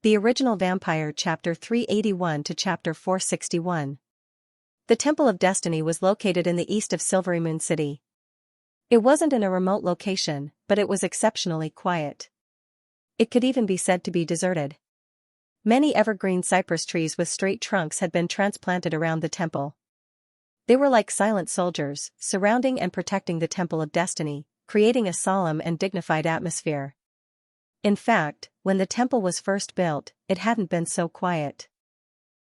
The Original Vampire Chapter 381 to Chapter 461. The Temple of Destiny was located in the east of Silvery Moon City. It wasn't in a remote location, but it was exceptionally quiet. It could even be said to be deserted. Many evergreen cypress trees with straight trunks had been transplanted around the temple. They were like silent soldiers, surrounding and protecting the Temple of Destiny, creating a solemn and dignified atmosphere. In fact, when the temple was first built, it hadn't been so quiet.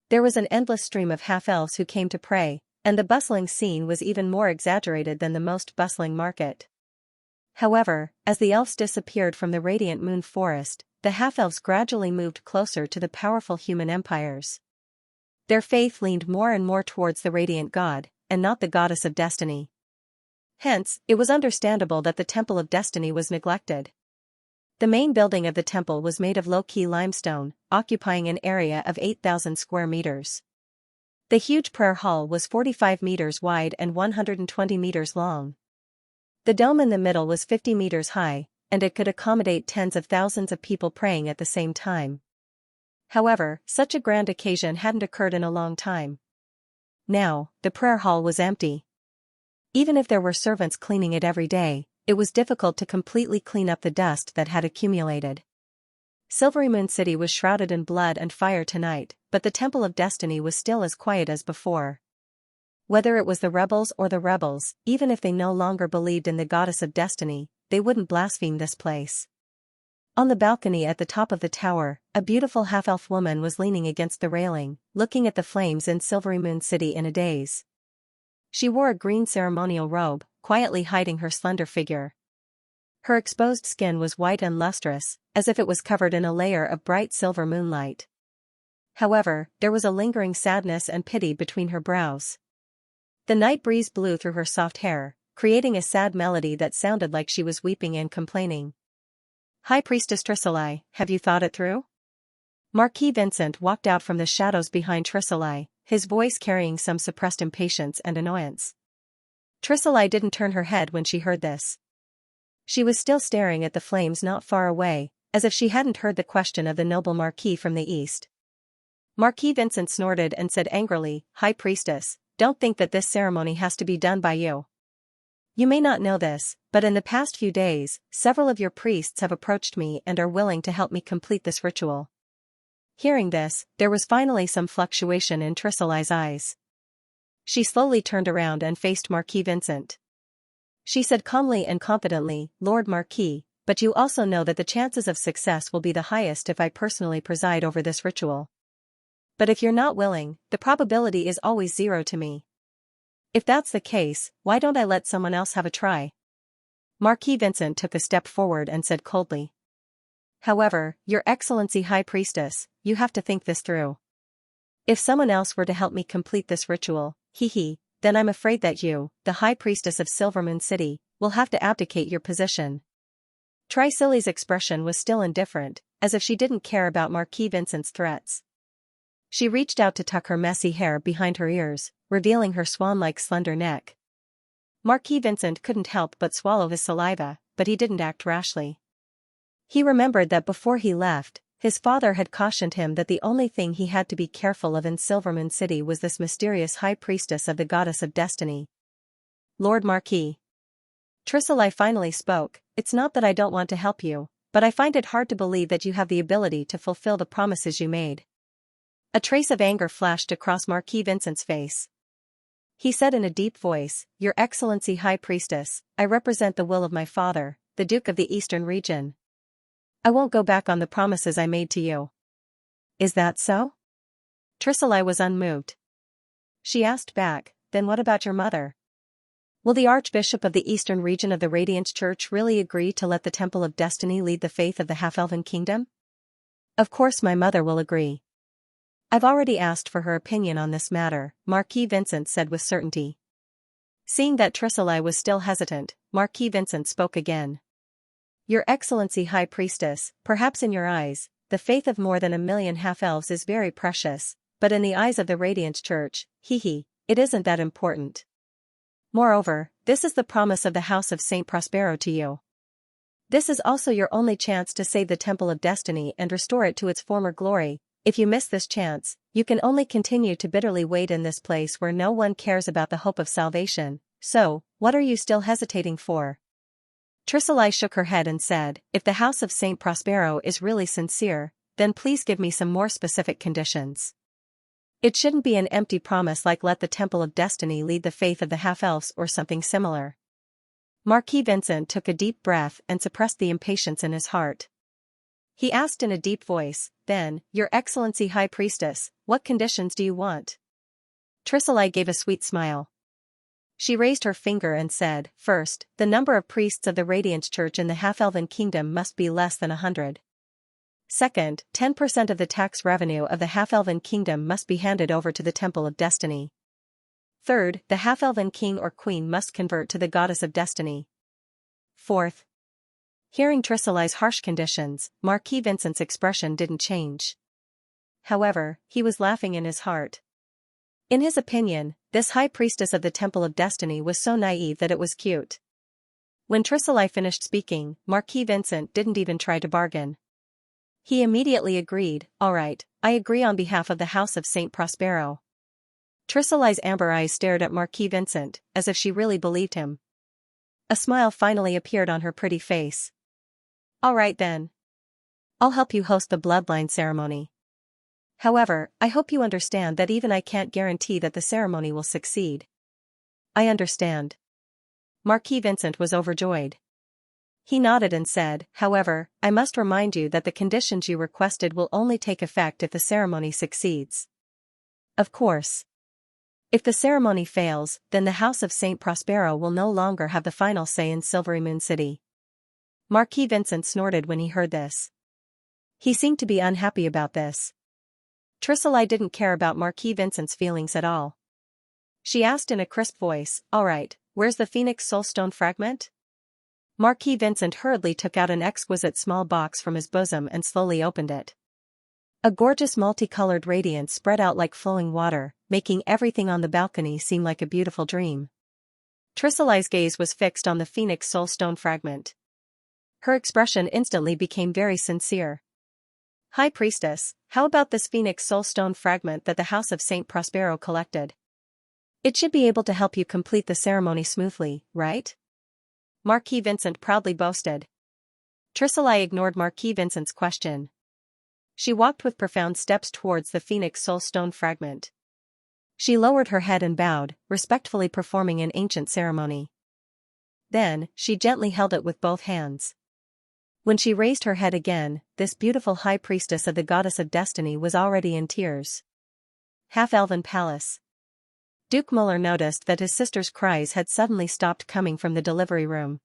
There was an endless stream of half-elves who came to pray, and the bustling scene was even more exaggerated than the most bustling market. However, as the elves disappeared from the radiant moon forest, the half-elves gradually moved closer to the powerful human empires. Their faith leaned more and more towards the radiant god, and not the goddess of destiny. Hence, it was understandable that the Temple of Destiny was neglected. The main building of the temple was made of low-key limestone, occupying an area of 8,000 square meters. The huge prayer hall was 45 meters wide and 120 meters long. The dome in the middle was 50 meters high, and it could accommodate tens of thousands of people praying at the same time. However, such a grand occasion hadn't occurred in a long time. Now, the prayer hall was empty. Even if there were servants cleaning it every day, it was difficult to completely clean up the dust that had accumulated. Silvery Moon City was shrouded in blood and fire tonight, but the Temple of Destiny was still as quiet as before. Whether it was the rebels or the rebels, even if they no longer believed in the goddess of destiny, they wouldn't blaspheme this place. On the balcony at the top of the tower, a beautiful half-elf woman was leaning against the railing, looking at the flames in Silvery Moon City in a daze. She wore a green ceremonial robe, quietly hiding her slender figure. Her exposed skin was white and lustrous, as if it was covered in a layer of bright silver moonlight. However, there was a lingering sadness and pity between her brows. The night breeze blew through her soft hair, creating a sad melody that sounded like she was weeping and complaining. "High Priestess Triceli, have you thought it through?" Marquis Vincent walked out from the shadows behind Triceli, his voice carrying some suppressed impatience and annoyance. Triceli didn't turn her head when she heard this. She was still staring at the flames not far away, as if she hadn't heard the question of the noble Marquis from the east. Marquis Vincent snorted and said angrily, "High Priestess, don't think that this ceremony has to be done by you. You may not know this, but in the past few days, several of your priests have approached me and are willing to help me complete this ritual." Hearing this, there was finally some fluctuation in Triceli's eyes. She slowly turned around and faced Marquis Vincent. She said calmly and confidently, "Lord Marquis, but you also know that the chances of success will be the highest if I personally preside over this ritual. But if you're not willing, the probability is always 0 to me. If that's the case, why don't I let someone else have a try?" Marquis Vincent took a step forward and said coldly. "However, Your Excellency High Priestess, you have to think this through. If someone else were to help me complete this ritual, then I'm afraid that you, the High Priestess of Silver Moon City, will have to abdicate your position." Triceli's expression was still indifferent, as if she didn't care about Marquis Vincent's threats. She reached out to tuck her messy hair behind her ears, revealing her swan-like slender neck. Marquis Vincent couldn't help but swallow his saliva, but he didn't act rashly. He remembered that before he left, his father had cautioned him that the only thing he had to be careful of in Silver Moon City was this mysterious high priestess of the goddess of destiny. "Lord Marquis." Triceli finally spoke, "It's not that I don't want to help you, but I find it hard to believe that you have the ability to fulfill the promises you made." A trace of anger flashed across Marquis Vincent's face. He said in a deep voice, "Your Excellency High Priestess, I represent the will of my father, the Duke of the Eastern Region. I won't go back on the promises I made to you." "Is that so?" Triceli was unmoved. She asked back, "Then what about your mother? Will the Archbishop of the Eastern Region of the Radiant Church really agree to let the Temple of Destiny lead the faith of the Half-Elven Kingdom?" "Of course my mother will agree. I've already asked for her opinion on this matter," Marquis Vincent said with certainty. Seeing that Triceli was still hesitant, Marquis Vincent spoke again. "Your Excellency High Priestess, perhaps in your eyes, the faith of more than 1,000,000 half-elves is very precious, but in the eyes of the Radiant Church, it isn't that important. Moreover, this is the promise of the House of Saint Prospero to you. This is also your only chance to save the Temple of Destiny and restore it to its former glory. If you miss this chance, you can only continue to bitterly wait in this place where no one cares about the hope of salvation. So, what are you still hesitating for? Tricely shook her head and said, if the House of Saint Prospero is really sincere, then please give me some more specific conditions. It shouldn't be an empty promise like let the Temple of Destiny lead the faith of the half-elves or something similar. Marquis Vincent took a deep breath and suppressed the impatience in his heart. He asked in a deep voice, then, Your Excellency High Priestess, what conditions do you want? Tricely gave a sweet smile. She raised her finger and said, first, the number of priests of the Radiance Church in the half-elven kingdom must be less than 100. Second, 10% of the tax revenue of the half-elven kingdom must be handed over to the Temple of Destiny. Third, the half-elven king or queen must convert to the Goddess of Destiny. Fourth. Hearing Tricely's harsh conditions, Marquis Vincent's expression didn't change. However, he was laughing in his heart. In his opinion, this high priestess of the Temple of Destiny was so naive that it was cute. When Tricely finished speaking, Marquis Vincent didn't even try to bargain. He immediately agreed, all right, I agree on behalf of the House of Saint Prospero. Tricely's amber eyes stared at Marquis Vincent, as if she really believed him. A smile finally appeared on her pretty face. All right then. I'll help you host the bloodline ceremony. However, I hope you understand that even I can't guarantee that the ceremony will succeed. I understand. Marquis Vincent was overjoyed. He nodded and said, however, I must remind you that the conditions you requested will only take effect if the ceremony succeeds. Of course. If the ceremony fails, then the House of Saint Prospero will no longer have the final say in Silvery Moon City. Marquis Vincent snorted when he heard this. He seemed to be unhappy about this. Tricely didn't care about Marquis Vincent's feelings at all. She asked in a crisp voice, all right, where's the Phoenix Soulstone fragment? Marquis Vincent hurriedly took out an exquisite small box from his bosom and slowly opened it. A gorgeous multicolored radiance spread out like flowing water, making everything on the balcony seem like a beautiful dream. Tricely's gaze was fixed on the Phoenix Soulstone fragment. Her expression instantly became very sincere. High Priestess, how about this Phoenix Soulstone fragment that the House of Saint Prospero collected? It should be able to help you complete the ceremony smoothly, right? Marquis Vincent proudly boasted. Tricely ignored Marquis Vincent's question. She walked with profound steps towards the Phoenix Soulstone fragment. She lowered her head and bowed, respectfully performing an ancient ceremony. Then, she gently held it with both hands. When she raised her head again, this beautiful high priestess of the Goddess of Destiny was already in tears. Half-elven palace. Duke Muller noticed that his sister's cries had suddenly stopped coming from the delivery room.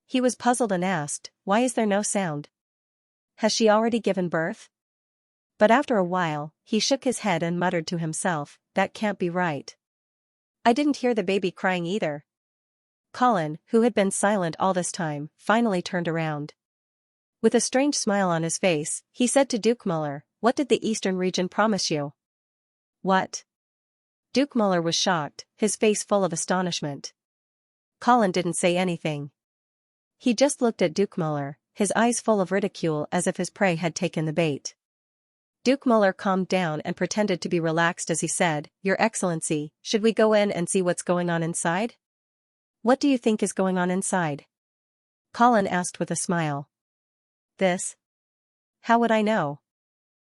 He was puzzled and asked, why is there no sound? Has she already given birth? But after a while, he shook his head and muttered to himself, that can't be right. I didn't hear the baby crying either. Colin, who had been silent all this time, finally turned around. With a strange smile on his face, he said to Duke Muller, what did the Eastern region promise you? What? Duke Muller was shocked, his face full of astonishment. Colin didn't say anything. He just looked at Duke Muller, his eyes full of ridicule as if his prey had taken the bait. Duke Muller calmed down and pretended to be relaxed as he said, Your Excellency, should we go in and see what's going on inside? What do you think is going on inside? Colin asked with a smile. This? How would I know?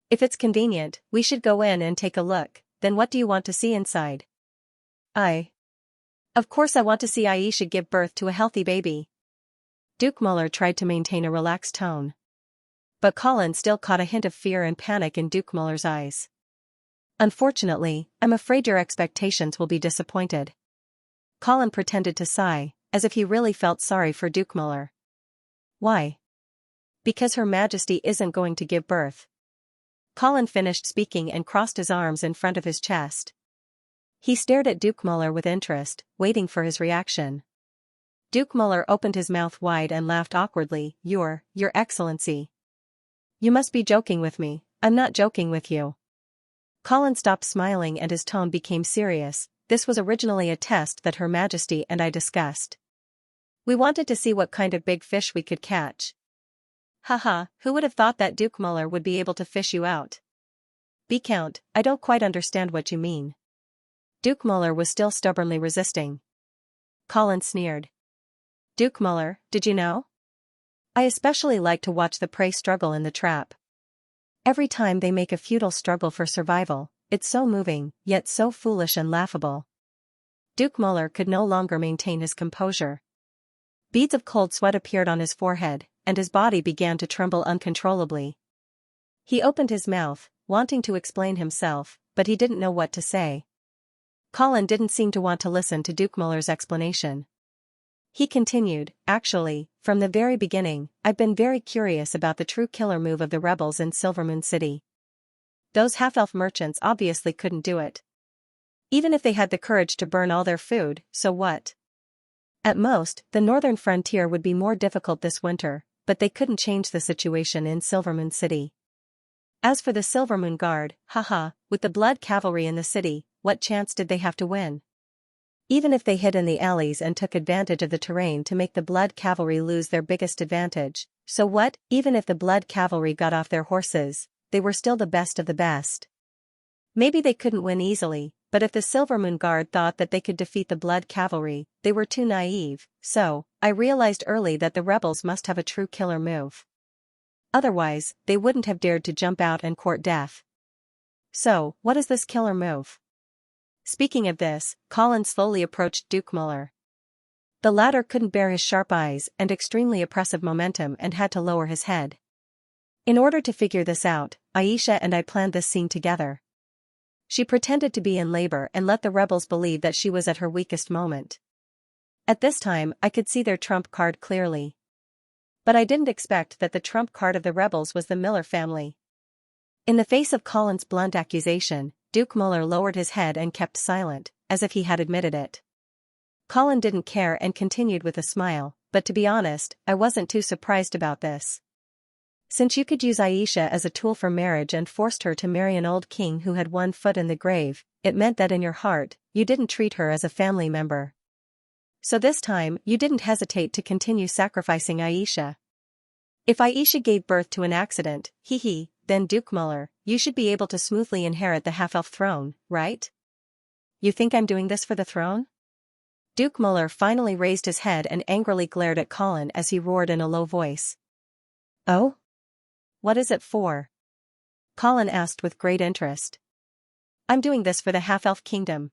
If it's convenient, we should go in and take a look, then what do you want to see inside? Of course I want to see Aisha give birth to a healthy baby. Duke Muller tried to maintain a relaxed tone. But Colin still caught a hint of fear and panic in Duke Muller's eyes. Unfortunately, I'm afraid your expectations will be disappointed. Colin pretended to sigh, as if he really felt sorry for Duke Muller. Why? Because Her Majesty isn't going to give birth. Colin finished speaking and crossed his arms in front of his chest. He stared at Duke Muller with interest, waiting for his reaction. Duke Muller opened his mouth wide and laughed awkwardly, Your Excellency. You must be joking with me, I'm not joking with you. Colin stopped smiling and his tone became serious, this was originally a test that Her Majesty and I discussed. We wanted to see what kind of big fish we could catch. Haha, who would have thought that Duke Muller would be able to fish you out? Viscount, I don't quite understand what you mean. Duke Muller was still stubbornly resisting. Colin sneered. Duke Muller, did you know? I especially like to watch the prey struggle in the trap. Every time they make a futile struggle for survival, it's so moving, yet so foolish and laughable. Duke Muller could no longer maintain his composure. Beads of cold sweat appeared on his forehead, and his body began to tremble uncontrollably. He opened his mouth, wanting to explain himself, but he didn't know what to say. Colin didn't seem to want to listen to Duke Muller's explanation. He continued, actually, from the very beginning, I've been very curious about the true killer move of the rebels in Silvermoon City. Those half-elf merchants obviously couldn't do it. Even if they had the courage to burn all their food, so what? At most, the northern frontier would be more difficult this winter, but they couldn't change the situation in Silvermoon City. As for the Silvermoon Guard, haha, with the Blood Cavalry in the city, what chance did they have to win? Even if they hid in the alleys and took advantage of the terrain to make the Blood Cavalry lose their biggest advantage, so what? Even if the Blood Cavalry got off their horses, they were still the best of the best. Maybe they couldn't win easily, but if the Silvermoon Guard thought that they could defeat the Blood Cavalry, they were too naive, so, I realized early that the rebels must have a true killer move. Otherwise, they wouldn't have dared to jump out and court death. So, what is this killer move? Speaking of this, Colin slowly approached Duke Muller. The latter couldn't bear his sharp eyes and extremely oppressive momentum and had to lower his head. In order to figure this out, Xianxia and I planned this scene together. She pretended to be in labor and let the rebels believe that she was at her weakest moment. At this time, I could see their trump card clearly. But I didn't expect that the trump card of the rebels was the Miller family. In the face of Colin's blunt accusation, Duke Muller lowered his head and kept silent, as if he had admitted it. Colin didn't care and continued with a smile, but to be honest, I wasn't too surprised about this. Since you could use Xianxia as a tool for marriage and forced her to marry an old king who had one foot in the grave, it meant that in your heart, you didn't treat her as a family member. So this time, you didn't hesitate to continue sacrificing Xianxia. If Xianxia gave birth to an accident, then Duke Muller, you should be able to smoothly inherit the half-elf throne, right? You think I'm doing this for the throne? Duke Muller finally raised his head and angrily glared at Colin as he roared in a low voice. Oh? What is it for? Colin asked with great interest. I'm doing this for the half-elf kingdom.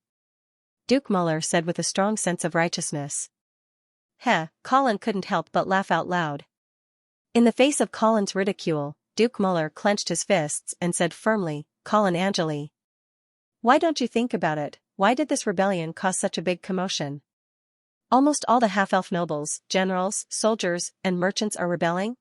Duke Muller said with a strong sense of righteousness. Colin couldn't help but laugh out loud. In the face of Colin's ridicule, Duke Muller clenched his fists and said firmly, Colin Angeli. Why don't you think about it? Why did this rebellion cause such a big commotion? Almost all the half-elf nobles, generals, soldiers, and merchants are rebelling?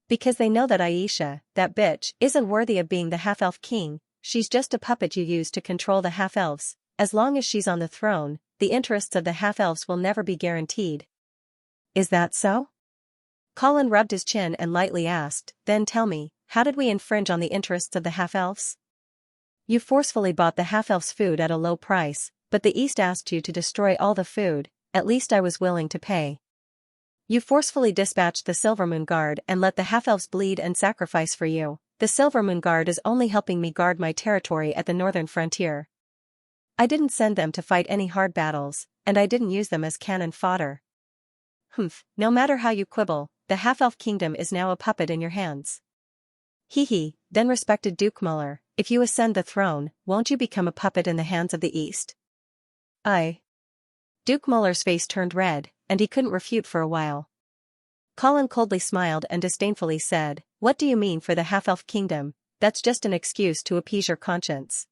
Because they know that Xianxia, that bitch, isn't worthy of being the half-elf king. She's just a puppet you use to control the half-elves. As long as she's on the throne, the interests of the half-elves will never be guaranteed. Is that so? Colin rubbed his chin and lightly asked, then tell me, how did we infringe on the interests of the half-elves? You forcefully bought the half-elves' food at a low price, but the East asked you to destroy all the food. At least I was willing to pay. You forcefully dispatched the Silvermoon Guard and let the half-elves bleed and sacrifice for you. The Silvermoon Guard is only helping me guard my territory at the northern frontier. I didn't send them to fight any hard battles, and I didn't use them as cannon fodder. No matter how you quibble, the half-elf kingdom is now a puppet in your hands. Then respected Duke Muller, if you ascend the throne, won't you become a puppet in the hands of the East? Duke Muller's face turned red, and he couldn't refute for a while. Colin coldly smiled and disdainfully said, what do you mean for the half-elf kingdom? That's just an excuse to appease your conscience.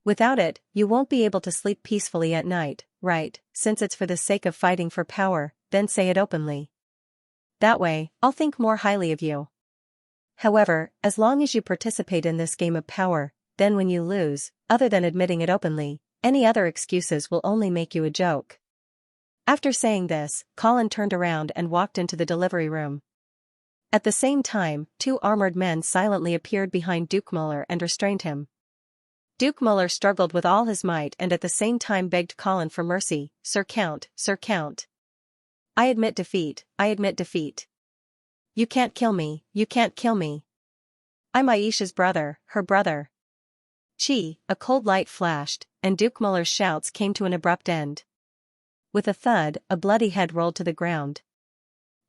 Without it, you won't be able to sleep peacefully at night, right? Since it's for the sake of fighting for power, then say it openly. That way, I'll think more highly of you. However, as long as you participate in this game of power, then when you lose, other than admitting it openly, any other excuses will only make you a joke. After saying this, Colin turned around and walked into the delivery room. At the same time, 2 armored men silently appeared behind Duke Muller and restrained him. Duke Muller struggled with all his might and at the same time begged Colin for mercy, Sir Count, Sir Count. I admit defeat, I admit defeat. You can't kill me, you can't kill me. I'm Aisha's brother, her brother. Chi, a cold light flashed, and Duke Muller's shouts came to an abrupt end. With a thud, a bloody head rolled to the ground.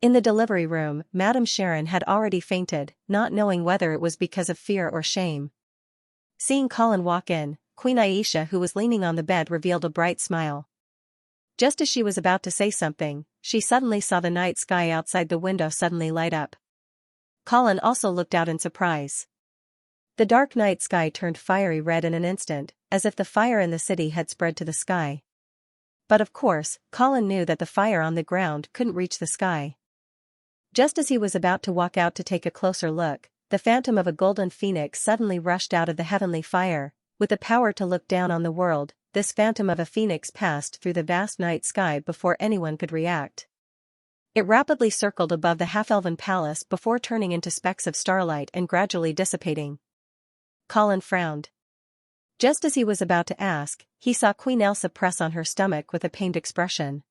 In the delivery room, Madame Sharon had already fainted, not knowing whether it was because of fear or shame. Seeing Colin walk in, Queen Aisha, who was leaning on the bed, revealed a bright smile. Just as she was about to say something, she suddenly saw the night sky outside the window suddenly light up. Colin also looked out in surprise. The dark night sky turned fiery red in an instant, as if the fire in the city had spread to the sky. But of course, Colin knew that the fire on the ground couldn't reach the sky. Just as he was about to walk out to take a closer look, the phantom of a golden phoenix suddenly rushed out of the heavenly fire. With the power to look down on the world, this phantom of a phoenix passed through the vast night sky before anyone could react. It rapidly circled above the half-elven palace before turning into specks of starlight and gradually dissipating. Colin frowned. Just as he was about to ask, he saw Queen Elsa press on her stomach with a pained expression.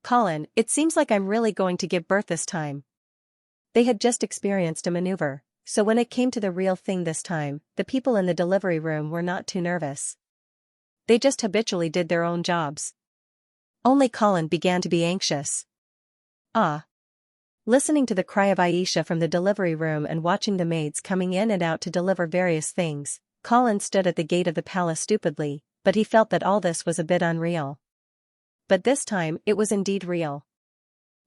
Colin, it seems like I'm really going to give birth this time. They had just experienced a maneuver, so when it came to the real thing this time, the people in the delivery room were not too nervous. They just habitually did their own jobs. Only Colin began to be anxious. Ah. Listening to the cry of Aisha from the delivery room and watching the maids coming in and out to deliver various things, Colin stood at the gate of the palace stupidly, but he felt that all this was a bit unreal. But this time, it was indeed real.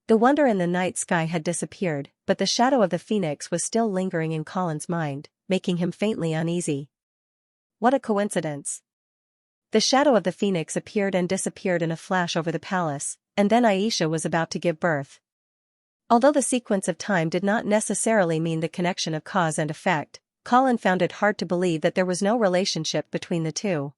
The wonder in the night sky had disappeared, but the shadow of the phoenix was still lingering in Colin's mind, making him faintly uneasy. What a coincidence. The shadow of the phoenix appeared and disappeared in a flash over the palace, and then Aisha was about to give birth. Although the sequence of time did not necessarily mean the connection of cause and effect, Colin found it hard to believe that there was no relationship between the two.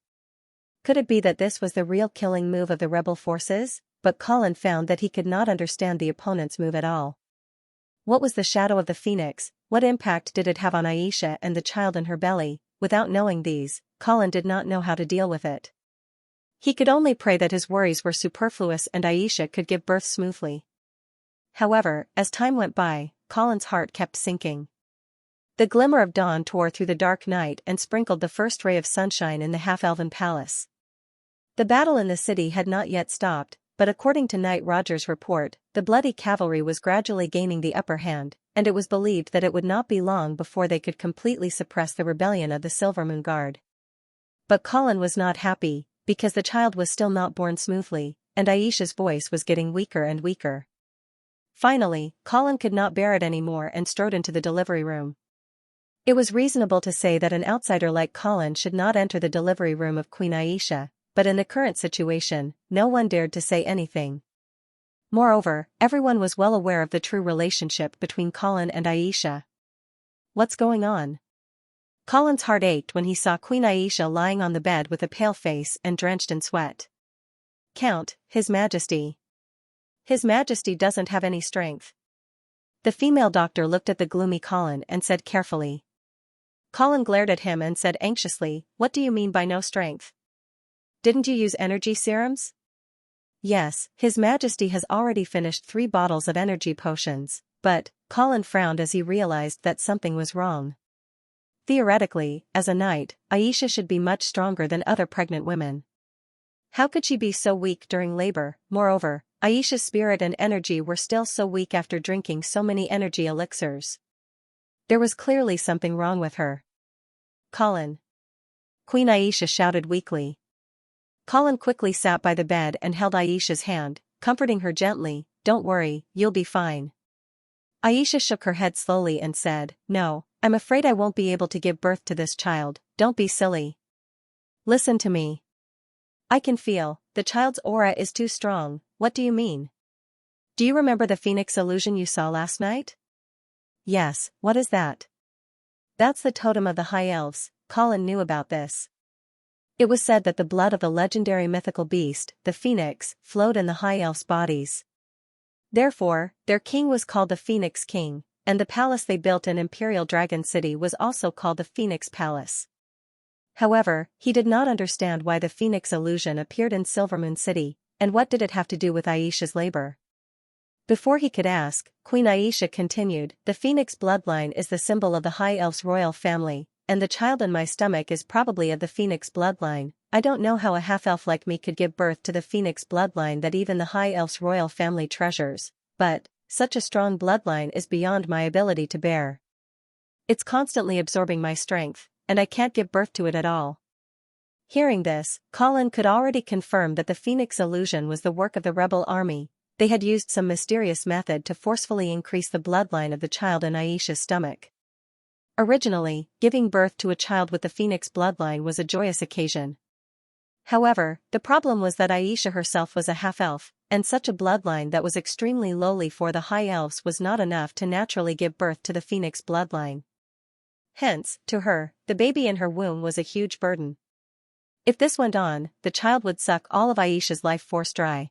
Could it be that this was the real killing move of the rebel forces? But Colin found that he could not understand the opponent's move at all. What was the shadow of the phoenix? What impact did it have on Aisha and the child in her belly? Without knowing these, Colin did not know how to deal with it. He could only pray that his worries were superfluous and Aisha could give birth smoothly. However, as time went by, Colin's heart kept sinking. The glimmer of dawn tore through the dark night and sprinkled the first ray of sunshine in the half-elven palace. The battle in the city had not yet stopped, but according to Knight Roger's report, the bloody cavalry was gradually gaining the upper hand, and it was believed that it would not be long before they could completely suppress the rebellion of the Silvermoon Guard. But Colin was not happy, because the child was still not born smoothly, and Aisha's voice was getting weaker and weaker. Finally, Colin could not bear it anymore and strode into the delivery room. It was reasonable to say that an outsider like Colin should not enter the delivery room of Queen Aisha, but in the current situation, no one dared to say anything. Moreover, everyone was well aware of the true relationship between Colin and Aisha. What's going on? Colin's heart ached when he saw Queen Aisha lying on the bed with a pale face and drenched in sweat. Count, His Majesty. His Majesty doesn't have any strength. The female doctor looked at the gloomy Colin and said carefully. Colin glared at him and said anxiously, "What do you mean by no strength? Didn't you use energy serums?" "Yes, His Majesty has already finished 3 bottles of energy potions," but Colin frowned as he realized that something was wrong. Theoretically, as a knight, Aisha should be much stronger than other pregnant women. How could she be so weak during labor? Moreover, Aisha's spirit and energy were still so weak after drinking so many energy elixirs. There was clearly something wrong with her. "Colin!" Queen Aisha shouted weakly. Colin quickly sat by the bed and held Aisha's hand, comforting her gently. "Don't worry, you'll be fine." Aisha shook her head slowly and said, "No, I'm afraid I won't be able to give birth to this child." "Don't be silly. Listen to me. I can feel, the child's aura is too strong." "What do you mean? Do you remember the phoenix illusion you saw last night?" "Yes, what is that?" "That's the totem of the High Elves." Colin knew about this. It was said that the blood of the legendary mythical beast, the phoenix, flowed in the High Elves' bodies. Therefore, their king was called the Phoenix King, and the palace they built in Imperial Dragon City was also called the Phoenix Palace. However, he did not understand why the phoenix illusion appeared in Silvermoon City, and what did it have to do with Aisha's labor. Before he could ask, Queen Aisha continued, "The phoenix bloodline is the symbol of the High Elf's royal family, and the child in my stomach is probably of the phoenix bloodline. I don't know how a half-elf like me could give birth to the phoenix bloodline that even the High Elf's royal family treasures, but such a strong bloodline is beyond my ability to bear. It's constantly absorbing my strength, and I can't give birth to it at all." Hearing this, Colin could already confirm that the phoenix illusion was the work of the rebel army. They had used some mysterious method to forcefully increase the bloodline of the child in Aisha's stomach. Originally, giving birth to a child with the phoenix bloodline was a joyous occasion. However, the problem was that Aisha herself was a half-elf, and such a bloodline that was extremely lowly for the high elves was not enough to naturally give birth to the phoenix bloodline. Hence, to her, the baby in her womb was a huge burden. If this went on, the child would suck all of Aisha's life force dry.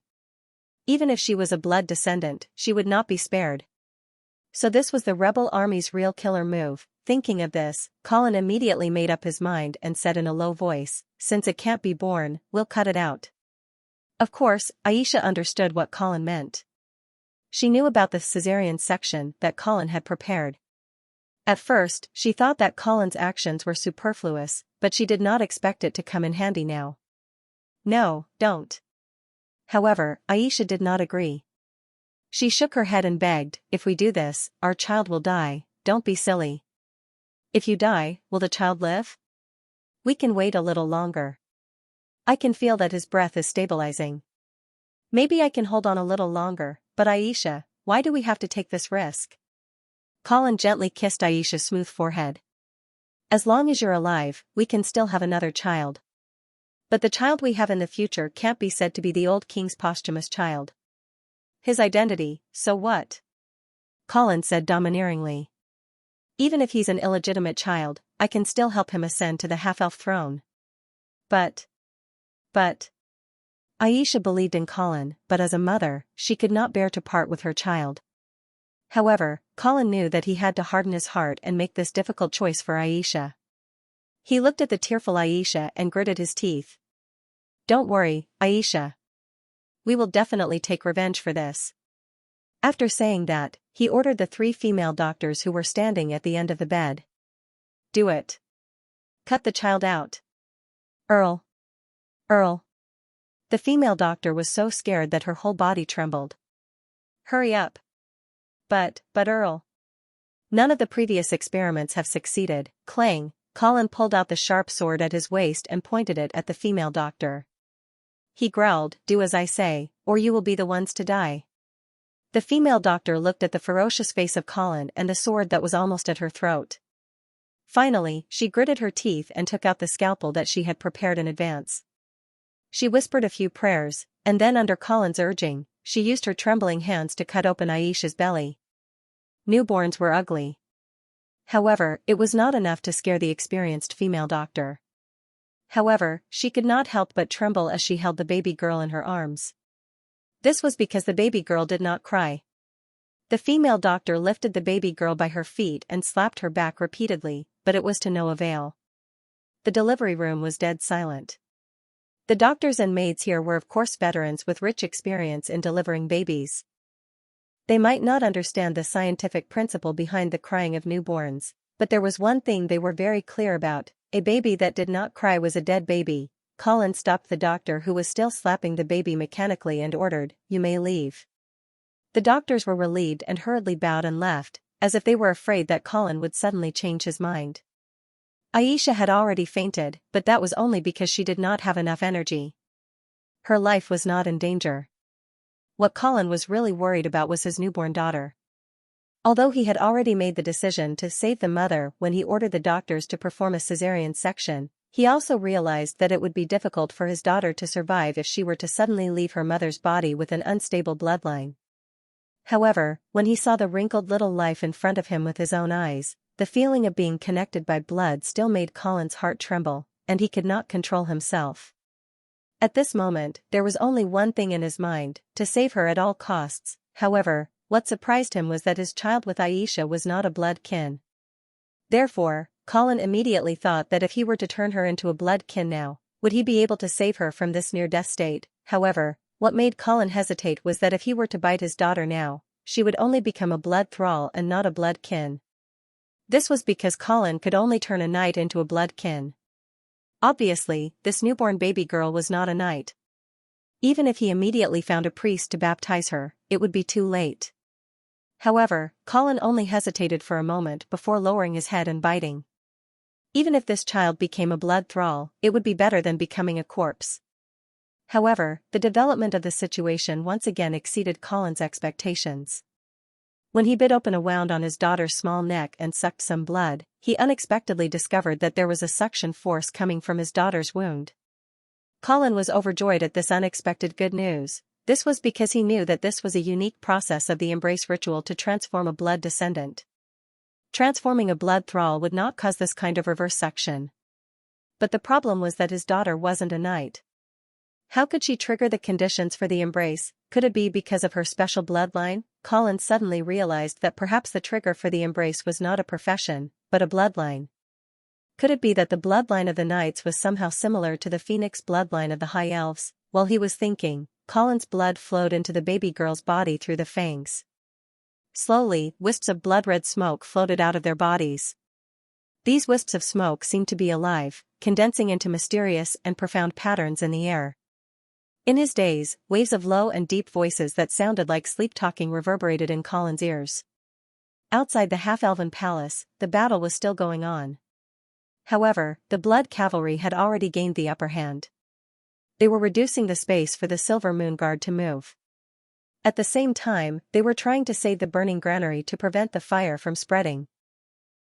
Even if she was a blood descendant, she would not be spared. So this was the rebel army's real killer move. Thinking of this, Colin immediately made up his mind and said in a low voice, "Since it can't be born, we'll cut it out." Of course, Aisha understood what Colin meant. She knew about the cesarean section that Colin had prepared. At first, she thought that Colin's actions were superfluous, but she did not expect it to come in handy now. "No, don't." However, Aisha did not agree. She shook her head and begged, "If we do this, our child will die, don't be silly." "If you die, will the child live?" "We can wait a little longer. I can feel that his breath is stabilizing. Maybe I can hold on a little longer, but Aisha, why do we have to take this risk?" Colin gently kissed Aisha's smooth forehead. "As long as you're alive, we can still have another child. But the child we have in the future can't be said to be the old king's posthumous child. His identity, so what?" Colin said domineeringly. "Even if he's an illegitimate child, I can still help him ascend to the half-elf throne." But. Aisha believed in Colin, but as a mother, she could not bear to part with her child. However, Colin knew that he had to harden his heart and make this difficult choice for Aisha. He looked at the tearful Aisha and gritted his teeth. "Don't worry, Aisha. We will definitely take revenge for this." After saying that, he ordered the 3 female doctors who were standing at the end of the bed. "Do it. Cut the child out." Earl. The female doctor was so scared that her whole body trembled. "Hurry up." But Earl. None of the previous experiments have succeeded." Clang, Colin pulled out the sharp sword at his waist and pointed it at the female doctor. He growled, "Do as I say, or you will be the ones to die." The female doctor looked at the ferocious face of Colin and the sword that was almost at her throat. Finally, she gritted her teeth and took out the scalpel that she had prepared in advance. She whispered a few prayers, and then under Colin's urging, she used her trembling hands to cut open Aisha's belly. Newborns were ugly. However, it was not enough to scare the experienced female doctor. However, she could not help but tremble as she held the baby girl in her arms. This was because the baby girl did not cry. The female doctor lifted the baby girl by her feet and slapped her back repeatedly, but it was to no avail. The delivery room was dead silent. The doctors and maids here were of course veterans with rich experience in delivering babies. They might not understand the scientific principle behind the crying of newborns, but there was one thing they were very clear about: a baby that did not cry was a dead baby. Colin stopped the doctor who was still slapping the baby mechanically and ordered, "You may leave." The doctors were relieved and hurriedly bowed and left, as if they were afraid that Colin would suddenly change his mind. Aisha had already fainted, but that was only because she did not have enough energy. Her life was not in danger. What Colin was really worried about was his newborn daughter. Although he had already made the decision to save the mother when he ordered the doctors to perform a cesarean section, he also realized that it would be difficult for his daughter to survive if she were to suddenly leave her mother's body with an unstable bloodline. However, when he saw the wrinkled little life in front of him with his own eyes, the feeling of being connected by blood still made Colin's heart tremble, and he could not control himself. At this moment, there was only one thing in his mind: to save her at all costs. However, what surprised him was that his child with Aisha was not a blood kin. Therefore, Colin immediately thought that if he were to turn her into a blood kin now, would he be able to save her from this near-death state? However, What made Colin hesitate was that if he were to bite his daughter now, she would only become a blood thrall and not a blood kin. This was because Colin could only turn a knight into a blood kin. Obviously, this newborn baby girl was not a knight. Even if he immediately found a priest to baptize her, it would be too late. However, Colin only hesitated for a moment before lowering his head and biting. Even if this child became a blood thrall, it would be better than becoming a corpse. However, the development of the situation once again exceeded Colin's expectations. When he bit open a wound on his daughter's small neck and sucked some blood, he unexpectedly discovered that there was a suction force coming from his daughter's wound. Colin was overjoyed at this unexpected good news. This was because he knew that this was a unique process of the embrace ritual to transform a blood descendant. Transforming a blood thrall would not cause this kind of reverse suction. But the problem was that his daughter wasn't a knight. How could she trigger the conditions for the embrace? Could it be because of her special bloodline? Colin suddenly realized that perhaps the trigger for the embrace was not a profession, but a bloodline. Could it be that the bloodline of the knights was somehow similar to the phoenix bloodline of the high elves? While he was thinking, Colin's blood flowed into the baby girl's body through the fangs. Slowly, wisps of blood-red smoke floated out of their bodies. These wisps of smoke seemed to be alive, condensing into mysterious and profound patterns in the air. In his daze, waves of low and deep voices that sounded like sleep-talking reverberated in Colin's ears. Outside the half-elven palace, the battle was still going on. However, the blood cavalry had already gained the upper hand. They were reducing the space for the Silver Moon Guard to move. At the same time, they were trying to save the burning granary to prevent the fire from spreading.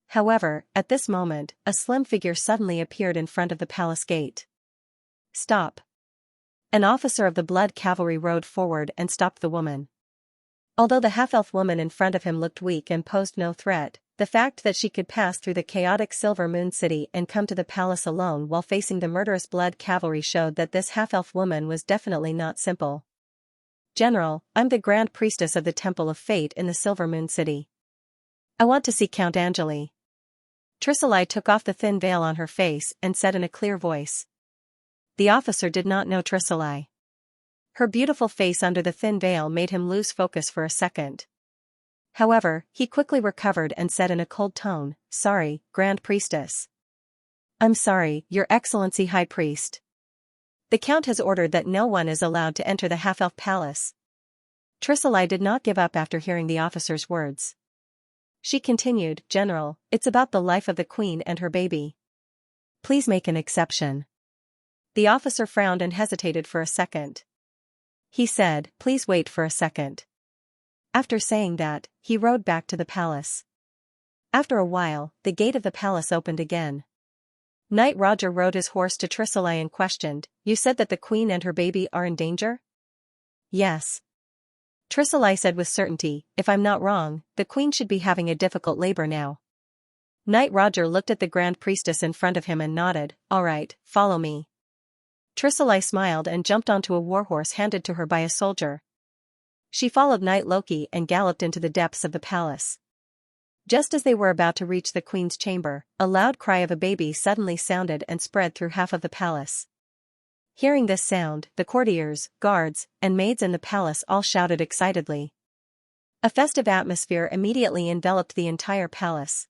However, at this moment, a slim figure suddenly appeared in front of the palace gate. "Stop." An officer of the blood cavalry rode forward and stopped the woman. Although the half-elf woman in front of him looked weak and posed no threat, the fact that she could pass through the chaotic Silver Moon City and come to the palace alone while facing the murderous blood cavalry showed that this half-elf woman was definitely not simple. "General, I'm the Grand Priestess of the Temple of Fate in the Silver Moon City. I want to see Count Angeli." Tricely took off the thin veil on her face and said in a clear voice. The officer did not know Tricely. Her beautiful face under the thin veil made him lose focus for a second. However, he quickly recovered and said in a cold tone, "Sorry, Grand Priestess." "I'm sorry, Your Excellency High Priest. The Count has ordered that no one is allowed to enter the half-elf palace." Tricely did not give up after hearing the officer's words. She continued, "General, it's about the life of the Queen and her baby. Please make an exception." The officer frowned and hesitated for a second. He said, "Please wait for a second." After saying that, he rode back to the palace. After a while, the gate of the palace opened again. Knight Roger rode his horse to Tricely and questioned, "You said that the Queen and her baby are in danger?" "Yes." Tricely said with certainty, "If I'm not wrong, the Queen should be having a difficult labor now." Knight Roger looked at the Grand Priestess in front of him and nodded, "All right, follow me." Tricely smiled and jumped onto a warhorse handed to her by a soldier. She followed Knight Loki and galloped into the depths of the palace. Just as they were about to reach the Queen's chamber, a loud cry of a baby suddenly sounded and spread through half of the palace. Hearing this sound, the courtiers, guards, and maids in the palace all shouted excitedly. A festive atmosphere immediately enveloped the entire palace.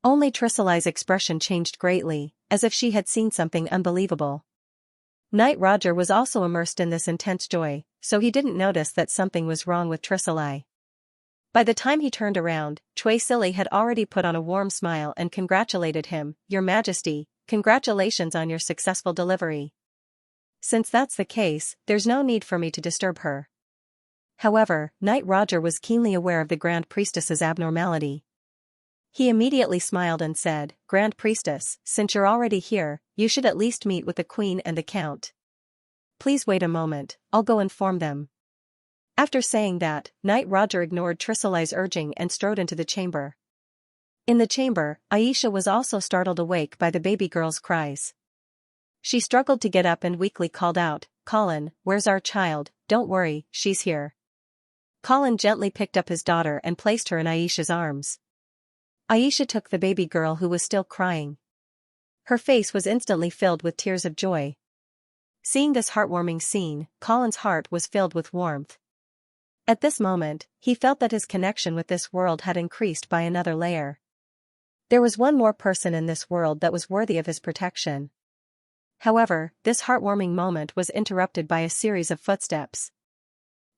Only Tricely's expression changed greatly, as if she had seen something unbelievable. Knight Roger was also immersed in this intense joy, so he didn't notice that something was wrong with Tricely. By the time he turned around, Tricely had already put on a warm smile and congratulated him, "Your Majesty, congratulations on your successful delivery. Since that's the case, there's no need for me to disturb her." However, Knight Roger was keenly aware of the Grand Priestess's abnormality. He immediately smiled and said, "Grand Priestess, since you're already here, you should at least meet with the Queen and the Count. Please wait a moment, I'll go inform them." After saying that, Knight Roger ignored Tricely's urging and strode into the chamber. In the chamber, Xianxia was also startled awake by the baby girl's cries. She struggled to get up and weakly called out, "Colin, where's our child? Don't worry, she's here." Colin gently picked up his daughter and placed her in Xianxia's arms. Xianxia took the baby girl who was still crying. Her face was instantly filled with tears of joy. Seeing this heartwarming scene, Colin's heart was filled with warmth. At this moment, he felt that his connection with this world had increased by another layer. There was one more person in this world that was worthy of his protection. However, this heartwarming moment was interrupted by a series of footsteps.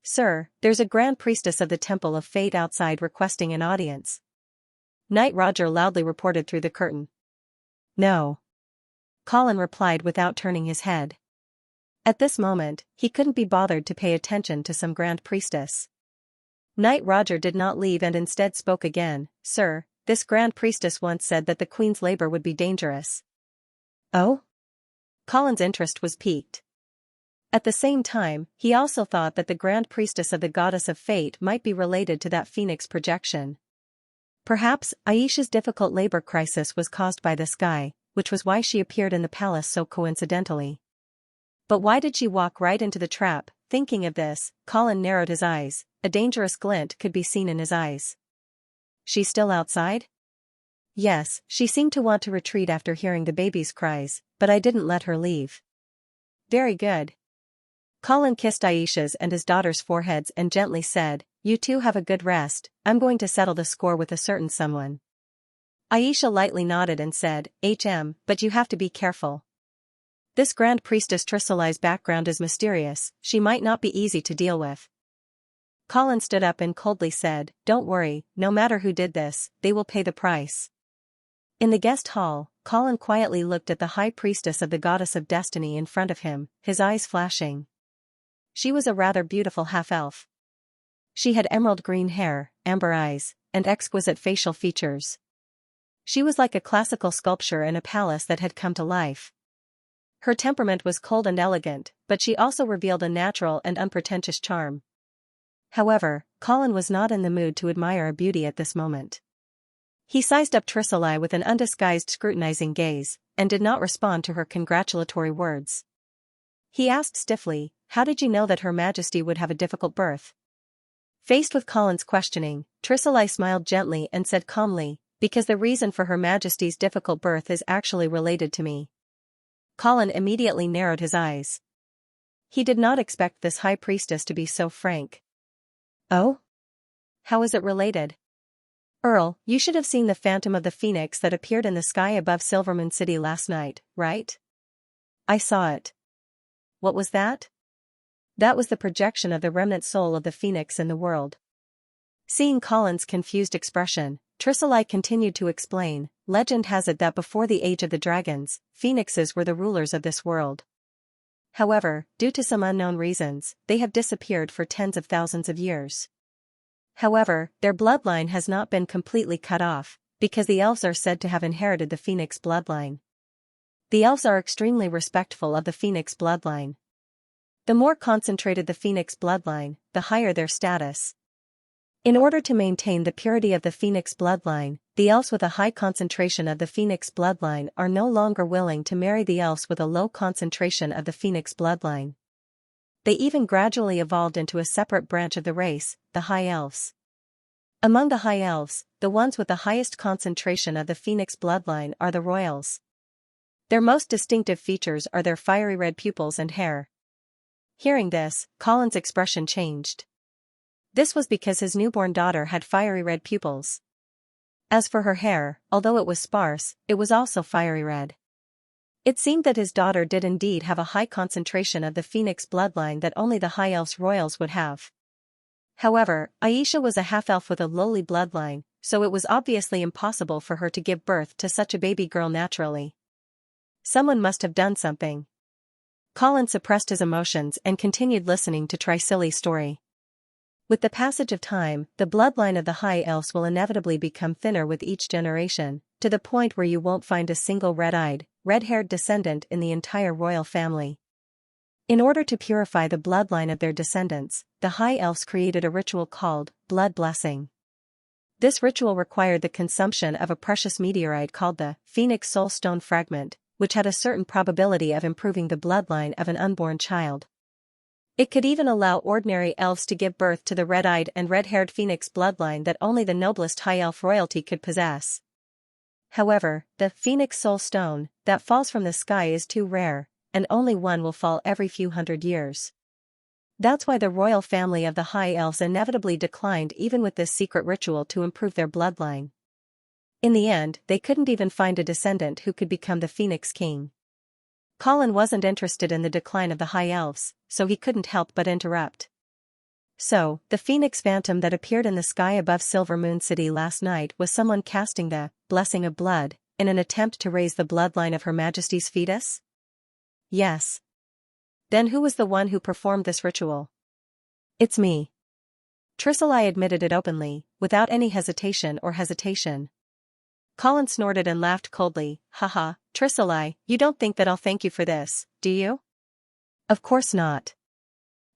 "Sir, there's a Grand Priestess of the Temple of Fate outside requesting an audience," Knight Roger loudly reported through the curtain. "No," Colin replied without turning his head. At this moment, he couldn't be bothered to pay attention to some Grand Priestess. Knight Roger did not leave and instead spoke again. "Sir, this Grand Priestess once said that the Queen's labor would be dangerous." "Oh?" Colin's interest was piqued. At the same time, he also thought that the Grand Priestess of the Goddess of Fate might be related to that Phoenix projection. Perhaps Aisha's difficult labor crisis was caused by the sky, which was why she appeared in the palace so coincidentally. But why did she walk right into the trap? Thinking of this, Colin narrowed his eyes. A dangerous glint could be seen in his eyes. "She's still outside?" "Yes, she seemed to want to retreat after hearing the baby's cries, but I didn't let her leave." "Very good." Colin kissed Aisha's and his daughter's foreheads and gently said, "You two have a good rest, I'm going to settle the score with a certain someone." Aisha lightly nodded and said, but you have to be careful. This Grand Priestess Trisolai's background is mysterious, she might not be easy to deal with." Colin stood up and coldly said, "Don't worry, no matter who did this, they will pay the price." In the guest hall, Colin quietly looked at the High Priestess of the Goddess of Destiny in front of him, his eyes flashing. She was a rather beautiful half-elf. She had emerald green hair, amber eyes, and exquisite facial features. She was like a classical sculpture in a palace that had come to life. Her temperament was cold and elegant, but she also revealed a natural and unpretentious charm. However, Colin was not in the mood to admire a beauty at this moment. He sized up Trisolai with an undisguised scrutinizing gaze, and did not respond to her congratulatory words. He asked stiffly, "How did you know that Her Majesty would have a difficult birth?" Faced with Colin's questioning, Trisolai smiled gently and said calmly, "Because the reason for Her Majesty's difficult birth is actually related to me." Colin immediately narrowed his eyes. He did not expect this High Priestess to be so frank. "Oh? How is it related?" "Earl, you should have seen the phantom of the phoenix that appeared in the sky above Silvermoon City last night, right?" "I saw it." "What was that?" "That was the projection of the remnant soul of the phoenix in the world." Seeing Colin's confused expression, Trisolai continued to explain, "Legend has it that before the age of the dragons, phoenixes were the rulers of this world. However, due to some unknown reasons, they have disappeared for tens of thousands of years. However, their bloodline has not been completely cut off, because the elves are said to have inherited the phoenix bloodline. The elves are extremely respectful of the phoenix bloodline. The more concentrated the phoenix bloodline, the higher their status. In order to maintain the purity of the phoenix bloodline, the elves with a high concentration of the phoenix bloodline are no longer willing to marry the elves with a low concentration of the phoenix bloodline. They even gradually evolved into a separate branch of the race, the High Elves. Among the High Elves, the ones with the highest concentration of the phoenix bloodline are the Royals. Their most distinctive features are their fiery red pupils and hair. Hearing this, Colin's expression changed. This was because his newborn daughter had fiery red pupils. As for her hair, although it was sparse, it was also fiery red. It seemed that his daughter did indeed have a high concentration of the phoenix bloodline that only the High Elves Royals would have. However, Aisha was a half-elf with a lowly bloodline, so it was obviously impossible for her to give birth to such a baby girl naturally. Someone must have done something. Colin suppressed his emotions and continued listening to Trisilli's story. With the passage of time, the bloodline of the High Elves will inevitably become thinner with each generation, to the point where you won't find a single red-eyed, red-haired descendant in the entire royal family. In order to purify the bloodline of their descendants, the High Elves created a ritual called blood blessing. This ritual required the consumption of a precious meteorite called the Phoenix Soul Stone Fragment, which had a certain probability of improving the bloodline of an unborn child. It could even allow ordinary elves to give birth to the red-eyed and red-haired phoenix bloodline that only the noblest high elf royalty could possess. However, the Phoenix Soul Stone that falls from the sky is too rare, and only one will fall every few hundred years. That's why the royal family of the High Elves inevitably declined even with this secret ritual to improve their bloodline. In the end, they couldn't even find a descendant who could become the Phoenix King. Colin wasn't interested in the decline of the High Elves, so he couldn't help but interrupt. So, the Phoenix Phantom that appeared in the sky above Silver Moon City last night was someone casting the blessing of blood in an attempt to raise the bloodline of Her Majesty's fetus? Yes. Then who was the one who performed this ritual? It's me. Tricely admitted it openly, without any hesitation. Colin snorted and laughed coldly. Haha, Tricely, you don't think that I'll thank you for this, do you? Of course not.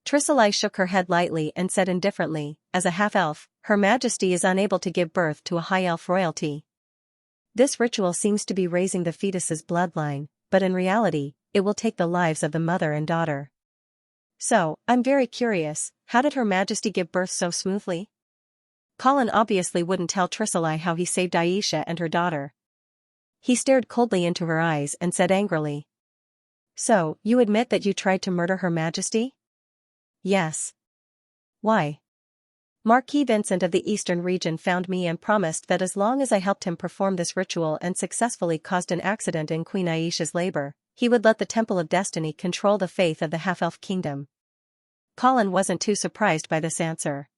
Tricely shook her head lightly and said indifferently, as a half-elf, Her Majesty is unable to give birth to a high elf royalty. This ritual seems to be raising the fetus's bloodline, but in reality, it will take the lives of the mother and daughter. So, I'm very curious, how did Her Majesty give birth so smoothly? Colin obviously wouldn't tell Tricely how he saved Xianxia and her daughter. He stared coldly into her eyes and said angrily. So, you admit that you tried to murder Her Majesty? Yes. Why? Marquis Vincent of the Eastern region found me and promised that as long as I helped him perform this ritual and successfully caused an accident in Queen Xianxia's labor, he would let the Temple of Destiny control the faith of the half-elf kingdom. Colin wasn't too surprised by this answer.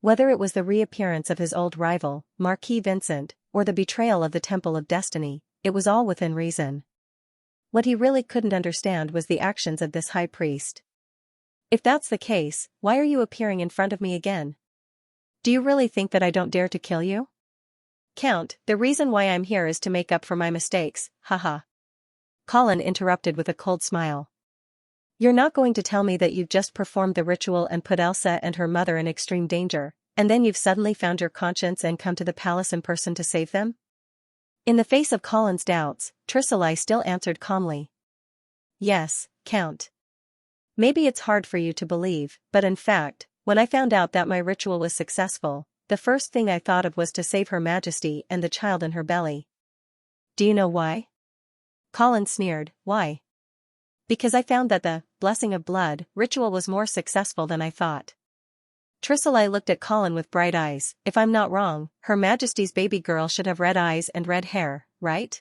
Whether it was the reappearance of his old rival, Marquis Vincent, or the betrayal of the Temple of Destiny, it was all within reason. What he really couldn't understand was the actions of this high priest. If that's the case, why are you appearing in front of me again? Do you really think that I don't dare to kill you? Count, the reason why I'm here is to make up for my mistakes, haha. Colin interrupted with a cold smile. You're not going to tell me that you've just performed the ritual and put Elsa and her mother in extreme danger, and then you've suddenly found your conscience and come to the palace in person to save them? In the face of Colin's doubts, Tricely still answered calmly. Yes, Count. Maybe it's hard for you to believe, but in fact, when I found out that my ritual was successful, the first thing I thought of was to save Her Majesty and the child in her belly. Do you know why? Colin sneered. Why? Because I found that the blessing of blood ritual was more successful than I thought. Tricely looked at Colin with bright eyes. If I'm not wrong, Her Majesty's baby girl should have red eyes and red hair, right?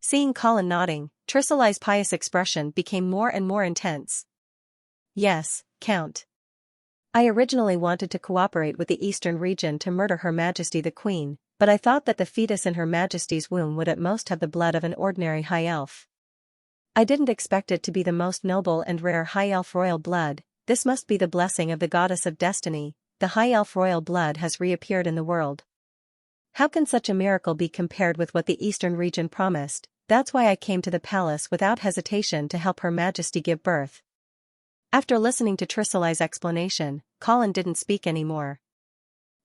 Seeing Colin nodding, Tricely's pious expression became more and more intense. Yes, Count. I originally wanted to cooperate with the Eastern region to murder Her Majesty the Queen, but I thought that the fetus in Her Majesty's womb would at most have the blood of an ordinary high elf. I didn't expect it to be the most noble and rare high elf royal blood. This must be the blessing of the goddess of destiny. The high elf royal blood has reappeared in the world. How can such a miracle be compared with what the Eastern region promised? That's why I came to the palace without hesitation to help Her Majesty give birth. After listening to Tricely's explanation, Colin didn't speak anymore.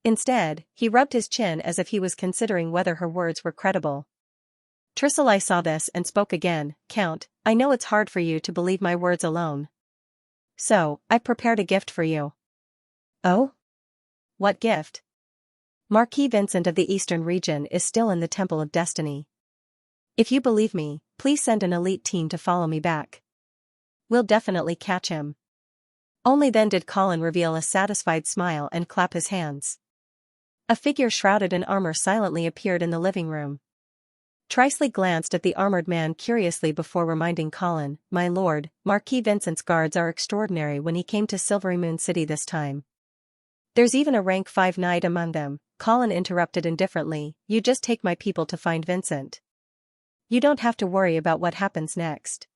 Instead, he rubbed his chin as if he was considering whether her words were credible. Tricely saw this and spoke again. Count, I know it's hard for you to believe my words alone. So, I've prepared a gift for you. Oh? What gift? Marquis Vincent of the Eastern region is still in the Temple of Destiny. If you believe me, please send an elite team to follow me back. We'll definitely catch him. Only then did Colin reveal a satisfied smile and clap his hands. A figure shrouded in armor silently appeared in the living room. Tricely glanced at the armored man curiously before reminding Colin, My lord, Marquis Vincent's guards are extraordinary when he came to Silvery Moon City this time. There's even a rank 5 knight among them. Colin interrupted indifferently, You just take my people to find Vincent. You don't have to worry about what happens next.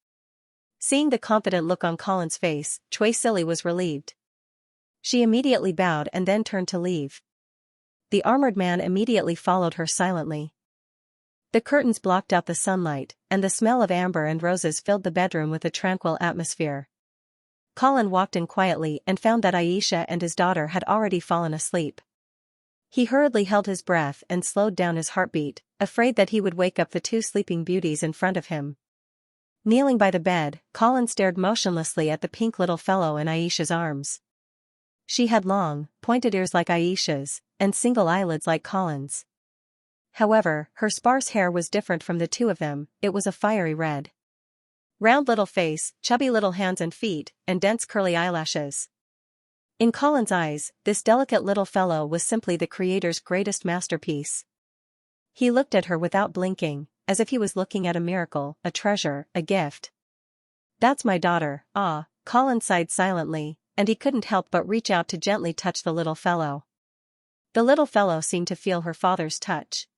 Seeing the confident look on Colin's face, Tricely was relieved. She immediately bowed and then turned to leave. The armored man immediately followed her silently. The curtains blocked out the sunlight, and the smell of amber and roses filled the bedroom with a tranquil atmosphere. Colin walked in quietly and found that Xianxia and his daughter had already fallen asleep. He hurriedly held his breath and slowed down his heartbeat, afraid that he would wake up the 2 sleeping beauties in front of him. Kneeling by the bed, Colin stared motionlessly at the pink little fellow in Xianxia's arms. She had long, pointed ears like Xianxia's, and single eyelids like Colin's. However, her sparse hair was different from the two of them, it was a fiery red. Round little face, chubby little hands and feet, and dense curly eyelashes. In Colin's eyes, this delicate little fellow was simply the creator's greatest masterpiece. He looked at her without blinking, as if he was looking at a miracle, a treasure, a gift. "That's my daughter." "Ah," Colin sighed silently, and he couldn't help but reach out to gently touch the little fellow. The little fellow seemed to feel her father's touch.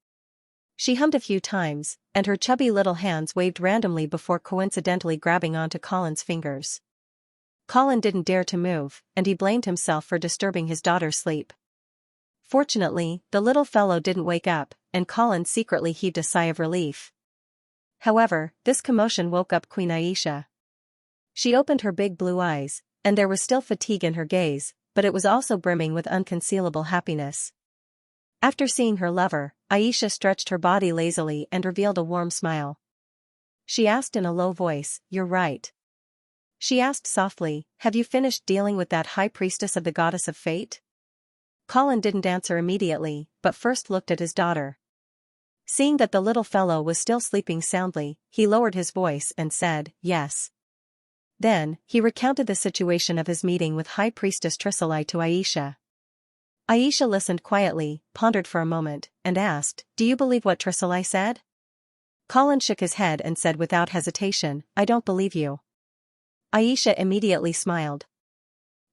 She hummed a few times, and her chubby little hands waved randomly before coincidentally grabbing onto Colin's fingers. Colin didn't dare to move, and he blamed himself for disturbing his daughter's sleep. Fortunately, the little fellow didn't wake up, and Colin secretly heaved a sigh of relief. However, this commotion woke up Queen Xianxia. She opened her big blue eyes, and there was still fatigue in her gaze, but it was also brimming with unconcealable happiness. After seeing her lover, Xianxia stretched her body lazily and revealed a warm smile. She asked in a low voice, "You're right." She asked softly, "Have you finished dealing with that high priestess of the goddess of fate?" Colin didn't answer immediately, but first looked at his daughter. Seeing that the little fellow was still sleeping soundly, he lowered his voice and said, "Yes." Then, he recounted the situation of his meeting with High Priestess Trisolai to Xianxia. Xianxia listened quietly, pondered for a moment, and asked, "Do you believe what Trisolai said?" Colin shook his head and said without hesitation, "I don't believe you." Xianxia immediately smiled.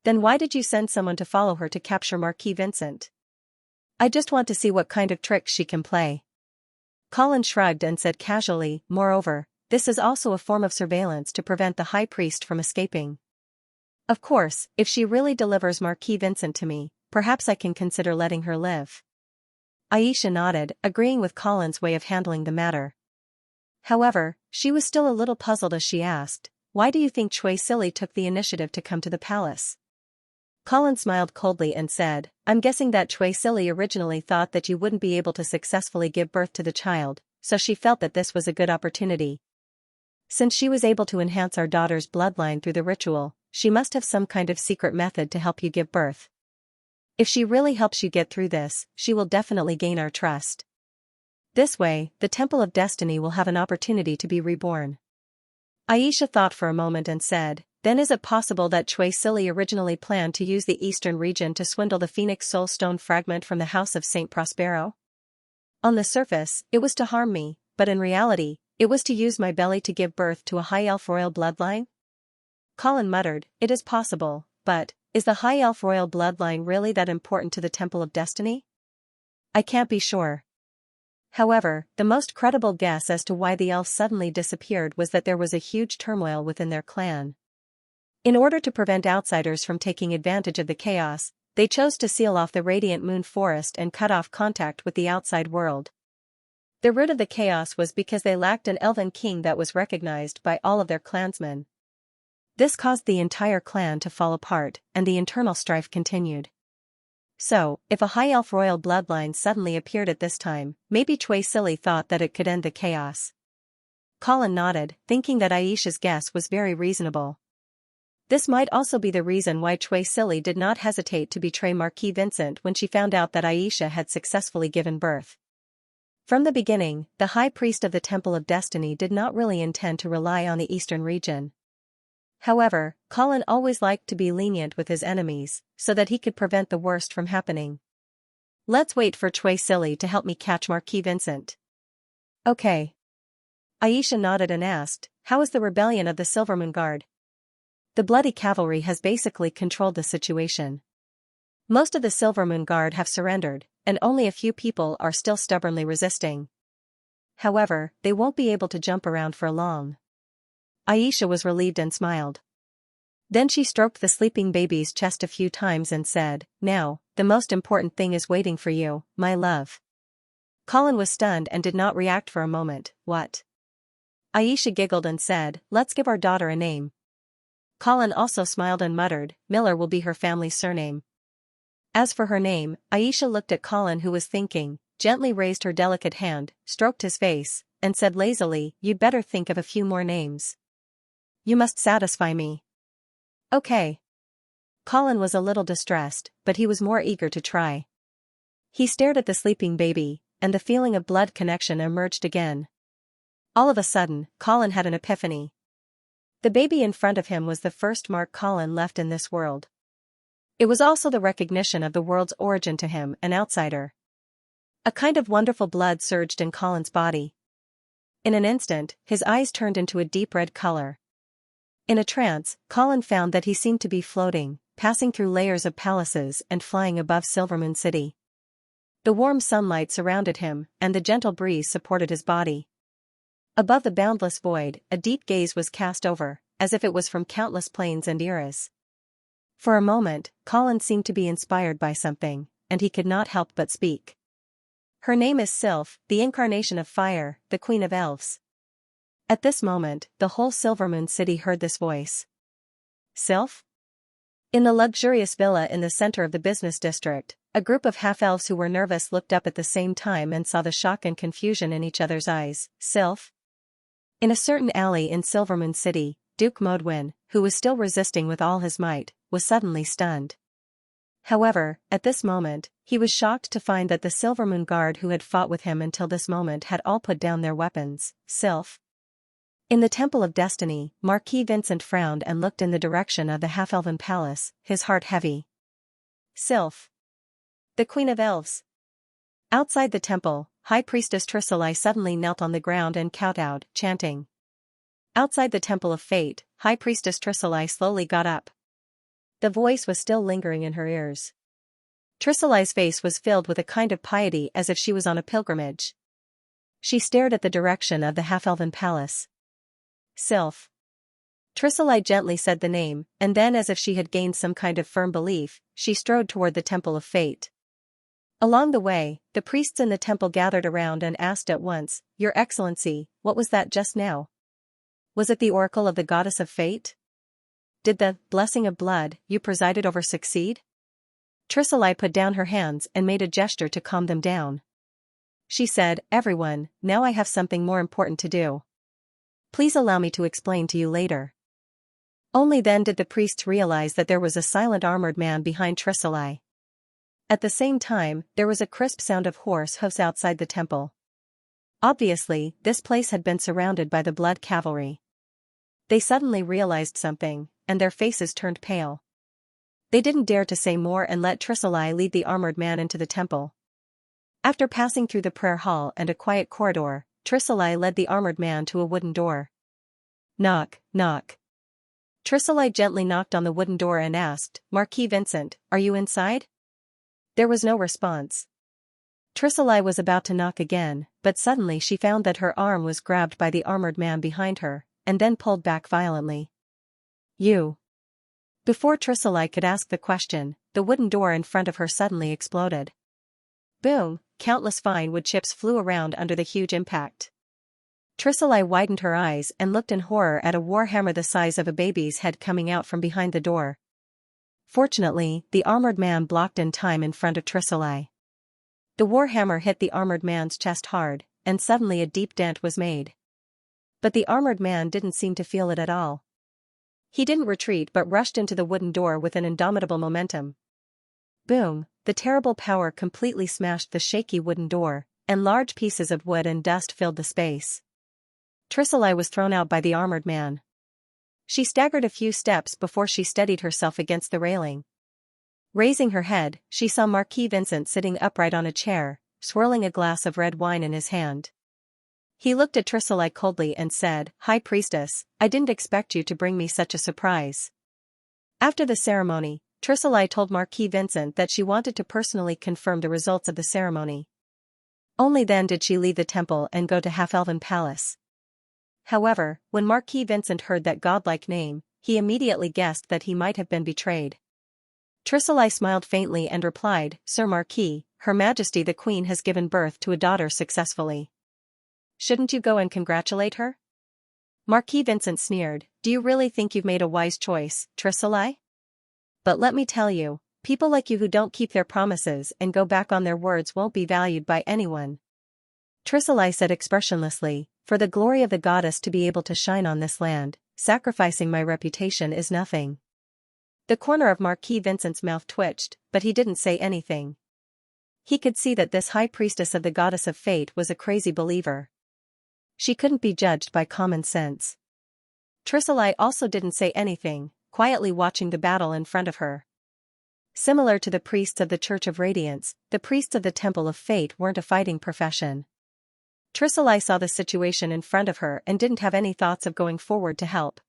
"Then why did you send someone to follow her to capture Marquis Vincent?" "I just want to see what kind of tricks she can play." Colin shrugged and said casually, "Moreover, this is also a form of surveillance to prevent the high priest from escaping. Of course, if she really delivers Marquis Vincent to me, perhaps I can consider letting her live." Xianxia nodded, agreeing with Colin's way of handling the matter. However, she was still a little puzzled as she asked, "Why do you think Chui Silly took the initiative to come to the palace?" Colin smiled coldly and said, "I'm guessing that Chui Silly originally thought that you wouldn't be able to successfully give birth to the child, so she felt that this was a good opportunity. Since she was able to enhance our daughter's bloodline through the ritual, she must have some kind of secret method to help you give birth. If she really helps you get through this, she will definitely gain our trust. This way, the Temple of Destiny will have an opportunity to be reborn." Xianxia thought for a moment and said, "Then is it possible that Chui Silly originally planned to use the eastern region to swindle the Phoenix Soul Stone fragment from the House of Saint Prospero? On the surface, it was to harm me, but in reality, it was to use my belly to give birth to a high elf royal bloodline?" Colin muttered, "It is possible, but, is the high elf royal bloodline really that important to the Temple of Destiny? I can't be sure." However, the most credible guess as to why the elves suddenly disappeared was that there was a huge turmoil within their clan. In order to prevent outsiders from taking advantage of the chaos, they chose to seal off the Radiant Moon Forest and cut off contact with the outside world. The root of the chaos was because they lacked an elven king that was recognized by all of their clansmen. This caused the entire clan to fall apart, and the internal strife continued. So, if a high elf royal bloodline suddenly appeared at this time, maybe Chui Silly thought that it could end the chaos. Colin nodded, thinking that Xianxia's guess was very reasonable. This might also be the reason why Chui Silly did not hesitate to betray Marquis Vincent when she found out that Xianxia had successfully given birth. From the beginning, the High Priest of the Temple of Destiny did not really intend to rely on the eastern region. However, Colin always liked to be lenient with his enemies, so that he could prevent the worst from happening. "Let's wait for Chui Silly to help me catch Marquis Vincent." "Okay." Xianxia nodded and asked, "How is the rebellion of the Silvermoon Guard?" "The Bloody Cavalry has basically controlled the situation. Most of the Silvermoon Guard have surrendered, and only a few people are still stubbornly resisting. However, they won't be able to jump around for long." Xianxia was relieved and smiled. Then she stroked the sleeping baby's chest a few times and said, "Now, the most important thing is waiting for you, my love." Colin was stunned and did not react for a moment. "What?" Xianxia giggled and said, "Let's give our daughter a name." Colin also smiled and muttered, "Miller will be her family's surname." As for her name, Xianxia looked at Colin, who was thinking, gently raised her delicate hand, stroked his face, and said lazily, "You'd better think of a few more names. You must satisfy me." "Okay." Colin was a little distressed, but he was more eager to try. He stared at the sleeping baby, and the feeling of blood connection emerged again. All of a sudden, Colin had an epiphany. The baby in front of him was the first mark Colin left in this world. It was also the recognition of the world's origin to him, an outsider. A kind of wonderful blood surged in Colin's body. In an instant, his eyes turned into a deep red color. In a trance, Colin found that he seemed to be floating, passing through layers of palaces and flying above Silvermoon City. The warm sunlight surrounded him, and the gentle breeze supported his body. Above the boundless void, a deep gaze was cast over, as if it was from countless planes and eras. For a moment, Colin seemed to be inspired by something, and he could not help but speak. Her name is Sylph, the incarnation of fire, the queen of elves. At this moment, the whole Silvermoon City heard this voice. Sylph? In the luxurious villa in the center of the business district, a group of half-elves who were nervous looked up at the same time and saw the shock and confusion in each other's eyes. Sylph? In a certain alley in Silvermoon City, Duke Modwin, who was still resisting with all his might, was suddenly stunned. However, at this moment, he was shocked to find that the Silvermoon Guard who had fought with him until this moment had all put down their weapons. Sylph? In the Temple of Destiny, Marquis Vincent frowned and looked in the direction of the half-elven palace, his heart heavy. Sylph? The Queen of Elves? Outside the temple, High Priestess Trisilae suddenly knelt on the ground and kowtowed, chanting. Outside the Temple of Fate, High Priestess Trisilae slowly got up. The voice was still lingering in her ears. Trisilae's face was filled with a kind of piety as if she was on a pilgrimage. She stared at the direction of the half-elven palace. Sylph. Trisilae gently said the name, and then as if she had gained some kind of firm belief, she strode toward the Temple of Fate. Along the way, the priests in the temple gathered around and asked at once, Your Excellency, what was that just now? Was it the oracle of the goddess of fate? Did the blessing of blood you presided over succeed? Trisilae put down her hands and made a gesture to calm them down. She said, Everyone, now I have something more important to do. Please allow me to explain to you later. Only then did the priests realize that there was a silent armored man behind Trisilae. At the same time, there was a crisp sound of horse hoofs outside the temple. Obviously, this place had been surrounded by the blood cavalry. They suddenly realized something, and their faces turned pale. They didn't dare to say more and let Trisilae lead the armored man into the temple. After passing through the prayer hall and a quiet corridor, Trisilae led the armored man to a wooden door. Knock, knock. Trisilae gently knocked on the wooden door and asked, Marquis Vincent, are you inside? There was no response. Trisilae was about to knock again, but suddenly she found that her arm was grabbed by the armored man behind her, and then pulled back violently. You. Before Trisilae could ask the question, the wooden door in front of her suddenly exploded. Boom, countless fine wood chips flew around under the huge impact. Trisilae widened her eyes and looked in horror at a warhammer the size of a baby's head coming out from behind the door. Fortunately, the armored man blocked in time in front of Trisilae. The warhammer hit the armored man's chest hard, and suddenly a deep dent was made. But the armored man didn't seem to feel it at all. He didn't retreat but rushed into the wooden door with an indomitable momentum. Boom, the terrible power completely smashed the shaky wooden door, and large pieces of wood and dust filled the space. Trisilae was thrown out by the armored man. She staggered a few steps before she steadied herself against the railing. Raising her head, she saw Marquis Vincent sitting upright on a chair, swirling a glass of red wine in his hand. He looked at Trisilae coldly and said, High Priestess, I didn't expect you to bring me such a surprise. After the ceremony, Trisilae told Marquis Vincent that she wanted to personally confirm the results of the ceremony. Only then did she leave the temple and go to Half-Elven Palace. However, when Marquis Vincent heard that godlike name, he immediately guessed that he might have been betrayed. Trisilae smiled faintly and replied, Sir Marquis, Her Majesty the Queen has given birth to a daughter successfully. Shouldn't you go and congratulate her? Marquis Vincent sneered, Do you really think you've made a wise choice, Trisilae? But let me tell you, people like you who don't keep their promises and go back on their words won't be valued by anyone. Trisilae said expressionlessly, For the glory of the goddess to be able to shine on this land, sacrificing my reputation is nothing. The corner of Marquis Vincent's mouth twitched, but he didn't say anything. He could see that this high priestess of the goddess of fate was a crazy believer. She couldn't be judged by common sense. Tricely also didn't say anything, quietly watching the battle in front of her. Similar to the priests of the Church of Radiance, the priests of the Temple of Fate weren't a fighting profession. Tricely saw the situation in front of her and didn't have any thoughts of going forward to help.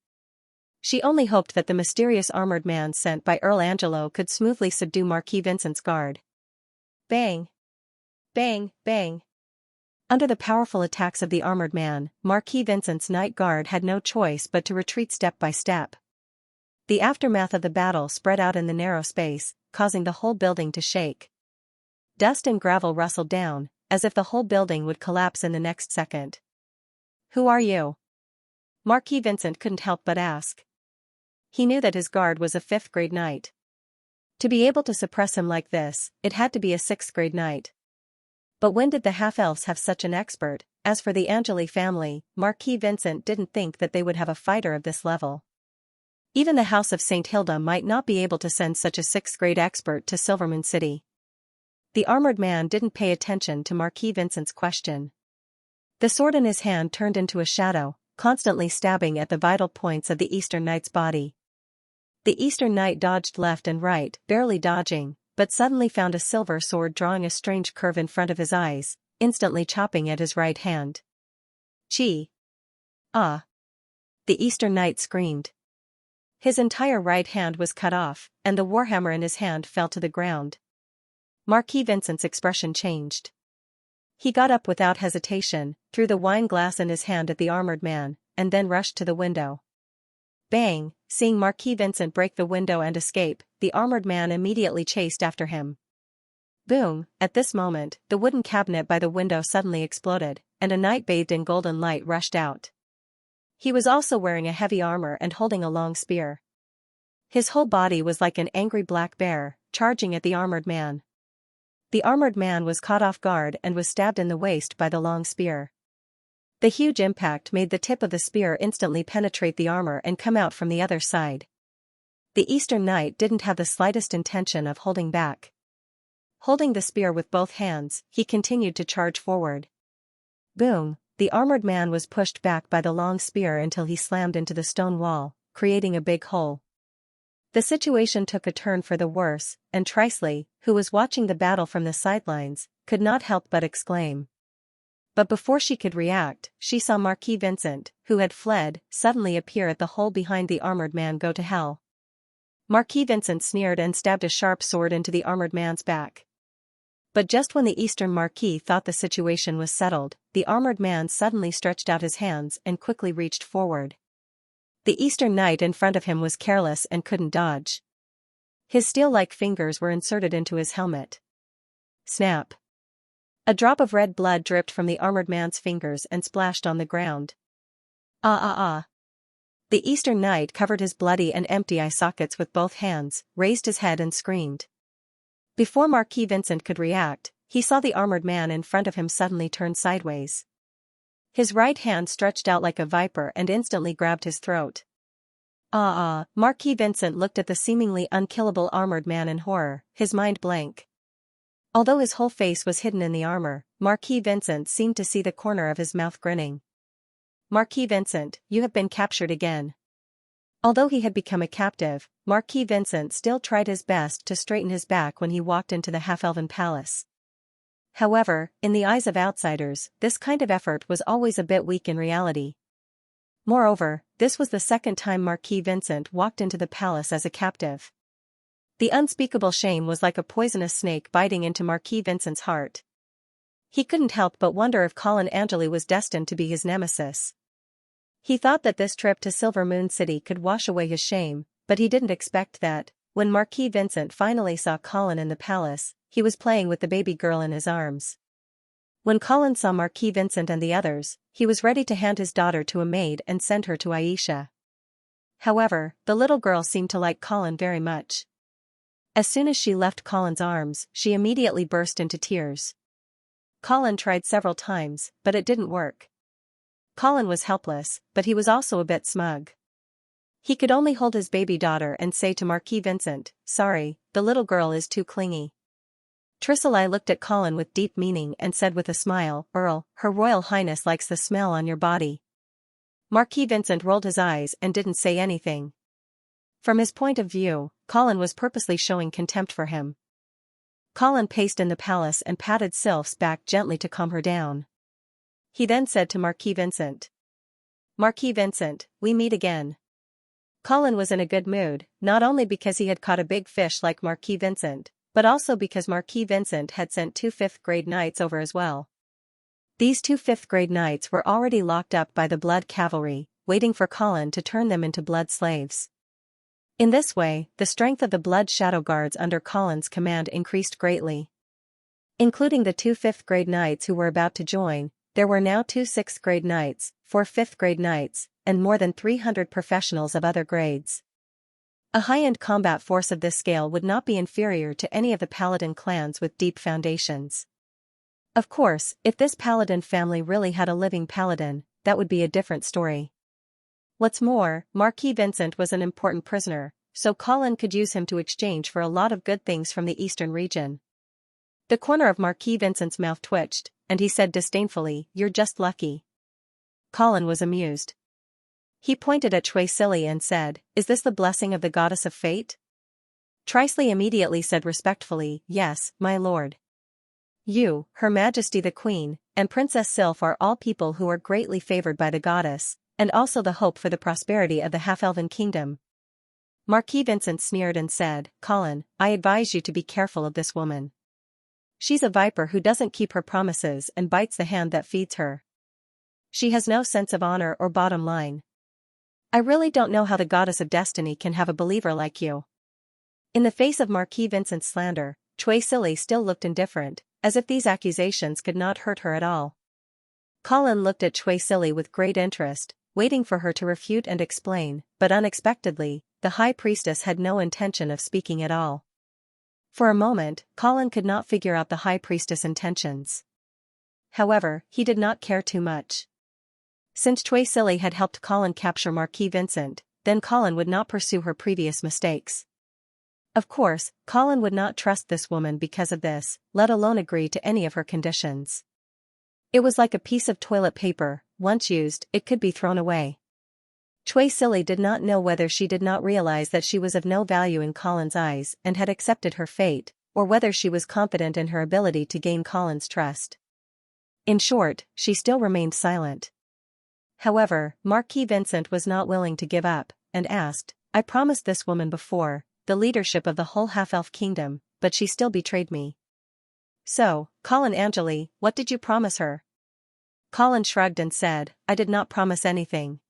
She only hoped that the mysterious armored man sent by Earl Angelo could smoothly subdue Marquis Vincent's guard. Bang! Bang! Bang! Under the powerful attacks of the armored man, Marquis Vincent's night guard had no choice but to retreat step by step. The aftermath of the battle spread out in the narrow space, causing the whole building to shake. Dust and gravel rustled down, as if the whole building would collapse in the next second. "Who are you?" Marquis Vincent couldn't help but ask. He knew that his guard was a 5th-grade knight. To be able to suppress him like this, it had to be a 6th-grade knight. But when did the half-elves have such an expert? As for the Angeli family, Marquis Vincent didn't think that they would have a fighter of this level. Even the House of St. Hilda might not be able to send such a 6th-grade expert to Silvermoon City. The armored man didn't pay attention to Marquis Vincent's question. The sword in his hand turned into a shadow, constantly stabbing at the vital points of the Eastern Knight's body. The Eastern Knight dodged left and right, barely dodging, but suddenly found a silver sword drawing a strange curve in front of his eyes, instantly chopping at his right hand. "Chi! Ah!" the Eastern Knight screamed. His entire right hand was cut off, and the warhammer in his hand fell to the ground. Marquis Vincent's expression changed. He got up without hesitation, threw the wine glass in his hand at the armored man, and then rushed to the window. Bang! Seeing Marquis Vincent break the window and escape, the armored man immediately chased after him. Boom! At this moment, the wooden cabinet by the window suddenly exploded, and a knight bathed in golden light rushed out. He was also wearing a heavy armor and holding a long spear. His whole body was like an angry black bear, charging at the armored man. The armored man was caught off guard and was stabbed in the waist by the long spear. The huge impact made the tip of the spear instantly penetrate the armor and come out from the other side. The Eastern Knight didn't have the slightest intention of holding back. Holding the spear with both hands, he continued to charge forward. Boom! The armored man was pushed back by the long spear until he slammed into the stone wall, creating a big hole. The situation took a turn for the worse, and Tricely, who was watching the battle from the sidelines, could not help but exclaim. But before she could react, she saw Marquis Vincent, who had fled, suddenly appear at the hole behind the armored man. "Go to hell." Marquis Vincent sneered and stabbed a sharp sword into the armored man's back. But just when the Eastern Marquis thought the situation was settled, the armored man suddenly stretched out his hands and quickly reached forward. The Eastern Knight in front of him was careless and couldn't dodge. His steel-like fingers were inserted into his helmet. Snap! A drop of red blood dripped from the armored man's fingers and splashed on the ground. Ah ah ah! The Eastern Knight covered his bloody and empty eye sockets with both hands, raised his head and screamed. Before Marquis Vincent could react, he saw the armored man in front of him suddenly turn sideways. His right hand stretched out like a viper and instantly grabbed his throat. Ah ah! Marquis Vincent looked at the seemingly unkillable armored man in horror, his mind blank. Although his whole face was hidden in the armor, Marquis Vincent seemed to see the corner of his mouth grinning. "Marquis Vincent, you have been captured again." Although he had become a captive, Marquis Vincent still tried his best to straighten his back when he walked into the half-elven palace. However, in the eyes of outsiders, this kind of effort was always a bit weak in reality. Moreover, this was the second time Marquis Vincent walked into the palace as a captive. The unspeakable shame was like a poisonous snake biting into Marquis Vincent's heart. He couldn't help but wonder if Colin Angeli was destined to be his nemesis. He thought that this trip to Silvermoon City could wash away his shame, but he didn't expect that, when Marquis Vincent finally saw Colin in the palace, he was playing with the baby girl in his arms. When Colin saw Marquis Vincent and the others, he was ready to hand his daughter to a maid and send her to Xianxia. However, the little girl seemed to like Colin very much. As soon as she left Colin's arms, she immediately burst into tears. Colin tried several times, but it didn't work. Colin was helpless, but he was also a bit smug. He could only hold his baby daughter and say to Marquis Vincent, "Sorry, the little girl is too clingy." Tricely looked at Colin with deep meaning and said with a smile, "Earl, Her Royal Highness likes the smell on your body." Marquis Vincent rolled his eyes and didn't say anything. From his point of view, Colin was purposely showing contempt for him. Colin paced in the palace and patted Sylph's back gently to calm her down. He then said to Marquis Vincent, "Marquis Vincent, we meet again." Colin was in a good mood, not only because he had caught a big fish like Marquis Vincent, but also because Marquis Vincent had sent 2 5th-grade knights over as well. These 2 5th-grade knights were already locked up by the Blood Cavalry, waiting for Colin to turn them into blood slaves. In this way, the strength of the Blood Shadow Guards under Colin's command increased greatly. Including the 2 5th-grade knights who were about to join, there were now 2 6th-grade knights, 4 5th-grade knights, and more than 300 professionals of other grades. A high-end combat force of this scale would not be inferior to any of the paladin clans with deep foundations. Of course, if this paladin family really had a living paladin, that would be a different story. What's more, Marquis Vincent was an important prisoner, so Colin could use him to exchange for a lot of good things from the eastern region. The corner of Marquis Vincent's mouth twitched, and he said disdainfully, "You're just lucky." Colin was amused. He pointed at Chui Silly and said, "Is this the blessing of the goddess of fate?" Trisley immediately said respectfully, "Yes, my lord. You, Her Majesty the Queen, and Princess Sylph are all people who are greatly favored by the goddess, and also the hope for the prosperity of the half-elven kingdom." Marquis Vincent sneered and said, "Colin, I advise you to be careful of this woman. She's a viper who doesn't keep her promises and bites the hand that feeds her. She has no sense of honor or bottom line. I really don't know how the goddess of destiny can have a believer like you." In the face of Marquis Vincent's slander, Chui Silly still looked indifferent, as if these accusations could not hurt her at all. Colin looked at Chui Silly with great interest, waiting for her to refute and explain, but unexpectedly, the High Priestess had no intention of speaking at all. For a moment, Colin could not figure out the High Priestess' intentions. However, he did not care too much. Since Chui Silly had helped Colin capture Marquis Vincent, then Colin would not pursue her previous mistakes. Of course, Colin would not trust this woman because of this, let alone agree to any of her conditions. It was like a piece of toilet paper, once used, it could be thrown away. Chui Silly did not know whether she did not realize that she was of no value in Colin's eyes and had accepted her fate, or whether she was confident in her ability to gain Colin's trust. In short, she still remained silent. However, Marquis Vincent was not willing to give up, and asked, "I promised this woman before the leadership of the whole half-elf kingdom, but she still betrayed me. So, Colin Angeli, what did you promise her?" Colin shrugged and said, "I did not promise anything."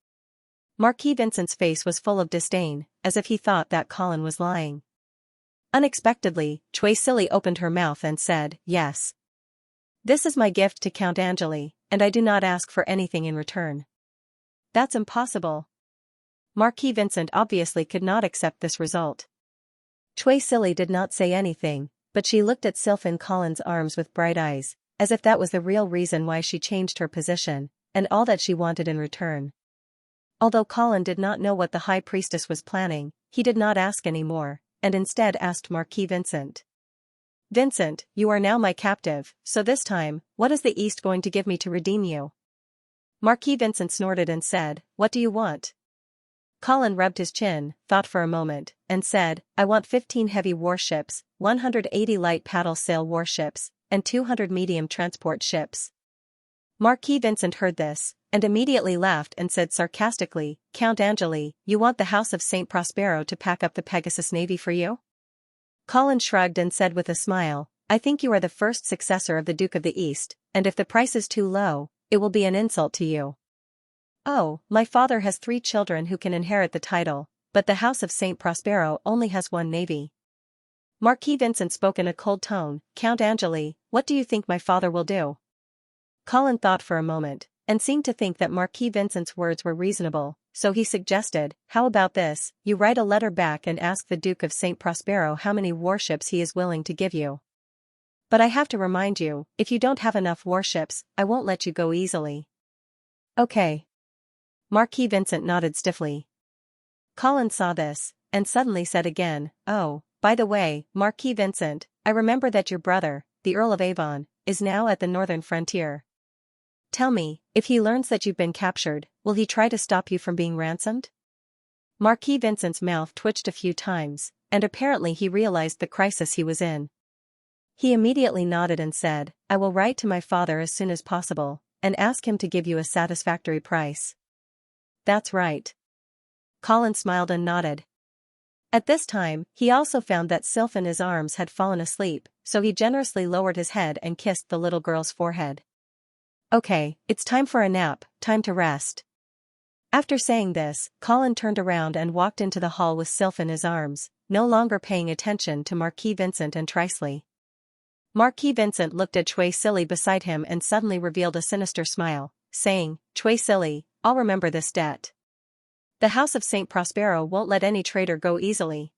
Marquis Vincent's face was full of disdain, as if he thought that Colin was lying. Unexpectedly, Chui Silly opened her mouth and said, "Yes. This is my gift to Count Angeli, and I do not ask for anything in return." "That's impossible." Marquis Vincent obviously could not accept this result. Chui Silly did not say anything, but she looked at Sylph in Colin's arms with bright eyes, as if that was the real reason why she changed her position, and all that she wanted in return. Although Colin did not know what the High Priestess was planning, he did not ask any more, and instead asked Marquis Vincent. "Vincent, you are now my captive, so this time, what is the East going to give me to redeem you?" Marquis Vincent snorted and said, "What do you want?" Colin rubbed his chin, thought for a moment, and said, "I want 15 heavy warships, 180 light paddle sail warships, and 200 medium transport ships." Marquis Vincent heard this, and immediately laughed and said sarcastically, "Count Angeli, you want the House of St. Prospero to pack up the Pegasus Navy for you?" Colin shrugged and said with a smile, "I think you are the first successor of the Duke of the East, and if the price is too low, it will be an insult to you." "Oh, my father has 3 children who can inherit the title, but the House of St. Prospero only has 1 navy." Marquis Vincent spoke in a cold tone, "Count Angeli, what do you think my father will do?" Colin thought for a moment, and seemed to think that Marquis Vincent's words were reasonable, so he suggested, "How about this, you write a letter back and ask the Duke of St. Prospero how many warships he is willing to give you. But I have to remind you, if you don't have enough warships, I won't let you go easily." "Okay." Marquis Vincent nodded stiffly. Colin saw this, and suddenly said again, "Oh, by the way, Marquis Vincent, I remember that your brother, the Earl of Avon, is now at the northern frontier. Tell me, if he learns that you've been captured, will he try to stop you from being ransomed? Marquis Vincent's mouth twitched a few times, and apparently he realized the crisis he was in. He immediately nodded and said, I will write to my father as soon as possible, and ask him to give you a satisfactory price. That's right. Colin smiled and nodded. At this time, he also found that Sylph in his arms had fallen asleep, so he generously lowered his head and kissed the little girl's forehead. Okay, it's time for a nap, time to rest. After saying this, Colin turned around and walked into the hall with Sylph in his arms, no longer paying attention to Marquis Vincent and Trisley. Marquis Vincent looked at Chui Silly beside him and suddenly revealed a sinister smile, saying, Chui Silly, I'll remember this debt. The House of St. Prospero won't let any traitor go easily.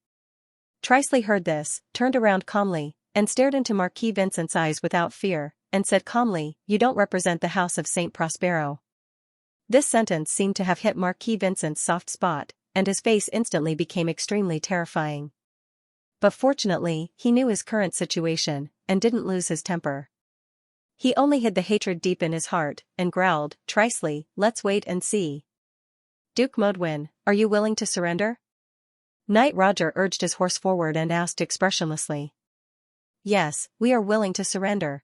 Trisley heard this, turned around calmly, and stared into Marquis Vincent's eyes without fear, and said calmly, You don't represent the House of St. Prospero. This sentence seemed to have hit Marquis Vincent's soft spot, and his face instantly became extremely terrifying. But fortunately, he knew his current situation, and didn't lose his temper. He only hid the hatred deep in his heart, and growled, Trisley, let's wait and see. Duke Modwin, are you willing to surrender? Knight Roger urged his horse forward and asked expressionlessly. Yes, we are willing to surrender.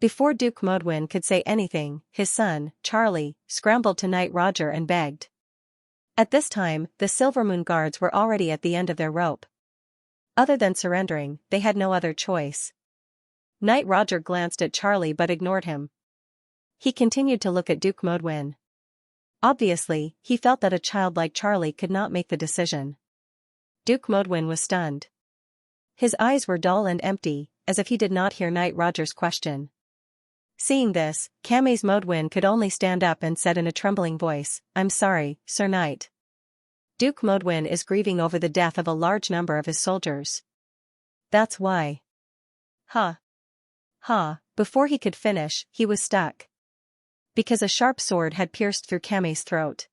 Before Duke Modwin could say anything, his son, Charlie, scrambled to Knight Roger and begged. At this time, the Silvermoon guards were already at the end of their rope. Other than surrendering, they had no other choice. Knight Roger glanced at Charlie but ignored him. He continued to look at Duke Modwin. Obviously, he felt that a child like Charlie could not make the decision. Duke Modwin was stunned. His eyes were dull and empty, as if he did not hear Knight Roger's question. Seeing this, Camés Modwin could only stand up and said in a trembling voice, I'm sorry, Sir Knight. Duke Modwin is grieving over the death of a large number of his soldiers. That's why. Before he could finish, he was stuck. Because a sharp sword had pierced through Camés's throat.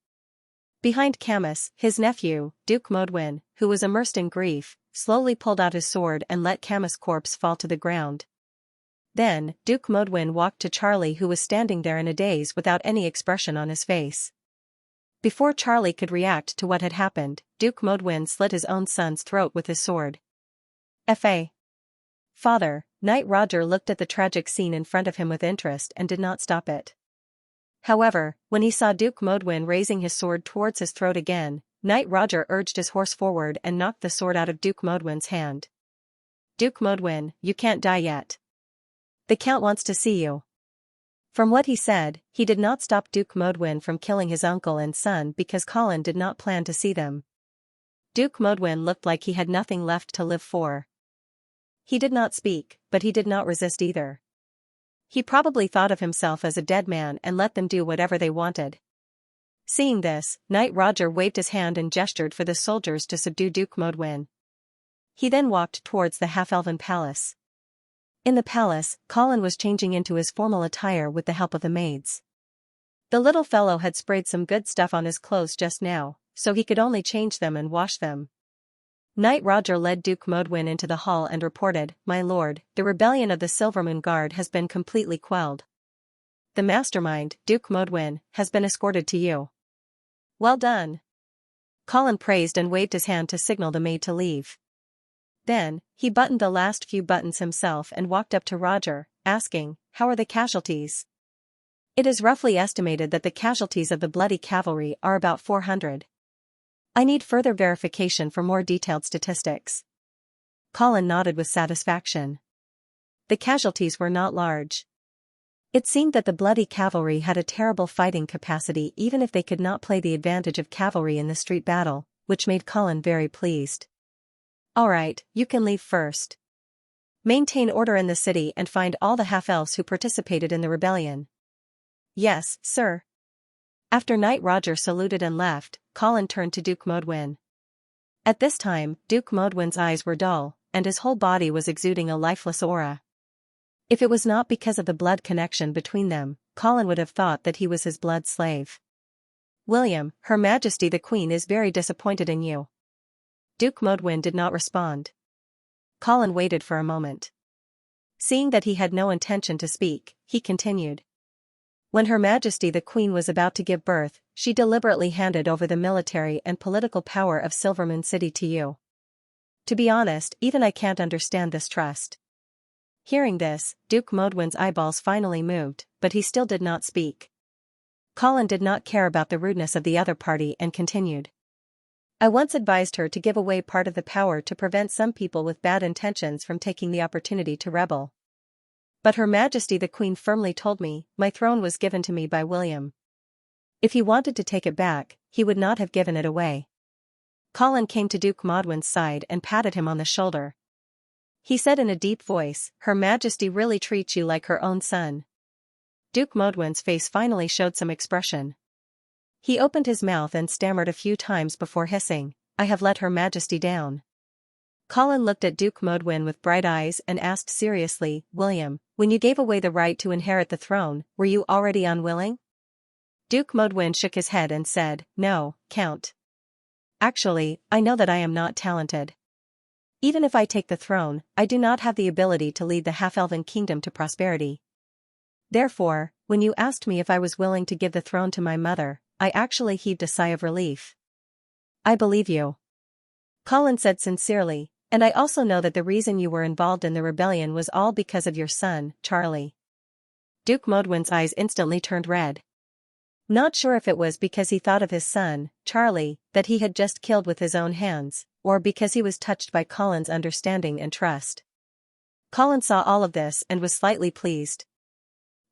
Behind Camés, his nephew, Duke Modwin, who was immersed in grief, slowly pulled out his sword and let Camés's corpse fall to the ground. Then, Duke Modwin walked to Charlie who was standing there in a daze without any expression on his face. Before Charlie could react to what had happened, Duke Modwin slit his own son's throat with his sword. F.A. Father, Knight Roger looked at the tragic scene in front of him with interest and did not stop it. However, when he saw Duke Modwin raising his sword towards his throat again, Knight Roger urged his horse forward and knocked the sword out of Duke Modwin's hand. Duke Modwin, you can't die yet. The Count wants to see you. From what he said, he did not stop Duke Modwin from killing his uncle and son because Colin did not plan to see them. Duke Modwin looked like he had nothing left to live for. He did not speak, but he did not resist either. He probably thought of himself as a dead man and let them do whatever they wanted. Seeing this, Knight Roger waved his hand and gestured for the soldiers to subdue Duke Modwin. He then walked towards the half-elven palace. In the palace, Colin was changing into his formal attire with the help of the maids. The little fellow had sprayed some good stuff on his clothes just now, so he could only change them and wash them. Knight Roger led Duke Modwin into the hall and reported, My lord, the rebellion of the Silvermoon Guard has been completely quelled. The mastermind, Duke Modwin, has been escorted to you. Well done. Colin praised and waved his hand to signal the maid to leave. Then, he buttoned the last few buttons himself and walked up to Roger, asking, How are the casualties? It is roughly estimated that the casualties of the bloody cavalry are about 400. I need further verification for more detailed statistics. Colin nodded with satisfaction. The casualties were not large. It seemed that the bloody cavalry had a terrible fighting capacity even if they could not play the advantage of cavalry in the street battle, which made Colin very pleased. Alright, you can leave first. Maintain order in the city and find all the half-elves who participated in the rebellion. Yes, sir. After Knight Roger saluted and left, Colin turned to Duke Modwin. At this time, Duke Modwin's eyes were dull, and his whole body was exuding a lifeless aura. If it was not because of the blood connection between them, Colin would have thought that he was his blood slave. William, Her Majesty the Queen is very disappointed in you. Duke Modwin did not respond. Colin waited for a moment. Seeing that he had no intention to speak, he continued. When Her Majesty the Queen was about to give birth, she deliberately handed over the military and political power of Silvermoon City to you. To be honest, even I can't understand this trust. Hearing this, Duke Modwin's eyeballs finally moved, but he still did not speak. Colin did not care about the rudeness of the other party and continued. I once advised her to give away part of the power to prevent some people with bad intentions from taking the opportunity to rebel. But Her Majesty the Queen firmly told me, my throne was given to me by William. If he wanted to take it back, he would not have given it away. Colin came to Duke Modwin's side and patted him on the shoulder. He said in a deep voice, Her Majesty really treats you like her own son. Duke Modwin's face finally showed some expression. He opened his mouth and stammered a few times before hissing, I have let Her Majesty down. Colin looked at Duke Modwin with bright eyes and asked seriously, William, when you gave away the right to inherit the throne, were you already unwilling? Duke Modwin shook his head and said, No, Count. Actually, I know that I am not talented. Even if I take the throne, I do not have the ability to lead the half-elven kingdom to prosperity. Therefore, when you asked me if I was willing to give the throne to my mother, I actually heaved a sigh of relief. I believe you. Colin said sincerely, and I also know that the reason you were involved in the rebellion was all because of your son, Charlie. Duke Modwin's eyes instantly turned red. Not sure if it was because he thought of his son, Charlie, that he had just killed with his own hands, or because he was touched by Colin's understanding and trust. Colin saw all of this and was slightly pleased.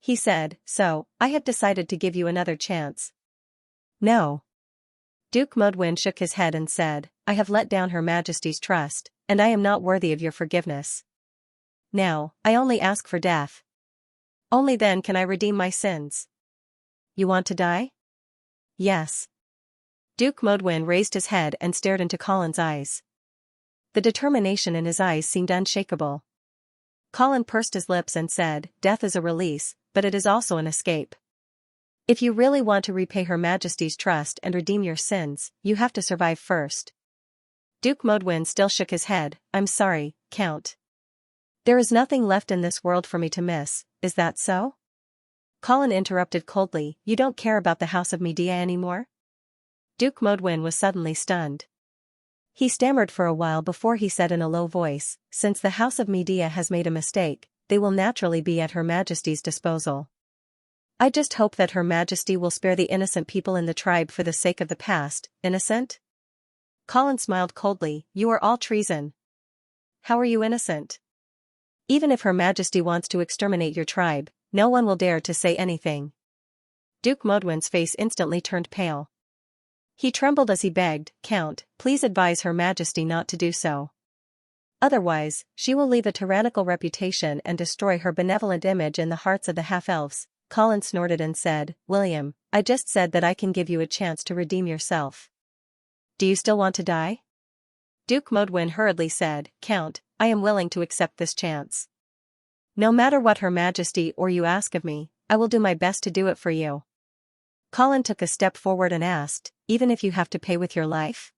He said, So, I have decided to give you another chance. No. Duke Modwin shook his head and said, I have let down Her Majesty's trust, and I am not worthy of your forgiveness. Now, I only ask for death. Only then can I redeem my sins. You want to die? Yes. Duke Modwin raised his head and stared into Colin's eyes. The determination in his eyes seemed unshakable. Colin pursed his lips and said, Death is a release, but it is also an escape. If you really want to repay Her Majesty's trust and redeem your sins, you have to survive first. Duke Modwin still shook his head, I'm sorry, Count. There is nothing left in this world for me to miss, is that so? Colin interrupted coldly, You don't care about the House of Medea anymore? Duke Modwin was suddenly stunned. He stammered for a while before he said in a low voice, Since the House of Medea has made a mistake, they will naturally be at Her Majesty's disposal. I just hope that Her Majesty will spare the innocent people in the tribe for the sake of the past. Innocent? Colin smiled coldly, You are all treason. How are you innocent? Even if Her Majesty wants to exterminate your tribe, no one will dare to say anything. Duke Modwin's face instantly turned pale. He trembled as he begged, Count, please advise Her Majesty not to do so. Otherwise, she will leave a tyrannical reputation and destroy her benevolent image in the hearts of the half-elves. Colin snorted and said, William, I just said that I can give you a chance to redeem yourself. Do you still want to die? Duke Modwin hurriedly said, Count, I am willing to accept this chance. No matter what Her Majesty or you ask of me, I will do my best to do it for you. Colin took a step forward and asked, Even if you have to pay with your life?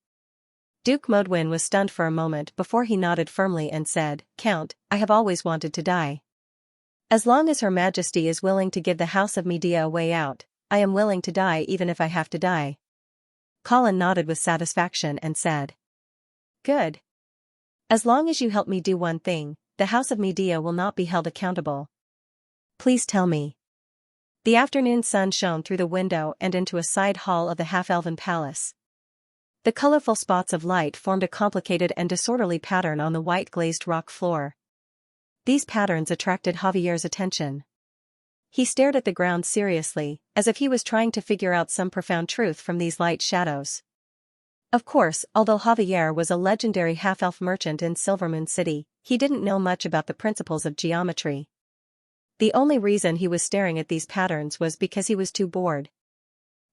Duke Modwin was stunned for a moment before he nodded firmly and said, Count, I have always wanted to die. As long as Her Majesty is willing to give the House of Medea a way out, I am willing to die even if I have to die. Colin nodded with satisfaction and said, Good. As long as you help me do one thing, the House of Medea will not be held accountable. Please tell me. The afternoon sun shone through the window and into a side hall of the half-elven palace. The colorful spots of light formed a complicated and disorderly pattern on the white glazed rock floor. These patterns attracted Javier's attention. He stared at the ground seriously, as if he was trying to figure out some profound truth from these light shadows. Of course, although Javier was a legendary half-elf merchant in Silvermoon City, he didn't know much about the principles of geometry. The only reason he was staring at these patterns was because he was too bored.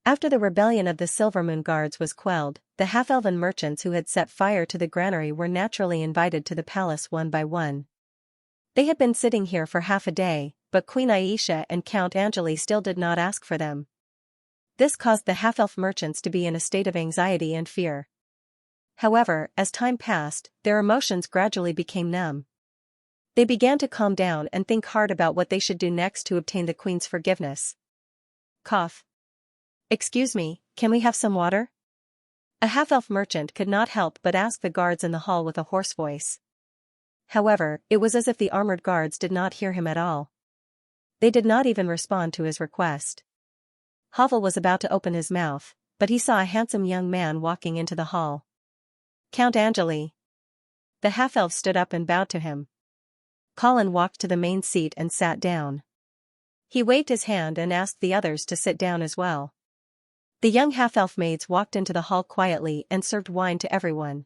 After the rebellion of the Silvermoon Guards was quelled, the half-elven merchants who had set fire to the granary were naturally invited to the palace one by one. They had been sitting here for half a day, but Queen Aisha and Count Angeli still did not ask for them. This caused the half-elf merchants to be in a state of anxiety and fear. However, as time passed, their emotions gradually became numb. They began to calm down and think hard about what they should do next to obtain the Queen's forgiveness. Cough. Excuse me, can we have some water? A half-elf merchant could not help but ask the guards in the hall with a hoarse voice. However, it was as if the armored guards did not hear him at all. They did not even respond to his request. Havel was about to open his mouth, but he saw a handsome young man walking into the hall. Count Angeli. The half-elf stood up and bowed to him. Colin walked to the main seat and sat down. He waved his hand and asked the others to sit down as well. The young half-elf maids walked into the hall quietly and served wine to everyone.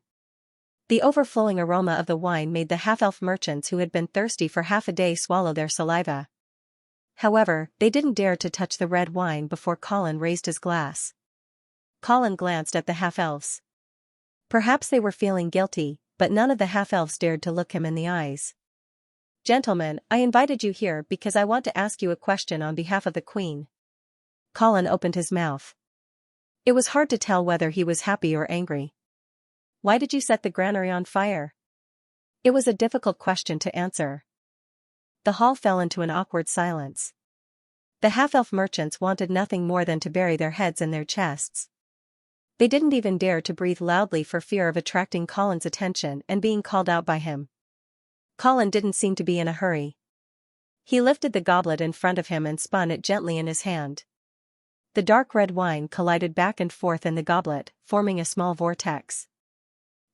The overflowing aroma of the wine made the half-elf merchants who had been thirsty for half a day swallow their saliva. However, they didn't dare to touch the red wine before Colin raised his glass. Colin glanced at the half-elves. Perhaps they were feeling guilty, but none of the half-elves dared to look him in the eyes. Gentlemen, I invited you here because I want to ask you a question on behalf of the Queen. Colin opened his mouth. It was hard to tell whether he was happy or angry. Why did you set the granary on fire? It was a difficult question to answer. The hall fell into an awkward silence. The half-elf merchants wanted nothing more than to bury their heads in their chests. They didn't even dare to breathe loudly for fear of attracting Colin's attention and being called out by him. Colin didn't seem to be in a hurry. He lifted the goblet in front of him and spun it gently in his hand. The dark red wine collided back and forth in the goblet, forming a small vortex.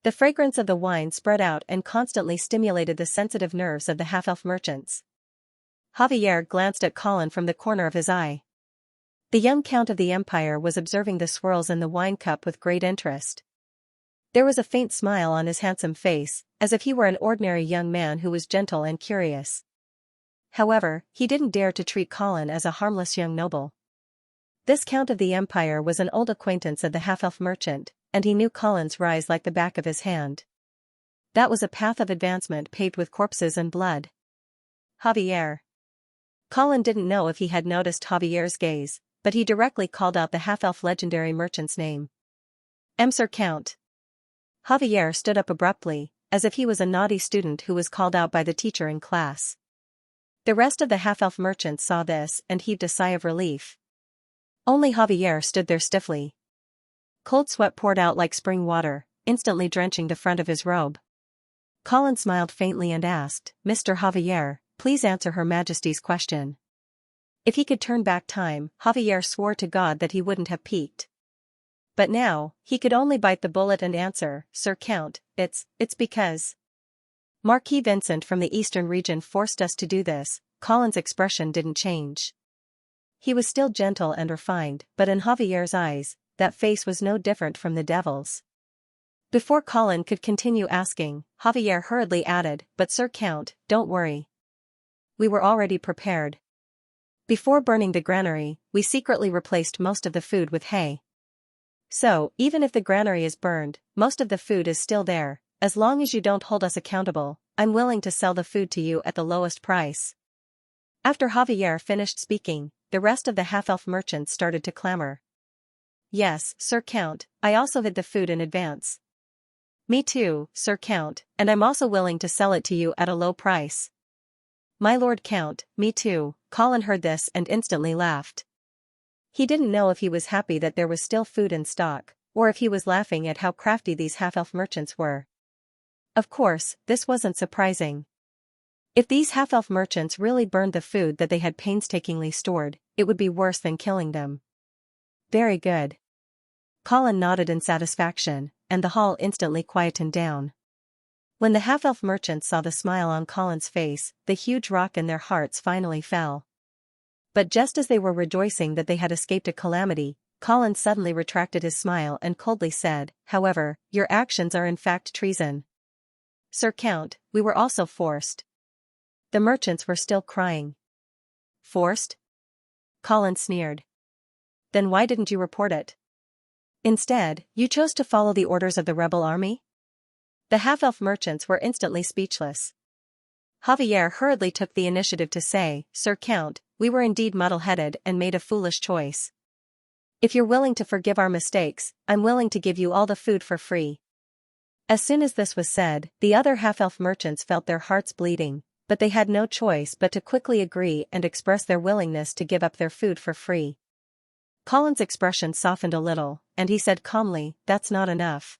The fragrance of the wine spread out and constantly stimulated the sensitive nerves of the half-elf merchants. Javier glanced at Colin from the corner of his eye. The young Count of the Empire was observing the swirls in the wine cup with great interest. There was a faint smile on his handsome face, as if he were an ordinary young man who was gentle and curious. However, he didn't dare to treat Colin as a harmless young noble. This Count of the Empire was an old acquaintance of the half-elf merchant, and he knew Colin's rise like the back of his hand. That was a path of advancement paved with corpses and blood. Javier. Colin didn't know if he had noticed Javier's gaze, but he directly called out the half-elf legendary merchant's name. Sir Count. Javier stood up abruptly, as if he was a naughty student who was called out by the teacher in class. The rest of the half-elf merchants saw this and heaved a sigh of relief. Only Javier stood there stiffly. Cold sweat poured out like spring water, instantly drenching the front of his robe. Colin smiled faintly and asked, Mr. Javier, please answer Her Majesty's question. If he could turn back time, Javier swore to God that he wouldn't have peeked. But now, he could only bite the bullet and answer, Sir Count, it's because Marquis Vincent from the eastern region forced us to do this. Colin's expression didn't change. He was still gentle and refined, but in Javier's eyes, that face was no different from the devil's. Before Colin could continue asking, Javier hurriedly added, but Sir Count, don't worry. We were already prepared. Before burning the granary, we secretly replaced most of the food with hay. So, even if the granary is burned, most of the food is still there. As long as you don't hold us accountable, I'm willing to sell the food to you at the lowest price. After Javier finished speaking, the rest of the half-elf merchants started to clamor. Yes, Sir Count, I also hid the food in advance. Me too, Sir Count, and I'm also willing to sell it to you at a low price. My Lord Count, me too. Colin heard this and instantly laughed. He didn't know if he was happy that there was still food in stock, or if he was laughing at how crafty these half-elf merchants were. Of course, this wasn't surprising. If these half-elf merchants really burned the food that they had painstakingly stored, it would be worse than killing them. Very good. Colin nodded in satisfaction, and the hall instantly quietened down. When the half-elf merchants saw the smile on Colin's face, the huge rock in their hearts finally fell. But just as they were rejoicing that they had escaped a calamity, Colin suddenly retracted his smile and coldly said, however, your actions are in fact treason. Sir Count, we were also forced. The merchants were still crying. Forced? Colin sneered. Then why didn't you report it? Instead, you chose to follow the orders of the rebel army? The half-elf merchants were instantly speechless. Javier hurriedly took the initiative to say, Sir Count, we were indeed muddle-headed and made a foolish choice. If you're willing to forgive our mistakes, I'm willing to give you all the food for free. As soon as this was said, the other half-elf merchants felt their hearts bleeding, but they had no choice but to quickly agree and express their willingness to give up their food for free. Colin's expression softened a little, and he said calmly, "That's not enough."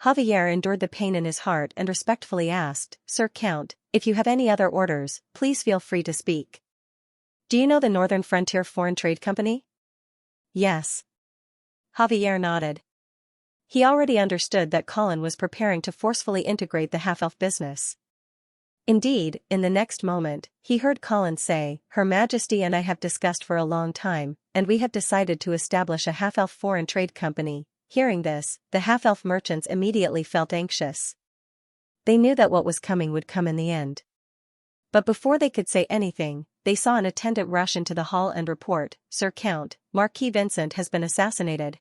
Javier endured the pain in his heart and respectfully asked, "Sir Count, if you have any other orders, please feel free to speak." "Do you know the Northern Frontier Foreign Trade Company?" "Yes." Javier nodded. He already understood that Colin was preparing to forcefully integrate the half-elf business. Indeed, in the next moment, he heard Colin say, "Her Majesty and I have discussed for a long time, and we have decided to establish a half-elf foreign trade company." Hearing this, the half-elf merchants immediately felt anxious. They knew that what was coming would come in the end. But before they could say anything, they saw an attendant rush into the hall and report, "Sir Count, Marquis Vincent has been assassinated."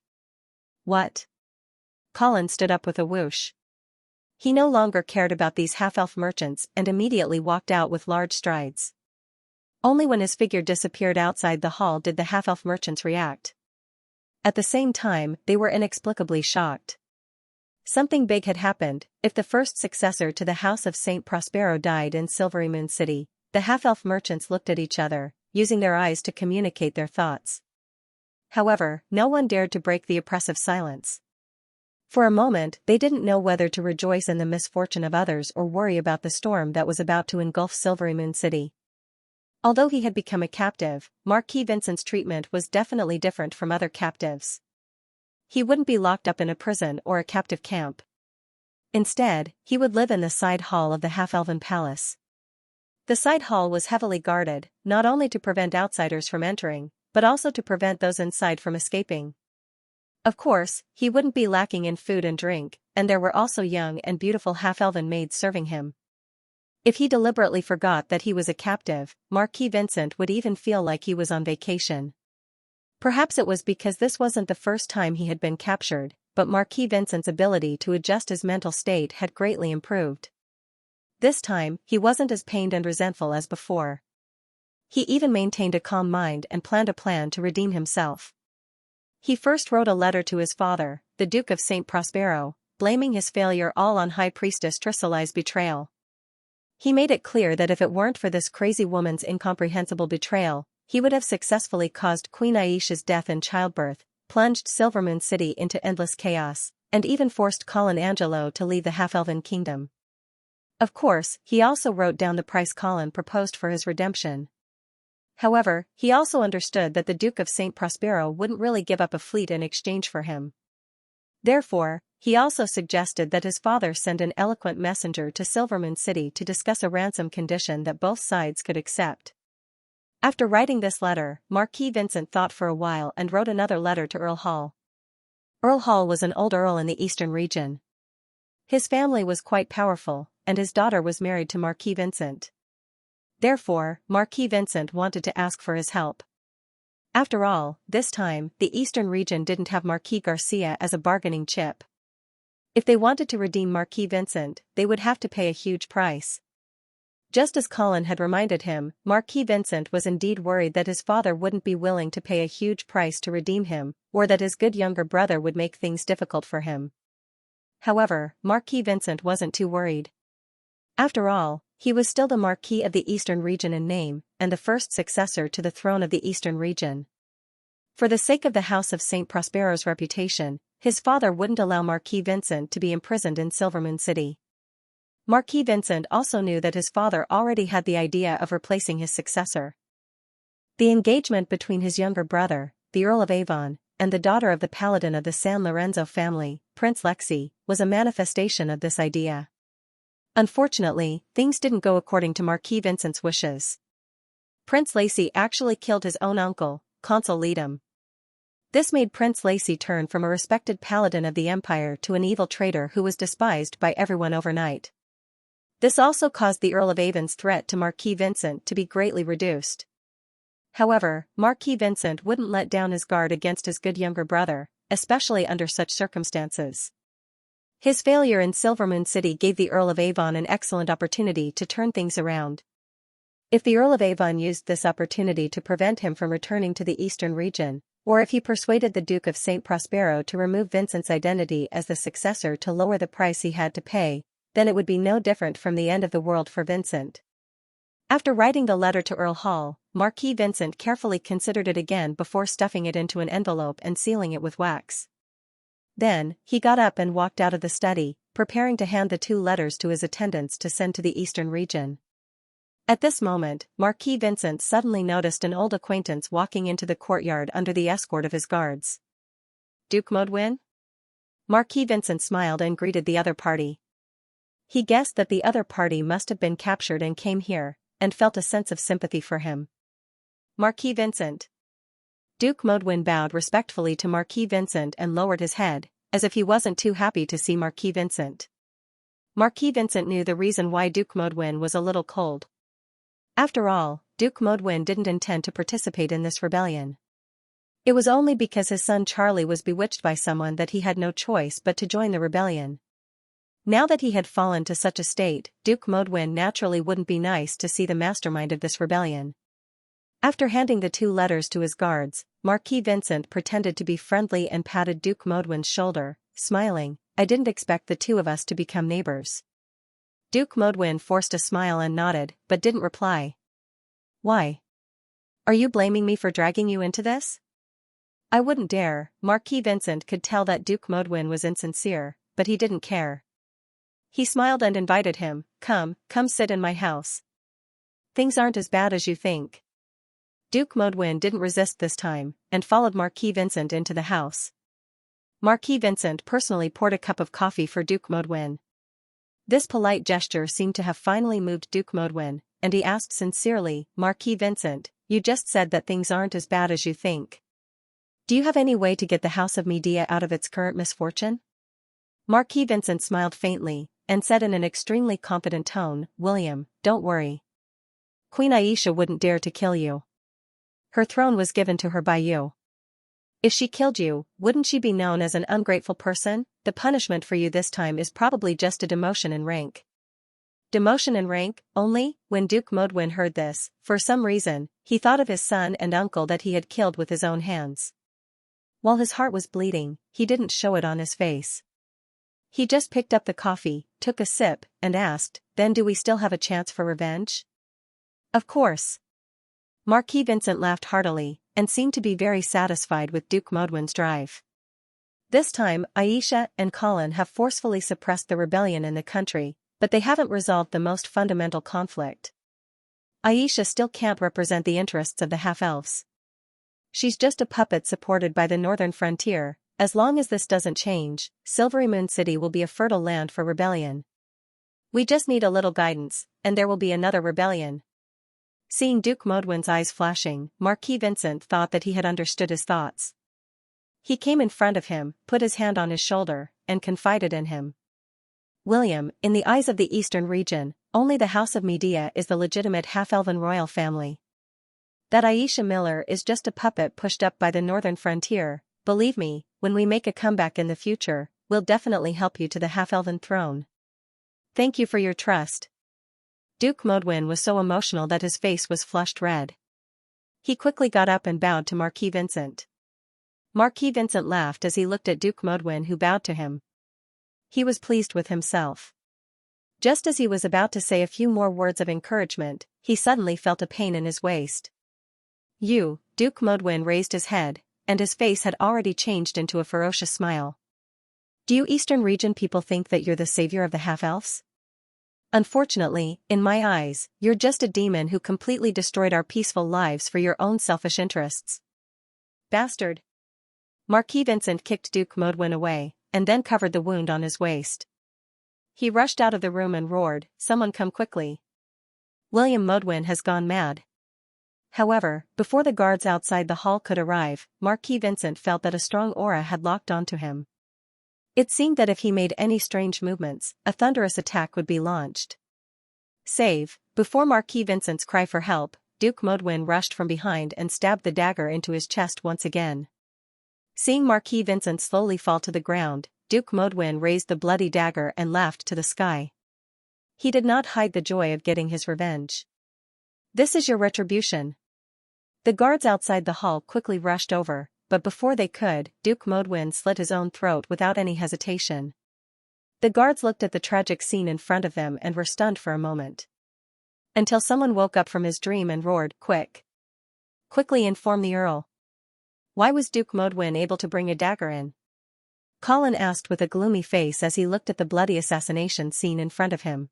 "What?" Colin stood up with a whoosh. He no longer cared about these half-elf merchants and immediately walked out with large strides. Only when his figure disappeared outside the hall did the half-elf merchants react. At the same time, they were inexplicably shocked. Something big had happened. If the first successor to the House of Saint Prospero died in Silvery Moon City, the half-elf merchants looked at each other, using their eyes to communicate their thoughts. However, no one dared to break the oppressive silence. For a moment, they didn't know whether to rejoice in the misfortune of others or worry about the storm that was about to engulf Silvery Moon City. Although he had become a captive, Marquis Vincent's treatment was definitely different from other captives. He wouldn't be locked up in a prison or a captive camp. Instead, he would live in the side hall of the half-elven palace. The side hall was heavily guarded, not only to prevent outsiders from entering, but also to prevent those inside from escaping. Of course, he wouldn't be lacking in food and drink, and there were also young and beautiful half-elven maids serving him. If he deliberately forgot that he was a captive, Marquis Vincent would even feel like he was on vacation. Perhaps it was because this wasn't the first time he had been captured, but Marquis Vincent's ability to adjust his mental state had greatly improved. This time, he wasn't as pained and resentful as before. He even maintained a calm mind and planned a plan to redeem himself. He first wrote a letter to his father, the Duke of Saint Prospero, blaming his failure all on High Priestess Trisila's betrayal. He made it clear that if it weren't for this crazy woman's incomprehensible betrayal, he would have successfully caused Queen Aisha's death in childbirth, plunged Silvermoon City into endless chaos, and even forced Colin Angelo to leave the half-elven kingdom. Of course, he also wrote down the price Colin proposed for his redemption. However, he also understood that the Duke of Saint Prospero wouldn't really give up a fleet in exchange for him. Therefore, he also suggested that his father send an eloquent messenger to Silvermoon City to discuss a ransom condition that both sides could accept. After writing this letter, Marquis Vincent thought for a while and wrote another letter to Earl Hall. Earl Hall was an old earl in the eastern region. His family was quite powerful, and his daughter was married to Marquis Vincent. Therefore, Marquis Vincent wanted to ask for his help. After all, this time, the eastern region didn't have Marquis Garcia as a bargaining chip. If they wanted to redeem Marquis Vincent, they would have to pay a huge price. Just as Colin had reminded him, Marquis Vincent was indeed worried that his father wouldn't be willing to pay a huge price to redeem him, or that his good younger brother would make things difficult for him. However, Marquis Vincent wasn't too worried. After all, he was still the Marquis of the Eastern region in name, and the first successor to the throne of the Eastern region. For the sake of the House of Saint Prospero's reputation, his father wouldn't allow Marquis Vincent to be imprisoned in Silvermoon City. Marquis Vincent also knew that his father already had the idea of replacing his successor. The engagement between his younger brother, the Earl of Avon, and the daughter of the paladin of the San Lorenzo family, Prince Lexi, was a manifestation of this idea. Unfortunately, things didn't go according to Marquis Vincent's wishes. Prince Lacy actually killed his own uncle, Consul Leadham. This made Prince Lacy turn from a respected paladin of the empire to an evil traitor who was despised by everyone overnight. This also caused the Earl of Avon's threat to Marquis Vincent to be greatly reduced. However, Marquis Vincent wouldn't let down his guard against his good younger brother, especially under such circumstances. His failure in Silvermoon City gave the Earl of Avon an excellent opportunity to turn things around. If the Earl of Avon used this opportunity to prevent him from returning to the eastern region, or if he persuaded the Duke of Saint Prospero to remove Vincent's identity as the successor to lower the price he had to pay, then it would be no different from the end of the world for Vincent. After writing the letter to Earl Hall, Marquis Vincent carefully considered it again before stuffing it into an envelope and sealing it with wax. Then, he got up and walked out of the study, preparing to hand the 2 letters to his attendants to send to the eastern region. At this moment, Marquis Vincent suddenly noticed an old acquaintance walking into the courtyard under the escort of his guards. Duke Modwin? Marquis Vincent smiled and greeted the other party. He guessed that the other party must have been captured and came here, and felt a sense of sympathy for him. Marquis Vincent. Duke Modwin bowed respectfully to Marquis Vincent and lowered his head, as if he wasn't too happy to see Marquis Vincent. Marquis Vincent knew the reason why Duke Modwin was a little cold. After all, Duke Modwin didn't intend to participate in this rebellion. It was only because his son Charlie was bewitched by someone that he had no choice but to join the rebellion. Now that he had fallen to such a state, Duke Modwin naturally wouldn't be nice to see the mastermind of this rebellion. After handing the 2 letters to his guards, Marquis Vincent pretended to be friendly and patted Duke Modwin's shoulder, smiling, "I didn't expect the 2 of us to become neighbors." Duke Modwin forced a smile and nodded, but didn't reply. "Why? Are you blaming me for dragging you into this?" "I wouldn't dare." Marquis Vincent could tell that Duke Modwin was insincere, but he didn't care. He smiled and invited him, come sit in my house. Things aren't as bad as you think." Duke Modwin didn't resist this time, and followed Marquis Vincent into the house. Marquis Vincent personally poured a cup of coffee for Duke Modwin. This polite gesture seemed to have finally moved Duke Modwin, and he asked sincerely, "Marquis Vincent, you just said that things aren't as bad as you think. Do you have any way to get the House of Media out of its current misfortune?" Marquis Vincent smiled faintly, and said in an extremely confident tone, "William, don't worry. Queen Xianxia wouldn't dare to kill you. Her throne was given to her by you. If she killed you, wouldn't she be known as an ungrateful person? The punishment for you this time is probably just a demotion in rank." Demotion in rank, only? When Duke Modwin heard this, for some reason, he thought of his son and uncle that he had killed with his own hands. While his heart was bleeding, he didn't show it on his face. He just picked up the coffee, took a sip, and asked, "Then do we still have a chance for revenge?" "Of course." Marquis Vincent laughed heartily, and seemed to be very satisfied with Duke Modwin's drive. This time, Xianxia and Colin have forcefully suppressed the rebellion in the country, but they haven't resolved the most fundamental conflict. Xianxia still can't represent the interests of the half-elves. She's just a puppet supported by the northern frontier. As long as this doesn't change, Silvery Moon City will be a fertile land for rebellion. We just need a little guidance, and there will be another rebellion. Seeing Duke Modwin's eyes flashing, Marquis Vincent thought that he had understood his thoughts. He came in front of him, put his hand on his shoulder, and confided in him. "William, in the eyes of the eastern region, only the House of Media is the legitimate half-elven royal family. That Xianxia Miller is just a puppet pushed up by the northern frontier. Believe me, when we make a comeback in the future, we'll definitely help you to the half-elven throne. Thank you for your trust." Duke Modwin was so emotional that his face was flushed red. He quickly got up and bowed to Marquis Vincent. Marquis Vincent laughed as he looked at Duke Modwin, who bowed to him. He was pleased with himself. Just as he was about to say a few more words of encouragement, he suddenly felt a pain in his waist. "You," Duke Modwin raised his head, and his face had already changed into a ferocious smile. "Do you Eastern region people think that you're the savior of the half-elves? Unfortunately, in my eyes, you're just a demon who completely destroyed our peaceful lives for your own selfish interests. Bastard!" Marquis Vincent kicked Duke Modwin away, and then covered the wound on his waist. He rushed out of the room and roared, "Someone come quickly. William Modwin has gone mad." However, before the guards outside the hall could arrive, Marquis Vincent felt that a strong aura had locked onto him. It seemed that if he made any strange movements, a thunderous attack would be launched. Save! Before Marquis Vincent's cry for help, Duke Modwin rushed from behind and stabbed the dagger into his chest once again. Seeing Marquis Vincent slowly fall to the ground, Duke Modwin raised the bloody dagger and laughed to the sky. He did not hide the joy of getting his revenge. "This is your retribution." The guards outside the hall quickly rushed over, but before they could, Duke Modwin slit his own throat without any hesitation. The guards looked at the tragic scene in front of them and were stunned for a moment. Until someone woke up from his dream and roared, "Quick! quickly inform the Earl. Why was Duke Modwin able to bring a dagger in? Colin asked with a gloomy face as he looked at the bloody assassination scene in front of him.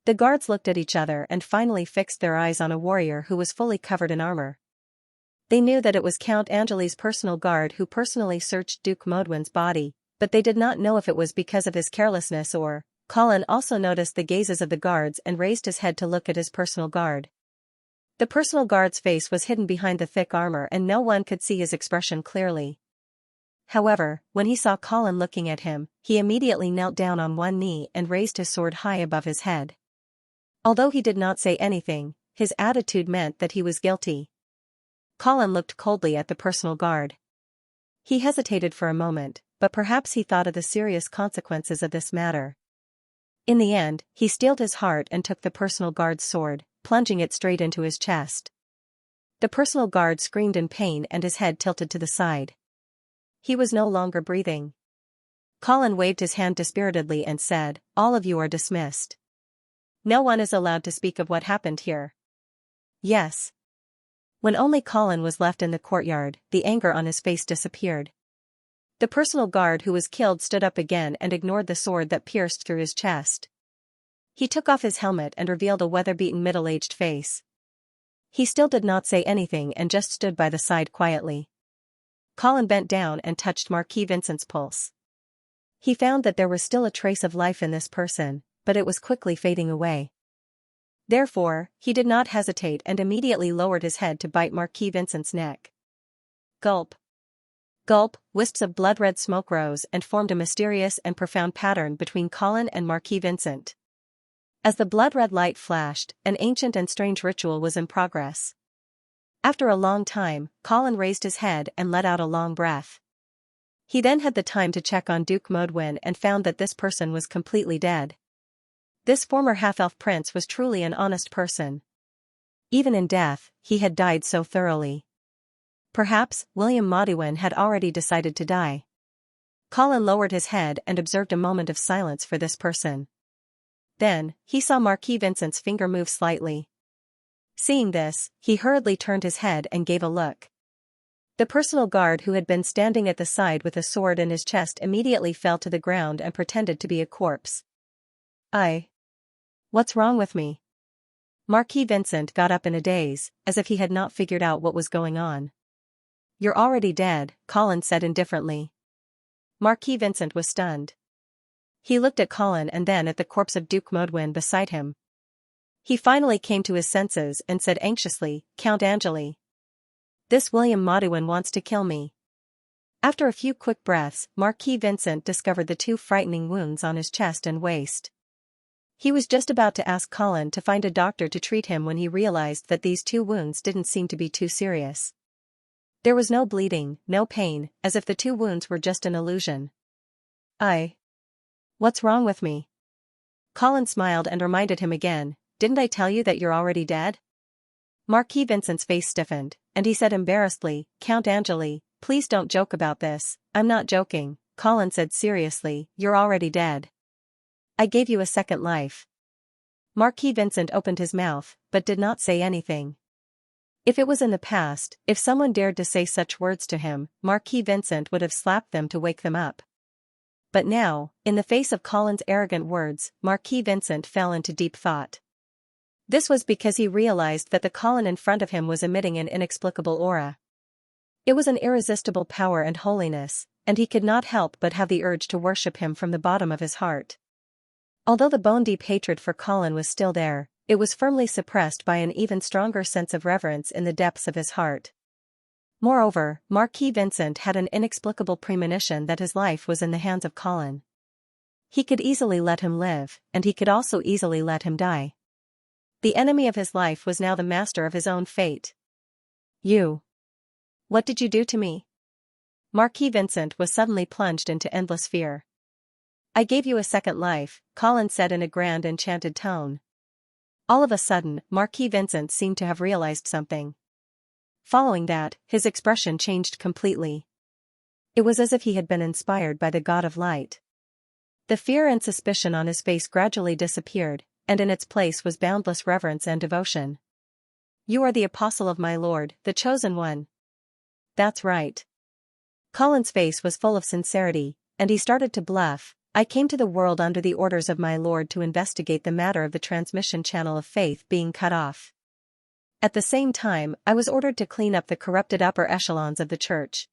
The guards looked at each other and finally fixed their eyes on a warrior who was fully covered in armor. They knew that it was Count Angeli's personal guard who personally searched Duke Modwin's body, but they did not know if it was because of his carelessness or. Colin also noticed the gazes of the guards and raised his head to look at his personal guard. The personal guard's face was hidden behind the thick armor and no one could see his expression clearly. However, when he saw Colin looking at him, he immediately knelt down on one knee and raised his sword high above his head. Although he did not say anything, his attitude meant that he was guilty. Colin looked coldly at the personal guard. He hesitated for a moment, but perhaps he thought of the serious consequences of this matter. In the end, he steeled his heart and took the personal guard's sword, plunging it straight into his chest. The personal guard screamed in pain and his head tilted to the side. He was no longer breathing. Colin waved his hand dispiritedly and said, "All of you are dismissed. No one is allowed to speak of what happened here." Yes. When only Colin was left in the courtyard, the anger on his face disappeared. The personal guard who was killed stood up again and ignored the sword that pierced through his chest. He took off his helmet and revealed a weather-beaten middle-aged face. He still did not say anything and just stood by the side quietly. Colin bent down and touched Marquis Vincent's pulse. He found that there was still a trace of life in this person, but it was quickly fading away. Therefore, he did not hesitate and immediately lowered his head to bite Marquis Vincent's neck. Gulp. Gulp, wisps of blood-red smoke rose and formed a mysterious and profound pattern between Colin and Marquis Vincent. As the blood-red light flashed, an ancient and strange ritual was in progress. After a long time, Colin raised his head and let out a long breath. He then had the time to check on Duke Modwin and found that this person was completely dead. This former half-elf prince was truly an honest person. Even in death, he had died so thoroughly. Perhaps William Modwin had already decided to die. Colin lowered his head and observed a moment of silence for this person. Then, he saw Marquis Vincent's finger move slightly. Seeing this, he hurriedly turned his head and gave a look. The personal guard who had been standing at the side with a sword in his chest immediately fell to the ground and pretended to be a corpse. What's wrong with me? Marquis Vincent got up in a daze, as if he had not figured out what was going on. You're already dead, Colin said indifferently. Marquis Vincent was stunned. He looked at Colin and then at the corpse of Duke Modwin beside him. He finally came to his senses and said anxiously, "Count Angeli. This William Modwin wants to kill me." After a few quick breaths, Marquis Vincent discovered the two frightening wounds on his chest and waist. He was just about to ask Colin to find a doctor to treat him when he realized that these two wounds didn't seem to be too serious. There was no bleeding, no pain, as if the two wounds were just an illusion. What's wrong with me? Colin smiled and reminded him again, "Didn't I tell you that you're already dead?" Marquis Vincent's face stiffened, and he said embarrassedly, "Count Angeli, please don't joke about this." "I'm not joking," Colin said seriously, "you're already dead. I gave you a second life." Marquis Vincent opened his mouth, but did not say anything. If it was in the past, if someone dared to say such words to him, Marquis Vincent would have slapped them to wake them up. But now, in the face of Colin's arrogant words, Marquis Vincent fell into deep thought. This was because he realized that the Colin in front of him was emitting an inexplicable aura. It was an irresistible power and holiness, and he could not help but have the urge to worship him from the bottom of his heart. Although the bone-deep hatred for Colin was still there, it was firmly suppressed by an even stronger sense of reverence in the depths of his heart. Moreover, Marquis Vincent had an inexplicable premonition that his life was in the hands of Colin. He could easily let him live, and he could also easily let him die. The enemy of his life was now the master of his own fate. What did you do to me?" Marquis Vincent was suddenly plunged into endless fear. "I gave you a second life," Colin said in a grand enchanted tone. All of a sudden, Marquis Vincent seemed to have realized something. Following that, his expression changed completely. It was as if he had been inspired by the god of light. The fear and suspicion on his face gradually disappeared, and in its place was boundless reverence and devotion. You are the apostle of my Lord, the chosen one. That's right. Colin's face was full of sincerity, and he started to bluff. I came to the world under the orders of my Lord to investigate the matter of the transmission channel of faith being cut off. At the same time, I was ordered to clean up the corrupted upper echelons of the church.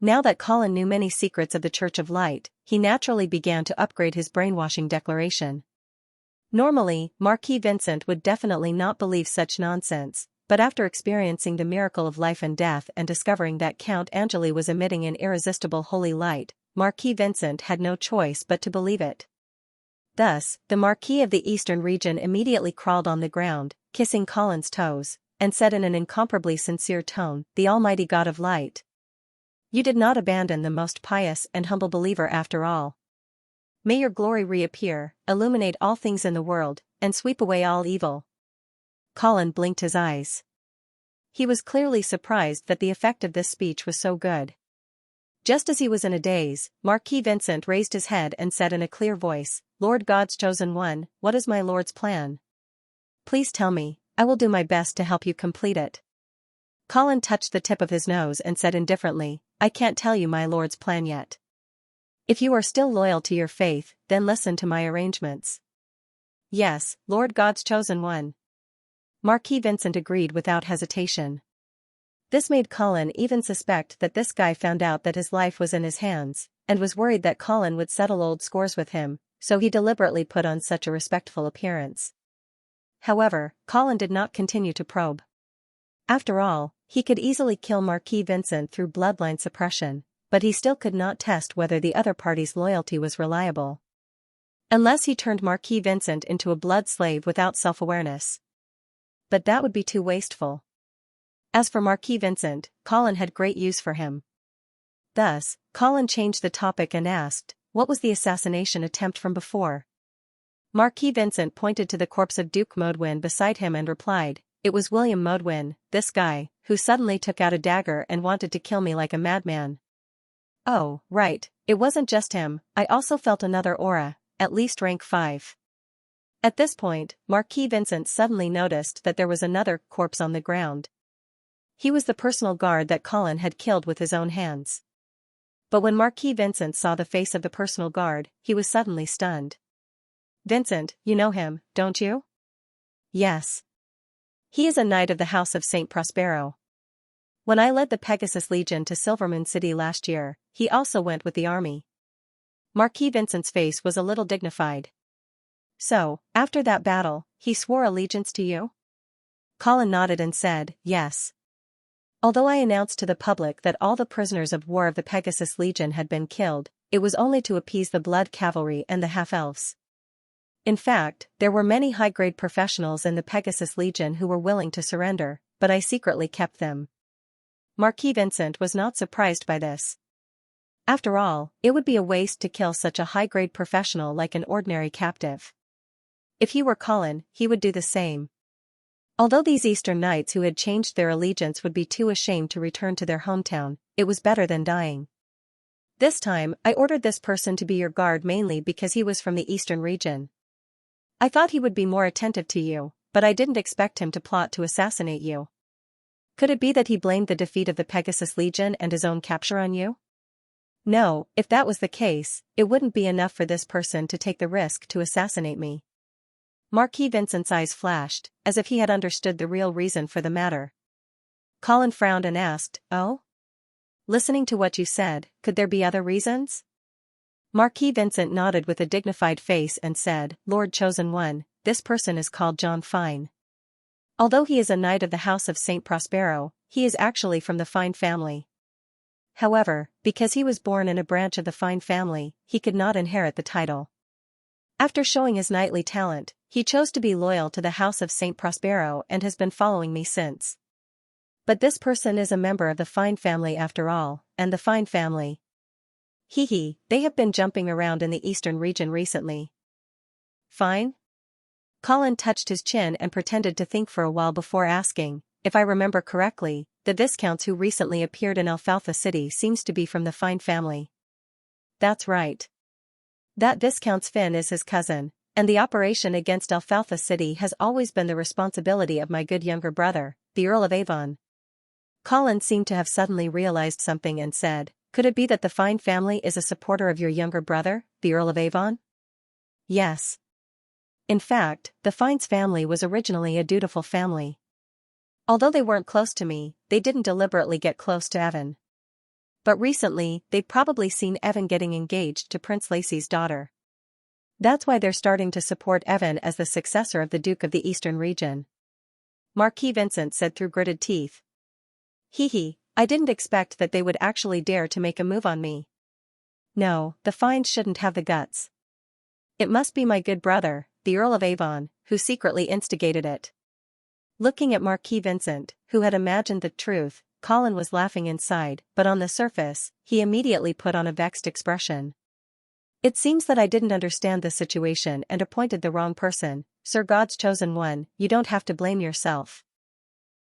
Now that Colin knew many secrets of the Church of Light, he naturally began to upgrade his brainwashing declaration. Normally, Marquis Vincent would definitely not believe such nonsense, but after experiencing the miracle of life and death and discovering that Count Angeli was emitting an irresistible holy light, Marquis Vincent had no choice but to believe it. Thus, the Marquis of the Eastern region immediately crawled on the ground, kissing Colin's toes, and said in an incomparably sincere tone, "The Almighty God of Light. You did not abandon the most pious and humble believer after all. May your glory reappear, illuminate all things in the world, and sweep away all evil." Colin blinked his eyes. He was clearly surprised that the effect of this speech was so good. Just as he was in a daze, Marquis Vincent raised his head and said in a clear voice, "Lord God's chosen one, what is my Lord's plan? Please tell me, I will do my best to help you complete it." Colin touched the tip of his nose and said indifferently, "I can't tell you my Lord's plan yet. If you are still loyal to your faith, then listen to my arrangements." "Yes, Lord God's chosen one." Marquis Vincent agreed without hesitation. This made Colin even suspect that this guy found out that his life was in his hands, and was worried that Colin would settle old scores with him, so he deliberately put on such a respectful appearance. However, Colin did not continue to probe. After all, he could easily kill Marquis Vincent through bloodline suppression, but he still could not test whether the other party's loyalty was reliable. Unless he turned Marquis Vincent into a blood slave without self-awareness. But that would be too wasteful. As for Marquis Vincent, Colin had great use for him. Thus, Colin changed the topic and asked, what was the assassination attempt from before? Marquis Vincent pointed to the corpse of Duke Modwin beside him and replied, "It was William Modwin, this guy, who suddenly took out a dagger and wanted to kill me like a madman." "Oh, right, it wasn't just him, I also felt another aura, at least rank 5. At this point, Marquis Vincent suddenly noticed that there was another corpse on the ground. He was the personal guard that Colin had killed with his own hands. But when Marquis Vincent saw the face of the personal guard, he was suddenly stunned. "Vincent, you know him, don't you?" "Yes. He is a knight of the House of St. Prospero. When I led the Pegasus Legion to Silvermoon City last year, he also went with the army." Marquis Vincent's face was a little dignified. "So, after that battle, he swore allegiance to you?" Colin nodded and said, "Yes. Although I announced to the public that all the prisoners of war of the Pegasus Legion had been killed, it was only to appease the Blood Cavalry and the half-elves. In fact, there were many high-grade professionals in the Pegasus Legion who were willing to surrender, but I secretly kept them." Marquis Vincent was not surprised by this. After all, it would be a waste to kill such a high-grade professional like an ordinary captive. If he were Colin, he would do the same. Although these Eastern Knights who had changed their allegiance would be too ashamed to return to their hometown, it was better than dying. "This time, I ordered this person to be your guard mainly because he was from the Eastern region. I thought he would be more attentive to you, but I didn't expect him to plot to assassinate you." Could it be that he blamed the defeat of the Pegasus Legion and his own capture on you? No, if that was the case, it wouldn't be enough for this person to take the risk to assassinate me. Marquis Vincent's eyes flashed, as if he had understood the real reason for the matter. Colin frowned and asked, "Oh? Listening to what you said, could there be other reasons?" Marquis Vincent nodded with a dignified face and said, "Lord Chosen One, this person is called John Fine. Although he is a knight of the House of St. Prospero, he is actually from the Fine family. However, because he was born in a branch of the Fine family, he could not inherit the title. After showing his knightly talent, he chose to be loyal to the House of St. Prospero and has been following me since. But this person is a member of the Fine family after all, and the Fine family. They have been jumping around in the Eastern region recently." "Fine?" Colin touched his chin and pretended to think for a while before asking, "If I remember correctly, the Viscounts who recently appeared in Alfalfa City seems to be from the Fine family." "That's right. That Viscount Finn is his cousin, And the operation against Alfalfa City has always been the responsibility of my good younger brother, the Earl of Avon. Colin seemed to have suddenly realized something and said, "Could it be that the Fine family is a supporter of your younger brother, the Earl of Avon?" "Yes. In fact, the Fine's family was originally a dutiful family. Although they weren't close to me, they didn't deliberately get close to Evan. But recently, they'd probably seen Evan getting engaged to Prince Lacy's daughter. That's why they're starting to support Evan as the successor of the Duke of the Eastern region," Marquis Vincent said through gritted teeth. "Hee, I didn't expect that they would actually dare to make a move on me. No, the Fines shouldn't have the guts. It must be my good brother, the Earl of Avon, who secretly instigated it." Looking at Marquis Vincent, who had imagined the truth, Colin was laughing inside, but on the surface, he immediately put on a vexed expression. "It seems that I didn't understand the situation and appointed the wrong person, Sir God's chosen one. You don't have to blame yourself,"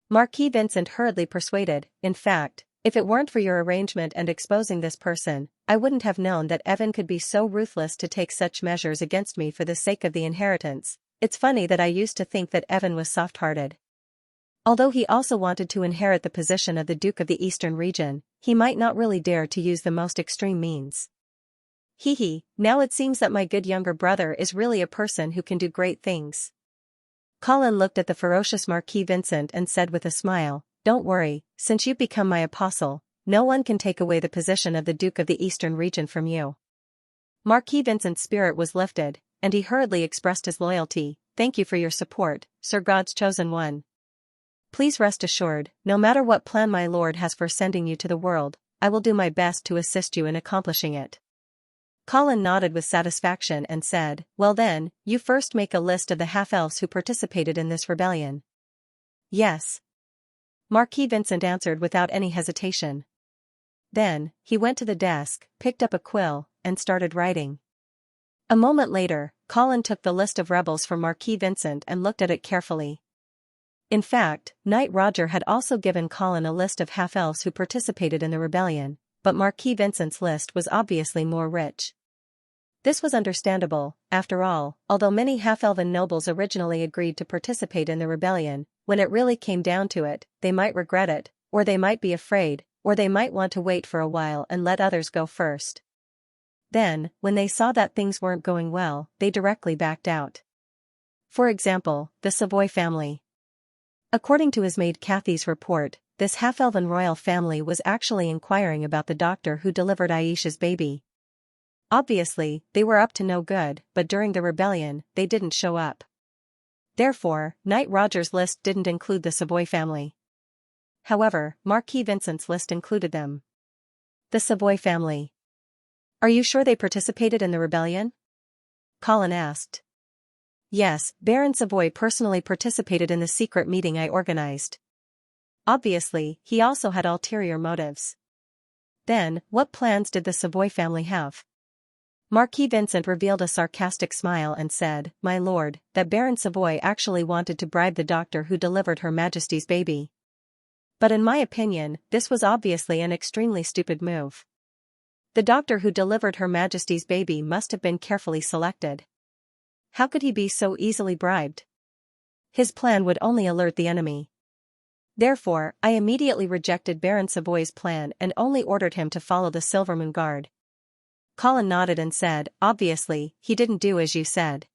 Marquis Vincent hurriedly persuaded. "In fact, if it weren't for your arrangement and exposing this person, I wouldn't have known that Evan could be so ruthless to take such measures against me for the sake of the inheritance. It's funny that I used to think that Evan was soft-hearted. Although he also wanted to inherit the position of the Duke of the Eastern region, he might not really dare to use the most extreme means. Now it seems that my good younger brother is really a person who can do great things." Colin looked at the ferocious Marquis Vincent and said with a smile, "Don't worry, since you've become my apostle, no one can take away the position of the Duke of the Eastern region from you." Marquis Vincent's spirit was lifted, and he hurriedly expressed his loyalty. "Thank you for your support, Sir God's chosen one. Please rest assured, no matter what plan my lord has for sending you to the world, I will do my best to assist you in accomplishing it." Colin nodded with satisfaction and said, "Well then, you first make a list of the half-elves who participated in this rebellion." "Yes," Marquis Vincent answered without any hesitation. Then, he went to the desk, picked up a quill, and started writing. A moment later, Colin took the list of rebels from Marquis Vincent and looked at it carefully. In fact, Knight Roger had also given Colin a list of half-elves who participated in the rebellion, but Marquis Vincent's list was obviously more rich. This was understandable, after all, although many half-elven nobles originally agreed to participate in the rebellion, when it really came down to it, they might regret it, or they might be afraid, or they might want to wait for a while and let others go first. Then, when they saw that things weren't going well, they directly backed out. For example, the Savoy family. According to his maid Kathy's report, this half-elven royal family was actually inquiring about the doctor who delivered Aisha's baby. Obviously, they were up to no good, but during the rebellion, they didn't show up. Therefore, Knight Roger's list didn't include the Savoy family. However, Marquis Vincent's list included them. The Savoy family. "Are you sure they participated in the rebellion?" Colin asked. "Yes, Baron Savoy personally participated in the secret meeting I organized." Obviously, he also had ulterior motives. Then, what plans did the Savoy family have? Marquis Vincent revealed a sarcastic smile and said, "My lord, that Baron Savoy actually wanted to bribe the doctor who delivered Her Majesty's baby. But in my opinion, this was obviously an extremely stupid move. The doctor who delivered Her Majesty's baby must have been carefully selected. How could he be so easily bribed? His plan would only alert the enemy. Therefore, I immediately rejected Baron Savoy's plan and only ordered him to follow the Silvermoon Guard." Colin nodded and said, "Obviously, he didn't do as you said."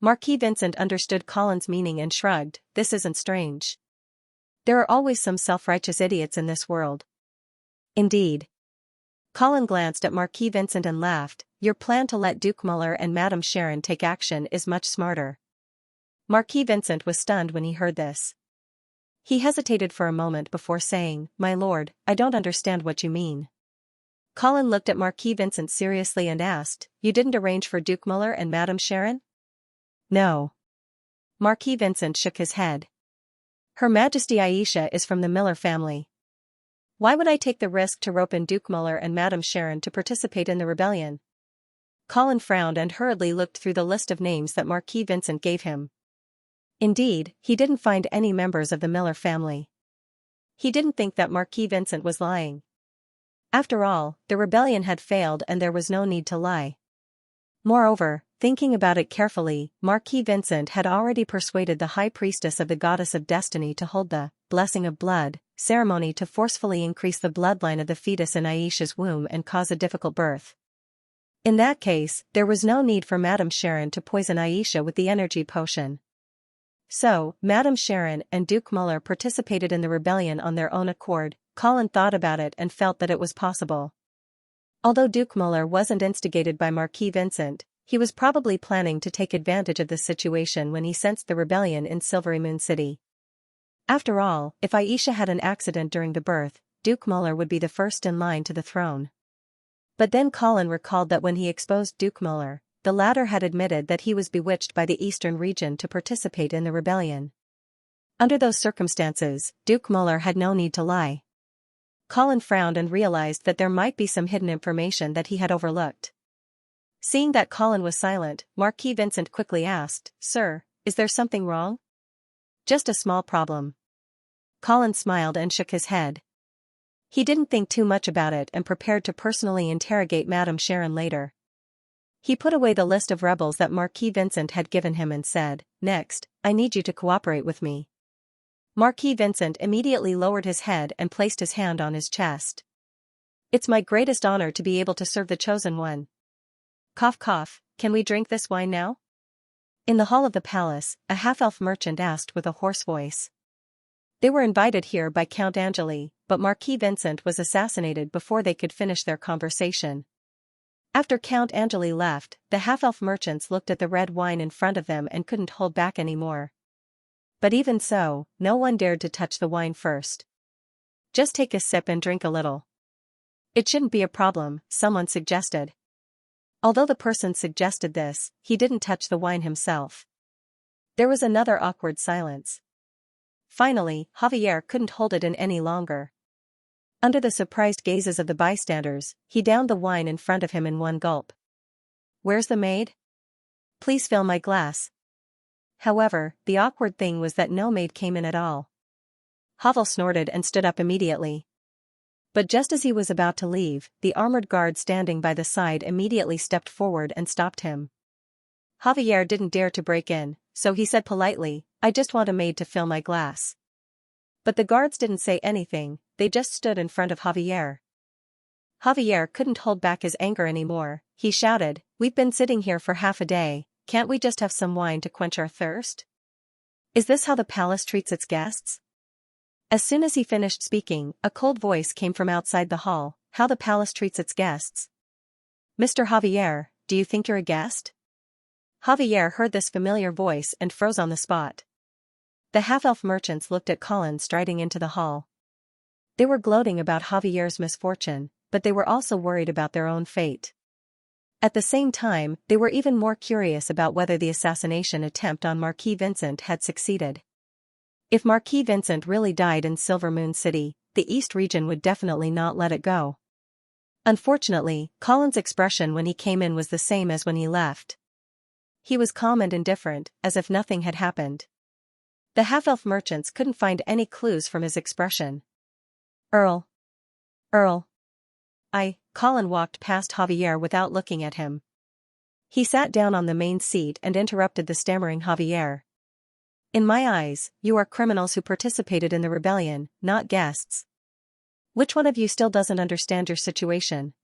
Marquis Vincent understood Colin's meaning and shrugged. "This isn't strange. There are always some self-righteous idiots in this world." "Indeed." Colin glanced at Marquis Vincent and laughed. "Your plan to let Duke Muller and Madame Sharon take action is much smarter." Marquis Vincent was stunned when he heard this. He hesitated for a moment before saying, "My lord, I don't understand what you mean." Colin looked at Marquis Vincent seriously and asked, "You didn't arrange for Duke Muller and Madame Sharon?" "No." Marquis Vincent shook his head. "Her Majesty Aisha is from the Miller family. Why would I take the risk to rope in Duke Muller and Madame Sharon to participate in the rebellion?" Colin frowned and hurriedly looked through the list of names that Marquis Vincent gave him. Indeed, he didn't find any members of the Miller family. He didn't think that Marquis Vincent was lying. After all, the rebellion had failed and there was no need to lie. Moreover, thinking about it carefully, Marquis Vincent had already persuaded the high priestess of the goddess of destiny to hold the blessing of blood ceremony to forcefully increase the bloodline of the fetus in Aisha's womb and cause a difficult birth. In that case, there was no need for Madame Sharon to poison Aisha with the energy potion. So, Madame Sharon and Duke Muller participated in the rebellion on their own accord. Colin thought about it and felt that it was possible. Although Duke Muller wasn't instigated by Marquis Vincent, he was probably planning to take advantage of this situation when he sensed the rebellion in Silvery Moon City. After all, if Aisha had an accident during the birth, Duke Muller would be the first in line to the throne. But then Colin recalled that when he exposed Duke Muller, the latter had admitted that he was bewitched by the Eastern region to participate in the rebellion. Under those circumstances, Duke Muller had no need to lie. Colin frowned and realized that there might be some hidden information that he had overlooked. Seeing that Colin was silent, Marquis Vincent quickly asked, "Sir, is there something wrong?" "Just a small problem." Colin smiled and shook his head. He didn't think too much about it and prepared to personally interrogate Madame Sharon later. He put away the list of rebels that Marquis Vincent had given him and said, "Next, I need you to cooperate with me." Marquis Vincent immediately lowered his head and placed his hand on his chest. "It's my greatest honor to be able to serve the chosen one." Cough cough, can we drink this wine now? In the hall of the palace, a half-elf merchant asked with a hoarse voice. They were invited here by Count Angeli, but Marquis Vincent was assassinated before they could finish their conversation. After Count Angeli left, the half-elf merchants looked at the red wine in front of them and couldn't hold back anymore. But even so, no one dared to touch the wine first. "Just take a sip and drink a little." "It shouldn't be a problem," someone suggested. Although the person suggested this, he didn't touch the wine himself. There was another awkward silence. Finally, Javier couldn't hold it in any longer. Under the surprised gazes of the bystanders, he downed the wine in front of him in one gulp. "Where's the maid? Please fill my glass." However, the awkward thing was that no maid came in at all. Havel snorted and stood up immediately. But just as he was about to leave, the armored guard standing by the side immediately stepped forward and stopped him. Javier didn't dare to break in, so he said politely, "I just want a maid to fill my glass." But the guards didn't say anything, they just stood in front of Javier. Javier couldn't hold back his anger anymore. He shouted, "We've been sitting here for half a day, can't we just have some wine to quench our thirst? Is this how the palace treats its guests?" As soon as he finished speaking, a cold voice came from outside the hall, "How the palace treats its guests? Mr. Javier, do you think you're a guest?" Javier heard this familiar voice and froze on the spot. The half-elf merchants looked at Colin striding into the hall. They were gloating about Javier's misfortune, but they were also worried about their own fate. At the same time, they were even more curious about whether the assassination attempt on Marquis Vincent had succeeded. If Marquis Vincent really died in Silver Moon City, the East region would definitely not let it go. Unfortunately, Colin's expression when he came in was the same as when he left. He was calm and indifferent, as if nothing had happened. The half-elf merchants couldn't find any clues from his expression. Earl. Colin walked past Javier without looking at him. He sat down on the main seat and interrupted the stammering Javier. "In my eyes, you are criminals who participated in the rebellion, not guests. Which one of you still doesn't understand your situation?"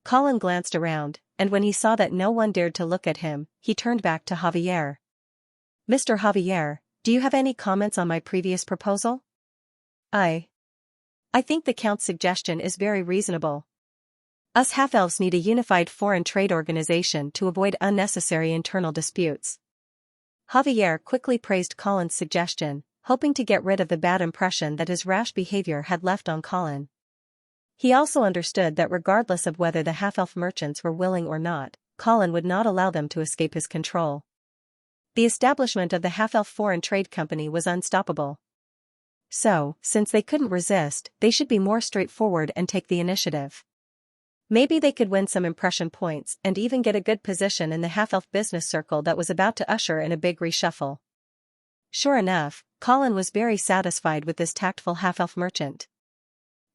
Colin glanced around, and when he saw that no one dared to look at him, he turned back to Javier. "Mr. Javier, do you have any comments on my previous proposal?" I think the Count's suggestion is very reasonable. Us half-elves need a unified foreign trade organization to avoid unnecessary internal disputes." Javier quickly praised Colin's suggestion, hoping to get rid of the bad impression that his rash behavior had left on Colin. He also understood that regardless of whether the half-elf merchants were willing or not, Colin would not allow them to escape his control. The establishment of the half-elf foreign trade company was unstoppable. So, since they couldn't resist, they should be more straightforward and take the initiative. Maybe they could win some impression points and even get a good position in the half-elf business circle that was about to usher in a big reshuffle. Sure enough, Colin was very satisfied with this tactful half-elf merchant.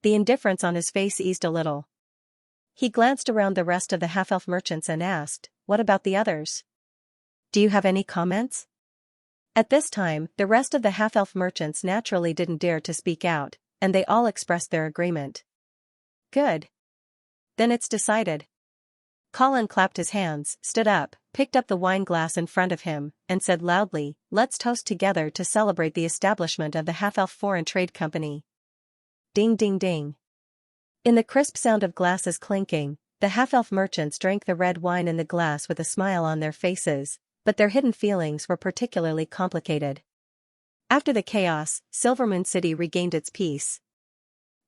The indifference on his face eased a little. He glanced around the rest of the half-elf merchants and asked, what about the others? Do you have any comments? At this time, the rest of the half-elf merchants naturally didn't dare to speak out, and they all expressed their agreement. Good. Then it's decided. Colin clapped his hands, stood up, picked up the wine glass in front of him, and said loudly, "Let's toast together to celebrate the establishment of the Half-Elf Foreign Trade Company." Ding ding ding. In the crisp sound of glasses clinking, the half-elf merchants drank the red wine in the glass with a smile on their faces, but their hidden feelings were particularly complicated. After the chaos, Silvermoon City regained its peace.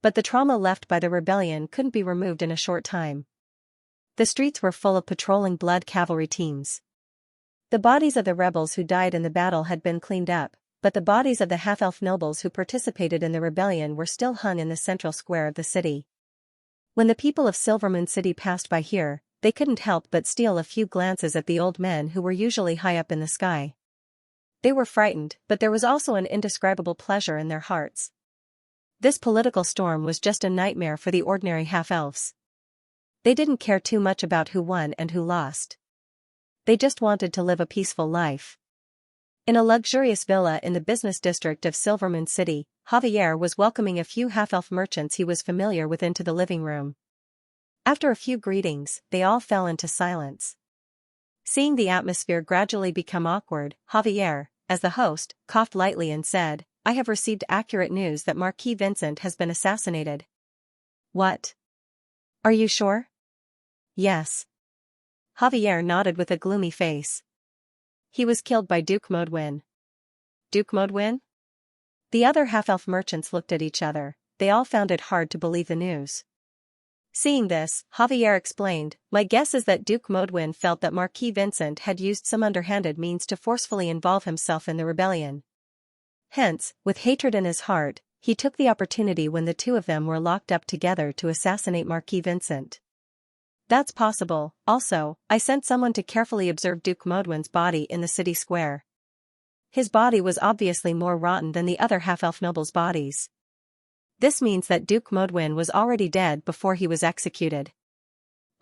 But the trauma left by the rebellion couldn't be removed in a short time. The streets were full of patrolling blood cavalry teams. The bodies of the rebels who died in the battle had been cleaned up, but the bodies of the half-elf nobles who participated in the rebellion were still hung in the central square of the city. When the people of Silvermoon City passed by here, they couldn't help but steal a few glances at the old men who were usually high up in the sky. They were frightened, but there was also an indescribable pleasure in their hearts. This political storm was just a nightmare for the ordinary half-elves. They didn't care too much about who won and who lost. They just wanted to live a peaceful life. In a luxurious villa in the business district of Silvermoon City, Javier was welcoming a few half-elf merchants he was familiar with into the living room. After a few greetings, they all fell into silence. Seeing the atmosphere gradually become awkward, Javier, as the host, coughed lightly and said, "I have received accurate news that Marquis Vincent has been assassinated." "What? Are you sure?" "Yes." Javier nodded with a gloomy face. "He was killed by Duke Modwin." "Duke Modwin?" The other half-elf merchants looked at each other. They all found it hard to believe the news. Seeing this, Javier explained, "My guess is that Duke Modwin felt that Marquis Vincent had used some underhanded means to forcefully involve himself in the rebellion. Hence, with hatred in his heart, he took the opportunity when the two of them were locked up together to assassinate Marquis Vincent." "That's possible. Also, I sent someone to carefully observe Duke Modwin's body in the city square. His body was obviously more rotten than the other half-elf nobles' bodies. This means that Duke Modwin was already dead before he was executed.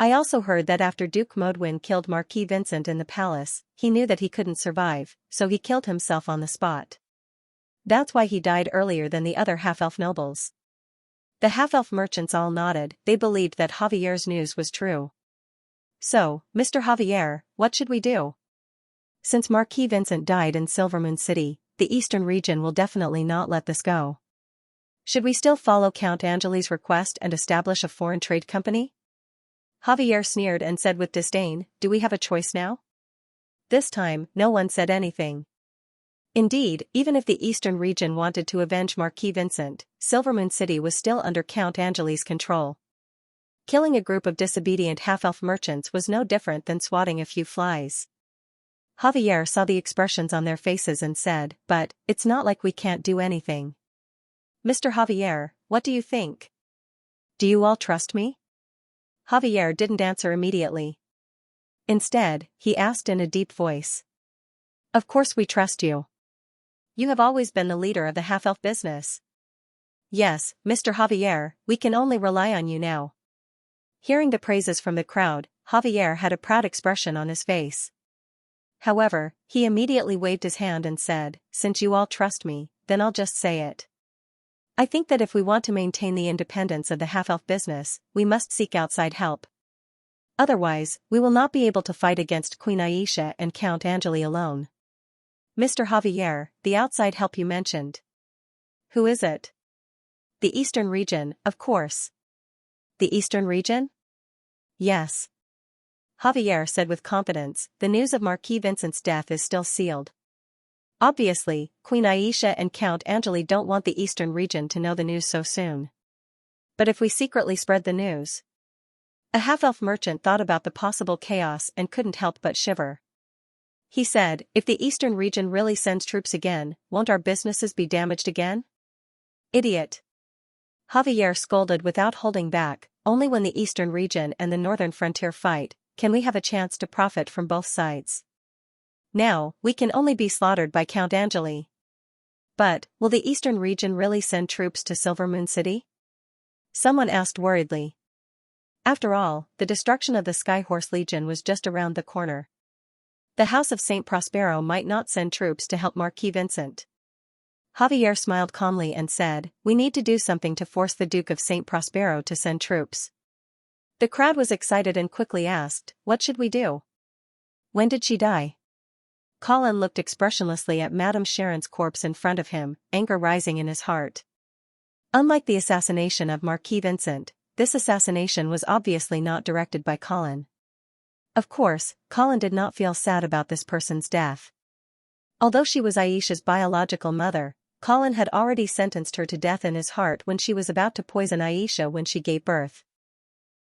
I also heard that after Duke Modwin killed Marquis Vincent in the palace, he knew that he couldn't survive, so he killed himself on the spot. That's why he died earlier than the other half-elf nobles." The half-elf merchants all nodded. They believed that Javier's news was true. "So, Mr. Javier, what should we do? Since Marquis Vincent died in Silvermoon City, the eastern region will definitely not let this go. Should we still follow Count Angeli's request and establish a foreign trade company?" Javier sneered and said with disdain, "Do we have a choice now?" This time, no one said anything. Indeed, even if the eastern region wanted to avenge Marquis Vincent, Silvermoon City was still under Count Angeli's control. Killing a group of disobedient half-elf merchants was no different than swatting a few flies. Javier saw the expressions on their faces and said, "But, it's not like we can't do anything. Mr. Javier, what do you think? Do you all trust me?" Javier didn't answer immediately. Instead, he asked in a deep voice. "Of course we trust you. You have always been the leader of the half-elf business." "Yes, Mr. Javier, we can only rely on you now." Hearing the praises from the crowd, Javier had a proud expression on his face. However, he immediately waved his hand and said, "Since you all trust me, then I'll just say it. I think that if we want to maintain the independence of the half-elf business, we must seek outside help. Otherwise, we will not be able to fight against Queen Aisha and Count Angeli alone." "Mr. Javier, the outside help you mentioned. Who is it?" "The Eastern region, of course." "The Eastern region?" "Yes." Javier said with confidence, "The news of Marquis Vincent's death is still sealed. Obviously, Queen Aisha and Count Angeli don't want the Eastern region to know the news so soon. But if we secretly spread the news?" A half-elf merchant thought about the possible chaos and couldn't help but shiver. He said, "If the Eastern region really sends troops again, won't our businesses be damaged again?" "Idiot." Javier scolded without holding back, "Only when the Eastern region and the Northern frontier fight, can we have a chance to profit from both sides. Now, we can only be slaughtered by Count Angeli." "But, will the Eastern region really send troops to Silvermoon City?" someone asked worriedly. After all, the destruction of the Skyhorse Legion was just around the corner. The House of St. Prospero might not send troops to help Marquis Vincent. Javier smiled calmly and said, "We need to do something to force the Duke of St. Prospero to send troops." The crowd was excited and quickly asked, "What should we do? When did she die?" Colin looked expressionlessly at Madame Sharon's corpse in front of him, anger rising in his heart. Unlike the assassination of Marquis Vincent, this assassination was obviously not directed by Colin. Of course, Colin did not feel sad about this person's death. Although she was Aisha's biological mother, Colin had already sentenced her to death in his heart when she was about to poison Aisha when she gave birth.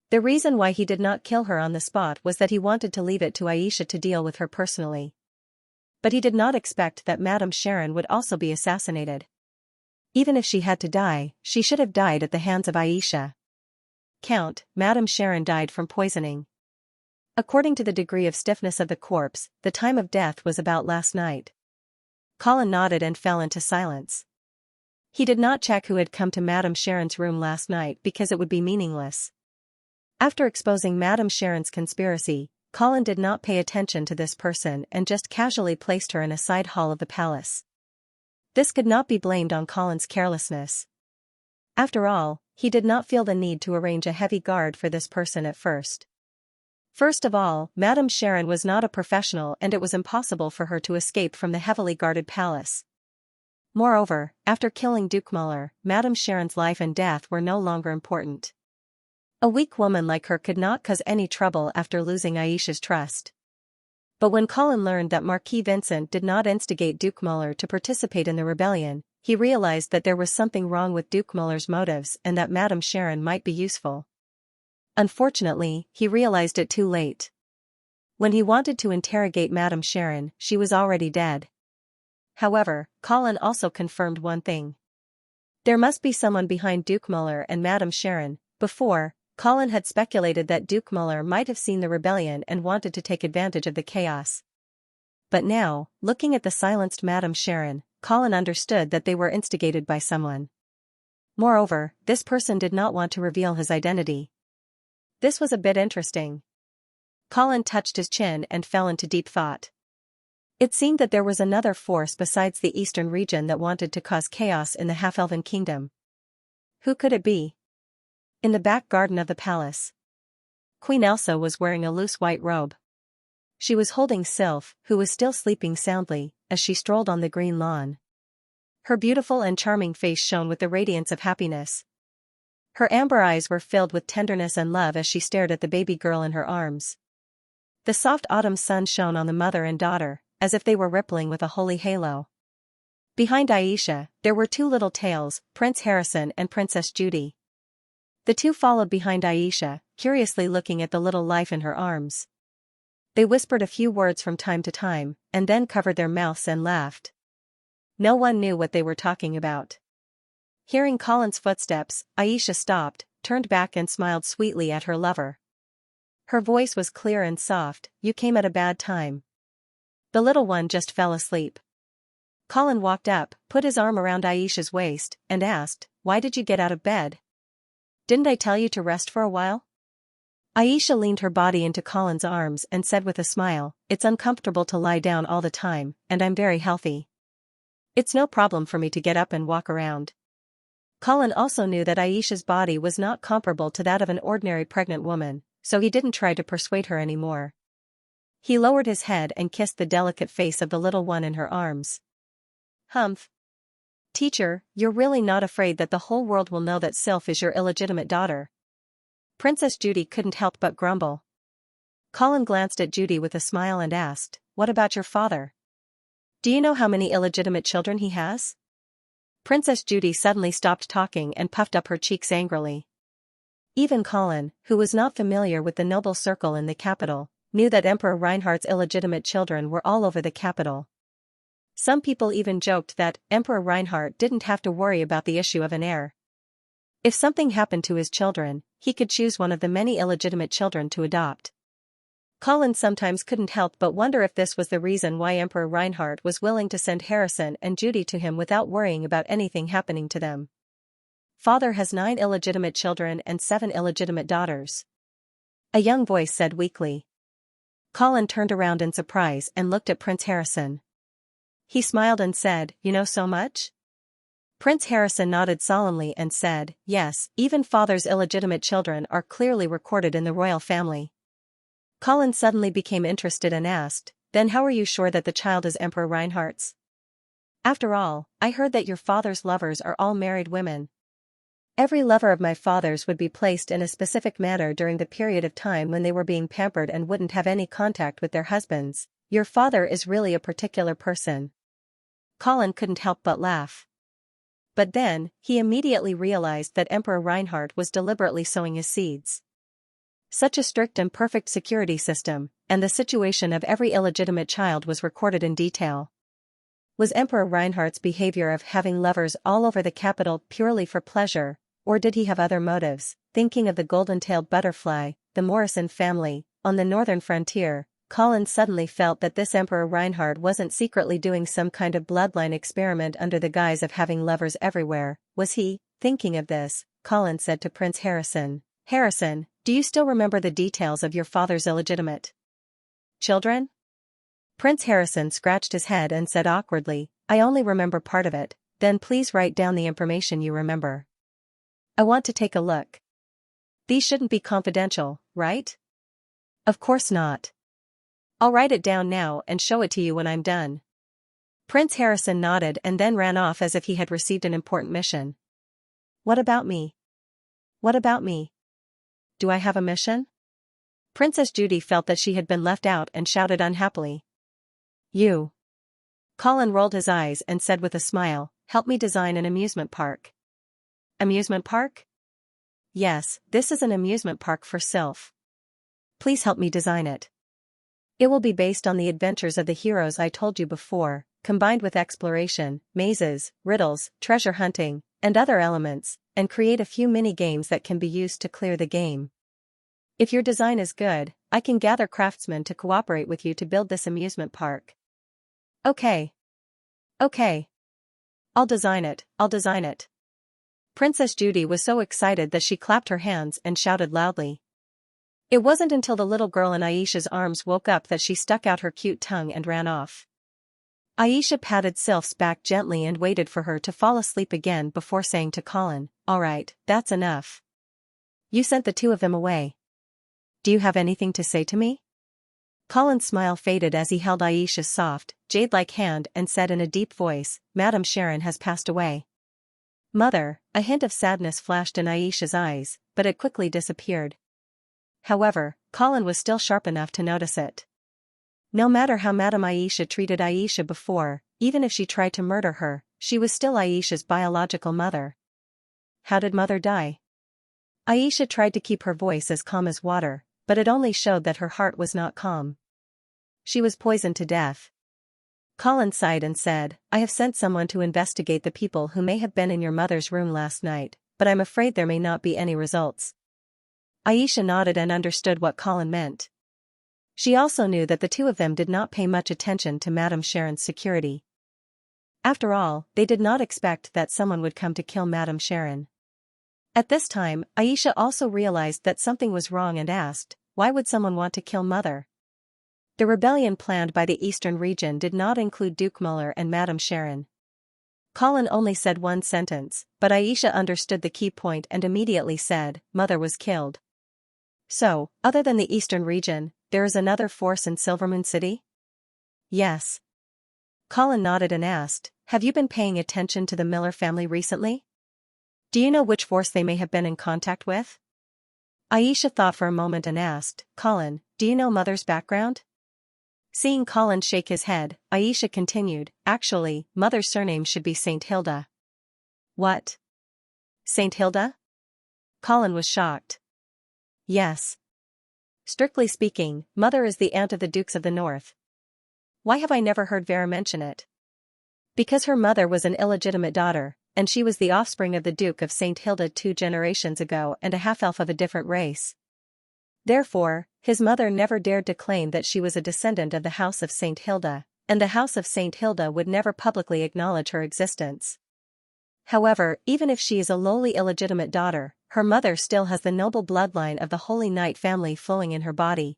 The reason why he did not kill her on the spot was that he wanted to leave it to Aisha to deal with her personally. But he did not expect that Madame Sharon would also be assassinated. Even if she had to die, she should have died at the hands of Aisha. Count, Madame Sharon died from poisoning. According to the degree of stiffness of the corpse, the time of death was about last night. Colin nodded and fell into silence. He did not check who had come to Madame Sharon's room last night because it would be meaningless. After exposing Madame Sharon's conspiracy, Colin did not pay attention to this person and just casually placed her in a side hall of the palace. This could not be blamed on Colin's carelessness. After all, he did not feel the need to arrange a heavy guard for this person at first. First of all, Madame Sharon was not a professional and it was impossible for her to escape from the heavily guarded palace. Moreover, after killing Duke Muller, Madame Sharon's life and death were no longer important. A weak woman like her could not cause any trouble after losing Aisha's trust. But when Colin learned that Marquis Vincent did not instigate Duke Muller to participate in the rebellion, he realized that there was something wrong with Duke Muller's motives and that Madame Sharon might be useful. Unfortunately, he realized it too late. When he wanted to interrogate Madame Sharon, she was already dead. However, Colin also confirmed one thing. There must be someone behind Duke Muller and Madame Sharon. Before, Colin had speculated that Duke Muller might have seen the rebellion and wanted to take advantage of the chaos. But now, looking at the silenced Madame Sharon, Colin understood that they were instigated by someone. Moreover, this person did not want to reveal his identity. This was a bit interesting. Colin touched his chin and fell into deep thought. It seemed that there was another force besides the eastern region that wanted to cause chaos in the half-elven kingdom. Who could it be? In the back garden of the palace, Queen Elsa was wearing a loose white robe. She was holding Sylph, who was still sleeping soundly, as she strolled on the green lawn. Her beautiful and charming face shone with the radiance of happiness. Her amber eyes were filled with tenderness and love as she stared at the baby girl in her arms. The soft autumn sun shone on the mother and daughter, as if they were rippling with a holy halo. Behind Aisha, there were two little tails, Prince Harrison and Princess Judy. The two followed behind Aisha, curiously looking at the little life in her arms. They whispered a few words from time to time, and then covered their mouths and laughed. No one knew what they were talking about. Hearing Colin's footsteps, Aisha stopped, turned back and smiled sweetly at her lover. Her voice was clear and soft. "You came at a bad time. The little one just fell asleep." Colin walked up, put his arm around Aisha's waist, and asked, "Why did you get out of bed? Didn't I tell you to rest for a while?" Aisha leaned her body into Colin's arms and said with a smile, "It's uncomfortable to lie down all the time, and I'm very healthy. It's no problem for me to get up and walk around." Colin also knew that Aisha's body was not comparable to that of an ordinary pregnant woman, so he didn't try to persuade her anymore. He lowered his head and kissed the delicate face of the little one in her arms. "Humph. Teacher, you're really not afraid that the whole world will know that Sylph is your illegitimate daughter?" Princess Judy couldn't help but grumble. Colin glanced at Judy with a smile and asked, "What about your father? Do you know how many illegitimate children he has?" Princess Judy suddenly stopped talking and puffed up her cheeks angrily. Even Colin, who was not familiar with the noble circle in the capital, knew that Emperor Reinhardt's illegitimate children were all over the capital. Some people even joked that Emperor Reinhardt didn't have to worry about the issue of an heir. If something happened to his children, he could choose one of the many illegitimate children to adopt. Colin sometimes couldn't help but wonder if this was the reason why Emperor Reinhardt was willing to send Harrison and Judy to him without worrying about anything happening to them. "Father has 9 illegitimate children and 7 illegitimate daughters," A young voice said weakly. Colin turned around in surprise and looked at Prince Harrison. He smiled and said, "You know so much?" Prince Harrison nodded solemnly and said, "Yes, even father's illegitimate children are clearly recorded in the royal family." Colin suddenly became interested and asked, "Then how are you sure that the child is Emperor Reinhardt's? After all, I heard that your father's lovers are all married women." "Every lover of my father's would be placed in a specific manner during the period of time when they were being pampered and wouldn't have any contact with their husbands. Your father is really a particular person." Colin couldn't help but laugh. But then, he immediately realized that Emperor Reinhardt was deliberately sowing his seeds. Such a strict and perfect security system, and the situation of every illegitimate child was recorded in detail. Was Emperor Reinhardt's behavior of having lovers all over the capital purely for pleasure, or did he have other motives? Thinking of the golden-tailed butterfly, the Morrison family, on the northern frontier, Colin suddenly felt that this Emperor Reinhardt wasn't secretly doing some kind of bloodline experiment under the guise of having lovers everywhere, was he? Thinking of this, Colin said to Prince Harrison, "Harrison, do you still remember the details of your father's illegitimate children?" Prince Harrison scratched his head and said awkwardly, "I only remember part of it." "Then please write down the information you remember. I want to take a look." "These shouldn't be confidential, right?" "Of course not. I'll write it down now and show it to you when I'm done." Prince Harrison nodded and then ran off as if he had received an important mission. "What about me? What about me? Do I have a mission?" Princess Judy felt that she had been left out and shouted unhappily. "You." Colin rolled his eyes and said with a smile, "Help me design an amusement park." "Amusement park?" "Yes, this is an amusement park for Sylph. Please help me design it. It will be based on the adventures of the heroes I told you before, combined with exploration, mazes, riddles, treasure hunting, and other elements, and create a few mini-games that can be used to clear the game. If your design is good, I can gather craftsmen to cooperate with you to build this amusement park." "Okay. Okay. I'll design it, I'll design it." Princess Judy was so excited that she clapped her hands and shouted loudly. It wasn't until the little girl in Aisha's arms woke up that she stuck out her cute tongue and ran off. Aisha patted Sylph's back gently and waited for her to fall asleep again before saying to Colin, "All right, that's enough. You sent the two of them away. Do you have anything to say to me?" Colin's smile faded as he held Aisha's soft, jade-like hand and said in a deep voice, "Madame Sharon has passed away." "Mother," a hint of sadness flashed in Aisha's eyes, but it quickly disappeared. However, Colin was still sharp enough to notice it. No matter how Madame Aisha treated Aisha before, even if she tried to murder her, she was still Aisha's biological mother. "How did mother die?" Aisha tried to keep her voice as calm as water, but it only showed that her heart was not calm. "She was poisoned to death." Colin sighed and said, "I have sent someone to investigate the people who may have been in your mother's room last night, but I'm afraid there may not be any results." Aisha nodded and understood what Colin meant. She also knew that the two of them did not pay much attention to Madame Sharon's security. After all, they did not expect that someone would come to kill Madame Sharon. At this time, Aisha also realized that something was wrong and asked, why would someone want to kill Mother? The rebellion planned by the Eastern region did not include Duke Muller and Madame Sharon. Colin only said one sentence, but Aisha understood the key point and immediately said, "Mother was killed." "So, other than the Eastern region, there is another force in Silvermoon City?" "Yes." Colin nodded and asked, "Have you been paying attention to the Miller family recently? Do you know which force they may have been in contact with?" Aisha thought for a moment and asked, "Colin, do you know Mother's background?" Seeing Colin shake his head, Aisha continued, "Actually, Mother's surname should be Saint Hilda." "What? Saint Hilda?" Colin was shocked. "Yes. Strictly speaking, Mother is the aunt of the Dukes of the North. Why have I never heard Vera mention it?" "Because her mother was an illegitimate daughter, and she was the offspring of the Duke of St. Hilda 2 generations ago and a half-elf of a different race. Therefore, his mother never dared to claim that she was a descendant of the House of St. Hilda, and the House of St. Hilda would never publicly acknowledge her existence. However, even if she is a lowly illegitimate daughter, her mother still has the noble bloodline of the Holy Knight family flowing in her body.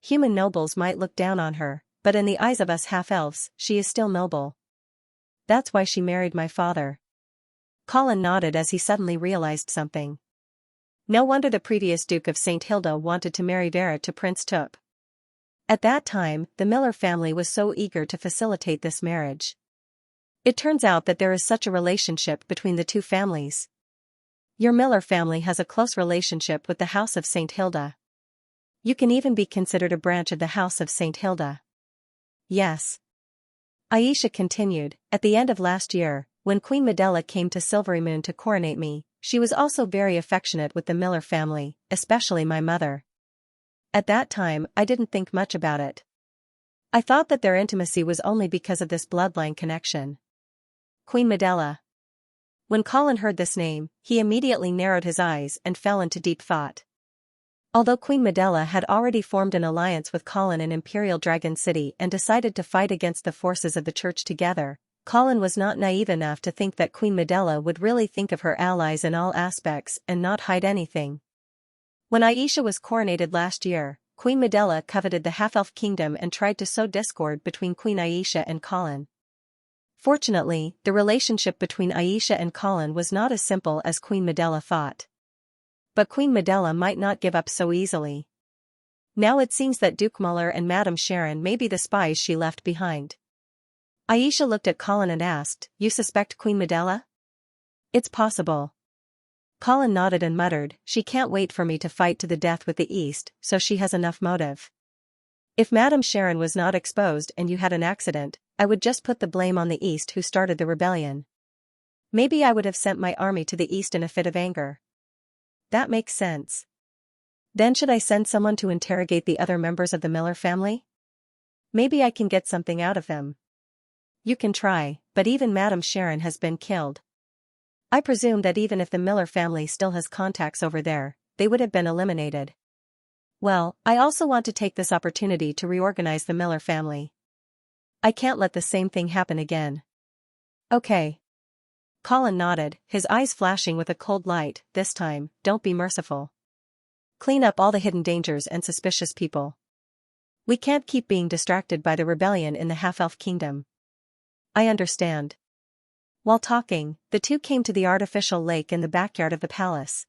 Human nobles might look down on her, but in the eyes of us half-elves, she is still noble. That's why she married my father. Colin nodded as he suddenly realized something. No wonder the previous Duke of St. Hilda wanted to marry Vera to Prince Tup. At that time, the Miller family was so eager to facilitate this marriage. It turns out that there is such a relationship between the two families. Your Miller family has a close relationship with the House of St. Hilda. You can even be considered a branch of the House of St. Hilda. Yes. Aisha continued, at the end of last year, when Queen Medela came to Silverymoon to coronate me, she was also very affectionate with the Miller family, especially my mother. At that time, I didn't think much about it. I thought that their intimacy was only because of this bloodline connection. Queen Medela. When Colin heard this name, he immediately narrowed his eyes and fell into deep thought. Although Queen Medela had already formed an alliance with Colin in Imperial Dragon City and decided to fight against the forces of the Church together, Colin was not naive enough to think that Queen Medela would really think of her allies in all aspects and not hide anything. When Aisha was coronated last year, Queen Medela coveted the half-elf kingdom and tried to sow discord between Queen Aisha and Colin. Fortunately, the relationship between Aisha and Colin was not as simple as Queen Medela thought. But Queen Medela might not give up so easily. Now it seems that Duke Muller and Madame Sharon may be the spies she left behind. Aisha looked at Colin and asked, "You suspect Queen Medela?" "It's possible." Colin nodded and muttered, "She can't wait for me to fight to the death with the East, so she has enough motive. If Madame Sharon was not exposed and you had an accident, I would just put the blame on the East who started the rebellion. Maybe I would have sent my army to the East in a fit of anger." "That makes sense. Then should I send someone to interrogate the other members of the Miller family? Maybe I can get something out of them." "You can try, but even Madame Sharon has been killed. I presume that even if the Miller family still has contacts over there, they would have been eliminated. Well, I also want to take this opportunity to reorganize the Miller family. I can't let the same thing happen again." "Okay." Colin nodded, his eyes flashing with a cold light. "This time, don't be merciful. Clean up all the hidden dangers and suspicious people. We can't keep being distracted by the rebellion in the half-elf kingdom." "I understand." While talking, the two came to the artificial lake in the backyard of the palace.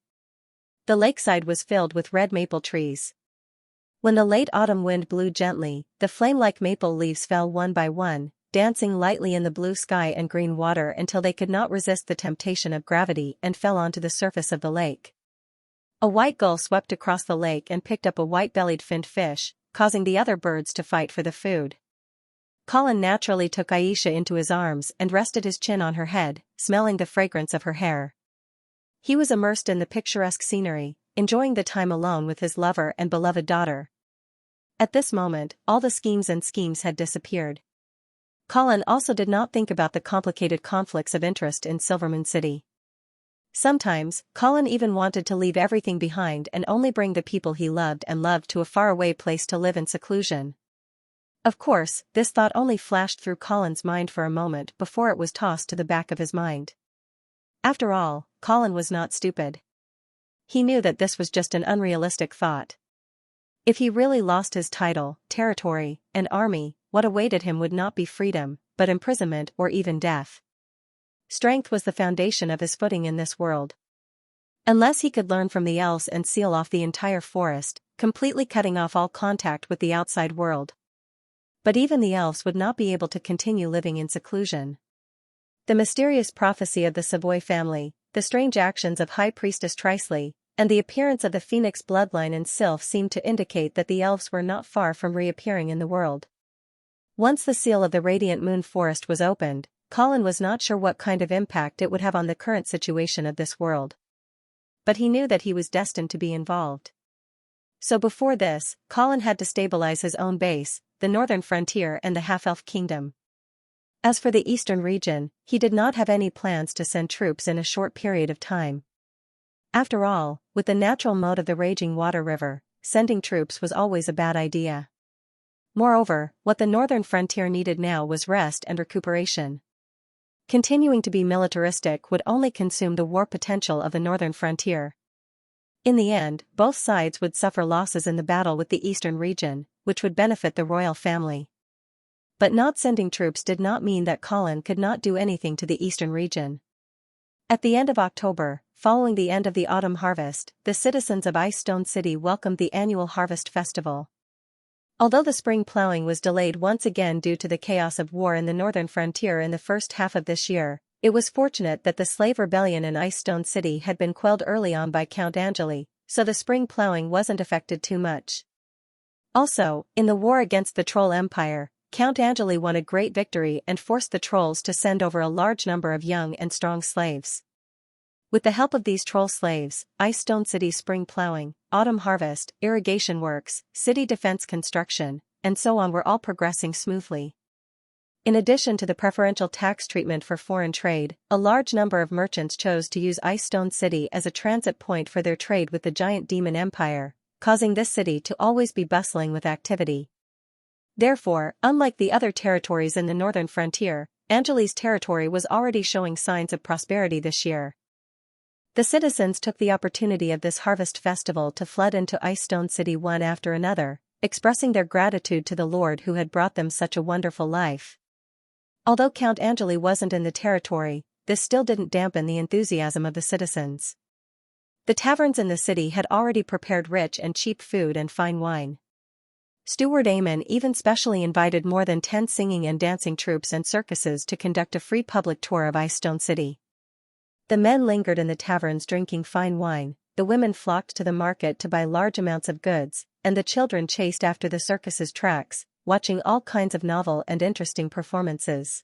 The lakeside was filled with red maple trees. When the late autumn wind blew gently, the flame-like maple leaves fell one by one, dancing lightly in the blue sky and green water until they could not resist the temptation of gravity and fell onto the surface of the lake. A white gull swept across the lake and picked up a white-bellied finned fish, causing the other birds to fight for the food. Colin naturally took Aisha into his arms and rested his chin on her head, smelling the fragrance of her hair. He was immersed in the picturesque scenery, enjoying the time alone with his lover and beloved daughter. At this moment, all the schemes had disappeared. Colin also did not think about the complicated conflicts of interest in Silvermoon City. Sometimes, Colin even wanted to leave everything behind and only bring the people he loved to a faraway place to live in seclusion. Of course, this thought only flashed through Colin's mind for a moment before it was tossed to the back of his mind. After all, Colin was not stupid. He knew that this was just an unrealistic thought. If he really lost his title, territory, and army, what awaited him would not be freedom, but imprisonment or even death. Strength was the foundation of his footing in this world. Unless he could learn from the elves and seal off the entire forest, completely cutting off all contact with the outside world. But even the elves would not be able to continue living in seclusion. The mysterious prophecy of the Savoy family, the strange actions of High Priestess Trisley, and the appearance of the Phoenix bloodline in Sylph seemed to indicate that the elves were not far from reappearing in the world. Once the seal of the Radiant Moon Forest was opened, Colin was not sure what kind of impact it would have on the current situation of this world. But he knew that he was destined to be involved. So before this, Colin had to stabilize his own base, the northern frontier and the half-elf kingdom. As for the eastern region, he did not have any plans to send troops in a short period of time. After all, with the natural mode of the raging water river, sending troops was always a bad idea. Moreover, what the northern frontier needed now was rest and recuperation. Continuing to be militaristic would only consume the war potential of the northern frontier. In the end, both sides would suffer losses in the battle with the eastern region, which would benefit the royal family. But not sending troops did not mean that Colin could not do anything to the eastern region. At the end of October, following the end of the autumn harvest, the citizens of Ice Stone City welcomed the annual harvest festival. Although the spring plowing was delayed once again due to the chaos of war in the northern frontier in the first half of this year, it was fortunate that the slave rebellion in Ice Stone City had been quelled early on by Count Angeli, so the spring plowing wasn't affected too much. Also, in the war against the Troll Empire, Count Angeli won a great victory and forced the trolls to send over a large number of young and strong slaves. With the help of these troll slaves, Ice Stone City's spring plowing, autumn harvest, irrigation works, city defense construction, and so on were all progressing smoothly. In addition to the preferential tax treatment for foreign trade, a large number of merchants chose to use Ice Stone City as a transit point for their trade with the giant demon empire, causing this city to always be bustling with activity. Therefore, unlike the other territories in the northern frontier, Angeli's territory was already showing signs of prosperity this year. The citizens took the opportunity of this harvest festival to flood into Ice Stone City one after another, expressing their gratitude to the Lord who had brought them such a wonderful life. Although Count Angeli wasn't in the territory, this still didn't dampen the enthusiasm of the citizens. The taverns in the city had already prepared rich and cheap food and fine wine. Steward Aemon even specially invited more than 10 singing and dancing troupes and circuses to conduct a free public tour of Ice Stone City. The men lingered in the taverns drinking fine wine, the women flocked to the market to buy large amounts of goods, and the children chased after the circus's tracks, watching all kinds of novel and interesting performances.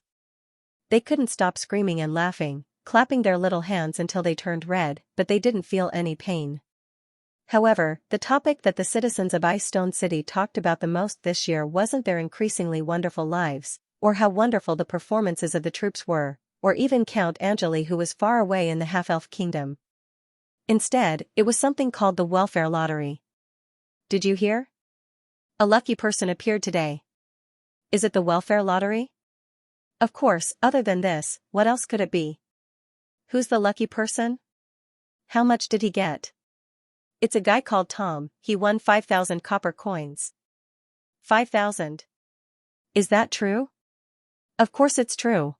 They couldn't stop screaming and laughing, clapping their little hands until they turned red, but they didn't feel any pain. However, the topic that the citizens of Ice Stone City talked about the most this year wasn't their increasingly wonderful lives, or how wonderful the performances of the troops were, or even Count Angeli who was far away in the half-elf kingdom. Instead, it was something called the welfare lottery. Did you hear? A lucky person appeared today. Is it the welfare lottery? Of course, other than this, what else could it be? Who's the lucky person? How much did he get? It's a guy called Tom, he won 5,000 copper coins. 5,000. Is that true? Of course it's true.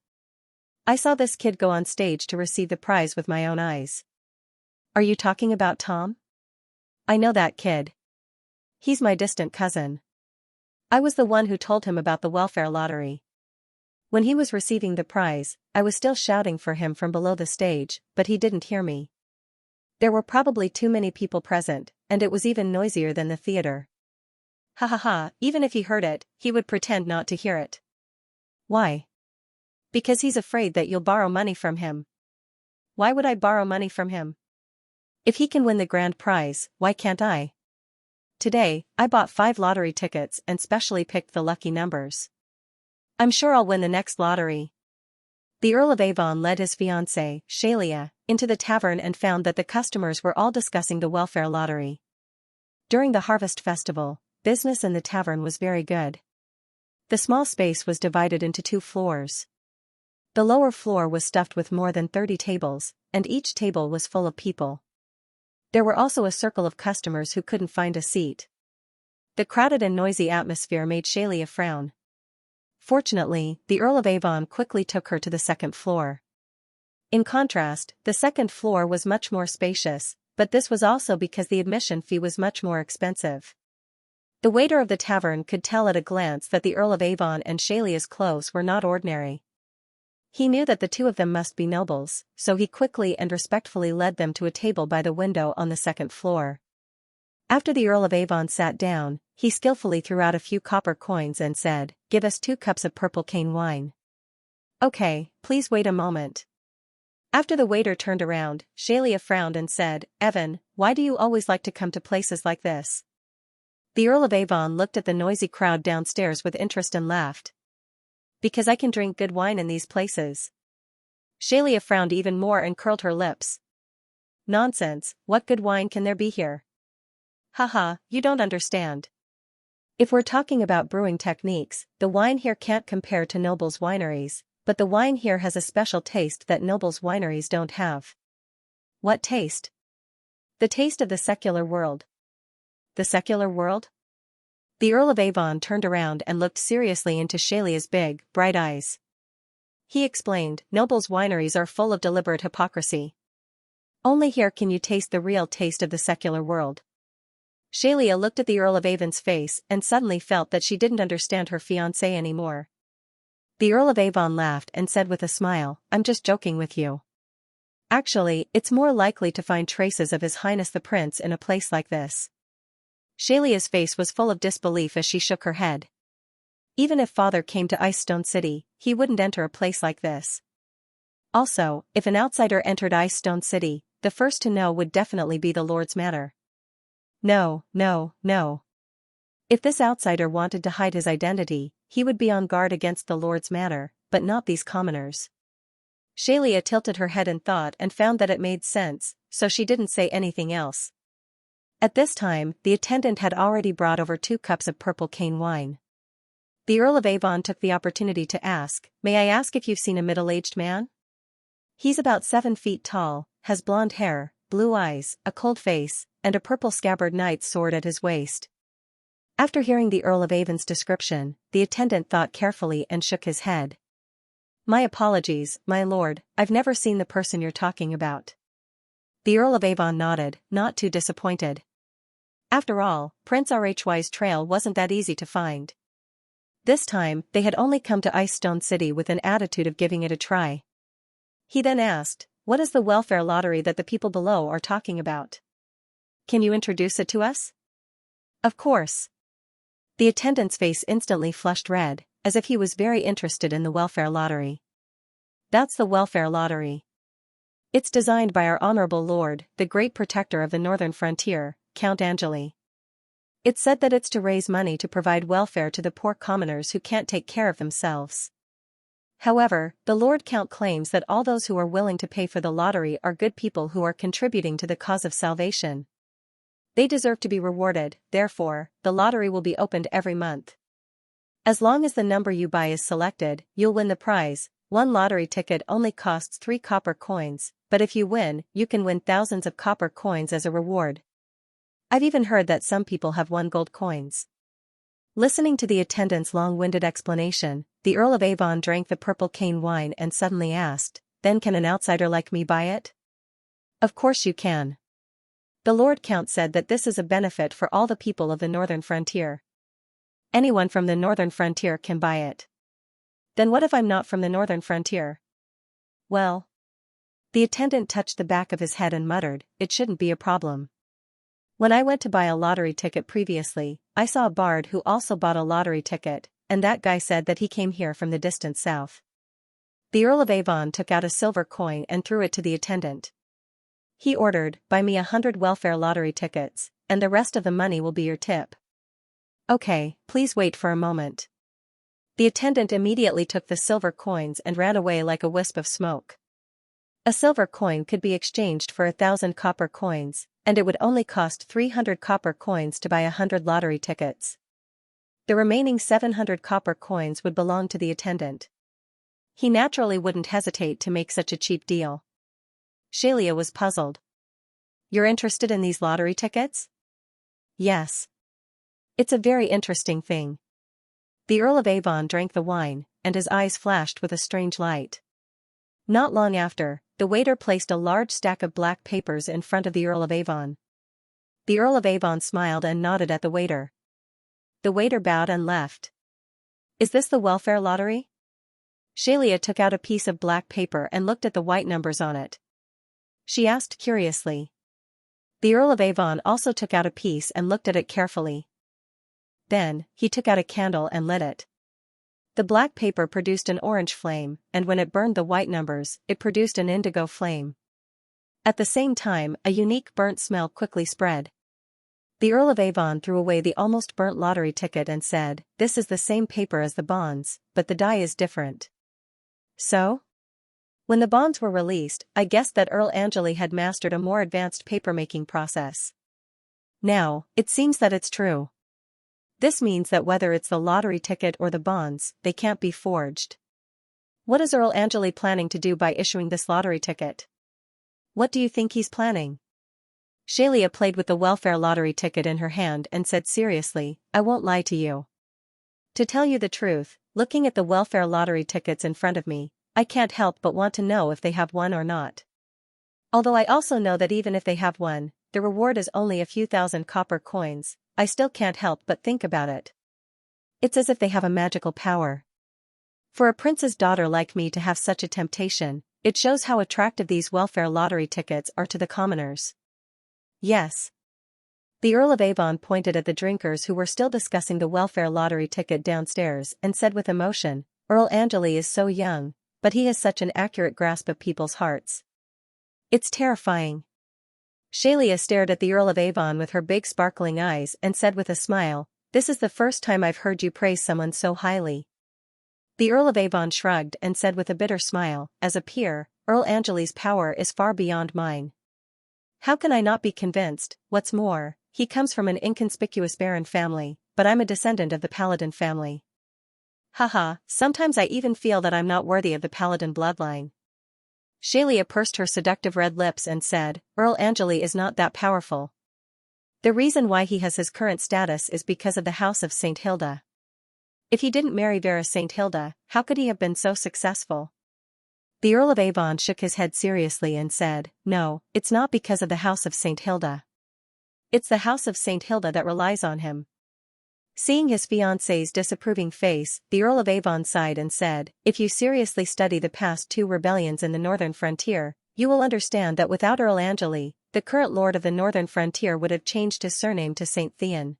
I saw this kid go on stage to receive the prize with my own eyes. Are you talking about Tom? I know that kid. He's my distant cousin. I was the one who told him about the welfare lottery. When he was receiving the prize, I was still shouting for him from below the stage, but he didn't hear me. There were probably too many people present, and it was even noisier than the theater. Ha ha ha, even if he heard it, he would pretend not to hear it. Why? Because he's afraid that you'll borrow money from him. Why would I borrow money from him? If he can win the grand prize, why can't I? Today, I bought 5 lottery tickets and specially picked the lucky numbers. I'm sure I'll win the next lottery. The Earl of Avon led his fiancée, Xianxia, into the tavern and found that the customers were all discussing the welfare lottery. During the harvest festival, business in the tavern was very good. The small space was divided into 2 floors. The lower floor was stuffed with more than 30 tables, and each table was full of people. There were also a circle of customers who couldn't find a seat. The crowded and noisy atmosphere made Xianxia frown. Fortunately, the Earl of Avon quickly took her to the second floor. In contrast, the second floor was much more spacious, but this was also because the admission fee was much more expensive. The waiter of the tavern could tell at a glance that the Earl of Avon and Xianxia's clothes were not ordinary. He knew that the 2 of them must be nobles, so he quickly and respectfully led them to a table by the window on the second floor. After the Earl of Avon sat down, he skillfully threw out a few copper coins and said, "Give us 2 cups of purple cane wine." "Okay, please wait a moment." After the waiter turned around, Xianxia frowned and said, "Evan, why do you always like to come to places like this?" The Earl of Avon looked at the noisy crowd downstairs with interest and laughed. "Because I can drink good wine in these places." Xianxia frowned even more and curled her lips. "Nonsense, what good wine can there be here?" "Haha, you don't understand. If we're talking about brewing techniques, the wine here can't compare to nobles' wineries, But the wine here has a special taste that nobles' wineries don't have. What taste? The taste of the secular world. The secular world? The Earl of Avon turned around and looked seriously into Xianxia's big, bright eyes. He explained, nobles' wineries are full of deliberate hypocrisy. Only here can you taste the real taste of the secular world. Xianxia looked at the Earl of Avon's face and suddenly felt that she didn't understand her fiancé anymore. The Earl of Avon laughed and said with a smile, I'm just joking with you. Actually, it's more likely to find traces of His Highness the Prince in a place like this. Xianxia's face was full of disbelief as she shook her head. Even if father came to Ice Stone City, he wouldn't enter a place like this. Also, if an outsider entered Ice Stone City, the first to know would definitely be the Lord's Manor. No, no, no. If this outsider wanted to hide his identity, he would be on guard against the Lord's Manor, but not these commoners. Xianxia tilted her head in thought and found that it made sense, so she didn't say anything else. At this time, the attendant had already brought over 2 cups of purple cane wine. The Earl of Avon took the opportunity to ask, May I ask if you've seen a middle-aged man? He's about 7 feet tall, has blonde hair, blue eyes, a cold face, and a purple scabbard knight's sword at his waist. After hearing the Earl of Avon's description, the attendant thought carefully and shook his head. My apologies, my lord, I've never seen the person you're talking about. The Earl of Avon nodded, not too disappointed. After all, Prince RHY's trail wasn't that easy to find. This time, they had only come to Ice Stone City with an attitude of giving it a try. He then asked, What is the welfare lottery that the people below are talking about? Can you introduce it to us? Of course. The attendant's face instantly flushed red, as if he was very interested in the welfare lottery. That's the welfare lottery. It's designed by our honorable lord, the great protector of the northern frontier, Count Angeli. It's said that it's to raise money to provide welfare to the poor commoners who can't take care of themselves. However, the Lord Count claims that all those who are willing to pay for the lottery are good people who are contributing to the cause of salvation. They deserve to be rewarded, therefore, the lottery will be opened every month. As long as the number you buy is selected, you'll win the prize. One lottery ticket only costs 3 copper coins, but if you win, you can win thousands of copper coins as a reward. I've even heard that some people have won gold coins. Listening to the attendant's long-winded explanation, the Earl of Avon drank the purple cane wine and suddenly asked, Then can an outsider like me buy it? Of course you can. The Lord Count said that this is a benefit for all the people of the northern frontier. Anyone from the northern frontier can buy it. Then what if I'm not from the northern frontier? Well. The attendant touched the back of his head and muttered, It shouldn't be a problem. When I went to buy a lottery ticket previously, I saw a bard who also bought a lottery ticket, and that guy said that he came here from the distant south. The Earl of Avon took out a silver coin and threw it to the attendant. He ordered, Buy me 100 welfare lottery tickets, and the rest of the money will be your tip. Okay, please wait for a moment. The attendant immediately took the silver coins and ran away like a wisp of smoke. A silver coin could be exchanged for 1,000 copper coins, and it would only cost 300 copper coins to buy 100 lottery tickets. The remaining 700 copper coins would belong to the attendant. He naturally wouldn't hesitate to make such a cheap deal. Xianxia was puzzled. You're interested in these lottery tickets? Yes. It's a very interesting thing. The Earl of Avon drank the wine, and his eyes flashed with a strange light. Not long after, the waiter placed a large stack of black papers in front of the Earl of Avon. The Earl of Avon smiled and nodded at the waiter. The waiter bowed and left. Is this the welfare lottery? Xianxia took out a piece of black paper and looked at the white numbers on it. She asked curiously. The Earl of Avon also took out a piece and looked at it carefully. Then, he took out a candle and lit it. The black paper produced an orange flame, and when it burned the white numbers, it produced an indigo flame. At the same time, a unique burnt smell quickly spread. The Earl of Avon threw away the almost burnt lottery ticket and said, This is the same paper as the bonds, but the dye is different. So? When the bonds were released, I guessed that Earl Angeli had mastered a more advanced paper-making process. Now, it seems that it's true. This means that whether it's the lottery ticket or the bonds, they can't be forged. What is Earl Angeli planning to do by issuing this lottery ticket? What do you think he's planning? Xianxia played with the welfare lottery ticket in her hand and said seriously, I won't lie to you. To tell you the truth, looking at the welfare lottery tickets in front of me, I can't help but want to know if they have won or not. Although I also know that even if they have won, the reward is only a few thousand copper coins, I still can't help but think about it. It's as if they have a magical power. For a prince's daughter like me to have such a temptation, it shows how attractive these welfare lottery tickets are to the commoners. Yes. The Earl of Avon pointed at the drinkers who were still discussing the welfare lottery ticket downstairs and said with emotion, Earl Angeli is so young, but he has such an accurate grasp of people's hearts. It's terrifying. Xianxia stared at the Earl of Avon with her big sparkling eyes and said with a smile, this is the first time I've heard you praise someone so highly. The Earl of Avon shrugged and said with a bitter smile, as a peer, Earl Angeli's power is far beyond mine. How can I not be convinced? What's more, he comes from an inconspicuous baron family, but I'm a descendant of the paladin family. Haha, sometimes I even feel that I'm not worthy of the paladin bloodline. Xianxia pursed her seductive red lips and said, Earl Angeli is not that powerful. The reason why he has his current status is because of the house of St. Hilda. If he didn't marry Vera St. Hilda, how could he have been so successful? The Earl of Avon shook his head seriously and said, no, it's not because of the house of St. Hilda. It's the house of St. Hilda that relies on him. Seeing his fiancée's disapproving face, the Earl of Avon sighed and said, if you seriously study the past two rebellions in the northern frontier, you will understand that without Earl Angeli, the current lord of the northern frontier would have changed his surname to St. Theon.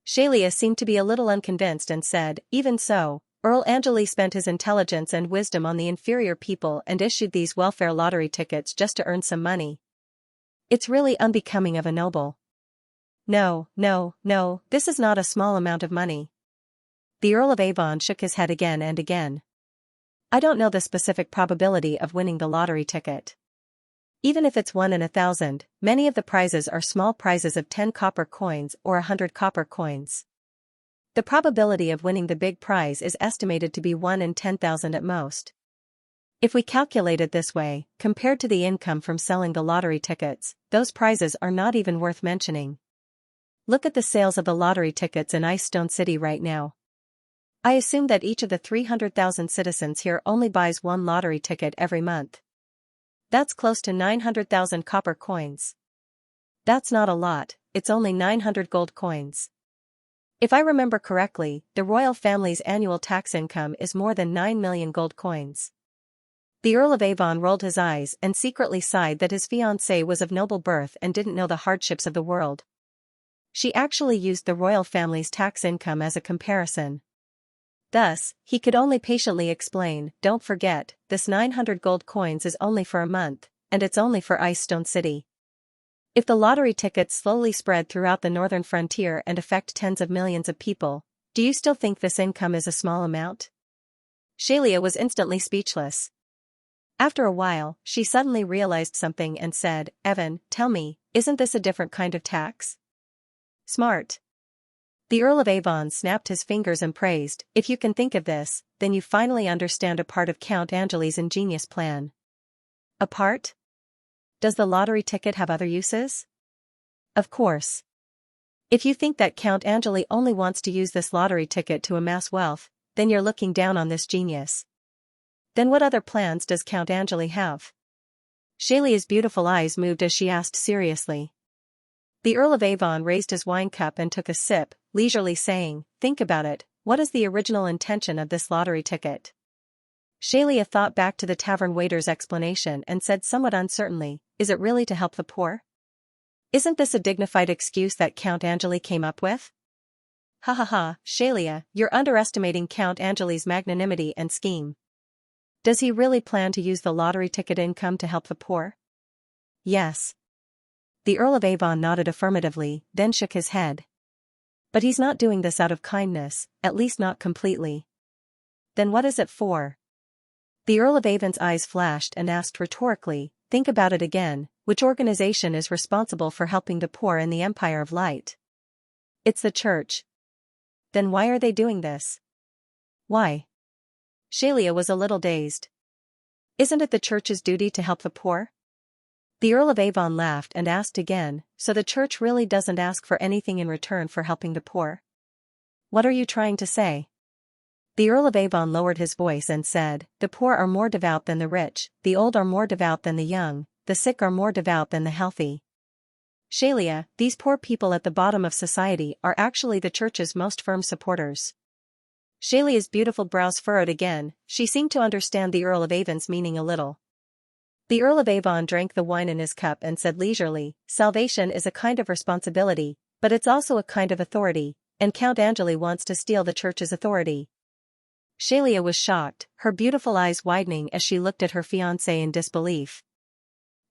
Xianxia seemed to be a little unconvinced and said, even so, Earl Angeli spent his intelligence and wisdom on the inferior people and issued these welfare lottery tickets just to earn some money. It's really unbecoming of a noble. No, this is not a small amount of money. The Earl of Avon shook his head again and again. I don't know the specific probability of winning the lottery ticket. Even if it's 1 in 1,000, many of the prizes are small prizes of 10 copper coins or 100 copper coins. The probability of winning the big prize is estimated to be 1 in 10,000 at most. If we calculate it this way, compared to the income from selling the lottery tickets, those prizes are not even worth mentioning. Look at the sales of the lottery tickets in Ice Stone City right now. I assume that each of the 300,000 citizens here only buys one lottery ticket every month. That's close to 900,000 copper coins. That's not a lot, it's only 900 gold coins. If I remember correctly, the royal family's annual tax income is more than 9 million gold coins. The Earl of Avon rolled his eyes and secretly sighed that his fiancée was of noble birth and didn't know the hardships of the world. She actually used the royal family's tax income as a comparison. Thus, he could only patiently explain, don't forget, this 900 gold coins is only for a month, and it's only for Ice Stone City. If the lottery tickets slowly spread throughout the northern frontier and affect tens of millions of people, do you still think this income is a small amount? Xianxia was instantly speechless. After a while, she suddenly realized something and said, Evan, tell me, isn't this a different kind of tax? Smart. The Earl of Avon snapped his fingers and praised, if you can think of this, then you finally understand a part of Count Angeli's ingenious plan. A part? Does the lottery ticket have other uses? Of course. If you think that Count Angeli only wants to use this lottery ticket to amass wealth, then you're looking down on this genius. Then what other plans does Count Angeli have? Xianxia's beautiful eyes moved as she asked seriously. The Earl of Avon raised his wine cup and took a sip, leisurely saying, think about it, what is the original intention of this lottery ticket? Xianxia thought back to the tavern waiter's explanation and said somewhat uncertainly, is it really to help the poor? Isn't this a dignified excuse that Count Angeli came up with? Ha ha ha, Xianxia, you're underestimating Count Angeli's magnanimity and scheme. Does he really plan to use the lottery ticket income to help the poor? Yes. The Earl of Avon nodded affirmatively, then shook his head. But he's not doing this out of kindness, at least not completely. Then what is it for? The Earl of Avon's eyes flashed and asked rhetorically, think about it again, which organization is responsible for helping the poor in the Empire of Light? It's the church. Then why are they doing this? Why? Xianxia was a little dazed. Isn't it the church's duty to help the poor? The Earl of Avon laughed and asked again, so the church really doesn't ask for anything in return for helping the poor? What are you trying to say? The Earl of Avon lowered his voice and said, the poor are more devout than the rich, the old are more devout than the young, the sick are more devout than the healthy. Xianxia, these poor people at the bottom of society are actually the church's most firm supporters. Xianxia's beautiful brows furrowed again, she seemed to understand the Earl of Avon's meaning a little. The Earl of Avon drank the wine in his cup and said leisurely, salvation is a kind of responsibility, but it's also a kind of authority, and Count Angeli wants to steal the church's authority. Xianxia was shocked, her beautiful eyes widening as she looked at her fiancé in disbelief.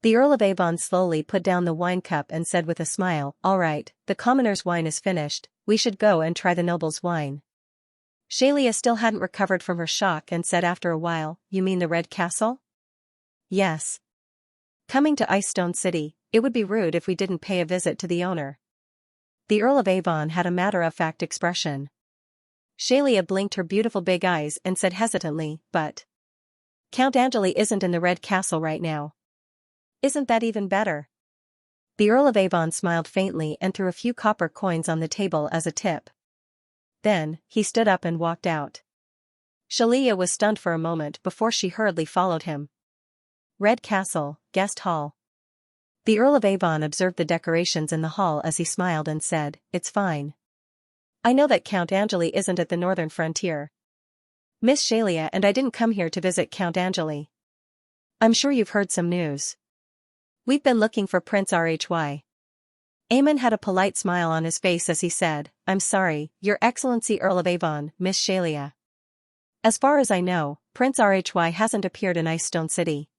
The Earl of Avon slowly put down the wine cup and said with a smile, all right, the commoner's wine is finished, we should go and try the noble's wine. Xianxia still hadn't recovered from her shock and said after a while, you mean the Red Castle? Yes. Coming to Ice Stone City, it would be rude if we didn't pay a visit to the owner. The Earl of Avon had a matter-of-fact expression. Xianxia blinked her beautiful big eyes and said hesitantly, but Count Angeli isn't in the Red Castle right now. Isn't that even better? The Earl of Avon smiled faintly and threw a few copper coins on the table as a tip. Then, he stood up and walked out. Xianxia was stunned for a moment before she hurriedly followed him. Red Castle, Guest Hall. The Earl of Avon observed the decorations in the hall as he smiled and said, it's fine. I know that Count Angeli isn't at the northern frontier. Miss Xianxia and I didn't come here to visit Count Angeli. I'm sure you've heard some news. We've been looking for Prince Rhy. Aemon had a polite smile on his face as he said, I'm sorry, Your Excellency Earl of Avon, Miss Xianxia. As far as I know, Prince Rhy hasn't appeared in Ice Stone City.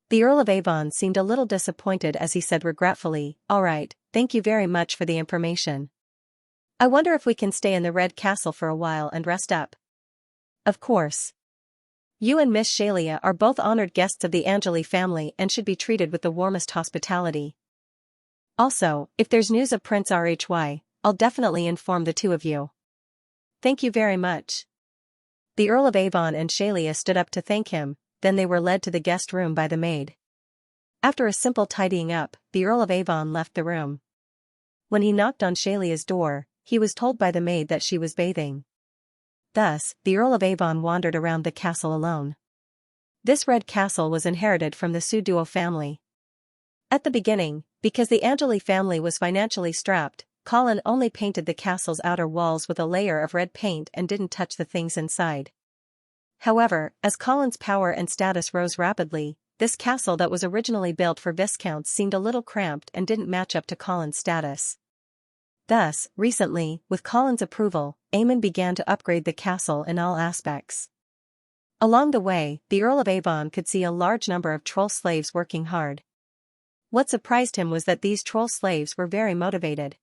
The Earl of Avon seemed a little disappointed as he said regretfully, all right, thank you very much for the information. I wonder if we can stay in the Red Castle for a while and rest up. Of course. You and Miss Xianxia are both honored guests of the Angeli family and should be treated with the warmest hospitality. Also, if there's news of Prince Rhy, I'll definitely inform the two of you. Thank you very much. The Earl of Avon and Xianxia stood up to thank him, then they were led to the guest room by the maid. After a simple tidying up, the Earl of Avon left the room. When he knocked on Xianxia's door, he was told by the maid that she was bathing. Thus, the Earl of Avon wandered around the castle alone. This Red Castle was inherited from the Suduo family. At the beginning, because the Angeli family was financially strapped, Colin only painted the castle's outer walls with a layer of red paint and didn't touch the things inside. However, as Colin's power and status rose rapidly, this castle that was originally built for viscounts seemed a little cramped and didn't match up to Colin's status. Thus, recently, with Colin's approval, Aemon began to upgrade the castle in all aspects. Along the way, the Earl of Avon could see a large number of troll slaves working hard. What surprised him was that these troll slaves were very motivated.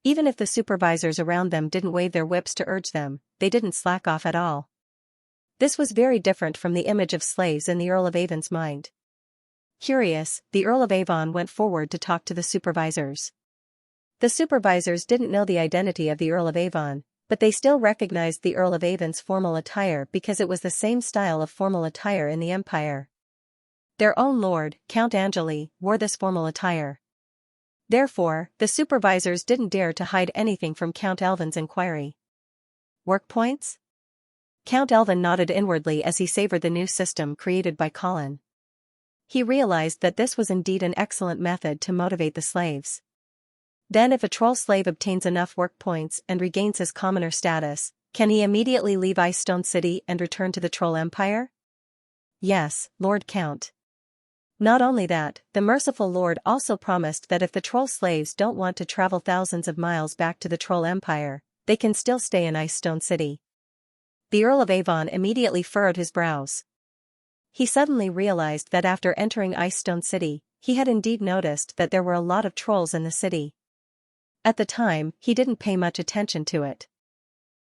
Even if the supervisors around them didn't wave their whips to urge them, they didn't slack off at all. This was very different from the image of slaves in the Earl of Avon's mind. Curious, the Earl of Avon went forward to talk to the supervisors. The supervisors didn't know the identity of the Earl of Avon, but they still recognized the Earl of Avon's formal attire because it was the same style of formal attire in the Empire. Their own lord, Count Angeli, wore this formal attire. Therefore, the supervisors didn't dare to hide anything from Count Elvin's inquiry. Work points? Count Elvin nodded inwardly as he savored the new system created by Colin. He realized that this was indeed an excellent method to motivate the slaves. Then if a troll slave obtains enough work points and regains his commoner status, can he immediately leave Ice Stone City and return to the Troll Empire? Yes, Lord Count. Not only that, the merciful Lord also promised that if the troll slaves don't want to travel thousands of miles back to the Troll Empire, they can still stay in Ice Stone City. The Earl of Avon immediately furrowed his brows. He suddenly realized that after entering Ice Stone City, he had indeed noticed that there were a lot of trolls in the city. At the time, he didn't pay much attention to it.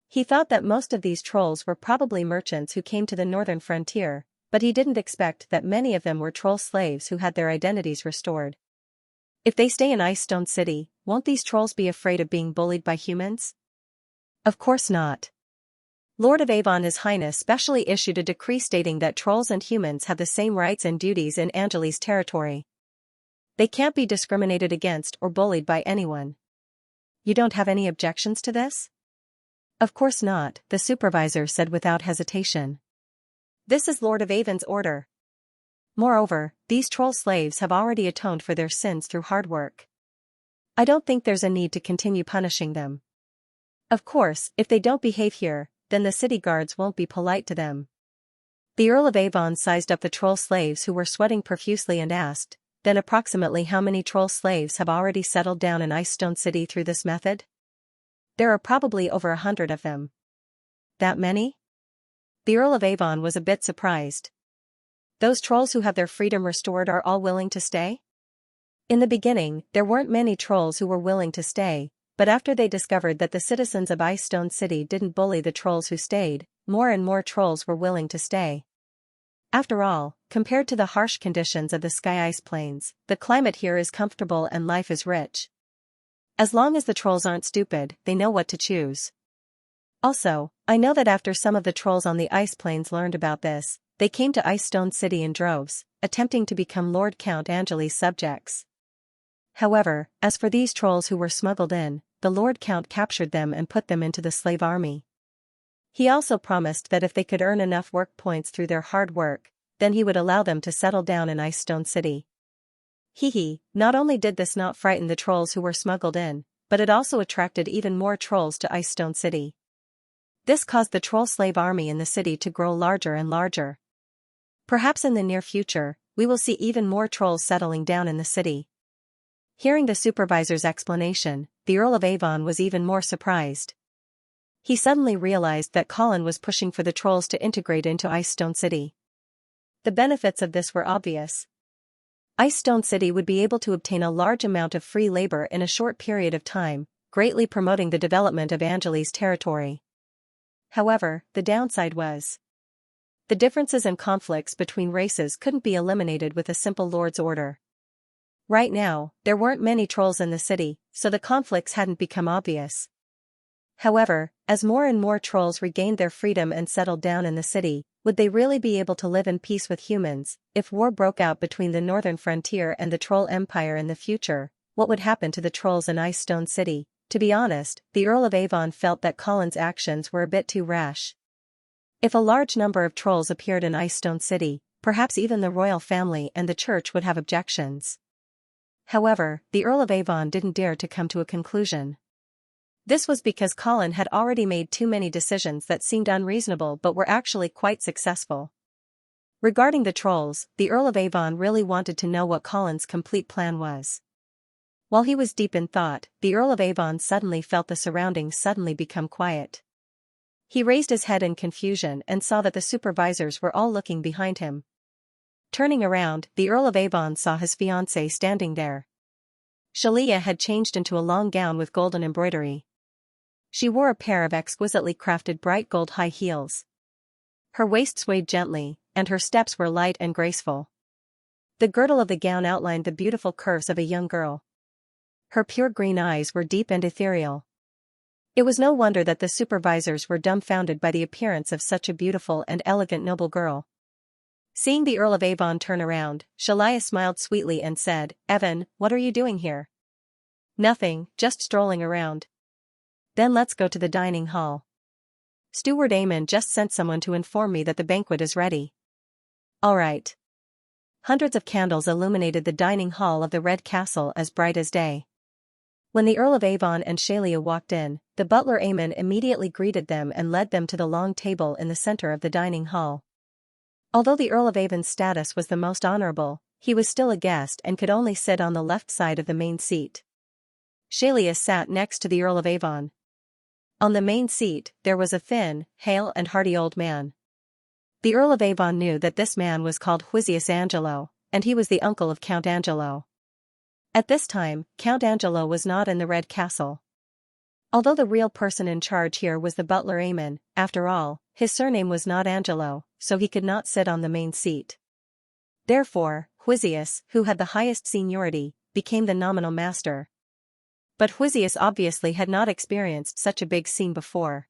He thought that most of these trolls were probably merchants who came to the northern frontier, but he didn't expect that many of them were troll slaves who had their identities restored. If they stay in Ice Stone City, won't these trolls be afraid of being bullied by humans? Of course not. Lord of Avon His Highness specially issued a decree stating that trolls and humans have the same rights and duties in Angeli's territory. They can't be discriminated against or bullied by anyone. You don't have any objections to this? Of course not, the supervisor said without hesitation. This is Lord of Avon's order. Moreover, these troll slaves have already atoned for their sins through hard work. I don't think there's a need to continue punishing them. Of course, if they don't behave here, then the city guards won't be polite to them. The Earl of Avon sized up the troll slaves who were sweating profusely and asked, then approximately how many troll slaves have already settled down in Icestone City through this method? There are probably over 100 of them. That many? The Earl of Avon was a bit surprised. Those trolls who have their freedom restored are all willing to stay? In the beginning, there weren't many trolls who were willing to stay, but after they discovered that the citizens of Icestone City didn't bully the trolls who stayed, more and more trolls were willing to stay. After all, compared to the harsh conditions of the Sky Ice Plains, the climate here is comfortable and life is rich. As long as the trolls aren't stupid, they know what to choose. Also, I know that after some of the trolls on the Ice Plains learned about this, they came to Icestone City in droves, attempting to become Lord Count Angeli's subjects. However, as for these trolls who were smuggled in, the Lord Count captured them and put them into the slave army. He also promised that if they could earn enough work points through their hard work, then he would allow them to settle down in Icestone City. Not only did this not frighten the trolls who were smuggled in, but it also attracted even more trolls to Icestone City. This caused the troll slave army in the city to grow larger and larger. Perhaps in the near future, we will see even more trolls settling down in the city. Hearing the supervisor's explanation, the Earl of Avon was even more surprised. He suddenly realized that Colin was pushing for the trolls to integrate into Icestone City. The benefits of this were obvious. Icestone City would be able to obtain a large amount of free labor in a short period of time, greatly promoting the development of Angeli's territory. However, the downside was the differences and conflicts between races couldn't be eliminated with a simple lord's order. Right now, there weren't many trolls in the city, so the conflicts hadn't become obvious. However, as more and more trolls regained their freedom and settled down in the city, would they really be able to live in peace with humans? If war broke out between the northern frontier and the Troll Empire in the future, what would happen to the trolls in Icestone City? To be honest, the Earl of Avon felt that Colin's actions were a bit too rash. If a large number of trolls appeared in Icestone City, perhaps even the royal family and the church would have objections. However, the Earl of Avon didn't dare to come to a conclusion. This was because Colin had already made too many decisions that seemed unreasonable but were actually quite successful. Regarding the trolls, the Earl of Avon really wanted to know what Colin's complete plan was. While he was deep in thought, the Earl of Avon suddenly felt the surroundings suddenly become quiet. He raised his head in confusion and saw that the supervisors were all looking behind him. Turning around, the Earl of Avon saw his fiancée standing there. Xianxia had changed into a long gown with golden embroidery. She wore a pair of exquisitely crafted bright gold high heels. Her waist swayed gently, and her steps were light and graceful. The girdle of the gown outlined the beautiful curves of a young girl. Her pure green eyes were deep and ethereal. It was no wonder that the supervisors were dumbfounded by the appearance of such a beautiful and elegant noble girl. Seeing the Earl of Avon turn around, Xianxia smiled sweetly and said, "Evan, what are you doing here?" "Nothing, just strolling around." "Then let's go to the dining hall. Steward Eamon just sent someone to inform me that the banquet is ready." "All right." Hundreds of candles illuminated the dining hall of the Red Castle as bright as day. When the Earl of Avon and Xianxia walked in, the butler Eamon immediately greeted them and led them to the long table in the center of the dining hall. Although the Earl of Avon's status was the most honorable, he was still a guest and could only sit on the left side of the main seat. Xianxia sat next to the Earl of Avon. On the main seat, there was a thin, hale and hearty old man. The Earl of Avon knew that this man was called Xianxia Angelo, and he was the uncle of Count Angelo. At this time, Count Angelo was not in the Red Castle. Although the real person in charge here was the butler Eamon, after all, his surname was not Angelo, so he could not sit on the main seat. Therefore, Xianxia, who had the highest seniority, became the nominal master. But Xianxia obviously had not experienced such a big scene before.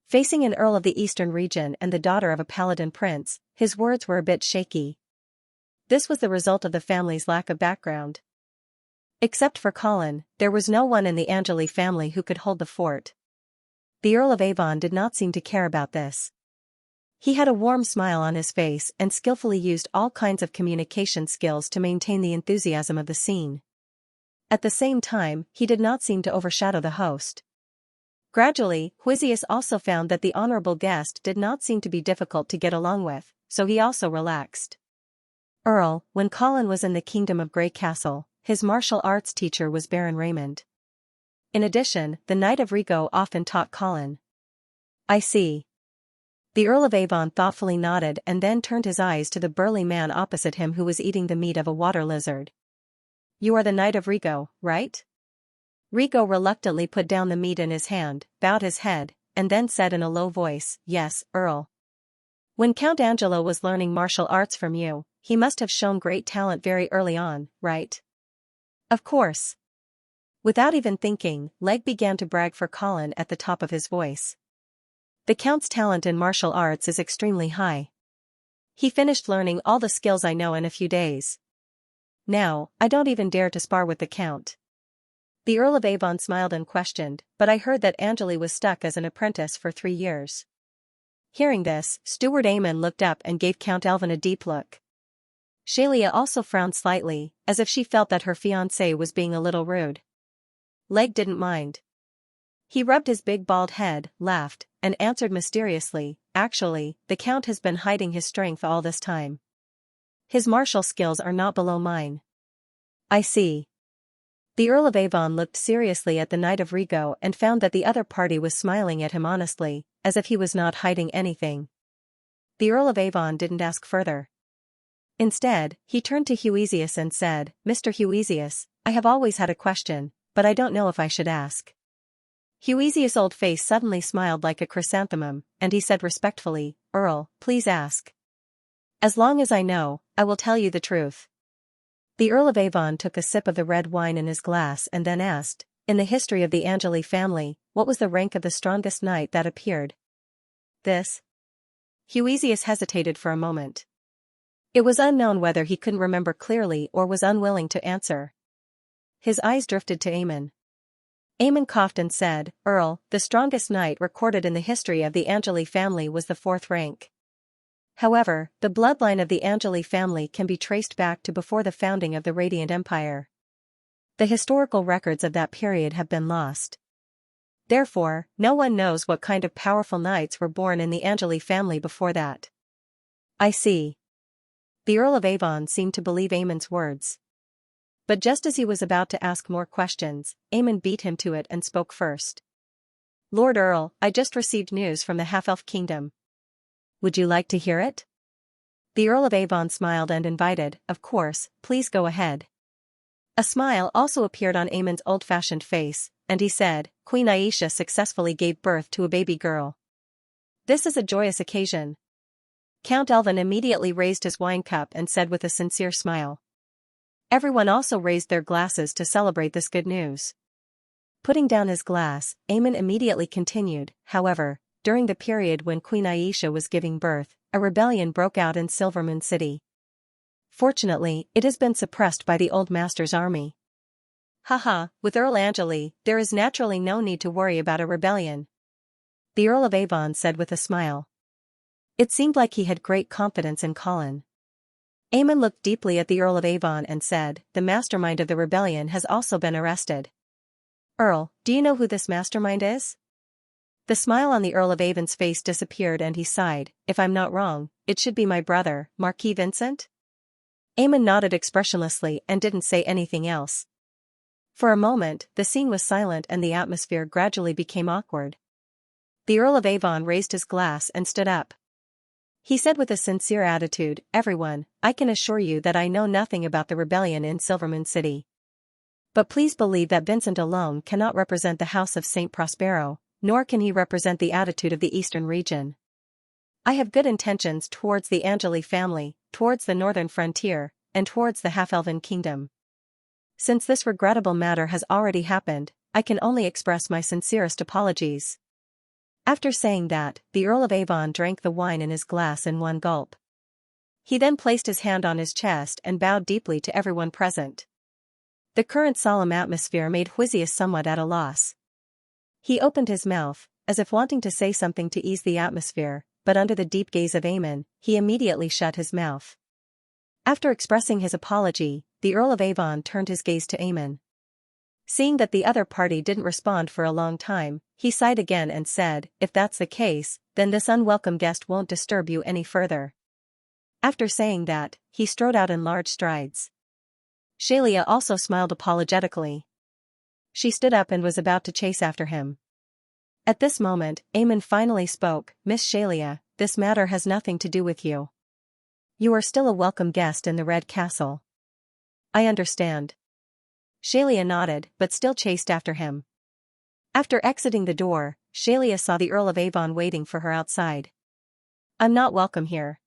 Facing an earl of the eastern region and the daughter of a paladin prince, his words were a bit shaky. This was the result of the family's lack of background. Except for Colin, there was no one in the Angeli family who could hold the fort. The Earl of Avon did not seem to care about this. He had a warm smile on his face and skillfully used all kinds of communication skills to maintain the enthusiasm of the scene. At the same time, he did not seem to overshadow the host. Gradually, Xianxia also found that the honorable guest did not seem to be difficult to get along with, so he also relaxed. Earl, when Colin was in the Kingdom of Grey Castle, his martial arts teacher was Baron Raymond. In addition, the Knight of Rigo often taught Colin. I see. The Earl of Avon thoughtfully nodded and then turned his eyes to the burly man opposite him who was eating the meat of a water lizard. You are the Knight of Rigo, right? Rigo reluctantly put down the meat in his hand, bowed his head, and then said in a low voice, Yes, Earl. When Count Angelo was learning martial arts from you, he must have shown great talent very early on, right? Of course. Without even thinking, Leg began to brag for Colin at the top of his voice. The Count's talent in martial arts is extremely high. He finished learning all the skills I know in a few days. Now, I don't even dare to spar with the Count. The Earl of Avon smiled and questioned, but I heard that Angeli was stuck as an apprentice for 3 years. Hearing this, Steward Aemon looked up and gave Count Elvin a deep look. Xianxia also frowned slightly, as if she felt that her fiancé was being a little rude. Leg didn't mind. He rubbed his big bald head, laughed, and answered mysteriously, Actually, the Count has been hiding his strength all this time. His martial skills are not below mine. I see. The Earl of Avon looked seriously at the Knight of Rigo and found that the other party was smiling at him honestly, as if he was not hiding anything. The Earl of Avon didn't ask further. Instead, he turned to Xianxia and said, Mr. Xianxia, I have always had a question, but I don't know if I should ask. Xianxia's old face suddenly smiled like a chrysanthemum, and he said respectfully, Earl, please ask. As long as I know, I will tell you the truth. The Earl of Avon took a sip of the red wine in his glass and then asked, In the history of the Angeli family, what was the rank of the strongest knight that appeared? This? Xianxia hesitated for a moment. It was unknown whether he couldn't remember clearly or was unwilling to answer. His eyes drifted to Aemon. Aemon coughed and said, Earl, the strongest knight recorded in the history of the Angeli family was the 4th rank. However, the bloodline of the Angeli family can be traced back to before the founding of the Radiant Empire. The historical records of that period have been lost. Therefore, no one knows what kind of powerful knights were born in the Angeli family before that. I see. The Earl of Avon seemed to believe Aemon's words. But just as he was about to ask more questions, Aemon beat him to it and spoke first. Lord Earl, I just received news from the half-elf kingdom. Would you like to hear it? The Earl of Avon smiled and invited, Of course, please go ahead. A smile also appeared on Aemon's old-fashioned face, and he said, Queen Xianxia successfully gave birth to a baby girl. This is a joyous occasion. Count Elvin immediately raised his wine cup and said with a sincere smile. Everyone also raised their glasses to celebrate this good news. Putting down his glass, Aemon immediately continued, However, during the period when Queen Xianxia was giving birth, a rebellion broke out in Silvermoon City. Fortunately, it has been suppressed by the Old Master's army. Haha, with Earl Angeli, there is naturally no need to worry about a rebellion. The Earl of Avon said with a smile. It seemed like he had great confidence in Colin. Aemon looked deeply at the Earl of Avon and said, The mastermind of the rebellion has also been arrested. Earl, do you know who this mastermind is? The smile on the Earl of Avon's face disappeared and he sighed, If I'm not wrong, it should be my brother, Marquis Vincent? Aemon nodded expressionlessly and didn't say anything else. For a moment, the scene was silent and the atmosphere gradually became awkward. The Earl of Avon raised his glass and stood up. He said with a sincere attitude, Everyone, I can assure you that I know nothing about the rebellion in Silvermoon City. But please believe that Vincent alone cannot represent the House of St. Prospero, nor can he represent the attitude of the Eastern region. I have good intentions towards the Angeli family, towards the northern frontier, and towards the half-elven kingdom. Since this regrettable matter has already happened, I can only express my sincerest apologies. After saying that, the Earl of Avon drank the wine in his glass in one gulp. He then placed his hand on his chest and bowed deeply to everyone present. The current solemn atmosphere made Xianxia somewhat at a loss. He opened his mouth, as if wanting to say something to ease the atmosphere, but under the deep gaze of Aemon, he immediately shut his mouth. After expressing his apology, the Earl of Avon turned his gaze to Aemon. Seeing that the other party didn't respond for a long time, he sighed again and said, "If that's the case, then this unwelcome guest won't disturb you any further." After saying that, he strode out in large strides. Xianxia also smiled apologetically. She stood up and was about to chase after him. At this moment, Aemon finally spoke, "Miss Xianxia, this matter has nothing to do with you. You are still a welcome guest in the Red Castle." "I understand." Xianxia nodded, but still chased after him. After exiting the door, Xianxia saw the Earl of Avon waiting for her outside. "I'm not welcome here.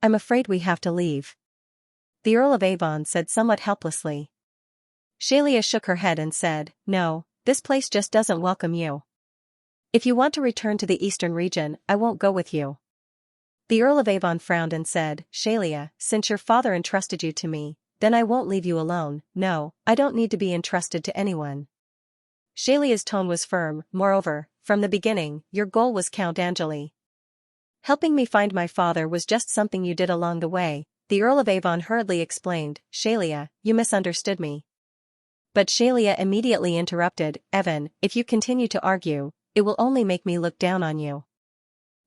I'm afraid we have to leave," the Earl of Avon said somewhat helplessly. Xianxia shook her head and said, "No, this place just doesn't welcome you. If you want to return to the eastern region, I won't go with you." The Earl of Avon frowned and said, "Xianxia, since your father entrusted you to me, then I won't leave you alone. No, I don't need to be entrusted to anyone." Xianxia's tone was firm. "Moreover, from the beginning, your goal was Count Angeli. Helping me find my father was just something you did along the way," the Earl of Avon hurriedly explained. "Xianxia, you misunderstood me." But Xianxia immediately interrupted, "Evan, if you continue to argue, it will only make me look down on you.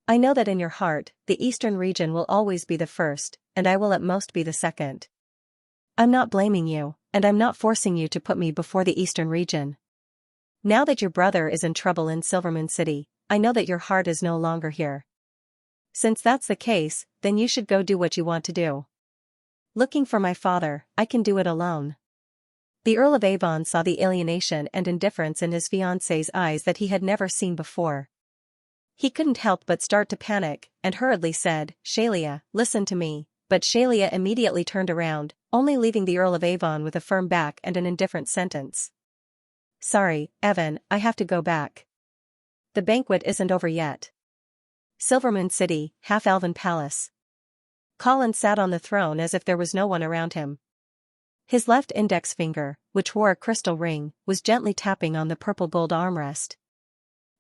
I know that in your heart, the eastern region will always be the first, and I will at most be the second. I'm not blaming you, and I'm not forcing you to put me before the eastern region. Now that your brother is in trouble in Silvermoon City, I know that your heart is no longer here. Since that's the case, then you should go do what you want to do. Looking for my father, I can do it alone." The Earl of Avon saw the alienation and indifference in his fiancée's eyes that he had never seen before. He couldn't help but start to panic, and hurriedly said, "Xianxia, listen to me." But Xianxia immediately turned around, only leaving the Earl of Avon with a firm back and an indifferent sentence. "Sorry, Evan, I have to go back. The banquet isn't over yet." Silvermoon City, Half-Elven Palace. Colin sat on the throne as if there was no one around him. His left index finger, which wore a crystal ring, was gently tapping on the purple gold armrest.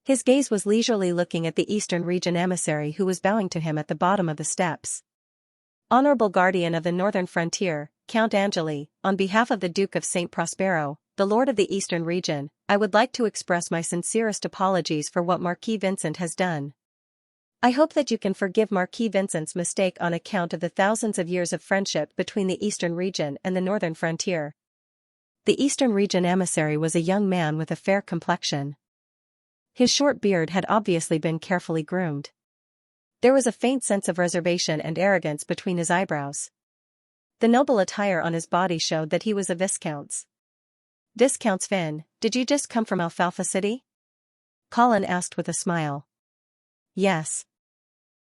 His gaze was leisurely looking at the Eastern Region emissary who was bowing to him at the bottom of the steps. "Honorable Guardian of the Northern Frontier, Count Angeli, on behalf of the Duke of St. Prospero, the Lord of the Eastern Region, I would like to express my sincerest apologies for what Marquis Vincent has done. I hope that you can forgive Marquis Vincent's mistake on account of the thousands of years of friendship between the Eastern Region and the Northern Frontier." The Eastern Region emissary was a young man with a fair complexion. His short beard had obviously been carefully groomed. There was a faint sense of reservation and arrogance between his eyebrows. The noble attire on his body showed that he was a viscount's. "Viscount Finn, did you just come from Alfalfa City?" Colin asked with a smile. "Yes."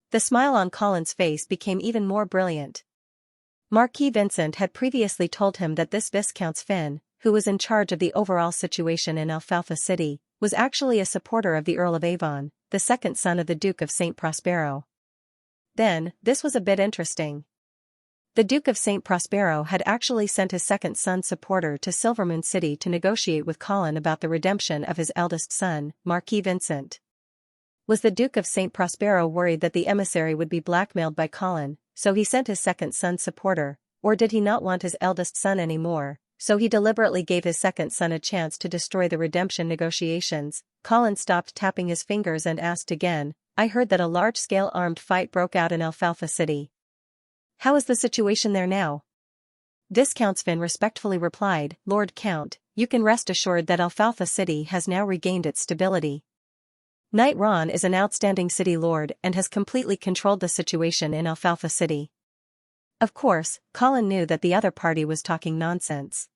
The smile on Colin's face became even more brilliant. Marquis Vincent had previously told him that this Viscount Finn, who was in charge of the overall situation in Alfalfa City, was actually a supporter of the Earl of Avon, the second son of the Duke of St. Prospero. Then, this was a bit interesting. The Duke of St. Prospero had actually sent his second son's supporter to Silvermoon City to negotiate with Colin about the redemption of his eldest son, Marquis Vincent. Was the Duke of St. Prospero worried that the emissary would be blackmailed by Colin, so he sent his second son's supporter, or did he not want his eldest son anymore, so he deliberately gave his second son a chance to destroy the redemption negotiations? Colin stopped tapping his fingers and asked again, "I heard that a large-scale armed fight broke out in Alfalfa City. How is the situation there now?" Viscount Finn respectfully replied, "Lord Count, you can rest assured that Alfalfa City has now regained its stability. Knight Ron is an outstanding city lord and has completely controlled the situation in Alfalfa City." Of course, Colin knew that the other party was talking nonsense.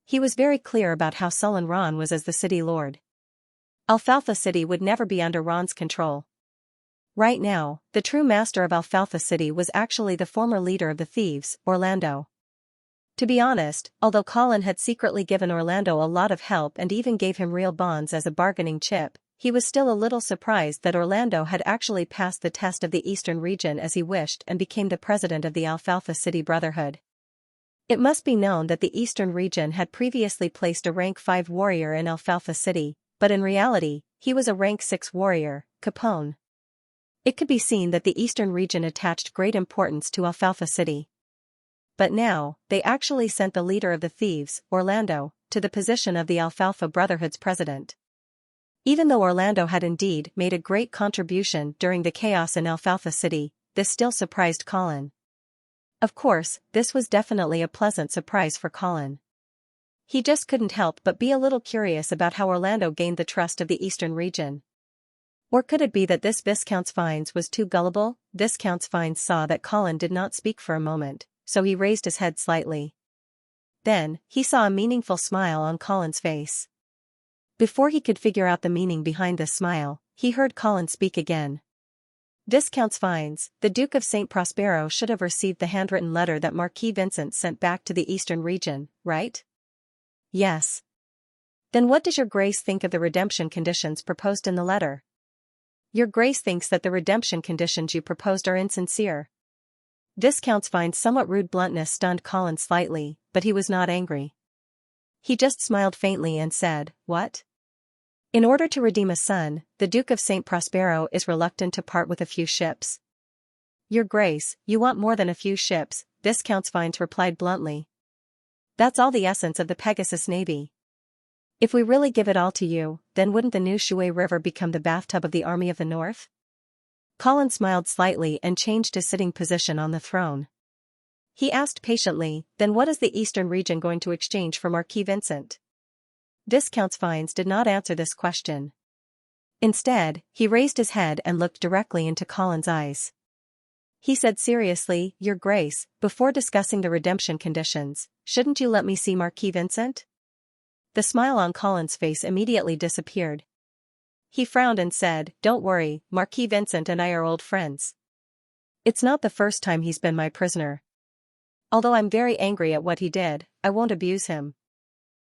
He was very clear about how sullen Ron was as the city lord. Alfalfa City would never be under Ron's control. Right now, the true master of Alfalfa City was actually the former leader of the thieves, Orlando. To be honest, although Colin had secretly given Orlando a lot of help and even gave him real bonds as a bargaining chip, he was still a little surprised that Orlando had actually passed the test of the Eastern region as he wished and became the president of the Alfalfa City Brotherhood. It must be known that the Eastern region had previously placed a rank 5 warrior in Alfalfa City, but in reality, he was a rank 6 warrior, Capone. It could be seen that the Eastern region attached great importance to Alfalfa City. But now, they actually sent the leader of the thieves, Orlando, to the position of the Alfalfa Brotherhood's president. Even though Orlando had indeed made a great contribution during the chaos in Alfalfa City, this still surprised Colin. Of course, this was definitely a pleasant surprise for Colin. He just couldn't help but be a little curious about how Orlando gained the trust of the Eastern region. Or could it be that this Viscount Fines was too gullible? Viscount Fines saw that Colin did not speak for a moment, so he raised his head slightly. Then, he saw a meaningful smile on Colin's face. Before he could figure out the meaning behind this smile, he heard Colin speak again. Viscount Fines, the Duke of St. Prospero should have received the handwritten letter that Marquis Vincent sent back to the Eastern region, right? Yes. Then what does your Grace think of the redemption conditions proposed in the letter? Your Grace thinks that the redemption conditions you proposed are insincere. Viscount Fines' somewhat rude bluntness stunned Colin slightly, but he was not angry. He just smiled faintly and said, "What? In order to redeem a son, the Duke of St. Prospero is reluctant to part with a few ships." Your Grace, you want more than a few ships, Viscount Fines replied bluntly. That's all the essence of the Pegasus Navy. If we really give it all to you, then wouldn't the new Shui River become the bathtub of the Army of the North? Colin smiled slightly and changed his sitting position on the throne. He asked patiently, then what is the Eastern region going to exchange for Marquis Vincent? Viscount Fines did not answer this question. Instead, he raised his head and looked directly into Colin's eyes. He said seriously, Your Grace, before discussing the redemption conditions, shouldn't you let me see Marquis Vincent? The smile on Colin's face immediately disappeared. He frowned and said, Don't worry, Marquis Vincent and I are old friends. It's not the first time he's been my prisoner. Although I'm very angry at what he did, I won't abuse him.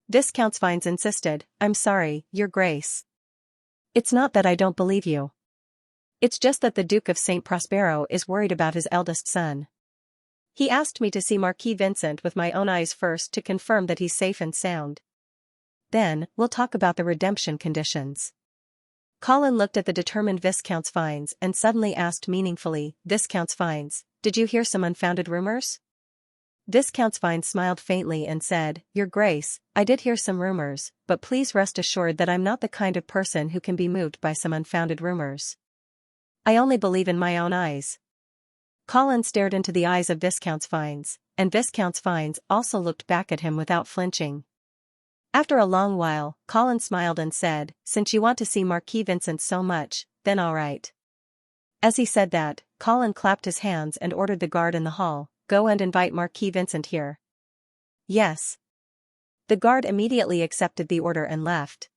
Viscount Fines insisted, I'm sorry, Your Grace. It's not that I don't believe you. It's just that the Duke of St. Prospero is worried about his eldest son. He asked me to see Marquis Vincent with my own eyes first to confirm that he's safe and sound. Then, we'll talk about the redemption conditions. Colin looked at the determined Viscount Fines and suddenly asked meaningfully, Viscount Fines, did you hear some unfounded rumors? Viscount Fines smiled faintly and said, Your Grace, I did hear some rumors, but please rest assured that I'm not the kind of person who can be moved by some unfounded rumors. I only believe in my own eyes. Colin stared into the eyes of Viscount Fines, and Viscount Fines also looked back at him without flinching. After a long while, Colin smiled and said, Since you want to see Marquis Vincent so much, then all right. As he said that, Colin clapped his hands and ordered the guard in the hall, Go and invite Marquis Vincent here. Yes. The guard immediately accepted the order and left.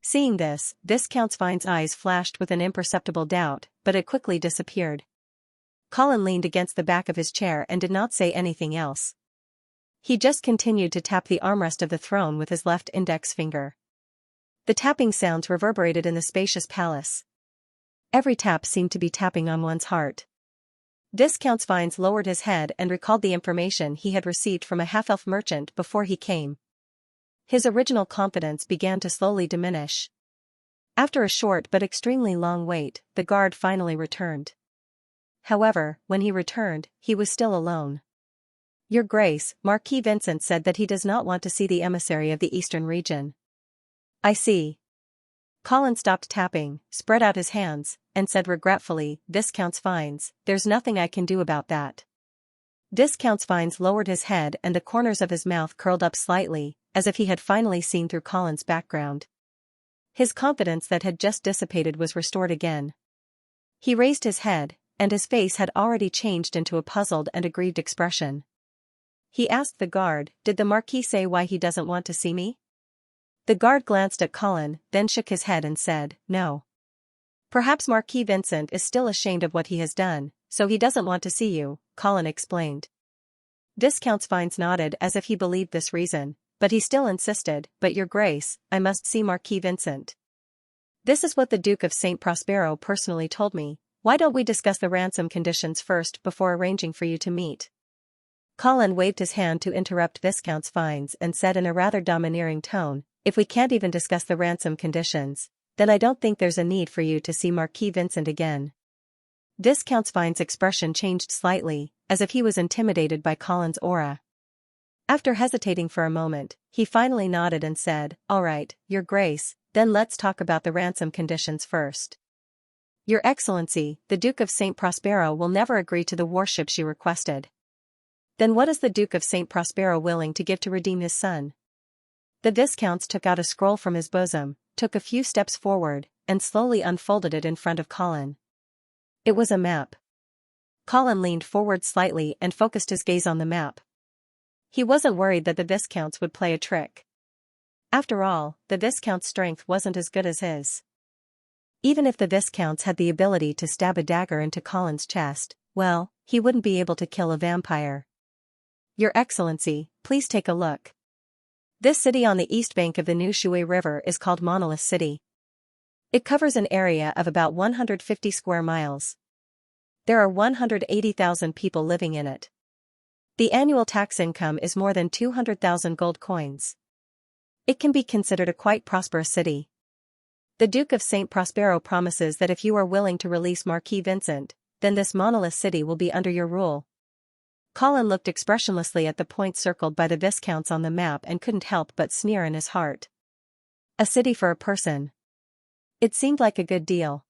Seeing this, Viscount Fines' eyes flashed with an imperceptible doubt, but it quickly disappeared. Colin leaned against the back of his chair and did not say anything else. He just continued to tap the armrest of the throne with his left index finger. The tapping sounds reverberated in the spacious palace. Every tap seemed to be tapping on one's heart. Viscount Fines lowered his head and recalled the information he had received from a half-elf merchant before he came. His original confidence began to slowly diminish. After a short but extremely long wait, the guard finally returned. However, when he returned, he was still alone. Your Grace, Marquis Vincent said that he does not want to see the emissary of the Eastern region. I see. Colin stopped tapping, spread out his hands, and said regretfully, Viscount Fines, there's nothing I can do about that. Viscount Fines lowered his head and the corners of his mouth curled up slightly, as if he had finally seen through Colin's background. His confidence that had just dissipated was restored again. He raised his head, and his face had already changed into a puzzled and aggrieved expression. He asked the guard, Did the Marquis say why he doesn't want to see me? The guard glanced at Colin, then shook his head and said, No. Perhaps Marquis Vincent is still ashamed of what he has done, so he doesn't want to see you, Colin explained. Viscount Fines nodded as if he believed this reason, but he still insisted, But Your Grace, I must see Marquis Vincent. This is what the Duke of St. Prospero personally told me. Why don't we discuss the ransom conditions first before arranging for you to meet? Colin waved his hand to interrupt Viscount's fines and said in a rather domineering tone, if we can't even discuss the ransom conditions, then I don't think there's a need for you to see Marquis Vincent again. Viscount Vine's expression changed slightly, as if he was intimidated by Colin's aura. After hesitating for a moment, he finally nodded and said, all right, Your Grace, then let's talk about the ransom conditions first. Your Excellency, the Duke of St. Prospero will never agree to the warships you requested. Then what is the Duke of St. Prospero willing to give to redeem his son? The Viscount took out a scroll from his bosom, took a few steps forward, and slowly unfolded it in front of Colin. It was a map. Colin leaned forward slightly and focused his gaze on the map. He wasn't worried that the Viscounts would play a trick. After all, the Viscount's strength wasn't as good as his. Even if the Viscounts had the ability to stab a dagger into Colin's chest, well, he wouldn't be able to kill a vampire. Your Excellency, please take a look. This city on the east bank of the New Shui River is called Monolith City. It covers an area of about 150 square miles. There are 180,000 people living in it. The annual tax income is more than 200,000 gold coins. It can be considered a quite prosperous city. The Duke of St. Prospero promises that if you are willing to release Marquis Vincent, then this Monolith City will be under your rule. Colin looked expressionlessly at the points circled by the Viscounts on the map and couldn't help but sneer in his heart. A city for a person. It seemed like a good deal.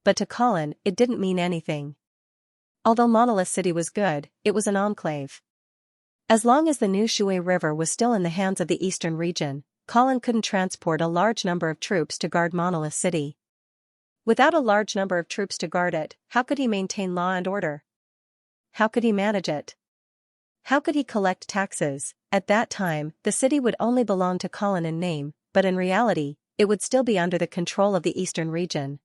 But to Colin, it didn't mean anything. Although Monolith City was good, it was an enclave. As long as the New Shui River was still in the hands of the eastern region, Colin couldn't transport a large number of troops to guard Monolith City. Without a large number of troops to guard it, how could he maintain law and order? How could he manage it? How could he collect taxes? At that time, the city would only belong to Colin in name, but in reality, it would still be under the control of the eastern region.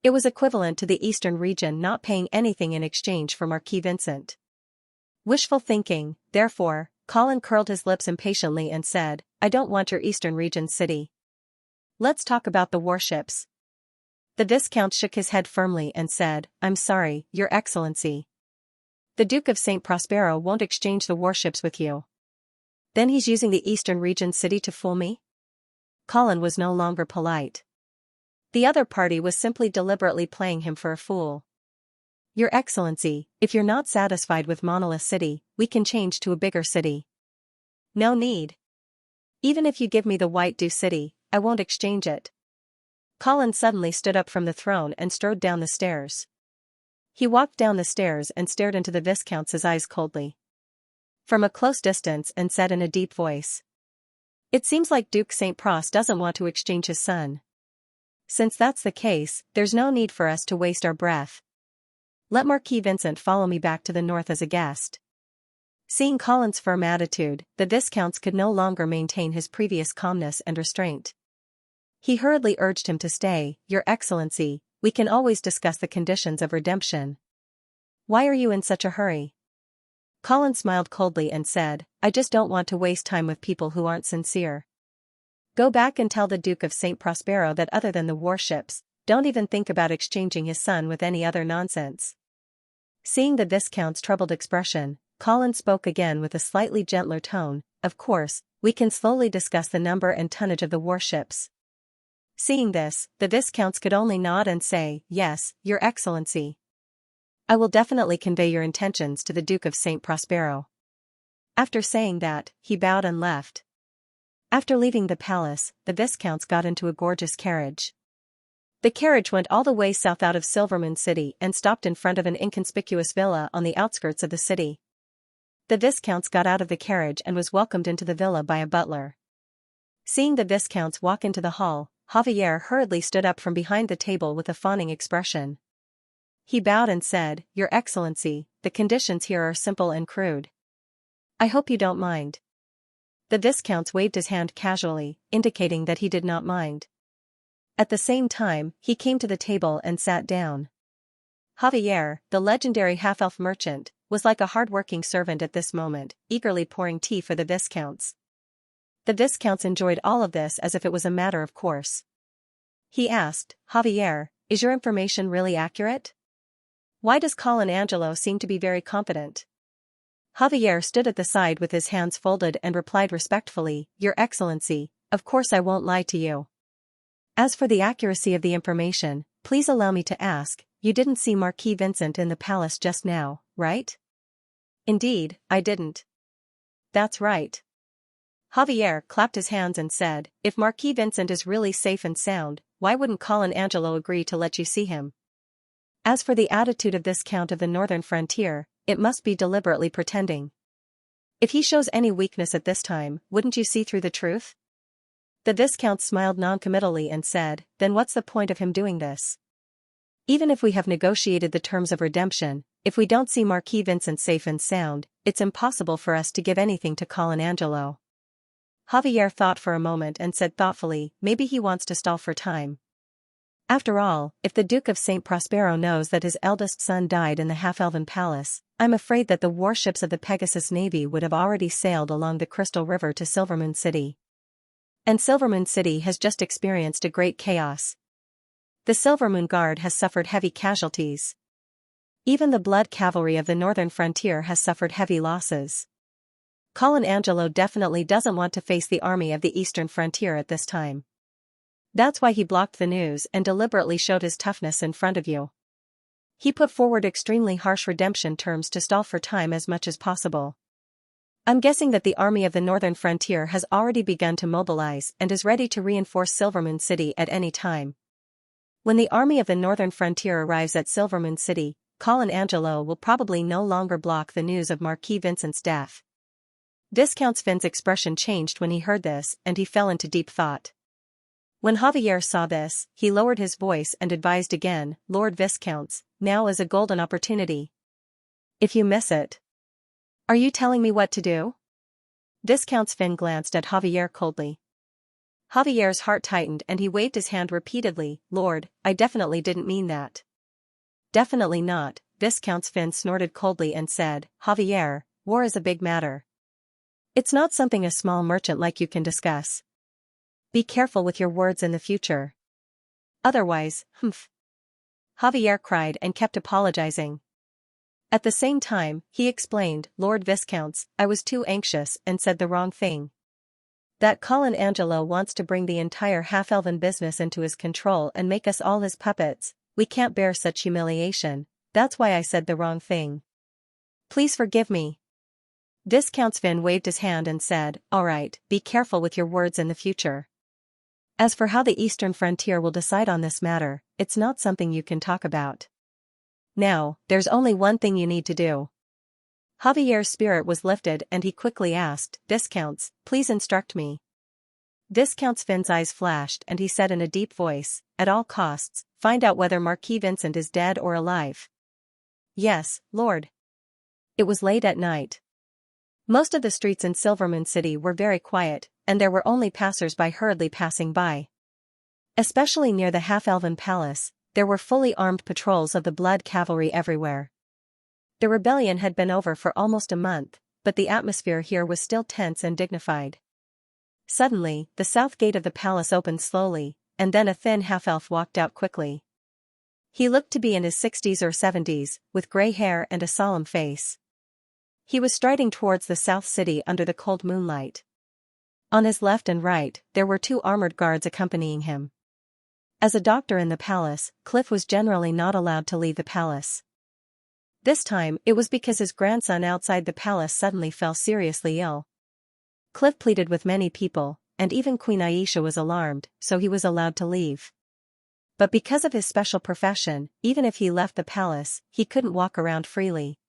It was equivalent to the eastern region not paying anything in exchange for Marquis Vincent. Wishful thinking, therefore, Colin curled his lips impatiently and said, I don't want your eastern region city. Let's talk about the warships. The Viscount shook his head firmly and said, I'm sorry, Your Excellency. The Duke of St. Prospero won't exchange the warships with you. Then he's using the eastern region city to fool me? Colin was no longer polite. The other party was simply deliberately playing him for a fool. Your Excellency, if you're not satisfied with Monolith City, we can change to a bigger city. No need. Even if you give me the White Dew City, I won't exchange it. Colin suddenly stood up from the throne and strode down the stairs. He walked down the stairs and stared into the Viscount's eyes coldly. From a close distance and said in a deep voice. It seems like Duke St. Pros doesn't want to exchange his son. Since that's the case, there's no need for us to waste our breath. Let Marquis Vincent follow me back to the north as a guest. Seeing Colin's firm attitude, the Viscounts could no longer maintain his previous calmness and restraint. He hurriedly urged him to stay. Your Excellency, we can always discuss the conditions of redemption. Why are you in such a hurry? Colin smiled coldly and said, I just don't want to waste time with people who aren't sincere. Go back and tell the Duke of St. Prospero that other than the warships, don't even think about exchanging his son with any other nonsense. Seeing the Viscount's troubled expression, Colin spoke again with a slightly gentler tone, of course, we can slowly discuss the number and tonnage of the warships. Seeing this, the Viscounts could only nod and say, yes, Your Excellency. I will definitely convey your intentions to the Duke of St. Prospero. After saying that, he bowed and left. After leaving the palace, the Viscounts got into a gorgeous carriage. The carriage went all the way south out of Silvermoon City and stopped in front of an inconspicuous villa on the outskirts of the city. The Viscounts got out of the carriage and was welcomed into the villa by a butler. Seeing the Viscounts walk into the hall, Javier hurriedly stood up from behind the table with a fawning expression. He bowed and said, Your Excellency, the conditions here are simple and crude. I hope you don't mind. The Viscount waved his hand casually, indicating that he did not mind. At the same time, he came to the table and sat down. Javier, the legendary half-elf merchant, was like a hard-working servant at this moment, eagerly pouring tea for the Viscounts. The Viscounts enjoyed all of this as if it was a matter of course. He asked, Javier, is your information really accurate? Why does Colin Angelo seem to be very confident? Javier stood at the side with his hands folded and replied respectfully, Your Excellency, of course I won't lie to you. As for the accuracy of the information, please allow me to ask, you didn't see Marquis Vincent in the palace just now, right? Indeed, I didn't. That's right. Javier clapped his hands and said, If Marquis Vincent is really safe and sound, why wouldn't Colin Angelo agree to let you see him? As for the attitude of this Count of the Northern Frontier, it must be deliberately pretending. If he shows any weakness at this time, wouldn't you see through the truth? The Viscount smiled noncommittally and said, Then what's the point of him doing this? Even if we have negotiated the terms of redemption, if we don't see Marquis Vincent safe and sound, it's impossible for us to give anything to Colin Angelo. Javier thought for a moment and said thoughtfully, Maybe he wants to stall for time. After all, if the Duke of St. Prospero knows that his eldest son died in the half-elven palace, I'm afraid that the warships of the Pegasus Navy would have already sailed along the Crystal River to Silvermoon City. And Silvermoon City has just experienced a great chaos. The Silvermoon Guard has suffered heavy casualties. Even the Blood Cavalry of the Northern Frontier has suffered heavy losses. Colin Angelo definitely doesn't want to face the army of the Eastern Frontier at this time. That's why he blocked the news and deliberately showed his toughness in front of you. He put forward extremely harsh redemption terms to stall for time as much as possible. I'm guessing that the army of the Northern Frontier has already begun to mobilize and is ready to reinforce Silvermoon City at any time. When the army of the Northern Frontier arrives at Silvermoon City, Colin Angelo will probably no longer block the news of Marquis Vincent's death. Viscount Sven's expression changed when he heard this, and he fell into deep thought. When Javier saw this, he lowered his voice and advised again, Lord Viscounts, now is a golden opportunity. If you miss it. Are you telling me what to do? Viscount Sven glanced at Javier coldly. Javier's heart tightened and he waved his hand repeatedly, Lord, I definitely didn't mean that. Definitely not, Viscount Sven snorted coldly and said, Javier, war is a big matter. It's not something a small merchant like you can discuss. Be careful with your words in the future. Otherwise, Javier cried and kept apologizing. At the same time, he explained, Lord Viscounts, I was too anxious and said the wrong thing. That Colin Angelo wants to bring the entire half-elven business into his control and make us all his puppets, we can't bear such humiliation, that's why I said the wrong thing. Please forgive me. Viscount Sven waved his hand and said, All right, be careful with your words in the future. As for how the Eastern Frontier will decide on this matter, it's not something you can talk about. Now, there's only one thing you need to do. Javier's spirit was lifted and he quickly asked, Viscounts, please instruct me. Viscount Sven's eyes flashed and he said in a deep voice, At all costs, find out whether Marquis Vincent is dead or alive. Yes, Lord. It was late at night. Most of the streets in Silvermoon City were very quiet, and there were only passers-by hurriedly passing by. Especially near the half-elven palace, there were fully armed patrols of the Blood Cavalry everywhere. The rebellion had been over for almost a month, but the atmosphere here was still tense and dignified. Suddenly, the south gate of the palace opened slowly, and then a thin half-elf walked out quickly. He looked to be in his 60s or 70s, with gray hair and a solemn face. He was striding towards the south city under the cold moonlight. On his left and right, there were 2 armored guards accompanying him. As a doctor in the palace, Cliff was generally not allowed to leave the palace. This time, it was because his grandson outside the palace suddenly fell seriously ill. Cliff pleaded with many people, and even Queen Aisha was alarmed, so he was allowed to leave. But because of his special profession, even if he left the palace, he couldn't walk around freely.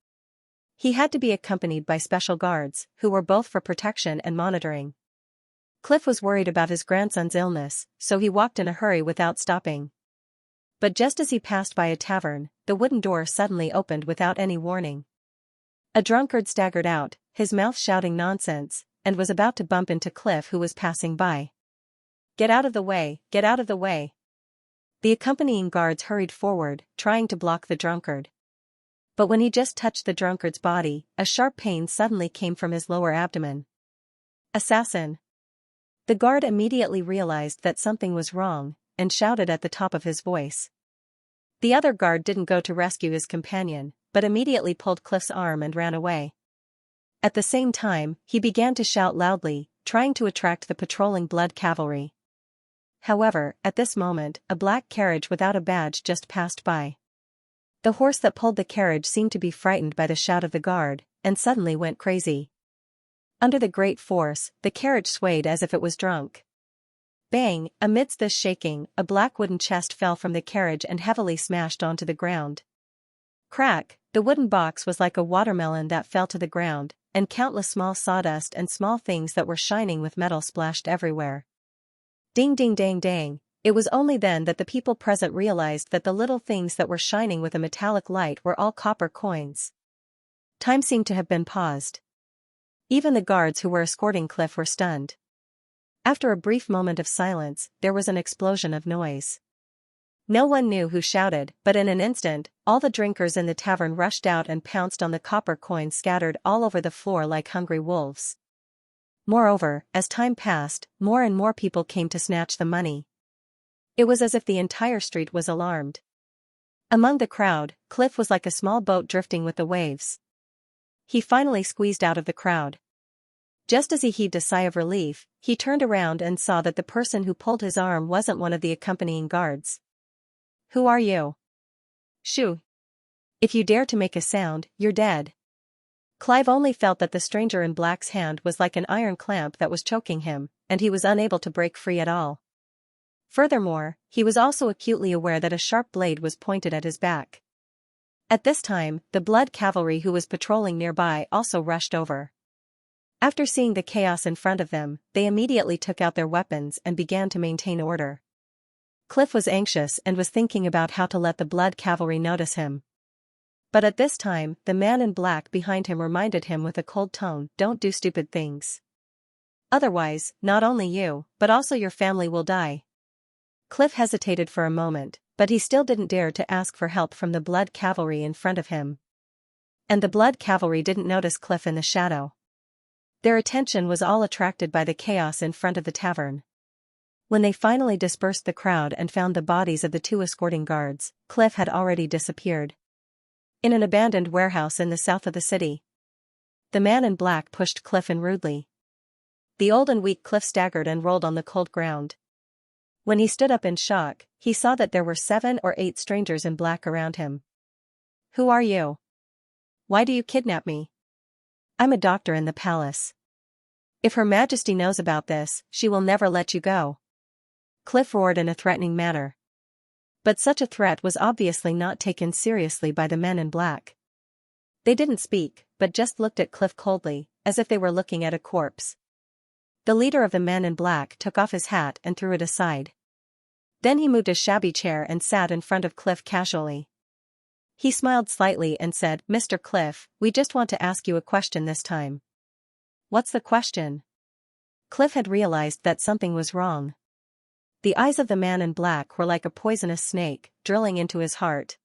He had to be accompanied by special guards, who were both for protection and monitoring. Cliff was worried about his grandson's illness, so he walked in a hurry without stopping. But just as he passed by a tavern, the wooden door suddenly opened without any warning. A drunkard staggered out, his mouth shouting nonsense, and was about to bump into Cliff who was passing by. Get out of the way, get out of the way. The accompanying guards hurried forward, trying to block the drunkard. But when he just touched the drunkard's body, a sharp pain suddenly came from his lower abdomen. Assassin! The guard immediately realized that something was wrong, and shouted at the top of his voice. The other guard didn't go to rescue his companion, but immediately pulled Cliff's arm and ran away. At the same time, he began to shout loudly, trying to attract the patrolling blood cavalry. However, at this moment, a black carriage without a badge just passed by. The horse that pulled the carriage seemed to be frightened by the shout of the guard, and suddenly went crazy. Under the great force, the carriage swayed as if it was drunk. Bang! Amidst this shaking, a black wooden chest fell from the carriage and heavily smashed onto the ground. Crack! The wooden box was like a watermelon that fell to the ground, and countless small sawdust and small things that were shining with metal splashed everywhere. Ding ding dang dang! It was only then that the people present realized that the little things that were shining with a metallic light were all copper coins. Time seemed to have been paused. Even the guards who were escorting Cliff were stunned. After a brief moment of silence, there was an explosion of noise. No one knew who shouted, but in an instant, all the drinkers in the tavern rushed out and pounced on the copper coins scattered all over the floor like hungry wolves. Moreover, as time passed, more and more people came to snatch the money. It was as if the entire street was alarmed. Among the crowd, Cliff was like a small boat drifting with the waves. He finally squeezed out of the crowd. Just as he heaved a sigh of relief, he turned around and saw that the person who pulled his arm wasn't one of the accompanying guards. "Who are you?" "Shoo! If you dare to make a sound, you're dead." Clive only felt that the stranger in black's hand was like an iron clamp that was choking him, and he was unable to break free at all. Furthermore, he was also acutely aware that a sharp blade was pointed at his back. At this time, the blood cavalry who was patrolling nearby also rushed over. After seeing the chaos in front of them, they immediately took out their weapons and began to maintain order. Cliff was anxious and was thinking about how to let the blood cavalry notice him. But at this time, the man in black behind him reminded him with a cold tone, "Don't do stupid things. Otherwise, not only you, but also your family will die." Cliff hesitated for a moment, but he still didn't dare to ask for help from the blood cavalry in front of him. And the blood cavalry didn't notice Cliff in the shadow. Their attention was all attracted by the chaos in front of the tavern. When they finally dispersed the crowd and found the bodies of the two escorting guards, Cliff had already disappeared. In an abandoned warehouse in the south of the city. The man in black pushed Cliff in rudely. The old and weak Cliff staggered and rolled on the cold ground. When he stood up in shock, he saw that there were 7 or 8 strangers in black around him. "Who are you? Why do you kidnap me?" "I'm a doctor in the palace. If Her Majesty knows about this, she will never let you go." Cliff roared in a threatening manner. But such a threat was obviously not taken seriously by the men in black. They didn't speak, but just looked at Cliff coldly, as if they were looking at a corpse. The leader of the men in black took off his hat and threw it aside. Then he moved a shabby chair and sat in front of Cliff casually. He smiled slightly and said, "Mr. Cliff, we just want to ask you a question this time." "What's the question?" Cliff had realized that something was wrong. The eyes of the man in black were like a poisonous snake, drilling into his heart.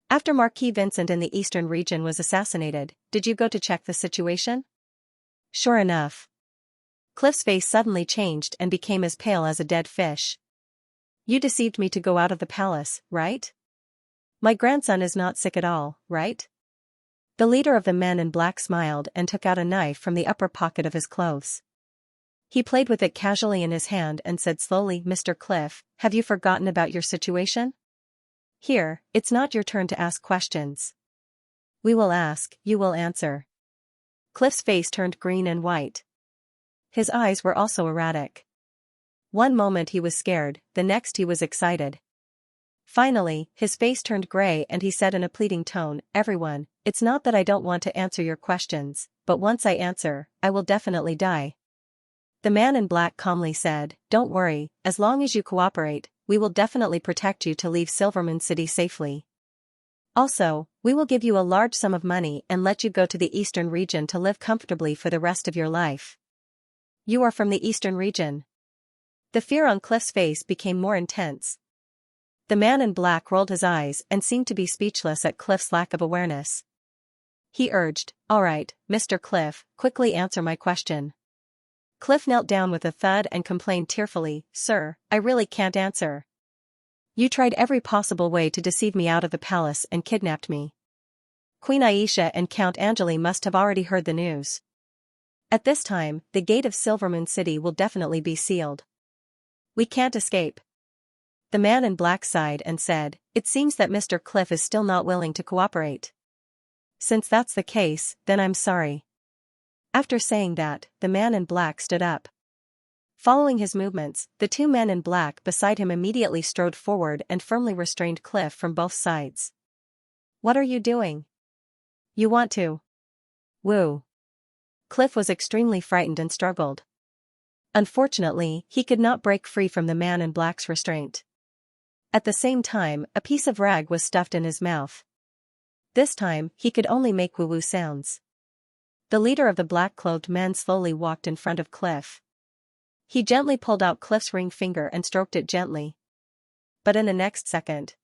"After Marquis Vincent in the eastern region was assassinated, did you go to check the situation?" "Sure enough." Cliff's face suddenly changed and became as pale as a dead fish. "You deceived me to go out of the palace, right? My grandson is not sick at all, right?" The leader of the men in black smiled and took out a knife from the upper pocket of his clothes. He played with it casually in his hand and said slowly, "Mr. Cliff, have you forgotten about your situation? Here, it's not your turn to ask questions. We will ask, you will answer." Cliff's face turned green and white. His eyes were also erratic. One moment he was scared, the next he was excited. Finally, his face turned gray and he said in a pleading tone, "Everyone, it's not that I don't want to answer your questions, but once I answer, I will definitely die." The man in black calmly said, "Don't worry, as long as you cooperate, we will definitely protect you to leave Silvermoon City safely. Also, we will give you a large sum of money and let you go to the eastern region to live comfortably for the rest of your life." "You are from the eastern region?" The fear on Cliff's face became more intense. The man in black rolled his eyes and seemed to be speechless at Cliff's lack of awareness. He urged, "All right, Mr. Cliff, quickly answer my question." Cliff knelt down with a thud and complained tearfully, "Sir, I really can't answer. You tried every possible way to deceive me out of the palace and kidnapped me. Queen Aisha and Count Angeli must have already heard the news. At this time, the gate of Silvermoon City will definitely be sealed. We can't escape. The man in black sighed and said, "It seems that Mr. Cliff is still not willing to cooperate. Since that's the case, then I'm sorry." After saying that, the man in black stood up. Following his movements, the two men in black beside him immediately strode forward and firmly restrained Cliff from both sides. "What are you doing? You want to? Woo." Cliff was extremely frightened and struggled. Unfortunately, he could not break free from the man in black's restraint. At the same time, a piece of rag was stuffed in his mouth. This time, he could only make woo-woo sounds. The leader of the black-clothed men slowly walked in front of Cliff. He gently pulled out Cliff's ring finger and stroked it gently. But in the next second,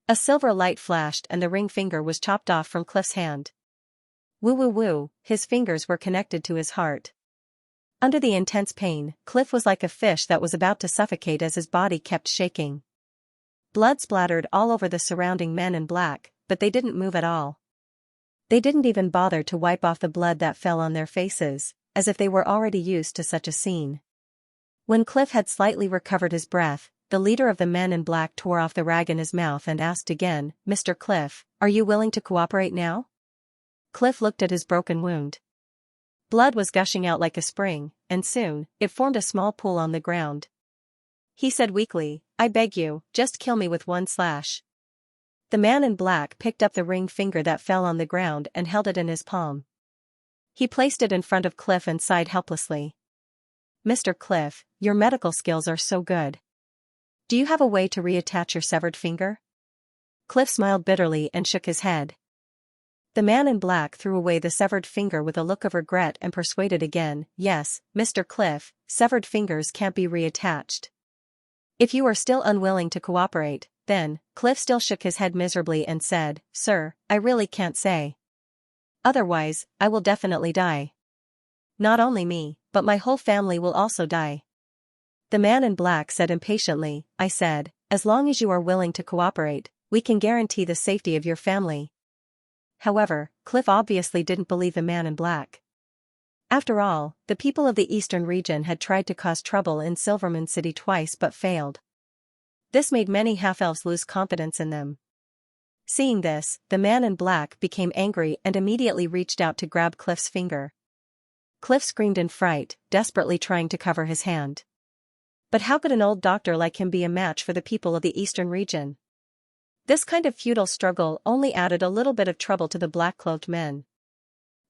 a silver light flashed and the ring finger was chopped off from Cliff's hand. Woo-woo-woo, his fingers were connected to his heart. Under the intense pain, Cliff was like a fish that was about to suffocate as his body kept shaking. Blood splattered all over the surrounding men in black, but they didn't move at all. They didn't even bother to wipe off the blood that fell on their faces, as if they were already used to such a scene. When Cliff had slightly recovered his breath, the leader of the men in black tore off the rag in his mouth and asked again, "Mr. Cliff, are you willing to cooperate now?" Cliff looked at his broken wound. Blood was gushing out like a spring, and soon, it formed a small pool on the ground. He said weakly, "I beg you, just kill me with one slash." The man in black picked up the ring finger that fell on the ground and held it in his palm. He placed it in front of Cliff and sighed helplessly. "Mr. Cliff, your medical skills are so good. Do you have a way to reattach your severed finger?" Cliff smiled bitterly and shook his head. The man in black threw away the severed finger with a look of regret and persuaded again, "Yes, Mr. Cliff, severed fingers can't be reattached. If you are still unwilling to cooperate, then," Cliff still shook his head miserably and said, "Sir, I really can't say. Otherwise, I will definitely die. Not only me, but my whole family will also die." The man in black said impatiently, "I said, as long as you are willing to cooperate, we can guarantee the safety of your family." However, Cliff obviously didn't believe the man in black. After all, the people of the eastern region had tried to cause trouble in Silvermoon City twice but failed. This made many half-elves lose confidence in them. Seeing this, the man in black became angry and immediately reached out to grab Cliff's finger. Cliff screamed in fright, desperately trying to cover his hand. But how could an old doctor like him be a match for the people of the eastern region? This kind of futile struggle only added a little bit of trouble to the black-clothed men.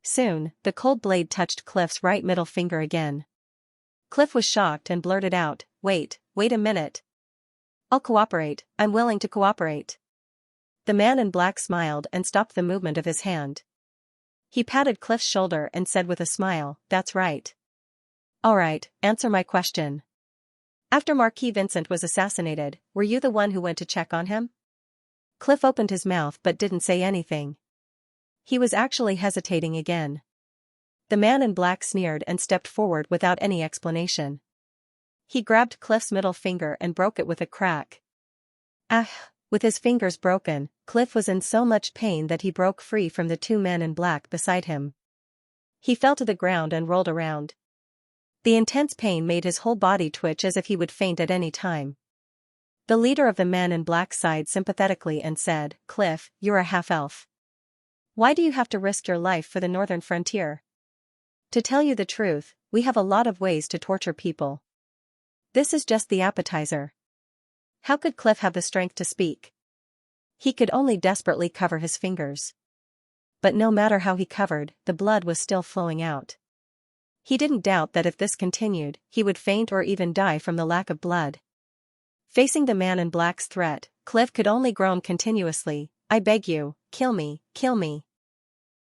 Soon, the cold blade touched Cliff's right middle finger again. Cliff was shocked and blurted out, wait a minute. I'll cooperate, I'm willing to cooperate." The man in black smiled and stopped the movement of his hand. He patted Cliff's shoulder and said with a smile, "That's right. All right, answer my question. After Marquis Vincent was assassinated, were you the one who went to check on him?" Cliff opened his mouth but didn't say anything. He was actually hesitating again. The man in black sneered and stepped forward without any explanation. He grabbed Cliff's middle finger and broke it with a crack. Ah! With his fingers broken, Cliff was in so much pain that he broke free from the two men in black beside him. He fell to the ground and rolled around. The intense pain made his whole body twitch as if he would faint at any time. The leader of the men in black sighed sympathetically and said, "Cliff, you're a half-elf. Why do you have to risk your life for the northern frontier? To tell you the truth, we have a lot of ways to torture people. This is just the appetizer." How could Cliff have the strength to speak? He could only desperately cover his fingers. But no matter how he covered, the blood was still flowing out. He didn't doubt that if this continued, he would faint or even die from the lack of blood. Facing the man in black's threat, Cliff could only groan continuously, "I beg you, kill me, kill me."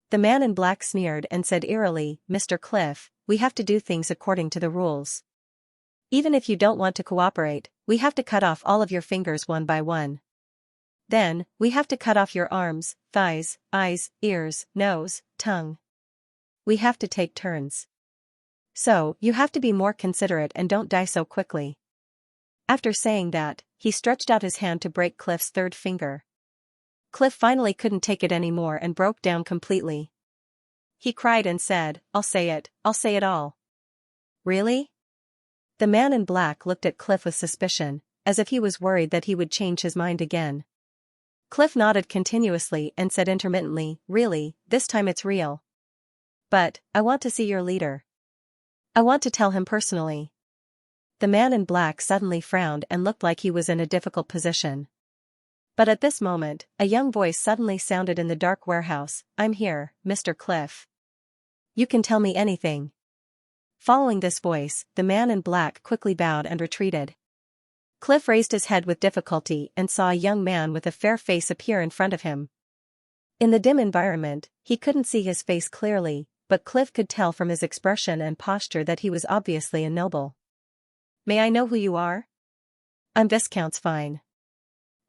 The man in black sneered and said eerily, "Mr. Cliff, we have to do things according to the rules. Even if you don't want to cooperate, we have to cut off all of your fingers one by one. Then, we have to cut off your arms, thighs, eyes, ears, nose, tongue. We have to take turns. So, you have to be more considerate and don't die so quickly." After saying that, he stretched out his hand to break Cliff's third finger. Cliff finally couldn't take it anymore and broke down completely. He cried and said, I'll say it all. Really? The man in black looked at Cliff with suspicion, as if he was worried that he would change his mind again. Cliff nodded continuously and said intermittently, really, this time it's real. But, I want to see your leader. I want to tell him personally. The man in black suddenly frowned and looked like he was in a difficult position. But at this moment, a young voice suddenly sounded in the dark warehouse, I'm here, Mr. Cliff. You can tell me anything. Following this voice, the man in black quickly bowed and retreated. Cliff raised his head with difficulty and saw a young man with a fair face appear in front of him. In the dim environment, he couldn't see his face clearly, but Cliff could tell from his expression and posture that he was obviously a noble. May I know who you are? I'm Viscount Xianxia.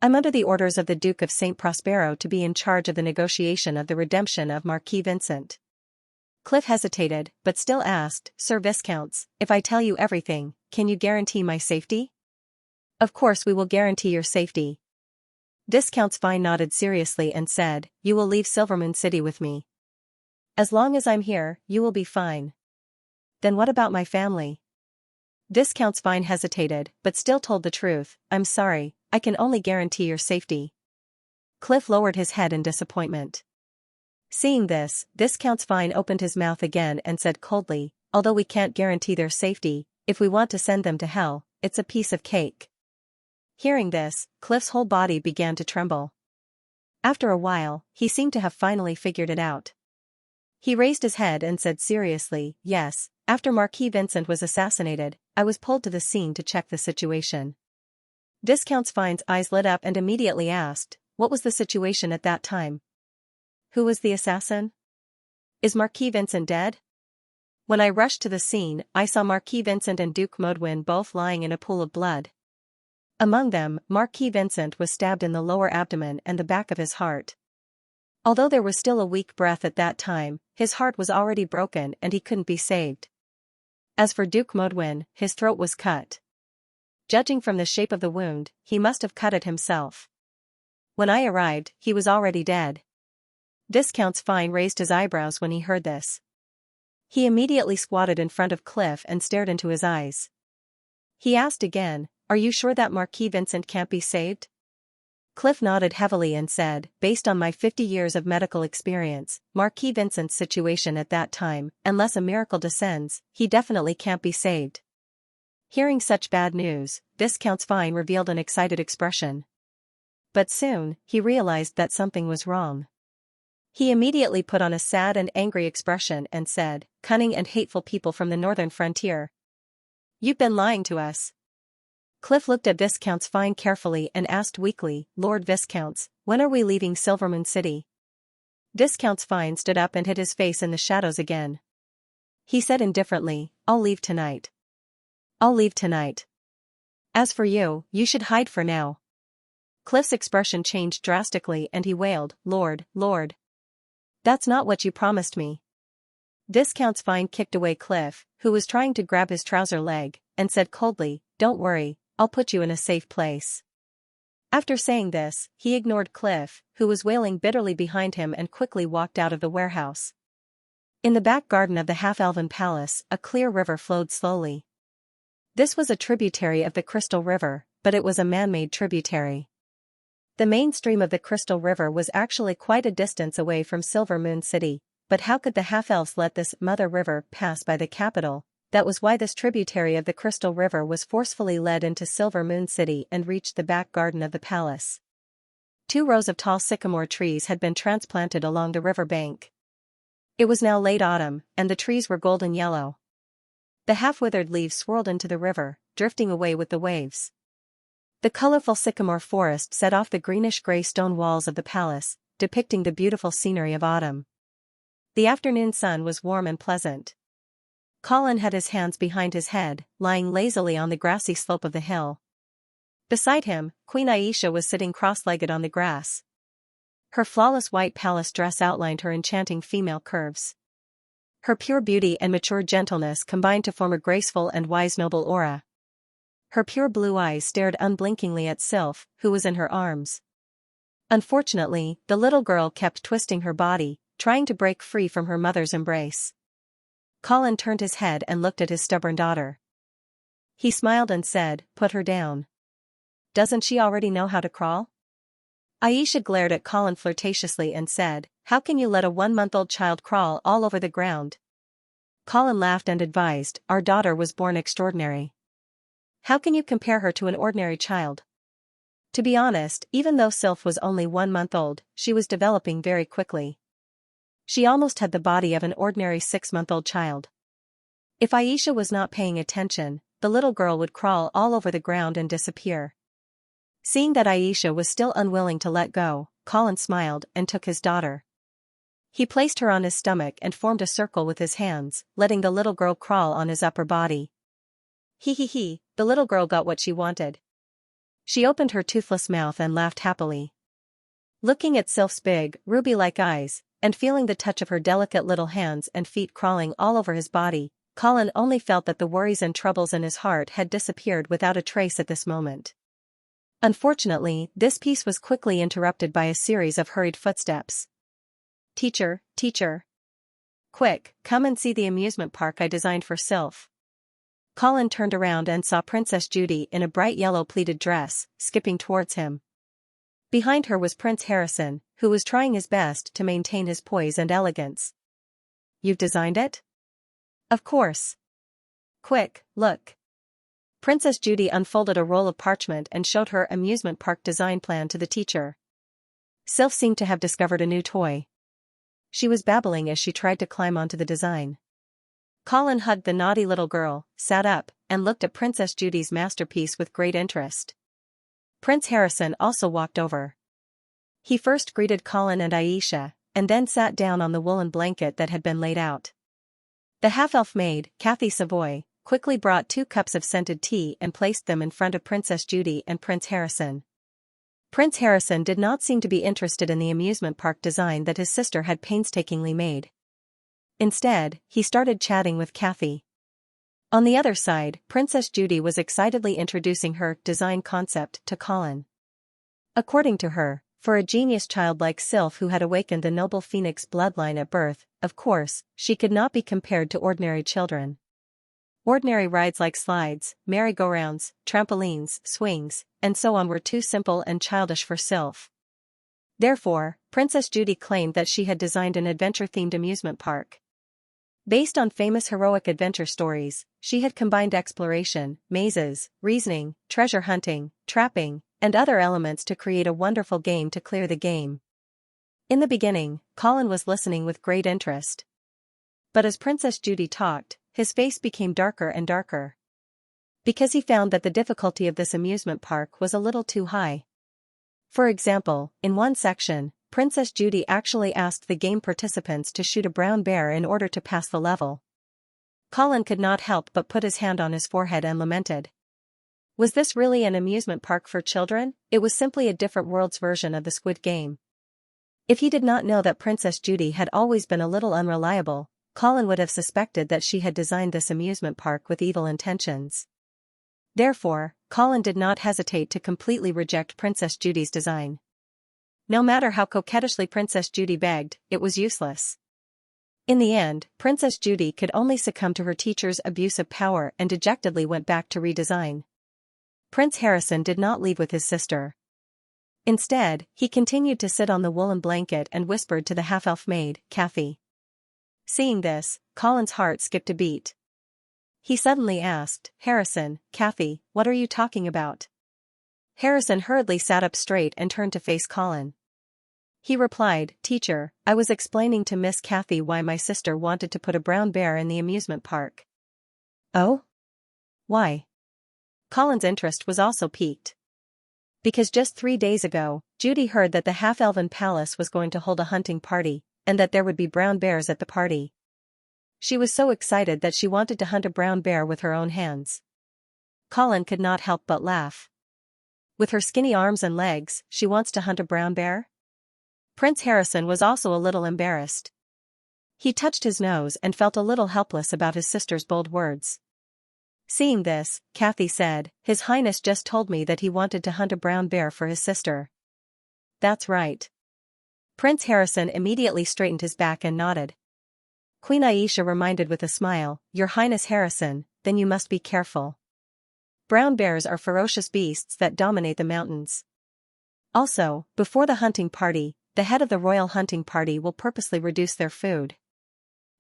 I'm under the orders of the Duke of St. Prospero to be in charge of the negotiation of the redemption of Marquis Vincent. Cliff hesitated, but still asked, Sir Viscounts, if I tell you everything, can you guarantee my safety? Of course we will guarantee your safety. Viscount Xianxia nodded seriously and said, you will leave Silvermoon City with me. As long as I'm here, you will be fine. Then what about my family? Viscount Xianxia hesitated, but still told the truth, I'm sorry, I can only guarantee your safety. Cliff lowered his head in disappointment. Seeing this, Viscount Xianxia opened his mouth again and said coldly, although we can't guarantee their safety, if we want to send them to hell, it's a piece of cake. Hearing this, Cliff's whole body began to tremble. After a while, he seemed to have finally figured it out. He raised his head and said seriously, yes, after Marquis Vincent was assassinated, I was pulled to the scene to check the situation. Viscount Xianxia's eyes lit up and immediately asked, what was the situation at that time? Who was the assassin? Is Marquis Vincent dead? When I rushed to the scene, I saw Marquis Vincent and Duke Modwin both lying in a pool of blood. Among them, Marquis Vincent was stabbed in the lower abdomen and the back of his heart. Although there was still a weak breath at that time, his heart was already broken and he couldn't be saved. As for Duke Modwin, his throat was cut. Judging from the shape of the wound, he must have cut it himself. When I arrived, he was already dead. Viscount Xianxia raised his eyebrows when he heard this. He immediately squatted in front of Cliff and stared into his eyes. He asked again, are you sure that Marquis Vincent can't be saved? Cliff nodded heavily and said, based on my 50 years of medical experience, Marquis Vincent's situation at that time, unless a miracle descends, he definitely can't be saved. Hearing such bad news, Viscount Xianxia revealed an excited expression. But soon, he realized that something was wrong. He immediately put on a sad and angry expression and said, cunning and hateful people from the northern frontier. You've been lying to us. Cliff looked at Viscount Xianxia carefully and asked weakly, Lord Viscounts, when are we leaving Silvermoon City? Viscount Xianxia stood up and hid his face in the shadows again. He said indifferently, I'll leave tonight. I'll leave tonight. As for you, you should hide for now. Cliff's expression changed drastically and he wailed, Lord. That's not what you promised me. Viscount Xianxia kicked away Cliff, who was trying to grab his trouser leg, and said coldly, don't worry, I'll put you in a safe place. After saying this, he ignored Cliff, who was wailing bitterly behind him and quickly walked out of the warehouse. In the back garden of the half-elven palace, a clear river flowed slowly. This was a tributary of the Crystal River, but it was a man-made tributary. The main stream of the Crystal River was actually quite a distance away from Silvermoon City, but how could the half-elves let this mother river pass by the capital? That was why this tributary of the Crystal River was forcefully led into Silvermoon City and reached the back garden of the palace. 2 rows of tall sycamore trees had been transplanted along the river bank. It was now late autumn, and the trees were golden yellow. The half-withered leaves swirled into the river, drifting away with the waves. The colorful sycamore forest set off the greenish-gray stone walls of the palace, depicting the beautiful scenery of autumn. The afternoon sun was warm and pleasant. Colin had his hands behind his head, lying lazily on the grassy slope of the hill. Beside him, Queen Aisha was sitting cross-legged on the grass. Her flawless white palace dress outlined her enchanting female curves. Her pure beauty and mature gentleness combined to form a graceful and wise noble aura. Her pure blue eyes stared unblinkingly at Sylph, who was in her arms. Unfortunately, the little girl kept twisting her body, trying to break free from her mother's embrace. Colin turned his head and looked at his stubborn daughter. He smiled and said, "Put her down. Doesn't she already know how to crawl?" Aisha glared at Colin flirtatiously and said, "How can you let a 1-month-old child crawl all over the ground?" Colin laughed and advised, "Our daughter was born extraordinary. How can you compare her to an ordinary child?" To be honest, even though Sylph was only 1 month old, she was developing very quickly. She almost had the body of an ordinary 6-month-old child. If Aisha was not paying attention, the little girl would crawl all over the ground and disappear. Seeing that Aisha was still unwilling to let go, Colin smiled and took his daughter. He placed her on his stomach and formed a circle with his hands, letting the little girl crawl on his upper body. He, the little girl got what she wanted. She opened her toothless mouth and laughed happily. Looking at Sylph's big, ruby-like eyes, and feeling the touch of her delicate little hands and feet crawling all over his body, Colin only felt that the worries and troubles in his heart had disappeared without a trace at this moment. Unfortunately, this peace was quickly interrupted by a series of hurried footsteps. Teacher. Quick, come and see the amusement park I designed for Sylph." Colin turned around and saw Princess Judy in a bright yellow pleated dress, skipping towards him. Behind her was Prince Harrison, who was trying his best to maintain his poise and elegance. "You've designed it?" "Of course." "Quick, look." Princess Judy unfolded a roll of parchment and showed her amusement park design plan to the teacher. Sylph seemed to have discovered a new toy. She was babbling as she tried to climb onto the design. Colin hugged the naughty little girl, sat up, and looked at Princess Judy's masterpiece with great interest. Prince Harrison also walked over. He first greeted Colin and Aisha, and then sat down on the woolen blanket that had been laid out. The half-elf maid, Cathy Savoy, quickly brought 2 cups of scented tea and placed them in front of Princess Judy and Prince Harrison. Prince Harrison did not seem to be interested in the amusement park design that his sister had painstakingly made. Instead, he started chatting with Cathy. On the other side, Princess Judy was excitedly introducing her design concept to Colin. According to her, for a genius child like Sylph who had awakened the noble phoenix bloodline at birth, of course, she could not be compared to ordinary children. Ordinary rides like slides, merry-go-rounds, trampolines, swings, and so on were too simple and childish for Sylph. Therefore, Princess Judy claimed that she had designed an adventure-themed amusement park. Based on famous heroic adventure stories, she had combined exploration, mazes, reasoning, treasure hunting, trapping, and other elements to create a wonderful game to clear the game. In the beginning, Colin was listening with great interest. But as Princess Judy talked, his face became darker and darker. Because he found that the difficulty of this amusement park was a little too high. For example, in one section, Princess Judy actually asked the game participants to shoot a brown bear in order to pass the level. Colin could not help but put his hand on his forehead and lamented. Was this really an amusement park for children? It was simply a different world's version of the Squid Game. If he did not know that Princess Judy had always been a little unreliable, Colin would have suspected that she had designed this amusement park with evil intentions. Therefore, Colin did not hesitate to completely reject Princess Judy's design. No matter how coquettishly Princess Judy begged, it was useless. In the end, Princess Judy could only succumb to her teacher's abuse of power and dejectedly went back to redesign. Prince Harrison did not leave with his sister. Instead, he continued to sit on the woolen blanket and whispered to the half-elf maid, Cathy. Seeing this, Colin's heart skipped a beat. He suddenly asked, Harrison, Cathy, what are you talking about? Harrison hurriedly sat up straight and turned to face Colin. He replied, Teacher, I was explaining to Miss Cathy why my sister wanted to put a brown bear in the amusement park. Oh? Why? Colin's interest was also piqued. Because just 3 days ago, Judy heard that the half-elven palace was going to hold a hunting party, and that there would be brown bears at the party. She was so excited that she wanted to hunt a brown bear with her own hands. Colin could not help but laugh. With her skinny arms and legs, she wants to hunt a brown bear? Prince Harrison was also a little embarrassed. He touched his nose and felt a little helpless about his sister's bold words. Seeing this, Kathy said, His Highness just told me that he wanted to hunt a brown bear for his sister. That's right. Prince Harrison immediately straightened his back and nodded. Queen Aisha reminded with a smile, Your Highness Harrison, then you must be careful. Brown bears are ferocious beasts that dominate the mountains. Also, before the hunting party, the head of the royal hunting party will purposely reduce their food.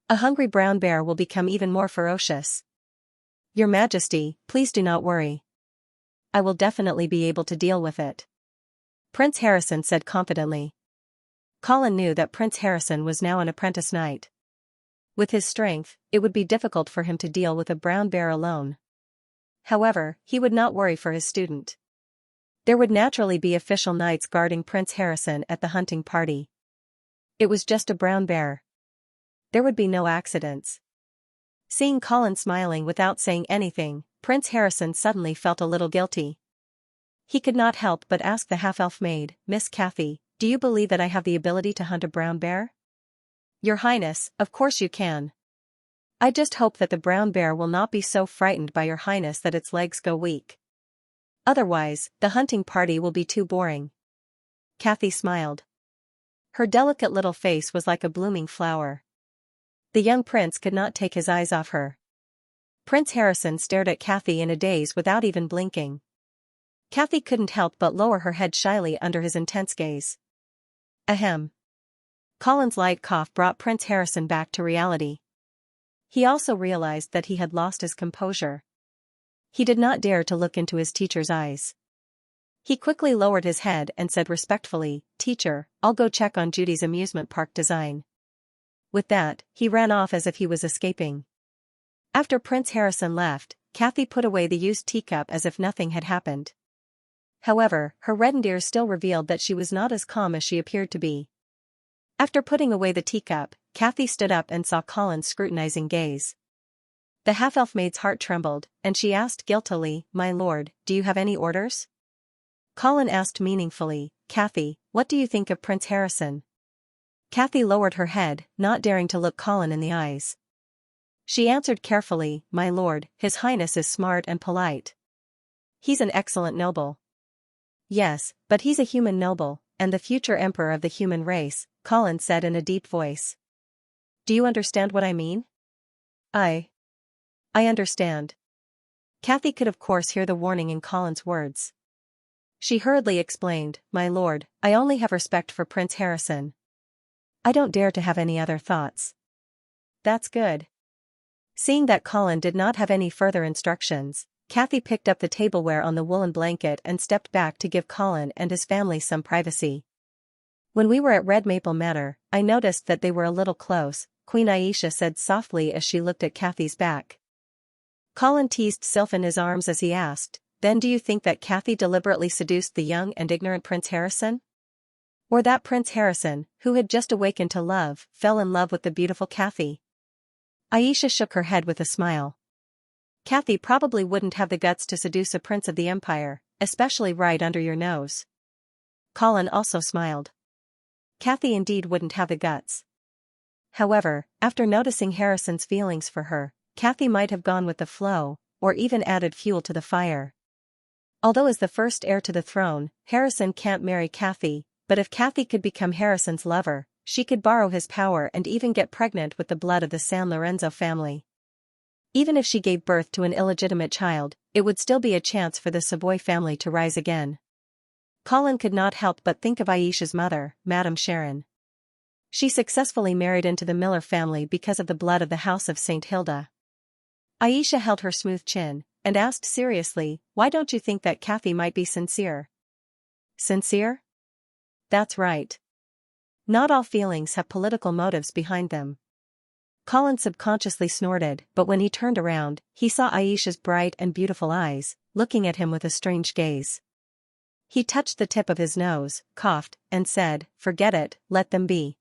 A hungry brown bear will become even more ferocious. Your Majesty, please do not worry. I will definitely be able to deal with it. Prince Harrison said confidently. Colin knew that Prince Harrison was now an apprentice knight. With his strength, it would be difficult for him to deal with a brown bear alone. However, he would not worry for his student. There would naturally be official knights guarding Prince Harrison at the hunting party. It was just a brown bear. There would be no accidents. Seeing Colin smiling without saying anything, Prince Harrison suddenly felt a little guilty. He could not help but ask the half-elf maid, Miss Kathy, do you believe that I have the ability to hunt a brown bear? Your Highness, of course you can. I just hope that the brown bear will not be so frightened by your Highness that its legs go weak. Otherwise, the hunting party will be too boring. Kathy smiled. Her delicate little face was like a blooming flower. The young prince could not take his eyes off her. Prince Harrison stared at Kathy in a daze without even blinking. Kathy couldn't help but lower her head shyly under his intense gaze. Ahem. Colin's light cough brought Prince Harrison back to reality. He also realized that he had lost his composure. He did not dare to look into his teacher's eyes. He quickly lowered his head and said respectfully, Teacher, I'll go check on Judy's amusement park design. With that, he ran off as if he was escaping. After Prince Harrison left, Kathy put away the used teacup as if nothing had happened. However, her reddened ears still revealed that she was not as calm as she appeared to be. After putting away the teacup, Kathy stood up and saw Colin's scrutinizing gaze. The half-elf maid's heart trembled, and she asked guiltily, My lord, do you have any orders? Colin asked meaningfully, Kathy, what do you think of Prince Harrison? Kathy lowered her head, not daring to look Colin in the eyes. She answered carefully, My lord, His Highness is smart and polite. He's an excellent noble. Yes, but he's a human noble, and the future emperor of the human race, Colin said in a deep voice. Do you understand what I mean? I understand. Kathy could of course hear the warning in Colin's words. She hurriedly explained, My lord, I only have respect for Prince Harrison. I don't dare to have any other thoughts. That's good. Seeing that Colin did not have any further instructions, Kathy picked up the tableware on the woolen blanket and stepped back to give Colin and his family some privacy. When we were at Red Maple Manor, I noticed that they were a little close, Queen Aisha said softly as she looked at Kathy's back. Colin teased Sylph in his arms as he asked, Then do you think that Kathy deliberately seduced the young and ignorant Prince Harrison? Or that Prince Harrison, who had just awakened to love, fell in love with the beautiful Kathy? Aisha shook her head with a smile. Kathy probably wouldn't have the guts to seduce a prince of the empire, especially right under your nose. Colin also smiled. Kathy indeed wouldn't have the guts. However, after noticing Harrison's feelings for her, Kathy might have gone with the flow, or even added fuel to the fire. Although as the first heir to the throne, Harrison can't marry Kathy, but if Kathy could become Harrison's lover, she could borrow his power and even get pregnant with the blood of the San Lorenzo family. Even if she gave birth to an illegitimate child, it would still be a chance for the Savoy family to rise again. Colin could not help but think of Aisha's mother, Madame Sharon. She successfully married into the Miller family because of the blood of the House of St. Hilda. Aisha held her smooth chin, and asked seriously, Why don't you think that Kathy might be sincere? Sincere? That's right. Not all feelings have political motives behind them. Colin subconsciously snorted, but when he turned around, he saw Aisha's bright and beautiful eyes, looking at him with a strange gaze. He touched the tip of his nose, coughed, and said, Forget it, let them be.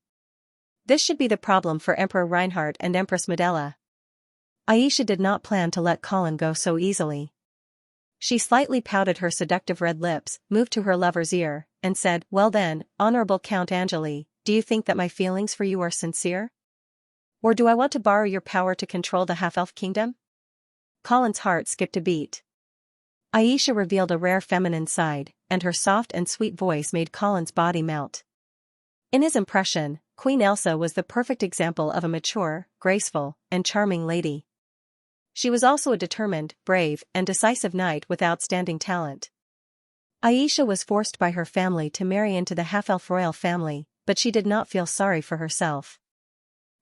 This should be the problem for Emperor Reinhardt and Empress Medela. Aisha did not plan to let Colin go so easily. She slightly pouted her seductive red lips, moved to her lover's ear, and said, Well then, Honorable Count Angeli, do you think that my feelings for you are sincere? Or do I want to borrow your power to control the half-elf kingdom? Colin's heart skipped a beat. Xianxia revealed a rare feminine side, and her soft and sweet voice made Colin's body melt. In his impression, Queen Elsa was the perfect example of a mature, graceful, and charming lady. She was also a determined, brave, and decisive knight with outstanding talent. Xianxia was forced by her family to marry into the half-elf royal family, but she did not feel sorry for herself.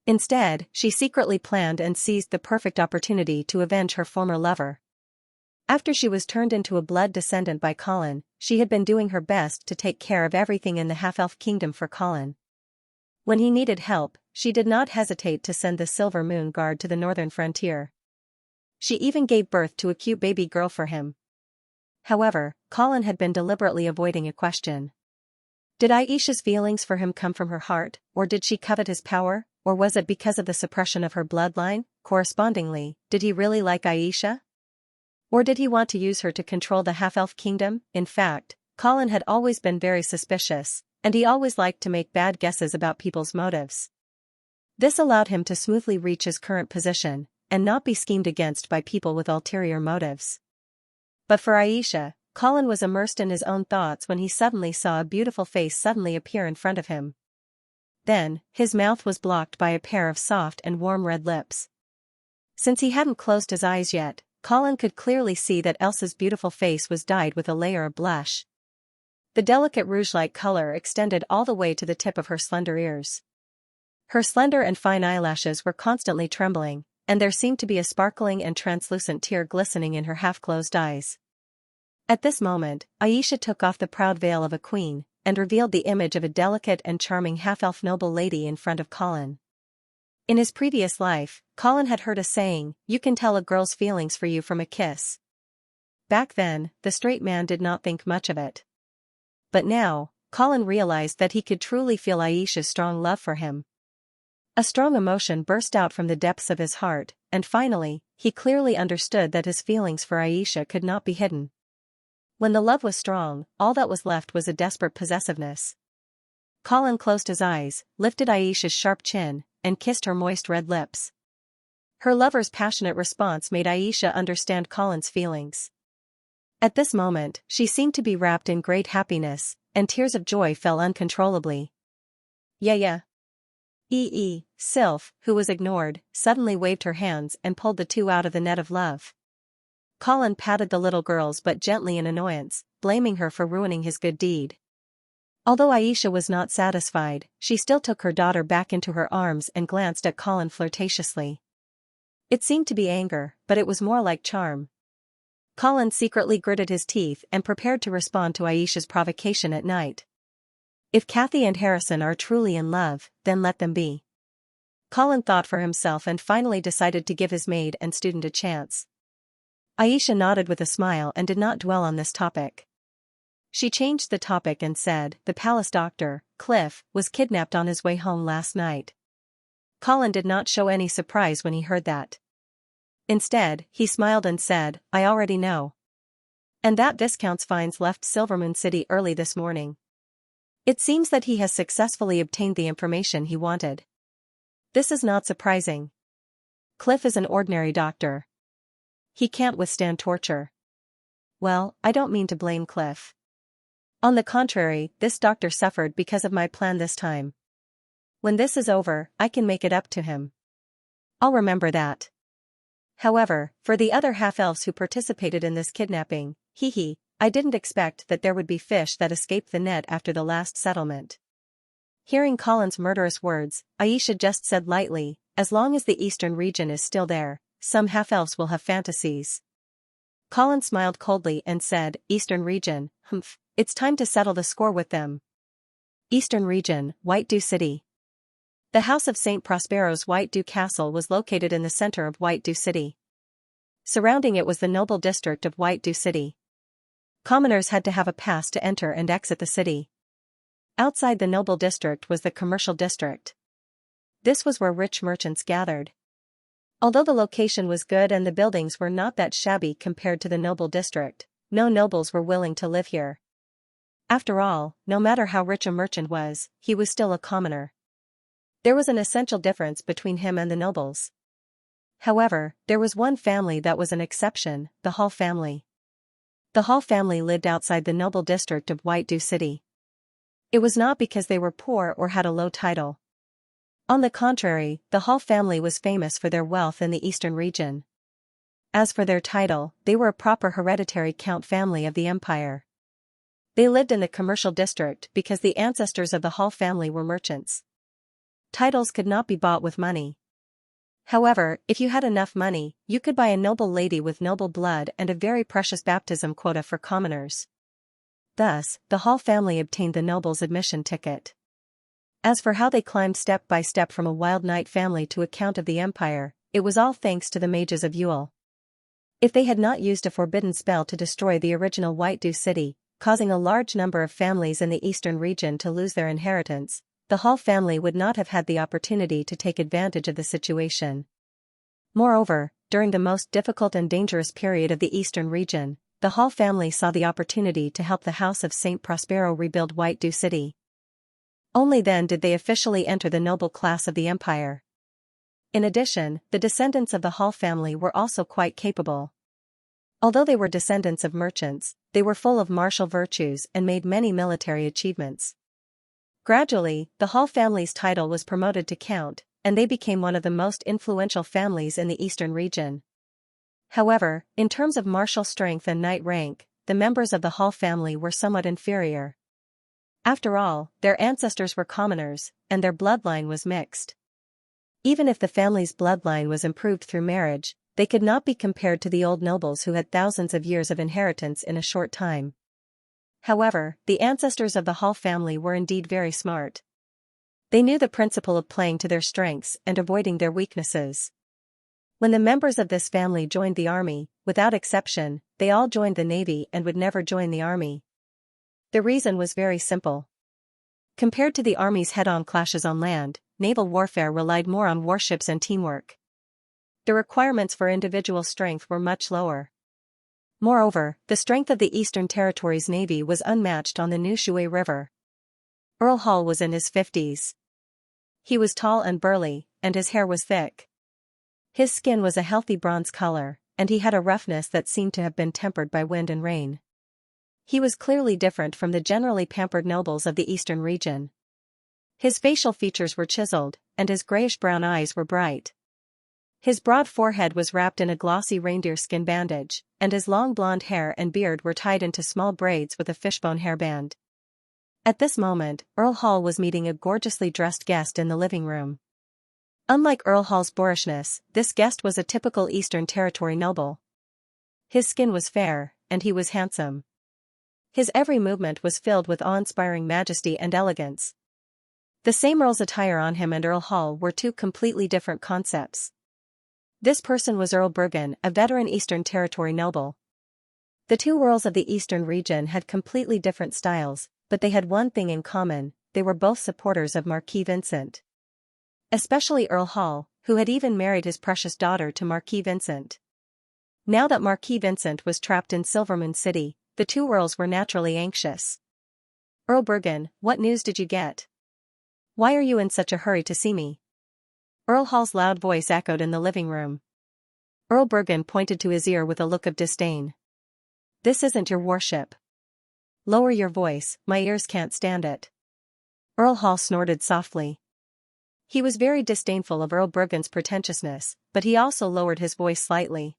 Instead, she secretly planned and seized the perfect opportunity to avenge her former lover. After she was turned into a blood descendant by Colin, she had been doing her best to take care of everything in the half-elf kingdom for Colin. When he needed help, she did not hesitate to send the Silver Moon Guard to the northern frontier. She even gave birth to a cute baby girl for him. However, Colin had been deliberately avoiding a question. Did Xianxia's feelings for him come from her heart, or did she covet his power, or was it because of the suppression of her bloodline? Correspondingly, did he really like Xianxia? Or did he want to use her to control the half-elf kingdom? In fact, Colin had always been very suspicious, and he always liked to make bad guesses about people's motives. This allowed him to smoothly reach his current position, and not be schemed against by people with ulterior motives. But for Xianxia, Colin was immersed in his own thoughts when he suddenly saw a beautiful face suddenly appear in front of him. Then, his mouth was blocked by a pair of soft and warm red lips. Since he hadn't closed his eyes yet, Colin could clearly see that Elsa's beautiful face was dyed with a layer of blush. The delicate rouge-like color extended all the way to the tip of her slender ears. Her slender and fine eyelashes were constantly trembling, and there seemed to be a sparkling and translucent tear glistening in her half-closed eyes. At this moment, Xianxia took off the proud veil of a queen, and revealed the image of a delicate and charming half-elf noble lady in front of Colin. In his previous life, Colin had heard a saying, "You can tell a girl's feelings for you from a kiss." Back then, the straight man did not think much of it. But now, Colin realized that he could truly feel Xianxia's strong love for him. A strong emotion burst out from the depths of his heart, and finally, he clearly understood that his feelings for Xianxia could not be hidden. When the love was strong, all that was left was a desperate possessiveness. Colin closed his eyes, lifted Xianxia's sharp chin, and kissed her moist red lips. Her lover's passionate response made Xianxia understand Colin's feelings. At this moment, she seemed to be wrapped in great happiness, and tears of joy fell uncontrollably. Yeah. Sylph, who was ignored, suddenly waved her hands and pulled the two out of the net of love. Colin patted the little girl's butt gently in annoyance, blaming her for ruining his good deed. Although Xianxia was not satisfied, she still took her daughter back into her arms and glanced at Colin flirtatiously. It seemed to be anger, but it was more like charm. Colin secretly gritted his teeth and prepared to respond to Xianxia's provocation at night. If Kathy and Harrison are truly in love, then let them be. Colin thought for himself and finally decided to give his maid and student a chance. Xianxia nodded with a smile and did not dwell on this topic. She changed the topic and said, "The palace doctor, Cliff, was kidnapped on his way home last night." Colin did not show any surprise when he heard that. Instead, he smiled and said, "I already know. And that Viscount's Fines left Silvermoon City early this morning. It seems that he has successfully obtained the information he wanted. This is not surprising. Cliff is an ordinary doctor. He can't withstand torture. Well, I don't mean to blame Cliff. On the contrary, this doctor suffered because of my plan this time. When this is over, I can make it up to him. I'll remember that. However, for the other half-elves who participated in this kidnapping, I didn't expect that there would be fish that escaped the net after the last settlement." Hearing Colin's murderous words, Xianxia just said lightly, "As long as the eastern region is still there, some half-elves will have fantasies." Colin smiled coldly and said, "Eastern region, it's time to settle the score with them." Eastern region, White Dew City. The House of St. Prospero's White Dew Castle was located in the center of White Dew City. Surrounding it was the noble district of White Dew City. Commoners had to have a pass to enter and exit the city. Outside the noble district was the commercial district. This was where rich merchants gathered. Although the location was good and the buildings were not that shabby compared to the noble district, no nobles were willing to live here. After all, no matter how rich a merchant was, he was still a commoner. There was an essential difference between him and the nobles. However, there was one family that was an exception, the Hall family. The Hall family lived outside the noble district of White City. It was not because they were poor or had a low title. On the contrary, the Hall family was famous for their wealth in the eastern region. As for their title, they were a proper hereditary count family of the empire. They lived in the commercial district because the ancestors of the Hall family were merchants. Titles could not be bought with money. However, if you had enough money, you could buy a noble lady with noble blood and a very precious baptism quota for commoners. Thus, the Hall family obtained the noble's admission ticket. As for how they climbed step by step from a wild knight family to a count of the empire, it was all thanks to the mages of Yule. If they had not used a forbidden spell to destroy the original White City, causing a large number of families in the eastern region to lose their inheritance, the Hall family would not have had the opportunity to take advantage of the situation. Moreover, during the most difficult and dangerous period of the eastern region, the Hall family saw the opportunity to help the House of Saint Prospero rebuild White City. Only then did they officially enter the noble class of the empire. In addition, the descendants of the Hall family were also quite capable. Although they were descendants of merchants, they were full of martial virtues and made many military achievements. Gradually, the Hall family's title was promoted to count, and they became one of the most influential families in the eastern region. However, in terms of martial strength and knight rank, the members of the Hall family were somewhat inferior. After all, their ancestors were commoners, and their bloodline was mixed. Even if the family's bloodline was improved through marriage, they could not be compared to the old nobles who had thousands of years of inheritance in a short time. However, the ancestors of the Hall family were indeed very smart. They knew the principle of playing to their strengths and avoiding their weaknesses. When the members of this family joined the army, without exception, they all joined the navy and would never join the army. The reason was very simple. Compared to the army's head-on clashes on land, naval warfare relied more on warships and teamwork. The requirements for individual strength were much lower. Moreover, the strength of the Eastern Territories Navy was unmatched on the New Shui River. Earl Hall was in his 50s. He was tall and burly, and his hair was thick. His skin was a healthy bronze color, and he had a roughness that seemed to have been tempered by wind and rain. He was clearly different from the generally pampered nobles of the eastern region. His facial features were chiseled, and his grayish-brown eyes were bright. His broad forehead was wrapped in a glossy reindeer skin bandage, and his long blonde hair and beard were tied into small braids with a fishbone hairband. At this moment, Earl Hall was meeting a gorgeously dressed guest in the living room. Unlike Earl Hall's boorishness, this guest was a typical Eastern Territory noble. His skin was fair, and he was handsome. His every movement was filled with awe-inspiring majesty and elegance. The same Earl's attire on him and Earl Hall were two completely different concepts. This person was Earl Bergen, a veteran Eastern Territory noble. The two earls of the Eastern region had completely different styles, but they had one thing in common: they were both supporters of Marquis Vincent. Especially Earl Hall, who had even married his precious daughter to Marquis Vincent. Now that Marquis Vincent was trapped in Silvermoon City, the two earls were naturally anxious. "Earl Bergen, what news did you get? Why are you in such a hurry to see me?" Earl Hall's loud voice echoed in the living room. Earl Bergen pointed to his ear with a look of disdain. "This isn't your warship. Lower your voice, my ears can't stand it." Earl Hall snorted softly. He was very disdainful of Earl Bergen's pretentiousness, but he also lowered his voice slightly.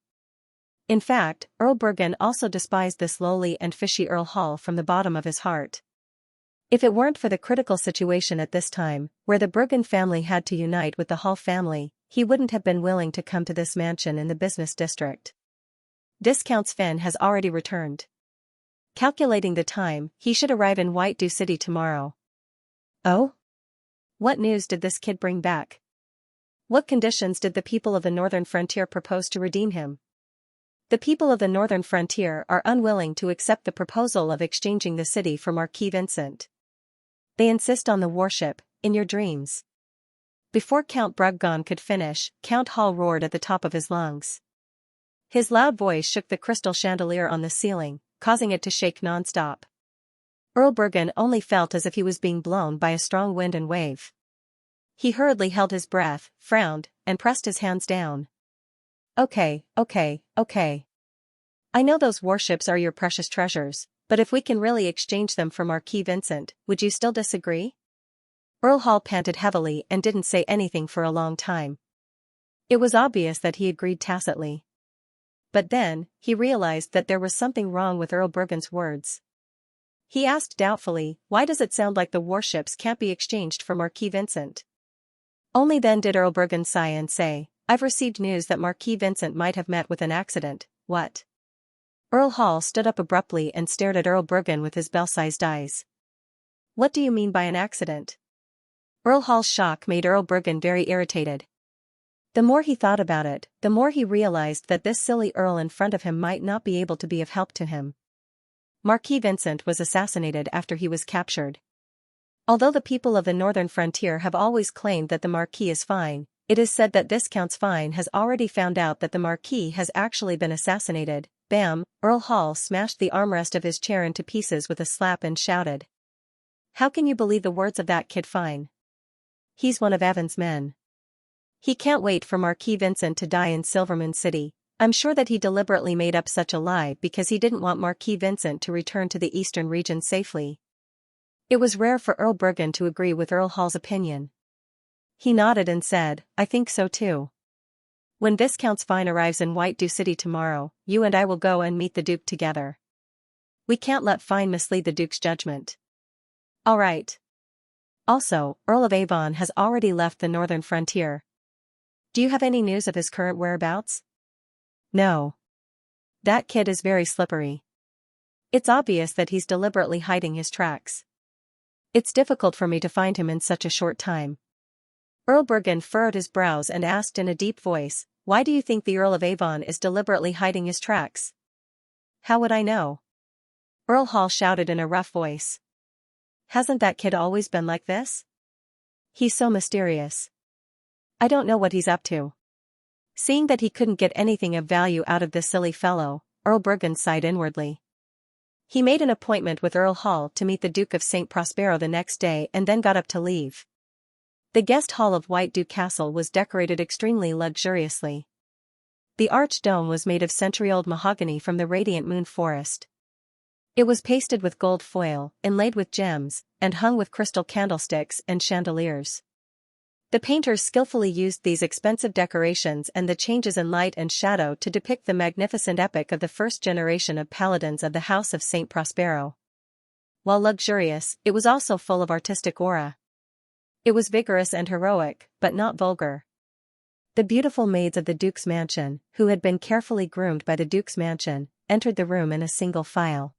In fact, Earl Bergen also despised this lowly and fishy Earl Hall from the bottom of his heart. If it weren't for the critical situation at this time, where the Bergen family had to unite with the Hall family, he wouldn't have been willing to come to this mansion in the business district. Discounts Finn has already returned. Calculating the time, he should arrive in White City tomorrow. Oh? What news did this kid bring back? What conditions did the people of the northern frontier propose to redeem him? The people of the northern frontier are unwilling to accept the proposal of exchanging the city for Marquis Vincent. They insist on the warship, in your dreams. Before Count Bruggon could finish, Count Hall roared at the top of his lungs. His loud voice shook the crystal chandelier on the ceiling, causing it to shake non-stop. Earl Bergen only felt as if he was being blown by a strong wind and wave. He hurriedly held his breath, frowned, and pressed his hands down. Okay. I know those warships are your precious treasures, but if we can really exchange them for Marquis Vincent, would you still disagree? Earl Hall panted heavily and didn't say anything for a long time. It was obvious that he agreed tacitly. But then, he realized that there was something wrong with Earl Bergen's words. He asked doubtfully, why does it sound like the warships can't be exchanged for Marquis Vincent? Only then did Earl Bergen sigh and say, I've received news that Marquis Vincent might have met with an accident. What? Earl Hall stood up abruptly and stared at Earl Bergen with his bell-sized eyes. What do you mean by an accident? Earl Hall's shock made Earl Bergen very irritated. The more he thought about it, the more he realized that this silly Earl in front of him might not be able to be of help to him. Marquis Vincent was assassinated after he was captured. Although the people of the northern frontier have always claimed that the Marquis is fine, it is said that Viscount Fine has already found out that the Marquis has actually been assassinated. Bam! Earl Hall smashed the armrest of his chair into pieces with a slap and shouted. How can you believe the words of that kid Fine? He's one of Evan's men. He can't wait for Marquis Vincent to die in Silvermoon City. I'm sure that he deliberately made up such a lie because he didn't want Marquis Vincent to return to the eastern region safely. It was rare for Earl Bergen to agree with Earl Hall's opinion. He nodded and said, I think so too. When Viscount Fine arrives in White Dew City tomorrow, you and I will go and meet the Duke together. We can't let Fine mislead the Duke's judgment. All right. Also, Earl of Avon has already left the northern frontier. Do you have any news of his current whereabouts? No. That kid is very slippery. It's obvious that he's deliberately hiding his tracks. It's difficult for me to find him in such a short time. Earl Bergen furrowed his brows and asked in a deep voice, why do you think the Earl of Avon is deliberately hiding his tracks? How would I know? Earl Hall shouted in a rough voice. Hasn't that kid always been like this? He's so mysterious. I don't know what he's up to. Seeing that he couldn't get anything of value out of this silly fellow, Earl Bergen sighed inwardly. He made an appointment with Earl Hall to meet the Duke of St. Prospero the next day and then got up to leave. The guest hall of White Dew Castle was decorated extremely luxuriously. The arched dome was made of century-old mahogany from the radiant moon forest. It was pasted with gold foil, inlaid with gems, and hung with crystal candlesticks and chandeliers. The painters skillfully used these expensive decorations and the changes in light and shadow to depict the magnificent epic of the first generation of paladins of the House of St. Prospero. While luxurious, it was also full of artistic aura. It was vigorous and heroic, but not vulgar. The beautiful maids of the Duke's mansion, who had been carefully groomed by the Duke's mansion, entered the room in a single file.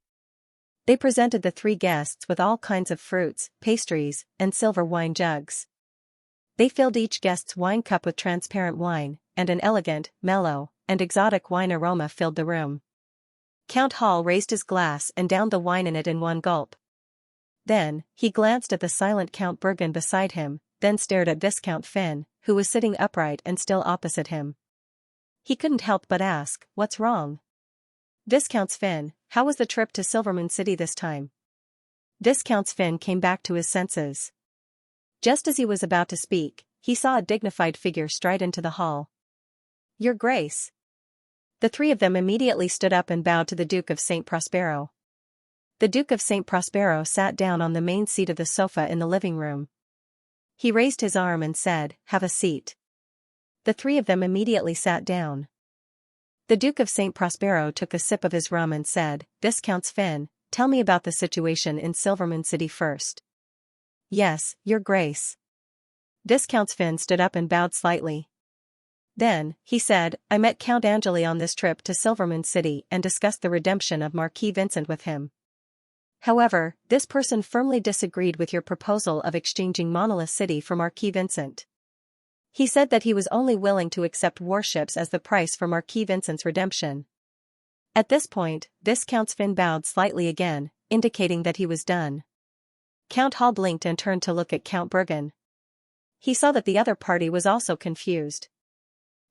They presented the three guests with all kinds of fruits, pastries, and silver wine jugs. They filled each guest's wine cup with transparent wine, and an elegant, mellow, and exotic wine aroma filled the room. Count Hall raised his glass and downed the wine in it in one gulp. Then, he glanced at the silent Count Bergen beside him, then stared at Viscount Finn, who was sitting upright and still opposite him. He couldn't help but ask, what's wrong? Viscount Finn, how was the trip to Silvermoon City this time? Viscount Finn came back to his senses. Just as he was about to speak, he saw a dignified figure stride into the hall. Your Grace. The three of them immediately stood up and bowed to the Duke of St. Prospero. The Duke of St. Prospero sat down on the main seat of the sofa in the living room. He raised his arm and said, have a seat. The three of them immediately sat down. The Duke of St. Prospero took a sip of his rum and said, Viscount Finn, tell me about the situation in Silvermoon City first. Yes, Your Grace. Viscount Finn stood up and bowed slightly. Then, he said, I met Count Angeli on this trip to Silvermoon City and discussed the redemption of Marquis Vincent with him. However, this person firmly disagreed with your proposal of exchanging Monolith City for Marquis Vincent. He said that he was only willing to accept warships as the price for Marquis Vincent's redemption. At this point, Viscount Finn bowed slightly again, indicating that he was done. Count Hall blinked and turned to look at Count Bergen. He saw that the other party was also confused.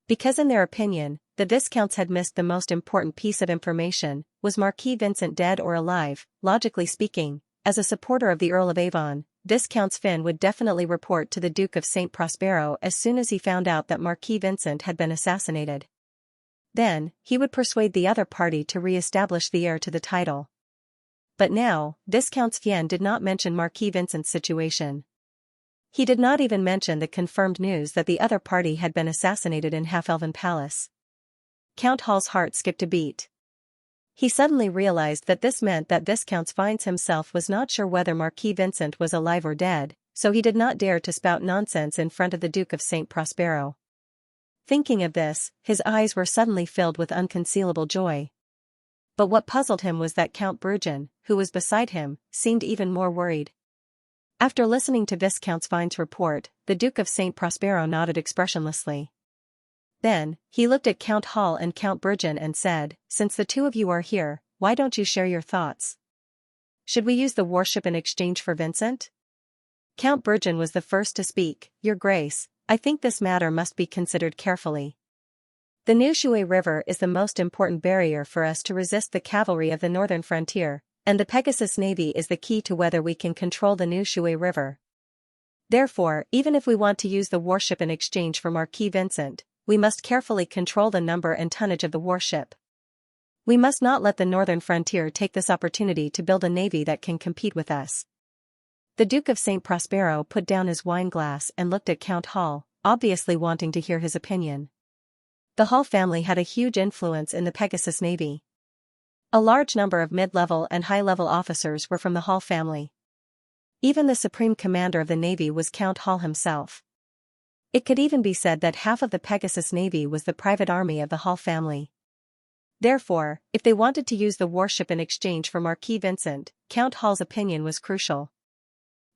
Because in their opinion, the Viscounts had missed the most important piece of information, was Marquis Vincent dead or alive? Logically speaking, as a supporter of the Earl of Avon, Viscount Finn would definitely report to the Duke of St. Prospero as soon as he found out that Marquis Vincent had been assassinated. Then, he would persuade the other party to re-establish the heir to the title. But now, Viscount Xian did not mention Marquis Vincent's situation. He did not even mention the confirmed news that the other party had been assassinated in Half-Elven Palace. Count Hall's heart skipped a beat. He suddenly realized that this meant that Viscount Xian himself was not sure whether Marquis Vincent was alive or dead, so he did not dare to spout nonsense in front of the Duke of St. Prospero. Thinking of this, his eyes were suddenly filled with unconcealable joy. But what puzzled him was that Count Brugen, who was beside him, seemed even more worried. After listening to Viscount Xian's report, the Duke of St. Prospero nodded expressionlessly. Then, he looked at Count Hall and Count Brugen and said, "Since the two of you are here, why don't you share your thoughts? Should we use the warship in exchange for Vincent?" Count Brugen was the first to speak. "Your Grace, I think this matter must be considered carefully. The New Shui River is the most important barrier for us to resist the cavalry of the northern frontier, and the Pegasus Navy is the key to whether we can control the New Shui River. Therefore, even if we want to use the warship in exchange for Marquis Vincent, we must carefully control the number and tonnage of the warship. We must not let the northern frontier take this opportunity to build a navy that can compete with us." The Duke of St. Prospero put down his wine glass and looked at Count Hall, obviously wanting to hear his opinion. The Hall family had a huge influence in the Pegasus Navy. A large number of mid-level and high-level officers were from the Hall family. Even the supreme commander of the Navy was Count Hall himself. It could even be said that half of the Pegasus Navy was the private army of the Hall family. Therefore, if they wanted to use the warship in exchange for Marquis Vincent, Count Hall's opinion was crucial.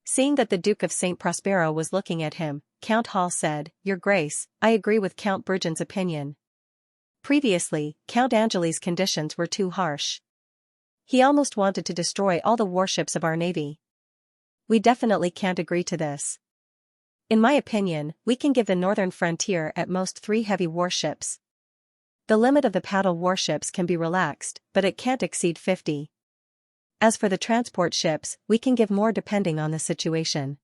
Seeing that the Duke of St. Prospero was looking at him, Count Hall said, "Your Grace, I agree with Count Brugen's opinion. Previously, Count Angeli's conditions were too harsh. He almost wanted to destroy all the warships of our navy. We definitely can't agree to this. In my opinion, we can give the northern frontier at most 3 heavy warships. The limit of the paddle warships can be relaxed, but it can't exceed 50. As for the transport ships, we can give more depending on the situation.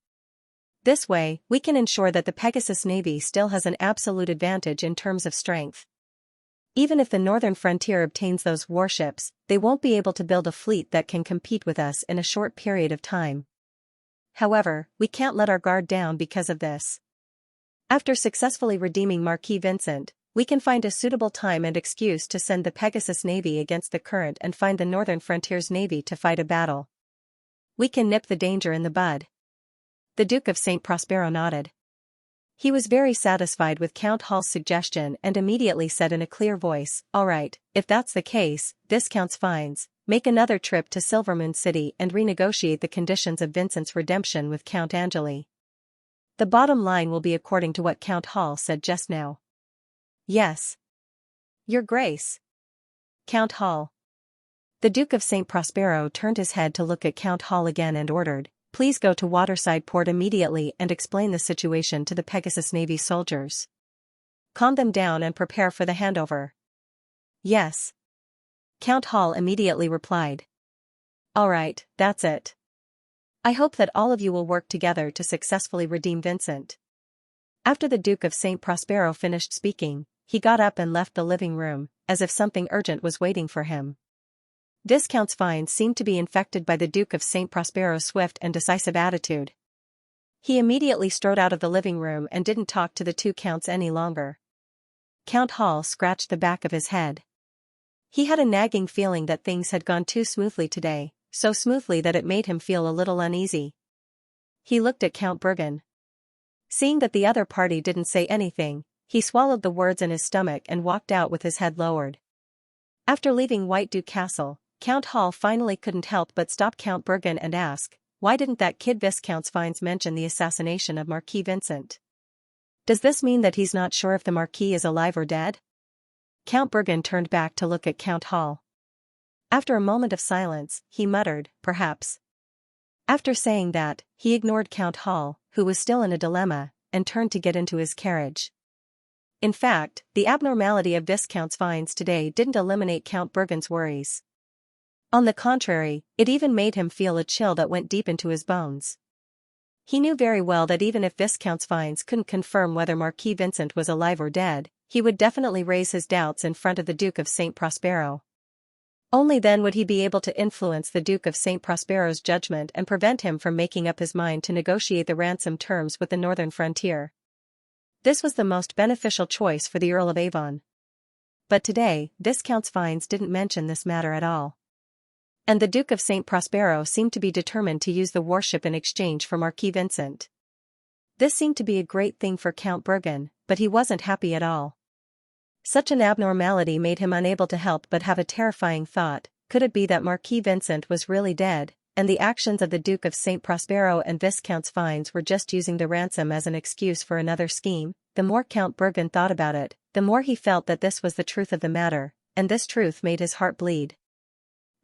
This way, we can ensure that the Pegasus Navy still has an absolute advantage in terms of strength. Even if the northern frontier obtains those warships, they won't be able to build a fleet that can compete with us in a short period of time. However, we can't let our guard down because of this. After successfully redeeming Marquis Vincent, we can find a suitable time and excuse to send the Pegasus Navy against the current and find the northern frontier's navy to fight a battle. We can nip the danger in the bud." The Duke of St. Prospero nodded. He was very satisfied with Count Hall's suggestion and immediately said in a clear voice, "All right, if that's the case, Viscount Xian, make another trip to Silvermoon City and renegotiate the conditions of Vincent's redemption with Count Angeli. The bottom line will be according to what Count Hall said just now." "Yes. Your Grace." Count Hall. The Duke of St. Prospero turned his head to look at Count Hall again and ordered, "Please go to Waterside Port immediately and explain the situation to the Pegasus Navy soldiers. Calm them down and prepare for the handover." "Yes." Count Hall immediately replied. "All right, that's it. I hope that all of you will work together to successfully redeem Vincent." After the Duke of St. Prospero finished speaking, he got up and left the living room, as if something urgent was waiting for him. Viscount Xian seemed to be infected by the Duke of St. Prospero's swift and decisive attitude. He immediately strode out of the living room and didn't talk to the two counts any longer. Count Hall scratched the back of his head. He had a nagging feeling that things had gone too smoothly today, so smoothly that it made him feel a little uneasy. He looked at Count Brugen. Seeing that the other party didn't say anything, he swallowed the words in his stomach and walked out with his head lowered. After leaving White Duke Castle, Count Hall finally couldn't help but stop Count Brugen and ask, "Why didn't that kid Viscount Xian mention the assassination of Marquis Vincent? Does this mean that he's not sure if the Marquis is alive or dead?" Count Brugen turned back to look at Count Hall. After a moment of silence, he muttered, "Perhaps." After saying that, he ignored Count Hall, who was still in a dilemma, and turned to get into his carriage. In fact, the abnormality of Viscount Xian's today didn't eliminate Count Brugen's worries. On the contrary, it even made him feel a chill that went deep into his bones. He knew very well that even if Viscount Xian couldn't confirm whether Marquis Vincent was alive or dead, he would definitely raise his doubts in front of the Duke of St. Prospero. Only then would he be able to influence the Duke of St. Prospero's judgment and prevent him from making up his mind to negotiate the ransom terms with the northern frontier. This was the most beneficial choice for the Earl of Avon. But today, Viscount Fines didn't mention this matter at all. And the Duke of St. Prospero seemed to be determined to use the warship in exchange for Marquis Vincent. This seemed to be a great thing for Count Bergen, but he wasn't happy at all. Such an abnormality made him unable to help but have a terrifying thought: could it be that Marquis Vincent was really dead, and the actions of the Duke of St. Prospero and Viscount Fines were just using the ransom as an excuse for another scheme? The more Count Bergen thought about it, the more he felt that this was the truth of the matter, and this truth made his heart bleed.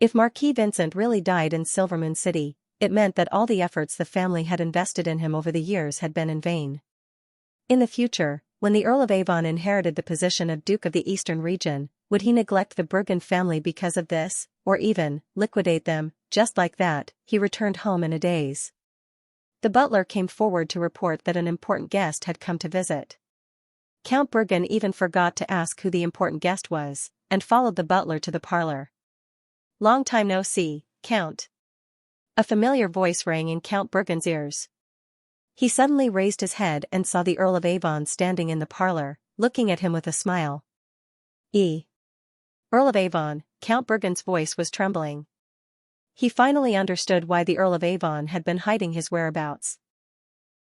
If Marquis Vincent really died in Silvermoon City, it meant that all the efforts the family had invested in him over the years had been in vain. In the future, when the Earl of Avon inherited the position of Duke of the Eastern Region, would he neglect the Bergen family because of this, or even liquidate them? Just like that, he returned home in a daze. The butler came forward to report that an important guest had come to visit. Count Bergen even forgot to ask who the important guest was, and followed the butler to the parlor. "Long time no see, Count." A familiar voice rang in Count Bergen's ears. He suddenly raised his head and saw the Earl of Avon standing in the parlor, looking at him with a smile. Earl of Avon, Count Bergen's voice was trembling. He finally understood why the Earl of Avon had been hiding his whereabouts.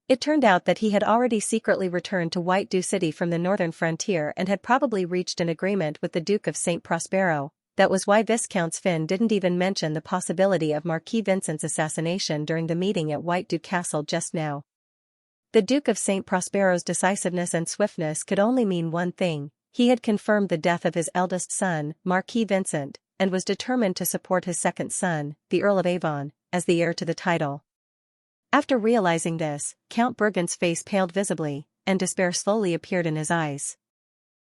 It turned out that he had already secretly returned to White Dew City from the northern frontier and had probably reached an agreement with the Duke of St. Prospero. That was why Viscount Finn didn't even mention the possibility of Marquis Vincent's assassination during the meeting at White Dew Castle just now. The Duke of St. Prospero's decisiveness and swiftness could only mean one thing: he had confirmed the death of his eldest son, Marquis Vincent, and was determined to support his second son, the Earl of Avon, as the heir to the title. After realizing this, Count Bergen's face paled visibly, and despair slowly appeared in his eyes.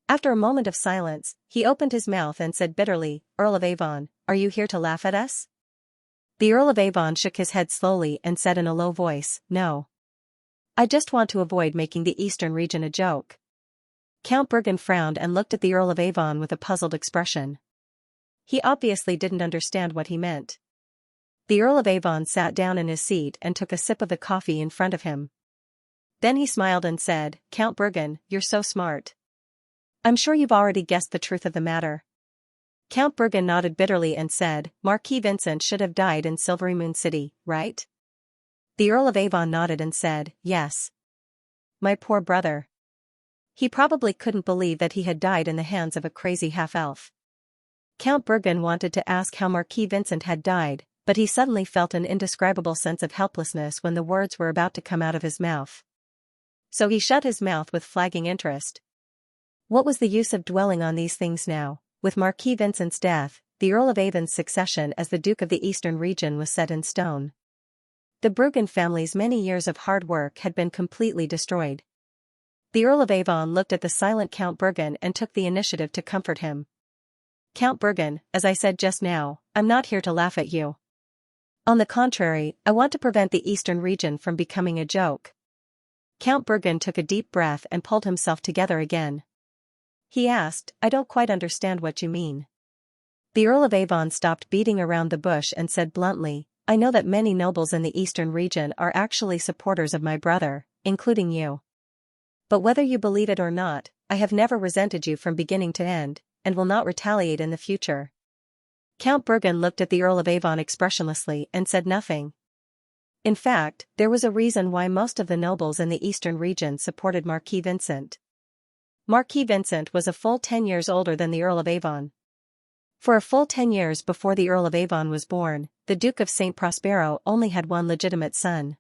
After a moment of silence, he opened his mouth and said bitterly, "Earl of Avon, are you here to laugh at us?" The Earl of Avon shook his head slowly and said in a low voice, "No. I just want to avoid making the Eastern region a joke." Count Bergen frowned and looked at the Earl of Avon with a puzzled expression. He obviously didn't understand what he meant. The Earl of Avon sat down in his seat and took a sip of the coffee in front of him. Then he smiled and said, "Count Bergen, you're so smart. I'm sure you've already guessed the truth of the matter." Count Bergen nodded bitterly and said, "Marquis Vincent should have died in Silvermoon City, right?" The Earl of Avon nodded and said, "Yes. My poor brother. He probably couldn't believe that he had died in the hands of a crazy half-elf." Count Bergen wanted to ask how Marquis Vincent had died, but he suddenly felt an indescribable sense of helplessness when the words were about to come out of his mouth. So he shut his mouth with flagging interest. What was the use of dwelling on these things now? With Marquis Vincent's death, the Earl of Avon's succession as the Duke of the Eastern Region was set in stone. The Bergen family's many years of hard work had been completely destroyed. The Earl of Avon looked at the silent Count Bergen and took the initiative to comfort him. "Count Bergen, as I said just now, I'm not here to laugh at you. On the contrary, I want to prevent the Eastern region from becoming a joke." Count Bergen took a deep breath and pulled himself together again. He asked, "I don't quite understand what you mean." The Earl of Avon stopped beating around the bush and said bluntly, "I know that many nobles in the Eastern region are actually supporters of my brother, including you. But whether you believe it or not, I have never resented you from beginning to end, and will not retaliate in the future." Count Bergen looked at the Earl of Avon expressionlessly and said nothing. In fact, there was a reason why most of the nobles in the Eastern region supported Marquis Vincent. Marquis Vincent was a full 10 years older than the Earl of Avon. For a full 10 years before the Earl of Avon was born, the Duke of St. Prospero only had one legitimate son.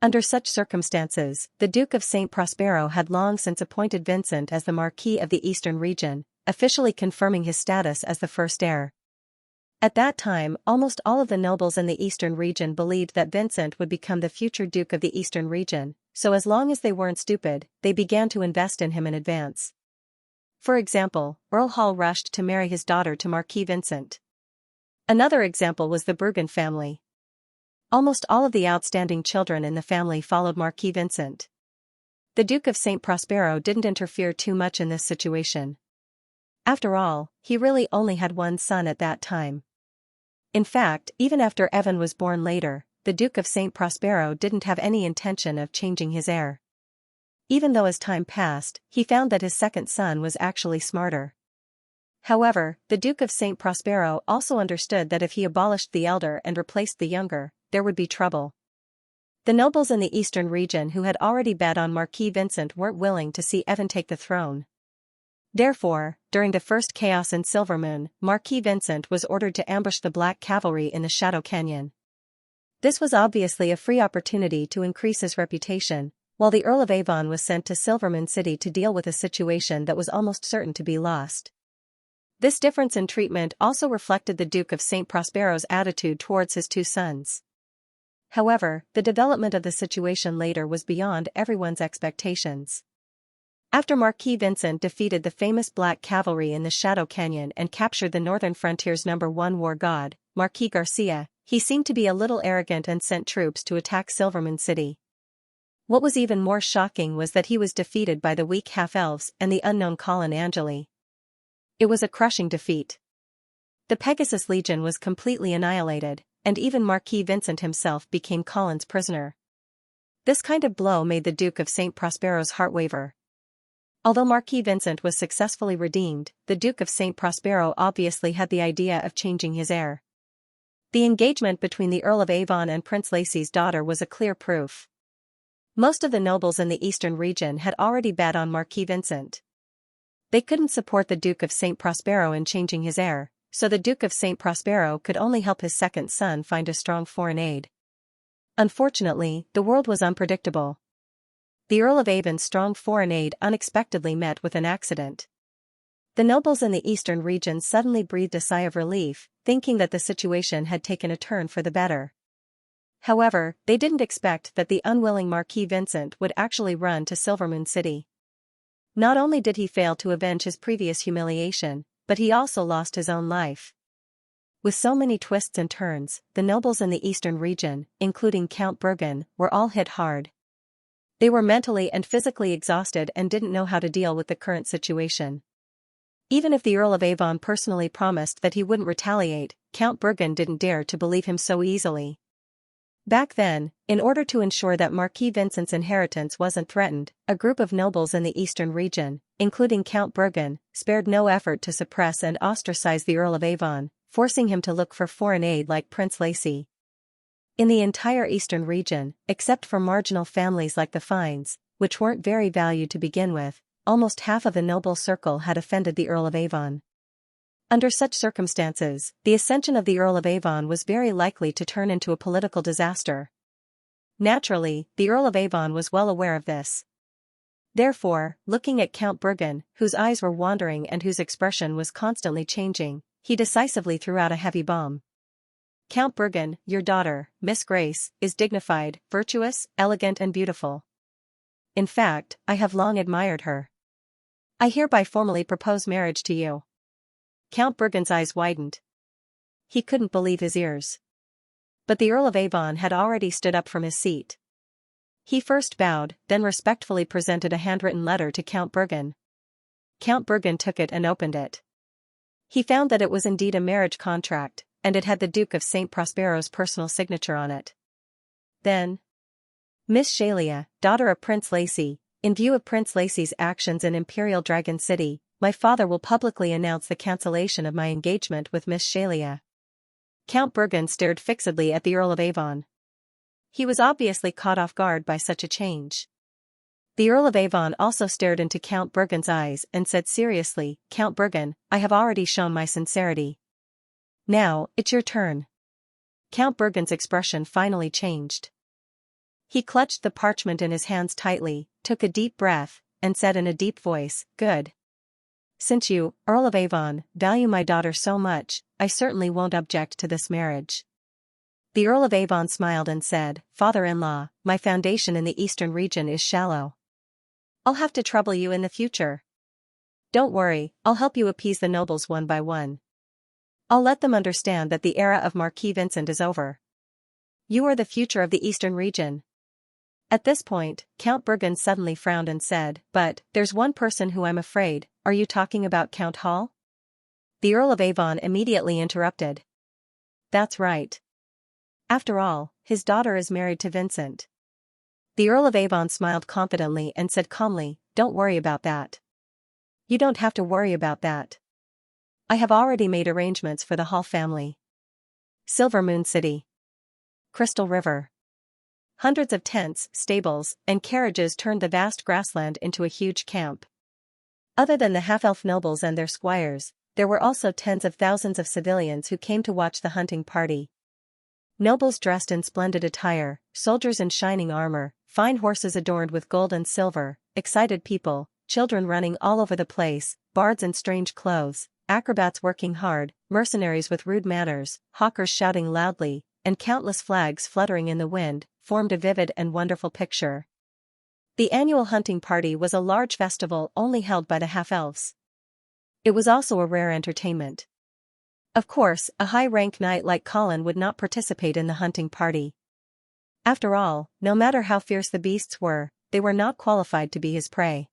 Under such circumstances, the Duke of St. Prospero had long since appointed Vincent as the Marquis of the Eastern Region, officially confirming his status as the first heir. At that time, almost all of the nobles in the Eastern Region believed that Vincent would become the future Duke of the Eastern Region, so as long as they weren't stupid, they began to invest in him in advance. For example, Earl Hall rushed to marry his daughter to Marquis Vincent. Another example was the Bergen family. Almost all of the outstanding children in the family followed Marquis Vincent. The Duke of St. Prospero didn't interfere too much in this situation. After all, he really only had one son at that time. In fact, even after Evan was born later, the Duke of St. Prospero didn't have any intention of changing his heir. Even though as time passed, he found that his second son was actually smarter. However, the Duke of St. Prospero also understood that if he abolished the elder and replaced the younger, there would be trouble. The nobles in the eastern region who had already bet on Marquis Vincent weren't willing to see Evan take the throne. Therefore, during the first chaos in Silvermoon, Marquis Vincent was ordered to ambush the Black Cavalry in the Shadow Canyon. This was obviously a free opportunity to increase his reputation, while the Earl of Avon was sent to Silvermoon City to deal with a situation that was almost certain to be lost. This difference in treatment also reflected the Duke of St. Prospero's attitude towards his two sons. However, the development of the situation later was beyond everyone's expectations. After Marquis Vincent defeated the famous Black Cavalry in the Shadow Canyon and captured the northern frontier's #1 war god, Marquis Garcia, he seemed to be a little arrogant and sent troops to attack Silvermoon City. What was even more shocking was that he was defeated by the weak half-elves and the unknown Colin Angeli. It was a crushing defeat. The Pegasus Legion was completely annihilated, and even Marquis Vincent himself became Colin's prisoner. This kind of blow made the Duke of St. Prospero's heart waver. Although Marquis Vincent was successfully redeemed, the Duke of St. Prospero obviously had the idea of changing his heir. The engagement between the Earl of Avon and Prince Lacy's daughter was a clear proof. Most of the nobles in the eastern region had already bet on Marquis Vincent. They couldn't support the Duke of St. Prospero in changing his heir, so the Duke of St. Prospero could only help his second son find a strong foreign aid. Unfortunately, the world was unpredictable. The Earl of Avon's strong foreign aid unexpectedly met with an accident. The nobles in the eastern region suddenly breathed a sigh of relief, thinking that the situation had taken a turn for the better. However, they didn't expect that the unwilling Marquis Vincent would actually run to Silvermoon City. Not only did he fail to avenge his previous humiliation, but he also lost his own life. With so many twists and turns, the nobles in the eastern region, including Count Bergen, were all hit hard. They were mentally and physically exhausted and didn't know how to deal with the current situation. Even if the Earl of Avon personally promised that he wouldn't retaliate, Count Bergen didn't dare to believe him so easily. Back then, in order to ensure that Marquis Vincent's inheritance wasn't threatened, a group of nobles in the eastern region, including Count Bergen, spared no effort to suppress and ostracize the Earl of Avon, forcing him to look for foreign aid like Prince Lacy. In the entire eastern region, except for marginal families like the Fines, which weren't very valued to begin with, almost half of the noble circle had offended the Earl of Avon. Under such circumstances, the ascension of the Earl of Avon was very likely to turn into a political disaster. Naturally, the Earl of Avon was well aware of this. Therefore, looking at Count Bergen, whose eyes were wandering and whose expression was constantly changing, he decisively threw out a heavy bomb. Count Bergen, your daughter, Miss Grace, is dignified, virtuous, elegant and beautiful. In fact, I have long admired her. I hereby formally propose marriage to you. Count Bergen's eyes widened. He couldn't believe his ears. But the Earl of Avon had already stood up from his seat. He first bowed, then respectfully presented a handwritten letter to Count Bergen. Count Bergen took it and opened it. He found that it was indeed a marriage contract, and it had the Duke of St. Prospero's personal signature on it. Then, Miss Xianxia, daughter of Prince Lacy, in view of Prince Lacy's actions in Imperial Dragon City, my father will publicly announce the cancellation of my engagement with Miss Xianxia. Count Bergen stared fixedly at the Earl of Avon. He was obviously caught off guard by such a change. The Earl of Avon also stared into Count Bergen's eyes and said seriously, Count Bergen, I have already shown my sincerity. Now, it's your turn. Count Bergen's expression finally changed. He clutched the parchment in his hands tightly, took a deep breath, and said in a deep voice, Good. Since you, Earl of Avon, value my daughter so much, I certainly won't object to this marriage. The Earl of Avon smiled and said, Father-in-law, my foundation in the eastern region is shallow. I'll have to trouble you in the future. Don't worry, I'll help you appease the nobles one by one. I'll let them understand that the era of Marquis Vincent is over. You are the future of the eastern region. At this point, Count Bergen suddenly frowned and said, "But, there's one person who I'm afraid, are you talking about Count Hall?" The Earl of Avon immediately interrupted. "That's right. After all, his daughter is married to Vincent." The Earl of Avon smiled confidently and said calmly, "Don't worry about that. You don't have to worry about that. I have already made arrangements for the Hall family." Silver Moon City. Crystal River. Hundreds of tents, stables, and carriages turned the vast grassland into a huge camp. Other than the half-elf nobles and their squires, there were also tens of thousands of civilians who came to watch the hunting party. Nobles dressed in splendid attire, soldiers in shining armor, fine horses adorned with gold and silver, excited people, children running all over the place, bards in strange clothes, acrobats working hard, mercenaries with rude manners, hawkers shouting loudly, and countless flags fluttering in the wind, formed a vivid and wonderful picture. The annual hunting party was a large festival only held by the half-elves. It was also a rare entertainment. Of course, a high-rank knight like Colin would not participate in the hunting party. After all, no matter how fierce the beasts were, they were not qualified to be his prey.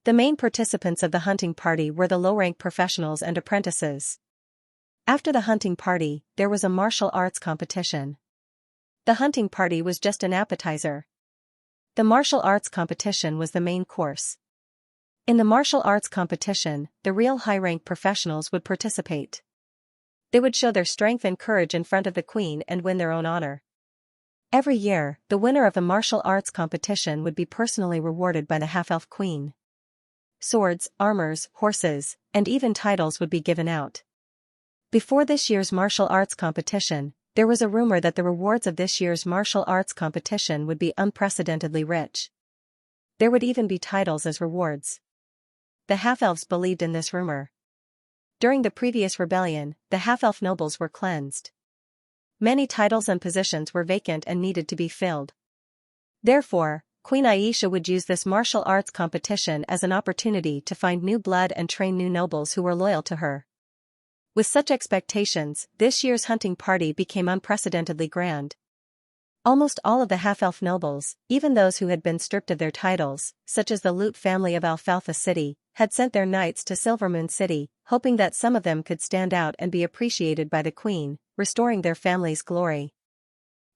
The main participants of the hunting party were the low-rank professionals and apprentices. After the hunting party, there was a martial arts competition. The hunting party was just an appetizer. The martial arts competition was the main course. In the martial arts competition, the real high-rank professionals would participate. They would show their strength and courage in front of the queen and win their own honor. Every year, the winner of the martial arts competition would be personally rewarded by the half-elf queen. Swords, armors, horses, and even titles would be given out. Before this year's martial arts competition, there was a rumor that the rewards of this year's martial arts competition would be unprecedentedly rich. There would even be titles as rewards. The half-elves believed in this rumor. During the previous rebellion, the half-elf nobles were cleansed. Many titles and positions were vacant and needed to be filled. Therefore, Queen Xianxia would use this martial arts competition as an opportunity to find new blood and train new nobles who were loyal to her. With such expectations, this year's hunting party became unprecedentedly grand. Almost all of the half-elf nobles, even those who had been stripped of their titles, such as the Loot family of Alfalfa City, had sent their knights to Silvermoon City, hoping that some of them could stand out and be appreciated by the queen, restoring their family's glory.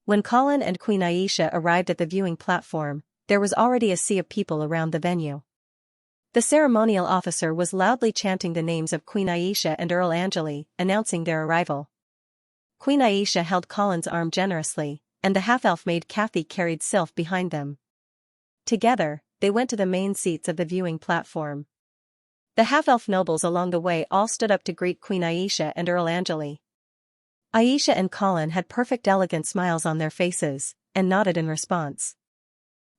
When Colin and Queen Xianxia arrived at the viewing platform, there was already a sea of people around the venue. The ceremonial officer was loudly chanting the names of Queen Xianxia and Earl Angeli, announcing their arrival. Queen Xianxia held Colin's arm generously, and the half-elf maid Kathy carried Sylph behind them. Together, they went to the main seats of the viewing platform. The half-elf nobles along the way all stood up to greet Queen Xianxia and Earl Angeli. Xianxia and Colin had perfect elegant smiles on their faces, and nodded in response.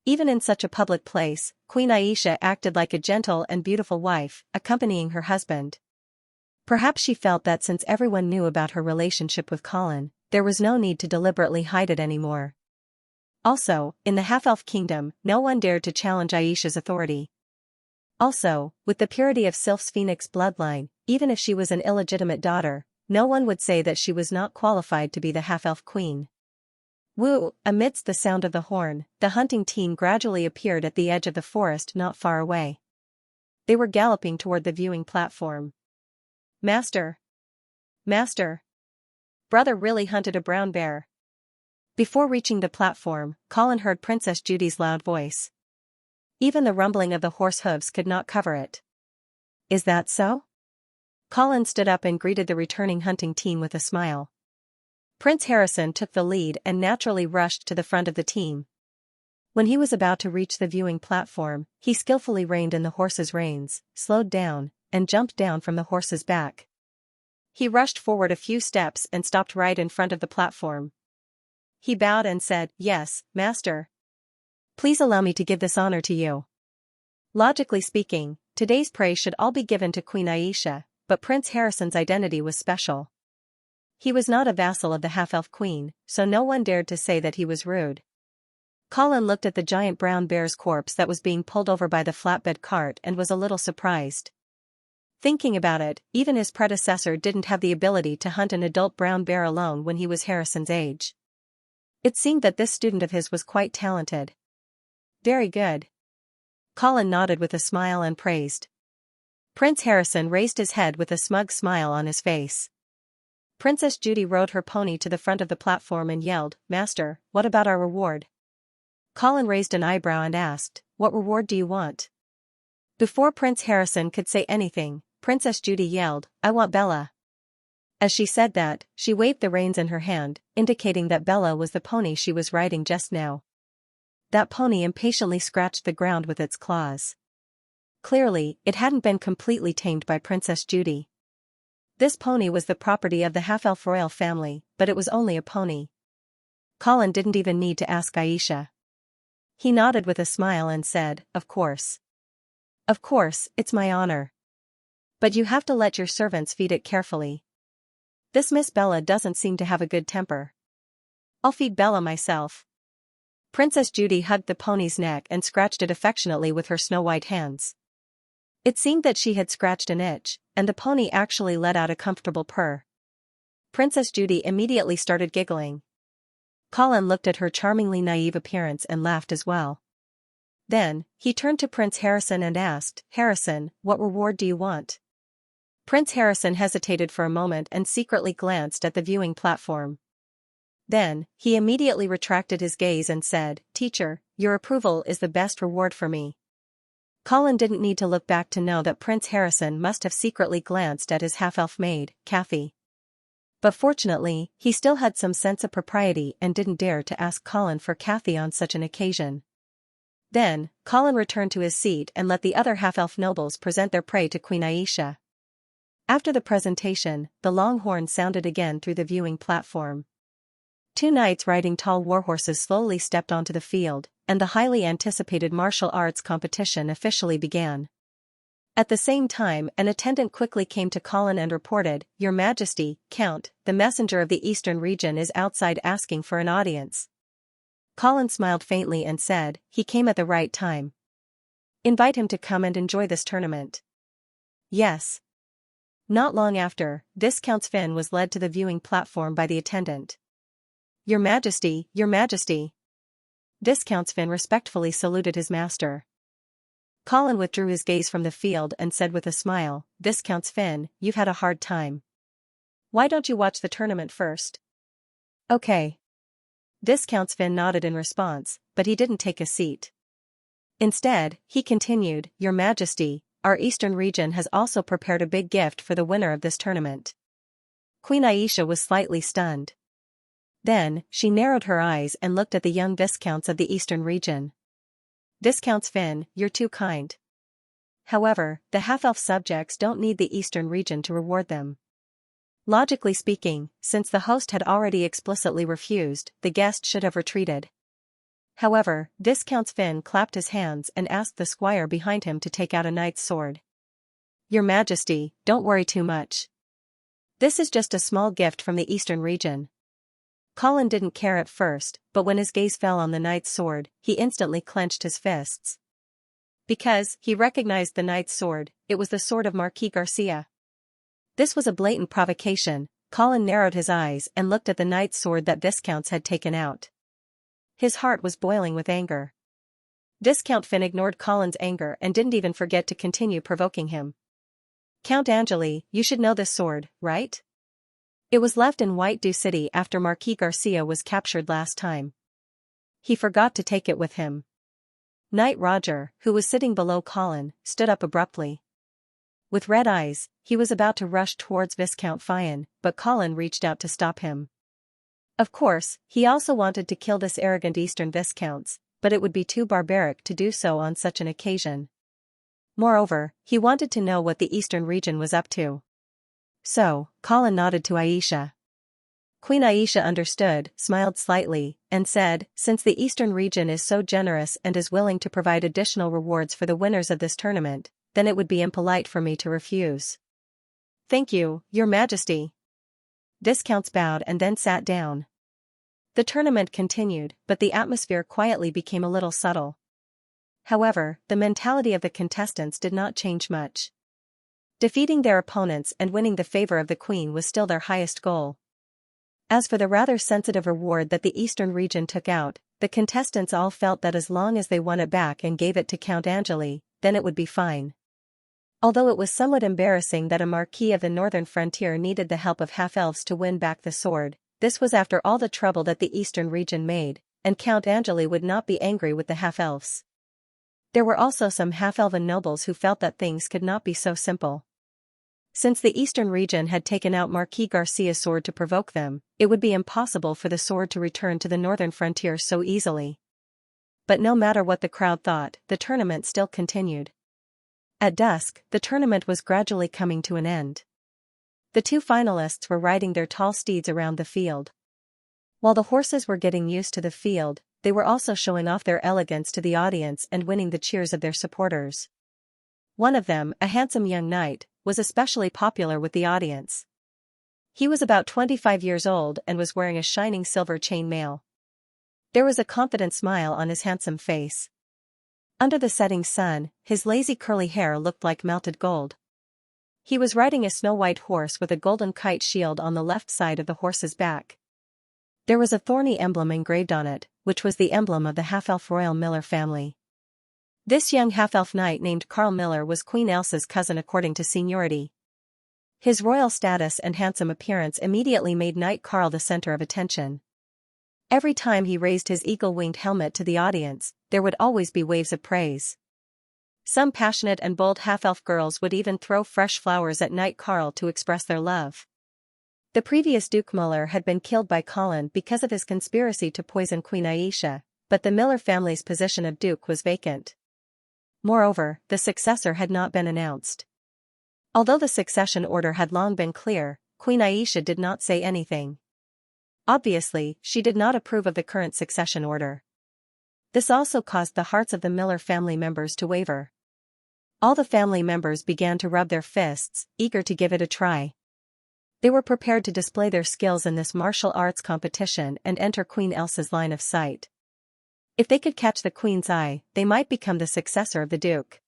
Even in such a public place, Queen Xianxia acted like a gentle and beautiful wife, accompanying her husband. Perhaps she felt that since everyone knew about her relationship with Colin, there was no need to deliberately hide it anymore. Also, in the half-elf kingdom, no one dared to challenge Xianxia's authority. Also, with the purity of Sylph's phoenix bloodline, even if she was an illegitimate daughter, no one would say that she was not qualified to be the half-elf queen. Woo! Amidst the sound of the horn, the hunting team gradually appeared at the edge of the forest not far away. They were galloping toward the viewing platform. "Master! Master! Brother really hunted a brown bear." Before reaching the platform, Colin heard Princess Judy's loud voice. Even the rumbling of the horse hooves could not cover it. "Is that so?" Colin stood up and greeted the returning hunting team with a smile. Prince Harrison took the lead and naturally rushed to the front of the team. When he was about to reach the viewing platform, he skillfully reined in the horse's reins, slowed down, and jumped down from the horse's back. He rushed forward a few steps and stopped right in front of the platform. He bowed and said, "Yes, master. Please allow me to give this honor to you." Logically speaking, today's praise should all be given to Queen Xianxia, but Prince Harrison's identity was special. He was not a vassal of the half-elf queen, so no one dared to say that he was rude. Colin looked at the giant brown bear's corpse that was being pulled over by the flatbed cart and was a little surprised. Thinking about it, even his predecessor didn't have the ability to hunt an adult brown bear alone when he was Harrison's age. It seemed that this student of his was quite talented. Very good. Colin nodded with a smile and praised. Prince Harrison raised his head with a smug smile on his face. Princess Judy rode her pony to the front of the platform and yelled, "Master, what about our reward?" Colin raised an eyebrow and asked, "What reward do you want?" Before Prince Harrison could say anything, Princess Judy yelled, "I want Bella." As she said that, she waved the reins in her hand, indicating that Bella was the pony she was riding just now. That pony impatiently scratched the ground with its claws. Clearly, it hadn't been completely tamed by Princess Judy. This pony was the property of the half-elf royal family, but it was only a pony. Colin didn't even need to ask Xianxia. He nodded with a smile and said, "Of course. Of course, it's my honor. But you have to let your servants feed it carefully. This Miss Bella doesn't seem to have a good temper." "I'll feed Bella myself." Princess Judy hugged the pony's neck and scratched it affectionately with her snow-white hands. It seemed that she had scratched an itch, and the pony actually let out a comfortable purr. Princess Judy immediately started giggling. Colin looked at her charmingly naive appearance and laughed as well. Then, he turned to Prince Harrison and asked, "Harrison, what reward do you want?" Prince Harrison hesitated for a moment and secretly glanced at the viewing platform. Then, he immediately retracted his gaze and said, "Teacher, your approval is the best reward for me." Colin didn't need to look back to know that Prince Harrison must have secretly glanced at his half-elf maid, Kathy. But fortunately, he still had some sense of propriety and didn't dare to ask Colin for Kathy on such an occasion. Then, Colin returned to his seat and let the other half-elf nobles present their prey to Queen Xianxia. After the presentation, the long horn sounded again through the viewing platform. 2 knights riding tall warhorses slowly stepped onto the field, and the highly anticipated martial arts competition officially began. At the same time, an attendant quickly came to Colin and reported, "Your Majesty, Count, the messenger of the Eastern region is outside asking for an audience." Colin smiled faintly and said, "He came at the right time. Invite him to come and enjoy this tournament." "Yes." Not long after, Viscount Finn was led to the viewing platform by the attendant. "Your Majesty, Your Majesty." Viscount Finn respectfully saluted his master. Colin withdrew his gaze from the field and said with a smile, "Viscount Finn, you've had a hard time. Why don't you watch the tournament first?" "Okay." Viscount Finn nodded in response, but he didn't take a seat. Instead, he continued, "Your Majesty, our Eastern region has also prepared a big gift for the winner of this tournament." Queen Xianxia was slightly stunned. Then, she narrowed her eyes and looked at the young viscounts of the Eastern region. "Viscount Finn, you're too kind. However, the half-elf subjects don't need the Eastern region to reward them." Logically speaking, since the host had already explicitly refused, the guest should have retreated. However, Viscount Finn clapped his hands and asked the squire behind him to take out a knight's sword. "Your Majesty, don't worry too much. This is just a small gift from the Eastern region." Colin didn't care at first, but when his gaze fell on the knight's sword, he instantly clenched his fists. Because, he recognized the knight's sword, it was the sword of Marquis Garcia. This was a blatant provocation. Colin narrowed his eyes and looked at the knight's sword that Viscounts had taken out. His heart was boiling with anger. Viscount Finn ignored Colin's anger and didn't even forget to continue provoking him. "Count Angeli, you should know this sword, right? It was left in White Dew City after Marquis Garcia was captured last time. He forgot to take it with him." Knight Roger, who was sitting below Colin, stood up abruptly. With red eyes, he was about to rush towards Viscount Finn, but Colin reached out to stop him. Of course, he also wanted to kill this arrogant Eastern Viscounts, but it would be too barbaric to do so on such an occasion. Moreover, he wanted to know what the Eastern region was up to. So, Colin nodded to Xianxia. Queen Xianxia understood, smiled slightly, and said, "Since the Eastern region is so generous and is willing to provide additional rewards for the winners of this tournament, then it would be impolite for me to refuse." "Thank you, Your Majesty." Viscounts bowed and then sat down. The tournament continued, but the atmosphere quietly became a little subtle. However, the mentality of the contestants did not change much. Defeating their opponents and winning the favor of the queen was still their highest goal. As for the rather sensitive reward that the eastern region took out, the contestants all felt that as long as they won it back and gave it to Count Angeli, then it would be fine. Although it was somewhat embarrassing that a marquis of the northern frontier needed the help of half-elves to win back the sword, this was after all the trouble that the eastern region made, and Count Angeli would not be angry with the half-elves. There were also some half-elven nobles who felt that things could not be so simple. Since the eastern region had taken out Marquis Garcia's sword to provoke them, it would be impossible for the sword to return to the northern frontier so easily. But no matter what the crowd thought, the tournament still continued. At dusk, the tournament was gradually coming to an end. The two finalists were riding their tall steeds around the field. While the horses were getting used to the field, they were also showing off their elegance to the audience and winning the cheers of their supporters. One of them, a handsome young knight, was especially popular with the audience. He was about 25 years old and was wearing a shining silver chain mail. There was a confident smile on his handsome face. Under the setting sun, his lazy curly hair looked like melted gold. He was riding a snow-white horse with a golden kite shield on the left side of the horse's back. There was a thorny emblem engraved on it, which was the emblem of the half-elf royal Miller family. This young half-elf knight named Karl Miller was Queen Elsa's cousin according to seniority. His royal status and handsome appearance immediately made Knight Karl the center of attention. Every time he raised his eagle-winged helmet to the audience, there would always be waves of praise. Some passionate and bold half-elf girls would even throw fresh flowers at Knight Karl to express their love. The previous Duke Muller had been killed by Colin because of his conspiracy to poison Queen Xianxia, but the Miller family's position of Duke was vacant. Moreover, the successor had not been announced. Although the succession order had long been clear, Queen Xianxia did not say anything. Obviously, she did not approve of the current succession order. This also caused the hearts of the Miller family members to waver. All the family members began to rub their fists, eager to give it a try. They were prepared to display their skills in this martial arts competition and enter Queen Elsa's line of sight. If they could catch the Queen's eye, they might become the successor of the Duke.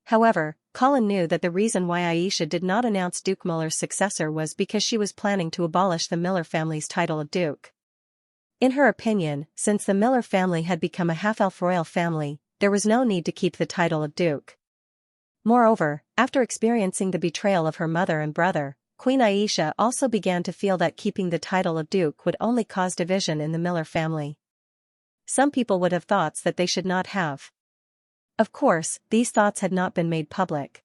However, Colin knew that the reason why Xianxia did not announce Duke Muller's successor was because she was planning to abolish the Miller family's title of Duke. In her opinion, since the Miller family had become a half-elf royal family, there was no need to keep the title of Duke. Moreover, after experiencing the betrayal of her mother and brother, Queen Xianxia also began to feel that keeping the title of Duke would only cause division in the Miller family. Some people would have thoughts that they should not have. Of course, these thoughts had not been made public.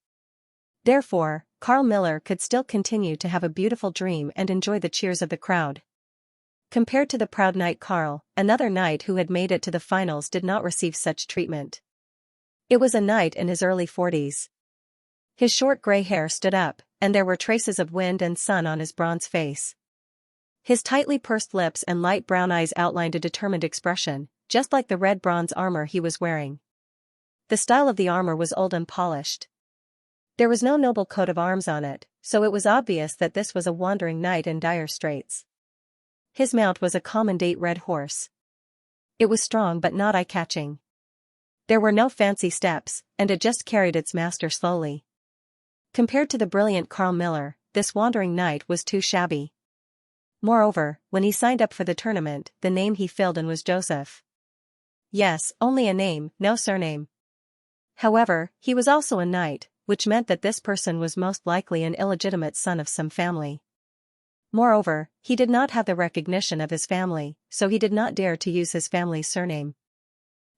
Therefore, Karl Miller could still continue to have a beautiful dream and enjoy the cheers of the crowd. Compared to the proud Knight Karl, another knight who had made it to the finals did not receive such treatment. It was a knight in his early 40s. His short gray hair stood up, and there were traces of wind and sun on his bronze face. His tightly pursed lips and light brown eyes outlined a determined expression, just like the red bronze armor he was wearing. The style of the armor was old and polished. There was no noble coat of arms on it, so it was obvious that this was a wandering knight in dire straits. His mount was a common date red horse. It was strong but not eye-catching. There were no fancy steps, and it just carried its master slowly. Compared to the brilliant Karl Miller, this wandering knight was too shabby. Moreover, when he signed up for the tournament, the name he filled in was Joseph. Yes, only a name, no surname. However, he was also a knight, which meant that this person was most likely an illegitimate son of some family. Moreover, he did not have the recognition of his family, so he did not dare to use his family's surname.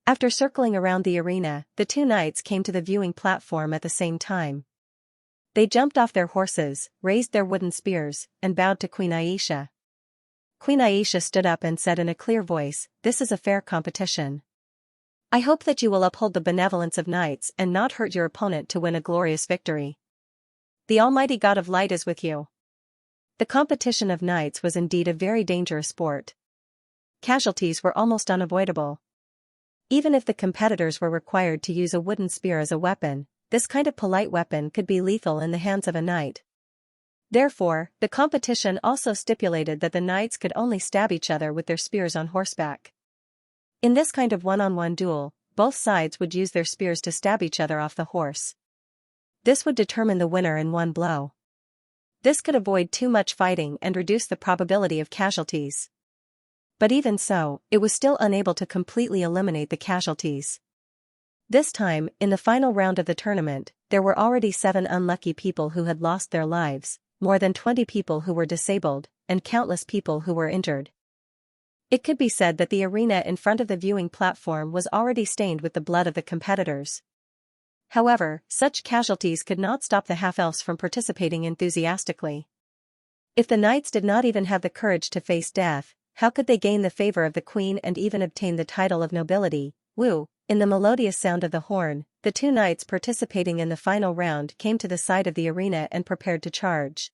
After circling around the arena, the two knights came to the viewing platform at the same time. They jumped off their horses, raised their wooden spears, and bowed to Queen Xianxia. Queen Xianxia stood up and said in a clear voice, "This is a fair competition. I hope that you will uphold the benevolence of knights and not hurt your opponent to win a glorious victory. The Almighty God of Light is with you." The competition of knights was indeed a very dangerous sport. Casualties were almost unavoidable. Even if the competitors were required to use a wooden spear as a weapon, this kind of polite weapon could be lethal in the hands of a knight. Therefore, the competition also stipulated that the knights could only stab each other with their spears on horseback. In this kind of one-on-one duel, both sides would use their spears to stab each other off the horse. This would determine the winner in one blow. This could avoid too much fighting and reduce the probability of casualties. But even so, it was still unable to completely eliminate the casualties. This time, in the final round of the tournament, there were already 7 unlucky people who had lost their lives, more than 20 people who were disabled, and countless people who were injured. It could be said that the arena in front of the viewing platform was already stained with the blood of the competitors. However, such casualties could not stop the half-elves from participating enthusiastically. If the knights did not even have the courage to face death, how could they gain the favor of the queen and even obtain the title of nobility? Woo! In the melodious sound of the horn, the 2 knights participating in the final round came to the side of the arena and prepared to charge.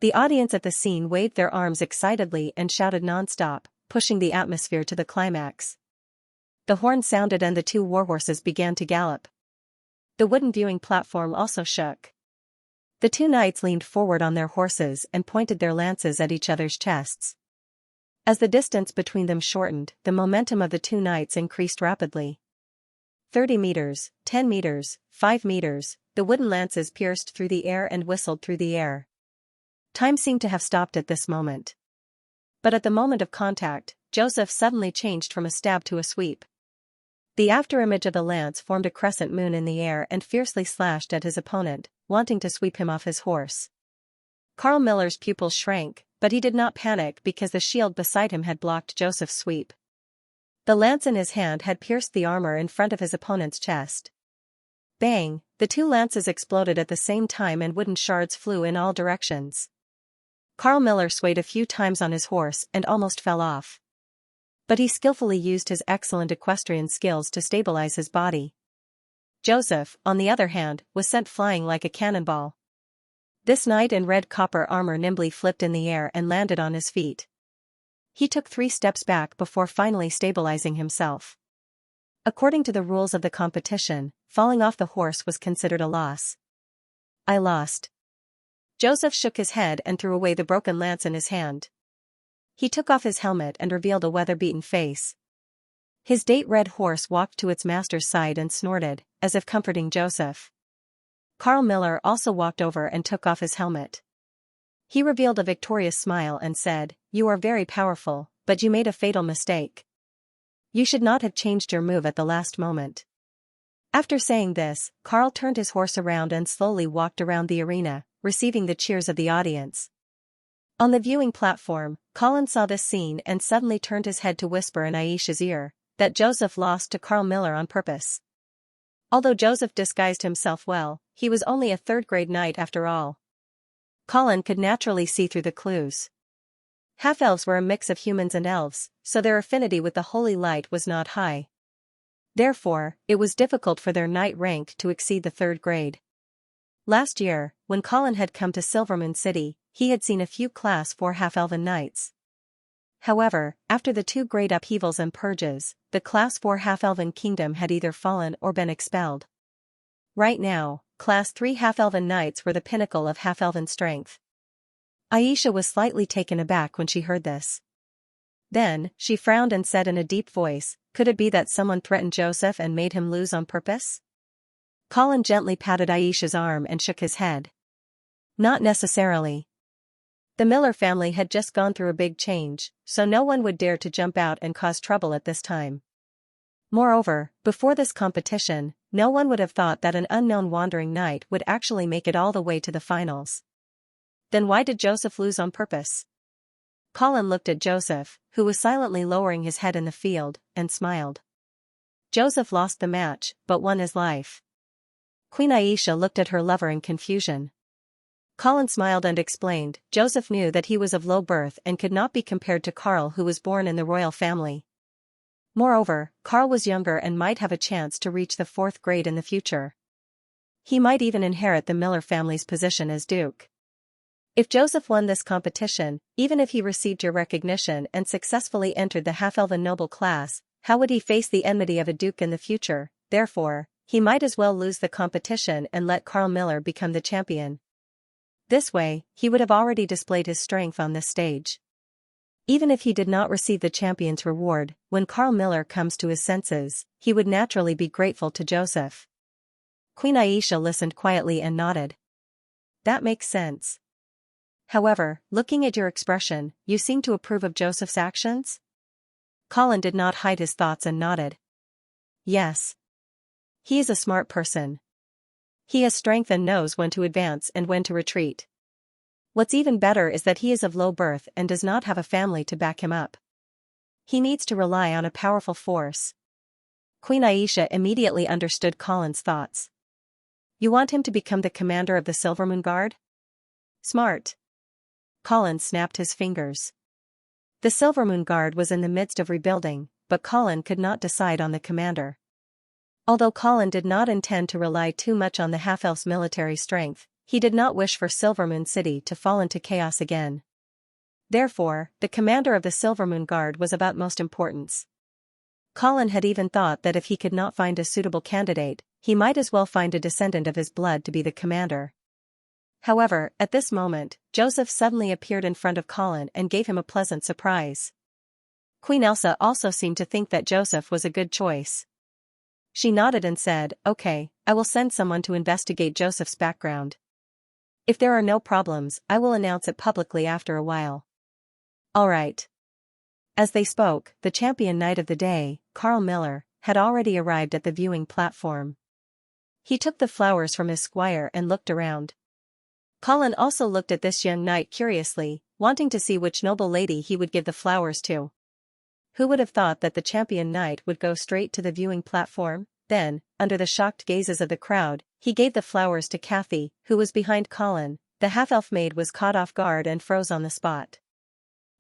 The audience at the scene waved their arms excitedly and shouted non-stop, pushing the atmosphere to the climax. The horn sounded and the 2 warhorses began to gallop. The wooden viewing platform also shook. The 2 knights leaned forward on their horses and pointed their lances at each other's chests. As the distance between them shortened, the momentum of the 2 knights increased rapidly. 30 meters, 10 meters, 5 meters, the wooden lances pierced through the air and whistled through the air. Time seemed to have stopped at this moment. But at the moment of contact, Joseph suddenly changed from a stab to a sweep. The afterimage of the lance formed a crescent moon in the air and fiercely slashed at his opponent, wanting to sweep him off his horse. Carl Miller's pupils shrank, but he did not panic because the shield beside him had blocked Joseph's sweep. The lance in his hand had pierced the armor in front of his opponent's chest. Bang! The 2 lances exploded at the same time and wooden shards flew in all directions. Carl Miller swayed a few times on his horse and almost fell off. But he skillfully used his excellent equestrian skills to stabilize his body. Joseph, on the other hand, was sent flying like a cannonball. This knight in red copper armor nimbly flipped in the air and landed on his feet. He took 3 steps back before finally stabilizing himself. According to the rules of the competition, falling off the horse was considered a loss. I lost. Joseph shook his head and threw away the broken lance in his hand. He took off his helmet and revealed a weather-beaten face. His date-red horse walked to its master's side and snorted, as if comforting Joseph. Carl Miller also walked over and took off his helmet. He revealed a victorious smile and said, "You are very powerful, but you made a fatal mistake. You should not have changed your move at the last moment." After saying this, Carl turned his horse around and slowly walked around the arena, receiving the cheers of the audience. On the viewing platform, Colin saw this scene and suddenly turned his head to whisper in Aisha's ear that Joseph lost to Carl Miller on purpose. Although Joseph disguised himself well, he was only a 3rd-grade knight after all. Colin could naturally see through the clues. Half-elves were a mix of humans and elves, so their affinity with the holy light was not high. Therefore, it was difficult for their knight rank to exceed the 3rd grade. Last year, when Colin had come to Silvermoon City, he had seen a few Class 4 half-elven knights. However, after the 2 great upheavals and purges, the Class 4 half-elven kingdom had either fallen or been expelled. Right now, Class 3 half-elven knights were the pinnacle of half-elven strength. Aisha was slightly taken aback when she heard this. Then, she frowned and said in a deep voice, "Could it be that someone threatened Joseph and made him lose on purpose?" Colin gently patted Aisha's arm and shook his head. Not necessarily. The Miller family had just gone through a big change, so no one would dare to jump out and cause trouble at this time. Moreover, before this competition, no one would have thought that an unknown wandering knight would actually make it all the way to the finals. Then why did Joseph lose on purpose? Colin looked at Joseph, who was silently lowering his head in the field, and smiled. Joseph lost the match, but won his life. Queen Aisha looked at her lover in confusion. Colin smiled and explained, Joseph knew that he was of low birth and could not be compared to Carl, who was born in the royal family. Moreover, Carl was younger and might have a chance to reach the 4th grade in the future. He might even inherit the Miller family's position as duke. If Joseph won this competition, even if he received your recognition and successfully entered the half-elven noble class, how would he face the enmity of a duke in the future? Therefore, he might as well lose the competition and let Carl Miller become the champion. This way, he would have already displayed his strength on this stage. Even if he did not receive the champion's reward, when Carl Miller comes to his senses, he would naturally be grateful to Joseph. Queen Aisha listened quietly and nodded. That makes sense. However, looking at your expression, you seem to approve of Joseph's actions? Colin did not hide his thoughts and nodded. Yes. He is a smart person. He has strength and knows when to advance and when to retreat. What's even better is that he is of low birth and does not have a family to back him up. He needs to rely on a powerful force. Queen Aisha immediately understood Colin's thoughts. You want him to become the commander of the Silvermoon Guard? Smart. Colin snapped his fingers. The Silvermoon Guard was in the midst of rebuilding, but Colin could not decide on the commander. Although Colin did not intend to rely too much on the half-elf's military strength, he did not wish for Silvermoon City to fall into chaos again. Therefore, the commander of the Silvermoon Guard was of utmost importance. Colin had even thought that if he could not find a suitable candidate, he might as well find a descendant of his blood to be the commander. However, at this moment, Joseph suddenly appeared in front of Colin and gave him a pleasant surprise. Queen Elsa also seemed to think that Joseph was a good choice. She nodded and said, "Okay, I will send someone to investigate Joseph's background. If there are no problems, I will announce it publicly after a while." All right. As they spoke, the champion knight of the day, Carl Miller, had already arrived at the viewing platform. He took the flowers from his squire and looked around. Colin also looked at this young knight curiously, wanting to see which noble lady he would give the flowers to. Who would have thought that the champion knight would go straight to the viewing platform? Then, under the shocked gazes of the crowd, he gave the flowers to Kathy, who was behind Colin. The half-elf maid was caught off guard and froze on the spot.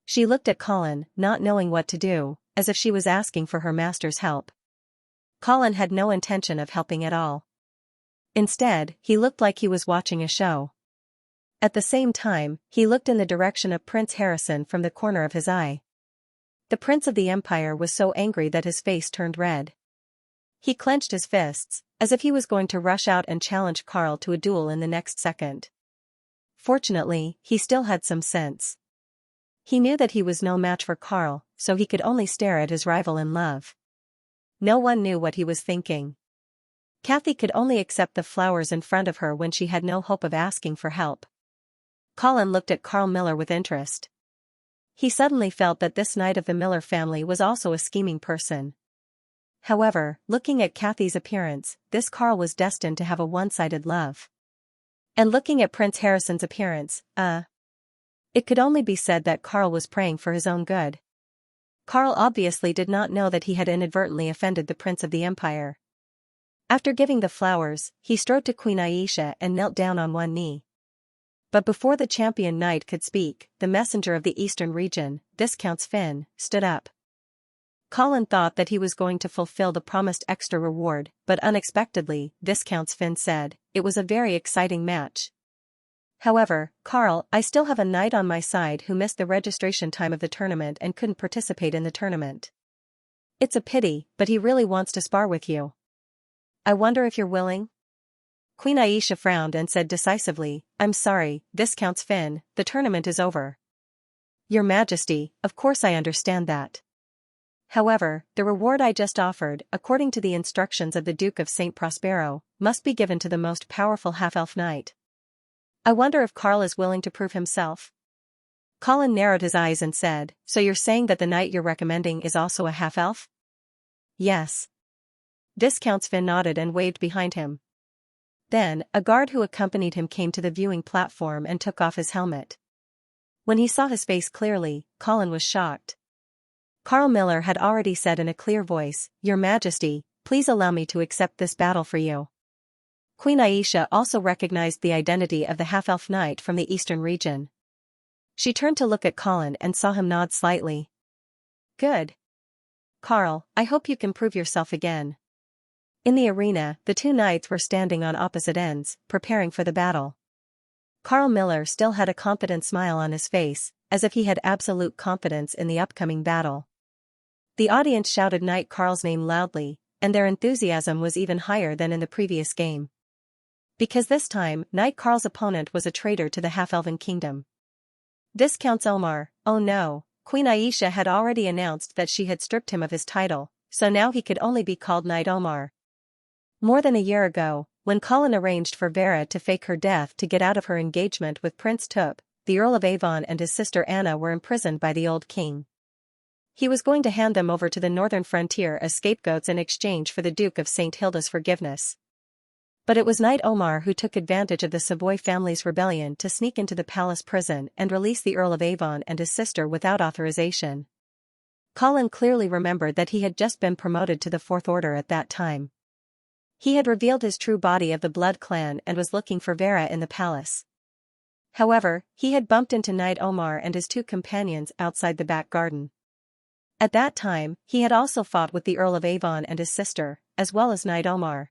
She looked at Colin, not knowing what to do, as if she was asking for her master's help. Colin had no intention of helping at all. Instead, he looked like he was watching a show. At the same time, he looked in the direction of Prince Harrison from the corner of his eye. The Prince of the Empire was so angry that his face turned red. He clenched his fists, as if he was going to rush out and challenge Carl to a duel in the next second. Fortunately, he still had some sense. He knew that he was no match for Carl, so he could only stare at his rival in love. No one knew what he was thinking. Kathy could only accept the flowers in front of her when she had no hope of asking for help. Colin looked at Carl Miller with interest. He suddenly felt that this knight of the Miller family was also a scheming person. However, looking at Kathy's appearance, this Carl was destined to have a one-sided love. And looking at Prince Harrison's appearance, it could only be said that Carl was praying for his own good. Carl obviously did not know that he had inadvertently offended the Prince of the Empire. After giving the flowers, he strode to Queen Aisha and knelt down on one knee. But before the champion knight could speak, the messenger of the eastern region, Viscount Finn, stood up. Colin thought that he was going to fulfill the promised extra reward, but unexpectedly, Viscount Finn said, "It was a very exciting match. However, Carl, I still have a knight on my side who missed the registration time of the tournament and couldn't participate in the tournament. It's a pity, but he really wants to spar with you. I wonder if you're willing?" Queen Aisha frowned and said decisively, "I'm sorry, Viscount Finn, the tournament is over." "Your Majesty, of course I understand that. However, the reward I just offered, according to the instructions of the Duke of St. Prospero, must be given to the most powerful half-elf knight. I wonder if Carl is willing to prove himself." Colin narrowed his eyes and said, "So you're saying that the knight you're recommending is also a half-elf?" "Yes." Viscount Finn nodded and waved behind him. Then, a guard who accompanied him came to the viewing platform and took off his helmet. When he saw his face clearly, Colin was shocked. Carl Miller had already said in a clear voice, "Your Majesty, please allow me to accept this battle for you." Queen Aisha also recognized the identity of the half-elf knight from the eastern region. She turned to look at Colin and saw him nod slightly. "Good. Carl, I hope you can prove yourself again." In the arena, the two knights were standing on opposite ends, preparing for the battle. Carl Miller still had a confident smile on his face, as if he had absolute confidence in the upcoming battle. The audience shouted Knight Carl's name loudly, and their enthusiasm was even higher than in the previous game. Because this time, Knight Carl's opponent was a traitor to the half-elven kingdom. Viscount Omar, oh no, Queen Aisha had already announced that she had stripped him of his title, so now he could only be called Knight Omar. More than a year ago, when Colin arranged for Vera to fake her death to get out of her engagement with Prince Tup, the Earl of Avon and his sister Anna were imprisoned by the old king. He was going to hand them over to the northern frontier as scapegoats in exchange for the Duke of St. Hilda's forgiveness. But it was Knight Omar who took advantage of the Savoy family's rebellion to sneak into the palace prison and release the Earl of Avon and his sister without authorization. Colin clearly remembered that he had just been promoted to the Fourth Order at that time. He had revealed his true body of the Blood clan and was looking for Vera in the palace. However, he had bumped into Knight Omar and his two companions outside the back garden. At that time, he had also fought with the Earl of Avon and his sister, as well as Knight Omar.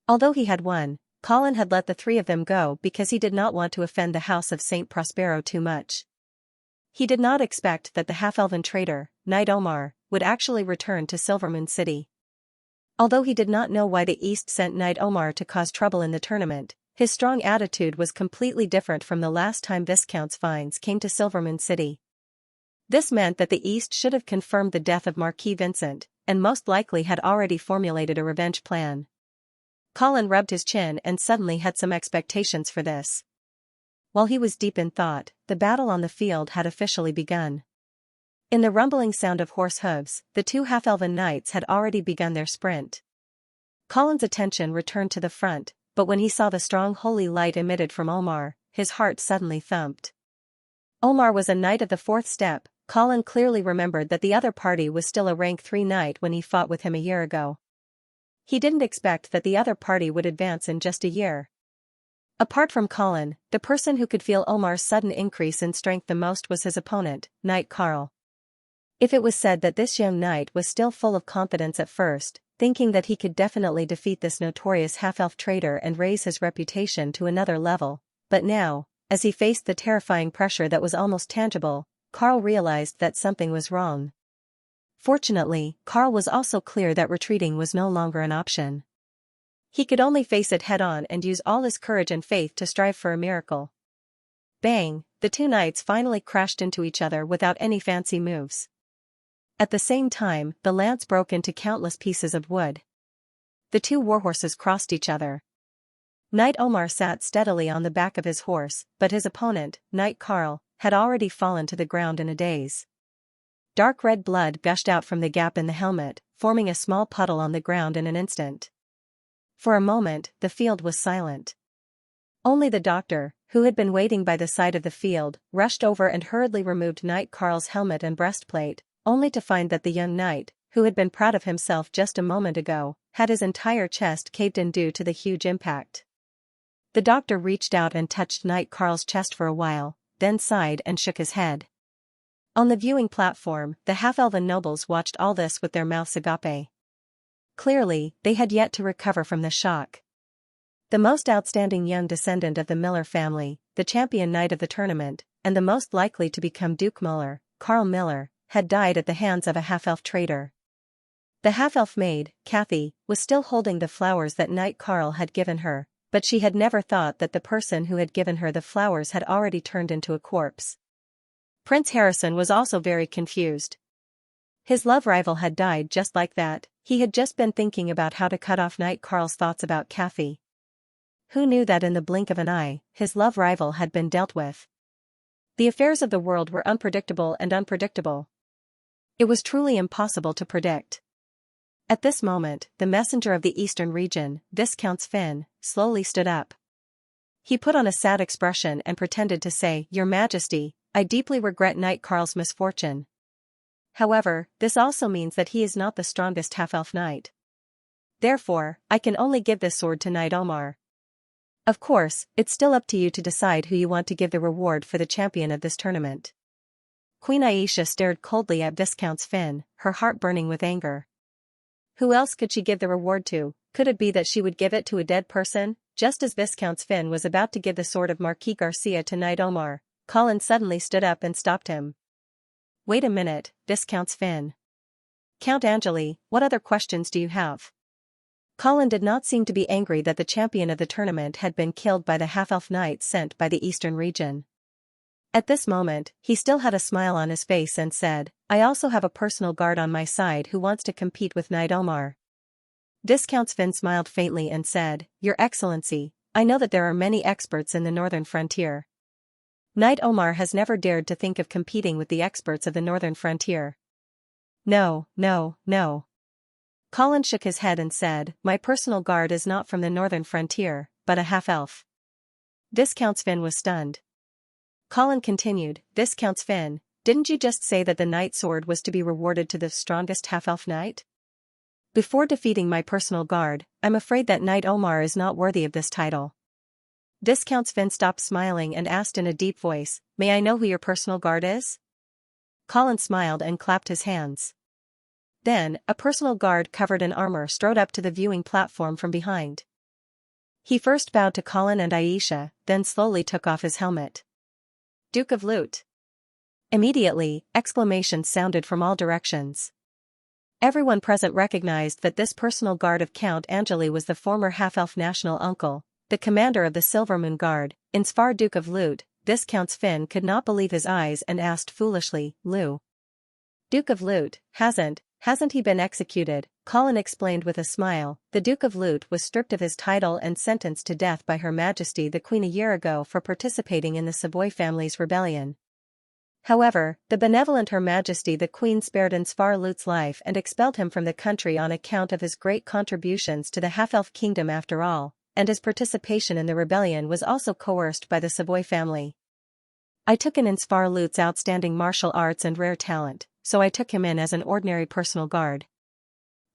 Although he had won, Colin had let the three of them go because he did not want to offend the House of St. Prospero too much. He did not expect that the half-elven traitor, Knight Omar, would actually return to Silvermoon City. Although he did not know why the East sent Knight Omar to cause trouble in the tournament, his strong attitude was completely different from the last time Viscount's Vines came to Silvermoon City. This meant that the East should have confirmed the death of Marquis Vincent, and most likely had already formulated a revenge plan. Colin rubbed his chin and suddenly had some expectations for this. While he was deep in thought, the battle on the field had officially begun. In the rumbling sound of horse hooves, the two half-elven knights had already begun their sprint. Colin's attention returned to the front, but when he saw the strong holy light emitted from Omar, his heart suddenly thumped. Omar was a knight of the fourth step. Colin clearly remembered that the other party was still a rank 3 knight when he fought with him a year ago. He didn't expect that the other party would advance in just a year. Apart from Colin, the person who could feel Omar's sudden increase in strength the most was his opponent, Knight Carl. If it was said that this young knight was still full of confidence at first, thinking that he could definitely defeat this notorious half-elf traitor and raise his reputation to another level, but now, as he faced the terrifying pressure that was almost tangible, Carl realized that something was wrong. Fortunately, Carl was also clear that retreating was no longer an option. He could only face it head-on and use all his courage and faith to strive for a miracle. Bang, the two knights finally crashed into each other without any fancy moves. At the same time, the lance broke into countless pieces of wood. The two warhorses crossed each other. Knight Omar sat steadily on the back of his horse, but his opponent, Knight Carl, had already fallen to the ground in a daze. Dark red blood gushed out from the gap in the helmet, forming a small puddle on the ground in an instant. For a moment, the field was silent. Only the doctor, who had been waiting by the side of the field, rushed over and hurriedly removed Knight Carl's helmet and breastplate, only to find that the young knight, who had been proud of himself just a moment ago, had his entire chest caved in due to the huge impact. The doctor reached out and touched Knight Carl's chest for a while, then sighed and shook his head. On the viewing platform, the half-elven nobles watched all this with their mouths agape. Clearly, they had yet to recover from the shock. The most outstanding young descendant of the Miller family, the champion knight of the tournament, and the most likely to become Duke Miller, Carl Miller, had died at the hands of a half-elf traitor. The half-elf maid, Kathy, was still holding the flowers that Knight Carl had given her, but she had never thought that the person who had given her the flowers had already turned into a corpse. Prince Harrison was also very confused. His love rival had died just like that. He had just been thinking about how to cut off Knight Carl's thoughts about Kathy. Who knew that in the blink of an eye, his love rival had been dealt with? The affairs of the world were unpredictable and unpredictable. It was truly impossible to predict. At this moment, the messenger of the eastern region, Viscount Finn, slowly stood up. He put on a sad expression and pretended to say, "Your Majesty, I deeply regret Knight Carl's misfortune. However, this also means that he is not the strongest half-elf knight. Therefore, I can only give this sword to Knight Omar. Of course, it's still up to you to decide who you want to give the reward for the champion of this tournament." Queen Aisha stared coldly at Viscount Finn, her heart burning with anger. Who else could she give the reward to? Could it be that she would give it to a dead person? Just as Viscount Finn was about to give the sword of Marquis Garcia to Knight Omar, Colin suddenly stood up and stopped him. "Wait a minute, Viscount Finn. Count Angeli, what other questions do you have?" Colin did not seem to be angry that the champion of the tournament had been killed by the half-elf knight sent by the eastern region. At this moment, he still had a smile on his face and said, "I also have a personal guard on my side who wants to compete with Knight Omar." Viscount Finn smiled faintly and said, "Your Excellency, I know that there are many experts in the northern frontier. Knight Omar has never dared to think of competing with the experts of the northern frontier. No, no, no. Colin shook his head and said, my personal guard is not from the northern frontier, but a half-elf. Viscount Sven was stunned. Colin continued, Viscount Sven, didn't you just say that the knight sword was to be rewarded to the strongest half-elf knight? Before defeating my personal guard, I'm afraid that Knight Omar is not worthy of this title. Viscount Sven stopped smiling and asked in a deep voice, may I know who your personal guard is? Colin smiled and clapped his hands. Then, a personal guard covered in armor strode up to the viewing platform from behind. He first bowed to Colin and Aisha, then slowly took off his helmet. Duke of Lute. Immediately, exclamations sounded from all directions. Everyone present recognized that this personal guard of Count Angeli was the former half-elf national uncle, the commander of the Silvermoon Guard, Insfar Duke of Lute. Viscount Sven could not believe his eyes and asked foolishly, Lu. Duke of Lute, hasn't he been executed? Colin explained with a smile, the Duke of Lute was stripped of his title and sentenced to death by Her Majesty the Queen a year ago for participating in the Savoy family's rebellion. However, the benevolent Her Majesty the Queen spared Insfar Lute's life and expelled him from the country on account of his great contributions to the half-elf kingdom after all, and his participation in the rebellion was also coerced by the Savoy family. I took in Insfar Lute's outstanding martial arts and rare talent, so I took him in as an ordinary personal guard.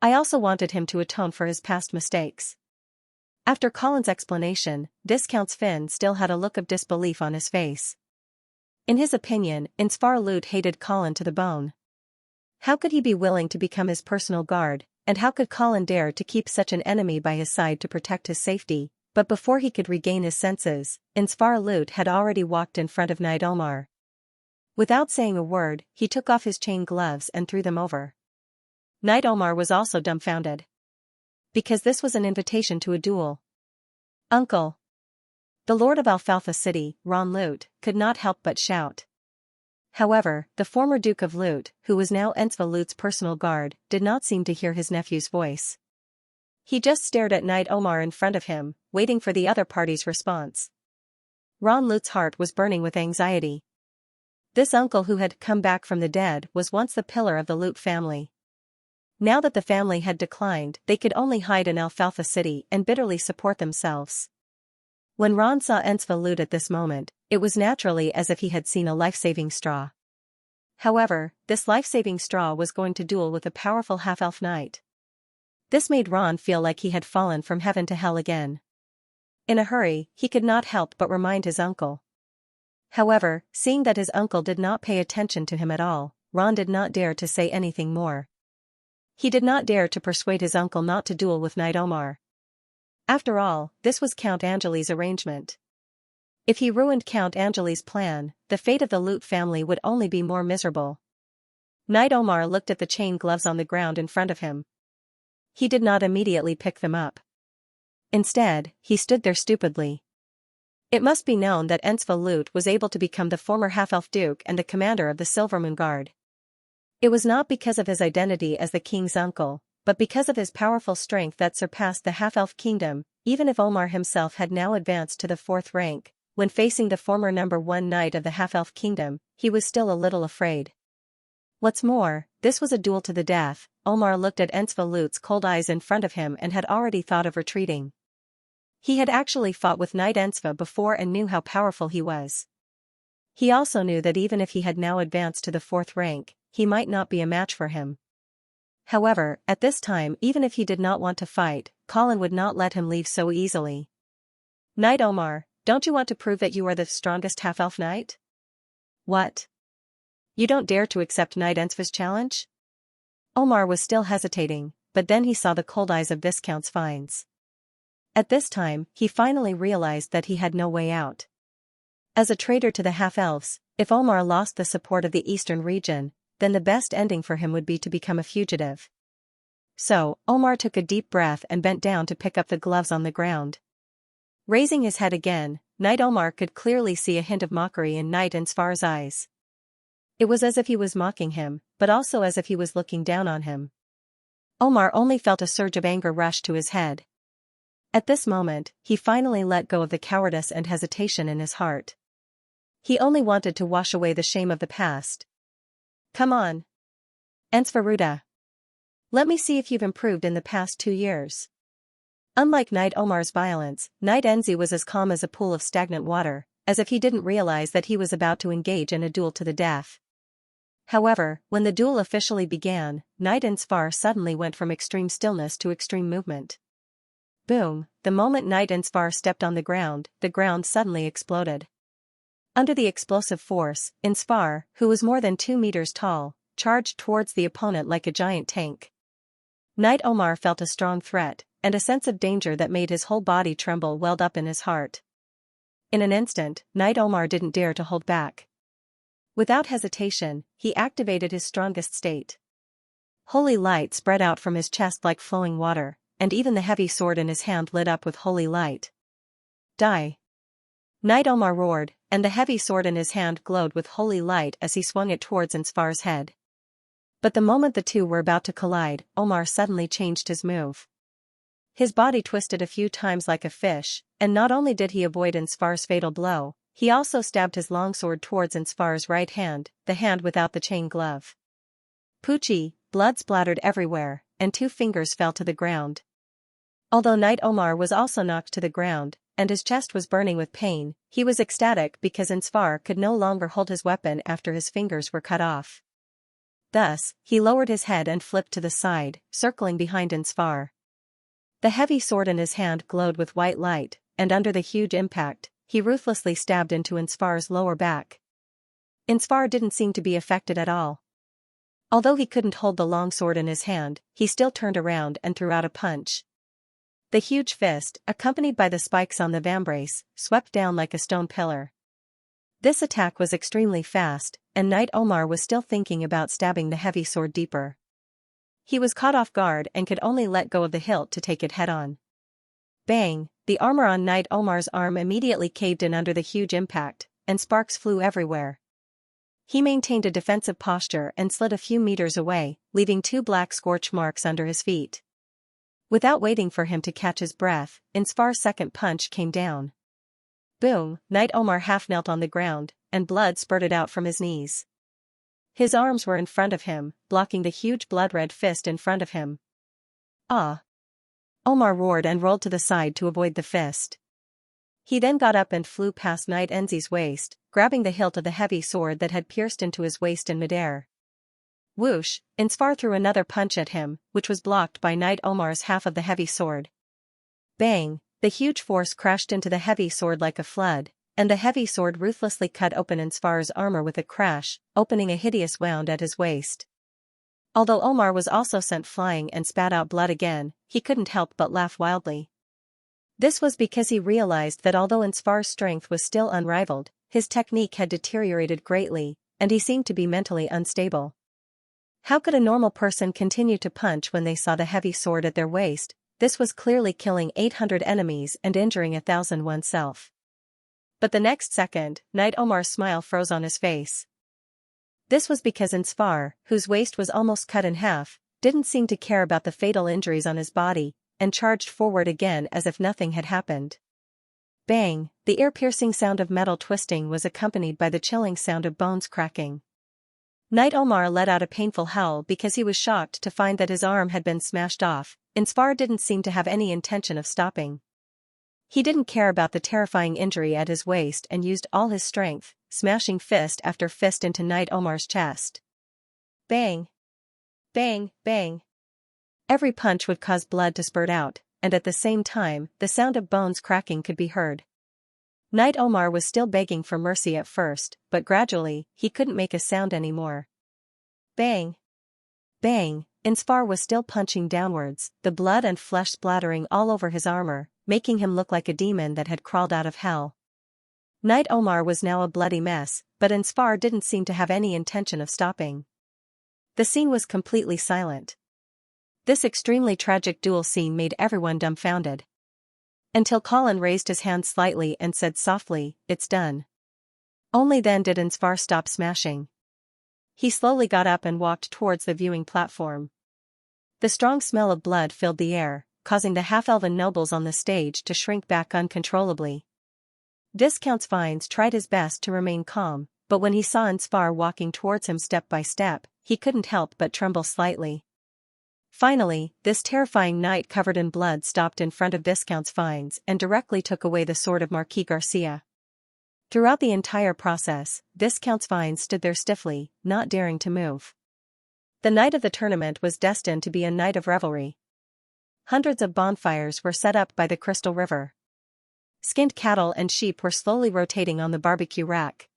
I also wanted him to atone for his past mistakes. After Colin's explanation, Viscount Sven still had a look of disbelief on his face. In his opinion, Insfar Lute hated Colin to the bone. How could he be willing to become his personal guard, and how could Colin dare to keep such an enemy by his side to protect his safety? But before he could regain his senses, Insfar Lute had already walked in front of Knight Omar. Without saying a word, he took off his chain gloves and threw them over. Knight Omar was also dumbfounded. Because this was an invitation to a duel. Uncle! The Lord of Alfalfa City, Ron Lute, could not help but shout. However, the former Duke of Lute, who was now Ensva Lute's personal guard, did not seem to hear his nephew's voice. He just stared at Knight Omar in front of him, waiting for the other party's response. Ron Lute's heart was burning with anxiety. This uncle who had come back from the dead was once the pillar of the Lute family. Now that the family had declined, they could only hide in Alfalfa City and bitterly support themselves. When Ron saw Ensva Lute at this moment, it was naturally as if he had seen a life-saving straw. However, this life-saving straw was going to duel with a powerful half-elf knight. This made Ron feel like he had fallen from heaven to hell again. In a hurry, he could not help but remind his uncle. However, seeing that his uncle did not pay attention to him at all, Ron did not dare to say anything more. He did not dare to persuade his uncle not to duel with Knight Omar. After all, this was Count Angeli's arrangement. If he ruined Count Angeli's plan, the fate of the Lute family would only be more miserable. Knight Omar looked at the chain gloves on the ground in front of him. He did not immediately pick them up. Instead, he stood there stupidly. It must be known that Ensva Lute was able to become the former half-elf duke and the commander of the Silvermoon Guard. It was not because of his identity as the king's uncle, but because of his powerful strength that surpassed the half-elf kingdom. Even if Omar himself had now advanced to the 4th rank, when facing the former #1 knight of the half-elf kingdom, he was still a little afraid. What's more, this was a duel to the death. Omar looked at Ensva Lute's cold eyes in front of him and had already thought of retreating. He had actually fought with Knight Ensva before and knew how powerful he was. He also knew that even if he had now advanced to the 4th rank, he might not be a match for him. However, at this time, even if he did not want to fight, Colin would not let him leave so easily. Knight Omar, don't you want to prove that you are the strongest half-elf knight? What? You don't dare to accept Knight Ensva's challenge? Omar was still hesitating, but then he saw the cold eyes of Viscount Sven's. At this time, he finally realized that he had no way out. As a traitor to the half-elves, if Omar lost the support of the eastern region, then the best ending for him would be to become a fugitive. So, Omar took a deep breath and bent down to pick up the gloves on the ground. Raising his head again, Knight Omar could clearly see a hint of mockery in Knight Ensfar's eyes. It was as if he was mocking him, but also as if he was looking down on him. Omar only felt a surge of anger rush to his head. At this moment, he finally let go of the cowardice and hesitation in his heart. He only wanted to wash away the shame of the past. Come on. Ensvaruda. Let me see if you've improved in the past 2 years. Unlike Knight Omar's violence, Knight Enzi was as calm as a pool of stagnant water, as if he didn't realize that he was about to engage in a duel to the death. However, when the duel officially began, Knight Ensvar suddenly went from extreme stillness to extreme movement. Boom, the moment Knight Ensvar stepped on the ground suddenly exploded. Under the explosive force, Ensvar, who was more than 2 meters tall, charged towards the opponent like a giant tank. Knight Omar felt a strong threat, and a sense of danger that made his whole body tremble welled up in his heart. In an instant, Knight Omar didn't dare to hold back. Without hesitation, he activated his strongest state. Holy light spread out from his chest like flowing water, and even the heavy sword in his hand lit up with holy light. Die! Knight Omar roared, and the heavy sword in his hand glowed with holy light as he swung it towards Ensvar's head. But the moment the two were about to collide, Omar suddenly changed his move. His body twisted a few times like a fish, and not only did he avoid Ensvar's fatal blow, he also stabbed his longsword towards Ensvar's right hand, the hand without the chain glove. Poochie, blood splattered everywhere, and 2 fingers fell to the ground. Although Knight Omar was also knocked to the ground, and his chest was burning with pain, he was ecstatic because Ensvar could no longer hold his weapon after his fingers were cut off. Thus, he lowered his head and flipped to the side, circling behind Ensvar. The heavy sword in his hand glowed with white light, and under the huge impact, he ruthlessly stabbed into Ensvar's lower back. Ensvar didn't seem to be affected at all. Although he couldn't hold the long sword in his hand, he still turned around and threw out a punch. The huge fist, accompanied by the spikes on the vambrace, swept down like a stone pillar. This attack was extremely fast, and Knight Omar was still thinking about stabbing the heavy sword deeper. He was caught off guard and could only let go of the hilt to take it head-on. Bang! The armor on Knight Omar's arm immediately caved in under the huge impact, and sparks flew everywhere. He maintained a defensive posture and slid a few meters away, leaving 2 black scorch marks under his feet. Without waiting for him to catch his breath, Ensvar's second punch came down. Boom! Knight Omar half knelt on the ground, and blood spurted out from his knees. His arms were in front of him, blocking the huge blood-red fist in front of him. Ah! Omar roared and rolled to the side to avoid the fist. He then got up and flew past Knight Enzi's waist, grabbing the hilt of the heavy sword that had pierced into his waist in midair. Whoosh! Ensvar threw another punch at him, which was blocked by Knight Omar's half of the heavy sword. Bang! The huge force crashed into the heavy sword like a flood, and the heavy sword ruthlessly cut open Ensvar's armor with a crash, opening a hideous wound at his waist. Although Omar was also sent flying and spat out blood again, he couldn't help but laugh wildly. This was because he realized that although Ensvar's strength was still unrivaled, his technique had deteriorated greatly, and he seemed to be mentally unstable. How could a normal person continue to punch when they saw the heavy sword at their waist? This was clearly killing 800 enemies and injuring 1,000 oneself. But the next second, Knight Omar's smile froze on his face. This was because Ensvar, whose waist was almost cut in half, didn't seem to care about the fatal injuries on his body, and charged forward again as if nothing had happened. Bang! The ear-piercing sound of metal twisting was accompanied by the chilling sound of bones cracking. Knight Omar let out a painful howl because he was shocked to find that his arm had been smashed off. Ensvar didn't seem to have any intention of stopping. He didn't care about the terrifying injury at his waist and used all his strength, smashing fist after fist into Knight Omar's chest. Bang! Bang! Bang! Every punch would cause blood to spurt out, and at the same time, the sound of bones cracking could be heard. Knight Omar was still begging for mercy at first, but gradually, he couldn't make a sound anymore. Bang! Bang! Ensvar was still punching downwards, the blood and flesh splattering all over his armor, making him look like a demon that had crawled out of hell. Knight Omar was now a bloody mess, but Ensvar didn't seem to have any intention of stopping. The scene was completely silent. This extremely tragic duel scene made everyone dumbfounded. Until Colin raised his hand slightly and said softly, "It's done." Only then did Ensvar stop smashing. He slowly got up and walked towards the viewing platform. The strong smell of blood filled the air, causing the half-elven nobles on the stage to shrink back uncontrollably. Viscount Fines tried his best to remain calm, but when he saw Xianxia walking towards him step by step, he couldn't help but tremble slightly. Finally, this terrifying knight covered in blood stopped in front of Viscount Fines and directly took away the sword of Marquis Garcia. Throughout the entire process, Viscount Fines stood there stiffly, not daring to move. The night of the tournament was destined to be a night of revelry. Hundreds of bonfires were set up by the Crystal River. Skinned cattle and sheep were slowly rotating on the barbecue rack.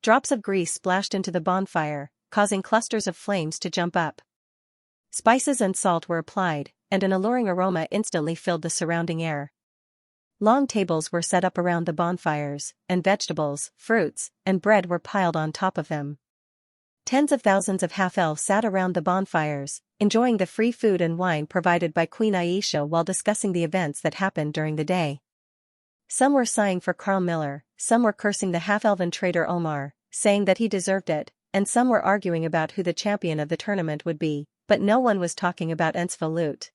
Drops of grease splashed into the bonfire, causing clusters of flames to jump up. Spices and salt were applied, and an alluring aroma instantly filled the surrounding air. Long tables were set up around the bonfires, and vegetables, fruits, and bread were piled on top of them. Tens of thousands of half-elves sat around the bonfires, enjoying the free food and wine provided by Queen Xianxia while discussing the events that happened during the day. Some were sighing for Carl Miller, some were cursing the half-elven traitor Omar, saying that he deserved it, and some were arguing about who the champion of the tournament would be, but no one was talking about Xianxia Lute.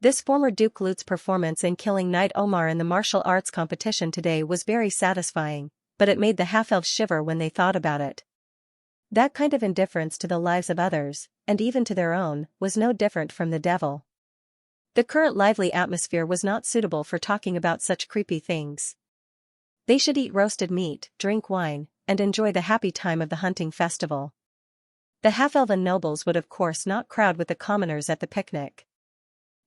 This former Duke Lute's performance in killing Knight Omar in the martial arts competition today was very satisfying, but it made the half-elves shiver when they thought about it. That kind of indifference to the lives of others, and even to their own, was no different from the devil. The current lively atmosphere was not suitable for talking about such creepy things. They should eat roasted meat, drink wine, and enjoy the happy time of the hunting festival. The half-elven nobles would of course not crowd with the commoners at the picnic.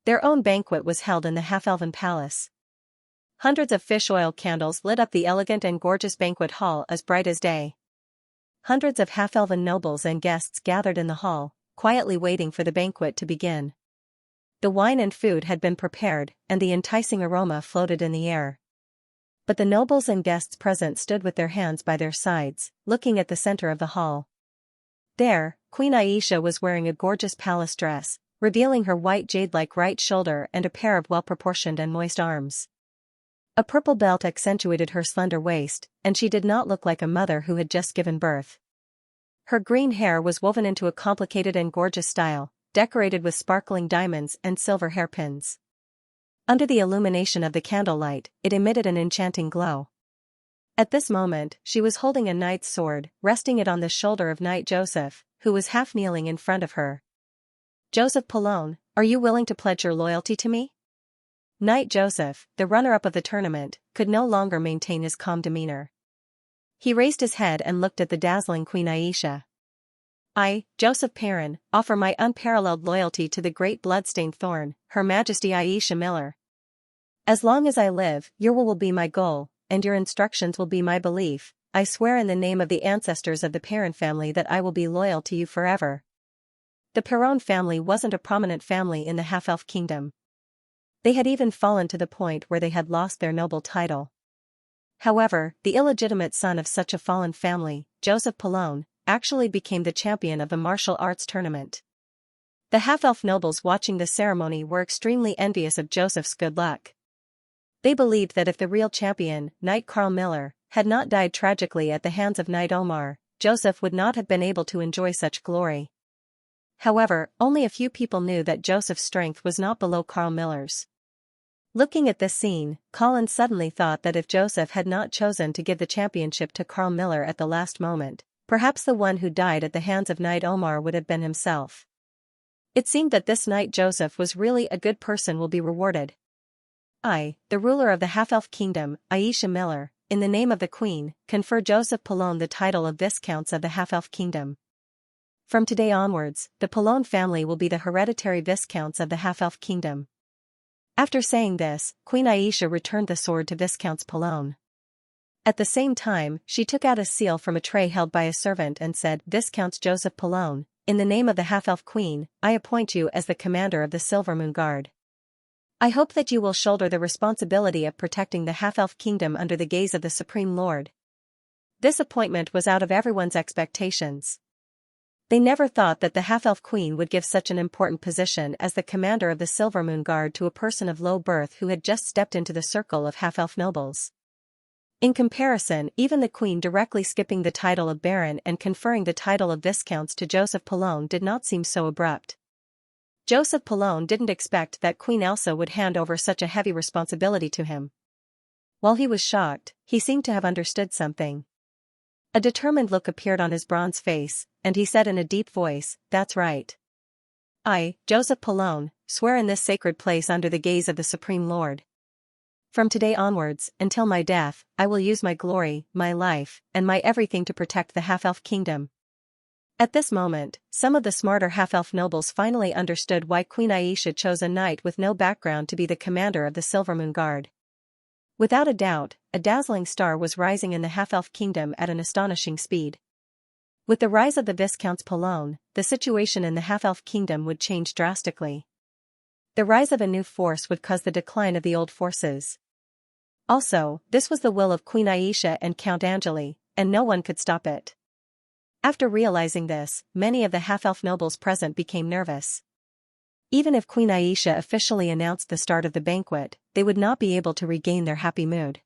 Their own banquet was held in the half-elven palace. Hundreds of fish oil candles lit up the elegant and gorgeous banquet hall as bright as day. Hundreds of half-elven nobles and guests gathered in the hall, quietly waiting for the banquet to begin. The wine and food had been prepared, and the enticing aroma floated in the air. But the nobles and guests present stood with their hands by their sides, looking at the center of the hall. There, Queen Xianxia was wearing a gorgeous palace dress, revealing her white jade-like right shoulder and a pair of well-proportioned and moist arms. A purple belt accentuated her slender waist, and she did not look like a mother who had just given birth. Her green hair was woven into a complicated and gorgeous style, decorated with sparkling diamonds and silver hairpins. Under the illumination of the candlelight, it emitted an enchanting glow. At this moment, she was holding a knight's sword, resting it on the shoulder of Knight Joseph, who was half kneeling in front of her. "Joseph Polone, are you willing to pledge your loyalty to me?" Knight Joseph, the runner-up of the tournament, could no longer maintain his calm demeanor. He raised his head and looked at the dazzling Queen Xianxia. "I, Joseph Perrin, offer my unparalleled loyalty to the great blood-stained thorn, Her Majesty Xianxia Miller. As long as I live, your will be my goal, and your instructions will be my belief. I swear in the name of the ancestors of the Perrin family that I will be loyal to you forever." The Perron family wasn't a prominent family in the half-elf kingdom. They had even fallen to the point where they had lost their noble title. However, the illegitimate son of such a fallen family, Joseph Polone, actually became the champion of the martial arts tournament. The half-elf nobles watching the ceremony were extremely envious of Joseph's good luck. They believed that if the real champion, Knight Carl Miller, had not died tragically at the hands of Knight Omar, Joseph would not have been able to enjoy such glory. However, only a few people knew that Joseph's strength was not below Carl Miller's. Looking at this scene, Colin suddenly thought that if Joseph had not chosen to give the championship to Carl Miller at the last moment, perhaps the one who died at the hands of Knight Omar would have been himself. It seemed that this Knight Joseph was really a good person will be rewarded. I, the ruler of the half-elf kingdom, Xianxia Miller, in the name of the Queen, confer Joseph Polone the title of Viscounts of the half-elf kingdom. From today onwards, the Polone family will be the hereditary Viscounts of the half-elf kingdom. After saying this, Queen Xianxia returned the sword to Viscounts Polone. At the same time, she took out a seal from a tray held by a servant and said, "Viscounts Joseph Polone, in the name of the half-elf queen, I appoint you as the commander of the Silver Moon Guard. I hope that you will shoulder the responsibility of protecting the half-elf kingdom under the gaze of the Supreme Lord." This appointment was out of everyone's expectations. They never thought that the half-elf queen would give such an important position as the commander of the Silver Moon Guard to a person of low birth who had just stepped into the circle of half-elf nobles. In comparison, even the queen directly skipping the title of baron and conferring the title of viscounts to Joseph Polone did not seem so abrupt. Joseph Polone didn't expect that Queen Elsa would hand over such a heavy responsibility to him. While he was shocked, he seemed to have understood something. A determined look appeared on his bronze face, and he said in a deep voice, "That's right. I, Joseph Polone, swear in this sacred place under the gaze of the Supreme Lord. From today onwards, until my death, I will use my glory, my life, and my everything to protect the half-elf kingdom." At this moment, some of the smarter half-elf nobles finally understood why Queen Xianxia chose a knight with no background to be the commander of the Silvermoon Guard. Without a doubt, a dazzling star was rising in the half-elf kingdom at an astonishing speed. With the rise of the Viscounts Polone, the situation in the half-elf kingdom would change drastically. The rise of a new force would cause the decline of the old forces. Also, this was the will of Queen Xianxia and Count Angeli, and no one could stop it. After realizing this, many of the half-elf nobles present became nervous. Even if Queen Xianxia officially announced the start of the banquet, they would not be able to regain their happy mood.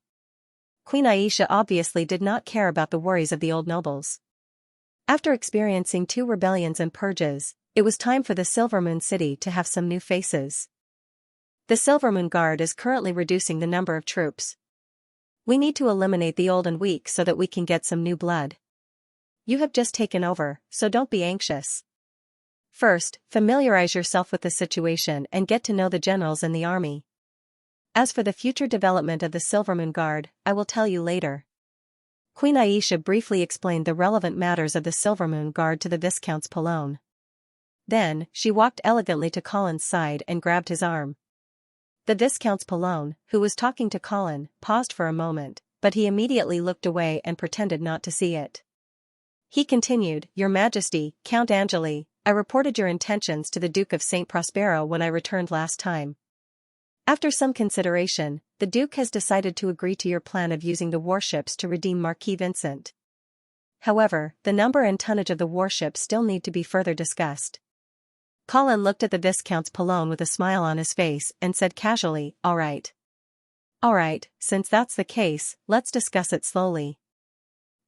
Queen Xianxia obviously did not care about the worries of the old nobles. After experiencing 2 rebellions and purges, it was time for the Silvermoon City to have some new faces. The Silvermoon Guard is currently reducing the number of troops. We need to eliminate the old and weak so that we can get some new blood. You have just taken over, so don't be anxious. First, familiarize yourself with the situation and get to know the generals in the army. As for the future development of the Silvermoon Guard, I will tell you later. Queen Xianxia briefly explained the relevant matters of the Silvermoon Guard to the Viscounts Polone. Then, she walked elegantly to Colin's side and grabbed his arm. The Viscounts Polone, who was talking to Colin, paused for a moment, but he immediately looked away and pretended not to see it. He continued, "Your Majesty, Count Angeli, I reported your intentions to the Duke of St. Prospero when I returned last time. After some consideration, the Duke has decided to agree to your plan of using the warships to redeem Marquis Vincent. However, the number and tonnage of the warships still need to be further discussed." Colin looked at the Viscounts Polone with a smile on his face and said casually, "All right. All right, since that's the case, let's discuss it slowly."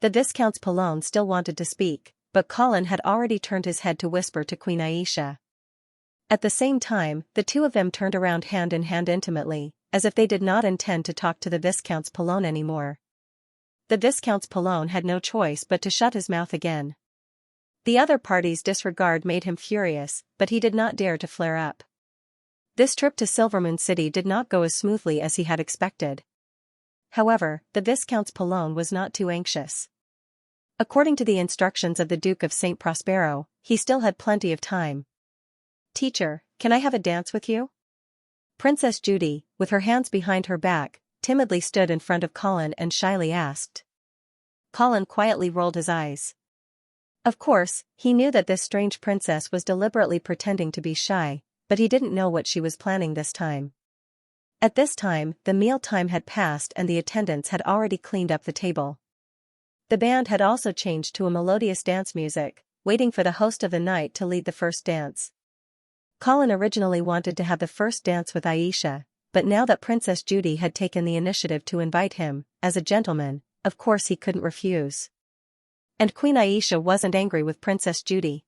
The Viscounts Polone still wanted to speak, but Colin had already turned his head to whisper to Queen Xianxia. At the same time, the two of them turned around hand in hand intimately, as if they did not intend to talk to the Viscounts Polone anymore. The Viscounts Polone had no choice but to shut his mouth again. The other party's disregard made him furious, but he did not dare to flare up. This trip to Silvermoon City did not go as smoothly as he had expected. However, the Viscounts Polone was not too anxious. According to the instructions of the Duke of St. Prospero, he still had plenty of time. "Teacher, can I have a dance with you?" Princess Judy, with her hands behind her back, timidly stood in front of Colin and shyly asked. Colin quietly rolled his eyes. Of course, he knew that this strange princess was deliberately pretending to be shy, but he didn't know what she was planning this time. At this time, the meal time had passed and the attendants had already cleaned up the table. The band had also changed to a melodious dance music, waiting for the host of the night to lead the first dance. Colin originally wanted to have the first dance with Xianxia, but now that Princess Judy had taken the initiative to invite him, as a gentleman, of course he couldn't refuse. And Queen Xianxia wasn't angry with Princess Judy.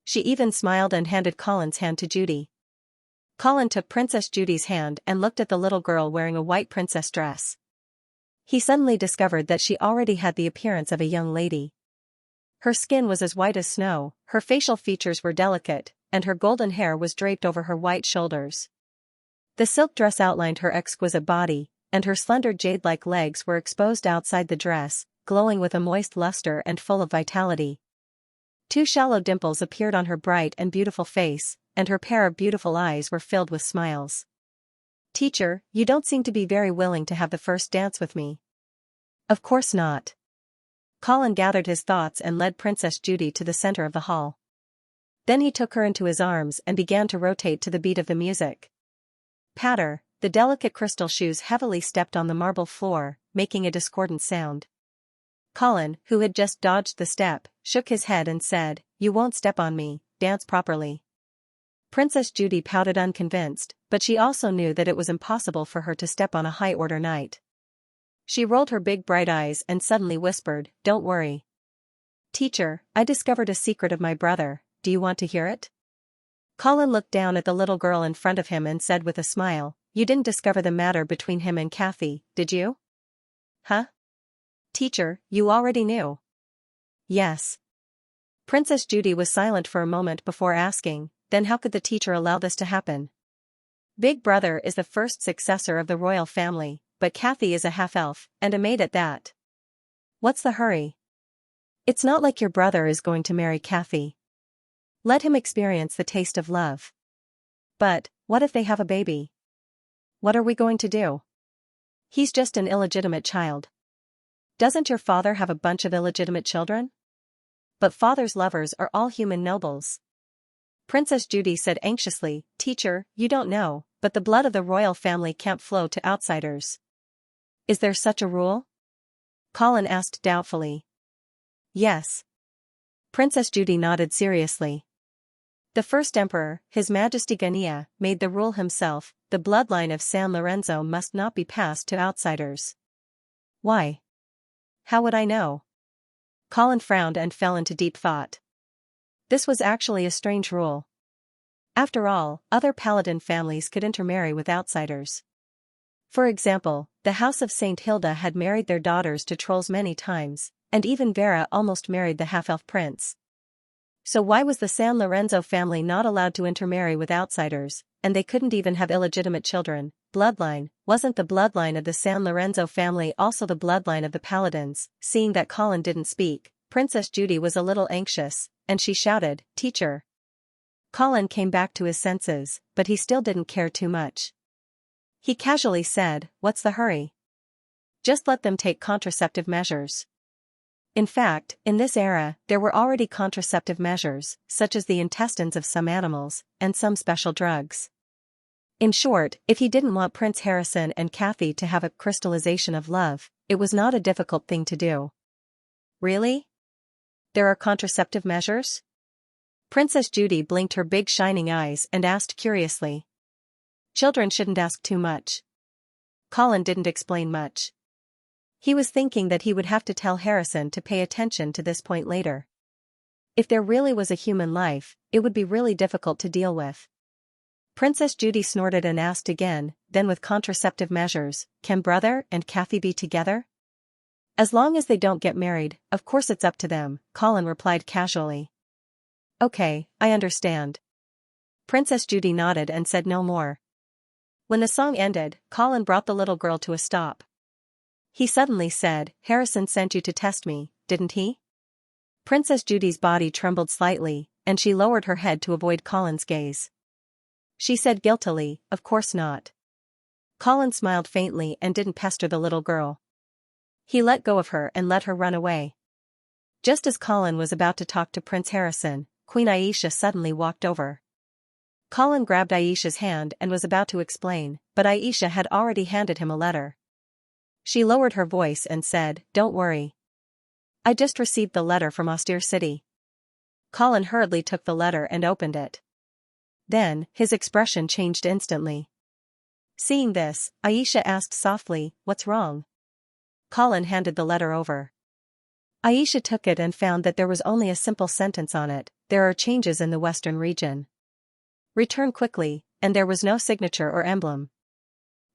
She even smiled and handed Colin's hand to Judy. Colin took Princess Judy's hand and looked at the little girl wearing a white princess dress. He suddenly discovered that she already had the appearance of a young lady. Her skin was as white as snow, her facial features were delicate, and her golden hair was draped over her white shoulders. The silk dress outlined her exquisite body, and her slender jade-like legs were exposed outside the dress, glowing with a moist luster and full of vitality. 2 shallow dimples appeared on her bright and beautiful face, and her pair of beautiful eyes were filled with smiles. "Teacher, you don't seem to be very willing to have the first dance with me." "Of course not." Colin gathered his thoughts and led Princess Judy to the center of the hall. Then he took her into his arms and began to rotate to the beat of the music. Patter, the delicate crystal shoes heavily stepped on the marble floor, making a discordant sound. Colin, who had just dodged the step, shook his head and said, "You won't step on me, dance properly." Princess Judy pouted unconvinced, but she also knew that it was impossible for her to step on a high-order knight. She rolled her big bright eyes and suddenly whispered, "Don't worry. Teacher, I discovered a secret of my brother, do you want to hear it?" Colin looked down at the little girl in front of him and said with a smile, "You didn't discover the matter between him and Kathy, did you?" Huh? Teacher, you already knew. Yes. Princess Judy was silent for a moment before asking, then how could the teacher allow this to happen? Big Brother is the first successor of the royal family, but Kathy is a half-elf, and a maid at that. What's the hurry? It's not like your brother is going to marry Kathy. Let him experience the taste of love. But, what if they have a baby? What are we going to do? He's just an illegitimate child. Doesn't your father have a bunch of illegitimate children? But father's lovers are all human nobles. Princess Judy said anxiously, Teacher, you don't know, but the blood of the royal family can't flow to outsiders. Is there such a rule? Colin asked doubtfully. Yes. Princess Judy nodded seriously. The first emperor, His Majesty Xianxia, made the rule himself, the bloodline of San Lorenzo must not be passed to outsiders. Why? How would I know? Colin frowned and fell into deep thought. This was actually a strange rule. After all, other paladin families could intermarry with outsiders. For example, the House of St. Hilda had married their daughters to trolls many times, and even Vera almost married the half-elf prince. So why was the San Lorenzo family not allowed to intermarry with outsiders, and they couldn't even have illegitimate children? Bloodline, wasn't the bloodline of the San Lorenzo family also the bloodline of the paladins? Seeing that Colin didn't speak, Princess Judy was a little anxious, and she shouted, Teacher. Colin came back to his senses, but he still didn't care too much. He casually said, What's the hurry? Just let them take contraceptive measures. In fact, in this era, there were already contraceptive measures, such as the intestines of some animals, and some special drugs. In short, if he didn't want Prince Harrison and Kathy to have a crystallization of love, it was not a difficult thing to do. Really? There are contraceptive measures? Princess Judy blinked her big shining eyes and asked curiously. Children shouldn't ask too much. Colin didn't explain much. He was thinking that he would have to tell Harrison to pay attention to this point later. If there really was a human life, it would be really difficult to deal with. Princess Judy snorted and asked again, then with contraceptive measures, can brother and Kathy be together? As long as they don't get married, of course it's up to them, Colin replied casually. Okay, I understand. Princess Judy nodded and said no more. When the song ended, Colin brought the little girl to a stop. He suddenly said, Harrison sent you to test me, didn't he? Princess Judy's body trembled slightly, and she lowered her head to avoid Colin's gaze. She said guiltily, Of course not. Colin smiled faintly and didn't pester the little girl. He let go of her and let her run away. Just as Colin was about to talk to Prince Harrison, Queen Aisha suddenly walked over. Colin grabbed Aisha's hand and was about to explain, but Aisha had already handed him a letter. She lowered her voice and said, Don't worry. I just received the letter from Austere City. Colin hurriedly took the letter and opened it. Then, his expression changed instantly. Seeing this, Aisha asked softly, What's wrong? Colin handed the letter over. Aisha took it and found that there was only a simple sentence on it, There are changes in the western region. Return quickly, and there was no signature or emblem.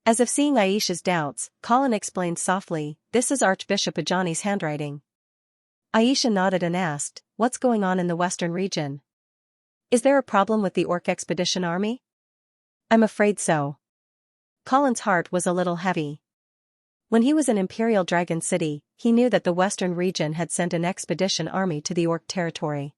As if seeing Aisha's doubts, Colin explained softly, This is Archbishop Ajani's handwriting. Aisha nodded and asked, What's going on in the western region? Is there a problem with the Orc expedition army? I'm afraid so. Colin's heart was a little heavy. When he was in Imperial Dragon City, he knew that the western region had sent an expedition army to the Orc territory.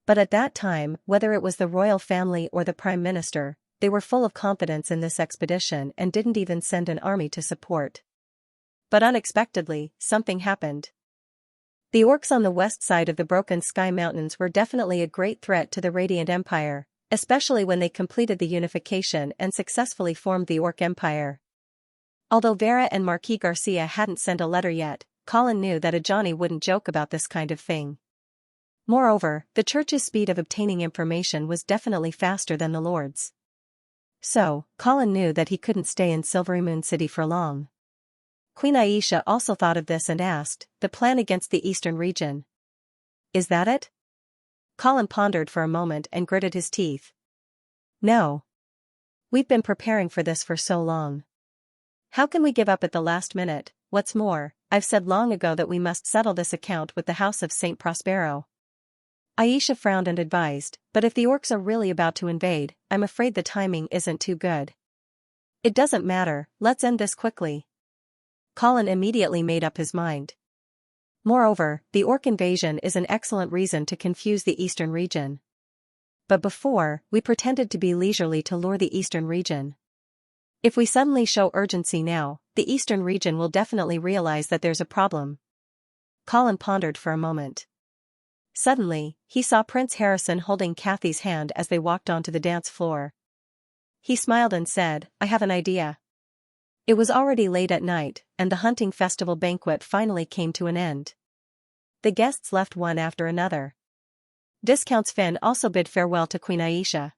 But at that time, whether it was the royal family or the Prime Minister, they were full of confidence in this expedition and didn't even send an army to support. But unexpectedly, something happened. The orcs on the west side of the Broken Sky Mountains were definitely a great threat to the Radiant Empire, especially when they completed the unification and successfully formed the Orc Empire. Although Vera and Marquis Garcia hadn't sent a letter yet, Colin knew that Ajani wouldn't joke about this kind of thing. Moreover, the Church's speed of obtaining information was definitely faster than the Lord's. So, Colin knew that he couldn't stay in Silvery Moon City for long. Queen Aisha also thought of this and asked, The plan against the eastern region. Is that it? Colin pondered for a moment and gritted his teeth. No. We've been preparing for this for so long. How can we give up at the last minute, what's more, I've said long ago that we must settle this account with the House of Saint Prospero. Aisha frowned and advised, but if the orcs are really about to invade, I'm afraid the timing isn't too good. It doesn't matter, let's end this quickly. Colin immediately made up his mind. Moreover, the orc invasion is an excellent reason to confuse the eastern region. But before, we pretended to be leisurely to lure the eastern region. If we suddenly show urgency now, the eastern region will definitely realize that there's a problem. Colin pondered for a moment. Suddenly, he saw Prince Harrison holding Kathy's hand as they walked onto the dance floor. He smiled and said, I have an idea. It was already late at night, and the hunting festival banquet finally came to an end. The guests left one after another. Discounts Finn also bid farewell to Queen Aisha.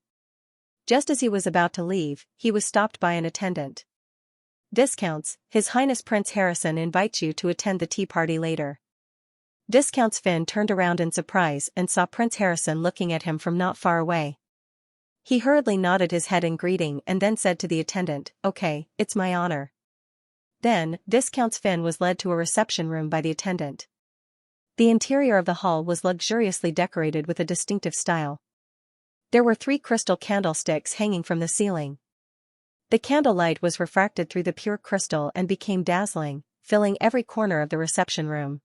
Just as he was about to leave, he was stopped by an attendant. Discounts, His Highness Prince Harrison invites you to attend the tea party later. Discounts Finn turned around in surprise and saw Prince Harrison looking at him from not far away. He hurriedly nodded his head in greeting and then said to the attendant, Okay, it's my honor. Then, Discounts Finn was led to a reception room by the attendant. The interior of the hall was luxuriously decorated with a distinctive style. There were 3 crystal candlesticks hanging from the ceiling. The candlelight was refracted through the pure crystal and became dazzling, filling every corner of the reception room.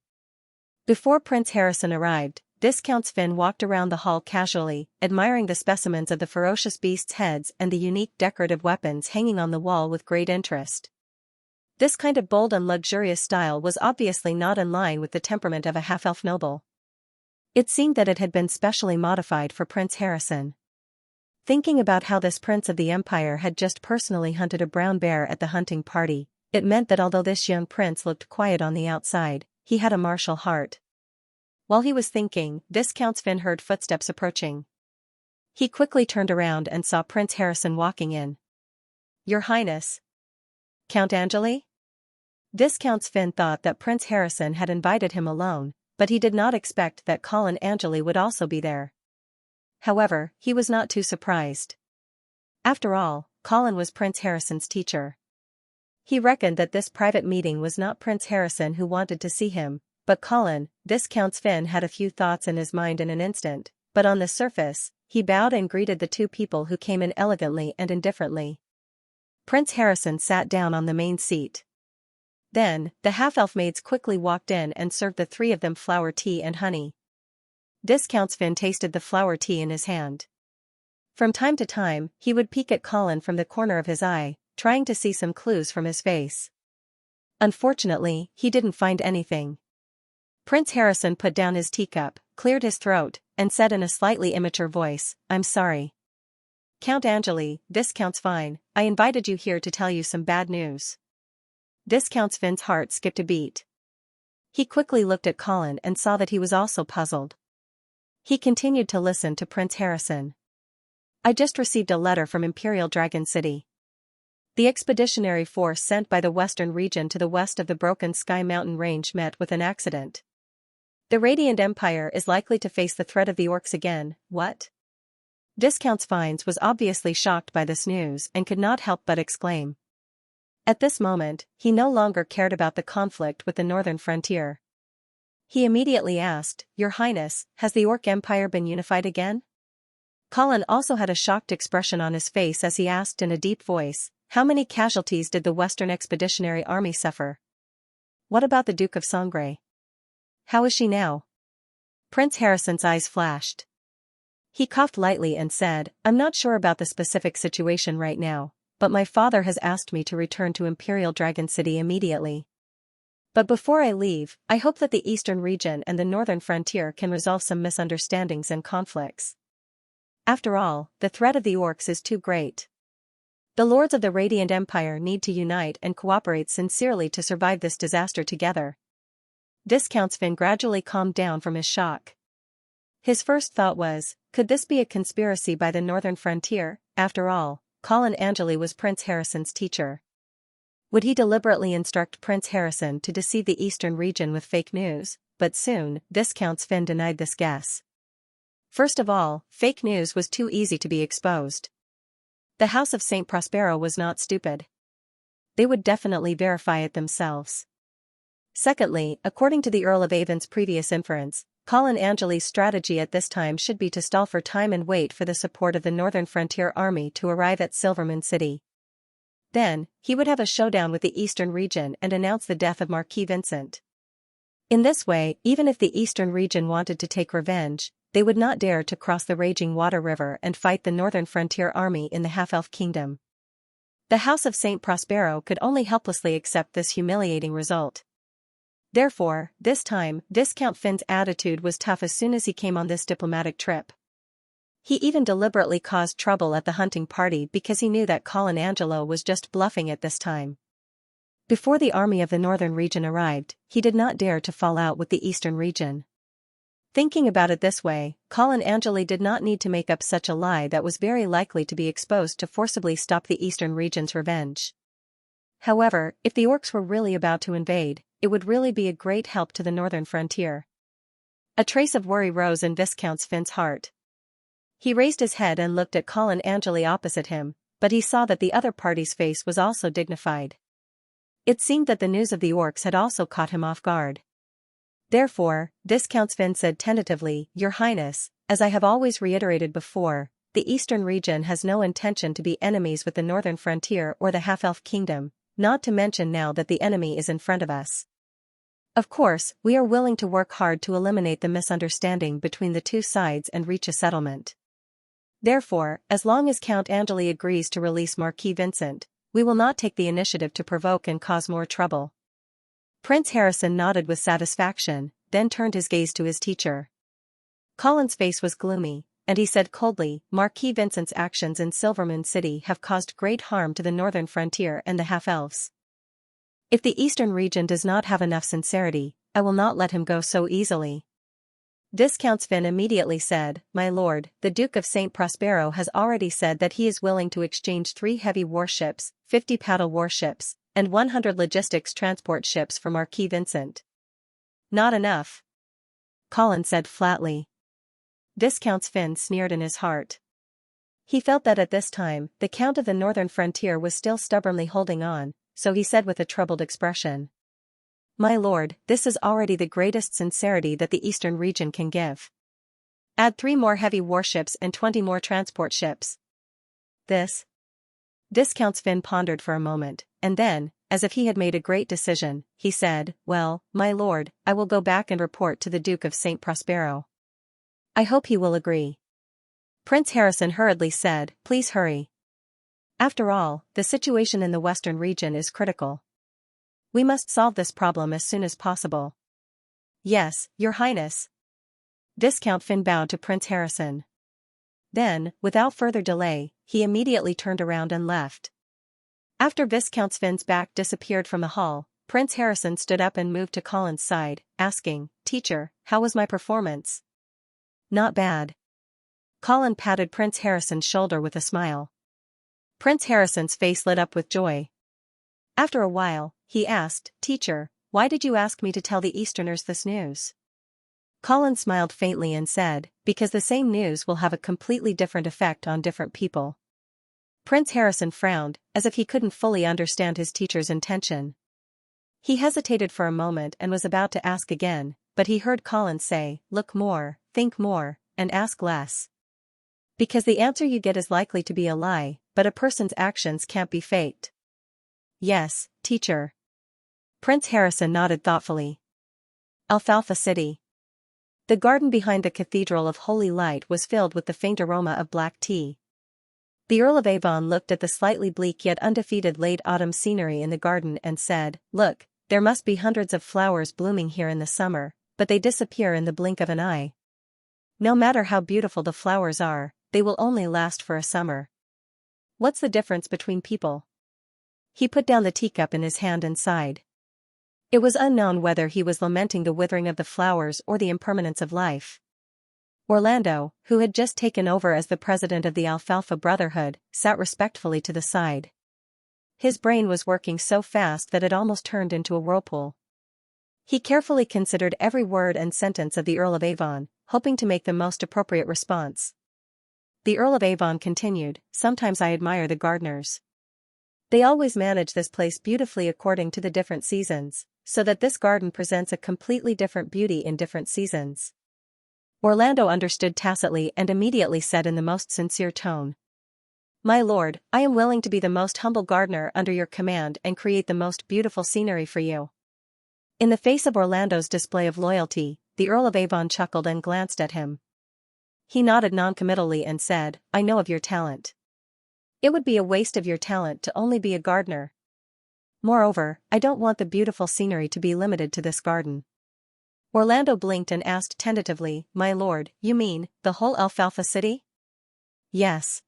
Before Prince Harrison arrived, Discounts Finn walked around the hall casually, admiring the specimens of the ferocious beasts' heads and the unique decorative weapons hanging on the wall with great interest. This kind of bold and luxurious style was obviously not in line with the temperament of a half-elf noble. It seemed that it had been specially modified for Prince Harrison. Thinking about how this prince of the empire had just personally hunted a brown bear at the hunting party, it meant that although this young prince looked quiet on the outside, he had a martial heart. While he was thinking, Discounts Finn heard footsteps approaching. He quickly turned around and saw Prince Harrison walking in. Your Highness. Count Angeli? Discounts Finn thought that Prince Harrison had invited him alone, but he did not expect that Colin Angeli would also be there. However, he was not too surprised. After all, Colin was Prince Harrison's teacher. He reckoned that this private meeting was not Prince Harrison who wanted to see him, but Colin. Discounts Finn had a few thoughts in his mind in an instant, but on the surface, he bowed and greeted the 2 people who came in elegantly and indifferently. Prince Harrison sat down on the main seat. Then, the half-elf maids quickly walked in and served the 3 of them flower tea and honey. Discounts Finn tasted the flower tea in his hand. From time to time, he would peek at Colin from the corner of his eye, trying to see some clues from his face. Unfortunately, he didn't find anything. Prince Harrison put down his teacup, cleared his throat, and said in a slightly immature voice, I'm sorry. Count Angeli, Discounts Fine, I invited you here to tell you some bad news. Discounts Finn's heart skipped a beat. He quickly looked at Colin and saw that he was also puzzled. He continued to listen to Prince Harrison. I just received a letter from Imperial Dragon City. The expeditionary force sent by the western region to the west of the Broken Sky mountain range met with an accident. The Radiant Empire is likely to face the threat of the orcs again. What? Discounts Fines was obviously shocked by this news and could not help but exclaim. At this moment, he no longer cared about the conflict with the northern frontier. He immediately asked, Your Highness, has the Orc Empire been unified again? Colin also had a shocked expression on his face as he asked in a deep voice, How many casualties did the Western Expeditionary Army suffer? What about the Duke of Sangre? How is she now? Prince Harrison's eyes flashed. He coughed lightly and said, I'm not sure about the specific situation right now, but my father has asked me to return to Imperial Dragon City immediately. But before I leave, I hope that the eastern region and the northern frontier can resolve some misunderstandings and conflicts. After all, the threat of the orcs is too great. The lords of the Radiant Empire need to unite and cooperate sincerely to survive this disaster together. Discounts Finn gradually calmed down from his shock. His first thought was, could this be a conspiracy by the northern frontier? After all, Colin Angeli was Prince Harrison's teacher. Would he deliberately instruct Prince Harrison to deceive the eastern region with fake news? But soon, Discounts Finn denied this guess. First of all, fake news was too easy to be exposed. The House of Saint Prospero was not stupid. They would definitely verify it themselves. Secondly, according to the Earl of Avon's previous inference, Colin Angeli's strategy at this time should be to stall for time and wait for the support of the Northern Frontier Army to arrive at Silvermoon City. Then, he would have a showdown with the Eastern region and announce the death of Marquis Vincent. In this way, even if the Eastern region wanted to take revenge, they would not dare to cross the raging Water River and fight the Northern Frontier Army in the Half-Elf Kingdom. The House of St. Prospero could only helplessly accept this humiliating result. Therefore, this time, Viscount Finn's attitude was tough as soon as he came on this diplomatic trip. He even deliberately caused trouble at the hunting party because he knew that Colin Angelo was just bluffing at this time. Before the army of the northern region arrived, he did not dare to fall out with the eastern region. Thinking about it this way, Colin Angeli did not need to make up such a lie that was very likely to be exposed to forcibly stop the eastern region's revenge. However, if the orcs were really about to invade, it would really be a great help to the northern frontier. A trace of worry rose in Viscount Finn's heart. He raised his head and looked at Colin Angeli opposite him, but he saw that the other party's face was also dignified. It seemed that the news of the orcs had also caught him off guard. Therefore, Viscount Finn said tentatively, "Your Highness, as I have always reiterated before, the eastern region has no intention to be enemies with the northern frontier or the half-elf kingdom, not to mention now that the enemy is in front of us. Of course, we are willing to work hard to eliminate the misunderstanding between the two sides and reach a settlement. Therefore, as long as Count Angeli agrees to release Marquis Vincent, we will not take the initiative to provoke and cause more trouble." Prince Harrison nodded with satisfaction, then turned his gaze to his teacher. Colin's face was gloomy, and he said coldly, "Marquis Vincent's actions in Silvermoon City have caused great harm to the northern frontier and the half-elves. If the eastern region does not have enough sincerity, I will not let him go so easily." Viscount Finn immediately said, "My lord, the Duke of St. Prospero has already said that he is willing to exchange 3 heavy warships, 50 paddle warships, and 100 logistics transport ships for Marquis Vincent." "Not enough," Colin said flatly. Viscount Finn sneered in his heart. He felt that at this time, the Count of the Northern Frontier was still stubbornly holding on, so he said with a troubled expression, "My lord, this is already the greatest sincerity that the eastern region can give. Add 3 more heavy warships and 20 more transport ships." "This?" Viscount Finn pondered for a moment, and then, as if he had made a great decision, he said, "Well, my lord, I will go back and report to the Duke of St. Prospero. I hope he will agree." Prince Harrison hurriedly said, "Please hurry. After all, the situation in the western region is critical. We must solve this problem as soon as possible." "Yes, Your Highness." Viscount Finn bowed to Prince Harrison. Then, without further delay, he immediately turned around and left. After Viscount Finn's back disappeared from the hall, Prince Harrison stood up and moved to Colin's side, asking, "Teacher, how was my performance?" "Not bad." Colin patted Prince Harrison's shoulder with a smile. Prince Harrison's face lit up with joy. After a while, he asked, "Teacher, why did you ask me to tell the Easterners this news?" Colin smiled faintly and said, "Because the same news will have a completely different effect on different people." Prince Harrison frowned, as if he couldn't fully understand his teacher's intention. He hesitated for a moment and was about to ask again, but he heard Colin say, "Look more, think more, and ask less. Because the answer you get is likely to be a lie, but a person's actions can't be faked." "Yes, teacher." Prince Harrison nodded thoughtfully. Alfalfa City. The garden behind the Cathedral of Holy Light was filled with the faint aroma of black tea. The Earl of Avon looked at the slightly bleak yet undefeated late autumn scenery in the garden and said, "Look, there must be hundreds of flowers blooming here in the summer, but they disappear in the blink of an eye. No matter how beautiful the flowers are, they will only last for a summer. What's the difference between people?" He put down the teacup in his hand and sighed. It was unknown whether he was lamenting the withering of the flowers or the impermanence of life. Orlando, who had just taken over as the president of the Alfalfa Brotherhood, sat respectfully to the side. His brain was working so fast that it almost turned into a whirlpool. He carefully considered every word and sentence of the Earl of Avon, hoping to make the most appropriate response. The Earl of Avon continued, "Sometimes I admire the gardeners. They always manage this place beautifully according to the different seasons, so that this garden presents a completely different beauty in different seasons. Orlando understood tacitly and immediately said in the most sincere tone, "My lord, I am willing to be the most humble gardener under your command and create the most beautiful scenery for you." In the face of Orlando's display of loyalty, the Earl of Avon chuckled and glanced at him. He nodded noncommittally and said, "I know of your talent. It would be a waste of your talent to only be a gardener. Moreover, I don't want the beautiful scenery to be limited to this garden." Orlando blinked and asked tentatively, "My lord, you mean, the whole Alfalfa City?" "Yes."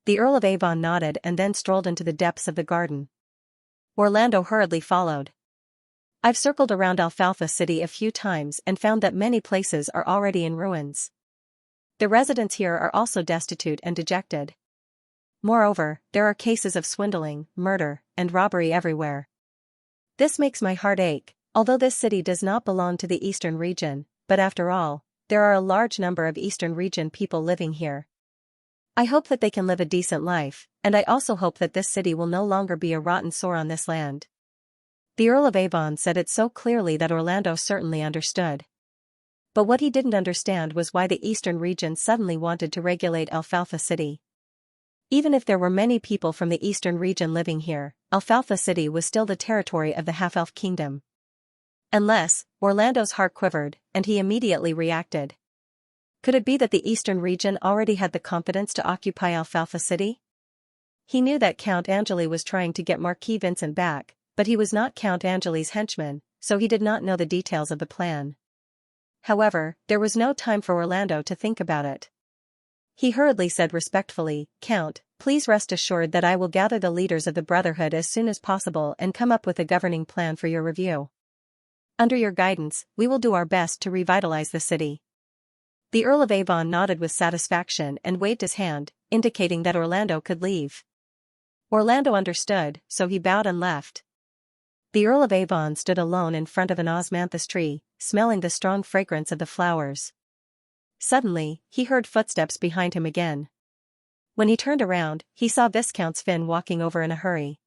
The Earl of Avon nodded and then strolled into the depths of the garden. Orlando hurriedly followed. "I've circled around Alfalfa City a few times and found that many places are already in ruins. The residents here are also destitute and dejected. Moreover, there are cases of swindling, murder, and robbery everywhere. This makes my heart ache, although this city does not belong to the Eastern region, but after all, there are a large number of Eastern region people living here. I hope that they can live a decent life, and I also hope that this city will no longer be a rotten sore on this land." The Earl of Avon said it so clearly that Orlando certainly understood. But what he didn't understand was why the Eastern region suddenly wanted to regulate Alfalfa City. Even if there were many people from the Eastern region living here, Alfalfa City was still the territory of the half-elf kingdom. Unless, Orlando's heart quivered, and he immediately reacted. Could it be that the Eastern region already had the confidence to occupy Alfalfa City? He knew that Count Angeli was trying to get Marquis Vincent back, but he was not Count Angeli's henchman, so he did not know the details of the plan. However, there was no time for Orlando to think about it. He hurriedly said respectfully, "Count, please rest assured that I will gather the leaders of the Brotherhood as soon as possible and come up with a governing plan for your review. Under your guidance, we will do our best to revitalize the city." The Earl of Avon nodded with satisfaction and waved his hand, indicating that Orlando could leave. Orlando understood, so he bowed and left. The Earl of Avon stood alone in front of an osmanthus tree, smelling the strong fragrance of the flowers. Suddenly, he heard footsteps behind him again. When he turned around, he saw Viscount Sven walking over in a hurry.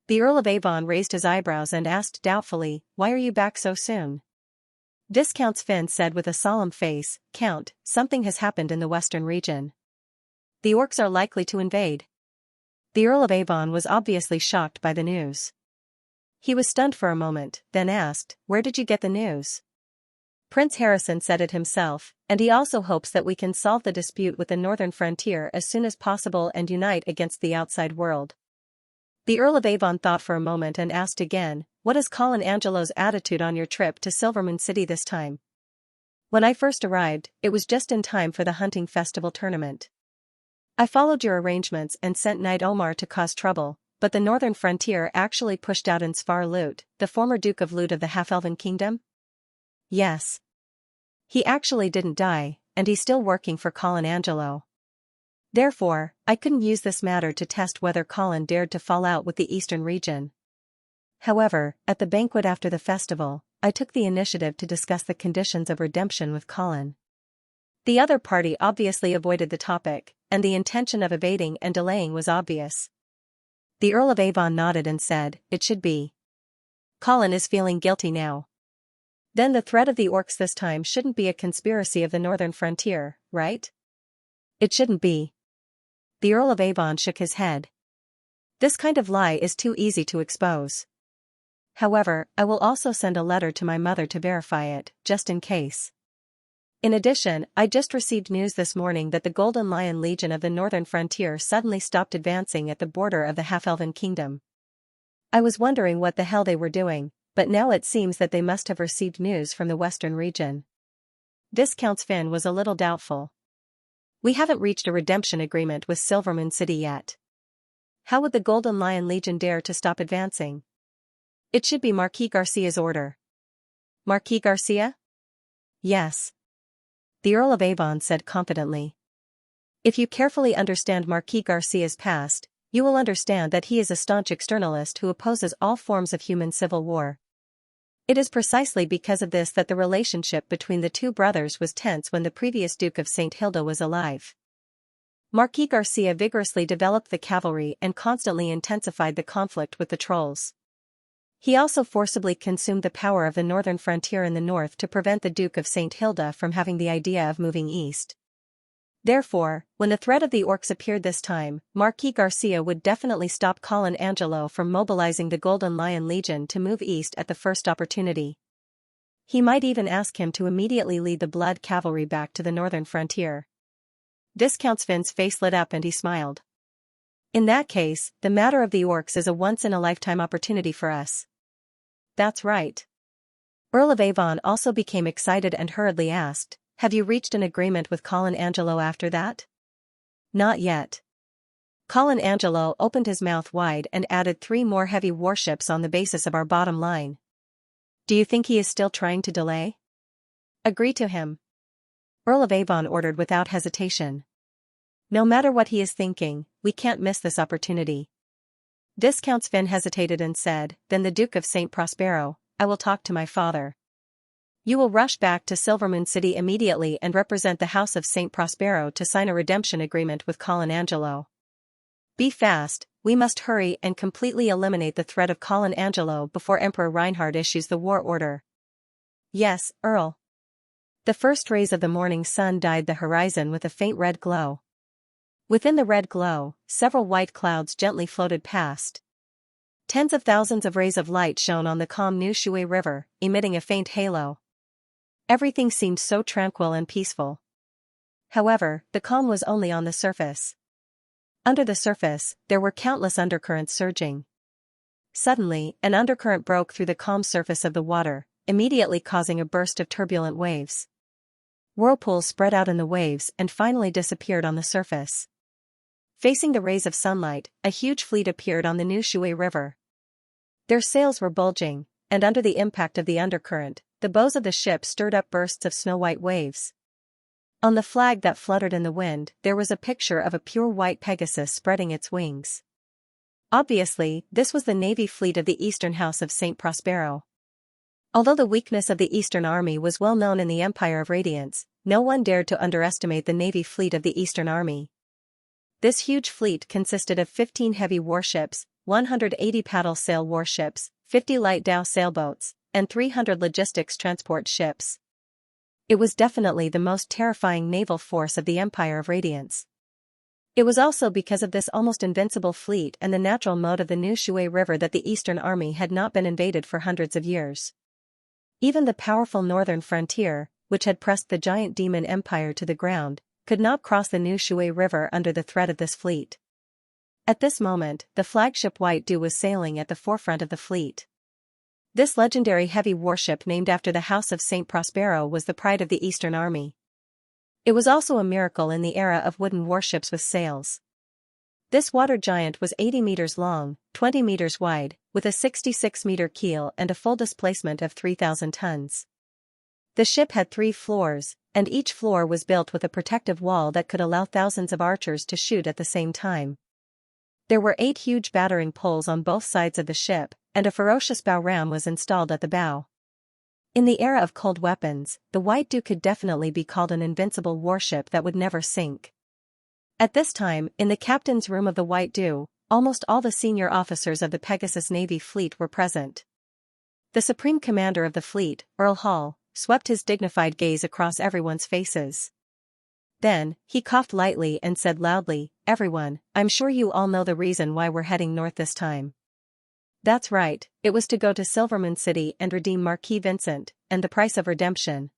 The Earl of Avon raised his eyebrows and asked doubtfully, "Why are you back so soon?" Viscount Sven said with a solemn face, "Count, something has happened in the western region. The orcs are likely to invade." The Earl of Avon was obviously shocked by the news. He was stunned for a moment, then asked, "Where did you get the news?" "Prince Harrison said it himself, and he also hopes that we can solve the dispute with the northern frontier as soon as possible and unite against the outside world." The Earl of Avon thought for a moment and asked again, "What is Colin Angelo's attitude on your trip to Silvermoon City this time?" "When I first arrived, it was just in time for the hunting festival tournament. I followed your arrangements and sent Knight Omar to cause trouble, but the northern frontier actually pushed out Insfar Lut, the former Duke of Lut of the Half-Elven Kingdom?" "Yes. He actually didn't die, and he's still working for Colin Angelo. Therefore, I couldn't use this matter to test whether Colin dared to fall out with the Eastern region. However, at the banquet after the festival, I took the initiative to discuss the conditions of redemption with Colin. The other party obviously avoided the topic, and the intention of evading and delaying was obvious." The Earl of Avon nodded and said, "It should be. Colin is feeling guilty now. Then the threat of the orcs this time shouldn't be a conspiracy of the northern frontier, right?" "It shouldn't be." The Earl of Avon shook his head. "This kind of lie is too easy to expose. However, I will also send a letter to my mother to verify it, just in case. In addition, I just received news this morning that the Golden Lion Legion of the northern frontier suddenly stopped advancing at the border of the Half-Elven Kingdom. I was wondering what the hell they were doing, but now it seems that they must have received news from the western region." Viscount Sven was a little doubtful. "We haven't reached a redemption agreement with Silvermoon City yet. How would the Golden Lion Legion dare to stop advancing? It should be Marquis Garcia's order." "Marquis Garcia?" "Yes." The Earl of Avon said confidently. "If you carefully understand Marquis Garcia's past, you will understand that he is a staunch externalist who opposes all forms of human civil war. It is precisely because of this that the relationship between the two brothers was tense when the previous Duke of St. Hilda was alive. Marquis Garcia vigorously developed the cavalry and constantly intensified the conflict with the trolls. He also forcibly consumed the power of the northern frontier in the north to prevent the Duke of St. Hilda from having the idea of moving east. Therefore, when the threat of the orcs appeared this time, Marquis Garcia would definitely stop Colin Angelo from mobilizing the Golden Lion Legion to move east at the first opportunity. He might even ask him to immediately lead the Blood Cavalry back to the northern frontier. Viscount Sven's face lit up and he smiled. In that case, the matter of the orcs is a once-in-a-lifetime opportunity for us. That's right. Earl of Avon also became excited and hurriedly asked, have you reached an agreement with Colin Angelo after that? Not yet. Colin Angelo opened his mouth wide and added 3 more heavy warships on the basis of our bottom line. Do you think he is still trying to delay? Agree to him. Earl of Avon ordered without hesitation. No matter what he is thinking, we can't miss this opportunity. Viscount Sven hesitated and said, then the Duke of St. Prospero, I will talk to my father. You will rush back to Silvermoon City immediately and represent the House of St. Prospero to sign a redemption agreement with Colin Angelo. Be fast, we must hurry and completely eliminate the threat of Colin Angelo before Emperor Reinhard issues the war order. Yes, Earl. The first rays of the morning sun dyed the horizon with a faint red glow. Within the red glow, several white clouds gently floated past. Tens of thousands of rays of light shone on the calm New Shui River, emitting a faint halo. Everything seemed so tranquil and peaceful. However, the calm was only on the surface. Under the surface, there were countless undercurrents surging. Suddenly, an undercurrent broke through the calm surface of the water, immediately causing a burst of turbulent waves. Whirlpools spread out in the waves and finally disappeared on the surface. Facing the rays of sunlight, a huge fleet appeared on the New Shui River. Their sails were bulging, and under the impact of the undercurrent, the bows of the ship stirred up bursts of snow-white waves. On the flag that fluttered in the wind, there was a picture of a pure white Pegasus spreading its wings. Obviously, this was the navy fleet of the Eastern House of St. Prospero. Although the weakness of the Eastern Army was well known in the Empire of Radiance, no one dared to underestimate the navy fleet of the Eastern Army. This huge fleet consisted of 15 heavy warships, 180 paddle sail warships, 50 light dhow sailboats, and 300 logistics transport ships. It was definitely the most terrifying naval force of the Empire of Radiance. It was also because of this almost invincible fleet and the natural mode of the New Shui River that the Eastern Army had not been invaded for hundreds of years. Even the powerful northern frontier, which had pressed the giant demon empire to the ground, could not cross the New Shui River under the threat of this fleet. At this moment, the flagship White Dew was sailing at the forefront of the fleet. This legendary heavy warship named after the House of St. Prospero was the pride of the Eastern Army. It was also a miracle in the era of wooden warships with sails. This water giant was 80 meters long, 20 meters wide, with a 66-meter keel and a full displacement of 3,000 tons. The ship had 3 floors, and each floor was built with a protective wall that could allow thousands of archers to shoot at the same time. There were 8 huge battering poles on both sides of the ship, and a ferocious bow ram was installed at the bow. In the era of cold weapons, the White Dew could definitely be called an invincible warship that would never sink. At this time, in the captain's room of the White Dew, almost all the senior officers of the Pegasus Navy fleet were present. The supreme commander of the fleet, Earl Hall, swept his dignified gaze across everyone's faces. Then, he coughed lightly and said loudly, "Everyone, I'm sure you all know the reason why we're heading north this time." That's right, it was to go to Silvermoon City and redeem Marquis Vincent, and the price of redemption.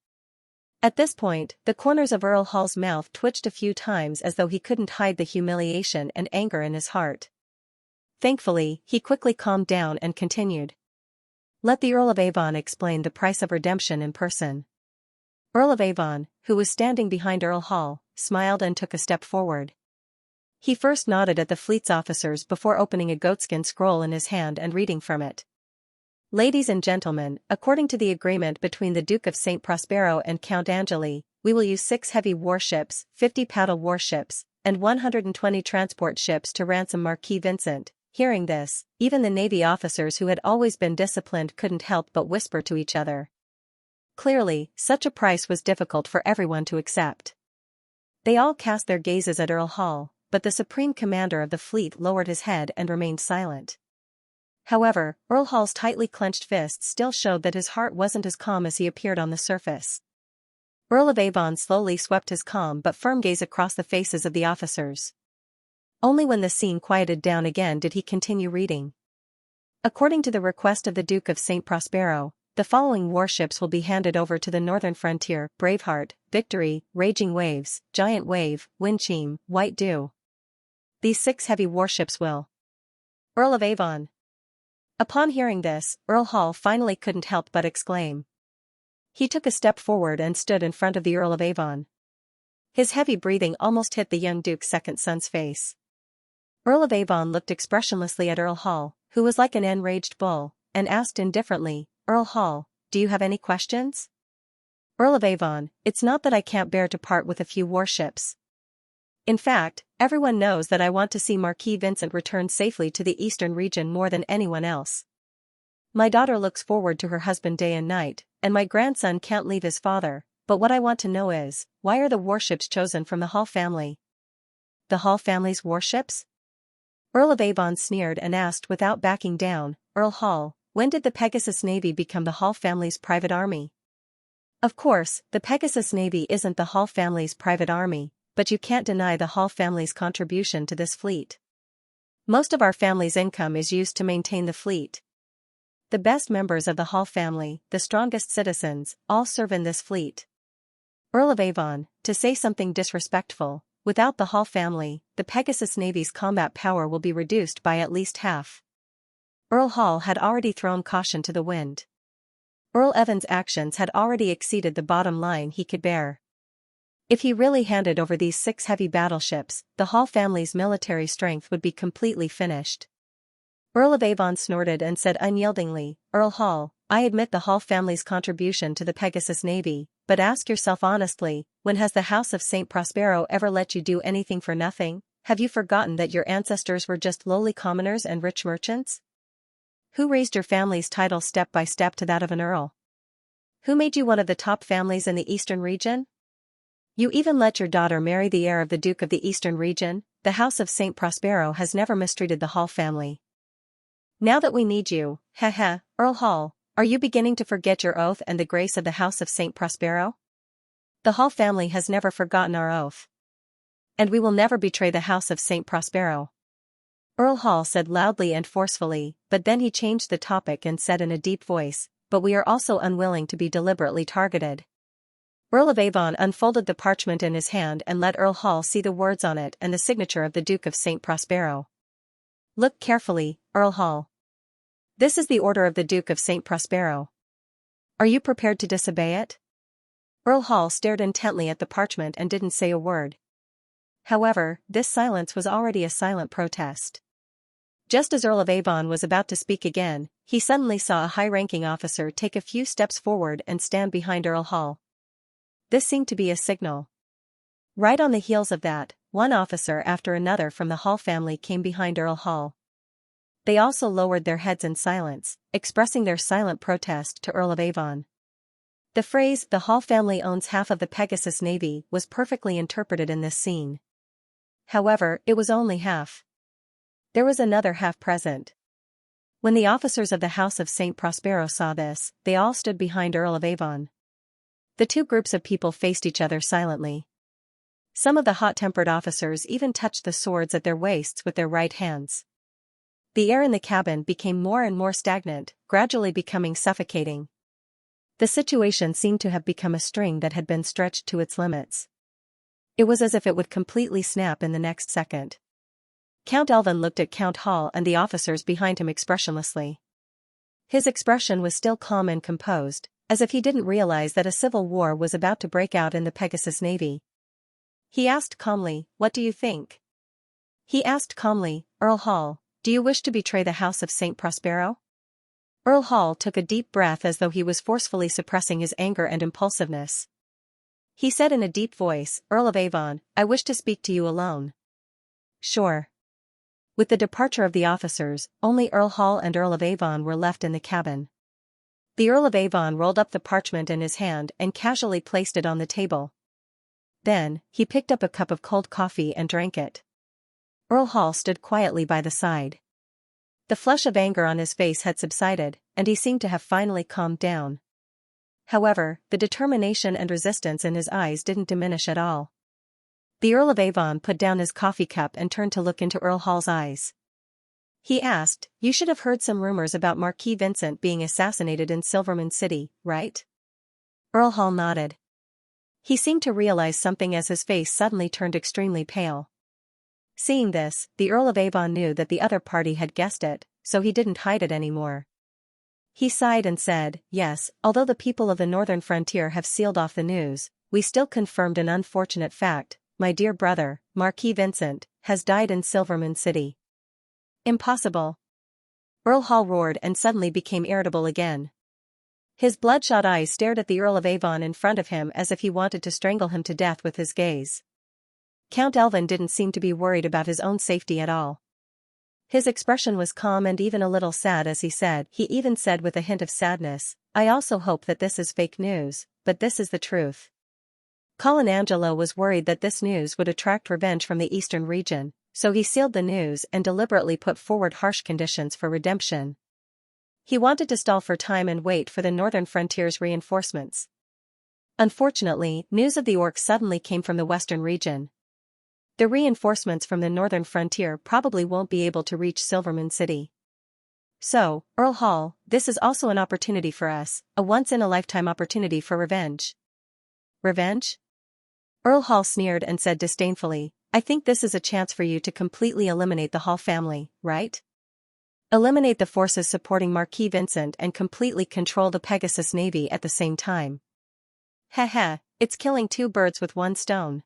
At this point, the corners of Earl Hall's mouth twitched a few times as though he couldn't hide the humiliation and anger in his heart. Thankfully, he quickly calmed down and continued. Let the Earl of Avon explain the price of redemption in person. Earl of Avon, who was standing behind Earl Hall, smiled and took a step forward. He first nodded at the fleet's officers before opening a goatskin scroll in his hand and reading from it. Ladies and gentlemen, according to the agreement between the Duke of St. Prospero and Count Angeli, we will use 6 heavy warships, 50 paddle warships, and 120 transport ships to ransom Marquis Vincent. Hearing this, even the Navy officers who had always been disciplined couldn't help but whisper to each other. Clearly, such a price was difficult for everyone to accept. They all cast their gazes at Earl Hall, but the supreme commander of the fleet lowered his head and remained silent. However, Earl Hall's tightly clenched fists still showed that his heart wasn't as calm as he appeared on the surface. Earl of Avon slowly swept his calm but firm gaze across the faces of the officers. Only when the scene quieted down again did he continue reading. According to the request of the Duke of St. Prospero, the following warships will be handed over to the northern frontier: Braveheart, Victory, Raging Waves, Giant Wave, Windchime, White Dew. These 6 heavy warships will. Earl of Avon. Upon hearing this, Earl Hall finally couldn't help but exclaim. He took a step forward and stood in front of the Earl of Avon. His heavy breathing almost hit the young Duke's second son's face. Earl of Avon looked expressionlessly at Earl Hall, who was like an enraged bull, and asked indifferently, "Earl Hall, do you have any questions?" "Earl of Avon, it's not that I can't bear to part with a few warships. In fact, everyone knows that I want to see Marquis Vincent return safely to the eastern region more than anyone else. My daughter looks forward to her husband day and night, and my grandson can't leave his father, but what I want to know is, why are the warships chosen from the Hall family?" "The Hall family's warships?" Earl of Avon sneered and asked without backing down, "Earl Hall, when did the Pegasus Navy become the Hall family's private army?" Of course, the Pegasus Navy isn't the Hall family's private army, but you can't deny the Hall family's contribution to this fleet. Most of our family's income is used to maintain the fleet. The best members of the Hall family, the strongest citizens, all serve in this fleet. Earl of Avon, to say something disrespectful, without the Hall family, the Pegasus Navy's combat power will be reduced by at least half. Earl Hall had already thrown caution to the wind. Earl Evan's actions had already exceeded the bottom line he could bear. If he really handed over these 6 heavy battleships, the Hall family's military strength would be completely finished. Earl of Avon snorted and said unyieldingly, "Earl Hall, I admit the Hall family's contribution to the Pegasus Navy, but ask yourself honestly, when has the House of St. Prospero ever let you do anything for nothing? Have you forgotten that your ancestors were just lowly commoners and rich merchants? Who raised your family's title step by step to that of an earl? Who made you one of the top families in the eastern region? You even let your daughter marry the heir of the Duke of the Eastern region. The House of St. Prospero has never mistreated the Hall family. Now that we need you, Earl Hall, are you beginning to forget your oath and the grace of the House of St. Prospero? The Hall family has never forgotten our oath. And we will never betray the House of St. Prospero." Earl Hall said loudly and forcefully, but then he changed the topic and said in a deep voice, "But we are also unwilling to be deliberately targeted." Earl of Avon unfolded the parchment in his hand and let Earl Hall see the words on it and the signature of the Duke of St. Prospero. "Look carefully, Earl Hall. This is the order of the Duke of St. Prospero. Are you prepared to disobey it?" Earl Hall stared intently at the parchment and didn't say a word. However, this silence was already a silent protest. Just as Earl of Avon was about to speak again, he suddenly saw a high-ranking officer take a few steps forward and stand behind Earl Hall. This seemed to be a signal. Right on the heels of that, one officer after another from the Hall family came behind Earl Hall. They also lowered their heads in silence, expressing their silent protest to Earl of Avon. The phrase, "the Hall family owns half of the Pegasus Navy," was perfectly interpreted in this scene. However, it was only half. There was another half present. When the officers of the House of St. Prospero saw this, they all stood behind Earl of Avon. The 2 groups of people faced each other silently. Some of the hot-tempered officers even touched the swords at their waists with their right hands. The air in the cabin became more and more stagnant, gradually becoming suffocating. The situation seemed to have become a string that had been stretched to its limits. It was as if it would completely snap in the next second. Count Elvin looked at Count Hall and the officers behind him expressionlessly. His expression was still calm and composed, as if he didn't realize that a civil war was about to break out in the Pegasus Navy. He asked calmly, "What do you think?" He asked calmly, "Earl Hall, do you wish to betray the House of St. Prospero?" Earl Hall took a deep breath as though he was forcefully suppressing his anger and impulsiveness. He said in a deep voice, "Earl of Avon, I wish to speak to you alone." "Sure." With the departure of the officers, only Earl Hall and Earl of Avon were left in the cabin. The Earl of Avon rolled up the parchment in his hand and casually placed it on the table. Then, he picked up a cup of cold coffee and drank it. Earl Hall stood quietly by the side. The flush of anger on his face had subsided, and he seemed to have finally calmed down. However, the determination and resistance in his eyes didn't diminish at all. The Earl of Avon put down his coffee cup and turned to look into Earl Hall's eyes. He asked, "You should have heard some rumors about Marquis Vincent being assassinated in Silvermoon City, right?" Earl Hall nodded. He seemed to realize something as his face suddenly turned extremely pale. Seeing this, the Earl of Avon knew that the other party had guessed it, so he didn't hide it anymore. He sighed and said, "Yes, although the people of the northern frontier have sealed off the news, we still confirmed an unfortunate fact. My dear brother, Marquis Vincent, has died in Silvermoon City." "Impossible!" Earl Hall roared and suddenly became irritable again. His bloodshot eyes stared at the Earl of Avon in front of him as if he wanted to strangle him to death with his gaze. Count Elvin didn't seem to be worried about his own safety at all. His expression was calm and even a little sad as he even said with a hint of sadness, "I also hope that this is fake news, but this is the truth." Colin Angelo was worried that this news would attract revenge from the eastern region, so he sealed the news and deliberately put forward harsh conditions for redemption. He wanted to stall for time and wait for the northern frontier's reinforcements. Unfortunately, news of the orcs suddenly came from the western region. The reinforcements from the northern frontier probably won't be able to reach Silvermoon City. So, Earl Hall, this is also an opportunity for us, a once-in-a-lifetime opportunity for revenge. Revenge? Earl Hall sneered and said disdainfully, "I think this is a chance for you to completely eliminate the Hall family, right? Eliminate the forces supporting Marquis Vincent and completely control the Pegasus Navy at the same time. Heh, it's killing two birds with one stone."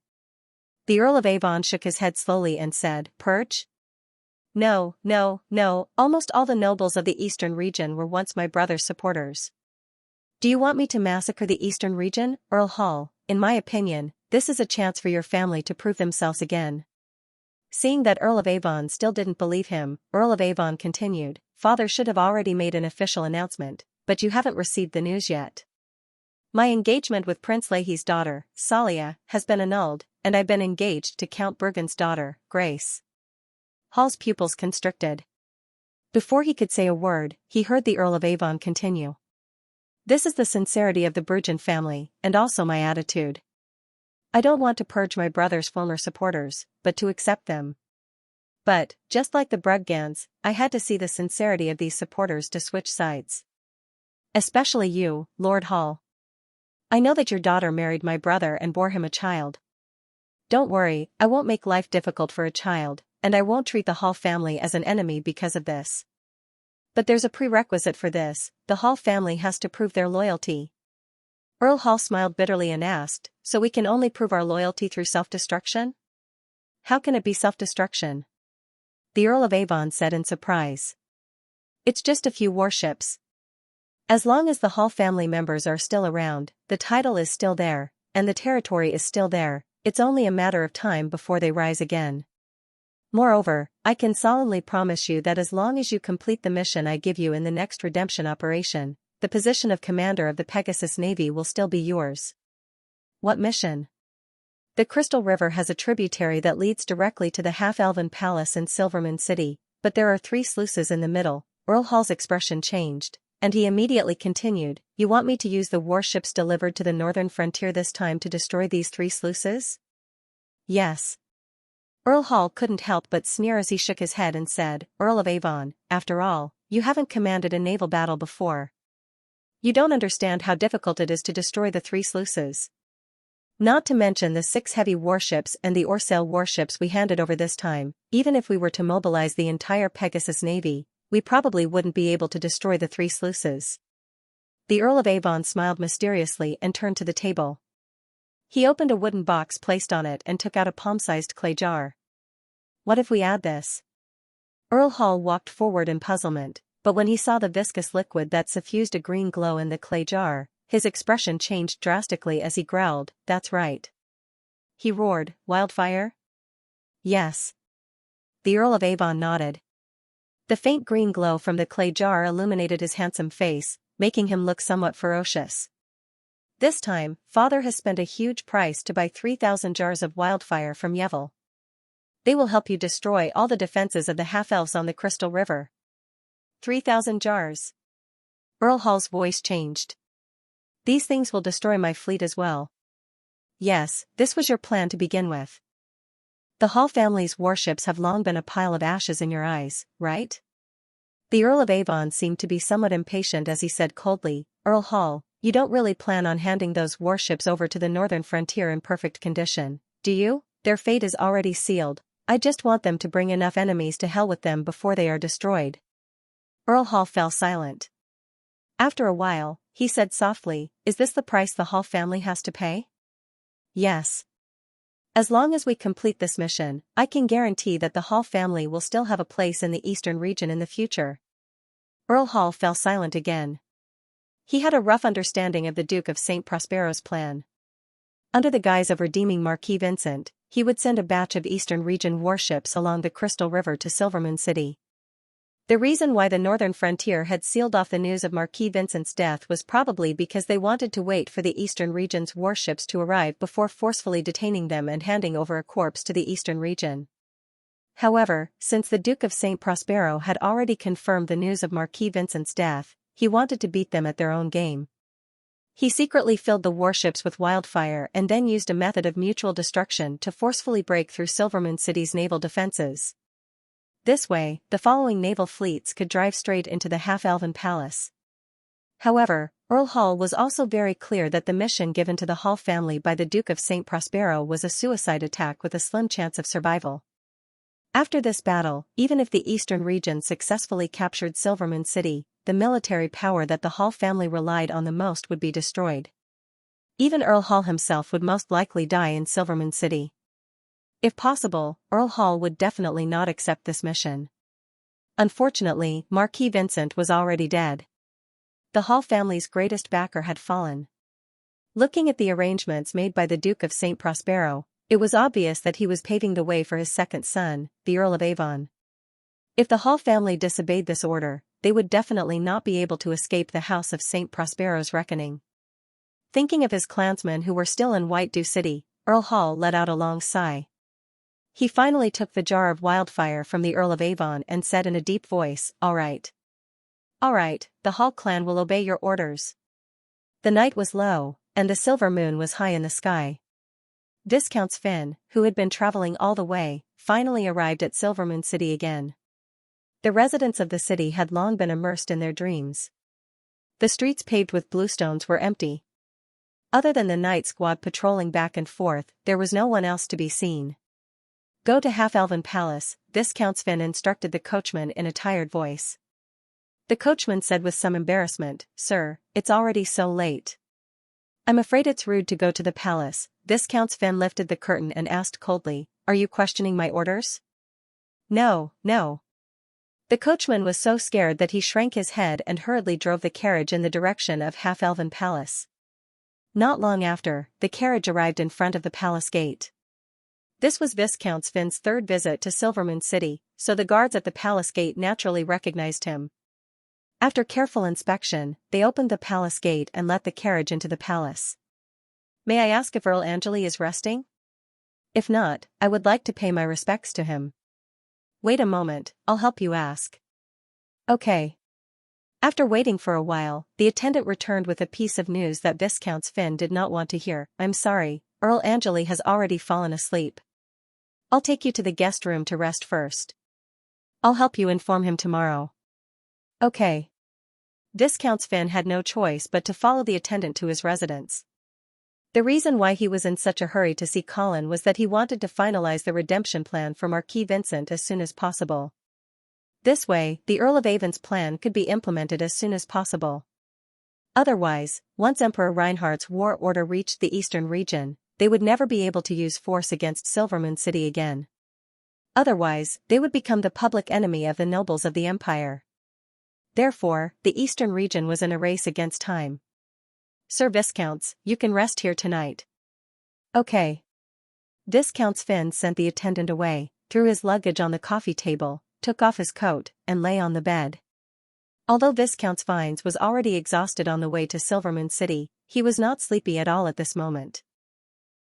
The Earl of Avon shook his head slowly and said, "Purge? No, almost all the nobles of the eastern region were once my brother's supporters. Do you want me to massacre the eastern region, Earl Hall? In my opinion, this is a chance for your family to prove themselves again." Seeing that Earl of Avon still didn't believe him, Earl of Avon continued, "Father should have already made an official announcement, but you haven't received the news yet. My engagement with Prince Leahy's daughter, Xianxia, has been annulled, and I've been engaged to Count Bergen's daughter, Grace." Hall's pupils constricted. Before he could say a word, he heard the Earl of Avon continue. "This is the sincerity of the Bergen family, and also my attitude. I don't want to purge my brother's former supporters, but to accept them. But, just like the Brugans, I had to see the sincerity of these supporters to switch sides. Especially you, Lord Hall. I know that your daughter married my brother and bore him a child. Don't worry, I won't make life difficult for a child, and I won't treat the Hall family as an enemy because of this. But there's a prerequisite for this: the Hall family has to prove their loyalty." Earl Hall smiled bitterly and asked, "So we can only prove our loyalty through self-destruction? How can it be self-destruction?" The Earl of Avon said in surprise. "It's just a few warships. As long as the Hall family members are still around, the title is still there, and the territory is still there, it's only a matter of time before they rise again. Moreover, I can solemnly promise you that as long as you complete the mission I give you in the next redemption operation, the position of commander of the Pegasus Navy will still be yours." "What mission?" "The Crystal River has a tributary that leads directly to the half-elven palace in Silvermoon City, but there are 3 sluices in the middle." Earl Hall's expression changed, and he immediately continued, "You want me to use the warships delivered to the northern frontier this time to destroy these 3 sluices?" "Yes." Earl Hall couldn't help but sneer as he shook his head and said, "Earl of Avon, after all, you haven't commanded a naval battle before. You don't understand how difficult it is to destroy the 3 sluices. Not to mention the 6 heavy warships and the Orsail warships we handed over this time. Even if we were to mobilize the entire Pegasus Navy, we probably wouldn't be able to destroy the 3 sluices." The Earl of Avon smiled mysteriously and turned to the table. He opened a wooden box placed on it and took out a palm-sized clay jar. "What if we add this?" Earl Hall walked forward in puzzlement, but when he saw the viscous liquid that suffused a green glow in the clay jar, his expression changed drastically as he growled, "That's right." He roared, "Wildfire?" "Yes." The Earl of Avon nodded. The faint green glow from the clay jar illuminated his handsome face, making him look somewhat ferocious. "This time, Father has spent a huge price to buy 3,000 jars of wildfire from Yevil. They will help you destroy all the defenses of the half-elves on the Crystal River. 3,000 jars. Earl Hall's voice changed. These things will destroy my fleet as well. Yes, this was your plan to begin with. The Hall family's warships have long been a pile of ashes in your eyes, right? The Earl of Avon seemed to be somewhat impatient as he said coldly, Earl Hall, you don't really plan on handing those warships over to the northern frontier in perfect condition, do you? Their fate is already sealed. I just want them to bring enough enemies to hell with them before they are destroyed. Earl Hall fell silent. After a while, he said softly, is this the price the Hall family has to pay? Yes. As long as we complete this mission, I can guarantee that the Hall family will still have a place in the eastern region in the future. Earl Hall fell silent again. He had a rough understanding of the Duke of St. Prospero's plan. Under the guise of redeeming Marquis Vincent, he would send a batch of eastern region warships along the Crystal River to Silvermoon City. The reason why the northern frontier had sealed off the news of Marquis Vincent's death was probably because they wanted to wait for the eastern region's warships to arrive before forcefully detaining them and handing over a corpse to the eastern region. However, since the Duke of St. Prospero had already confirmed the news of Marquis Vincent's death, he wanted to beat them at their own game. He secretly filled the warships with wildfire and then used a method of mutual destruction to forcefully break through Silvermoon City's naval defenses. This way, the following naval fleets could drive straight into the half-elven palace. However, Earl Hall was also very clear that the mission given to the Hall family by the Duke of St. Prospero was a suicide attack with a slim chance of survival. After this battle, even if the eastern region successfully captured Silvermoon City, the military power that the Hall family relied on the most would be destroyed. Even Earl Hall himself would most likely die in Silvermoon City. If possible, Earl Hall would definitely not accept this mission. Unfortunately, Marquis Vincent was already dead. The Hall family's greatest backer had fallen. Looking at the arrangements made by the Duke of St. Prospero, it was obvious that he was paving the way for his second son, the Earl of Avon. If the Hall family disobeyed this order, they would definitely not be able to escape the House of St. Prospero's reckoning. Thinking of his clansmen who were still in White Dew City, Earl Hall let out a long sigh. He finally took the jar of wildfire from the Earl of Avon and said in a deep voice, All right. All right, the Hall clan will obey your orders. The night was low, and the silver moon was high in the sky. Viscount Finn, who had been traveling all the way, finally arrived at Silvermoon City again. The residents of the city had long been immersed in their dreams. The streets paved with bluestones were empty. Other than the night squad patrolling back and forth, there was no one else to be seen. Go to Half-Elven Palace, Viscount Finn instructed the coachman in a tired voice. The coachman said with some embarrassment, Sir, it's already so late. I'm afraid it's rude to go to the palace. Viscount Finn lifted the curtain and asked coldly, Are you questioning my orders? No, no. The coachman was so scared that he shrank his head and hurriedly drove the carriage in the direction of Half-Elven Palace. Not long after, the carriage arrived in front of the palace gate. This was Viscount Finn's third visit to Silvermoon City, so the guards at the palace gate naturally recognized him. After careful inspection, they opened the palace gate and let the carriage into the palace. May I ask if Earl Angeli is resting? If not, I would like to pay my respects to him. Wait a moment, I'll help you ask. Okay. After waiting for a while, the attendant returned with a piece of news that Viscount Finn did not want to hear. I'm sorry, Earl Angeli has already fallen asleep. I'll take you to the guest room to rest first. I'll help you inform him tomorrow. Okay. Viscount Finn had no choice but to follow the attendant to his residence. The reason why he was in such a hurry to see Colin was that he wanted to finalize the redemption plan for Marquis Vincent as soon as possible. This way, the Earl of Avon's plan could be implemented as soon as possible. Otherwise, once Emperor Reinhardt's war order reached the eastern region, they would never be able to use force against Silvermoon City again. Otherwise, they would become the public enemy of the nobles of the empire. Therefore, the eastern region was in a race against time. Sir Viscounts, you can rest here tonight. Okay. Viscount Finn sent the attendant away, threw his luggage on the coffee table, took off his coat, and lay on the bed. Although Viscount Fines was already exhausted on the way to Silvermoon City, he was not sleepy at all at this moment.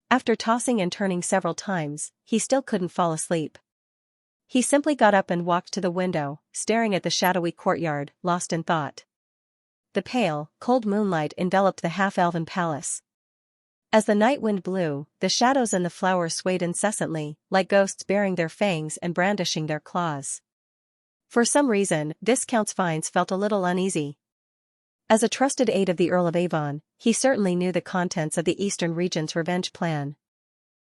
After tossing and turning several times, he still couldn't fall asleep. He simply got up and walked to the window, staring at the shadowy courtyard, lost in thought. The pale, cold moonlight enveloped the half-elven palace. As the night wind blew, the shadows and the flowers swayed incessantly, like ghosts baring their fangs and brandishing their claws. For some reason, Viscount Fines felt a little uneasy. As a trusted aide of the Earl of Avon, he certainly knew the contents of the Eastern Region's revenge plan.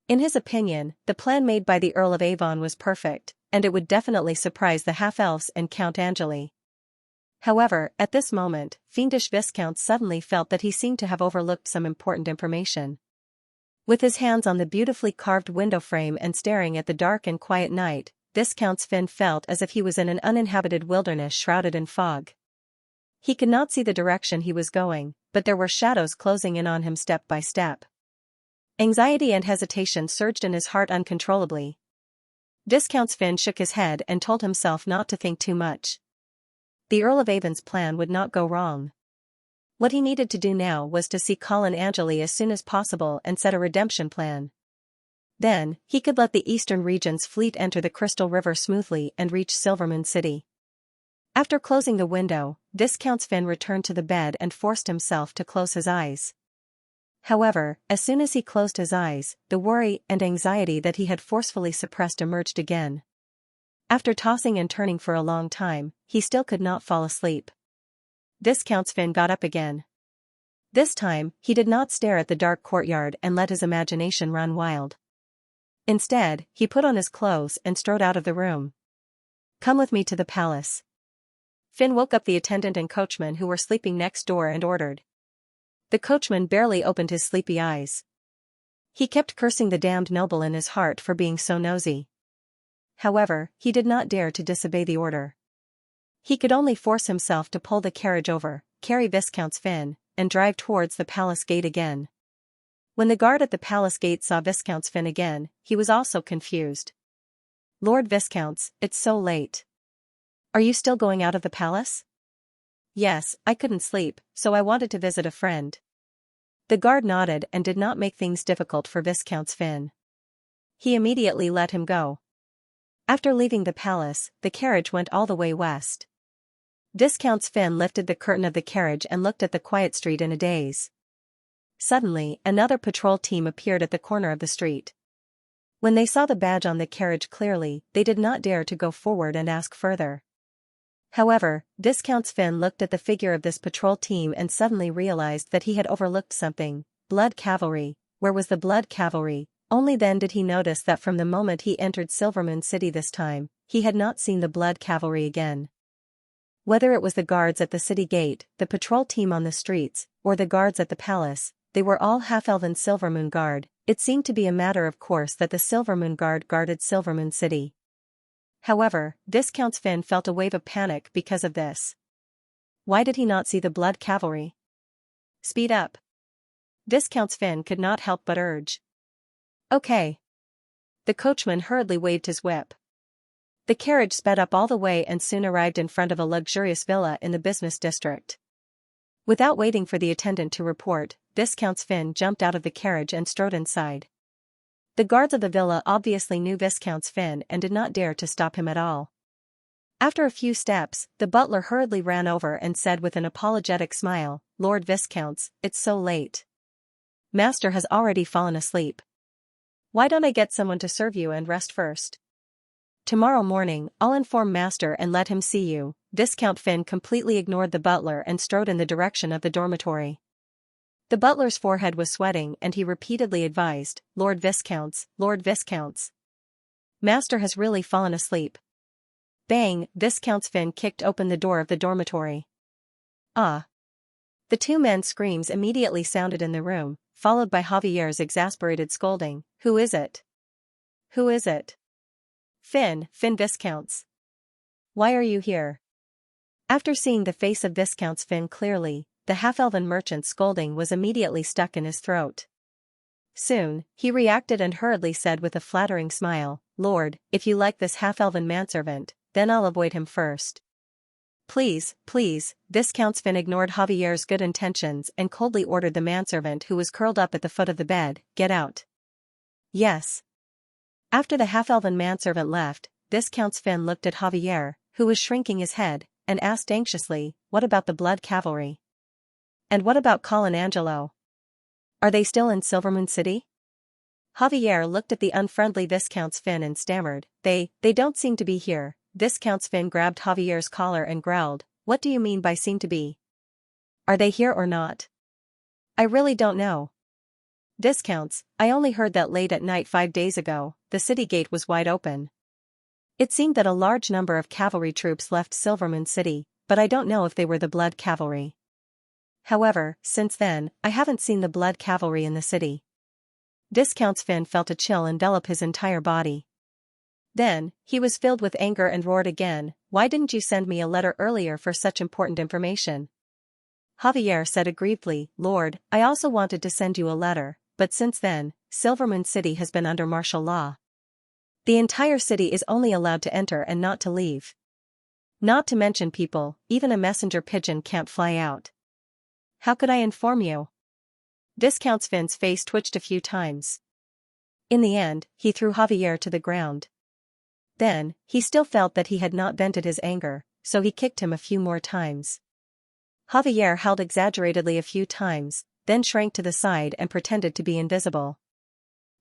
In his opinion, the plan made by the Earl of Avon was perfect, and it would definitely surprise the half-elves and Count Angeli. However, at this moment, fiendish Viscount suddenly felt that he seemed to have overlooked some important information. With his hands on the beautifully carved window frame and staring at the dark and quiet night, Viscount Finn felt as if he was in an uninhabited wilderness shrouded in fog. He could not see the direction he was going, but there were shadows closing in on him step by step. Anxiety and hesitation surged in his heart uncontrollably. Viscount Finn shook his head and told himself not to think too much. The Earl of Avon's plan would not go wrong. What he needed to do now was to see Colin Angeli as soon as possible and set a redemption plan. Then, he could let the Eastern Region's fleet enter the Crystal River smoothly and reach Silvermoon City. After closing the window, Viscount Finn returned to the bed and forced himself to close his eyes. However, as soon as he closed his eyes, the worry and anxiety that he had forcefully suppressed emerged again. After tossing and turning for a long time, he still could not fall asleep. Viscount Finn got up again. This time, he did not stare at the dark courtyard and let his imagination run wild. Instead, he put on his clothes and strode out of the room. "Come with me to the palace." Finn woke up the attendant and coachman who were sleeping next door and ordered. The coachman barely opened his sleepy eyes. He kept cursing the damned noble in his heart for being so nosy. However, he did not dare to disobey the order. He could only force himself to pull the carriage over, carry Viscount Finn, and drive towards the palace gate again. When the guard at the palace gate saw Viscount Finn again, he was also confused. "Lord Viscounts, it's so late. Are you still going out of the palace?" "Yes, I couldn't sleep, so I wanted to visit a friend." The guard nodded and did not make things difficult for Viscount Finn. He immediately let him go. After leaving the palace, the carriage went all the way west. Viscount Finn lifted the curtain of the carriage and looked at the quiet street in a daze. Suddenly, another patrol team appeared at the corner of the street. When they saw the badge on the carriage clearly, they did not dare to go forward and ask further. However, Viscount Finn looked at the figure of this patrol team and suddenly realized that he had overlooked something. Blood cavalry. Where was the blood cavalry? Only then did he notice that from the moment he entered Silvermoon City this time, he had not seen the blood cavalry again. Whether it was the guards at the city gate, the patrol team on the streets, or the guards at the palace, they were all half-elven Silvermoon Guard. It seemed to be a matter of course that the Silvermoon Guard guarded Silvermoon City. However, Viscount Finn felt a wave of panic because of this. Why did he not see the blood cavalry? "Speed up." Viscount Finn could not help but urge. "Okay." The coachman hurriedly waved his whip. The carriage sped up all the way and soon arrived in front of a luxurious villa in the business district. Without waiting for the attendant to report, Viscount Finn jumped out of the carriage and strode inside. The guards of the villa obviously knew Viscount Finn and did not dare to stop him at all. After a few steps, the butler hurriedly ran over and said with an apologetic smile, "Lord Viscounts, it's so late. Master has already fallen asleep. Why don't I get someone to serve you and rest first? Tomorrow morning, I'll inform Master and let him see you." Viscount Finn completely ignored the butler and strode in the direction of the dormitory. The butler's forehead was sweating and he repeatedly advised, "Lord Viscounts, Lord Viscounts. Master has really fallen asleep." Bang! Viscount Finn kicked open the door of the dormitory. "Ah!" The two men's screams immediately sounded in the room, followed by Javier's exasperated scolding, "Who is it? Who is it?" Finn Viscounts. Why are you here?" After seeing the face of Viscount Finn clearly, the half-elven merchant's scolding was immediately stuck in his throat. Soon, he reacted and hurriedly said with a flattering smile, "Lord, if you like this half-elven manservant, then I'll avoid him first." Please. Viscount Finn ignored Javier's good intentions and coldly ordered the manservant who was curled up at the foot of the bed, "Get out." "Yes." After the half-elven manservant left, Viscount Finn looked at Javier, who was shrinking his head, and asked anxiously, what about the blood cavalry? And what about Colin Angelo? Are they still in Silvermoon City? Javier looked at the unfriendly Viscount Finn and stammered, They don't seem to be here. Viscount Finn grabbed Javier's collar and growled, What do you mean by seem to be? Are they here or not? I really don't know. Viscounts, I only heard that late at night 5 days ago, the city gate was wide open. It seemed that a large number of cavalry troops left Silvermoon City, but I don't know if they were the blood cavalry. However, since then, I haven't seen the blood cavalry in the city. Viscount Finn felt a chill envelop his entire body. Then, he was filled with anger and roared again, Why didn't you send me a letter earlier for such important information? Javier said aggrievedly, Lord, I also wanted to send you a letter, but since then, Silvermoon City has been under martial law. The entire city is only allowed to enter and not to leave. Not to mention people, even a messenger pigeon can't fly out. How could I inform you? Viscount Finn's face twitched a few times. In the end, he threw Javier to the ground. Then, he still felt that he had not vented his anger, so he kicked him a few more times. Javier howled exaggeratedly a few times, then shrank to the side and pretended to be invisible.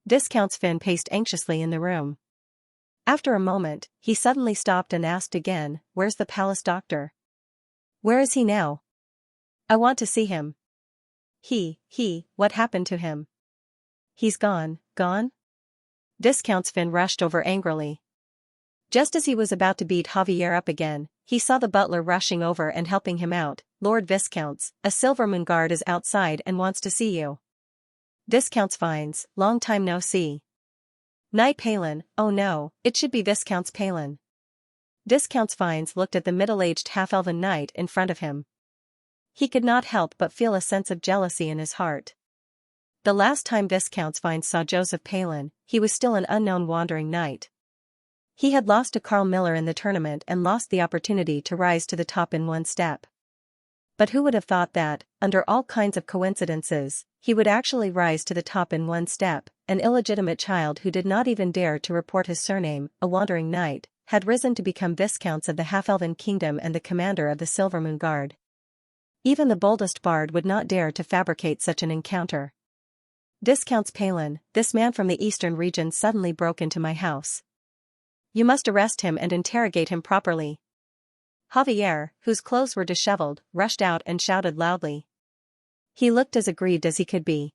Viscount Finn paced anxiously in the room. After a moment, he suddenly stopped and asked again, Where's the palace doctor? Where is he now? I want to see him. What happened to him? He's gone. Viscount Finn rushed over angrily. Just as he was about to beat Javier up again, he saw the butler rushing over and helping him out. Lord Viscounts, a Silvermoon guard is outside and wants to see you. Viscount Fines, long time no see. Knight Palin, oh no, it should be Viscount Palin. Viscount Fines looked at the middle-aged half-elven knight in front of him. He could not help but feel a sense of jealousy in his heart. The last time Viscount Fines saw Joseph Palin, he was still an unknown wandering knight. He had lost to Carl Miller in the tournament and lost the opportunity to rise to the top in one step. But who would have thought that, under all kinds of coincidences, he would actually rise to the top in one step? An illegitimate child who did not even dare to report his surname, a wandering knight, had risen to become Viscounts of the Half-Elven Kingdom and the commander of the Silvermoon Guard. Even the boldest bard would not dare to fabricate such an encounter. Viscount Palin, this man from the eastern region suddenly broke into my house. You must arrest him and interrogate him properly. Javier, whose clothes were disheveled, rushed out and shouted loudly. He looked as aggrieved as he could be.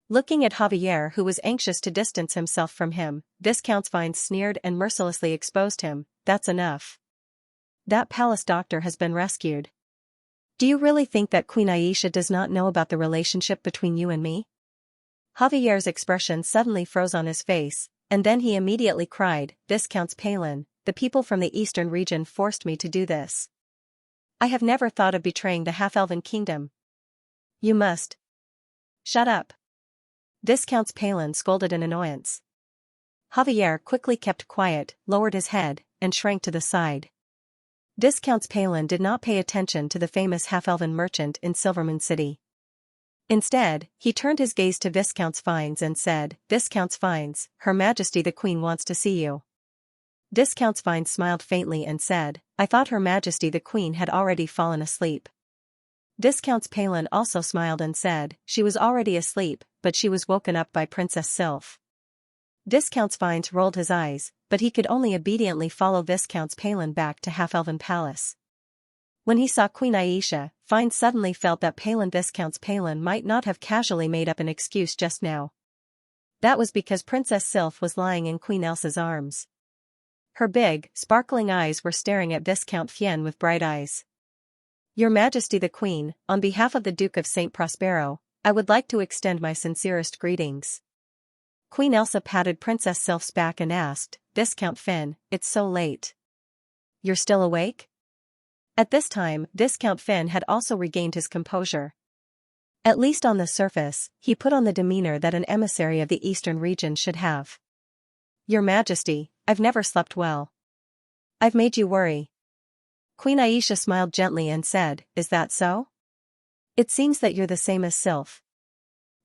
Looking at Javier, who was anxious to distance himself from him, Viscount Fines sneered and mercilessly exposed him. That's enough. That palace doctor has been rescued. Do you really think that Queen Xianxia does not know about the relationship between you and me? Javier's expression suddenly froze on his face, and then he immediately cried, Viscount Palin, the people from the eastern region forced me to do this. I have never thought of betraying the Half-Elven Kingdom. You must. Shut up. Viscount Palin scolded in annoyance. Javier quickly kept quiet, lowered his head, and shrank to the side. Viscount Palin did not pay attention to the famous half-elven merchant in Silvermoon City. Instead, he turned his gaze to Viscount Fines and said, Viscount Fines, Her Majesty the Queen wants to see you. Viscount Fines smiled faintly and said, I thought Her Majesty the Queen had already fallen asleep. Viscount Palin also smiled and said, She was already asleep, but she was woken up by Princess Sylph. Viscount Fines rolled his eyes, but he could only obediently follow Viscount Palin back to Half-Elven Palace. When he saw Queen Xianxia, Fines suddenly felt that Viscount Palin might not have casually made up an excuse just now. That was because Princess Sylph was lying in Queen Elsa's arms. Her big, sparkling eyes were staring at Viscount Fien with bright eyes. Your Majesty the Queen, on behalf of the Duke of St. Prospero, I would like to extend my sincerest greetings. Queen Elsa patted Princess Sylph's back and asked, Viscount Finn, it's so late. You're still awake? At this time, Viscount Finn had also regained his composure. At least on the surface, he put on the demeanor that an emissary of the eastern region should have. Your Majesty, I've never slept well. I've made you worry. Queen Xianxia smiled gently and said, Is that so? It seems that you're the same as Sylph.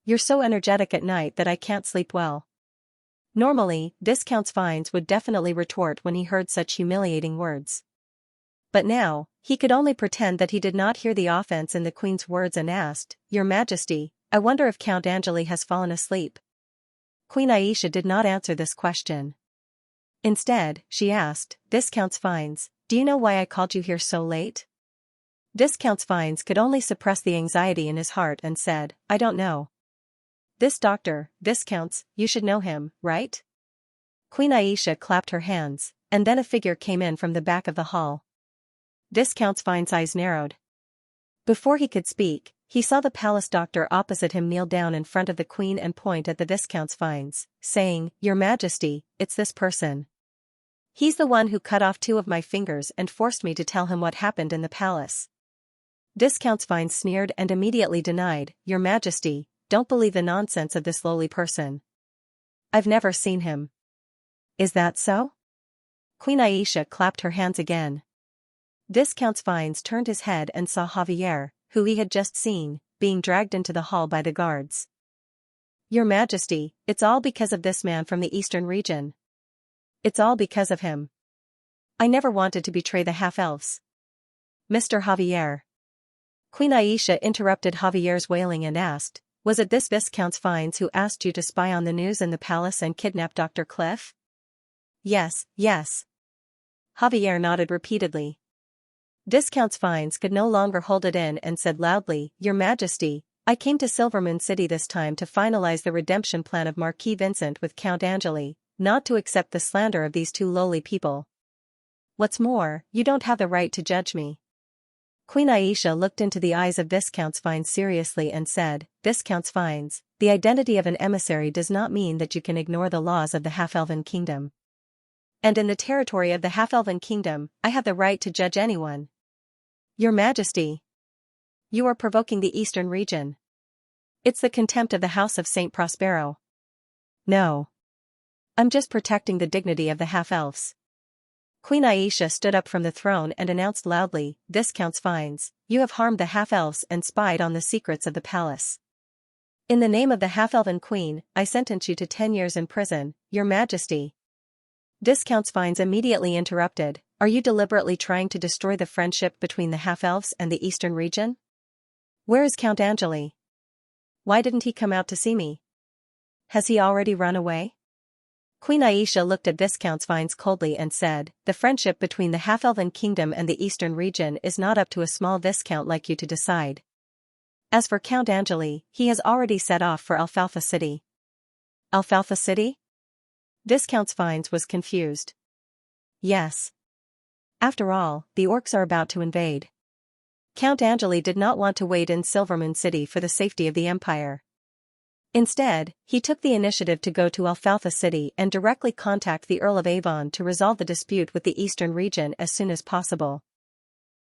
You're so energetic at night that I can't sleep well. Normally, Viscount Fines would definitely retort when he heard such humiliating words. But now, he could only pretend that he did not hear the offense in the Queen's words and asked, "Your Majesty, I wonder if Count Angeli has fallen asleep?" Queen Aisha did not answer this question. Instead, she asked, "Viscount Fines, do you know why I called you here so late?" Viscount Fines could only suppress the anxiety in his heart and said, "I don't know." "This doctor, Viscounts, you should know him, right?" Queen Aisha clapped her hands, and then a figure came in from the back of the hall. Viscount Fines' eyes narrowed. Before he could speak, he saw the palace doctor opposite him kneel down in front of the Queen and point at the Viscount Fines, saying, "Your Majesty, it's this person. He's the one who cut off 2 of my fingers and forced me to tell him what happened in the palace." Viscount Fines sneered and immediately denied, "Your Majesty, don't believe the nonsense of this lowly person. I've never seen him." "Is that so?" Queen Aisha clapped her hands again. Viscount Fines turned his head and saw Javier, who he had just seen, being dragged into the hall by the guards. "Your Majesty, it's all because of this man from the eastern region. It's all because of him. I never wanted to betray the half-elves." "Mr. Javier." Queen Aisha interrupted Javier's wailing and asked, "Was it this Viscount Fines who asked you to spy on the news in the palace and kidnap Dr. Cliff?" "Yes, yes." Javier nodded repeatedly. Viscount Fines could no longer hold it in and said loudly, "Your Majesty, I came to Silvermoon City this time to finalize the redemption plan of Marquis Vincent with Count Angeli, not to accept the slander of these 2 lowly people. What's more, you don't have the right to judge me." Queen Aisha looked into the eyes of Viscount Fines seriously and said, "Viscount Fines, the identity of an emissary does not mean that you can ignore the laws of the half-elven kingdom. And in the territory of the half-elven kingdom, I have the right to judge anyone." "Your Majesty, you are provoking the eastern region. It's the contempt of the House of Saint Prospero." "No. I'm just protecting the dignity of the half-elves." Queen Aisha stood up from the throne and announced loudly, "Viscount Fines, you have harmed the half-elves and spied on the secrets of the palace. In the name of the half-elven queen, I sentence you to 10 years in prison, Your Majesty." Viscount Fines immediately interrupted, "Are you deliberately trying to destroy the friendship between the half-elves and the eastern region? Where is Count Angeli? Why didn't he come out to see me? Has he already run away?" Queen Aisha looked at Viscount Fines coldly and said, "The friendship between the half-elven kingdom and the eastern region is not up to a small viscount like you to decide. As for Count Angeli, he has already set off for Alfalfa City." "Alfalfa City?" Viscount Fines was confused. "Yes. After all, the orcs are about to invade. Count Angeli did not want to wait in Silvermoon City for the safety of the Empire. Instead, he took the initiative to go to Alfalfa City and directly contact the Earl of Avon to resolve the dispute with the eastern region as soon as possible."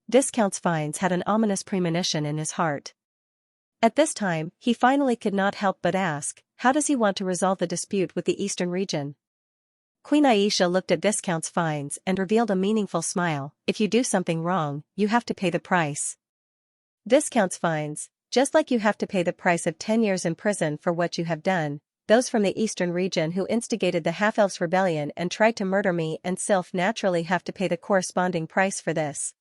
Viscount Fines had an ominous premonition in his heart. At this time, he finally could not help but ask, how does he want to resolve the dispute with the eastern region? Queen Aisha looked at Viscount Fines and revealed a meaningful smile, "If you do something wrong, you have to pay the price. Viscount Fines, just like you have to pay the price of 10 years in prison for what you have done, those from the eastern region who instigated the half-elves rebellion and tried to murder me and Sylph naturally have to pay the corresponding price for this."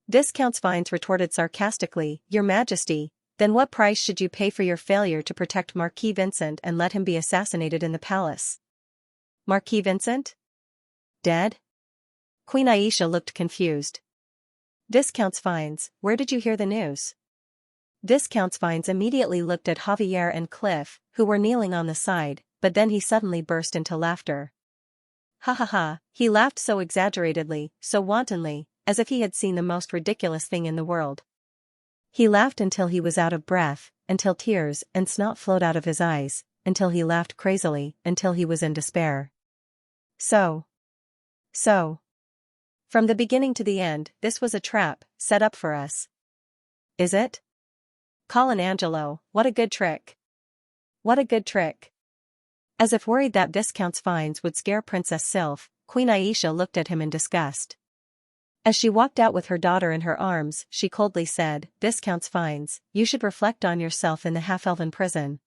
Viscount Fines retorted sarcastically, "Your Majesty, then what price should you pay for your failure to protect Marquis Vincent and let him be assassinated in the palace?" "Marquis Vincent? Dead?" Queen Aisha looked confused. "Viscount Fines, where did you hear the news?" Viscount Fines immediately looked at Javier and Cliff, who were kneeling on the side, but then he suddenly burst into laughter. Ha ha ha, he laughed so exaggeratedly, so wantonly, as if he had seen the most ridiculous thing in the world. He laughed until he was out of breath, until tears and snot flowed out of his eyes, until he laughed crazily, until he was in despair. So. From the beginning to the end, this was a trap, set up for us. Is it? Colin Angelo, what a good trick. What a good trick. As if worried that Viscount Fines would scare Princess Sylph, Queen Aisha looked at him in disgust. As she walked out with her daughter in her arms, she coldly said, "Viscount Fines, you should reflect on yourself in the half-elven prison.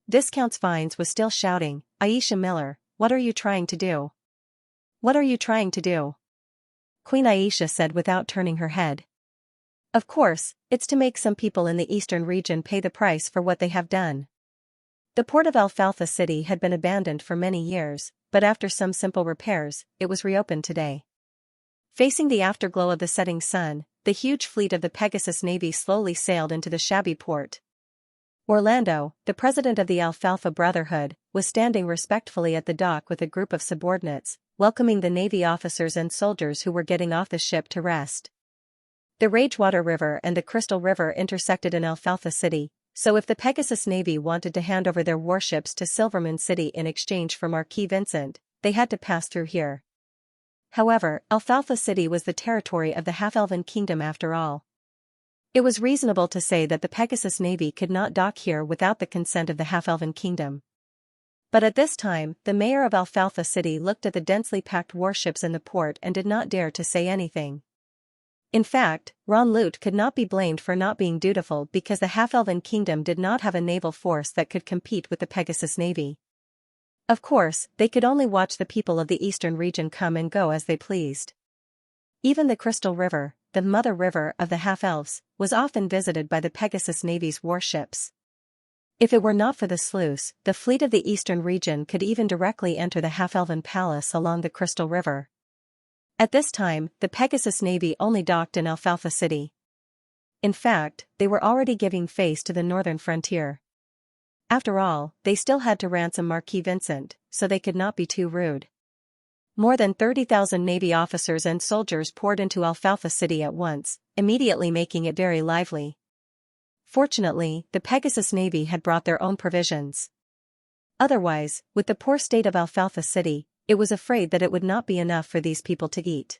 Viscount Vines was still shouting, "Aisha Miller, what are you trying to do? What are you trying to do?" Queen Aisha said without turning her head. "Of course, it's to make some people in the eastern region pay the price for what they have done." The port of Alfalfa City had been abandoned for many years, but after some simple repairs, it was reopened today. Facing the afterglow of the setting sun, the huge fleet of the Pegasus Navy slowly sailed into the shabby port. Orlando, the president of the Alfalfa Brotherhood, was standing respectfully at the dock with a group of subordinates, welcoming the Navy officers and soldiers who were getting off the ship to rest. The Ragewater River and the Crystal River intersected in Alfalfa City, so if the Pegasus Navy wanted to hand over their warships to Silvermoon City in exchange for Marquis Vincent, they had to pass through here. However, Alfalfa City was the territory of the Half-Elven Kingdom after all. It was reasonable to say that the Pegasus Navy could not dock here without the consent of the Half-Elven Kingdom. But at this time, the mayor of Alfalfa City looked at the densely packed warships in the port and did not dare to say anything. In fact, Ron Lute could not be blamed for not being dutiful because the Half-Elven Kingdom did not have a naval force that could compete with the Pegasus Navy. Of course, they could only watch the people of the eastern region come and go as they pleased. Even the Crystal River, the mother river of the half-elves, was often visited by the Pegasus Navy's warships. If it were not for the sluice, the fleet of the eastern region could even directly enter the Half-Elven Palace along the Crystal River. At this time, the Pegasus Navy only docked in Alfalfa City. In fact, they were already giving face to the northern frontier. After all, they still had to ransom Marquis Vincent, so they could not be too rude. More than 30,000 Navy officers and soldiers poured into Alfalfa City at once, immediately making it very lively. Fortunately, the Pegasus Navy had brought their own provisions. Otherwise, with the poor state of Alfalfa City, it was afraid that it would not be enough for these people to eat.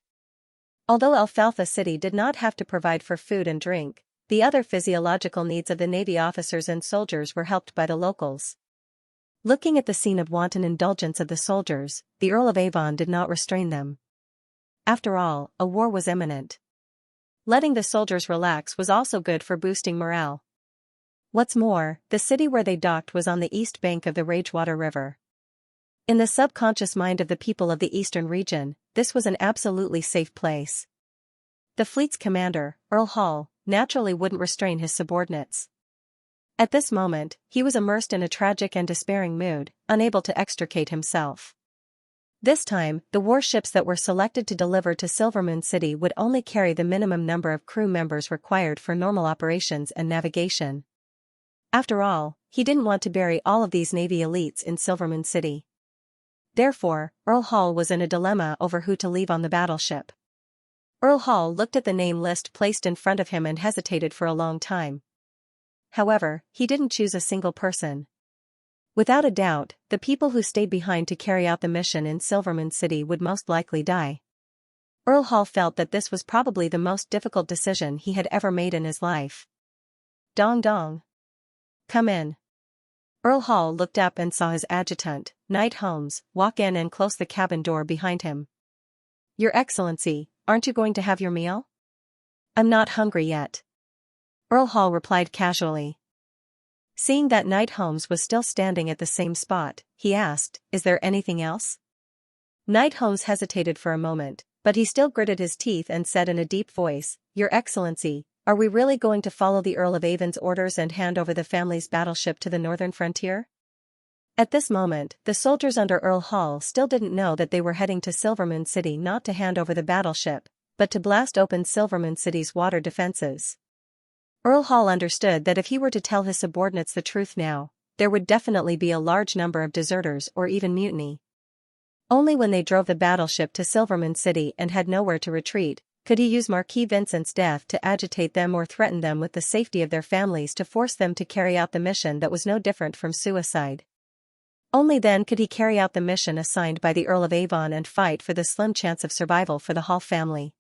Although Alfalfa City did not have to provide for food and drink, the other physiological needs of the Navy officers and soldiers were helped by the locals. Looking at the scene of wanton indulgence of the soldiers, the Earl of Avon did not restrain them. After all, a war was imminent. Letting the soldiers relax was also good for boosting morale. What's more, the city where they docked was on the east bank of the Ragewater River. In the subconscious mind of the people of the eastern region, this was an absolutely safe place. The fleet's commander, Earl Hall, naturally wouldn't restrain his subordinates. At this moment, he was immersed in a tragic and despairing mood, unable to extricate himself. This time, the warships that were selected to deliver to Silvermoon City would only carry the minimum number of crew members required for normal operations and navigation. After all, he didn't want to bury all of these Navy elites in Silvermoon City. Therefore, Earl Hall was in a dilemma over who to leave on the battleship. Earl Hall looked at the name list placed in front of him and hesitated for a long time. However, he didn't choose a single person. Without a doubt, the people who stayed behind to carry out the mission in Silvermoon City would most likely die. Earl Hall felt that this was probably the most difficult decision he had ever made in his life. Dong dong. Come in. Earl Hall looked up and saw his adjutant, Knight Holmes, walk in and close the cabin door behind him. Your Excellency, aren't you going to have your meal? I'm not hungry yet. Earl Hall replied casually. Seeing that Knight Holmes was still standing at the same spot, he asked, Is there anything else? Knight Holmes hesitated for a moment, but he still gritted his teeth and said in a deep voice, Your Excellency, are we really going to follow the Earl of Avon's orders and hand over the family's battleship to the northern frontier? At this moment, the soldiers under Earl Hall still didn't know that they were heading to Silvermoon City not to hand over the battleship, but to blast open Silvermoon City's water defenses. Earl Hall understood that if he were to tell his subordinates the truth now, there would definitely be a large number of deserters or even mutiny. Only when they drove the battleship to Silvermoon City and had nowhere to retreat, could he use Marquis Vincent's death to agitate them or threaten them with the safety of their families to force them to carry out the mission that was no different from suicide. Only then could he carry out the mission assigned by the Earl of Avon and fight for the slim chance of survival for the Hall family.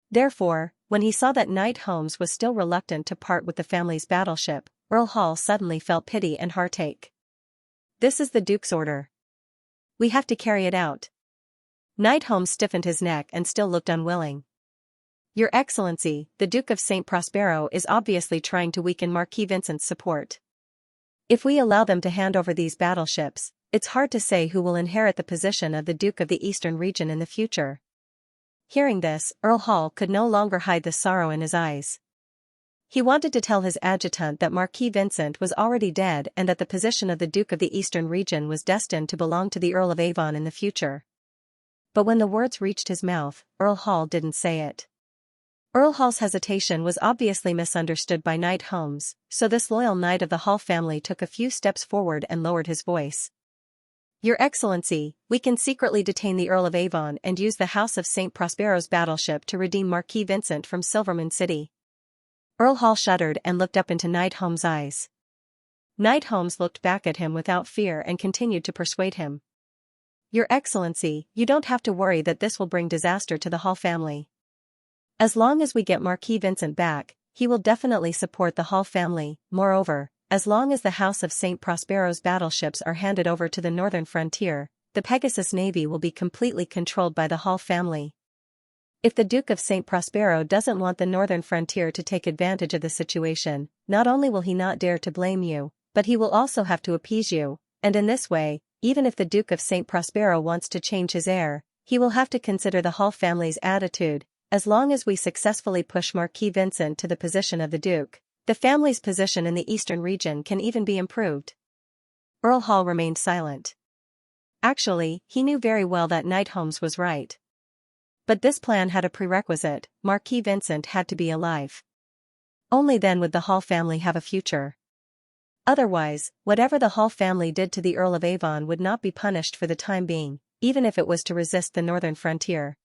Therefore, when he saw that Knight Holmes was still reluctant to part with the family's battleship, Earl Hall suddenly felt pity and heartache. This is the Duke's order. We have to carry it out. Knight Holmes stiffened his neck and still looked unwilling. Your Excellency, the Duke of St. Prospero is obviously trying to weaken Marquis Vincent's support. If we allow them to hand over these battleships, it's hard to say who will inherit the position of the Duke of the Eastern region in the future. Hearing this, Earl Hall could no longer hide the sorrow in his eyes. He wanted to tell his adjutant that Marquis Vincent was already dead and that the position of the Duke of the Eastern region was destined to belong to the Earl of Avon in the future. But when the words reached his mouth, Earl Hall didn't say it. Earl Hall's hesitation was obviously misunderstood by Knight Holmes, so this loyal knight of the Hall family took a few steps forward and lowered his voice. Your Excellency, we can secretly detain the Earl of Avon and use the House of St. Prospero's battleship to redeem Marquis Vincent from Silvermoon City. Earl Hall shuddered and looked up into Knight Holmes' eyes. Knight Holmes looked back at him without fear and continued to persuade him. Your Excellency, you don't have to worry that this will bring disaster to the Hall family. As long as we get Marquis Vincent back, he will definitely support the Hall family. Moreover, as long as the House of St. Prospero's battleships are handed over to the northern frontier, the Pegasus Navy will be completely controlled by the Hall family. If the Duke of St. Prospero doesn't want the northern frontier to take advantage of the situation, not only will he not dare to blame you, but he will also have to appease you, and in this way, even if the Duke of St. Prospero wants to change his heir, he will have to consider the Hall family's attitude. As long as we successfully push Marquis Vincent to the position of the Duke, the family's position in the eastern region can even be improved. Earl Hall remained silent. Actually, he knew very well that Knight Holmes was right. But this plan had a prerequisite: Marquis Vincent had to be alive. Only then would the Hall family have a future. Otherwise, whatever the Hall family did to the Earl of Avon would not be punished for the time being, even if it was to resist the northern frontier.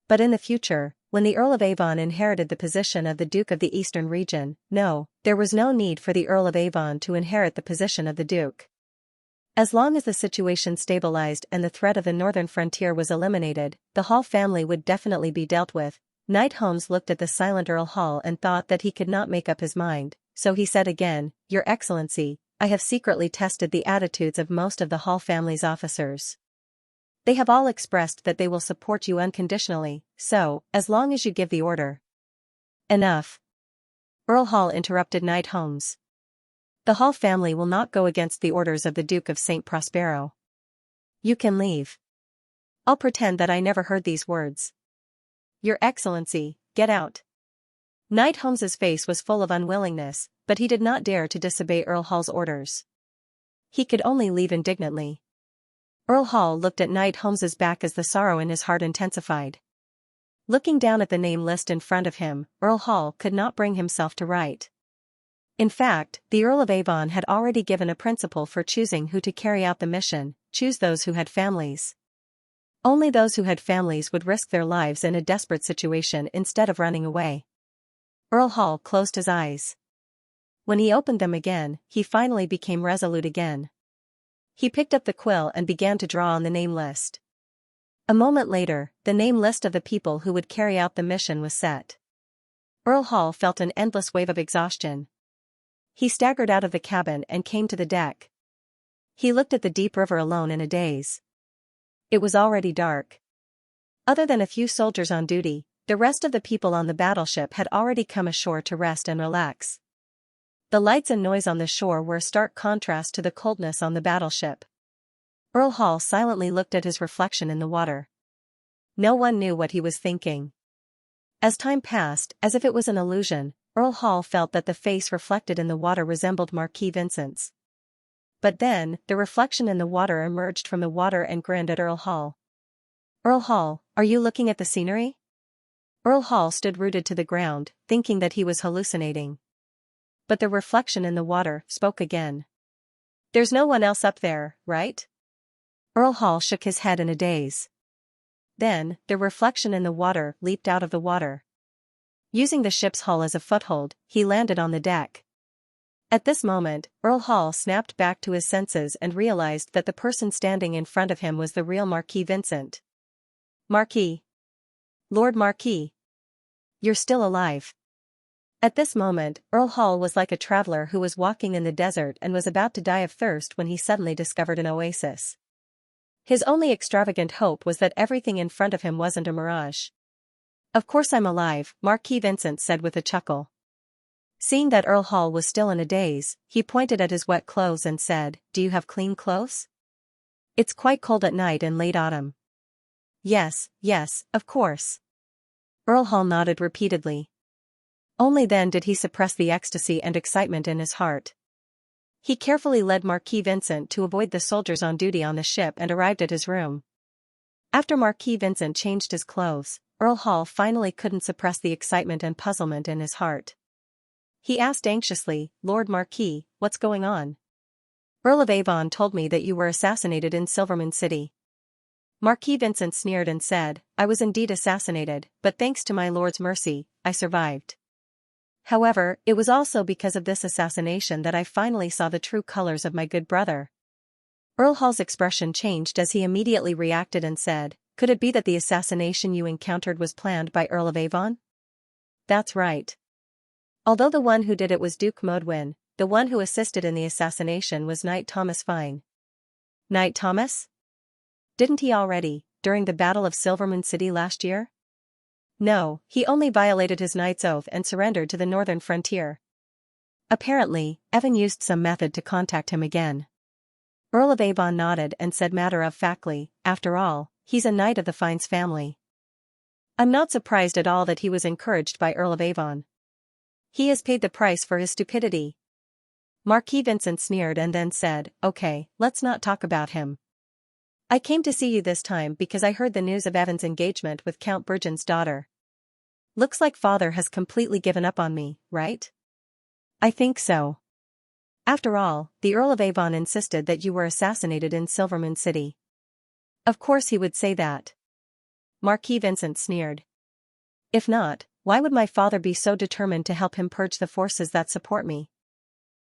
But in the future, when the Earl of Avon inherited the position of the Duke of the Eastern region, there was no need for the Earl of Avon to inherit the position of the Duke. As long as the situation stabilized and the threat of the northern frontier was eliminated, the Hall family would definitely be dealt with. Knight Holmes looked at the silent Earl Hall and thought that he could not make up his mind, so he said again, Your Excellency, I have secretly tested the attitudes of most of the Hall family's officers. They have all expressed that they will support you unconditionally, so, as long as you give the order. Enough. Earl Hall interrupted Knight Holmes. The Hall family will not go against the orders of the Duke of St. Prospero. You can leave. I'll pretend that I never heard these words. Your Excellency, get out. Knight Holmes's face was full of unwillingness, but he did not dare to disobey Earl Hall's orders. He could only leave indignantly. Earl Hall looked at Knight Holmes's back as the sorrow in his heart intensified. Looking down at the name list in front of him, Earl Hall could not bring himself to write. In fact, the Earl of Avon had already given a principle for choosing who to carry out the mission: choose those who had families. Only those who had families would risk their lives in a desperate situation instead of running away. Earl Hall closed his eyes. When he opened them again, he finally became resolute again. He picked up the quill and began to draw on the name list. A moment later, the name list of the people who would carry out the mission was set. Earl Hall felt an endless wave of exhaustion. He staggered out of the cabin and came to the deck. He looked at the deep river alone in a daze. It was already dark. Other than a few soldiers on duty, the rest of the people on the battleship had already come ashore to rest and relax. The lights and noise on the shore were a stark contrast to the coldness on the battleship. Earl Hall silently looked at his reflection in the water. No one knew what he was thinking. As time passed, as if it was an illusion, Earl Hall felt that the face reflected in the water resembled Marquis Vincent's. But then, the reflection in the water emerged from the water and grinned at Earl Hall. Earl Hall, are you looking at the scenery? Earl Hall stood rooted to the ground, thinking that he was hallucinating. But the reflection in the water spoke again. There's no one else up there, right? Earl Hall shook his head in a daze. Then, the reflection in the water leaped out of the water. Using the ship's hull as a foothold, he landed on the deck. At this moment, Earl Hall snapped back to his senses and realized that the person standing in front of him was the real Marquis Vincent. Marquis. Lord Marquis. You're still alive. At this moment, Earl Hall was like a traveler who was walking in the desert and was about to die of thirst when he suddenly discovered an oasis. His only extravagant hope was that everything in front of him wasn't a mirage. Of course I'm alive, Marquis Vincent said with a chuckle. Seeing that Earl Hall was still in a daze, he pointed at his wet clothes and said, "Do you have clean clothes? It's quite cold at night in late autumn." "Yes, yes, of course." Earl Hall nodded repeatedly. Only then did he suppress the ecstasy and excitement in his heart. He carefully led Marquis Vincent to avoid the soldiers on duty on the ship and arrived at his room. After Marquis Vincent changed his clothes, Earl Hall finally couldn't suppress the excitement and puzzlement in his heart. He asked anxiously, "Lord Marquis, what's going on? Earl of Avon told me that you were assassinated in Silvermoon City." Marquis Vincent sneered and said, "I was indeed assassinated, but thanks to my lord's mercy, I survived. However, it was also because of this assassination that I finally saw the true colors of my good brother." Earl Hall's expression changed as he immediately reacted and said, "Could it be that the assassination you encountered was planned by Earl of Avon?" "That's right. Although the one who did it was Duke Modwin, the one who assisted in the assassination was Knight Thomas Fine." "Knight Thomas? Didn't he already, during the Battle of Silvermoon City last year?" "No, he only violated his knight's oath and surrendered to the northern frontier." Apparently, Evan used some method to contact him again. Earl of Avon nodded and said matter-of-factly, "After all, he's a knight of the Fiennes family. I'm not surprised at all that he was encouraged by Earl of Avon. He has paid the price for his stupidity." Marquis Vincent sneered and then said, "Okay, let's not talk about him. I came to see you this time because I heard the news of Evan's engagement with Count Bergen's daughter. Looks like father has completely given up on me, right?" "I think so. After all, the Earl of Avon insisted that you were assassinated in Silvermoon City." "Of course he would say that." Marquis Vincent sneered. "If not, why would my father be so determined to help him purge the forces that support me?"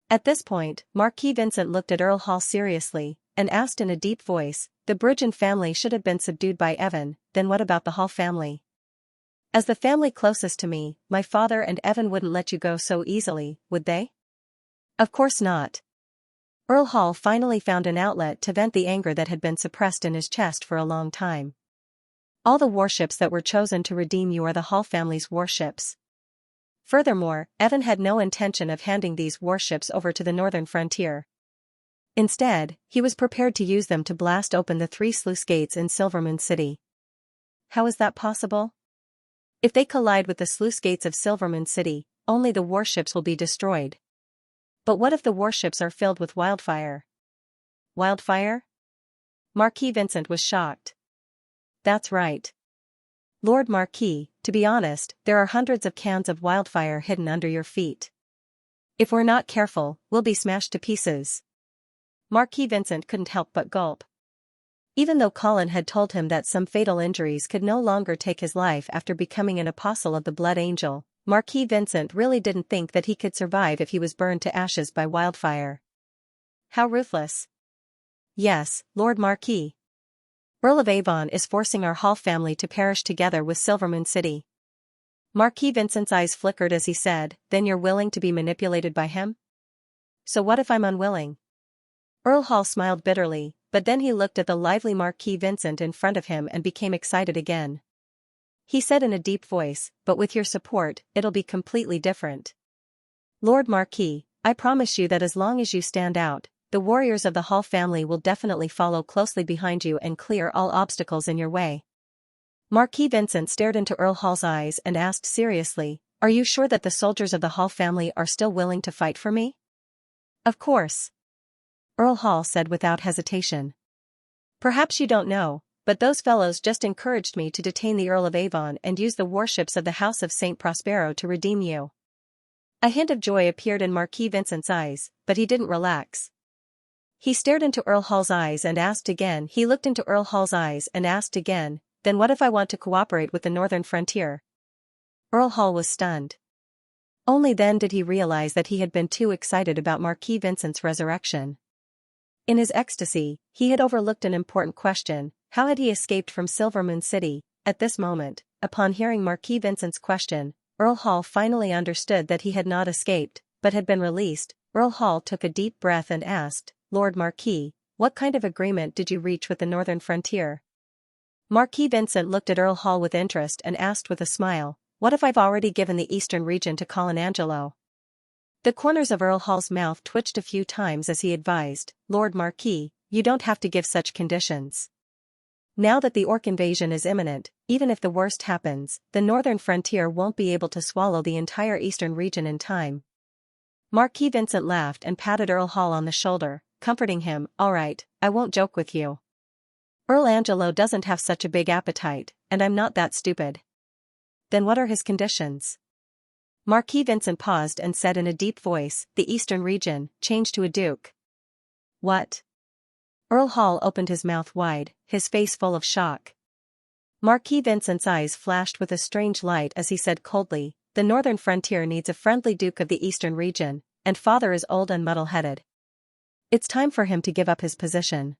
At this point, Marquis Vincent looked at Earl Hall seriously, and asked in a deep voice, "The Bergen family should have been subdued by Evan, then what about the Hall family? As the family closest to me, my father and Evan wouldn't let you go so easily, would they?" "Of course not." Earl Hall finally found an outlet to vent the anger that had been suppressed in his chest for a long time. "All the warships that were chosen to redeem you are the Hall family's warships. Furthermore, Evan had no intention of handing these warships over to the northern frontier. Instead, he was prepared to use them to blast open the 3 sluice gates in Silvermoon City." "How is that possible?" "If they collide with the sluice gates of Silvermoon City, only the warships will be destroyed." "But what if the warships are filled with wildfire?" "Wildfire?" Marquis Vincent was shocked. "That's right. Lord Marquis, to be honest, there are hundreds of cans of wildfire hidden under your feet. If we're not careful, we'll be smashed to pieces." Marquis Vincent couldn't help but gulp. Even though Colin had told him that some fatal injuries could no longer take his life after becoming an apostle of the Blood Angel, Marquis Vincent really didn't think that he could survive if he was burned to ashes by wildfire. How ruthless. "Yes, Lord Marquis. Earl of Avon is forcing our Hall family to perish together with Silvermoon City." Marquis Vincent's eyes flickered as he said, "Then you're willing to be manipulated by him? So what if I'm unwilling?" Earl Hall smiled bitterly, but then he looked at the lively Marquis Vincent in front of him and became excited again. He said in a deep voice, "But with your support, it'll be completely different. Lord Marquis, I promise you that as long as you stand out, the warriors of the Hall family will definitely follow closely behind you and clear all obstacles in your way." Marquis Vincent stared into Earl Hall's eyes and asked seriously, "Are you sure that the soldiers of the Hall family are still willing to fight for me?" "Of course," Earl Hall said without hesitation. "Perhaps you don't know, but those fellows just encouraged me to detain the Earl of Avon and use the warships of the House of St. Prospero to redeem you." A hint of joy appeared in Marquis Vincent's eyes, but he didn't relax. He stared into Earl Hall's eyes and asked again. He looked into Earl Hall's eyes and asked again, "Then what if I want to cooperate with the northern frontier?" Earl Hall was stunned. Only then did he realize that he had been too excited about Marquis Vincent's resurrection. In his ecstasy, he had overlooked an important question: how had he escaped from Silvermoon City? At this moment, upon hearing Marquis Vincent's question, Earl Hall finally understood that he had not escaped, but had been released. Earl Hall took a deep breath and asked, "Lord Marquis, what kind of agreement did you reach with the northern frontier?" Marquis Vincent looked at Earl Hall with interest and asked with a smile, "What if I've already given the eastern region to Colin Angelo?" The corners of Earl Hall's mouth twitched a few times as he advised, Lord Marquis, you don't have to give such conditions. Now that the orc invasion is imminent, even if the worst happens, the northern frontier won't be able to swallow the entire eastern region in time. Marquis Vincent laughed and patted Earl Hall on the shoulder, comforting him, all right, I won't joke with you. Earl Angelo doesn't have such a big appetite, and I'm not that stupid. Then what are his conditions? Marquis Vincent paused and said in a deep voice, the eastern region, changed to a duke. What? Earl Hall opened his mouth wide, his face full of shock. Marquis Vincent's eyes flashed with a strange light as he said coldly, the northern frontier needs a friendly duke of the eastern region, and father is old and muddle-headed. It's time for him to give up his position.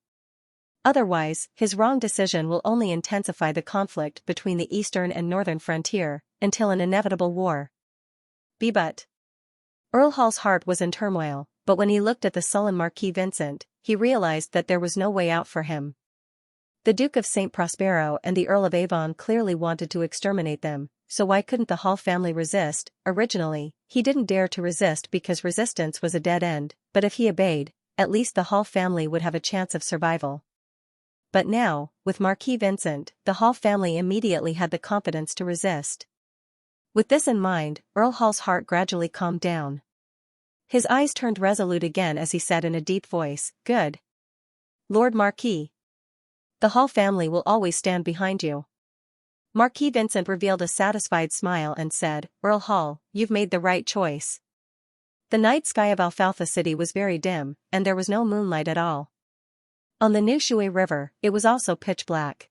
Otherwise, his wrong decision will only intensify the conflict between the eastern and northern frontier, until an inevitable war. But Earl Hall's heart was in turmoil, but when he looked at the sullen Marquis Vincent, he realized that there was no way out for him. The Duke of St. Prospero and the Earl of Avon clearly wanted to exterminate them, so why couldn't the Hall family resist? Originally, he didn't dare to resist because resistance was a dead end, but if he obeyed, at least the Hall family would have a chance of survival. But now, with Marquis Vincent, the Hall family immediately had the confidence to resist. With this in mind, Earl Hall's heart gradually calmed down. His eyes turned resolute again as he said in a deep voice, good. Lord Marquis. The Hall family will always stand behind you. Marquis Vincent revealed a satisfied smile and said, Earl Hall, you've made the right choice. The night sky of Alfalfa City was very dim, and there was no moonlight at all. On the New Shui River, it was also pitch black.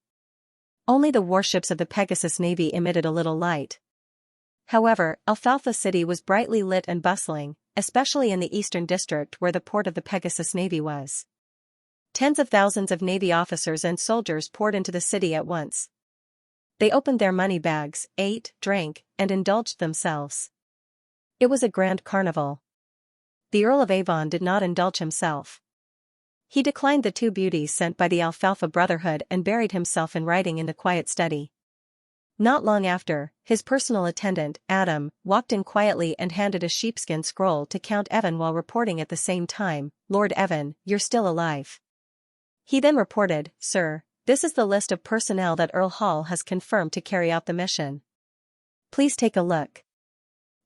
Only the warships of the Pegasus Navy emitted a little light. However, Alfalfa City was brightly lit and bustling, especially in the eastern district where the port of the Pegasus Navy was. Tens of thousands of Navy officers and soldiers poured into the city at once. They opened their money bags, ate, drank, and indulged themselves. It was a grand carnival. The Earl of Avon did not indulge himself. He declined the 2 beauties sent by the Alfalfa Brotherhood and buried himself in writing in the quiet study. Not long after, his personal attendant, Adam, walked in quietly and handed a sheepskin scroll to Count Evan while reporting at the same time, Lord Evan, you're still alive. He then reported, Sir, this is the list of personnel that Earl Hall has confirmed to carry out the mission. Please take a look.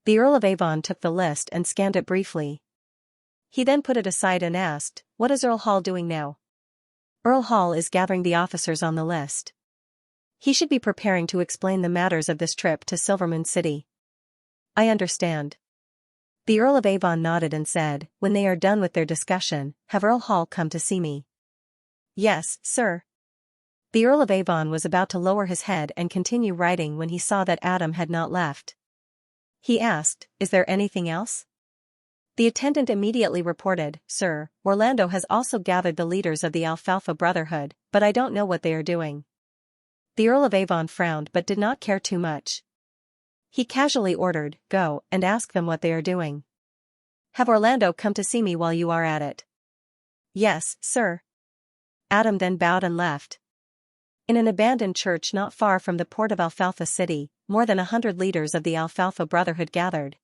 The Earl of Avon took the list and scanned it briefly. He then put it aside and asked, what is Earl Hall doing now? Earl Hall is gathering the officers on the list. He should be preparing to explain the matters of this trip to Silvermoon City. I understand. The Earl of Avon nodded and said, when they are done with their discussion, have Earl Hall come to see me. Yes, sir. The Earl of Avon was about to lower his head and continue writing when he saw that Adam had not left. He asked, is there anything else? The attendant immediately reported, Sir, Orlando has also gathered the leaders of the Alfalfa Brotherhood, but I don't know what they are doing. The Earl of Avon frowned but did not care too much. He casually ordered, go and ask them what they are doing. Have Orlando come to see me while you are at it. Yes, sir. Adam then bowed and left. In an abandoned church not far from the port of Alfalfa City, more than 100 leaders of the Alfalfa Brotherhood gathered.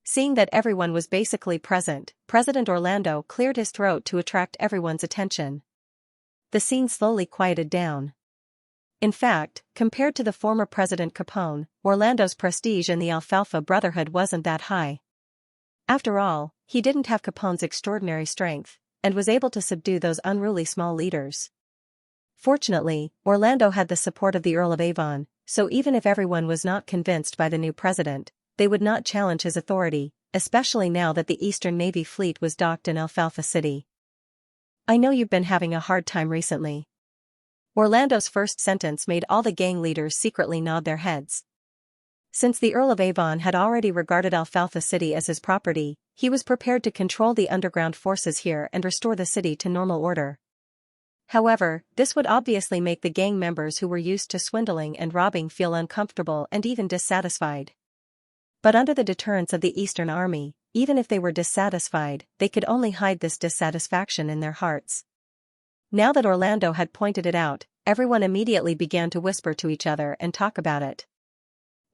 Seeing that everyone was basically present, President Orlando cleared his throat to attract everyone's attention. The scene slowly quieted down. In fact, compared to the former President Capone, Orlando's prestige in the Alfalfa Brotherhood wasn't that high. After all, he didn't have Capone's extraordinary strength, and was able to subdue those unruly small leaders. Fortunately, Orlando had the support of the Earl of Avon, so even if everyone was not convinced by the new president, they would not challenge his authority, especially now that the Eastern Navy fleet was docked in Alfalfa City. I know you've been having a hard time recently. Orlando's first sentence made all the gang leaders secretly nod their heads. Since the Earl of Avon had already regarded Alfalfa City as his property, he was prepared to control the underground forces here and restore the city to normal order. However, this would obviously make the gang members who were used to swindling and robbing feel uncomfortable and even dissatisfied. But under the deterrence of the Eastern Army, even if they were dissatisfied, they could only hide this dissatisfaction in their hearts. Now that Orlando had pointed it out, everyone immediately began to whisper to each other and talk about it.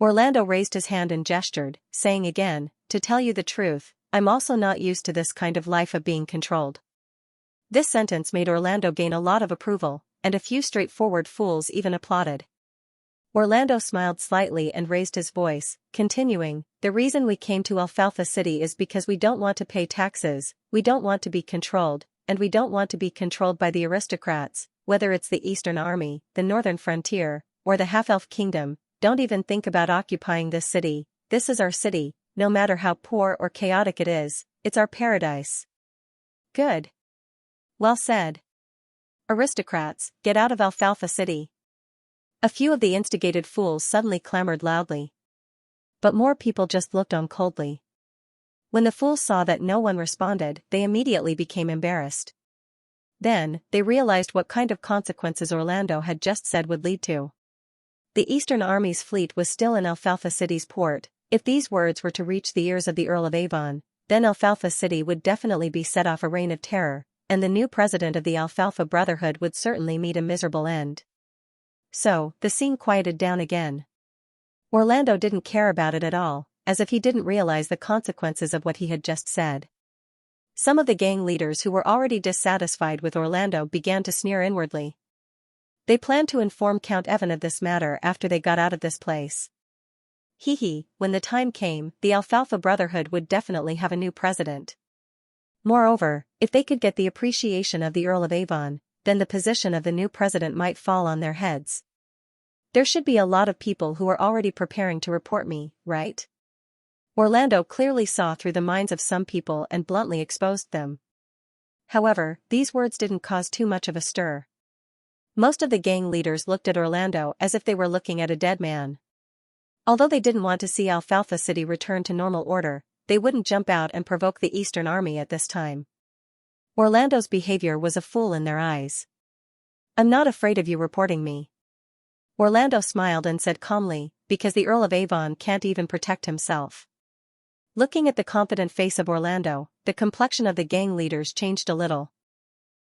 Orlando raised his hand and gestured, saying again, to tell you the truth, I'm also not used to this kind of life of being controlled. This sentence made Orlando gain a lot of approval, and a few straightforward fools even applauded. Orlando smiled slightly and raised his voice, continuing, "The reason we came to Alfalfa City is because we don't want to pay taxes, we don't want to be controlled, and we don't want to be controlled by the aristocrats, whether it's the Eastern Army, the Northern Frontier, or the Half-Elf Kingdom. Don't even think about occupying this city. This is our city, no matter how poor or chaotic it is, it's our paradise." Good. Well said. Aristocrats, get out of Alfalfa City. A few of the instigated fools suddenly clamored loudly. But more people just looked on coldly. When the fools saw that no one responded, they immediately became embarrassed. Then, they realized what kind of consequences Orlando had just said would lead to. The Eastern Army's fleet was still in Alfalfa City's port. If these words were to reach the ears of the Earl of Avon, then Alfalfa City would definitely be set off a reign of terror, and the new president of the Alfalfa Brotherhood would certainly meet a miserable end. So, the scene quieted down again. Orlando didn't care about it at all, as if he didn't realize the consequences of what he had just said. Some of the gang leaders who were already dissatisfied with Orlando began to sneer inwardly. They planned to inform Count Evan of this matter after they got out of this place. When the time came, the Alfalfa Brotherhood would definitely have a new president. Moreover, if they could get the appreciation of the Earl of Avon, then the position of the new president might fall on their heads. There should be a lot of people who are already preparing to report me, right? Orlando clearly saw through the minds of some people and bluntly exposed them. However, these words didn't cause too much of a stir. Most of the gang leaders looked at Orlando as if they were looking at a dead man. Although they didn't want to see Alfalfa City return to normal order, they wouldn't jump out and provoke the Eastern Army at this time. Orlando's behavior was a fool in their eyes. "I'm not afraid of you reporting me." Orlando smiled and said calmly, "Because the Earl of Avon can't even protect himself." Looking at the confident face of Orlando, the complexion of the gang leaders changed a little.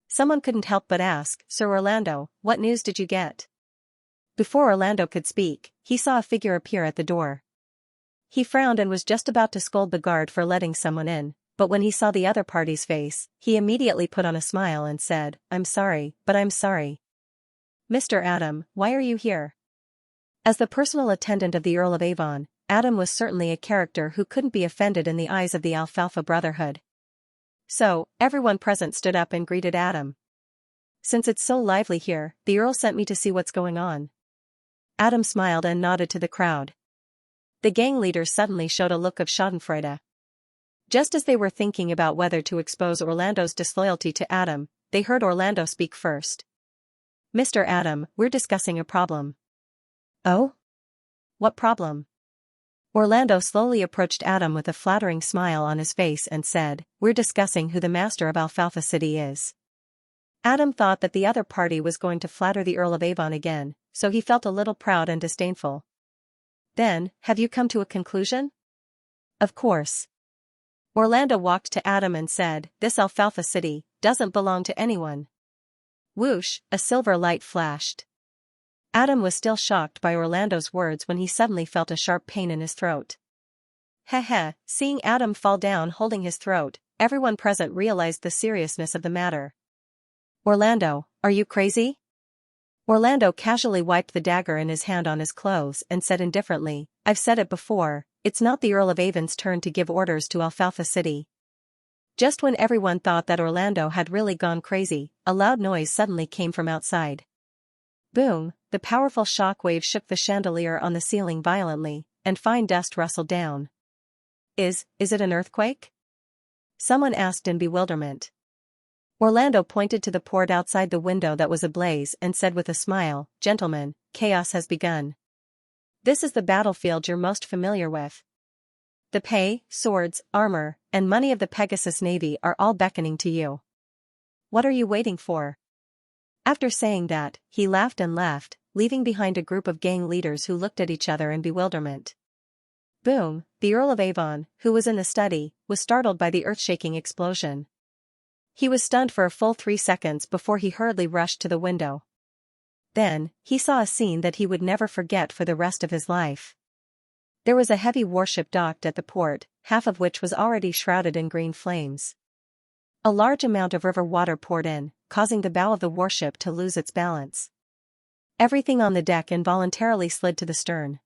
Someone couldn't help but ask, "Sir Orlando, what news did you get?" Before Orlando could speak, he saw a figure appear at the door. He frowned and was just about to scold the guard for letting someone in, but when he saw the other party's face, he immediately put on a smile and said, "I'm sorry, but I'm sorry." "Mr. Adam, why are you here?" As the personal attendant of the Earl of Avon, Adam was certainly a character who couldn't be offended in the eyes of the Alfalfa Brotherhood. So, everyone present stood up and greeted Adam. "Since it's so lively here, the Earl sent me to see what's going on." Adam smiled and nodded to the crowd. The gang leaders suddenly showed a look of schadenfreude. Just as they were thinking about whether to expose Orlando's disloyalty to Adam, they heard Orlando speak first. "Mr. Adam, we're discussing a problem." "Oh? What problem?" Orlando slowly approached Adam with a flattering smile on his face and said, "We're discussing who the master of Alfalfa City is." Adam thought that the other party was going to flatter the Earl of Avon again, so he felt a little proud and disdainful. "Then, have you come to a conclusion?" "Of course." Orlando walked to Adam and said, "This Alfalfa City doesn't belong to anyone." Whoosh, a silver light flashed. Adam was still shocked by Orlando's words when he suddenly felt a sharp pain in his throat. Seeing Adam fall down holding his throat, everyone present realized the seriousness of the matter. "Orlando, are you crazy?" Orlando casually wiped the dagger in his hand on his clothes and said indifferently, "I've said it before, it's not the Earl of Avon's turn to give orders to Alfalfa City." Just when everyone thought that Orlando had really gone crazy, a loud noise suddenly came from outside. Boom, the powerful shock wave shook the chandelier on the ceiling violently, and fine dust rustled down. Is it an earthquake?" someone asked in bewilderment. Orlando pointed to the port outside the window that was ablaze and said with a smile, "Gentlemen, chaos has begun. This is the battlefield you're most familiar with. The pay, swords, armor, and money of the Pegasus Navy are all beckoning to you. What are you waiting for?" After saying that, he laughed and left, leaving behind a group of gang leaders who looked at each other in bewilderment. Boom, the Earl of Avon, who was in the study, was startled by the earth-shaking explosion. He was stunned for a full 3 seconds before he hurriedly rushed to the window. Then, he saw a scene that he would never forget for the rest of his life. There was a heavy warship docked at the port, half of which was already shrouded in green flames. A large amount of river water poured in, causing the bow of the warship to lose its balance. Everything on the deck involuntarily slid to the stern.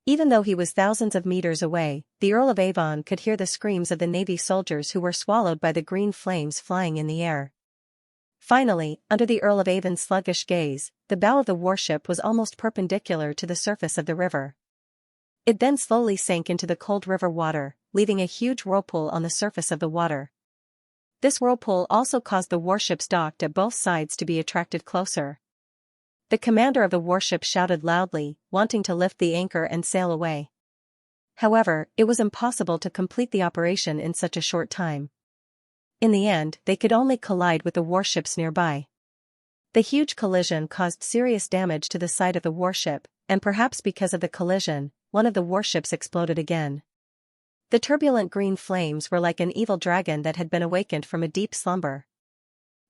Even though he was thousands of meters away, the Earl of Avon could hear the screams of the Navy soldiers who were swallowed by the green flames flying in the air. Finally, under the Earl of Avon's sluggish gaze, the bow of the warship was almost perpendicular to the surface of the river. It then slowly sank into the cold river water, leaving a huge whirlpool on the surface of the water. This whirlpool also caused the warships docked at both sides to be attracted closer. The commander of the warship shouted loudly, wanting to lift the anchor and sail away. However, it was impossible to complete the operation in such a short time. In the end, they could only collide with the warships nearby. The huge collision caused serious damage to the side of the warship, and perhaps because of the collision, one of the warships exploded again. The turbulent green flames were like an evil dragon that had been awakened from a deep slumber.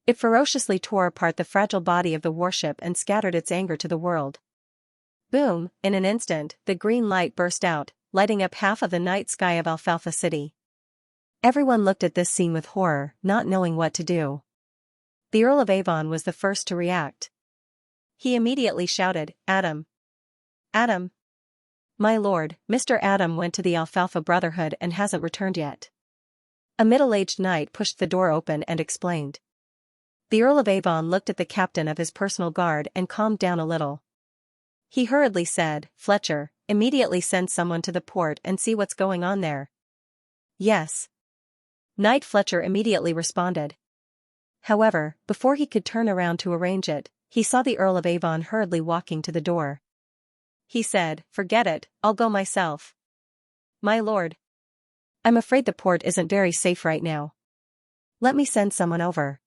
It ferociously tore apart the fragile body of the warship and scattered its anger to the world. Boom! In an instant, the green light burst out, lighting up half of the night sky of Alfalfa City. Everyone looked at this scene with horror, not knowing what to do. The Earl of Avon was the first to react. He immediately shouted, "Adam! Adam! My lord, Mr. Adam went to the Alfalfa Brotherhood and hasn't returned yet." A middle-aged knight pushed the door open and explained. The Earl of Avon looked at the captain of his personal guard and calmed down a little. He hurriedly said, "Fletcher, immediately send someone to the port and see what's going on there." "Yes." Knight Fletcher immediately responded. However, before he could turn around to arrange it, he saw the Earl of Avon hurriedly walking to the door. He said, "Forget it, I'll go myself." "My lord. I'm afraid the port isn't very safe right now. Let me send someone over."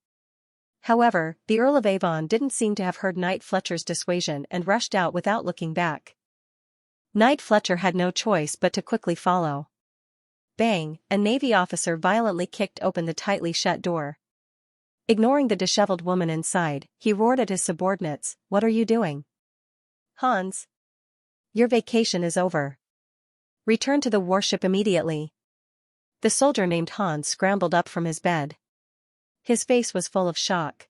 However, the Earl of Avon didn't seem to have heard Knight Fletcher's dissuasion and rushed out without looking back. Knight Fletcher had no choice but to quickly follow. Bang! A Navy officer violently kicked open the tightly shut door. Ignoring the disheveled woman inside, he roared at his subordinates, "What are you doing? Hans! Your vacation is over. Return to the warship immediately." The soldier named Hans scrambled up from his bed. His face was full of shock.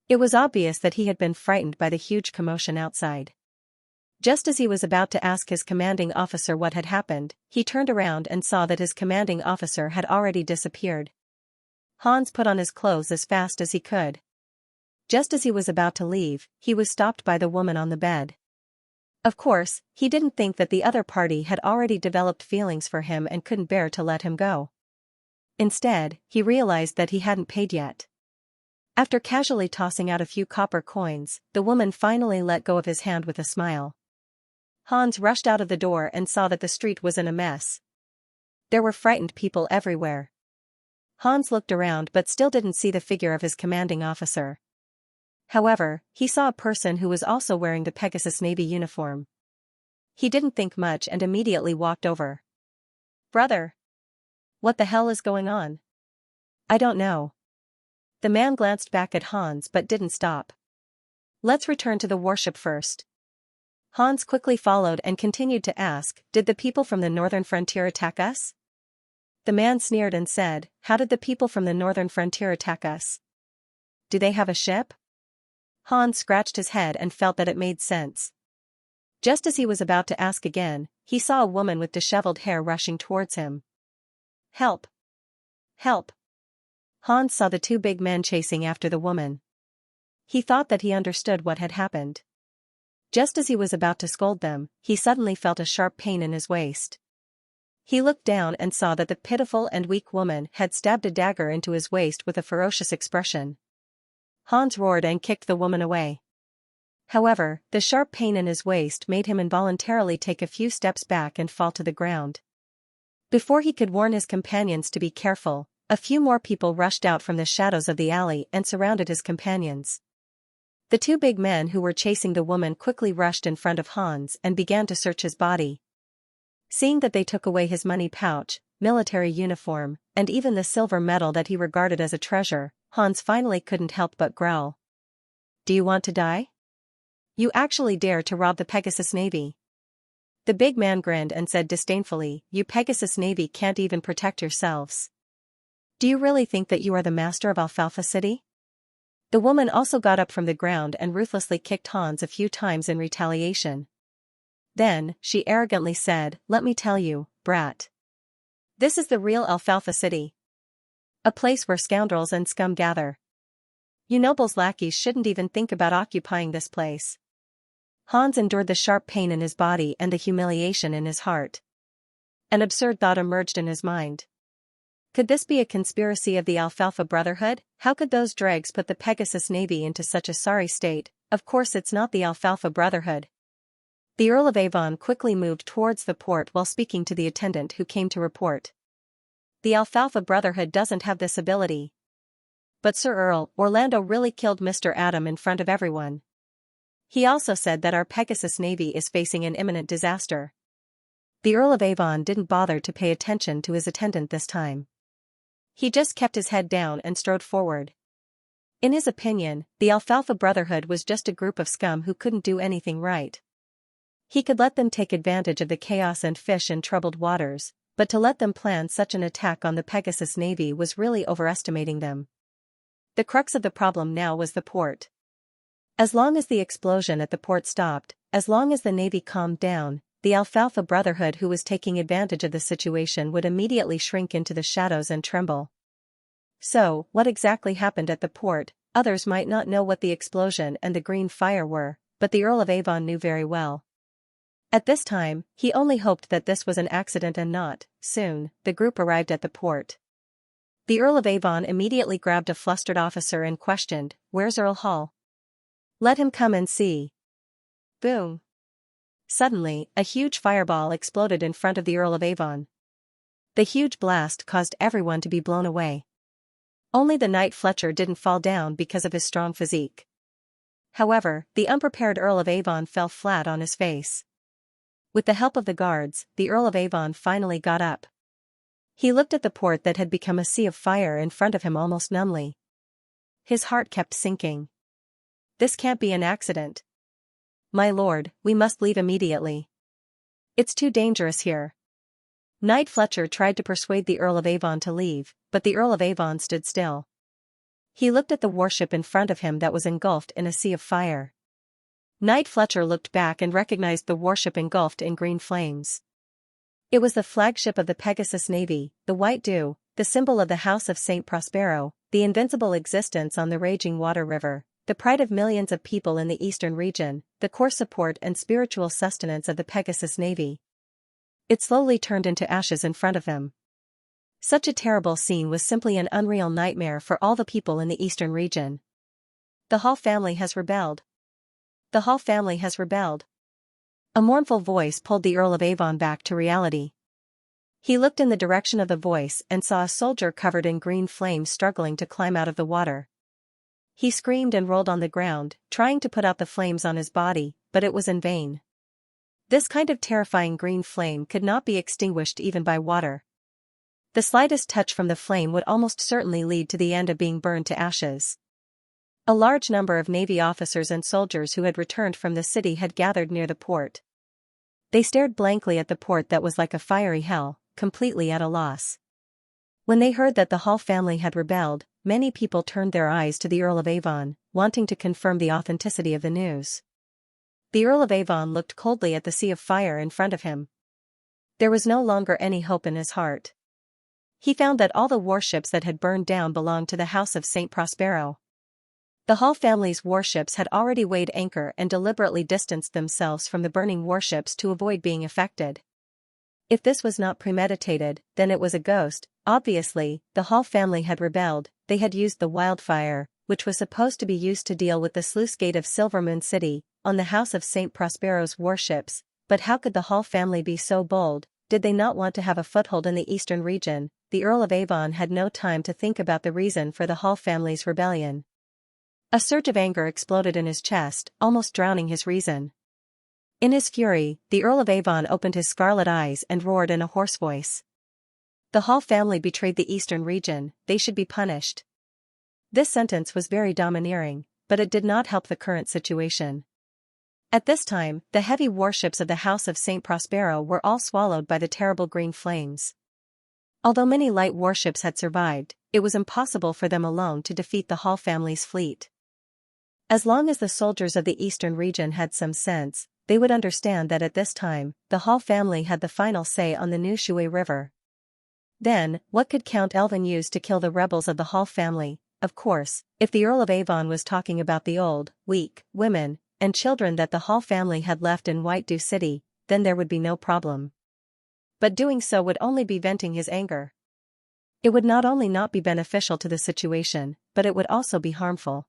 It was obvious that he had been frightened by the huge commotion outside. Just as he was about to ask his commanding officer what had happened, he turned around and saw that his commanding officer had already disappeared. Hans put on his clothes as fast as he could. Just as he was about to leave, he was stopped by the woman on the bed. Of course, he didn't think that the other party had already developed feelings for him and couldn't bear to let him go. Instead, he realized that he hadn't paid yet. After casually tossing out a few copper coins, the woman finally let go of his hand with a smile. Hans rushed out of the door and saw that the street was in a mess. There were frightened people everywhere. Hans looked around but still didn't see the figure of his commanding officer. However, he saw a person who was also wearing the Pegasus Navy uniform. He didn't think much and immediately walked over. "Brother! What the hell is going on?" "I don't know." The man glanced back at Hans but didn't stop. "Let's return to the warship first." Hans quickly followed and continued to ask, "Did the people from the northern frontier attack us?" The man sneered and said, "How did the people from the northern frontier attack us? Do they have a ship?" Hans scratched his head and felt that it made sense. Just as he was about to ask again, he saw a woman with disheveled hair rushing towards him. "Help! Help!" Hans saw the two big men chasing after the woman. He thought that he understood what had happened. Just as he was about to scold them, he suddenly felt a sharp pain in his waist. He looked down and saw that the pitiful and weak woman had stabbed a dagger into his waist with a ferocious expression. Hans roared and kicked the woman away. However, the sharp pain in his waist made him involuntarily take a few steps back and fall to the ground. Before he could warn his companions to be careful, a few more people rushed out from the shadows of the alley and surrounded his companions. The two big men who were chasing the woman quickly rushed in front of Hans and began to search his body. Seeing that they took away his money pouch, military uniform, and even the silver medal that he regarded as a treasure, Hans finally couldn't help but growl. "Do you want to die? You actually dare to rob the Pegasus Navy?" The big man grinned and said disdainfully, "You Pegasus Navy can't even protect yourselves. Do you really think that you are the master of Alfalfa City?" The woman also got up from the ground and ruthlessly kicked Hans a few times in retaliation. Then, she arrogantly said, "Let me tell you, brat. This is the real Alfalfa City. A place where scoundrels and scum gather. You nobles' lackeys shouldn't even think about occupying this place." Hans endured the sharp pain in his body and the humiliation in his heart. An absurd thought emerged in his mind. Could this be a conspiracy of the Alfalfa Brotherhood? How could those dregs put the Pegasus Navy into such a sorry state? Of course it's not the Alfalfa Brotherhood. The Earl of Avon quickly moved towards the port while speaking to the attendant who came to report. "The Alfalfa Brotherhood doesn't have this ability. But Sir Earl, Orlando really killed Mr. Adam in front of everyone. He also said that our Pegasus Navy is facing an imminent disaster." The Earl of Avon didn't bother to pay attention to his attendant this time. He just kept his head down and strode forward. In his opinion, the Alfalfa Brotherhood was just a group of scum who couldn't do anything right. He could let them take advantage of the chaos and fish in troubled waters, but to let them plan such an attack on the Pegasus Navy was really overestimating them. The crux of the problem now was the port. As long as the explosion at the port stopped, as long as the Navy calmed down, the Alfalfa Brotherhood who was taking advantage of the situation would immediately shrink into the shadows and tremble. So, what exactly happened at the port? Others might not know what the explosion and the green fire were, but the Earl of Avon knew very well. At this time, he only hoped that this was an accident and not. Soon, the group arrived at the port. The Earl of Avon immediately grabbed a flustered officer and questioned, "Where's Earl Hall? Let him come and see." Boom. Suddenly, a huge fireball exploded in front of the Earl of Avon. The huge blast caused everyone to be blown away. Only the Knight Fletcher didn't fall down because of his strong physique. However, the unprepared Earl of Avon fell flat on his face. With the help of the guards, the Earl of Avon finally got up. He looked at the port that had become a sea of fire in front of him almost numbly. His heart kept sinking. This can't be an accident. "My lord, we must leave immediately. It's too dangerous here." Knight Fletcher tried to persuade the Earl of Avon to leave, but the Earl of Avon stood still. He looked at the warship in front of him that was engulfed in a sea of fire. Knight Fletcher looked back and recognized the warship engulfed in green flames. It was the flagship of the Pegasus Navy, the White Dew, the symbol of the House of St. Prospero, the invincible existence on the raging water river, the pride of millions of people in the eastern region, the core support and spiritual sustenance of the Pegasus Navy. It slowly turned into ashes in front of him. Such a terrible scene was simply an unreal nightmare for all the people in the eastern region. "The Hall family has rebelled. The Hall family has rebelled." A mournful voice pulled the Earl of Avon back to reality. He looked in the direction of the voice and saw a soldier covered in green flames struggling to climb out of the water. He screamed and rolled on the ground, trying to put out the flames on his body, but it was in vain. This kind of terrifying green flame could not be extinguished even by water. The slightest touch from the flame would almost certainly lead to the end of being burned to ashes. A large number of Navy officers and soldiers who had returned from the city had gathered near the port. They stared blankly at the port that was like a fiery hell, completely at a loss. When they heard that the Hall family had rebelled, many people turned their eyes to the Earl of Avon, wanting to confirm the authenticity of the news. The Earl of Avon looked coldly at the sea of fire in front of him. There was no longer any hope in his heart. He found that all the warships that had burned down belonged to the House of St. Prospero. The Hall family's warships had already weighed anchor and deliberately distanced themselves from the burning warships to avoid being affected. If this was not premeditated, then it was a ghost. Obviously, the Hall family had rebelled. They had used the wildfire, which was supposed to be used to deal with the sluice gate of Silvermoon City, on the House of St. Prospero's warships. But how could the Hall family be so bold? Did they not want to have a foothold in the eastern region? The Earl of Avon had no time to think about the reason for the Hall family's rebellion. A surge of anger exploded in his chest, almost drowning his reason. In his fury, the Earl of Avon opened his scarlet eyes and roared in a hoarse voice. "The Hall family betrayed the eastern region, they should be punished." This sentence was very domineering, but it did not help the current situation. At this time, the heavy warships of the House of Saint Prospero were all swallowed by the terrible green flames. Although many light warships had survived, it was impossible for them alone to defeat the Hall family's fleet. As long as the soldiers of the eastern region had some sense, they would understand that at this time, the Hall family had the final say on the new Shui River. Then, what could Count Elvin use to kill the rebels of the Hall family? Of course, if the Earl of Avon was talking about the old, weak, women, and children that the Hall family had left in White Dew City, then there would be no problem. But doing so would only be venting his anger. It would not only not be beneficial to the situation, but it would also be harmful.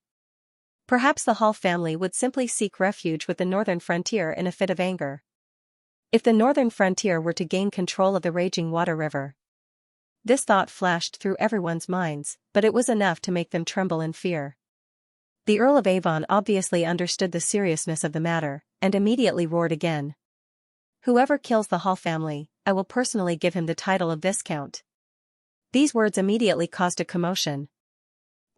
Perhaps the Hall family would simply seek refuge with the northern frontier in a fit of anger. If the northern frontier were to gain control of the raging water river. This thought flashed through everyone's minds, but it was enough to make them tremble in fear. The Earl of Avon obviously understood the seriousness of the matter, and immediately roared again. "Whoever kills the Hall family, I will personally give him the title of Viscount." These words immediately caused a commotion.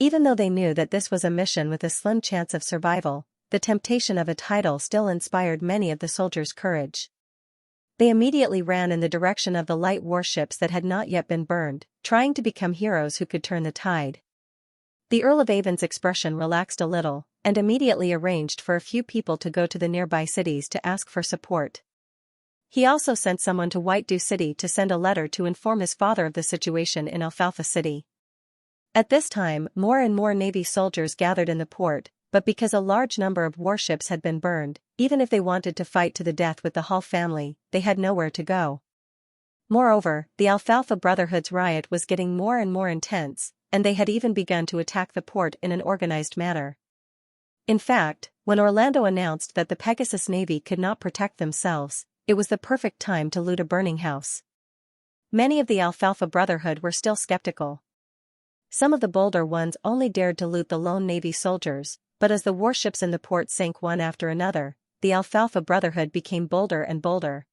Even though they knew that this was a mission with a slim chance of survival, the temptation of a title still inspired many of the soldiers' courage. They immediately ran in the direction of the light warships that had not yet been burned, trying to become heroes who could turn the tide. The Earl of Avon's expression relaxed a little, and immediately arranged for a few people to go to the nearby cities to ask for support. He also sent someone to White Dew City to send a letter to inform his father of the situation in Alfalfa City. At this time, more and more Navy soldiers gathered in the port, but because a large number of warships had been burned, even if they wanted to fight to the death with the Hall family, they had nowhere to go. Moreover, the Alfalfa Brotherhood's riot was getting more and more intense, and they had even begun to attack the port in an organized manner. In fact, when Orlando announced that the Pegasus Navy could not protect themselves, it was the perfect time to loot a burning house. Many of the Alfalfa Brotherhood were still skeptical. Some of the bolder ones only dared to loot the lone Navy soldiers, but as the warships in the port sank one after another, the Alfalfa Brotherhood became bolder and bolder.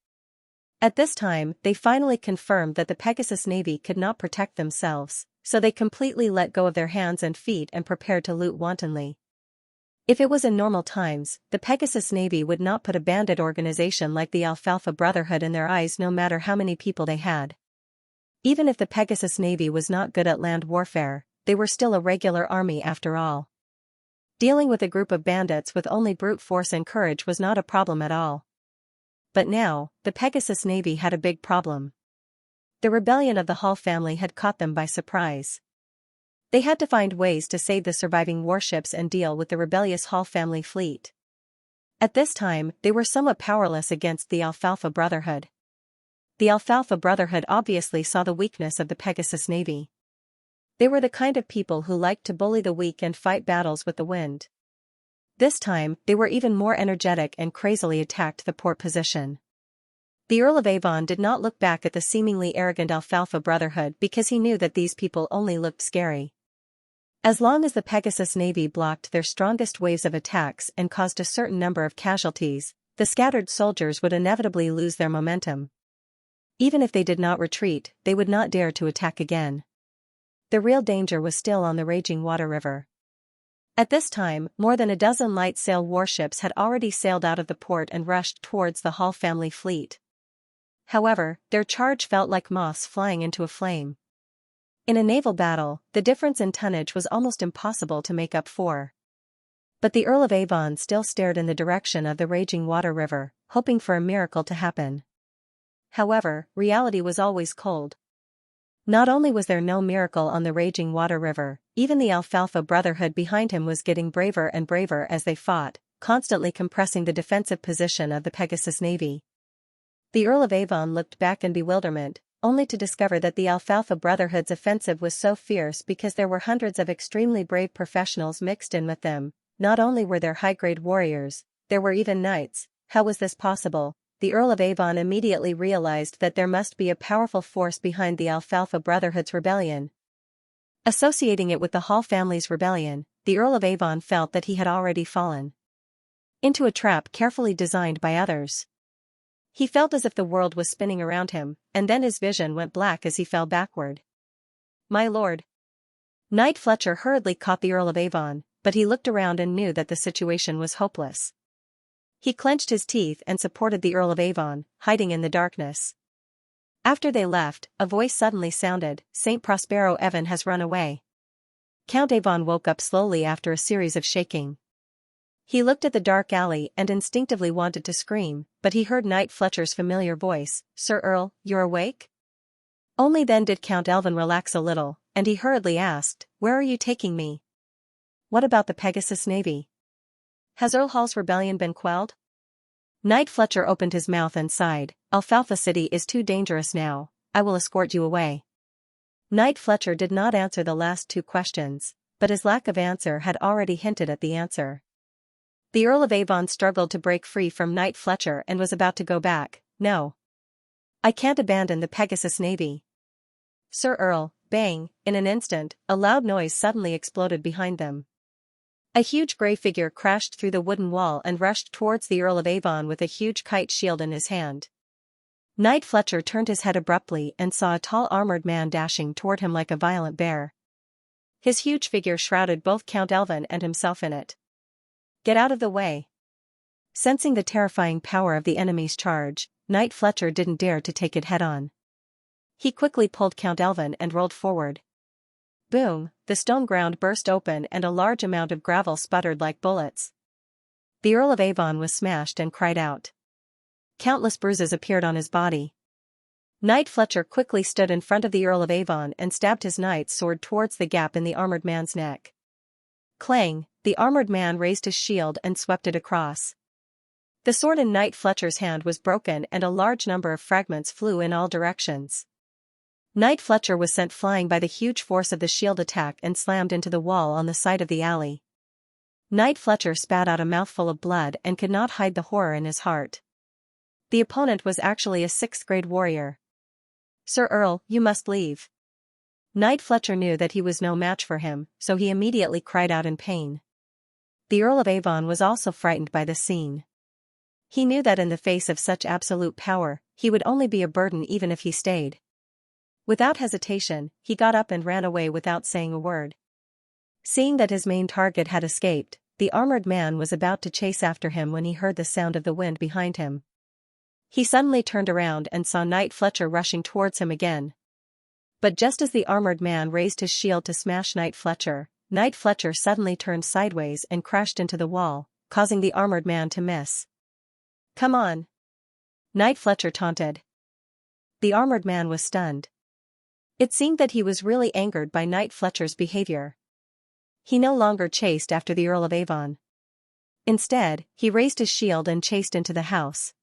At this time, they finally confirmed that the Pegasus Navy could not protect themselves, so they completely let go of their hands and feet and prepared to loot wantonly. If it was in normal times, the Pegasus Navy would not put a bandit organization like the Alfalfa Brotherhood in their eyes no matter how many people they had. Even if the Pegasus Navy was not good at land warfare, they were still a regular army after all. Dealing with a group of bandits with only brute force and courage was not a problem at all. But now, the Pegasus Navy had a big problem. The rebellion of the Hall family had caught them by surprise. They had to find ways to save the surviving warships and deal with the rebellious Hall family fleet. At this time, they were somewhat powerless against the Alfalfa Brotherhood. The Alfalfa Brotherhood obviously saw the weakness of the Pegasus Navy. They were the kind of people who liked to bully the weak and fight battles with the wind. This time, they were even more energetic and crazily attacked the port position. The Earl of Avon did not look back at the seemingly arrogant Alfalfa Brotherhood because he knew that these people only looked scary. As long as the Pegasus Navy blocked their strongest waves of attacks and caused a certain number of casualties, the scattered soldiers would inevitably lose their momentum. Even if they did not retreat, they would not dare to attack again. The real danger was still on the raging water river. At this time, more than a dozen light sail warships had already sailed out of the port and rushed towards the Hall family fleet. However, their charge felt like moths flying into a flame. In a naval battle, the difference in tonnage was almost impossible to make up for. But the Earl of Avon still stared in the direction of the raging water river, hoping for a miracle to happen. However, reality was always cold. Not only was there no miracle on the raging water river, even the Alfalfa Brotherhood behind him was getting braver and braver as they fought, constantly compressing the defensive position of the Pegasus Navy. The Earl of Avon looked back in bewilderment, only to discover that the Alfalfa Brotherhood's offensive was so fierce because there were hundreds of extremely brave professionals mixed in with them. Not only were there high-grade warriors, there were even knights. How was this possible? The Earl of Avon immediately realized that there must be a powerful force behind the Alfalfa Brotherhood's rebellion. Associating it with the Hall family's rebellion, the Earl of Avon felt that he had already fallen into a trap carefully designed by others. He felt as if the world was spinning around him, and then his vision went black as he fell backward. "My lord!" Knight Fletcher hurriedly caught the Earl of Avon, but he looked around and knew that the situation was hopeless. He clenched his teeth and supported the Earl of Avon, hiding in the darkness. After they left, a voice suddenly sounded, "Saint Prospero Evan has run away." Count Avon woke up slowly after a series of shaking. He looked at the dark alley and instinctively wanted to scream, but he heard Knight Fletcher's familiar voice, "Sir Earl, you're awake?" Only then did Count Elvin relax a little, and he hurriedly asked, "Where are you taking me? What about the Pegasus Navy? Has Earl Hall's rebellion been quelled?" Knight Fletcher opened his mouth and sighed, "Alfalfa City is too dangerous now, I will escort you away." Knight Fletcher did not answer the last two questions, but his lack of answer had already hinted at the answer. The Earl of Avon struggled to break free from Knight Fletcher and was about to go back. "No. I can't abandon the Pegasus Navy." "Sir Earl," bang, in an instant, a loud noise suddenly exploded behind them. A huge grey figure crashed through the wooden wall and rushed towards the Earl of Avon with a huge kite shield in his hand. Knight Fletcher turned his head abruptly and saw a tall armored man dashing toward him like a violent bear. His huge figure shrouded both Count Elvin and himself in it. "Get out of the way." Sensing the terrifying power of the enemy's charge, Knight Fletcher didn't dare to take it head-on. He quickly pulled Count Elvin and rolled forward. Boom, the stone ground burst open and a large amount of gravel sputtered like bullets. The Earl of Avon was smashed and cried out. Countless bruises appeared on his body. Knight Fletcher quickly stood in front of the Earl of Avon and stabbed his knight's sword towards the gap in the armored man's neck. Clang, the armored man raised his shield and swept it across. The sword in Knight Fletcher's hand was broken and a large number of fragments flew in all directions. Knight Fletcher was sent flying by the huge force of the shield attack and slammed into the wall on the side of the alley. Knight Fletcher spat out a mouthful of blood and could not hide the horror in his heart. The opponent was actually a 6th-grade warrior. "Sir Earl, you must leave." Knight Fletcher knew that he was no match for him, so he immediately cried out in pain. The Earl of Avon was also frightened by the scene. He knew that in the face of such absolute power, he would only be a burden even if he stayed. Without hesitation, he got up and ran away without saying a word. Seeing that his main target had escaped, the armored man was about to chase after him when he heard the sound of the wind behind him. He suddenly turned around and saw Knight Fletcher rushing towards him again. But just as the armored man raised his shield to smash Knight Fletcher suddenly turned sideways and crashed into the wall, causing the armored man to miss. "Come on!" Knight Fletcher taunted. The armored man was stunned. It seemed that he was really angered by Knight Fletcher's behavior. He no longer chased after the Earl of Avon. Instead, he raised his shield and chased into the house.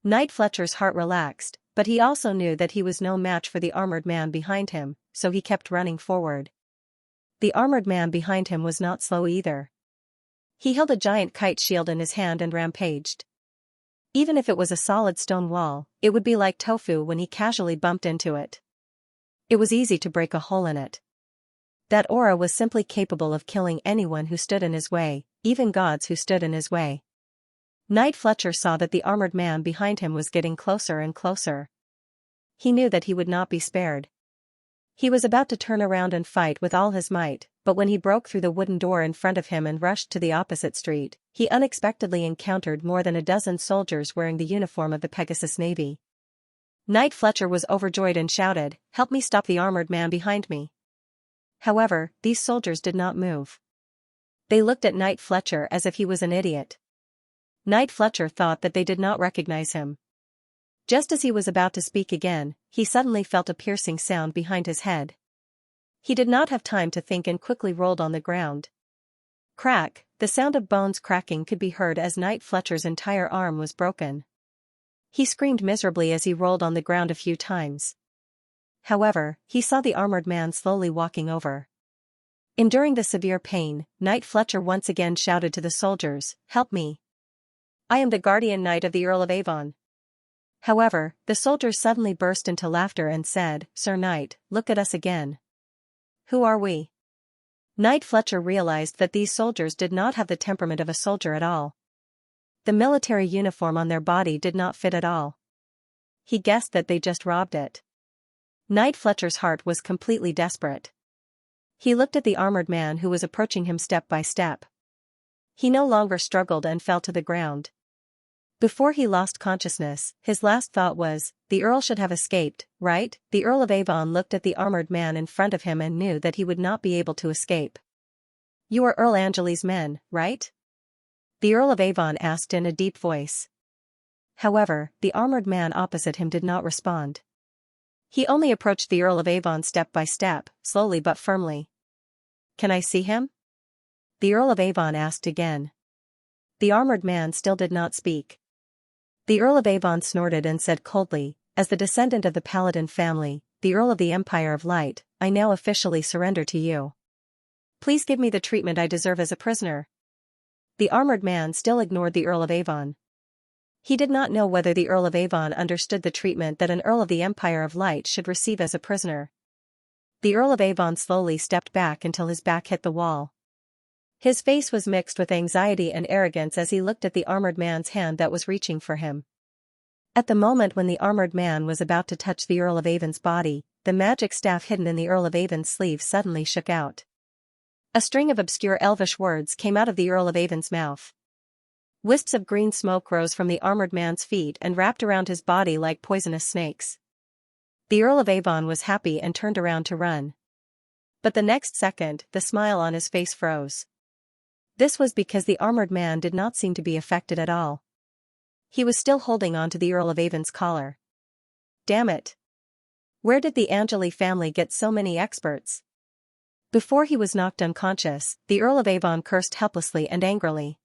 Knight Fletcher's heart relaxed, but he also knew that he was no match for the armored man behind him, so he kept running forward. The armored man behind him was not slow either. He held a giant kite shield in his hand and rampaged. Even if it was a solid stone wall, it would be like tofu when he casually bumped into it. It was easy to break a hole in it. That aura was simply capable of killing anyone who stood in his way, even gods who stood in his way. Knight Fletcher saw that the armored man behind him was getting closer and closer. He knew that he would not be spared. He was about to turn around and fight with all his might, but when he broke through the wooden door in front of him and rushed to the opposite street, he unexpectedly encountered more than a dozen soldiers wearing the uniform of the Pegasus Navy. Knight Fletcher was overjoyed and shouted, "Help me stop the armored man behind me." However, these soldiers did not move. They looked at Knight Fletcher as if he was an idiot. Knight Fletcher thought that they did not recognize him. Just as he was about to speak again, he suddenly felt a piercing sound behind his head. He did not have time to think and quickly rolled on the ground. Crack, the sound of bones cracking could be heard as Knight Fletcher's entire arm was broken. He screamed miserably as he rolled on the ground a few times. However, he saw the armored man slowly walking over. Enduring the severe pain, Knight Fletcher once again shouted to the soldiers, "Help me! I am the guardian knight of the Earl of Avon." However, the soldiers suddenly burst into laughter and said, "Sir Knight, look at us again. Who are we?" Knight Fletcher realized that these soldiers did not have the temperament of a soldier at all. The military uniform on their body did not fit at all. He guessed that they just robbed it. Knight Fletcher's heart was completely desperate. He looked at the armored man who was approaching him step by step. He no longer struggled and fell to the ground. Before he lost consciousness, his last thought was, the Earl should have escaped, right? The Earl of Avon looked at the armored man in front of him and knew that he would not be able to escape. You are Earl Angeli's men, right? The Earl of Avon asked in a deep voice. However, the armored man opposite him did not respond. He only approached the Earl of Avon step by step, slowly but firmly. Can I see him? The Earl of Avon asked again. The armored man still did not speak. The Earl of Avon snorted and said coldly, as the descendant of the Paladin family, the Earl of the Empire of Light, I now officially surrender to you. Please give me the treatment I deserve as a prisoner. The armored man still ignored the Earl of Avon. He did not know whether the Earl of Avon understood the treatment that an Earl of the Empire of Light should receive as a prisoner. The Earl of Avon slowly stepped back until his back hit the wall. His face was mixed with anxiety and arrogance as he looked at the armored man's hand that was reaching for him. At the moment when the armored man was about to touch the Earl of Avon's body, the magic staff hidden in the Earl of Avon's sleeve suddenly shook out. A string of obscure elvish words came out of the Earl of Avon's mouth. Wisps of green smoke rose from the armored man's feet and wrapped around his body like poisonous snakes. The Earl of Avon was happy and turned around to run. But the next second, the smile on his face froze. This was because the armored man did not seem to be affected at all. He was still holding on to the Earl of Avon's collar. Damn it! Where did the Angeli family get so many experts? Before he was knocked unconscious, the Earl of Avon cursed helplessly and angrily.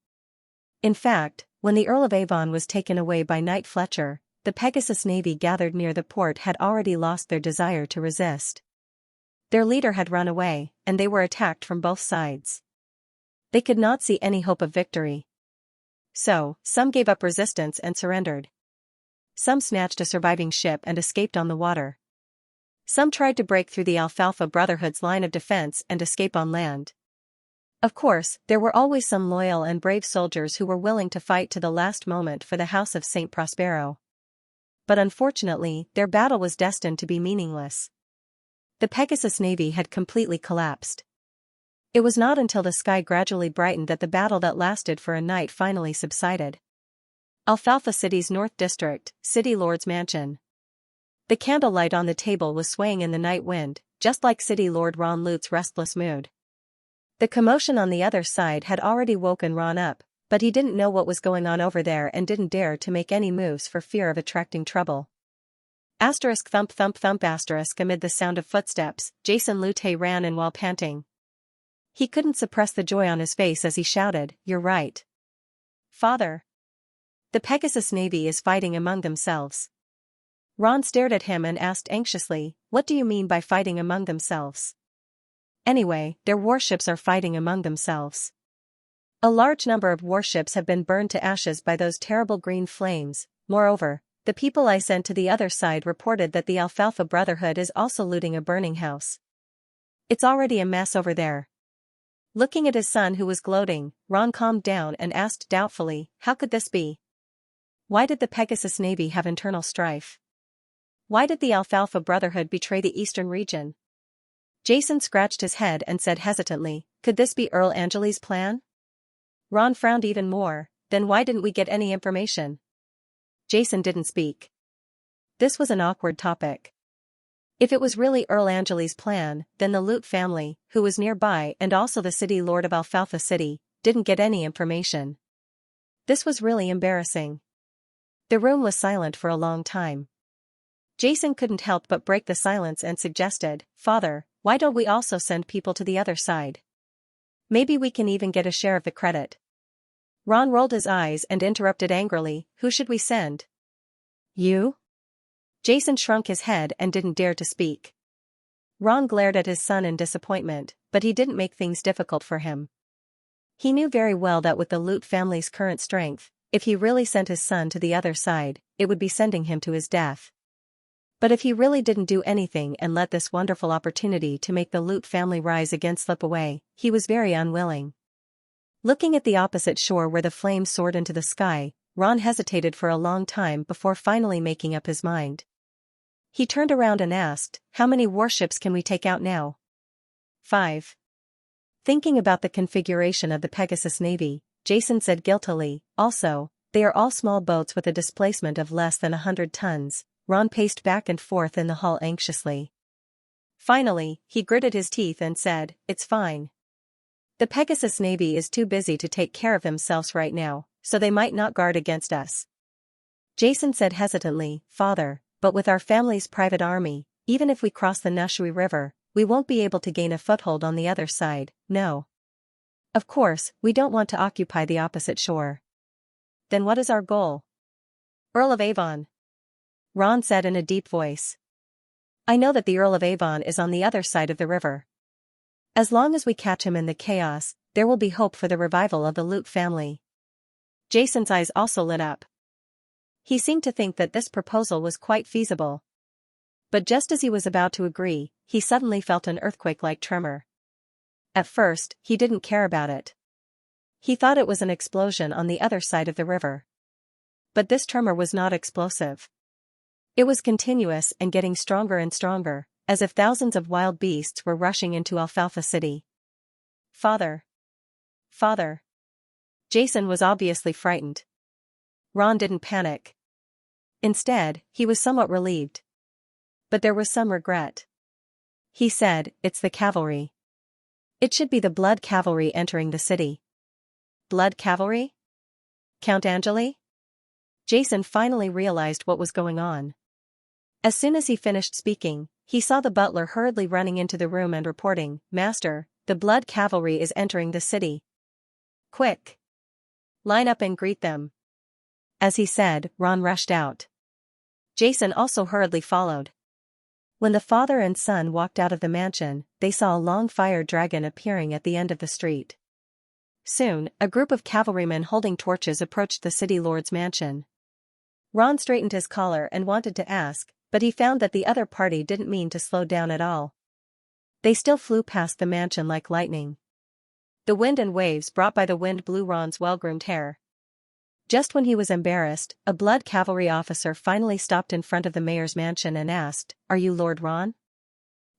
In fact, when the Earl of Avon was taken away by Knight Fletcher, the Pegasus Navy gathered near the port had already lost their desire to resist. Their leader had run away, and they were attacked from both sides. They could not see any hope of victory. So, some gave up resistance and surrendered. Some snatched a surviving ship and escaped on the water. Some tried to break through the Alfalfa Brotherhood's line of defense and escape on land. Of course, there were always some loyal and brave soldiers who were willing to fight to the last moment for the House of St. Prospero. But unfortunately, their battle was destined to be meaningless. The Pegasus Navy had completely collapsed. It was not until the sky gradually brightened that the battle that lasted for a night finally subsided. Alfalfa City's North District, City Lord's Mansion. The candlelight on the table was swaying in the night wind, just like City Lord Ron Lute's restless mood. The commotion on the other side had already woken Ron up, but he didn't know what was going on over there and didn't dare to make any moves for fear of attracting trouble. Asterisk thump thump thump asterisk amid the sound of footsteps, Jason Lute ran in while panting. He couldn't suppress the joy on his face as he shouted, "You're right, Father. The Pegasus Navy is fighting among themselves." Ron stared at him and asked anxiously, "What do you mean by fighting among themselves?" "Anyway, their warships are fighting among themselves. A large number of warships have been burned to ashes by those terrible green flames. Moreover, the people I sent to the other side reported that the Alfalfa Brotherhood is also looting a burning house. It's already a mess over there." Looking at his son who was gloating, Ron calmed down and asked doubtfully, "How could this be? Why did the Pegasus Navy have internal strife? Why did the Alfalfa Brotherhood betray the eastern region?" Jason scratched his head and said hesitantly, "Could this be Earl Angeli's plan?" Ron frowned even more. "Then why didn't we get any information?" Jason didn't speak. This was an awkward topic. If it was really Earl Angeli's plan, then the Lute family, who was nearby and also the city lord of Alfalfa City, didn't get any information. This was really embarrassing. The room was silent for a long time. Jason couldn't help but break the silence and suggested, "Father, why don't we also send people to the other side? Maybe we can even get a share of the credit." Ron rolled his eyes and interrupted angrily, "Who should we send?" "You?" Jason shrunk his head and didn't dare to speak. Ron glared at his son in disappointment, but he didn't make things difficult for him. He knew very well that with the Lute family's current strength, if he really sent his son to the other side, it would be sending him to his death. But if he really didn't do anything and let this wonderful opportunity to make the Lute family rise again slip away, he was very unwilling. Looking at the opposite shore where the flames soared into the sky, Ron hesitated for a long time before finally making up his mind. He turned around and asked, "How many warships can we take out now?" 5. Thinking about the configuration of the Pegasus Navy, Jason said guiltily, "Also, They are all small boats with a displacement of less than 100 tons. Ron paced back and forth in the hull anxiously. Finally, he gritted his teeth and said, "It's fine. The Pegasus Navy is too busy to take care of themselves right now, so they might not guard against us." Jason said hesitantly, "Father, but with our family's private army, even if we cross the Nushui River, we won't be able to gain a foothold on the other side, no. Of course, we don't want to occupy the opposite shore." "Then what is our goal?" "Earl of Avon," Ron said in a deep voice. "I know that the Earl of Avon is on the other side of the river. As long as we catch him in the chaos, there will be hope for the revival of the Luke family." Jason's eyes also lit up. He seemed to think that this proposal was quite feasible. But just as he was about to agree, he suddenly felt an earthquake-like tremor. At first, he didn't care about it. He thought it was an explosion on the other side of the river. But this tremor was not explosive. It was continuous and getting stronger and stronger, as if thousands of wild beasts were rushing into Alfalfa City. "Father! Father!" Jason was obviously frightened. Ron didn't panic. Instead, he was somewhat relieved. But there was some regret. He said, "It's the cavalry. It should be the Blood Cavalry entering the city." "Blood Cavalry? Count Angeli?" Jason finally realized what was going on. As soon as he finished speaking, he saw the butler hurriedly running into the room and reporting, "Master, the Blood Cavalry is entering the city. Quick! Line up and greet them." As he said, Ron rushed out. Jason also hurriedly followed. When the father and son walked out of the mansion, they saw a long fire dragon appearing at the end of the street. Soon, a group of cavalrymen holding torches approached the city lord's mansion. Ron straightened his collar and wanted to ask, but he found that the other party didn't mean to slow down at all. They still flew past the mansion like lightning. The wind and waves brought by the wind blew Ron's well-groomed hair. Just when he was embarrassed, a Blood Cavalry officer finally stopped in front of the mayor's mansion and asked, "Are you Lord Ron?"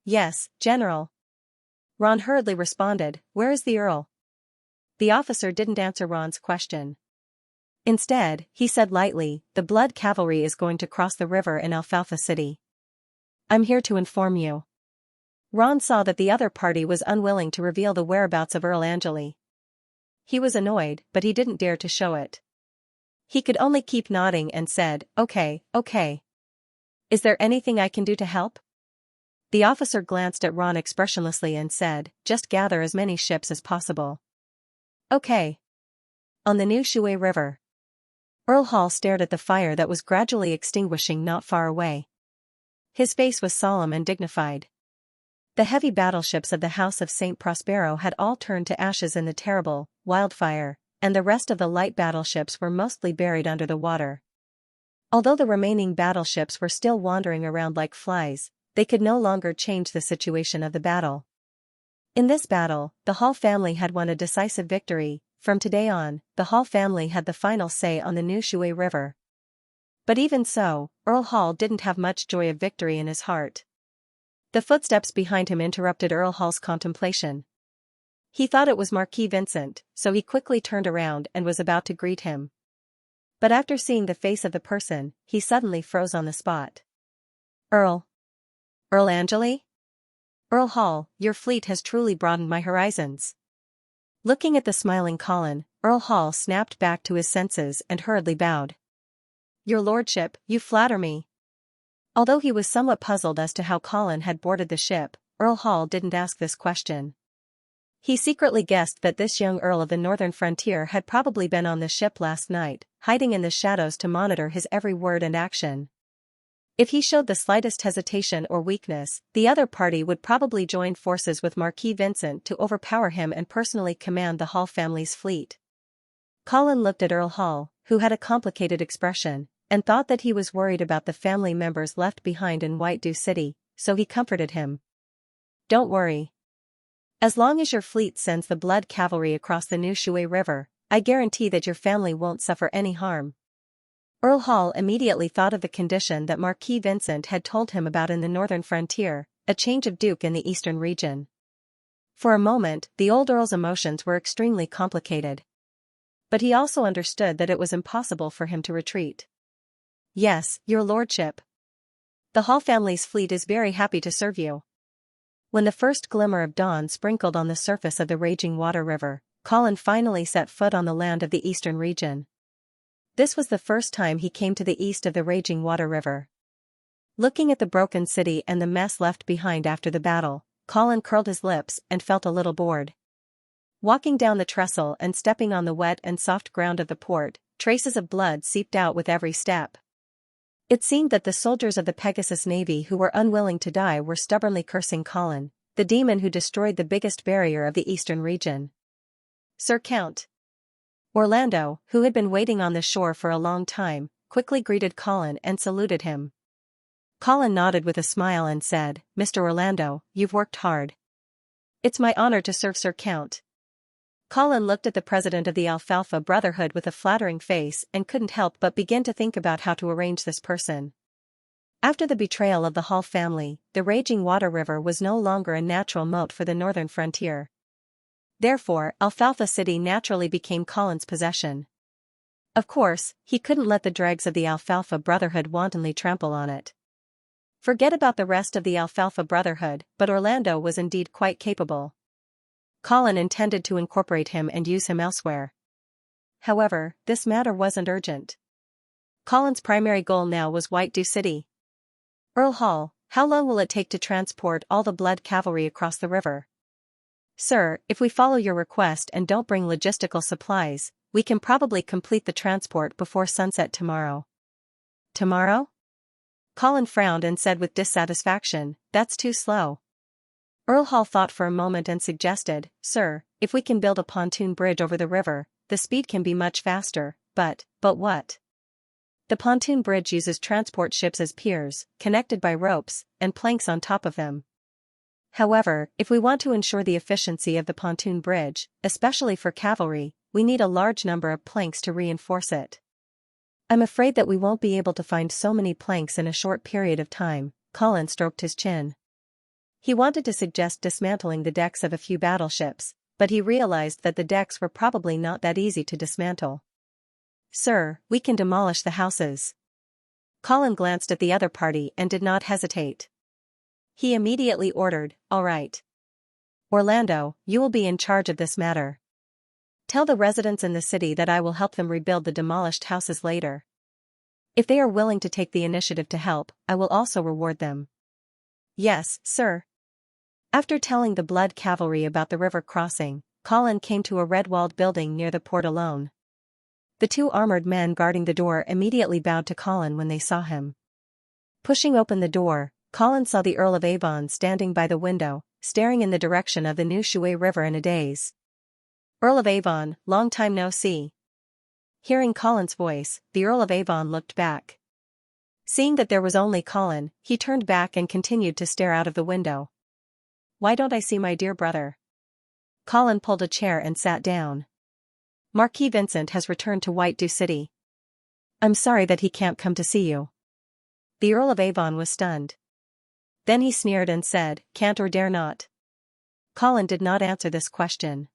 "Yes, General." Ron hurriedly responded, "Where is the Earl?" The officer didn't answer Ron's question. Instead, he said lightly, "The Blood Cavalry is going to cross the river in Alfalfa City. I'm here to inform you." Ron saw that the other party was unwilling to reveal the whereabouts of Earl Angeli. He was annoyed, but he didn't dare to show it. He could only keep nodding and said, "Okay, okay. Is there anything I can do to help?" The officer glanced at Ron expressionlessly and said, "Just gather as many ships as possible." "Okay." On the New Shui River. Earl Hall stared at the fire that was gradually extinguishing not far away. His face was solemn and dignified. The heavy battleships of the House of St. Prospero had all turned to ashes in the terrible wildfire, and the rest of the light battleships were mostly buried under the water. Although the remaining battleships were still wandering around like flies, they could no longer change the situation of the battle. In this battle, the Hall family had won a decisive victory. From today on, the Hall family had the final say on the New Shui River. But even so, Earl Hall didn't have much joy of victory in his heart. The footsteps behind him interrupted Earl Hall's contemplation. He thought it was Marquis Vincent, so he quickly turned around and was about to greet him. But after seeing the face of the person, he suddenly froze on the spot. "Earl Angeli? Earl Hall, your fleet has truly broadened my horizons." Looking at the smiling Colin, Earl Hall snapped back to his senses and hurriedly bowed. "Your lordship, you flatter me." Although he was somewhat puzzled as to how Colin had boarded the ship, Earl Hall didn't ask this question. He secretly guessed that this young Earl of the Northern Frontier had probably been on the ship last night, hiding in the shadows to monitor his every word and action. If he showed the slightest hesitation or weakness, the other party would probably join forces with Marquis Vincent to overpower him and personally command the Hall family's fleet. Colin looked at Earl Hall, who had a complicated expression, and thought that he was worried about the family members left behind in White Dew City, so he comforted him. "Don't worry. As long as your fleet sends the Blood Cavalry across the New Shui River, I guarantee that your family won't suffer any harm." Earl Hall immediately thought of the condition that Marquis Vincent had told him about in the Northern Frontier, a change of duke in the eastern region. For a moment, the old Earl's emotions were extremely complicated. But he also understood that it was impossible for him to retreat. "Yes, your lordship. The Hall family's fleet is very happy to serve you." When the first glimmer of dawn sprinkled on the surface of the raging water river, Colin finally set foot on the land of the eastern region. This was the first time he came to the east of the raging water river. Looking at the broken city and the mess left behind after the battle, Colin curled his lips and felt a little bored. Walking down the trestle and stepping on the wet and soft ground of the port, traces of blood seeped out with every step. It seemed that the soldiers of the Pegasus Navy who were unwilling to die were stubbornly cursing Colin, the demon who destroyed the biggest barrier of the eastern region. "Sir Count." Orlando, who had been waiting on the shore for a long time, quickly greeted Colin and saluted him. Colin nodded with a smile and said, "Mr. Orlando, you've worked hard." "It's my honor to serve Sir Count." Colin looked at the president of the Alfalfa Brotherhood with a flattering face and couldn't help but begin to think about how to arrange this person. After the betrayal of the Hall family, the raging water river was no longer a natural moat for the northern frontier. Therefore, Alfalfa City naturally became Colin's possession. Of course, he couldn't let the dregs of the Alfalfa Brotherhood wantonly trample on it. Forget about the rest of the Alfalfa Brotherhood, but Orlando was indeed quite capable. Colin intended to incorporate him and use him elsewhere. However, this matter wasn't urgent. Colin's primary goal now was White Dew City. "Earl Hall, how long will it take to transport all the blood cavalry across the river?" "Sir, if we follow your request and don't bring logistical supplies, we can probably complete the transport before sunset tomorrow." "Tomorrow?" Colin frowned and said with dissatisfaction, "That's too slow." Earl Hall thought for a moment and suggested, "Sir, if we can build a pontoon bridge over the river, the speed can be much faster, but what?" "The pontoon bridge uses transport ships as piers, connected by ropes, and planks on top of them. However, if we want to ensure the efficiency of the pontoon bridge, especially for cavalry, we need a large number of planks to reinforce it." "I'm afraid that we won't be able to find so many planks in a short period of time." Colin stroked his chin. He wanted to suggest dismantling the decks of a few battleships, but he realized that the decks were probably not that easy to dismantle. "Sir, we can demolish the houses." Colin glanced at the other party and did not hesitate. He immediately ordered, "All right. Orlando, you will be in charge of this matter. Tell the residents in the city that I will help them rebuild the demolished houses later. If they are willing to take the initiative to help, I will also reward them." "Yes, sir." After telling the blood cavalry about the river crossing, Colin came to a red-walled building near the port alone. The two armored men guarding the door immediately bowed to Colin when they saw him. Pushing open the door, Colin saw the Earl of Avon standing by the window, staring in the direction of the new Shui River in a daze. "Earl of Avon, long time no see." Hearing Colin's voice, the Earl of Avon looked back. Seeing that there was only Colin, he turned back and continued to stare out of the window. "Why don't I see my dear brother?" Colin pulled a chair and sat down. "Marquis Vincent has returned to White Dew City. I'm sorry that he can't come to see you." The Earl of Avon was stunned. Then he sneered and said, "Can't or dare not?" Colin did not answer this question.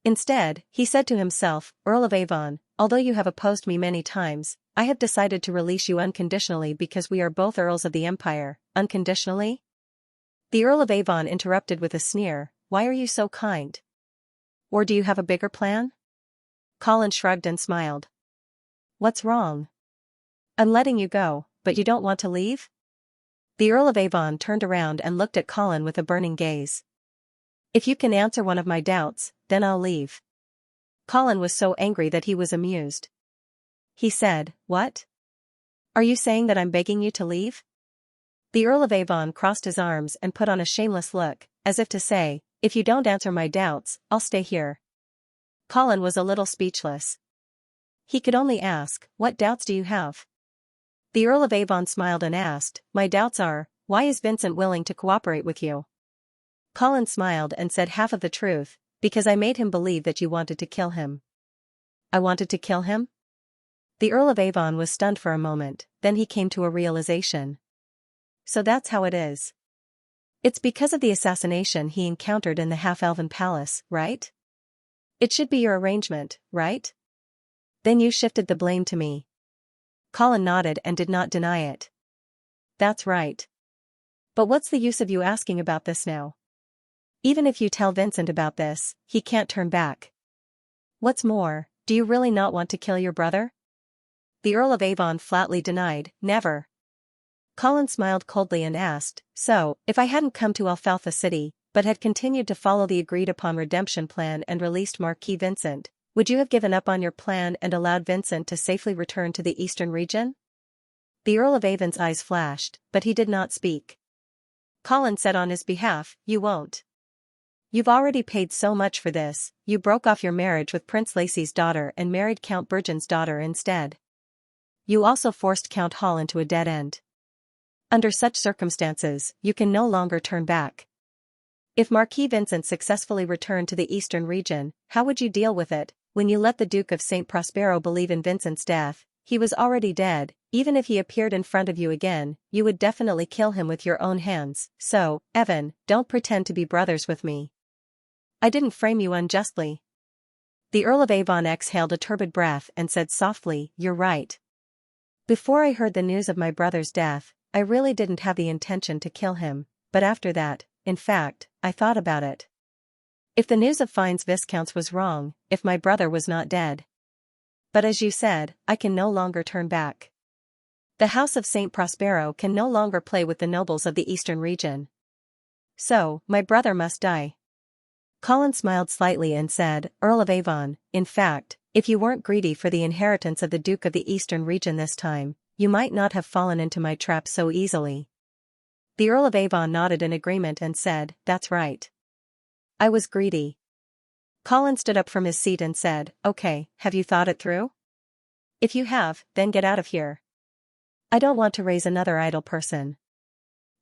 Instead, he said to himself, "Earl of Avon, although you have opposed me many times, I have decided to release you unconditionally because we are both Earls of the Empire." "Unconditionally?" The Earl of Avon interrupted with a sneer, "Why are you so kind? Or do you have a bigger plan?" Colin shrugged and smiled. "What's wrong?" "I'm letting you go, but you don't want to leave?" The Earl of Avon turned around and looked at Colin with a burning gaze. "If you can answer one of my doubts, then I'll leave." Colin was so angry that he was amused. He said, "What? Are you saying that I'm begging you to leave?" The Earl of Avon crossed his arms and put on a shameless look, as if to say, "If you don't answer my doubts, I'll stay here." Colin was a little speechless. He could only ask, "What doubts do you have?" The Earl of Avon smiled and asked, "My doubts are, why is Vincent willing to cooperate with you?" Colin smiled and said half of the truth, "Because I made him believe that you wanted to kill him." "I wanted to kill him?" The Earl of Avon was stunned for a moment, then he came to a realization. So that's how it is. It's because of the assassination he encountered in the half-elven palace, right? It should be your arrangement, right? Then you shifted the blame to me. Colin nodded and did not deny it. That's right. But what's the use of you asking about this now? Even if you tell Vincent about this, he can't turn back. What's more, do you really not want to kill your brother? The Earl of Avon flatly denied, never. Colin smiled coldly and asked, so, if I hadn't come to Alfalfa City, but had continued to follow the agreed-upon redemption plan and released Marquis Vincent, would you have given up on your plan and allowed Vincent to safely return to the eastern region? The Earl of Avon's eyes flashed, but he did not speak. Colin said on his behalf, you won't. You've already paid so much for this, you broke off your marriage with Prince Lacy's daughter and married Count Bergen's daughter instead. You also forced Count Hall into a dead end. Under such circumstances, you can no longer turn back. If Marquis Vincent successfully returned to the eastern region, how would you deal with it? When you let the Duke of St. Prospero believe in Vincent's death, he was already dead. Even if he appeared in front of you again, you would definitely kill him with your own hands. So, Evan, don't pretend to be brothers with me. I didn't frame you unjustly. The Earl of Avon exhaled a turbid breath and said softly, you're right. Before I heard the news of my brother's death, I really didn't have the intention to kill him, but after that, in fact, I thought about it. If the news of Fine's Viscounts was wrong, if my brother was not dead. But as you said, I can no longer turn back. The House of St. Prospero can no longer play with the nobles of the eastern region. So, my brother must die. Colin smiled slightly and said, Earl of Avon, in fact, if you weren't greedy for the inheritance of the Duke of the Eastern region this time, you might not have fallen into my trap so easily. The Earl of Avon nodded in agreement and said, that's right. I was greedy. Colin stood up from his seat and said, okay, have you thought it through? If you have, then get out of here. I don't want to raise another idle person.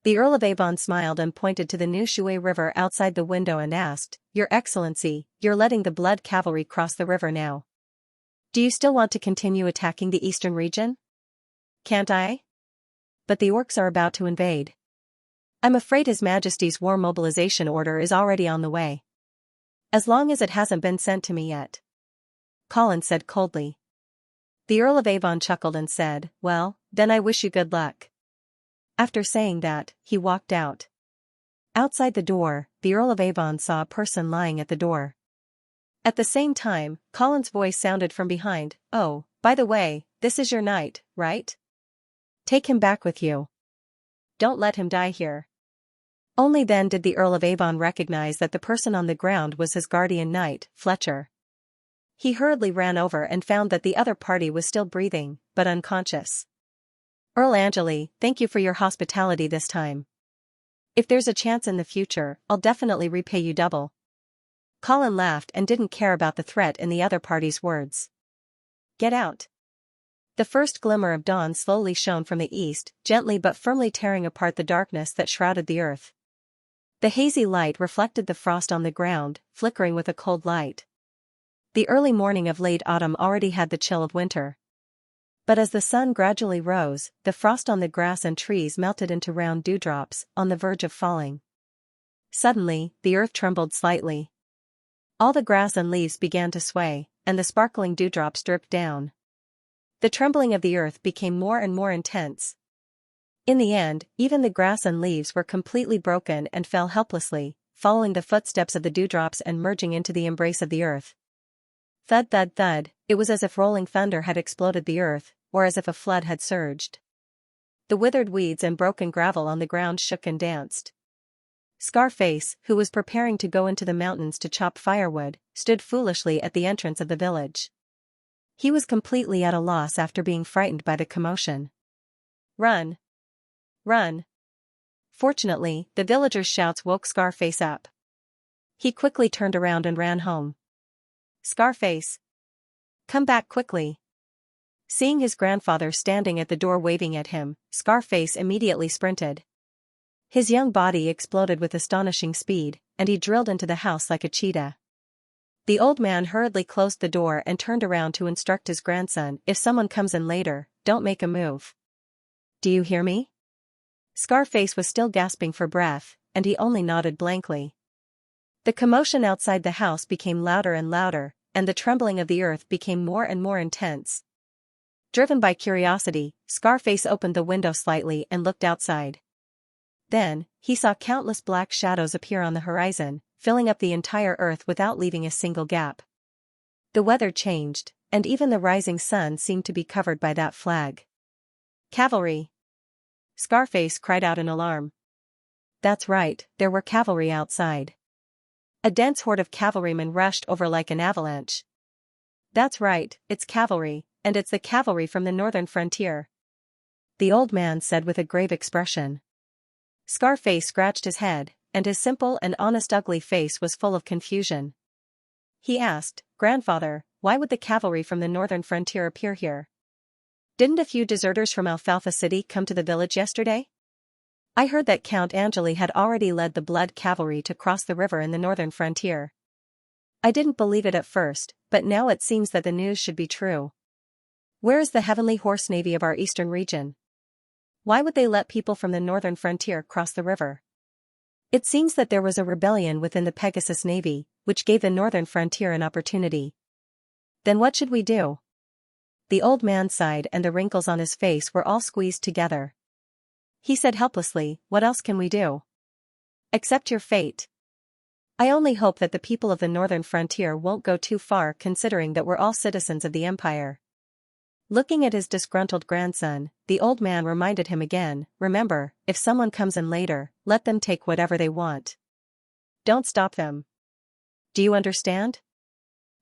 The Earl of Avon smiled and pointed to the new Shui River outside the window and asked, Your Excellency, you're letting the Blood Cavalry cross the river now. Do you still want to continue attacking the eastern region? Can't I? But the orcs are about to invade. I'm afraid His Majesty's war mobilization order is already on the way. As long as it hasn't been sent to me yet. Colin said coldly. The Earl of Avon chuckled and said, well, then I wish you good luck. After saying that, he walked out. Outside the door, the Earl of Avon saw a person lying at the door. At the same time, Colin's voice sounded from behind, oh, by the way, this is your knight, right? Take him back with you. Don't let him die here. Only then did the Earl of Avon recognize that the person on the ground was his guardian knight, Fletcher. He hurriedly ran over and found that the other party was still breathing, but unconscious. Earl Angeli, thank you for your hospitality this time. If there's a chance in the future, I'll definitely repay you double. Colin laughed and didn't care about the threat in the other party's words. Get out. The first glimmer of dawn slowly shone from the east, gently but firmly tearing apart the darkness that shrouded the earth. The hazy light reflected the frost on the ground, flickering with a cold light. The early morning of late autumn already had the chill of winter. But as the sun gradually rose, the frost on the grass and trees melted into round dewdrops, on the verge of falling. Suddenly, the earth trembled slightly. All the grass and leaves began to sway, and the sparkling dewdrops dripped down. The trembling of the earth became more and more intense. In the end, even the grass and leaves were completely broken and fell helplessly, following the footsteps of the dewdrops and merging into the embrace of the earth. Thud thud thud, it was as if rolling thunder had exploded the earth, or as if a flood had surged. The withered weeds and broken gravel on the ground shook and danced. Scarface, who was preparing to go into the mountains to chop firewood, stood foolishly at the entrance of the village. He was completely at a loss after being frightened by the commotion. Run! Run! Fortunately, the villagers' shouts woke Scarface up. He quickly turned around and ran home. Scarface! Come back quickly! Seeing his grandfather standing at the door waving at him, Scarface immediately sprinted. His young body exploded with astonishing speed, and he drilled into the house like a cheetah. The old man hurriedly closed the door and turned around to instruct his grandson, if someone comes in later, don't make a move. Do you hear me? Scarface was still gasping for breath, and he only nodded blankly. The commotion outside the house became louder and louder, and the trembling of the earth became more and more intense. Driven by curiosity, Scarface opened the window slightly and looked outside. Then, he saw countless black shadows appear on the horizon, filling up the entire earth without leaving a single gap. The weather changed, and even the rising sun seemed to be covered by that flag. Cavalry! Scarface cried out in alarm. That's right, there were cavalry outside. A dense horde of cavalrymen rushed over like an avalanche. That's right, it's cavalry, and it's the cavalry from the northern frontier. The old man said with a grave expression. Scarface scratched his head, and his simple and honest ugly face was full of confusion. He asked, "Grandfather, why would the cavalry from the northern frontier appear here? Didn't a few deserters from Alfalfa City come to the village yesterday? I heard that Count Angeli had already led the Blood Cavalry to cross the river in the northern frontier. I didn't believe it at first, but now it seems that the news should be true. Where is the Heavenly Horse Navy of our eastern region? Why would they let people from the northern frontier cross the river? It seems that there was a rebellion within the Pegasus Navy, which gave the northern frontier an opportunity. Then what should we do?" The old man sighed and the wrinkles on his face were all squeezed together. He said helplessly, "What else can we do? Accept your fate. I only hope that the people of the northern frontier won't go too far considering that we're all citizens of the empire." Looking at his disgruntled grandson, the old man reminded him again, "Remember, if someone comes in later, let them take whatever they want. Don't stop them. Do you understand?"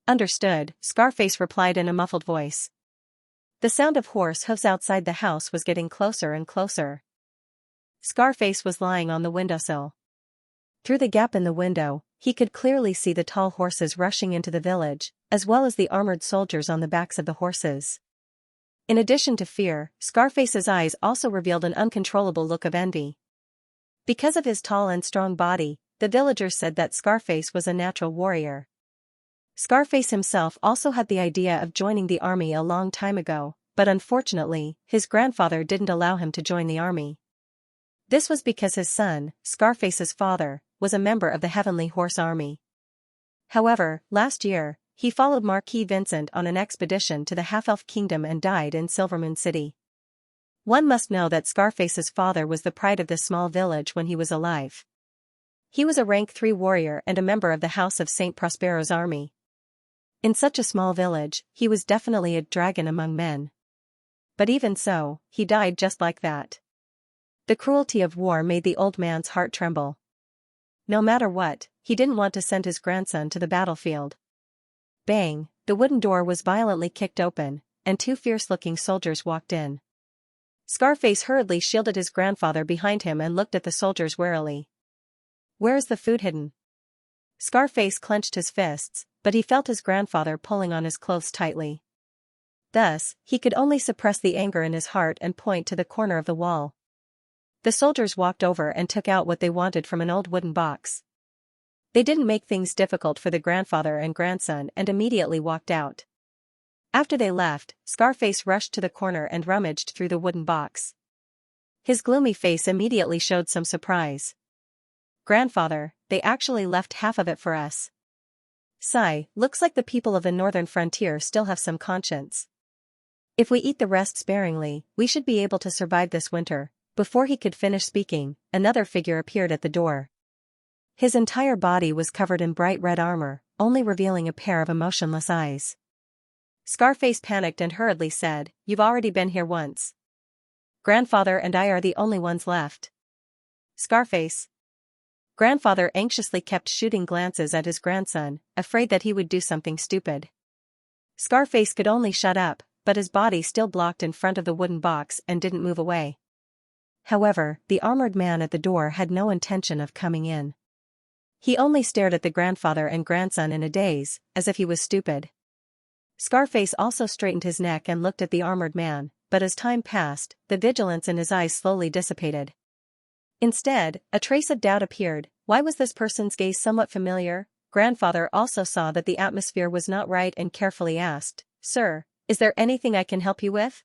"Understood," Scarface replied in a muffled voice. The sound of horse hooves outside the house was getting closer and closer. Scarface was lying on the windowsill. Through the gap in the window, he could clearly see the tall horses rushing into the village, as well as the armored soldiers on the backs of the horses. In addition to fear, Scarface's eyes also revealed an uncontrollable look of envy. Because of his tall and strong body, the villagers said that Scarface was a natural warrior. Scarface himself also had the idea of joining the army a long time ago, but unfortunately, his grandfather didn't allow him to join the army. This was because his son, Scarface's father, was a member of the Heavenly Horse Army. However, last year, he followed Marquis Vincent on an expedition to the Half-Elf Kingdom and died in Silvermoon City. One must know that Scarface's father was the pride of this small village when he was alive. He was a rank 3 warrior and a member of the House of St. Prospero's army. In such a small village, he was definitely a dragon among men. But even so, he died just like that. The cruelty of war made the old man's heart tremble. No matter what, he didn't want to send his grandson to the battlefield. Bang, the wooden door was violently kicked open, and 2 fierce-looking soldiers walked in. Scarface hurriedly shielded his grandfather behind him and looked at the soldiers warily. "Where is the food hidden?" Scarface clenched his fists, but he felt his grandfather pulling on his clothes tightly. Thus, he could only suppress the anger in his heart and point to the corner of the wall. The soldiers walked over and took out what they wanted from an old wooden box. They didn't make things difficult for the grandfather and grandson and immediately walked out. After they left, Scarface rushed to the corner and rummaged through the wooden box. His gloomy face immediately showed some surprise. "Grandfather, they actually left half of it for us. Sigh, looks like the people of the northern frontier still have some conscience. If we eat the rest sparingly, we should be able to survive this winter." Before he could finish speaking, another figure appeared at the door. His entire body was covered in bright red armor, only revealing a pair of emotionless eyes. Scarface panicked and hurriedly said, "You've already been here once. Grandfather and I are the only ones left." Scarface. Grandfather anxiously kept shooting glances at his grandson, afraid that he would do something stupid. Scarface could only shut up, but his body still blocked in front of the wooden box and didn't move away. However, the armored man at the door had no intention of coming in. He only stared at the grandfather and grandson in a daze, as if he was stupid. Scarface also straightened his neck and looked at the armored man, but as time passed, the vigilance in his eyes slowly dissipated. Instead, a trace of doubt appeared. Why was this person's gaze somewhat familiar? Grandfather also saw that the atmosphere was not right and carefully asked, "Sir, is there anything I can help you with?"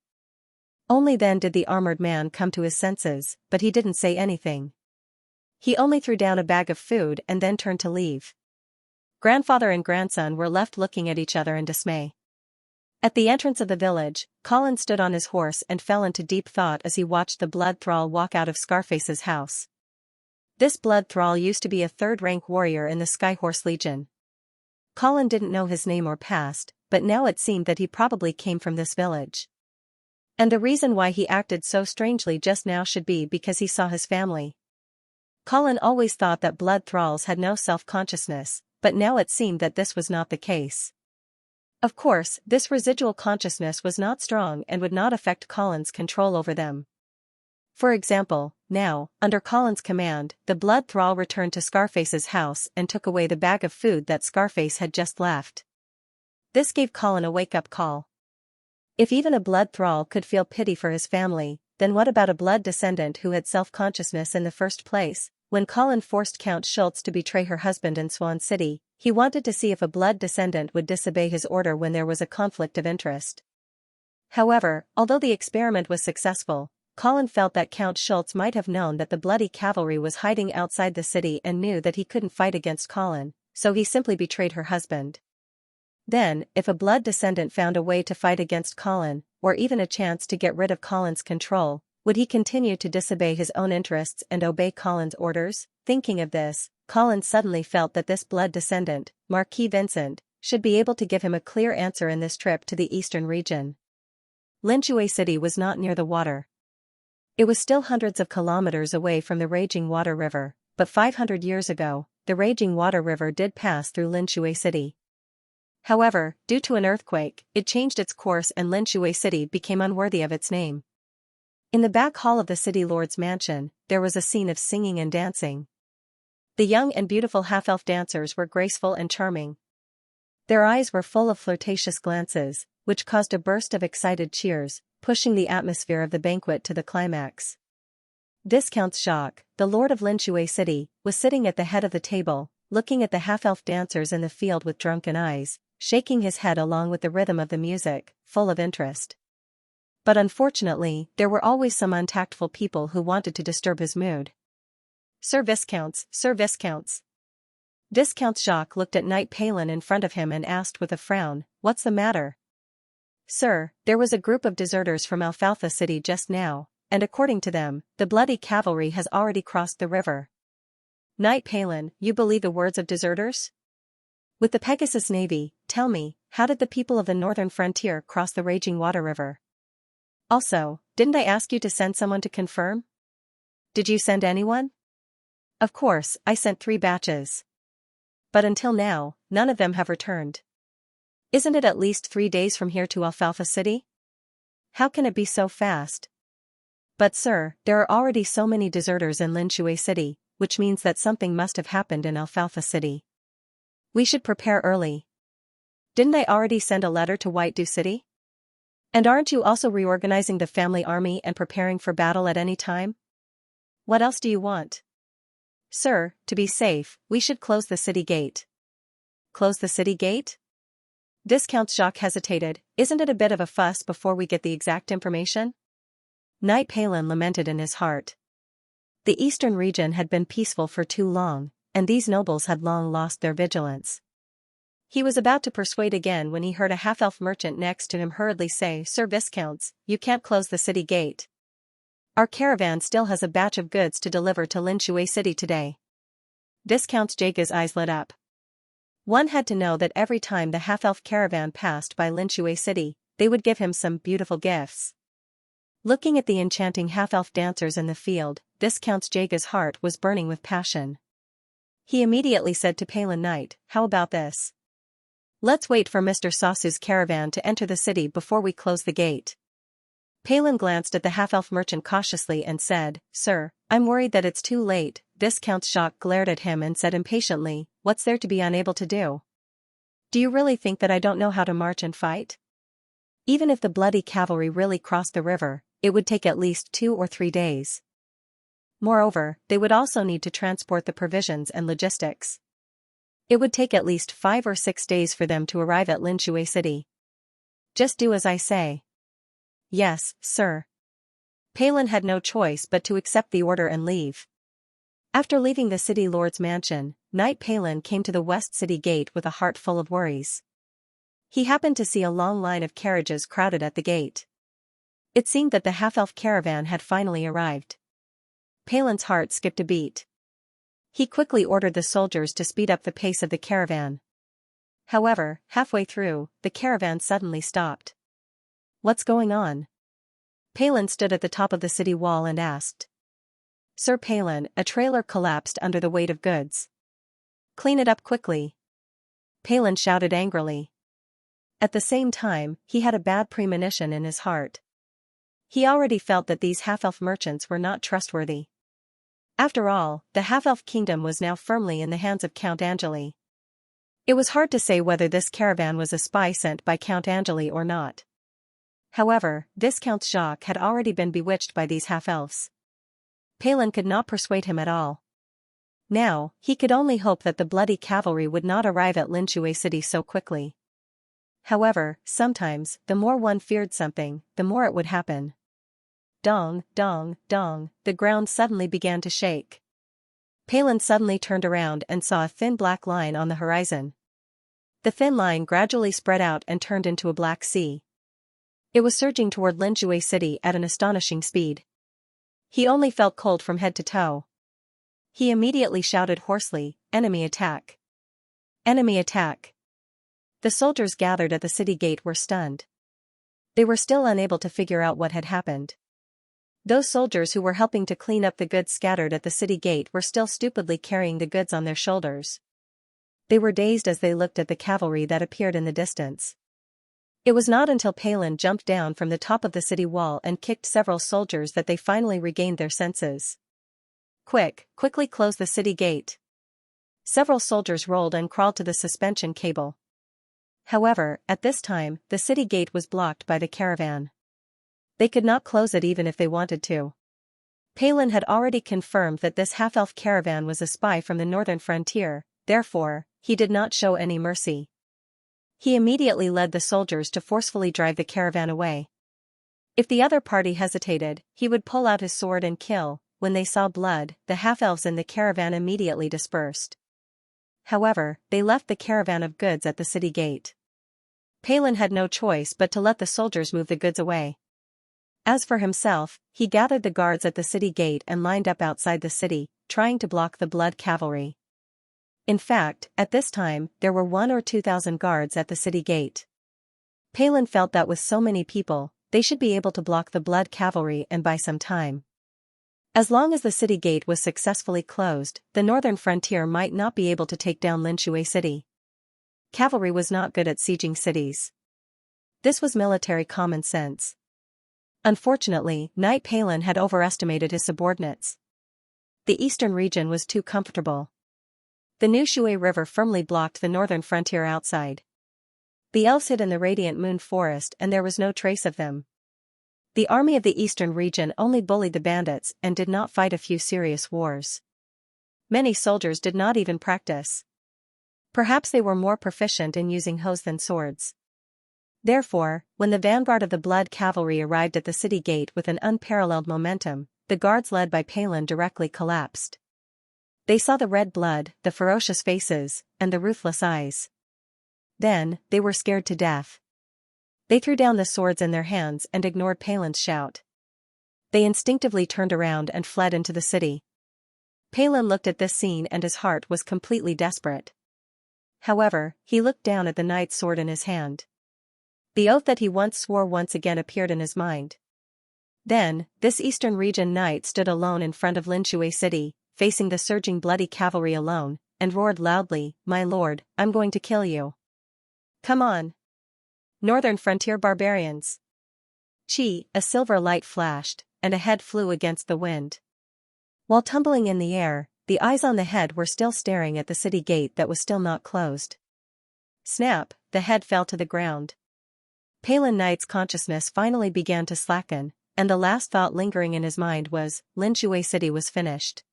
Only then did the armored man come to his senses, but he didn't say anything. He only threw down a bag of food and then turned to leave. Grandfather and grandson were left looking at each other in dismay. At the entrance of the village, Colin stood on his horse and fell into deep thought as he watched the blood thrall walk out of Scarface's house. This blood thrall used to be a third-rank warrior in the Skyhorse Legion. Colin didn't know his name or past, but now it seemed that he probably came from this village. And the reason why he acted so strangely just now should be because he saw his family. Colin always thought that blood thralls had no self-consciousness, but now it seemed that this was not the case. Of course, this residual consciousness was not strong and would not affect Colin's control over them. For example, now, under Colin's command, the blood thrall returned to Scarface's house and took away the bag of food that Scarface had just left. This gave Colin a wake-up call. If even a blood thrall could feel pity for his family, then what about a blood descendant who had self-consciousness in the first place? When Colin forced Count Schultz to betray her husband in Swan City, he wanted to see if a blood descendant would disobey his order when there was a conflict of interest. However, although the experiment was successful, Colin felt that Count Schultz might have known that the bloody cavalry was hiding outside the city and knew that he couldn't fight against Colin, so he simply betrayed her husband. Then, if a blood descendant found a way to fight against Colin, or even a chance to get rid of Colin's control, would he continue to disobey his own interests and obey Colin's orders? Thinking of this, Colin suddenly felt that this blood descendant, Marquis Vincent, should be able to give him a clear answer in this trip to the eastern region. Linshui City was not near the water. It was still hundreds of kilometers away from the Raging Water River, but 500 years ago, the Raging Water River did pass through Linshui City. However, due to an earthquake, it changed its course and Linshui City became unworthy of its name. In the back hall of the city lord's mansion, there was a scene of singing and dancing. The young and beautiful half-elf dancers were graceful and charming. Their eyes were full of flirtatious glances, which caused a burst of excited cheers, pushing the atmosphere of the banquet to the climax. Count Jacques, the lord of Linshui City, was sitting at the head of the table, looking at the half-elf dancers in the field with drunken eyes, shaking his head along with the rhythm of the music, full of interest. But unfortunately, there were always some untactful people who wanted to disturb his mood. Sir Viscounts, Sir Viscounts. Viscount Jacques looked at Knight Palin in front of him and asked with a frown, "What's the matter?" "Sir, there was a group of deserters from Alfalfa City just now, and according to them, the bloody cavalry has already crossed the river." "Knight Palin, you believe the words of deserters? With the Pegasus Navy, tell me, how did the people of the northern frontier cross the Raging Water River? Also, didn't I ask you to send someone to confirm? Did you send anyone?" "Of course, I sent 3 batches. But until now, none of them have returned. Isn't it at least 3 days from here to Alfalfa City? How can it be so fast?" "But sir, there are already so many deserters in Linshui City, which means that something must have happened in Alfalfa City. We should prepare early. Didn't I already send a letter to White Dew City? And aren't you also reorganizing the family army and preparing for battle at any time? What else do you want?" "Sir, to be safe, we should close the city gate." "Close the city gate?" Viscount Jacques hesitated. "Isn't it a bit of a fuss before we get the exact information?" Knight Palin lamented in his heart. The eastern region had been peaceful for too long, and these nobles had long lost their vigilance. He was about to persuade again when he heard a half-elf merchant next to him hurriedly say, "Sir Viscounts, you can't close the city gate. Our caravan still has a batch of goods to deliver to Linshui City today." Viscount Jaga's eyes lit up. One had to know that every time the half-elf caravan passed by Linshui City, they would give him some beautiful gifts. Looking at the enchanting half-elf dancers in the field, Viscount Jaga's heart was burning with passion. He immediately said to Palin Knight, "How about this? Let's wait for Mr. Sasu's caravan to enter the city before we close the gate." Palin glanced at the half-elf merchant cautiously and said, "Sir, I'm worried that it's too late." Viscount Jacques glared at him and said impatiently, "What's there to be unable to do? Do you really think that I don't know how to march and fight? Even if the bloody cavalry really crossed the river, it would take at least 2 or 3 days. Moreover, they would also need to transport the provisions and logistics. It would take at least 5 or 6 days for them to arrive at Linshui City. Just do as I say." "Yes, sir." Palin had no choice but to accept the order and leave. After leaving the city lord's mansion, Knight Palin came to the West City Gate with a heart full of worries. He happened to see a long line of carriages crowded at the gate. It seemed that the half-elf caravan had finally arrived. Palin's heart skipped a beat. He quickly ordered the soldiers to speed up the pace of the caravan. However, halfway through, the caravan suddenly stopped. "What's going on?" Palin stood at the top of the city wall and asked. "Sir Palin, a trailer collapsed under the weight of goods. Clean it up quickly." Palin shouted angrily. At the same time, he had a bad premonition in his heart. He already felt that these half-elf merchants were not trustworthy. After all, the half-elf kingdom was now firmly in the hands of Count Angeli. It was hard to say whether this caravan was a spy sent by Count Angeli or not. However, Viscount Jacques had already been bewitched by these half-elves. Palin could not persuade him at all. Now, he could only hope that the bloody cavalry would not arrive at Linshui City so quickly. However, sometimes, the more one feared something, the more it would happen. Dong, dong, dong, the ground suddenly began to shake. Palin suddenly turned around and saw a thin black line on the horizon. The thin line gradually spread out and turned into a black sea. It was surging toward Linshui City at an astonishing speed. He only felt cold from head to toe. He immediately shouted hoarsely, "Enemy attack! Enemy attack!" The soldiers gathered at the city gate were stunned. They were still unable to figure out what had happened. Those soldiers who were helping to clean up the goods scattered at the city gate were still stupidly carrying the goods on their shoulders. They were dazed as they looked at the cavalry that appeared in the distance. It was not until Palin jumped down from the top of the city wall and kicked several soldiers that they finally regained their senses. Quickly close the city gate." Several soldiers rolled and crawled to the suspension cable. However, at this time, the city gate was blocked by the caravan. They could not close it even if they wanted to. Palin had already confirmed that this half-elf caravan was a spy from the northern frontier, therefore, he did not show any mercy. He immediately led the soldiers to forcefully drive the caravan away. If the other party hesitated, he would pull out his sword and kill. When they saw blood, the half-elves in the caravan immediately dispersed. However, they left the caravan of goods at the city gate. Palin had no choice but to let the soldiers move the goods away. As for himself, he gathered the guards at the city gate and lined up outside the city, trying to block the blood cavalry. In fact, at this time, there were 1,000 or 2,000 guards at the city gate. Palin felt that with so many people, they should be able to block the blood cavalry and buy some time. As long as the city gate was successfully closed, the northern frontier might not be able to take down Linshui City. Cavalry was not good at sieging cities. This was military common sense. Unfortunately, Knight Palin had overestimated his subordinates. The eastern region was too comfortable. The new Shui River firmly blocked the northern frontier outside. The elves hid in the Radiant Moon Forest and there was no trace of them. The army of the eastern region only bullied the bandits and did not fight a few serious wars. Many soldiers did not even practice. Perhaps they were more proficient in using hoes than swords. Therefore, when the vanguard of the blood cavalry arrived at the city gate with an unparalleled momentum, the guards led by Palin directly collapsed. They saw the red blood, the ferocious faces, and the ruthless eyes. Then, they were scared to death. They threw down the swords in their hands and ignored Palin's shout. They instinctively turned around and fled into the city. Palin looked at this scene and his heart was completely desperate. However, he looked down at the knight's sword in his hand. The oath that he once swore once again appeared in his mind. Then, this eastern region knight stood alone in front of Linshui City, facing the surging bloody cavalry alone, and roared loudly, "My lord, I'm going to kill you. Come on. Northern frontier barbarians." Chi, a silver light flashed, and a head flew against the wind. While tumbling in the air, the eyes on the head were still staring at the city gate that was still not closed. Snap, the head fell to the ground. Palin Knight's consciousness finally began to slacken, and the last thought lingering in his mind was, Linshui City was finished.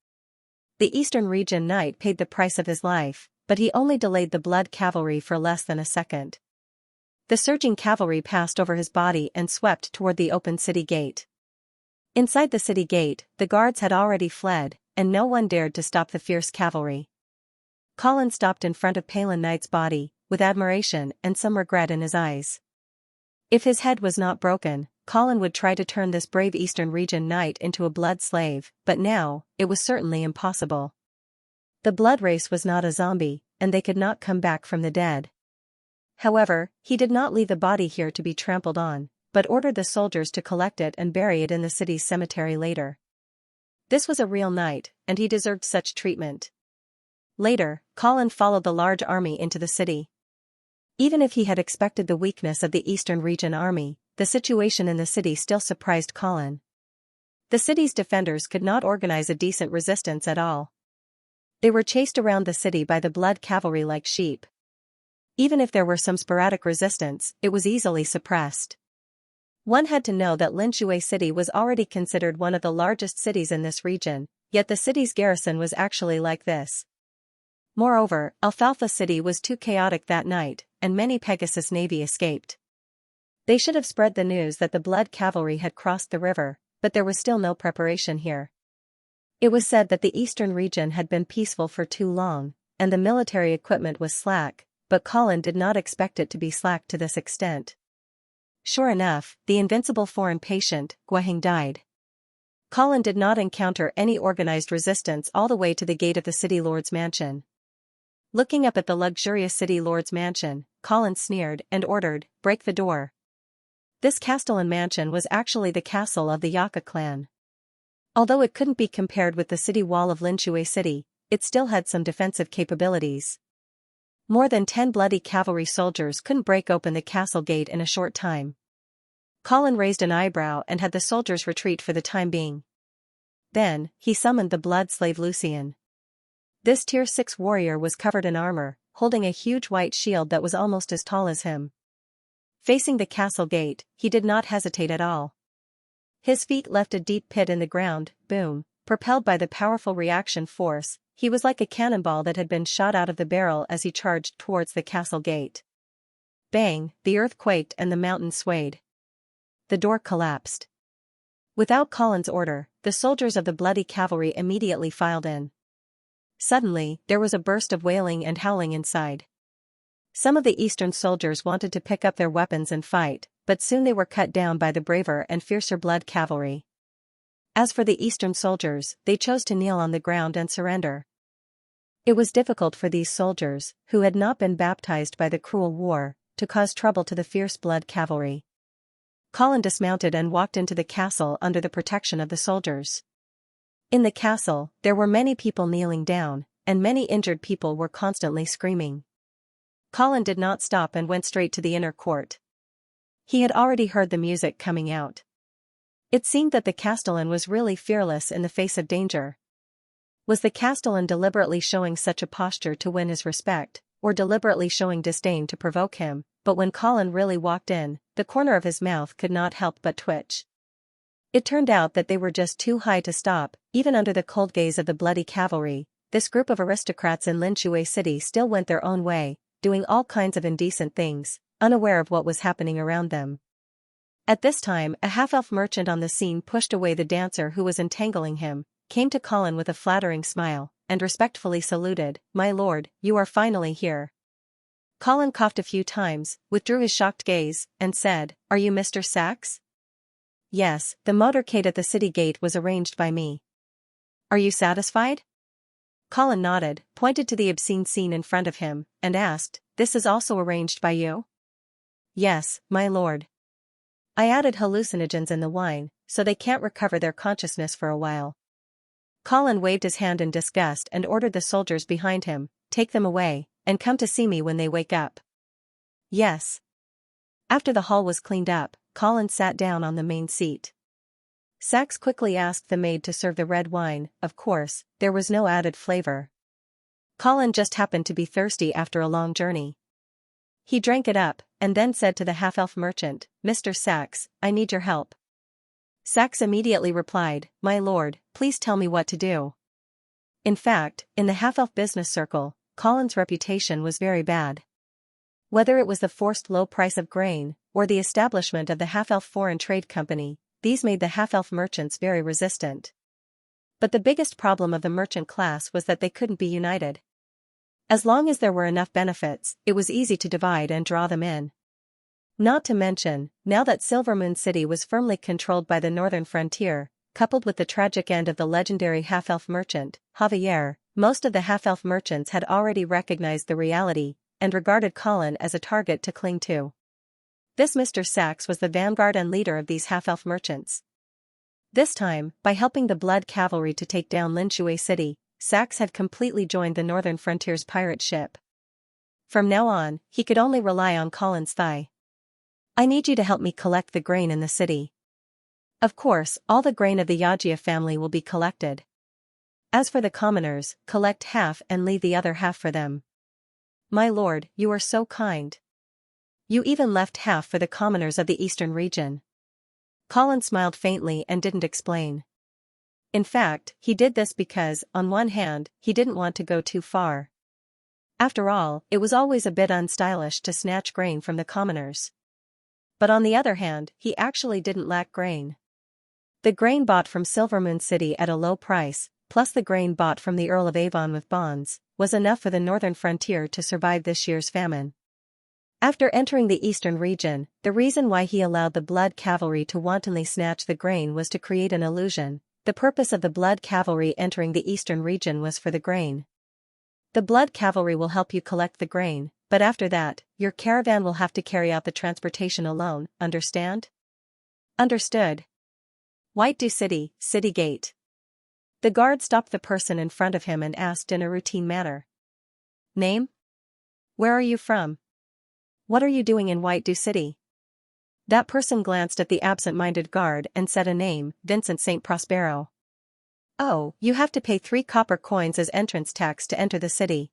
The Eastern Region Knight paid the price of his life, but he only delayed the blood cavalry for less than a second. The surging cavalry passed over his body and swept toward the open city gate. Inside the city gate, the guards had already fled, and no one dared to stop the fierce cavalry. Colin stopped in front of Palin Knight's body, with admiration and some regret in his eyes. If his head was not broken, Colin would try to turn this brave Eastern region knight into a blood slave, but now, it was certainly impossible. The blood race was not a zombie, and they could not come back from the dead. However, he did not leave the body here to be trampled on, but ordered the soldiers to collect it and bury it in the city's cemetery later. This was a real knight, and he deserved such treatment. Later, Colin followed the large army into the city. Even if he had expected the weakness of the Eastern Region army, the situation in the city still surprised Colin. The city's defenders could not organize a decent resistance at all. They were chased around the city by the blood cavalry like sheep. Even if there were some sporadic resistance, it was easily suppressed. One had to know that Linshui City was already considered one of the largest cities in this region, yet the city's garrison was actually like this. Moreover, Alfalfa City was too chaotic that night, and many Pegasus Navy escaped. They should have spread the news that the blood cavalry had crossed the river, but there was still no preparation here. It was said that the Eastern region had been peaceful for too long, and the military equipment was slack, but Colin did not expect it to be slack to this extent. Sure enough, the invincible foreign patient, Guahing, died. Colin did not encounter any organized resistance all the way to the gate of the city lord's mansion. Looking up at the luxurious city lord's mansion, Colin sneered and ordered, "Break the door." This castellan mansion was actually the castle of the Yaka clan. Although it couldn't be compared with the city wall of Linshui City, it still had some defensive capabilities. More than 10 bloody cavalry soldiers couldn't break open the castle gate in a short time. Colin raised an eyebrow and had the soldiers retreat for the time being. Then, he summoned the blood slave Lucian. This tier 6 warrior was covered in armor, holding a huge white shield that was almost as tall as him. Facing the castle gate, he did not hesitate at all. His feet left a deep pit in the ground, boom, propelled by the powerful reaction force. He was like a cannonball that had been shot out of the barrel as he charged towards the castle gate. Bang, the earth quaked and the mountain swayed. The door collapsed. Without Colin's order, the soldiers of the bloody cavalry immediately filed in. Suddenly, there was a burst of wailing and howling inside. Some of the Eastern soldiers wanted to pick up their weapons and fight, but soon they were cut down by the braver and fiercer blood cavalry. As for the Eastern soldiers, they chose to kneel on the ground and surrender. It was difficult for these soldiers, who had not been baptized by the cruel war, to cause trouble to the fierce blood cavalry. Colin dismounted and walked into the castle under the protection of the soldiers. In the castle, there were many people kneeling down, and many injured people were constantly screaming. Colin did not stop and went straight to the inner court. He had already heard the music coming out. It seemed that the castellan was really fearless in the face of danger. Was the castellan deliberately showing such a posture to win his respect, or deliberately showing disdain to provoke him? But when Colin really walked in, the corner of his mouth could not help but twitch. It turned out that they were just too high to stop, even under the cold gaze of the bloody cavalry. This group of aristocrats in Linshui City still went their own way, doing all kinds of indecent things, unaware of what was happening around them. At this time, a half-elf merchant on the scene pushed away the dancer who was entangling him, came to Colin with a flattering smile, and respectfully saluted, "My lord, you are finally here." Colin coughed a few times, withdrew his shocked gaze, and said, "Are you Mr. Sachs?" "Yes, the motorcade at the city gate was arranged by me." "Are you satisfied?" Colin nodded, pointed to the obscene scene in front of him, and asked, "This is also arranged by you?" "Yes, my lord. I added hallucinogens in the wine, so they can't recover their consciousness for a while." Colin waved his hand in disgust and ordered the soldiers behind him, "Take them away, and come to see me when they wake up." "Yes." After the hall was cleaned up, Colin sat down on the main seat. Sachs quickly asked the maid to serve the red wine. Of course, there was no added flavor. Colin just happened to be thirsty after a long journey. He drank it up, and then said to the half-elf merchant, "Mr. Sachs, I need your help." Sachs immediately replied, "My lord, please tell me what to do." In fact, in the half-elf business circle, Colin's reputation was very bad. Whether it was the forced low price of grain, or the establishment of the half-elf foreign trade company, these made the half-elf merchants very resistant. But the biggest problem of the merchant class was that they couldn't be united. As long as there were enough benefits, it was easy to divide and draw them in. Not to mention, now that Silvermoon City was firmly controlled by the northern frontier, coupled with the tragic end of the legendary half-elf merchant, Javier, most of the half-elf merchants had already recognized the reality and regarded Colin as a target to cling to. This Mr. Sachs was the vanguard and leader of these half-elf merchants. This time, by helping the Blood Cavalry to take down Linshui City, Sachs had completely joined the northern frontier's pirate ship. From now on, he could only rely on Colin's thigh. I need you to help me collect the grain in the city. Of course, all the grain of the Xianxia family will be collected. As for the commoners, collect half and leave the other half for them. My lord, you are so kind. You even left half for the commoners of the eastern region. Colin smiled faintly and didn't explain. In fact, he did this because, on one hand, he didn't want to go too far. After all, it was always a bit unstylish to snatch grain from the commoners. But on the other hand, he actually didn't lack grain. The grain bought from Silvermoon City at a low price, plus the grain bought from the Earl of Avon with bonds, was enough for the northern frontier to survive this year's famine. After entering the eastern region, the reason why he allowed the Blood Cavalry to wantonly snatch the grain was to create an illusion. The purpose of the Blood Cavalry entering the eastern region was for the grain. The Blood Cavalry will help you collect the grain, but after that, your caravan will have to carry out the transportation alone, understand? Understood. White Dew City, City Gate. The guard stopped the person in front of him and asked in a routine manner. Name? Where are you from? What are you doing in White Dew City? That person glanced at the absent-minded guard and said a name, Vincent St. Prospero. Oh, you have to pay 3 copper coins as entrance tax to enter the city.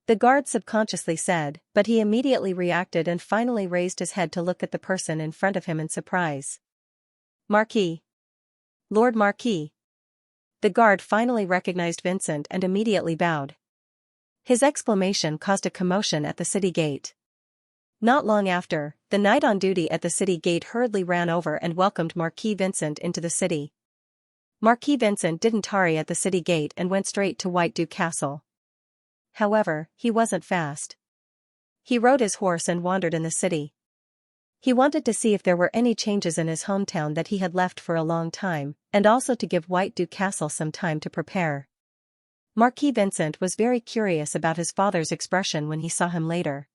The guard subconsciously said, but he immediately reacted and finally raised his head to look at the person in front of him in surprise. Marquis. Lord Marquis. The guard finally recognized Vincent and immediately bowed. His exclamation caused a commotion at the city gate. Not long after, the knight on duty at the city gate hurriedly ran over and welcomed Marquis Vincent into the city. Marquis Vincent didn't tarry at the city gate and went straight to White Dew Castle. However, he wasn't fast. He rode his horse and wandered in the city. He wanted to see if there were any changes in his hometown that he had left for a long time, and also to give White Dew Castle some time to prepare. Marquis Vincent was very curious about his father's expression when he saw him later.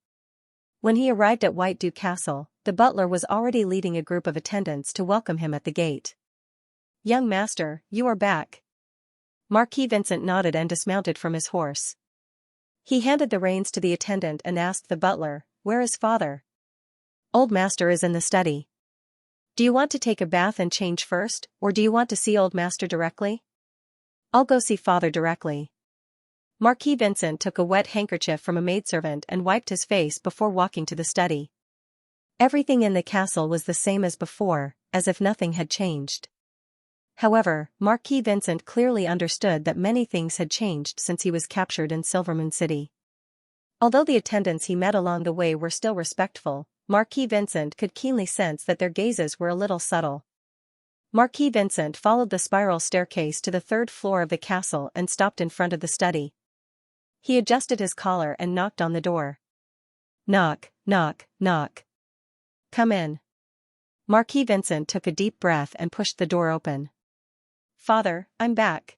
When he arrived at White Dew Castle, the butler was already leading a group of attendants to welcome him at the gate. Young master, you are back. Marquis Vincent nodded and dismounted from his horse. He handed the reins to the attendant and asked the butler, where is father? Old master is in the study. Do you want to take a bath and change first, or do you want to see old master directly? I'll go see father directly. Marquis Vincent took a wet handkerchief from a maidservant and wiped his face before walking to the study. Everything in the castle was the same as before, as if nothing had changed. However, Marquis Vincent clearly understood that many things had changed since he was captured in Silvermoon City. Although the attendants he met along the way were still respectful, Marquis Vincent could keenly sense that their gazes were a little subtle. Marquis Vincent followed the spiral staircase to the 3rd floor of the castle and stopped in front of the study. He adjusted his collar and knocked on the door. Knock, knock, knock. Come in. Marquis Vincent took a deep breath and pushed the door open. Father, I'm back.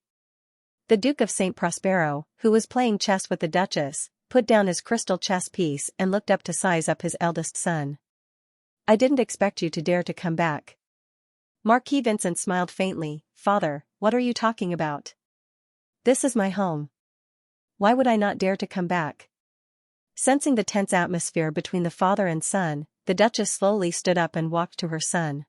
The Duke of St. Prospero, who was playing chess with the Duchess, put down his crystal chess piece and looked up to size up his eldest son. I didn't expect you to dare to come back. Marquis Vincent smiled faintly. Father, what are you talking about? This is my home. Why would I not dare to come back? Sensing the tense atmosphere between the father and son, the Duchess slowly stood up and walked to her son.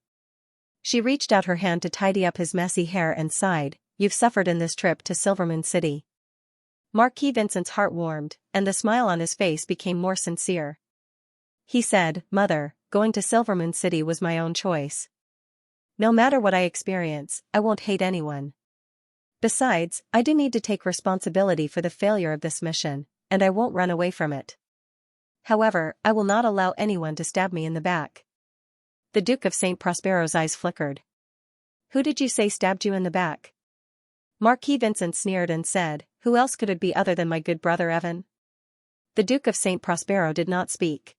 She reached out her hand to tidy up his messy hair and sighed, You've suffered in this trip to Silvermoon City. Marquis Vincent's heart warmed, and the smile on his face became more sincere. He said, Mother, going to Silvermoon City was my own choice. No matter what I experience, I won't hate anyone. Besides, I do need to take responsibility for the failure of this mission, and I won't run away from it. However, I will not allow anyone to stab me in the back. The Duke of St. Prospero's eyes flickered. Who did you say stabbed you in the back? Marquis Vincent sneered and said, Who else could it be other than my good brother Evan? The Duke of St. Prospero did not speak.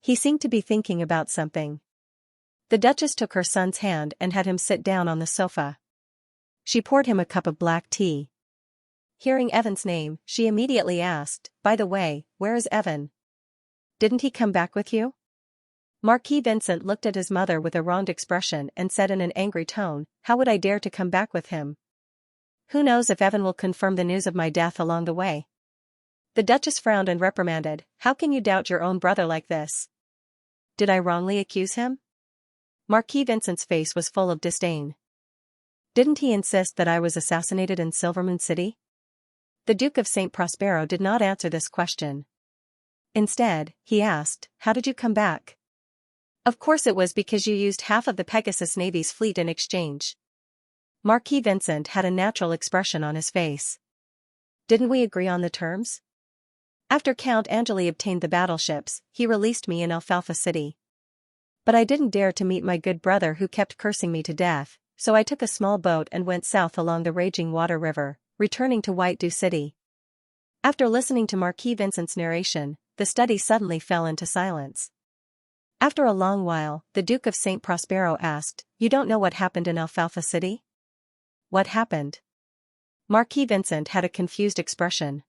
He seemed to be thinking about something. The Duchess took her son's hand and had him sit down on the sofa. She poured him a cup of black tea. Hearing Evan's name, she immediately asked, "By the way, where is Evan? Didn't he come back with you?" Marquis Vincent looked at his mother with a wronged expression and said in an angry tone, "How would I dare to come back with him? Who knows if Evan will confirm the news of my death along the way?" The Duchess frowned and reprimanded, "How can you doubt your own brother like this? Did I wrongly accuse him?" Marquis Vincent's face was full of disdain. "Didn't he insist that I was assassinated in Silvermoon City?" The Duke of St. Prospero did not answer this question. Instead, he asked, "How did you come back?" "Of course it was because you used half of the Pegasus Navy's fleet in exchange." Marquis Vincent had a natural expression on his face. "Didn't we agree on the terms? After Count Angeli obtained the battleships, he released me in Alfalfa City. But I didn't dare to meet my good brother who kept cursing me to death, so I took a small boat and went south along the raging water river, returning to White Dew City." After listening to Marquis Vincent's narration, the study suddenly fell into silence. After a long while, the Duke of St. Prospero asked, "You don't know what happened in Alfalfa City?" "What happened?" Marquis Vincent had a confused expression.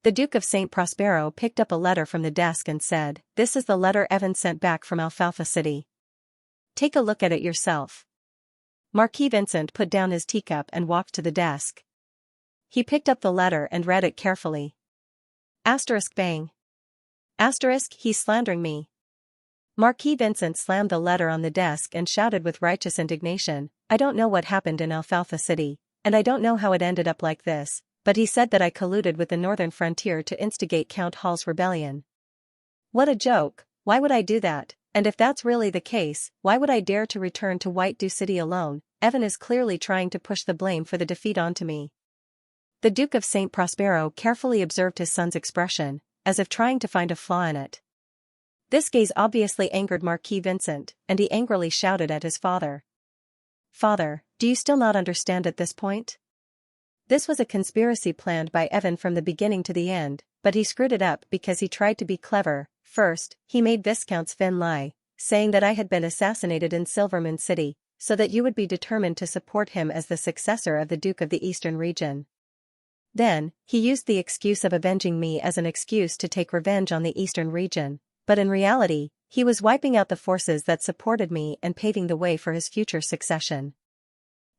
The Duke of St. Prospero picked up a letter from the desk and said, "This is the letter Evan sent back from Alfalfa City. Take a look at it yourself." Marquis Vincent put down his teacup and walked to the desk. He picked up the letter and read it carefully. Asterisk bang. Asterisk, he's slandering me. Marquis Vincent slammed the letter on the desk and shouted with righteous indignation, "I don't know what happened in Alfalfa City, and I don't know how it ended up like this, but he said that I colluded with the northern frontier to instigate Count Hall's rebellion. What a joke, why would I do that, and if that's really the case, why would I dare to return to White Dew City alone? Evan is clearly trying to push the blame for the defeat onto me." The Duke of St. Prospero carefully observed his son's expression, as if trying to find a flaw in it. This gaze obviously angered Marquis Vincent, and he angrily shouted at his father. "Father, do you still not understand at this point? This was a conspiracy planned by Evan from the beginning to the end, but he screwed it up because he tried to be clever. First, he made Viscount Sven lie, saying that I had been assassinated in Silvermoon City, so that you would be determined to support him as the successor of the Duke of the Eastern Region. Then, he used the excuse of avenging me as an excuse to take revenge on the Eastern Region, but in reality, he was wiping out the forces that supported me and paving the way for his future succession.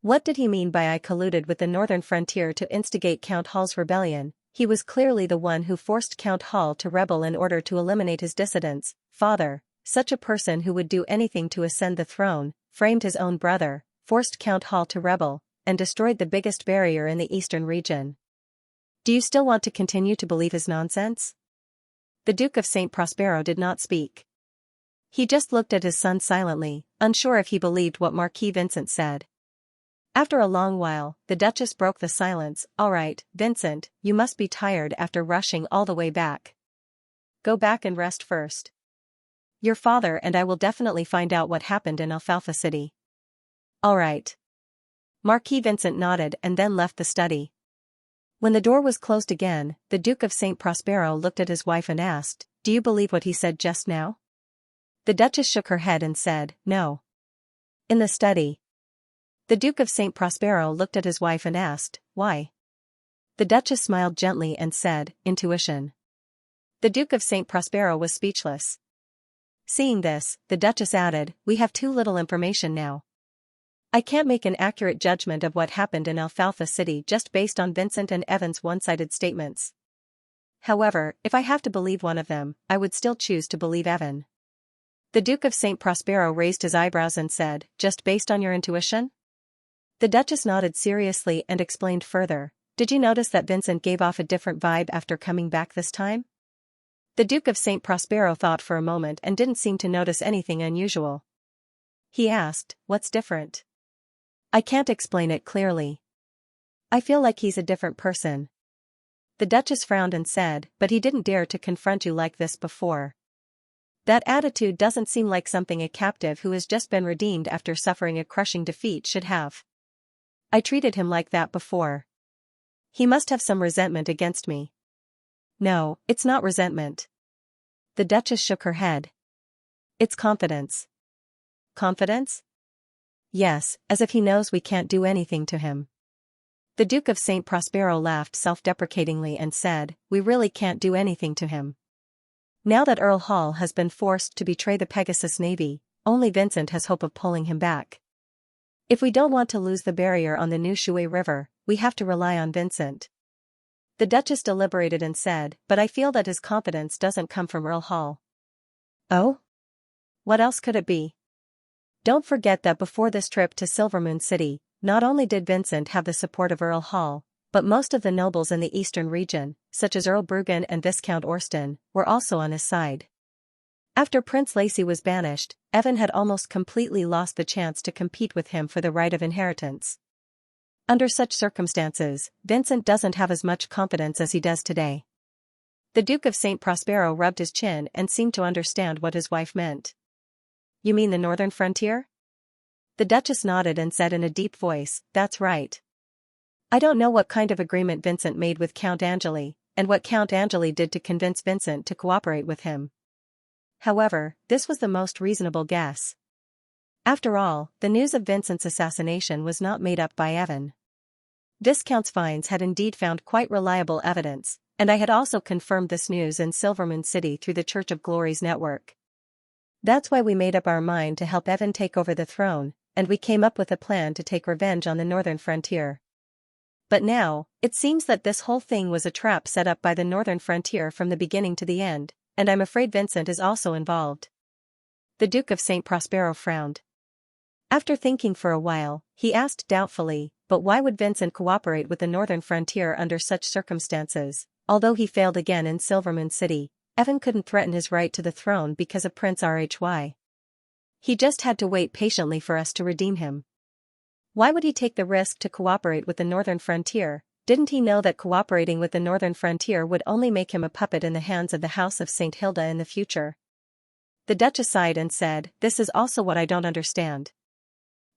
What did he mean by I colluded with the northern frontier to instigate Count Hall's rebellion? He was clearly the one who forced Count Hall to rebel in order to eliminate his dissidents. Father, such a person who would do anything to ascend the throne, framed his own brother, forced Count Hall to rebel, and destroyed the biggest barrier in the Eastern Region. Do you still want to continue to believe his nonsense?" The Duke of St. Prospero did not speak. He just looked at his son silently, unsure if he believed what Marquis Vincent said. After a long while, the Duchess broke the silence. "All right, Vincent, you must be tired after rushing all the way back. Go back and rest first. Your father and I will definitely find out what happened in Alfalfa City." "All right." Marquis Vincent nodded and then left the study. When the door was closed again, the Duke of St. Prospero looked at his wife and asked, "Do you believe what he said just now?" The Duchess shook her head and said, "No." In the study, the Duke of St. Prospero looked at his wife and asked, "Why?" The Duchess smiled gently and said, "Intuition." The Duke of St. Prospero was speechless. Seeing this, the Duchess added, "We have too little information now. I can't make an accurate judgment of what happened in Alfalfa City just based on Vincent and Evan's one-sided statements. However, if I have to believe one of them, I would still choose to believe Evan." The Duke of St. Prospero raised his eyebrows and said, "Just based on your intuition?" The Duchess nodded seriously and explained further, "Did you notice that Vincent gave off a different vibe after coming back this time?" The Duke of St. Prospero thought for a moment and didn't seem to notice anything unusual. He asked, "What's different?" "I can't explain it clearly. I feel like he's a different person." The Duchess frowned and said, "But he didn't dare to confront you like this before. That attitude doesn't seem like something a captive who has just been redeemed after suffering a crushing defeat should have. I treated him like that before. He must have some resentment against me." No, it's not resentment. The Duchess shook her head. It's confidence. Confidence? Yes, as if he knows we can't do anything to him. The Duke of St. Prospero laughed self-deprecatingly and said, we really can't do anything to him. Now that Earl Hall has been forced to betray the Pegasus Navy, only Vincent has hope of pulling him back. If we don't want to lose the barrier on the New Shui River, we have to rely on Vincent. The Duchess deliberated and said, but I feel that his confidence doesn't come from Earl Hall. Oh? What else could it be? Don't forget that before this trip to Silvermoon City, not only did Vincent have the support of Earl Hall, but most of the nobles in the eastern region, such as Earl Brugan and Viscount Orston, were also on his side. After Prince Lacy was banished, Evan had almost completely lost the chance to compete with him for the right of inheritance. Under such circumstances, Vincent doesn't have as much confidence as he does today. The Duke of St. Prospero rubbed his chin and seemed to understand what his wife meant. You mean the northern frontier? The Duchess nodded and said in a deep voice, that's right. I don't know what kind of agreement Vincent made with Count Angeli, and what Count Angeli did to convince Vincent to cooperate with him. However, this was the most reasonable guess. After all, the news of Vincent's assassination was not made up by Evan. Viscount Fines had indeed found quite reliable evidence, and I had also confirmed this news in Silvermoon City through the Church of Glory's network. That's why we made up our mind to help Evan take over the throne, and we came up with a plan to take revenge on the northern frontier. But now, it seems that this whole thing was a trap set up by the northern frontier from the beginning to the end, and I'm afraid Vincent is also involved. The Duke of St. Prospero frowned. After thinking for a while, he asked doubtfully, but why would Vincent cooperate with the northern frontier under such circumstances? Although he failed again in Silvermoon City, Evan couldn't threaten his right to the throne because of Prince Rhy. He just had to wait patiently for us to redeem him. Why would he take the risk to cooperate with the northern frontier? Didn't he know that cooperating with the northern frontier would only make him a puppet in the hands of the House of St. Hilda in the future? The Duchess sighed and said, this is also what I don't understand.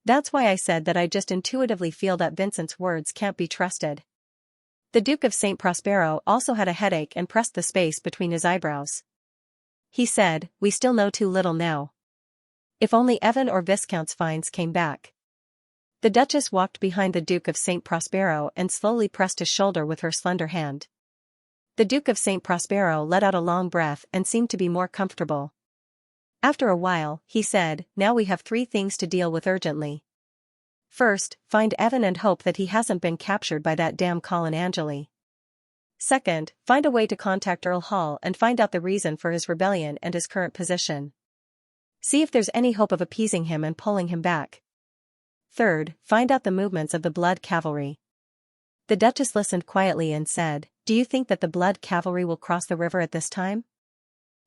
That's why I said that I just intuitively feel that Vincent's words can't be trusted. The Duke of St. Prospero also had a headache and pressed the space between his eyebrows. He said, we still know too little now. If only Evan or Viscount Fines came back. The Duchess walked behind the Duke of St. Prospero and slowly pressed his shoulder with her slender hand. The Duke of St. Prospero let out a long breath and seemed to be more comfortable. After a while, he said, now we have 3 things to deal with urgently. First, find Evan and hope that he hasn't been captured by that damn Colin Angeli. Second, find a way to contact Earl Hall and find out the reason for his rebellion and his current position. See if there's any hope of appeasing him and pulling him back. Third, find out the movements of the Blood Cavalry. The Duchess listened quietly and said, do you think that the Blood Cavalry will cross the river at this time?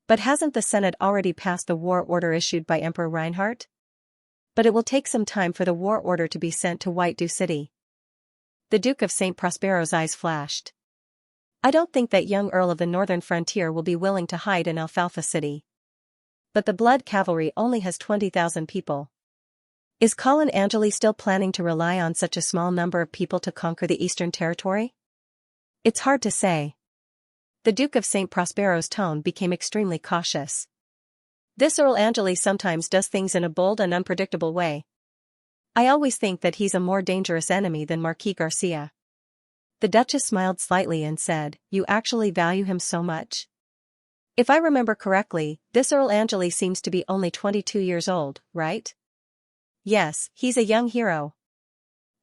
But hasn't the Senate already passed the war order issued by Emperor Reinhardt? But it will take some time for the war order to be sent to White Dew City. The Duke of St. Prospero's eyes flashed. I don't think that young Earl of the Northern Frontier will be willing to hide in Alfalfa City. But the Blood Cavalry only has 20,000 people. Is Colin Angeli still planning to rely on such a small number of people to conquer the Eastern Territory? It's hard to say. The Duke of St. Prospero's tone became extremely cautious. This Earl Angeli sometimes does things in a bold and unpredictable way. I always think that he's a more dangerous enemy than Marquis Garcia. The Duchess smiled slightly and said, you actually value him so much? If I remember correctly, this Earl Angeli seems to be only 22 years old, right? Yes, he's a young hero.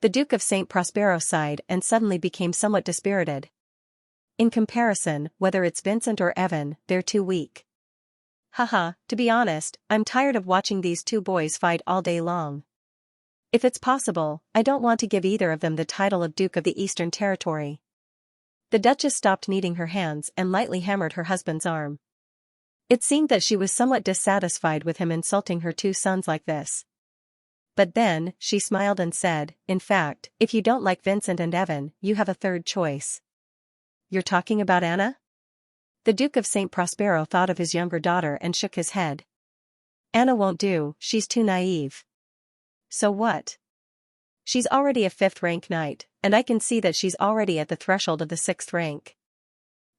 The Duke of St. Prospero sighed and suddenly became somewhat dispirited. In comparison, whether it's Vincent or Evan, they're too weak. Haha, to be honest, I'm tired of watching these 2 boys fight all day long. If it's possible, I don't want to give either of them the title of Duke of the Eastern Territory. The Duchess stopped kneading her hands and lightly hammered her husband's arm. It seemed that she was somewhat dissatisfied with him insulting her 2 sons like this. But then, she smiled and said, in fact, if you don't like Vincent and Evan, you have a third choice. You're talking about Anna? The Duke of St. Prospero thought of his younger daughter and shook his head. Anna won't do, she's too naive. So what? She's already a 5th rank knight, and I can see that she's already at the threshold of the 6th rank.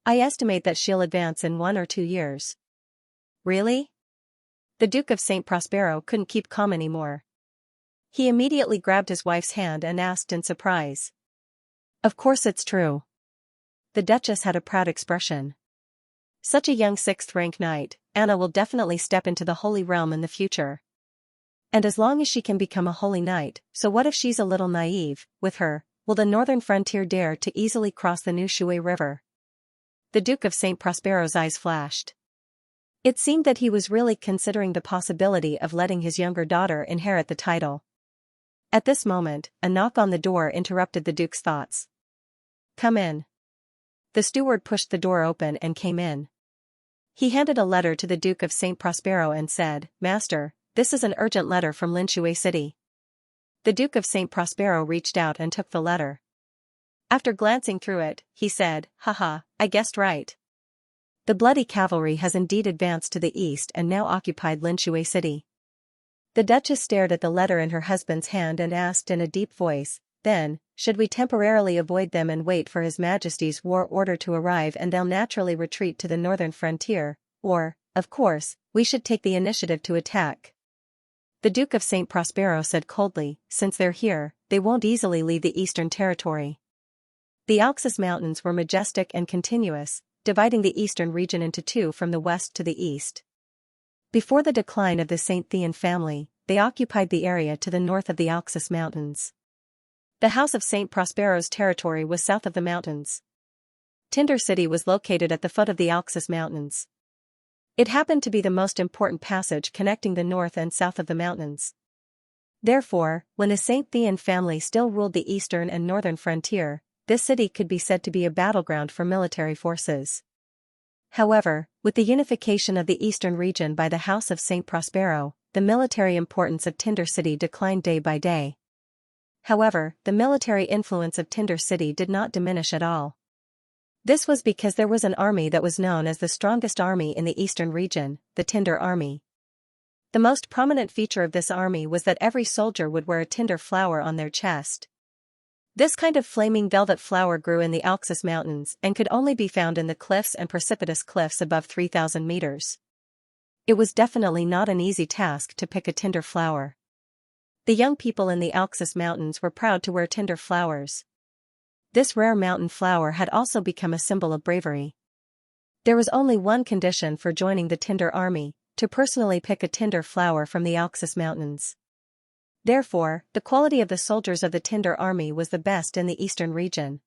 I estimate that she'll advance in 1 or 2 years. Really? The Duke of St. Prospero couldn't keep calm anymore. He immediately grabbed his wife's hand and asked in surprise. Of course it's true. The Duchess had a proud expression. Such a young sixth-rank knight, Anna will definitely step into the holy realm in the future. And as long as she can become a holy knight, so what if she's a little naive, with her, will the northern frontier dare to easily cross the new Shui River? The Duke of St. Prospero's eyes flashed. It seemed that he was really considering the possibility of letting his younger daughter inherit the title. At this moment, a knock on the door interrupted the Duke's thoughts. Come in. The steward pushed the door open and came in. He handed a letter to the Duke of St. Prospero and said, Master, this is an urgent letter from Linshui City. The Duke of St. Prospero reached out and took the letter. After glancing through it, he said, Haha, I guessed right. The bloody cavalry has indeed advanced to the east and now occupied Linshui City. The Duchess stared at the letter in her husband's hand and asked in a deep voice, Then, should we temporarily avoid them and wait for His Majesty's war order to arrive and they'll naturally retreat to the northern frontier, or, of course, we should take the initiative to attack? The Duke of St. Prospero said coldly, Since they're here, they won't easily leave the eastern territory. The Oxus Mountains were majestic and continuous, dividing the eastern region into two from the west to the east. Before the decline of the St. Thean family, they occupied the area to the north of the Oxus Mountains. The House of St. Prospero's territory was south of the mountains. Tinder City was located at the foot of the Oxus Mountains. It happened to be the most important passage connecting the north and south of the mountains. Therefore, when the St. Thean family still ruled the eastern and northern frontier, this city could be said to be a battleground for military forces. However, with the unification of the eastern region by the House of St. Prospero, the military importance of Tinder City declined day by day. However, the military influence of Tinder City did not diminish at all. This was because there was an army that was known as the strongest army in the eastern region, the Tinder Army. The most prominent feature of this army was that every soldier would wear a tinder flower on their chest. This kind of flaming velvet flower grew in the Oxus Mountains and could only be found in the cliffs and precipitous cliffs above 3,000 meters. It was definitely not an easy task to pick a tinder flower. The young people in the Oxus Mountains were proud to wear tinder flowers. This rare mountain flower had also become a symbol of bravery. There was only one condition for joining the Tinder Army, to personally pick a tinder flower from the Oxus Mountains. Therefore, the quality of the soldiers of the Tinder Army was the best in the eastern region.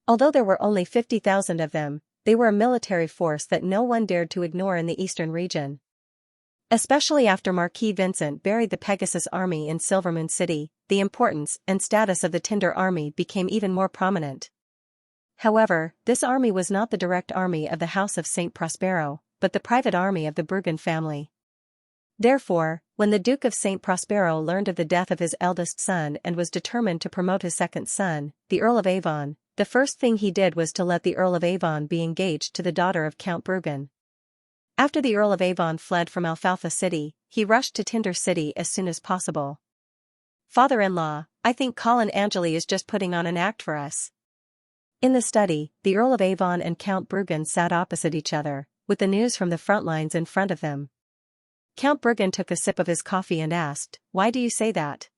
Although there were only 50,000 of them, they were a military force that no one dared to ignore in the eastern region. Especially after Marquis Vincent buried the Pegasus Army in Silvermoon City, the importance and status of the Tinder Army became even more prominent. However, this army was not the direct army of the House of St. Prospero, but the private army of the Brugan family. Therefore, when the Duke of St. Prospero learned of the death of his eldest son and was determined to promote his second son, the Earl of Avon, the first thing he did was to let the Earl of Avon be engaged to the daughter of Count Brugan. After the Earl of Avon fled from Alfalfa City, he rushed to Tinder City as soon as possible. Father-in-law, I think Colin Angeli is just putting on an act for us. In the study, the Earl of Avon and Count Brugan sat opposite each other, with the news from the front lines in front of them. Count Brugan took a sip of his coffee and asked, Why do you say that?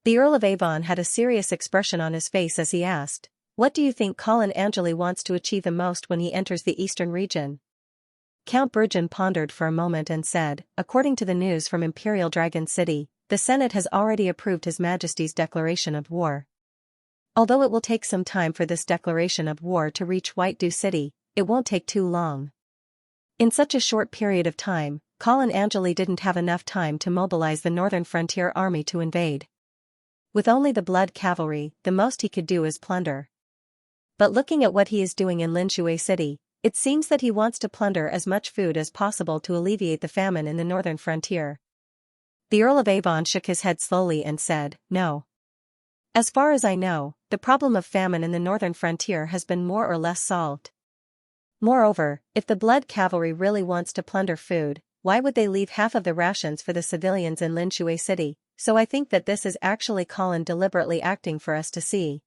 The Earl of Avon had a serious expression on his face as he asked, What do you think Colin Angeli wants to achieve the most when he enters the eastern region? Count Brugan pondered for a moment and said, According to the news from Imperial Dragon City, the Senate has already approved His Majesty's declaration of war. Although it will take some time for this declaration of war to reach White Dew City, it won't take too long. In such a short period of time, Colin Angeli didn't have enough time to mobilize the Northern Frontier Army to invade. With only the Blood Cavalry, the most he could do is plunder. But looking at what he is doing in Linshui City, it seems that he wants to plunder as much food as possible to alleviate the famine in the Northern Frontier. The Earl of Avon shook his head slowly and said, No. As far as I know, the problem of famine in the Northern Frontier has been more or less solved. Moreover, if the Blood Cavalry really wants to plunder food, why would they leave half of the rations for the civilians in Linshui City? So I think that this is actually Colin deliberately acting for us to see.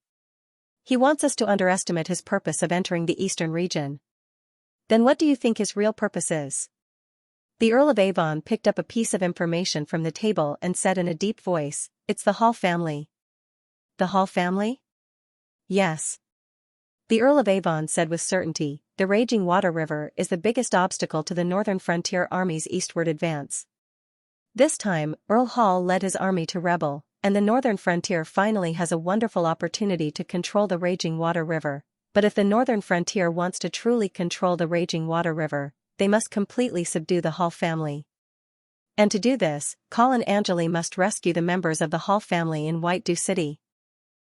He wants us to underestimate his purpose of entering the eastern region. Then what do you think his real purpose is? The Earl of Avon picked up a piece of information from the table and said in a deep voice, "It's the Hall family." The Hall family? Yes. The Earl of Avon said with certainty, the raging water river is the biggest obstacle to the Northern Frontier Army's eastward advance. This time, Earl Hall led his army to rebel, and the Northern Frontier finally has a wonderful opportunity to control the raging water river. But if the Northern Frontier wants to truly control the raging water river, they must completely subdue the Hall family. And to do this, Colin Angeli must rescue the members of the Hall family in White Dew City.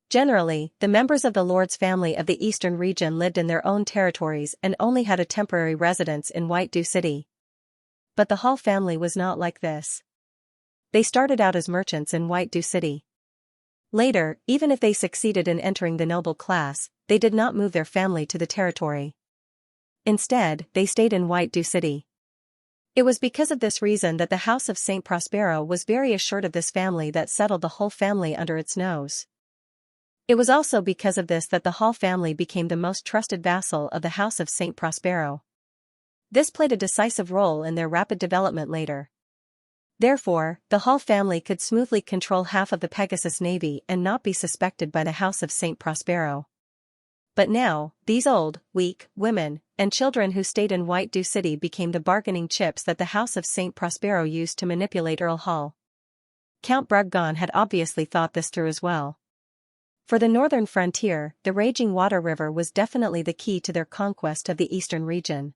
Generally, the members of the Lord's family of the eastern region lived in their own territories and only had a temporary residence in White Dew City. But the Hall family was not like this. They started out as merchants in White Dew City. Later, even if they succeeded in entering the noble class, they did not move their family to the territory. Instead, they stayed in White Dew City. It was because of this reason that the House of St. Prospero was very assured of this family that settled the whole family under its nose. It was also because of this that the Hall family became the most trusted vassal of the House of St. Prospero. This played a decisive role in their rapid development later. Therefore, the Hall family could smoothly control half of the Pegasus Navy and not be suspected by the House of St. Prospero. But now, these old, weak, women, and children who stayed in White Dew City became the bargaining chips that the House of St. Prospero used to manipulate Earl Hall. Count Bruggon had obviously thought this through as well. For the northern frontier, the raging water river was definitely the key to their conquest of the eastern region.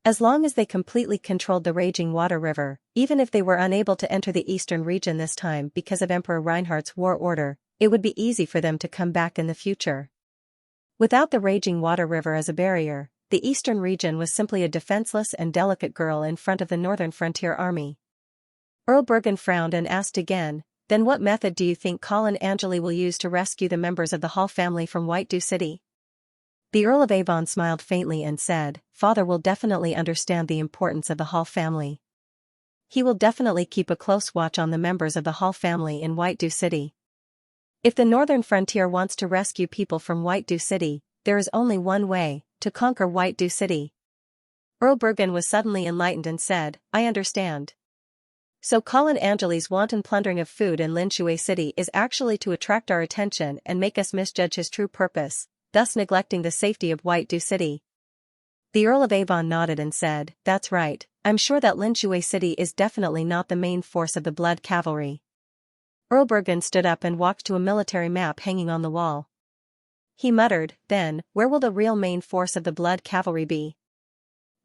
As long as they completely controlled the raging water river, even if they were unable to enter the eastern region this time because of Emperor Reinhardt's war order, it would be easy for them to come back in the future. Without the raging water river as a barrier, the eastern region was simply a defenseless and delicate girl in front of the northern frontier army. Earl Bruggon frowned and asked again, "Then what method do you think Colin Angeli will use to rescue the members of the Hall family from White Dew City?" The Earl of Avon smiled faintly and said, "Father will definitely understand the importance of the Hall family. He will definitely keep a close watch on the members of the Hall family in White Dew City. If the northern frontier wants to rescue people from White Dew City, there is only one way, to conquer White Dew City." Earl Bruggon was suddenly enlightened and said, "I understand. So Colin Angeli's wanton plundering of food in Linshui City is actually to attract our attention and make us misjudge his true purpose, thus neglecting the safety of White Dew City." The Earl of Avon nodded and said, "That's right, I'm sure that Linshui City is definitely not the main force of the Blood Cavalry." Earl Bruggon stood up and walked to a military map hanging on the wall. He muttered, "Then, where will the real main force of the Blood Cavalry be?"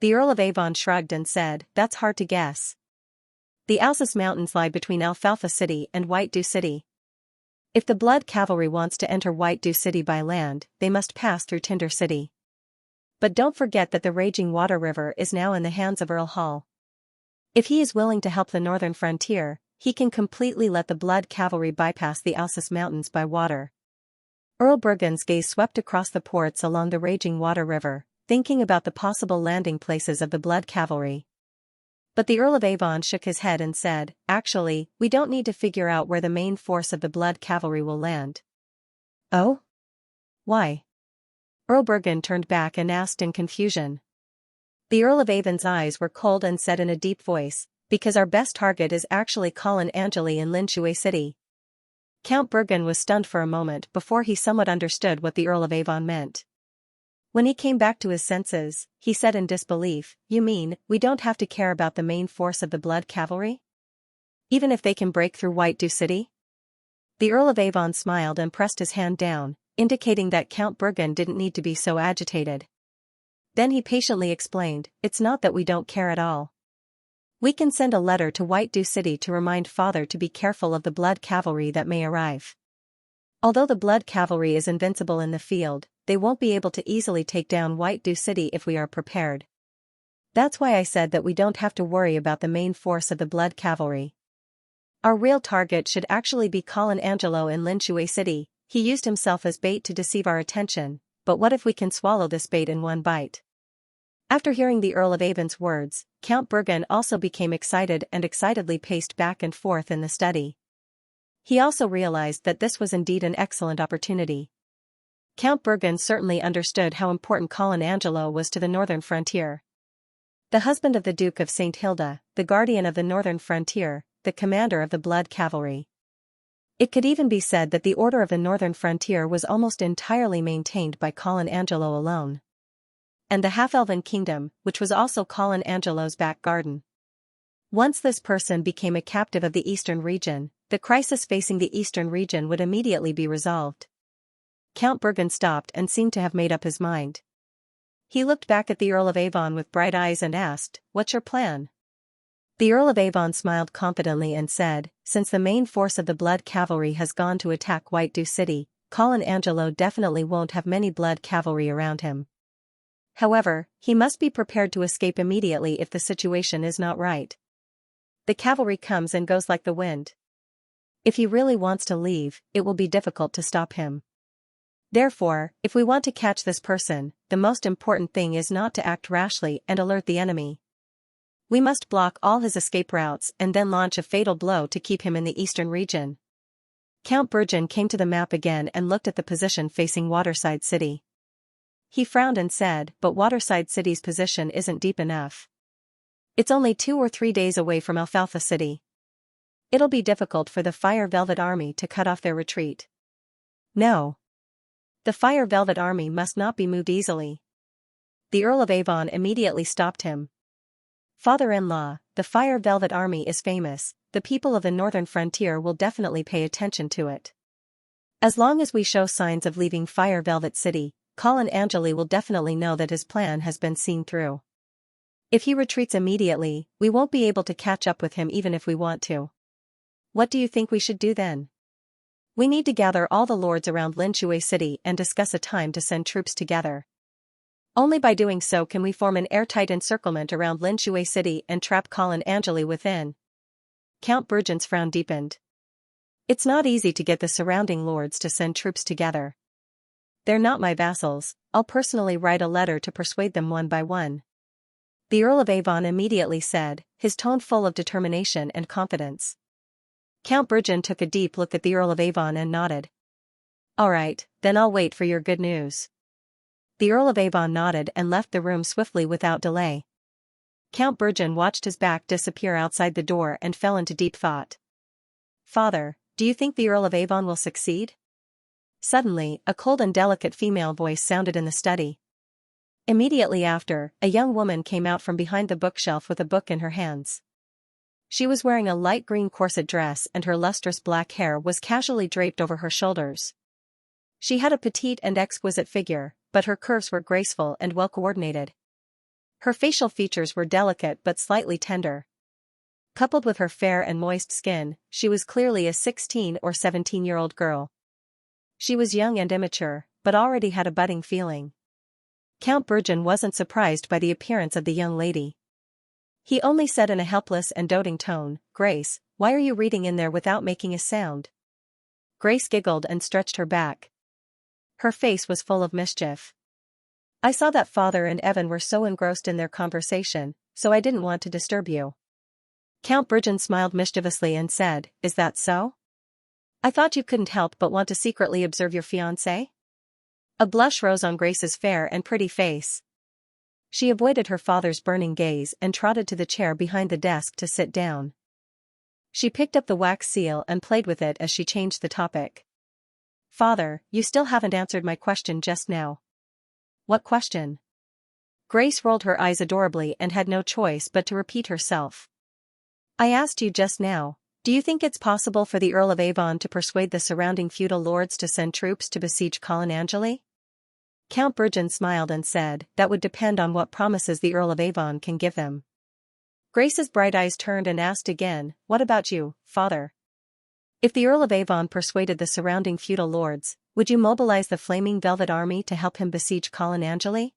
The Earl of Avon shrugged and said, "That's hard to guess. The Alsace Mountains lie between Alfalfa City and White Dew City. If the Blood Cavalry wants to enter White Dew City by land, they must pass through Tinder City. But don't forget that the raging water river is now in the hands of Earl Hall. If he is willing to help the northern frontier, he can completely let the Blood Cavalry bypass the Alsace Mountains by water." Earl Bruggon's gaze swept across the ports along the raging water river, thinking about the possible landing places of the Blood Cavalry. But the Earl of Avon shook his head and said, "Actually, we don't need to figure out where the main force of the Blood Cavalry will land." "Oh? Why?" Earl Bruggon turned back and asked in confusion. The Earl of Avon's eyes were cold and said in a deep voice, "Because our best target is actually Colin Angeli in Linshui City." Count Bruggon was stunned for a moment before he somewhat understood what the Earl of Avon meant. When he came back to his senses, he said in disbelief, "You mean, we don't have to care about the main force of the Blood Cavalry? Even if they can break through White Dew City?" The Earl of Avon smiled and pressed his hand down, indicating that Count Bruggon didn't need to be so agitated. Then he patiently explained, "It's not that we don't care at all. We can send a letter to White Dew City to remind Father to be careful of the Blood Cavalry that may arrive. Although the Blood Cavalry is invincible in the field, they won't be able to easily take down White Dew City if we are prepared. That's why I said that we don't have to worry about the main force of the Blood Cavalry. Our real target should actually be Colin Angelo in Linshui City. He used himself as bait to deceive our attention, but what if we can swallow this bait in one bite?" After hearing the Earl of Avon's words, Count Bruggon also became excited and excitedly paced back and forth in the study. He also realized that this was indeed an excellent opportunity. Count Bergen certainly understood how important Colin Angelo was to the northern frontier. The husband of the Duke of St. Hilda, the guardian of the northern frontier, the commander of the Blood Cavalry. It could even be said that the order of the northern frontier was almost entirely maintained by Colin Angelo alone. And the half-elven kingdom, which was also Colin Angelo's back garden. Once this person became a captive of the eastern region, the crisis facing the eastern region would immediately be resolved. Count Bergen stopped and seemed to have made up his mind. He looked back at the Earl of Avon with bright eyes and asked, "What's your plan?" The Earl of Avon smiled confidently and said, "Since the main force of the Blood Cavalry has gone to attack White Dew City, Colin Angelo definitely won't have many Blood Cavalry around him. However, he must be prepared to escape immediately if the situation is not right. The cavalry comes and goes like the wind. If he really wants to leave, it will be difficult to stop him. Therefore, if we want to catch this person, the most important thing is not to act rashly and alert the enemy. We must block all his escape routes and then launch a fatal blow to keep him in the eastern region." Count Bergen came to the map again and looked at the position facing Waterside City. He frowned and said, "But Waterside City's position isn't deep enough. It's only 2 or 3 days away from Alfalfa City. It'll be difficult for the Fire Velvet Army to cut off their retreat." "No. The Fire Velvet Army must not be moved easily." The Earl of Avon immediately stopped him. "Father-in-law, the Fire Velvet Army is famous, the people of the northern frontier will definitely pay attention to it. As long as we show signs of leaving Fire Velvet City, Colin Angelo will definitely know that his plan has been seen through. If he retreats immediately, we won't be able to catch up with him even if we want to. What do you think we should do then? We need to gather all the lords around Linshui City and discuss a time to send troops together. Only by doing so can we form an airtight encirclement around Linshui City and trap Colin Angelo within." Count Bergen's frown deepened. "It's not easy to get the surrounding lords to send troops together. They're not my vassals. I'll personally write a letter to persuade them one by one." The Earl of Avon immediately said, his tone full of determination and confidence. Count Bergen took a deep look at the Earl of Avon and nodded. "All right, then I'll wait for your good news." The Earl of Avon nodded and left the room swiftly without delay. Count Bergen watched his back disappear outside the door and fell into deep thought. "Father, do you think the Earl of Avon will succeed?" Suddenly, a cold and delicate female voice sounded in the study. Immediately after, a young woman came out from behind the bookshelf with a book in her hands. She was wearing a light green corset dress and her lustrous black hair was casually draped over her shoulders. She had a petite and exquisite figure, but her curves were graceful and well-coordinated. Her facial features were delicate but slightly tender. Coupled with her fair and moist skin, she was clearly a 16 or 17-year-old girl. She was young and immature, but already had a budding feeling. Count Bergen wasn't surprised by the appearance of the young lady. He only said in a helpless and doting tone, "Grace, why are you reading in there without making a sound?" Grace giggled and stretched her back. Her face was full of mischief. "I saw that Father and Evan were so engrossed in their conversation, so I didn't want to disturb you." Count Bergen smiled mischievously and said, "Is that so? I thought you couldn't help but want to secretly observe your fiancé?" A blush rose on Grace's fair and pretty face. She avoided her father's burning gaze and trotted to the chair behind the desk to sit down. She picked up the wax seal and played with it as she changed the topic. "Father, you still haven't answered my question just now." "What question?" Grace rolled her eyes adorably and had no choice but to repeat herself. "I asked you just now, do you think it's possible for the Earl of Avon to persuade the surrounding feudal lords to send troops to besiege Colin Angelo?" Count Bergen smiled and said, "That would depend on what promises the Earl of Avon can give them." Grace's bright eyes turned and asked again, "What about you, Father? If the Earl of Avon persuaded the surrounding feudal lords, would you mobilize the Flaming Velvet Army to help him besiege Colin Angelo?"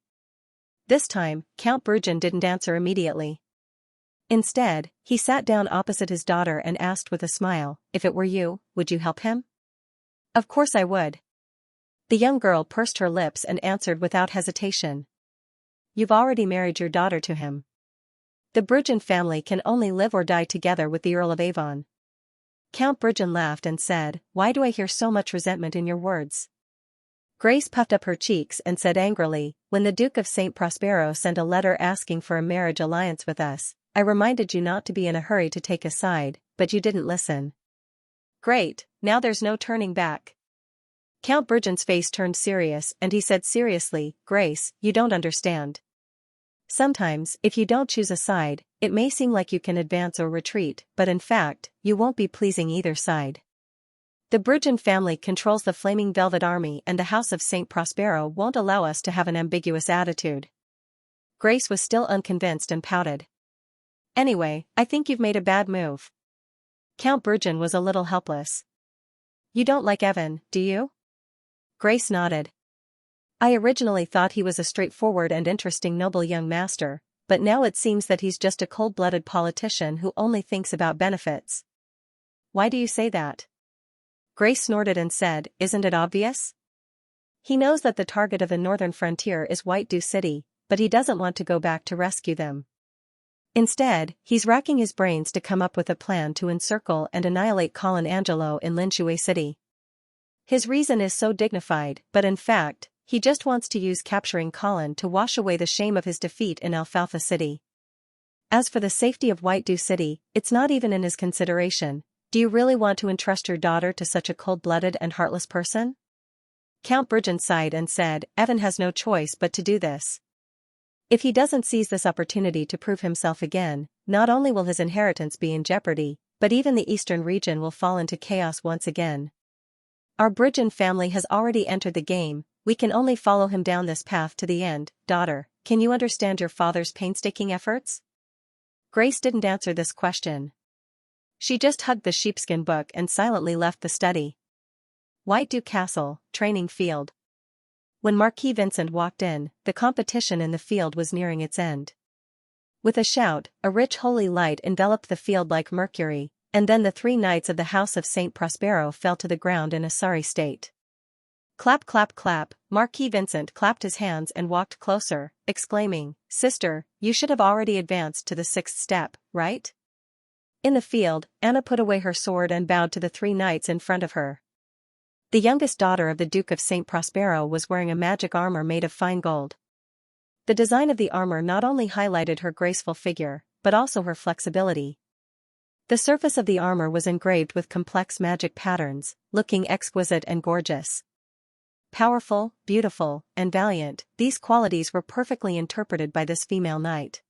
This time, Count Bergen didn't answer immediately. Instead, he sat down opposite his daughter and asked with a smile, "If it were you, would you help him?" "Of course I would." The young girl pursed her lips and answered without hesitation. "You've already married your daughter to him. The Bergen family can only live or die together with the Earl of Avon." Count Bergen laughed and said, "Why do I hear so much resentment in your words?" Grace puffed up her cheeks and said angrily, "When the Duke of St. Prospero sent a letter asking for a marriage alliance with us, I reminded you not to be in a hurry to take a side, but you didn't listen." "Great, now there's no turning back." Count Bruggen's face turned serious and he said seriously, "Grace, you don't understand. Sometimes, if you don't choose a side, it may seem like you can advance or retreat, but in fact, you won't be pleasing either side. The Bruggen family controls the Flaming Velvet Army and the House of St. Prospero won't allow us to have an ambiguous attitude." Grace was still unconvinced and pouted. "Anyway, I think you've made a bad move." Count Bruggen was a little helpless. "You don't like Evan, do you?" Grace nodded. "I originally thought he was a straightforward and interesting noble young master, but now it seems that he's just a cold-blooded politician who only thinks about benefits." "Why do you say that?" Grace snorted and said, "Isn't it obvious? He knows that the target of the northern frontier is White Dew City, but he doesn't want to go back to rescue them. Instead, he's racking his brains to come up with a plan to encircle and annihilate Colin Angelo in Linshui City. His reason is so dignified, but in fact, he just wants to use capturing Colin to wash away the shame of his defeat in Alfalfa City. As for the safety of White Dew City, it's not even in his consideration. Do you really want to entrust your daughter to such a cold-blooded and heartless person?" Count Bruggen sighed and said, "Evan has no choice but to do this. If he doesn't seize this opportunity to prove himself again, not only will his inheritance be in jeopardy, but even the eastern region will fall into chaos once again. Our Bruggen family has already entered the game, we can only follow him down this path to the end. Daughter, can you understand your father's painstaking efforts?" Grace didn't answer this question. She just hugged the sheepskin book and silently left the study. White Dew Castle, training field. When Marquis Vincent walked in, the competition in the field was nearing its end. With a shout, a rich holy light enveloped the field like mercury, and then the 3 knights of the House of St. Prospero fell to the ground in a sorry state. Clap clap clap, Marquis Vincent clapped his hands and walked closer, exclaiming, "Sister, you should have already advanced to the 6th step, right?" In the field, Anna put away her sword and bowed to the 3 knights in front of her. The youngest daughter of the Duke of St. Prospero was wearing a magic armor made of fine gold. The design of the armor not only highlighted her graceful figure, but also her flexibility. The surface of the armor was engraved with complex magic patterns, looking exquisite and gorgeous. Powerful, beautiful, and valiant, these qualities were perfectly interpreted by this female knight.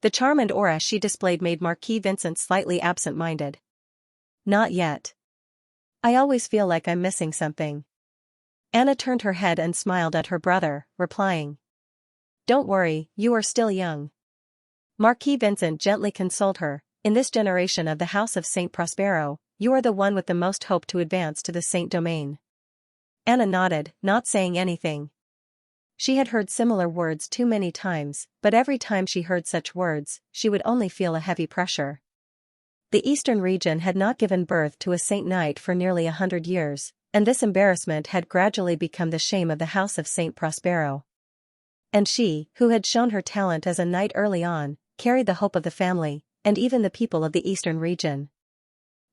The charm and aura she displayed made Marquis Vincent slightly absent-minded. "Not yet. I always feel like I'm missing something." Anna turned her head and smiled at her brother, replying, "Don't worry, you are still young." Marquis Vincent gently consoled her, "In this generation of the House of St. Prospero, you are the one with the most hope to advance to the Saint Domain." Anna nodded, not saying anything. She had heard similar words too many times, but every time she heard such words, she would only feel a heavy pressure. The eastern region had not given birth to a Saint Knight for nearly 100 years, and this embarrassment had gradually become the shame of the House of St. Prospero. And she, who had shown her talent as a knight early on, carried the hope of the family, and even the people of the eastern region.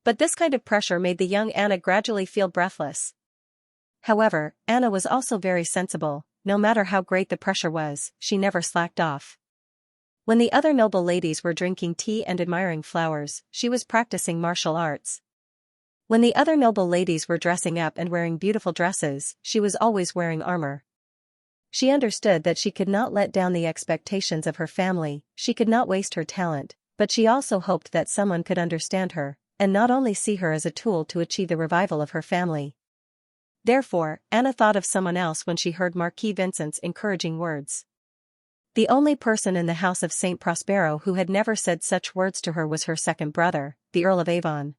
But this kind of pressure made the young Anna gradually feel breathless. However, Anna was also very sensible. No matter how great the pressure was, she never slacked off. When the other noble ladies were drinking tea and admiring flowers, she was practicing martial arts. When the other noble ladies were dressing up and wearing beautiful dresses, she was always wearing armor. She understood that she could not let down the expectations of her family, she could not waste her talent, but she also hoped that someone could understand her, and not only see her as a tool to achieve the revival of her family. Therefore, Anna thought of someone else when she heard Marquis Vincent's encouraging words. The only person in the House of St. Prospero who had never said such words to her was her second brother, the Earl of Avon.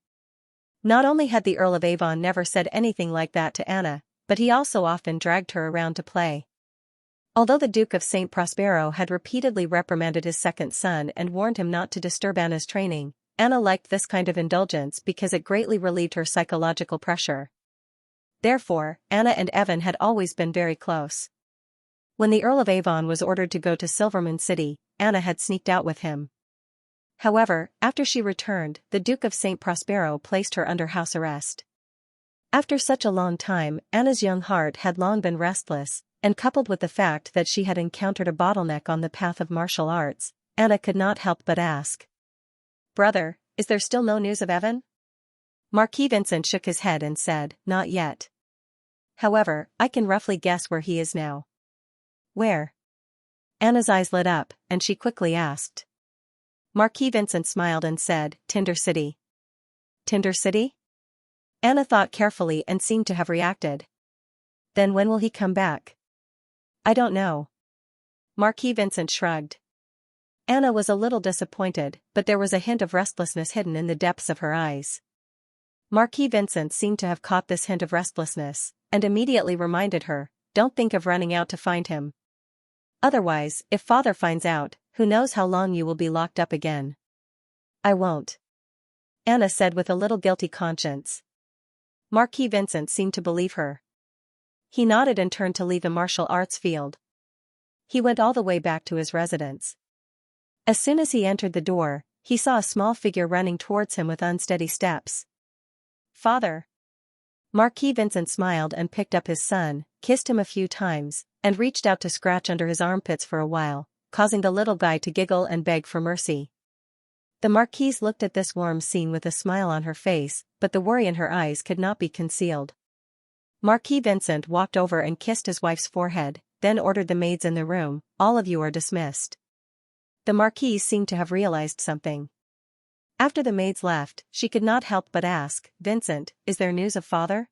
Not only had the Earl of Avon never said anything like that to Anna, but he also often dragged her around to play. Although the Duke of St. Prospero had repeatedly reprimanded his second son and warned him not to disturb Anna's training, Anna liked this kind of indulgence because it greatly relieved her psychological pressure. Therefore, Anna and Evan had always been very close. When the Earl of Avon was ordered to go to Silvermoon City, Anna had sneaked out with him. However, after she returned, the Duke of St. Prospero placed her under house arrest. After such a long time, Anna's young heart had long been restless, and coupled with the fact that she had encountered a bottleneck on the path of martial arts, Anna could not help but ask. "Brother, is there still no news of Evan?" Marquis Vincent shook his head and said, "Not yet. However, I can roughly guess where he is now." "Where?" Anna's eyes lit up, and she quickly asked. Marquis Vincent smiled and said, "Tinder City." "Tinder City?" Anna thought carefully and seemed to have reacted. "Then when will he come back?" "I don't know." Marquis Vincent shrugged. Anna was a little disappointed, but there was a hint of restlessness hidden in the depths of her eyes. Marquis Vincent seemed to have caught this hint of restlessness, and immediately reminded her, "Don't think of running out to find him. Otherwise, if father finds out, who knows how long you will be locked up again." "I won't," Anna said with a little guilty conscience. Marquis Vincent seemed to believe her. He nodded and turned to leave the martial arts field. He went all the way back to his residence. As soon as he entered the door, he saw a small figure running towards him with unsteady steps. "Father." Marquis Vincent smiled and picked up his son, kissed him a few times, and reached out to scratch under his armpits for a while, causing the little guy to giggle and beg for mercy. The Marquise looked at this warm scene with a smile on her face, but the worry in her eyes could not be concealed. Marquis Vincent walked over and kissed his wife's forehead, then ordered the maids in the room, "All of you are dismissed." The Marquise seemed to have realized something. After the maids left, she could not help but ask, "Vincent, is there news of father?"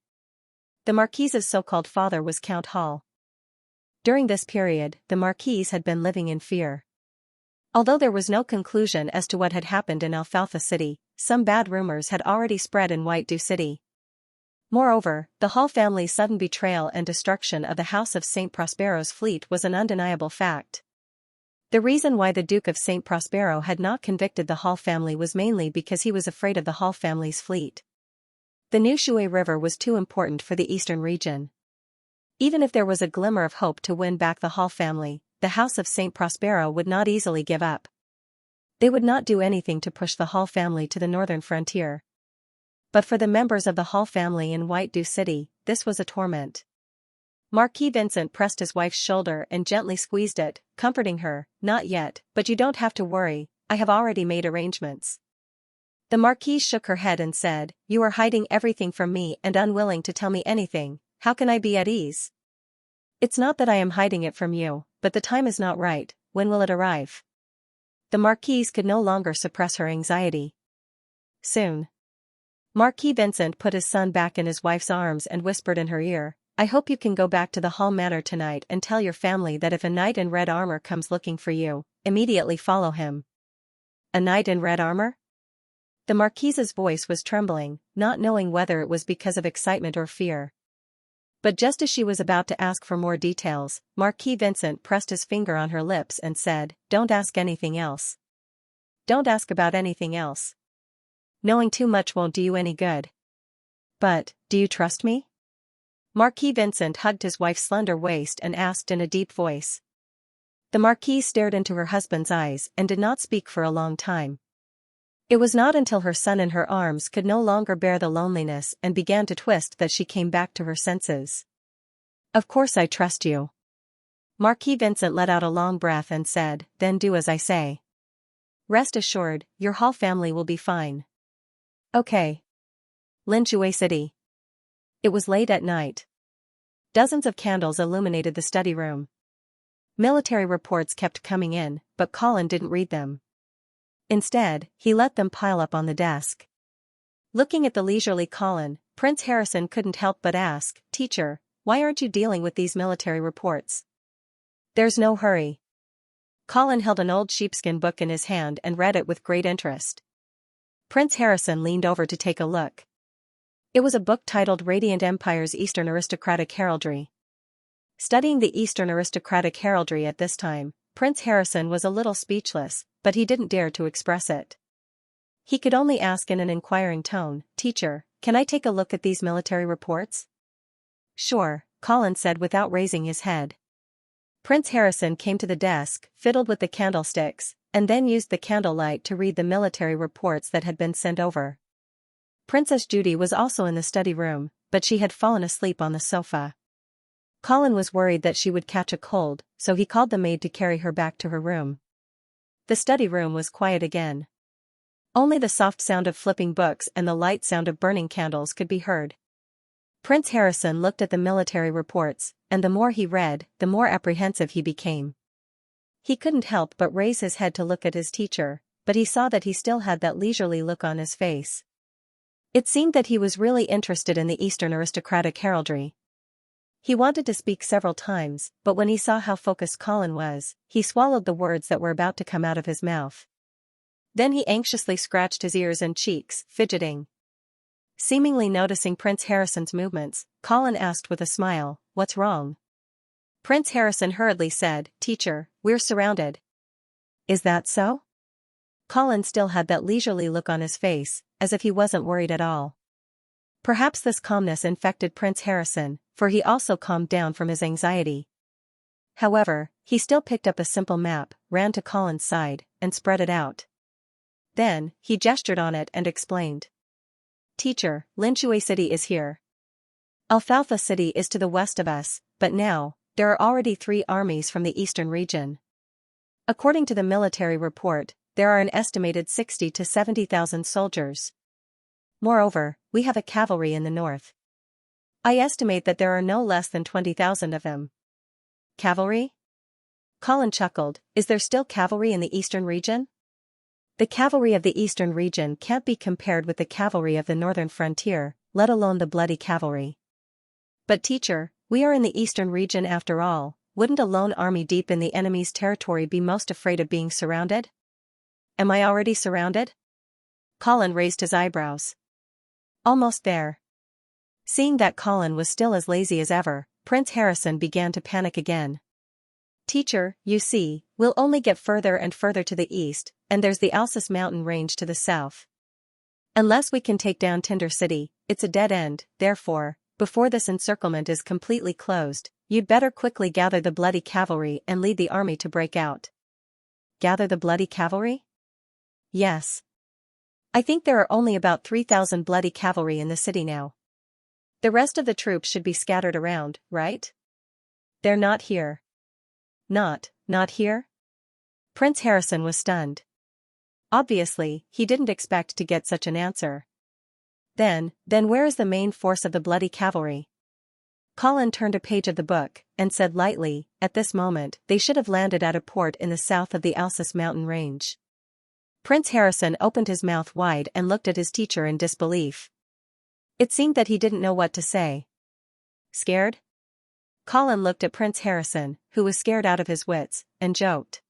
The Marquise's so-called father was Count Hall. During this period, the Marquise had been living in fear. Although there was no conclusion as to what had happened in Alfalfa City, some bad rumors had already spread in White Dew City. Moreover, the Hall family's sudden betrayal and destruction of the House of St. Prospero's fleet was an undeniable fact. The reason why the Duke of St. Prospero had not convicted the Hall family was mainly because he was afraid of the Hall family's fleet. The New Shui River was too important for the eastern region. Even if there was a glimmer of hope to win back the Hall family, the House of St. Prospero would not easily give up. They would not do anything to push the Hall family to the northern frontier. But for the members of the Hall family in White Dew City, this was a torment. Marquis Vincent pressed his wife's shoulder and gently squeezed it, comforting her, "Not yet, but you don't have to worry, I have already made arrangements." The Marquise shook her head and said, "You are hiding everything from me and unwilling to tell me anything, how can I be at ease?" "It's not that I am hiding it from you, but the time is not right, when will it arrive?" The Marquise could no longer suppress her anxiety. "Soon." Marquis Vincent put his son back in his wife's arms and whispered in her ear, "I hope you can go back to the Hall Manor tonight and tell your family that if a knight in red armor comes looking for you, immediately follow him." "A knight in red armor?" The Marquise's voice was trembling, not knowing whether it was because of excitement or fear. But just as she was about to ask for more details, Marquis Vincent pressed his finger on her lips and said, "Don't ask anything else. Don't ask about anything else. Knowing too much won't do you any good." "But, do you trust me?" Marquis Vincent hugged his wife's slender waist and asked in a deep voice. The Marquise stared into her husband's eyes and did not speak for a long time. It was not until her son in her arms could no longer bear the loneliness and began to twist that she came back to her senses. "Of course I trust you." Marquis Vincent let out a long breath and said, "Then do as I say. Rest assured, your Hall family will be fine." "Okay." Linshui City. It was late at night. Dozens of candles illuminated the study room. Military reports kept coming in, but Colin didn't read them. Instead, he let them pile up on the desk. Looking at the leisurely Colin, Prince Harrison couldn't help but ask, "Teacher, why aren't you dealing with these military reports?" "There's no hurry." Colin held an old sheepskin book in his hand and read it with great interest. Prince Harrison leaned over to take a look. It was a book titled Radiant Empire's Eastern Aristocratic Heraldry. Studying the Eastern Aristocratic Heraldry at this time, Prince Harrison was a little speechless, but he didn't dare to express it. He could only ask in an inquiring tone, "Teacher, can I take a look at these military reports?" "Sure," Colin said without raising his head. Prince Harrison came to the desk, fiddled with the candlesticks, and then used the candlelight to read the military reports that had been sent over. Princess Judy was also in the study room, but she had fallen asleep on the sofa. Colin was worried that she would catch a cold, so he called the maid to carry her back to her room. The study room was quiet again. Only the soft sound of flipping books and the light sound of burning candles could be heard. Prince Harrison looked at the military reports, and the more he read, the more apprehensive he became. He couldn't help but raise his head to look at his teacher, but he saw that he still had that leisurely look on his face. It seemed that he was really interested in the Eastern aristocratic heraldry. He wanted to speak several times, but when he saw how focused Colin was, he swallowed the words that were about to come out of his mouth. Then he anxiously scratched his ears and cheeks, fidgeting. Seemingly noticing Prince Harrison's movements, Colin asked with a smile, "What's wrong?" Prince Harrison hurriedly said, "Teacher, we're surrounded." "Is that so?" Colin still had that leisurely look on his face, as if he wasn't worried at all. Perhaps this calmness infected Prince Harrison, for he also calmed down from his anxiety. However, he still picked up a simple map, ran to Colin's side, and spread it out. Then, he gestured on it and explained. "Teacher, Linshui City is here. Alfalfa City is to the west of us, but now, there are already 3 armies from the eastern region. According to the military report, there are an estimated 60 to 70,000 soldiers. Moreover, we have a cavalry in the north. I estimate that there are no less than 20,000 of them." "Cavalry?" Colin chuckled. "Is there still cavalry in the eastern region?" "The cavalry of the eastern region can't be compared with the cavalry of the northern frontier, let alone the bloody cavalry." "But teacher, we are in the eastern region after all, wouldn't a lone army deep in the enemy's territory be most afraid of being surrounded?" "Am I already surrounded?" Colin raised his eyebrows. "Almost there." Seeing that Colin was still as lazy as ever, Prince Harrison began to panic again. "Teacher, you see, we'll only get further and further to the east, and there's the Alsace mountain range to the south. Unless we can take down Tinder City, it's a dead end, therefore, before this encirclement is completely closed, you'd better quickly gather the bloody cavalry and lead the army to break out." "Gather the bloody cavalry?" "Yes. I think there are only about 3,000 bloody cavalry in the city now. The rest of the troops should be scattered around, right?" "They're not here." Not here?" Prince Harrison was stunned. Obviously, he didn't expect to get such an answer. Then where is the main force of the bloody cavalry?" Colin turned a page of the book, and said lightly, "At this moment, they should have landed at a port in the south of the Alsace mountain range." Prince Harrison opened his mouth wide and looked at his teacher in disbelief. It seemed that he didn't know what to say. "Scared?" Colin looked at Prince Harrison, who was scared out of his wits, and joked.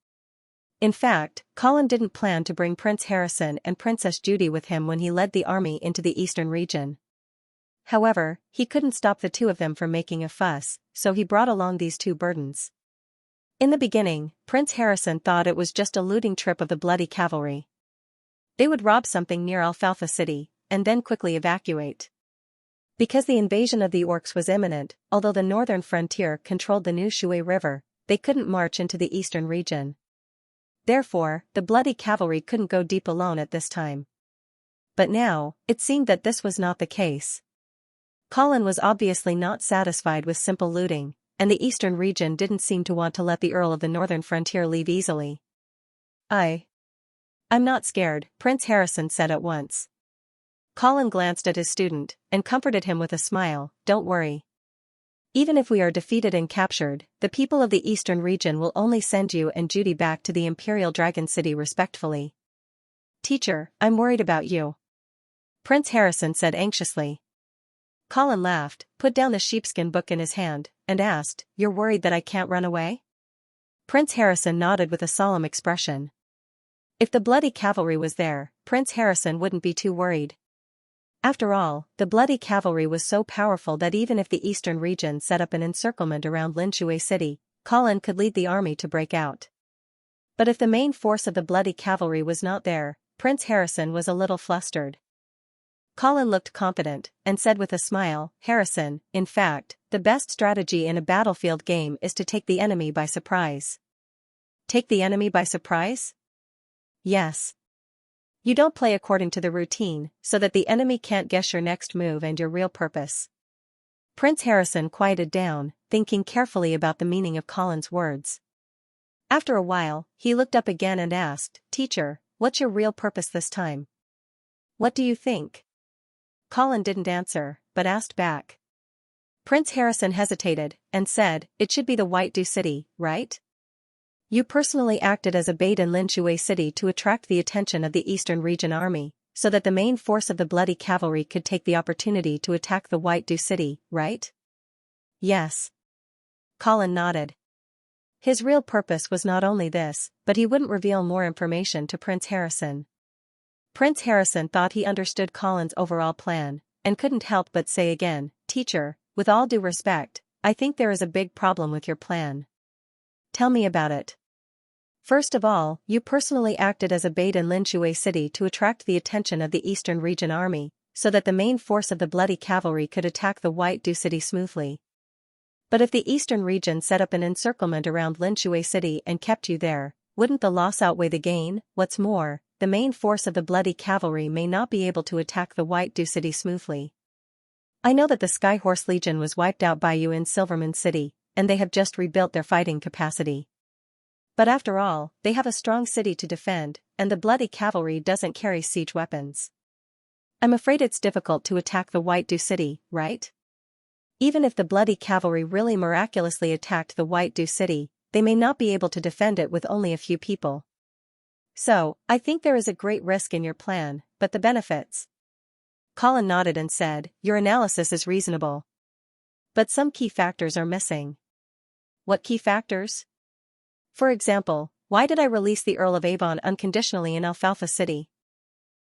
In fact, Colin didn't plan to bring Prince Harrison and Princess Judy with him when he led the army into the eastern region. However, he couldn't stop the 2 of them from making a fuss, so he brought along these 2 burdens. In the beginning, Prince Harrison thought it was just a looting trip of the bloody cavalry. They would rob something near Alfalfa City, and then quickly evacuate. Because the invasion of the orcs was imminent, although the northern frontier controlled the New Shui River, they couldn't march into the eastern region. Therefore, the bloody cavalry couldn't go deep alone at this time. But now, it seemed that this was not the case. Colin was obviously not satisfied with simple looting, and the eastern region didn't seem to want to let the Earl of the northern frontier leave easily. I'm not scared," Prince Harrison said at once. Colin glanced at his student, and comforted him with a smile, "Don't worry. Even if we are defeated and captured, the people of the eastern region will only send you and Judy back to the Imperial Dragon City respectfully." "Teacher, I'm worried about you," Prince Harrison said anxiously. Colin laughed, put down the sheepskin book in his hand, and asked, "You're worried that I can't run away?" Prince Harrison nodded with a solemn expression. If the bloody cavalry was there, Prince Harrison wouldn't be too worried. After all, the bloody cavalry was so powerful that even if the eastern region set up an encirclement around Linshui City, Colin could lead the army to break out. But if the main force of the bloody cavalry was not there, Prince Harrison was a little flustered. Colin looked confident, and said with a smile, "Harrison, in fact, the best strategy in a battlefield game is to take the enemy by surprise." "Take the enemy by surprise?" "Yes. You don't play according to the routine, so that the enemy can't guess your next move and your real purpose. Prince Harrison quieted down, thinking carefully about the meaning of Colin's words. After a while, he looked up again and asked, "Teacher, what's your real purpose this time? What do you think?" Colin didn't answer, but asked back. Prince Harrison hesitated, and said, "It should be the White Dew City, right? You personally acted as a bait in Linshui City to attract the attention of the Eastern Region Army, so that the main force of the Bloody Cavalry could take the opportunity to attack the White Dew City, right?" "Yes." Colin nodded. His real purpose was not only this, but he wouldn't reveal more information to Prince Harrison. Prince Harrison thought he understood Colin's overall plan, and couldn't help but say again, "Teacher, with all due respect, I think there is a big problem with your plan. Tell me about it." "First of all, you personally acted as a bait in Linshui City to attract the attention of the Eastern Region Army, so that the main force of the Bloody Cavalry could attack the White Dew City smoothly. But if the Eastern Region set up an encirclement around Linshui City and kept you there, wouldn't the loss outweigh the gain? What's more, the main force of the Bloody Cavalry may not be able to attack the White Dew City smoothly. I know that the Skyhorse Legion was wiped out by you in Silvermoon City, and they have just rebuilt their fighting capacity. But after all, they have a strong city to defend, and the Bloody Cavalry doesn't carry siege weapons. I'm afraid it's difficult to attack the White Dew City, right? Even if the Bloody Cavalry really miraculously attacked the White Dew City, they may not be able to defend it with only a few people. So, I think there is a great risk in your plan, but the benefits." Colin nodded and said, "Your analysis is reasonable. But some key factors are missing." "What key factors?" "For example, why did I release the Earl of Avon unconditionally in Alfalfa City?"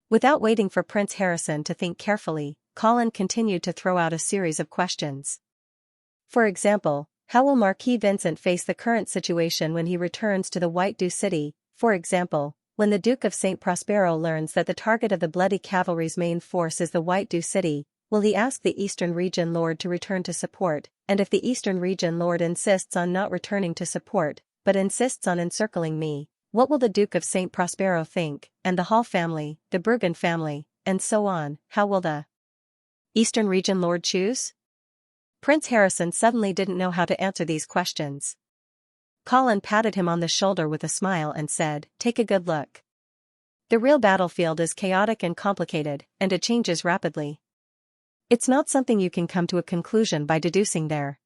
Without waiting for Prince Harrison to think carefully, Colin continued to throw out a series of questions. For example, how will Marquis Vincent face the current situation when he returns to the White Dew City? For example, when the Duke of St. Prospero learns that the target of the Bloody Cavalry's main force is the White Dew City, will he ask the Eastern Region Lord to return to support? And if the Eastern Region Lord insists on not returning to support, but insists on encircling me, what will the Duke of St. Prospero think, and the Hall family, the Bergen family, and so on? How will the Eastern Region Lord choose? Prince Harrison suddenly didn't know how to answer these questions. Colin patted him on the shoulder with a smile and said, "Take a good look. The real battlefield is chaotic and complicated, and it changes rapidly. It's not something you can come to a conclusion by deducing there."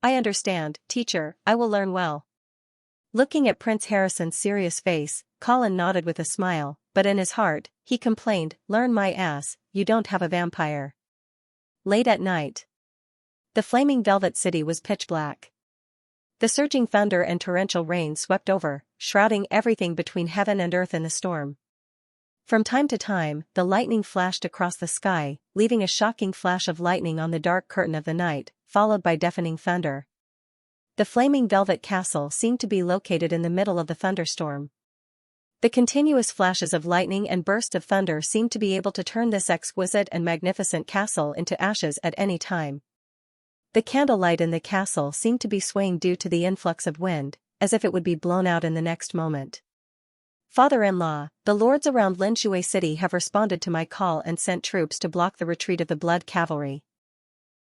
"I understand, teacher, I will learn well." Looking at Prince Harrison's serious face, Colin nodded with a smile, but in his heart, he complained, "Learn my ass, you don't have a vampire." Late at night. The flaming Velvet City was pitch black. The surging thunder and torrential rain swept over, shrouding everything between heaven and earth in the storm. From time to time, the lightning flashed across the sky, leaving a shocking flash of lightning on the dark curtain of the night, followed by deafening thunder. The flaming velvet castle seemed to be located in the middle of the thunderstorm. The continuous flashes of lightning and bursts of thunder seemed to be able to turn this exquisite and magnificent castle into ashes at any time. The candlelight in the castle seemed to be swaying due to the influx of wind, as if it would be blown out in the next moment. "Father-in-law, the lords around Linshui City have responded to my call and sent troops to block the retreat of the Blood Cavalry.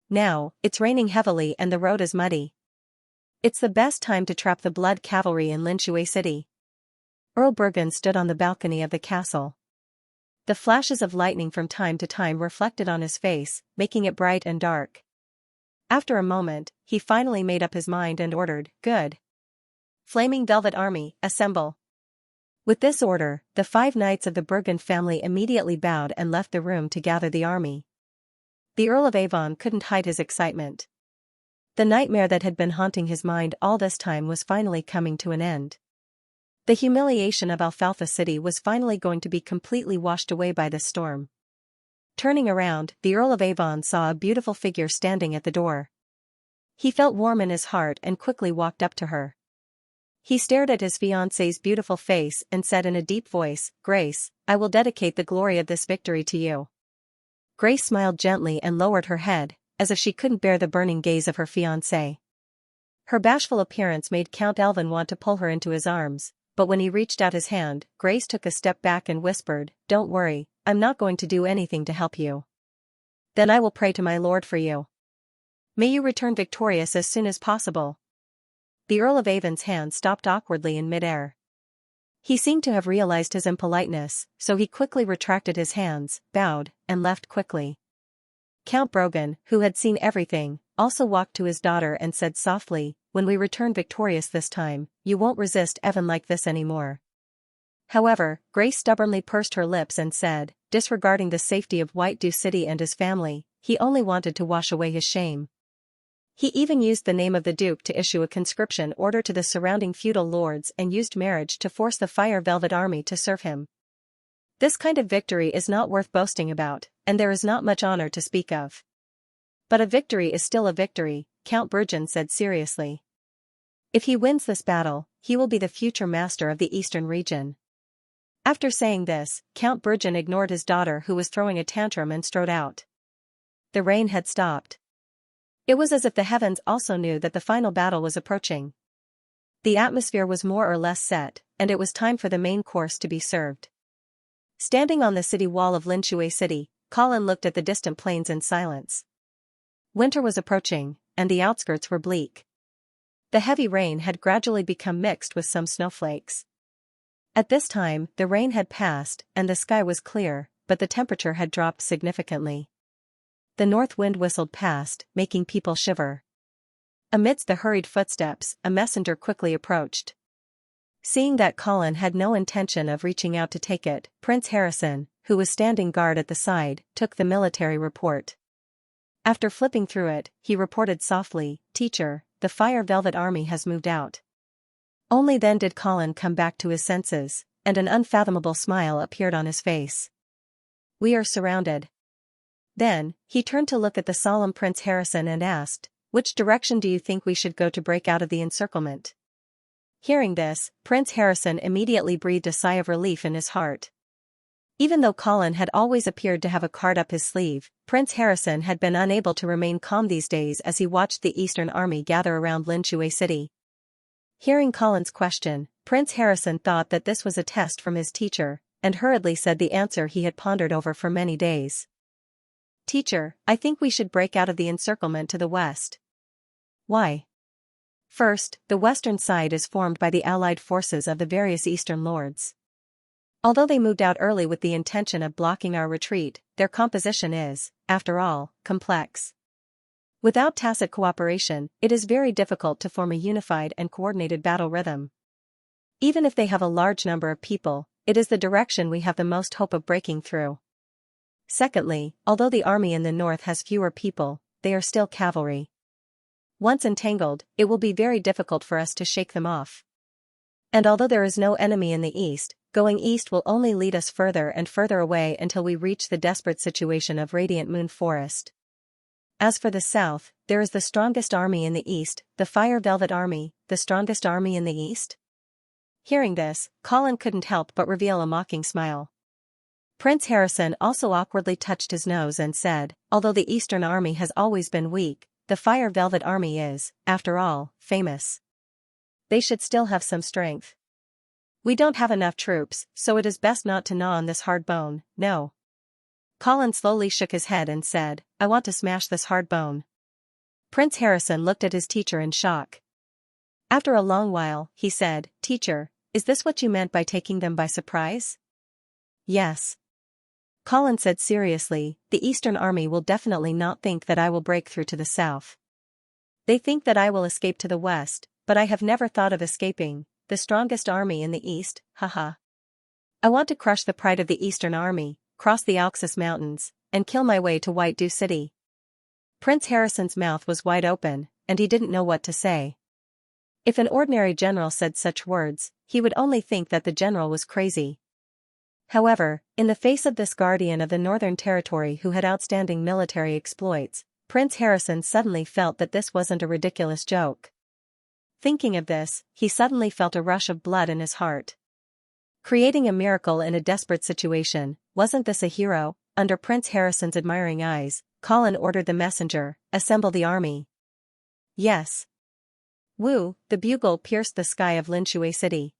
Now, it's raining heavily and the road is muddy. It's the best time to trap the Blood Cavalry in Linshui City." Earl Bergen stood on the balcony of the castle. The flashes of lightning from time to time reflected on his face, making it bright and dark. After a moment, he finally made up his mind and ordered, "Good. Flaming Velvet Army, assemble." With this order, the 5 knights of the Bergen family immediately bowed and left the room to gather the army. The Earl of Avon couldn't hide his excitement. The nightmare that had been haunting his mind all this time was finally coming to an end. The humiliation of Alfalfa City was finally going to be completely washed away by this storm. Turning around, the Earl of Avon saw a beautiful figure standing at the door. He felt warm in his heart and quickly walked up to her. He stared at his fiancée's beautiful face and said in a deep voice, "Grace, I will dedicate the glory of this victory to you." Grace smiled gently and lowered her head, as if she couldn't bear the burning gaze of her fiancé. Her bashful appearance made Count Elvin want to pull her into his arms, but when he reached out his hand, Grace took a step back and whispered, "Don't worry, I'm not going to do anything to help you." "Then I will pray to my lord for you." May you return victorious as soon as possible. The Earl of Avon's hand stopped awkwardly in midair. He seemed to have realized his impoliteness, so he quickly retracted his hands, bowed, and left quickly. Count Brogan, who had seen everything, also walked to his daughter and said softly, "When we return victorious this time, you won't resist Evan like this anymore." However, Grace stubbornly pursed her lips and said, disregarding the safety of White Dew City and his family, he only wanted to wash away his shame. He even used the name of the Duke to issue a conscription order to the surrounding feudal lords and used marriage to force the Fire Velvet Army to serve him. This kind of victory is not worth boasting about, and there is not much honor to speak of. But a victory is still a victory, Count Bergen said seriously. If he wins this battle, he will be the future master of the eastern region. After saying this, Count Bergen ignored his daughter who was throwing a tantrum and strode out. The rain had stopped. It was as if the heavens also knew that the final battle was approaching. The atmosphere was more or less set, and it was time for the main course to be served. Standing on the city wall of Linshui City, Colin looked at the distant plains in silence. Winter was approaching, and the outskirts were bleak. The heavy rain had gradually become mixed with some snowflakes. At this time, the rain had passed, and the sky was clear, but the temperature had dropped significantly. The north wind whistled past, making people shiver. Amidst the hurried footsteps, a messenger quickly approached. Seeing that Colin had no intention of reaching out to take it, Prince Harrison, who was standing guard at the side, took the military report. After flipping through it, he reported softly, "Teacher, the Fire Velvet Army has moved out." Only then did Colin come back to his senses, and an unfathomable smile appeared on his face. "We are surrounded." Then, he turned to look at the solemn Prince Harrison and asked, "Which direction do you think we should go to break out of the encirclement?" Hearing this, Prince Harrison immediately breathed a sigh of relief in his heart. Even though Colin had always appeared to have a card up his sleeve, Prince Harrison had been unable to remain calm these days as he watched the Eastern Army gather around Linshui City. Hearing Colin's question, Prince Harrison thought that this was a test from his teacher, and hurriedly said the answer he had pondered over for many days. "Teacher, I think we should break out of the encirclement to the west." "Why?" "First, the western side is formed by the allied forces of the various eastern lords. Although they moved out early with the intention of blocking our retreat, their composition is, after all, complex. Without tacit cooperation, it is very difficult to form a unified and coordinated battle rhythm. Even if they have a large number of people, it is the direction we have the most hope of breaking through. Secondly, although the army in the north has fewer people, they are still cavalry. Once entangled, it will be very difficult for us to shake them off. And although there is no enemy in the east, going east will only lead us further and further away until we reach the desperate situation of Radiant Moon Forest. As for the south, there is the strongest army in the east, the Fire Velvet Army, the strongest army in the east." Hearing this, Colin couldn't help but reveal a mocking smile. Prince Harrison also awkwardly touched his nose and said, "Although the Eastern Army has always been weak, the Fire Velvet Army is, after all, famous. They should still have some strength. We don't have enough troops, so it is best not to gnaw on this hard bone, no." Colin slowly shook his head and said, "I want to smash this hard bone." Prince Harrison looked at his teacher in shock. After a long while, he said, "Teacher, is this what you meant by taking them by surprise?" "Yes." Colin said seriously, "The Eastern Army will definitely not think that I will break through to the south. They think that I will escape to the west, but I have never thought of escaping. The strongest army in the east, haha. I want to crush the pride of the Eastern Army, cross the Alxis Mountains, and kill my way to White Dew City." Prince Harrison's mouth was wide open, and he didn't know what to say. If an ordinary general said such words, he would only think that the general was crazy. However, in the face of this guardian of the Northern Territory who had outstanding military exploits, Prince Harrison suddenly felt that this wasn't a ridiculous joke. Thinking of this, he suddenly felt a rush of blood in his heart. Creating a miracle in a desperate situation, wasn't this a hero? Under Prince Harrison's admiring eyes, Colin ordered the messenger, "Assemble the army." "Yes." Woo, the bugle pierced the sky of Linshui City.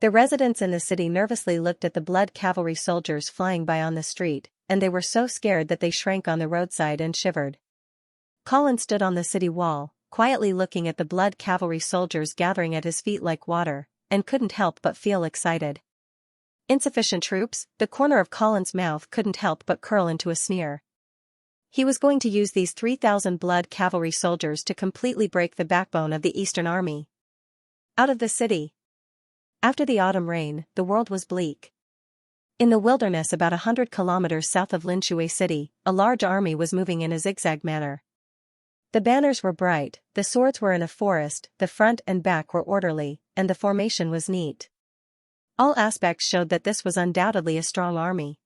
The residents in the city nervously looked at the blood cavalry soldiers flying by on the street, and they were so scared that they shrank on the roadside and shivered. Colin stood on the city wall, quietly looking at the blood cavalry soldiers gathering at his feet like water, and couldn't help but feel excited. Insufficient troops? The corner of Colin's mouth couldn't help but curl into a sneer. He was going to use these 3,000 blood cavalry soldiers to completely break the backbone of the Eastern Army. Out of the city. After the autumn rain, the world was bleak. In the wilderness about 100 kilometers south of Linshui City, a large army was moving in a zigzag manner. The banners were bright, the swords were in a forest, the front and back were orderly, and the formation was neat. All aspects showed that this was undoubtedly a strong army.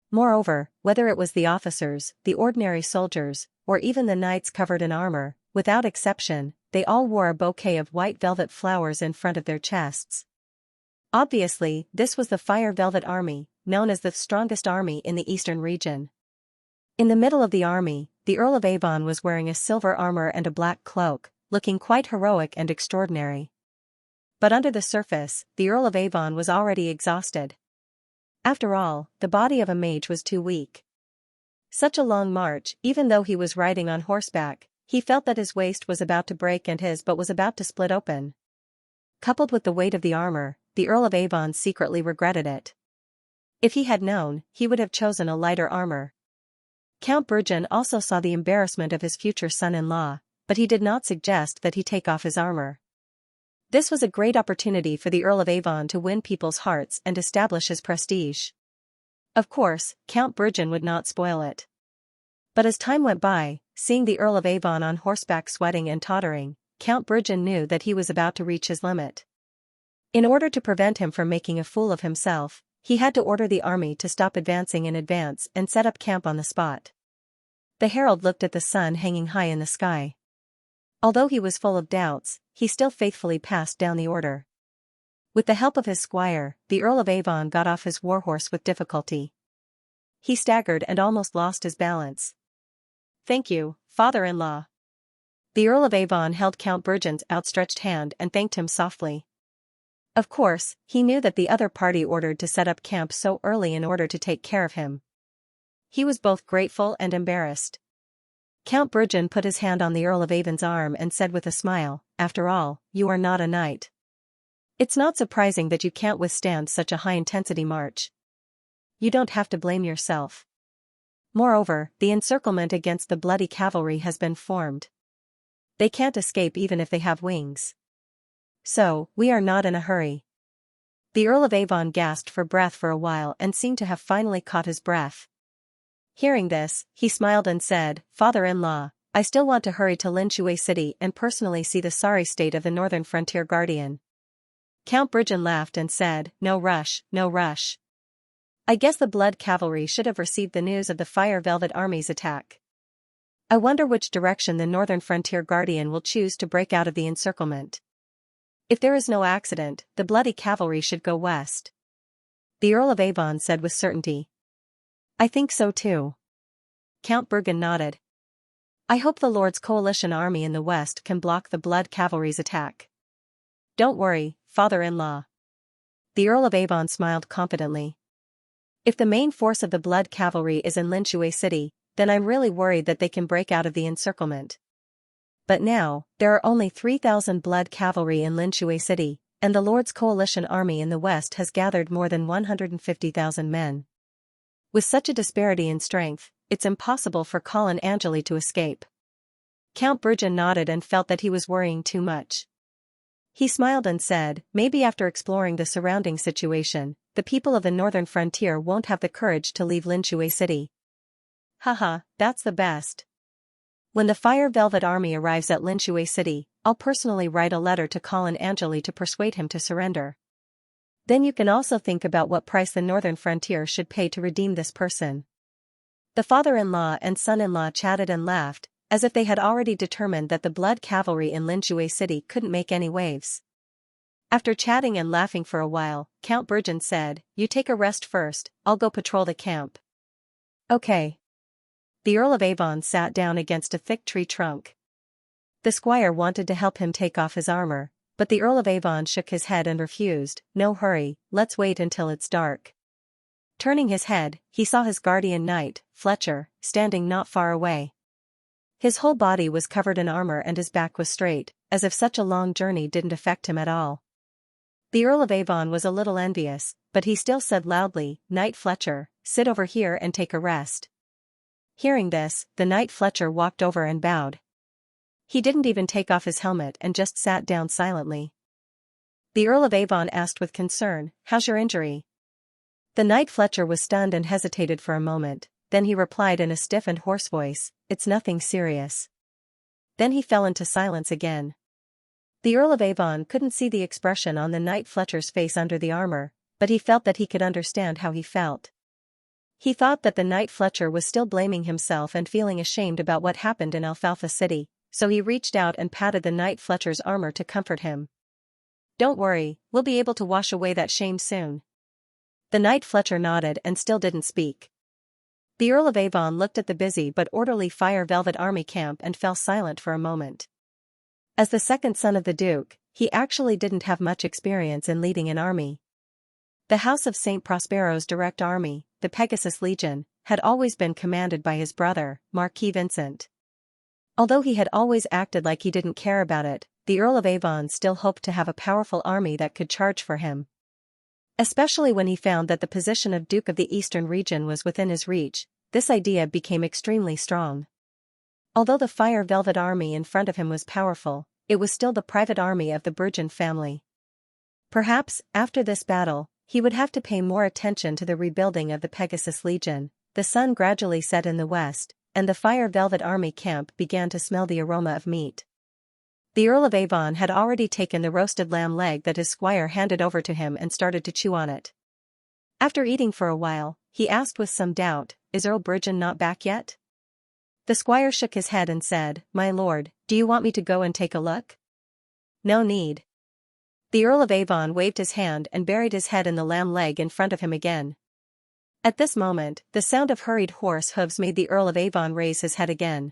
Moreover, whether it was the officers, the ordinary soldiers, or even the knights covered in armor, without exception, they all wore a bouquet of white velvet flowers in front of their chests. Obviously, this was the Fire Velvet Army, known as the strongest army in the eastern region. In the middle of the army, the Earl of Avon was wearing a silver armor and a black cloak, looking quite heroic and extraordinary. But under the surface, the Earl of Avon was already exhausted. After all, the body of a mage was too weak. Such a long march, even though he was riding on horseback, he felt that his waist was about to break and his butt was about to split open. Coupled with the weight of the armor, the Earl of Avon secretly regretted it. If he had known, he would have chosen a lighter armor. Count Bergen also saw the embarrassment of his future son-in-law, but he did not suggest that he take off his armor. This was a great opportunity for the Earl of Avon to win people's hearts and establish his prestige. Of course, Count Bergen would not spoil it. But as time went by, seeing the Earl of Avon on horseback sweating and tottering, Count Bergen knew that he was about to reach his limit. In order to prevent him from making a fool of himself, he had to order the army to stop advancing in advance and set up camp on the spot. The herald looked at the sun hanging high in the sky. Although he was full of doubts, he still faithfully passed down the order. With the help of his squire, the Earl of Avon got off his warhorse with difficulty. He staggered and almost lost his balance. "Thank you, father-in-law." The Earl of Avon held Count Bergen's outstretched hand and thanked him softly. Of course, he knew that the other party ordered to set up camp so early in order to take care of him. He was both grateful and embarrassed. Count Bergen put his hand on the Earl of Avon's arm and said with a smile, "After all, you are not a knight. It's not surprising that you can't withstand such a high-intensity march. You don't have to blame yourself. Moreover, the encirclement against the bloody cavalry has been formed. They can't escape even if they have wings. So, we are not in a hurry." The Earl of Avon gasped for breath for a while and seemed to have finally caught his breath. Hearing this, he smiled and said, "Father-in-law, I still want to hurry to Linshui City and personally see the sorry state of the northern frontier guardian." Count Bergen laughed and said, "No rush, no rush. I guess the blood cavalry should have received the news of the Fire Velvet Army's attack. I wonder which direction the northern frontier guardian will choose to break out of the encirclement. If there is no accident, the bloody cavalry should go west." The Earl of Avon said with certainty, "I think so too." Count Bergen nodded. "I hope the Lord's coalition army in the west can block the blood cavalry's attack." "Don't worry, father-in-law." The Earl of Avon smiled confidently. "If the main force of the blood cavalry is in Linshui City, then I'm really worried that they can break out of the encirclement. But now, there are only 3,000 blood cavalry in Linshui City, and the Lord's coalition army in the west has gathered more than 150,000 men. With such a disparity in strength, it's impossible for Colin Angeli to escape." Count Bergen nodded and felt that he was worrying too much. He smiled and said, "Maybe after exploring the surrounding situation, the people of the northern frontier won't have the courage to leave Linshui City." "Haha, that's the best. When the Fire Velvet Army arrives at Linshui City, I'll personally write a letter to Colin Angeli to persuade him to surrender. Then you can also think about what price the northern frontier should pay to redeem this person." The father-in-law and son-in-law chatted and laughed, as if they had already determined that the blood cavalry in Linshui City couldn't make any waves. After chatting and laughing for a while, Count Bergen said, "You take a rest first, I'll go patrol the camp." "Okay." The Earl of Avon sat down against a thick tree trunk. The squire wanted to help him take off his armor, but the Earl of Avon shook his head and refused. "No hurry, let's wait until it's dark." Turning his head, he saw his guardian knight, Fletcher, standing not far away. His whole body was covered in armor and his back was straight, as if such a long journey didn't affect him at all. The Earl of Avon was a little envious, but he still said loudly, "Knight Fletcher, sit over here and take a rest." Hearing this, the Knight Fletcher walked over and bowed. He didn't even take off his helmet and just sat down silently. The Earl of Avon asked with concern, "How's your injury?" The Knight Fletcher was stunned and hesitated for a moment, then he replied in a stiff and hoarse voice, "It's nothing serious." Then he fell into silence again. The Earl of Avon couldn't see the expression on the Knight Fletcher's face under the armor, but he felt that he could understand how he felt. He thought that the Knight Fletcher was still blaming himself and feeling ashamed about what happened in Alfalfa City, so he reached out and patted the Knight Fletcher's armor to comfort him. "Don't worry, we'll be able to wash away that shame soon." The Knight Fletcher nodded and still didn't speak. The Earl of Avon looked at the busy but orderly Fire Velvet Army camp and fell silent for a moment. As the second son of the Duke, he actually didn't have much experience in leading an army. The House of St. Prospero's direct army, the Pegasus Legion, had always been commanded by his brother, Marquis Vincent. Although he had always acted like he didn't care about it, the Earl of Avon still hoped to have a powerful army that could charge for him. Especially when he found that the position of Duke of the Eastern region was within his reach, this idea became extremely strong. Although the Fire Velvet Army in front of him was powerful, it was still the private army of the Bourgeon family. Perhaps, after this battle, he would have to pay more attention to the rebuilding of the Pegasus Legion. The sun gradually set in the west, and the Fire Velvet Army camp began to smell the aroma of meat. The Earl of Avon had already taken the roasted lamb leg that his squire handed over to him and started to chew on it. After eating for a while, he asked with some doubt, "Is Earl Bourgeon not back yet?" The squire shook his head and said, "My lord, do you want me to go and take a look?" "No need." The Earl of Avon waved his hand and buried his head in the lamb leg in front of him again. At this moment, the sound of hurried horse hooves made the Earl of Avon raise his head again.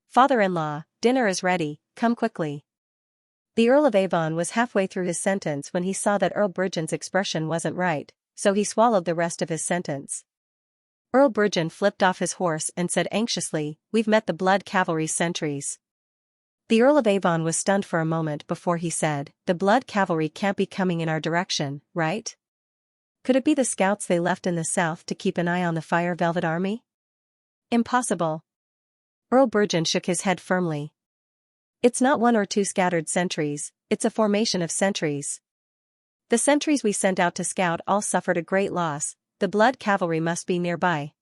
"Father-in-law, dinner is ready, come quickly." The Earl of Avon was halfway through his sentence when he saw that Earl Bourgeon's expression wasn't right, so he swallowed the rest of his sentence. Earl Bourgeon flipped off his horse and said anxiously, "We've met the Blood Cavalry's sentries." The Earl of Avon was stunned for a moment before he said, "The Blood Cavalry can't be coming in our direction, right? Could it be the scouts they left in the south to keep an eye on the Fire Velvet Army?" "Impossible." Earl Bourgeon shook his head firmly. "It's not one or two scattered sentries, it's a formation of sentries. The sentries we sent out to scout all suffered a great loss, the Blood Cavalry must be nearby."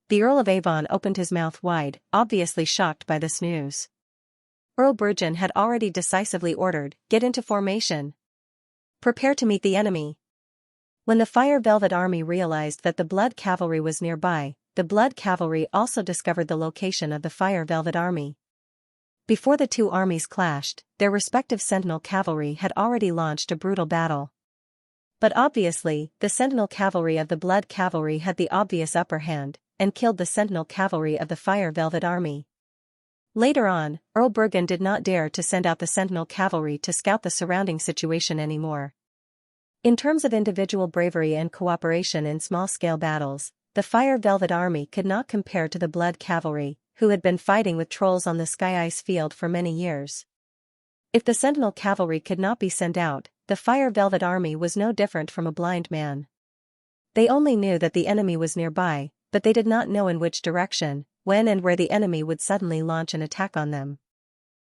The Earl of Avon opened his mouth wide, obviously shocked by this news. Earl Bourgeon had already decisively ordered, "Get into formation. Prepare to meet the enemy." When the Fire Velvet Army realized that the Blood Cavalry was nearby, the Blood Cavalry also discovered the location of the Fire Velvet Army. Before the two armies clashed, their respective Sentinel Cavalry had already launched a brutal battle. But obviously, the Sentinel Cavalry of the Blood Cavalry had the obvious upper hand, and killed the Sentinel Cavalry of the Fire Velvet Army. Later on, Earl Bourgeon did not dare to send out the Sentinel Cavalry to scout the surrounding situation anymore. In terms of individual bravery and cooperation in small-scale battles, the Fire Velvet Army could not compare to the Blood Cavalry, who had been fighting with trolls on the Sky Ice Field for many years. If the Sentinel Cavalry could not be sent out, the Fire Velvet Army was no different from a blind man. They only knew that the enemy was nearby, but they did not know in which direction, when and where the enemy would suddenly launch an attack on them.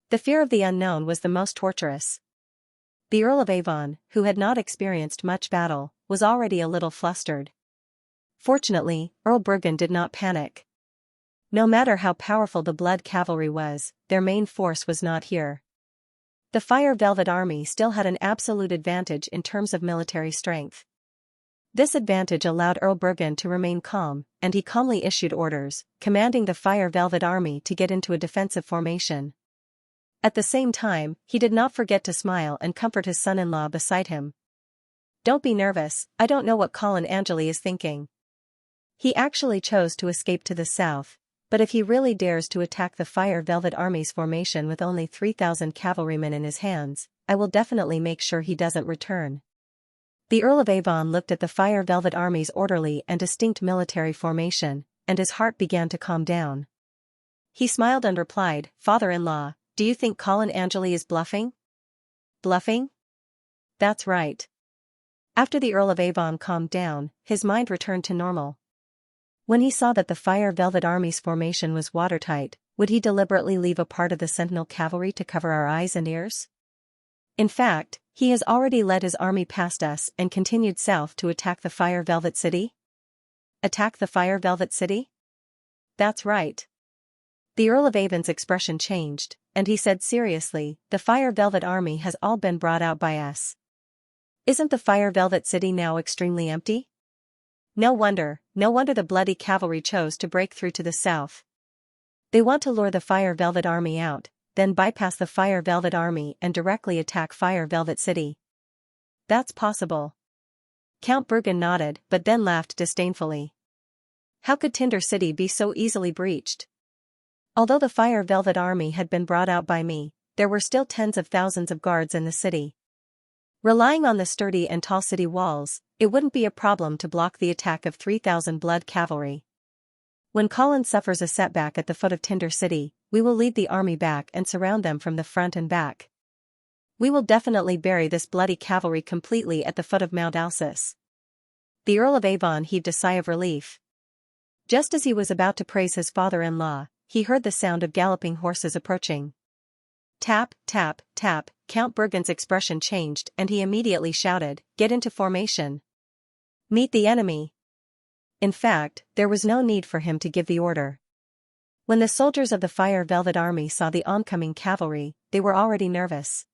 The fear of the unknown was the most torturous. The Earl of Avon, who had not experienced much battle, was already a little flustered. Fortunately, Earl Bourgeon did not panic. No matter how powerful the Blood Cavalry was, their main force was not here. The Fire Velvet Army still had an absolute advantage in terms of military strength. This advantage allowed Earl Bourgeon to remain calm, and he calmly issued orders, commanding the Fire Velvet Army to get into a defensive formation. At the same time, he did not forget to smile and comfort his son-in-law beside him. "Don't be nervous, I don't know what Colin Angeli is thinking. He actually chose to escape to the south, but if he really dares to attack the Fire Velvet Army's formation with only 3,000 cavalrymen in his hands, I will definitely make sure he doesn't return." The Earl of Avon looked at the Fire Velvet Army's orderly and distinct military formation, and his heart began to calm down. He smiled and replied, "Father-in-law, do you think Colin Angeli is bluffing?" Bluffing? That's right. After the Earl of Avon calmed down, his mind returned to normal. When he saw that the Fire Velvet Army's formation was watertight, would he deliberately leave a part of the Sentinel cavalry to cover our eyes and ears? In fact, he has already led his army past us and continued south to attack the Fire Velvet City? Attack the Fire Velvet City? That's right. The Earl of Avon's expression changed, and he said seriously, "The Fire Velvet Army has all been brought out by us. Isn't the Fire Velvet City now extremely empty? No wonder the bloody cavalry chose to break through to the south. They want to lure the Fire Velvet Army out, then bypass the Fire Velvet Army and directly attack Fire Velvet City." That's possible. Count Bergen nodded but then laughed disdainfully. How could Tinder City be so easily breached? Although the Fire Velvet Army had been brought out by me, there were still tens of thousands of guards in the city. Relying on the sturdy and tall city walls, it wouldn't be a problem to block the attack of 3,000 blood cavalry. When Colin suffers a setback at the foot of Tinder City, we will lead the army back and surround them from the front and back. We will definitely bury this bloody cavalry completely at the foot of Mount Alsace. The Earl of Avon heaved a sigh of relief. Just as he was about to praise his father-in-law, he heard the sound of galloping horses approaching. Tap, tap, tap. Count Bergen's expression changed and he immediately shouted, "Get into formation. Meet the enemy." In fact, there was no need for him to give the order. When the soldiers of the Fire Velvet Army saw the oncoming cavalry, they were already nervous.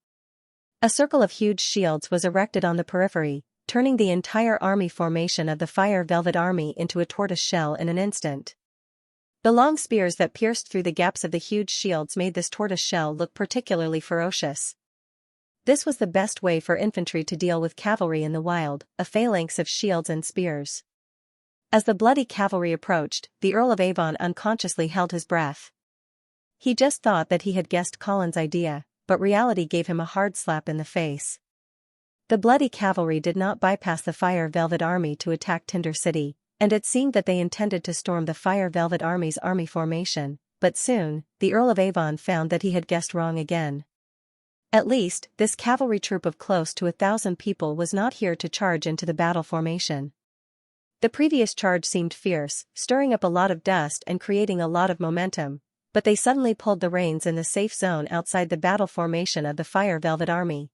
A circle of huge shields was erected on the periphery, turning the entire army formation of the Fire Velvet Army into a tortoise shell in an instant. The long spears that pierced through the gaps of the huge shields made this tortoise shell look particularly ferocious. This was the best way for infantry to deal with cavalry in the wild, a phalanx of shields and spears. As the bloody cavalry approached, the Earl of Avon unconsciously held his breath. He just thought that he had guessed Colin's idea, but reality gave him a hard slap in the face. The bloody cavalry did not bypass the Fire Velvet Army to attack Tinder City, and it seemed that they intended to storm the Fire Velvet Army's army formation, but soon, the Earl of Avon found that he had guessed wrong again. At least, this cavalry troop of close to 1,000 people was not here to charge into the battle formation. The previous charge seemed fierce, stirring up a lot of dust and creating a lot of momentum, but they suddenly pulled the reins in the safe zone outside the battle formation of the Fire Velvet Army.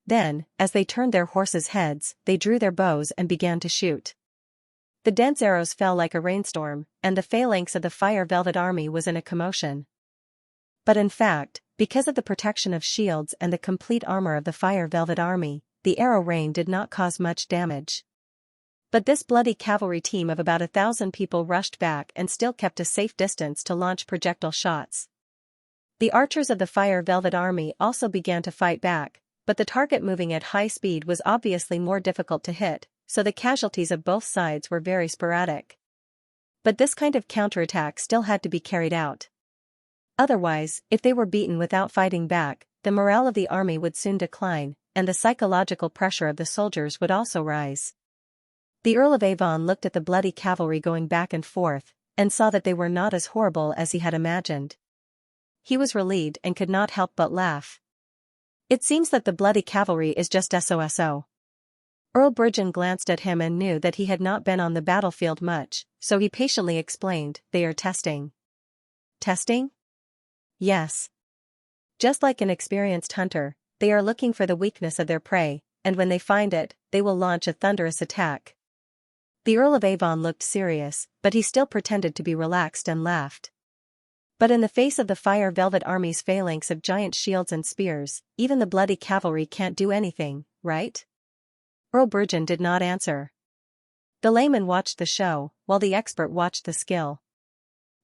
Then, as they turned their horses' heads, they drew their bows and began to shoot. The dense arrows fell like a rainstorm, and the phalanx of the Fire Velvet Army was in a commotion. But in fact, because of the protection of shields and the complete armor of the Fire Velvet Army, the arrow rain did not cause much damage. But this bloody cavalry team of about 1,000 people rushed back and still kept a safe distance to launch projectile shots. The archers of the Fire Velvet Army also began to fight back, but the target moving at high speed was obviously more difficult to hit, so the casualties of both sides were very sporadic. But this kind of counterattack still had to be carried out. Otherwise, if they were beaten without fighting back, the morale of the army would soon decline, and the psychological pressure of the soldiers would also rise. The Earl of Avon looked at the bloody cavalry going back and forth, and saw that they were not as horrible as he had imagined. He was relieved and could not help but laugh. It seems that the bloody cavalry is just SOSO. Earl Bergen glanced at him and knew that he had not been on the battlefield much, so he patiently explained, "They are testing." Testing? Yes. Just like an experienced hunter, they are looking for the weakness of their prey, and when they find it, they will launch a thunderous attack. The Earl of Avon looked serious, but he still pretended to be relaxed and laughed. But in the face of the Fire Velvet Army's phalanx of giant shields and spears, even the bloody cavalry can't do anything, right? Earl Bergen did not answer. The layman watched the show, while the expert watched the skill.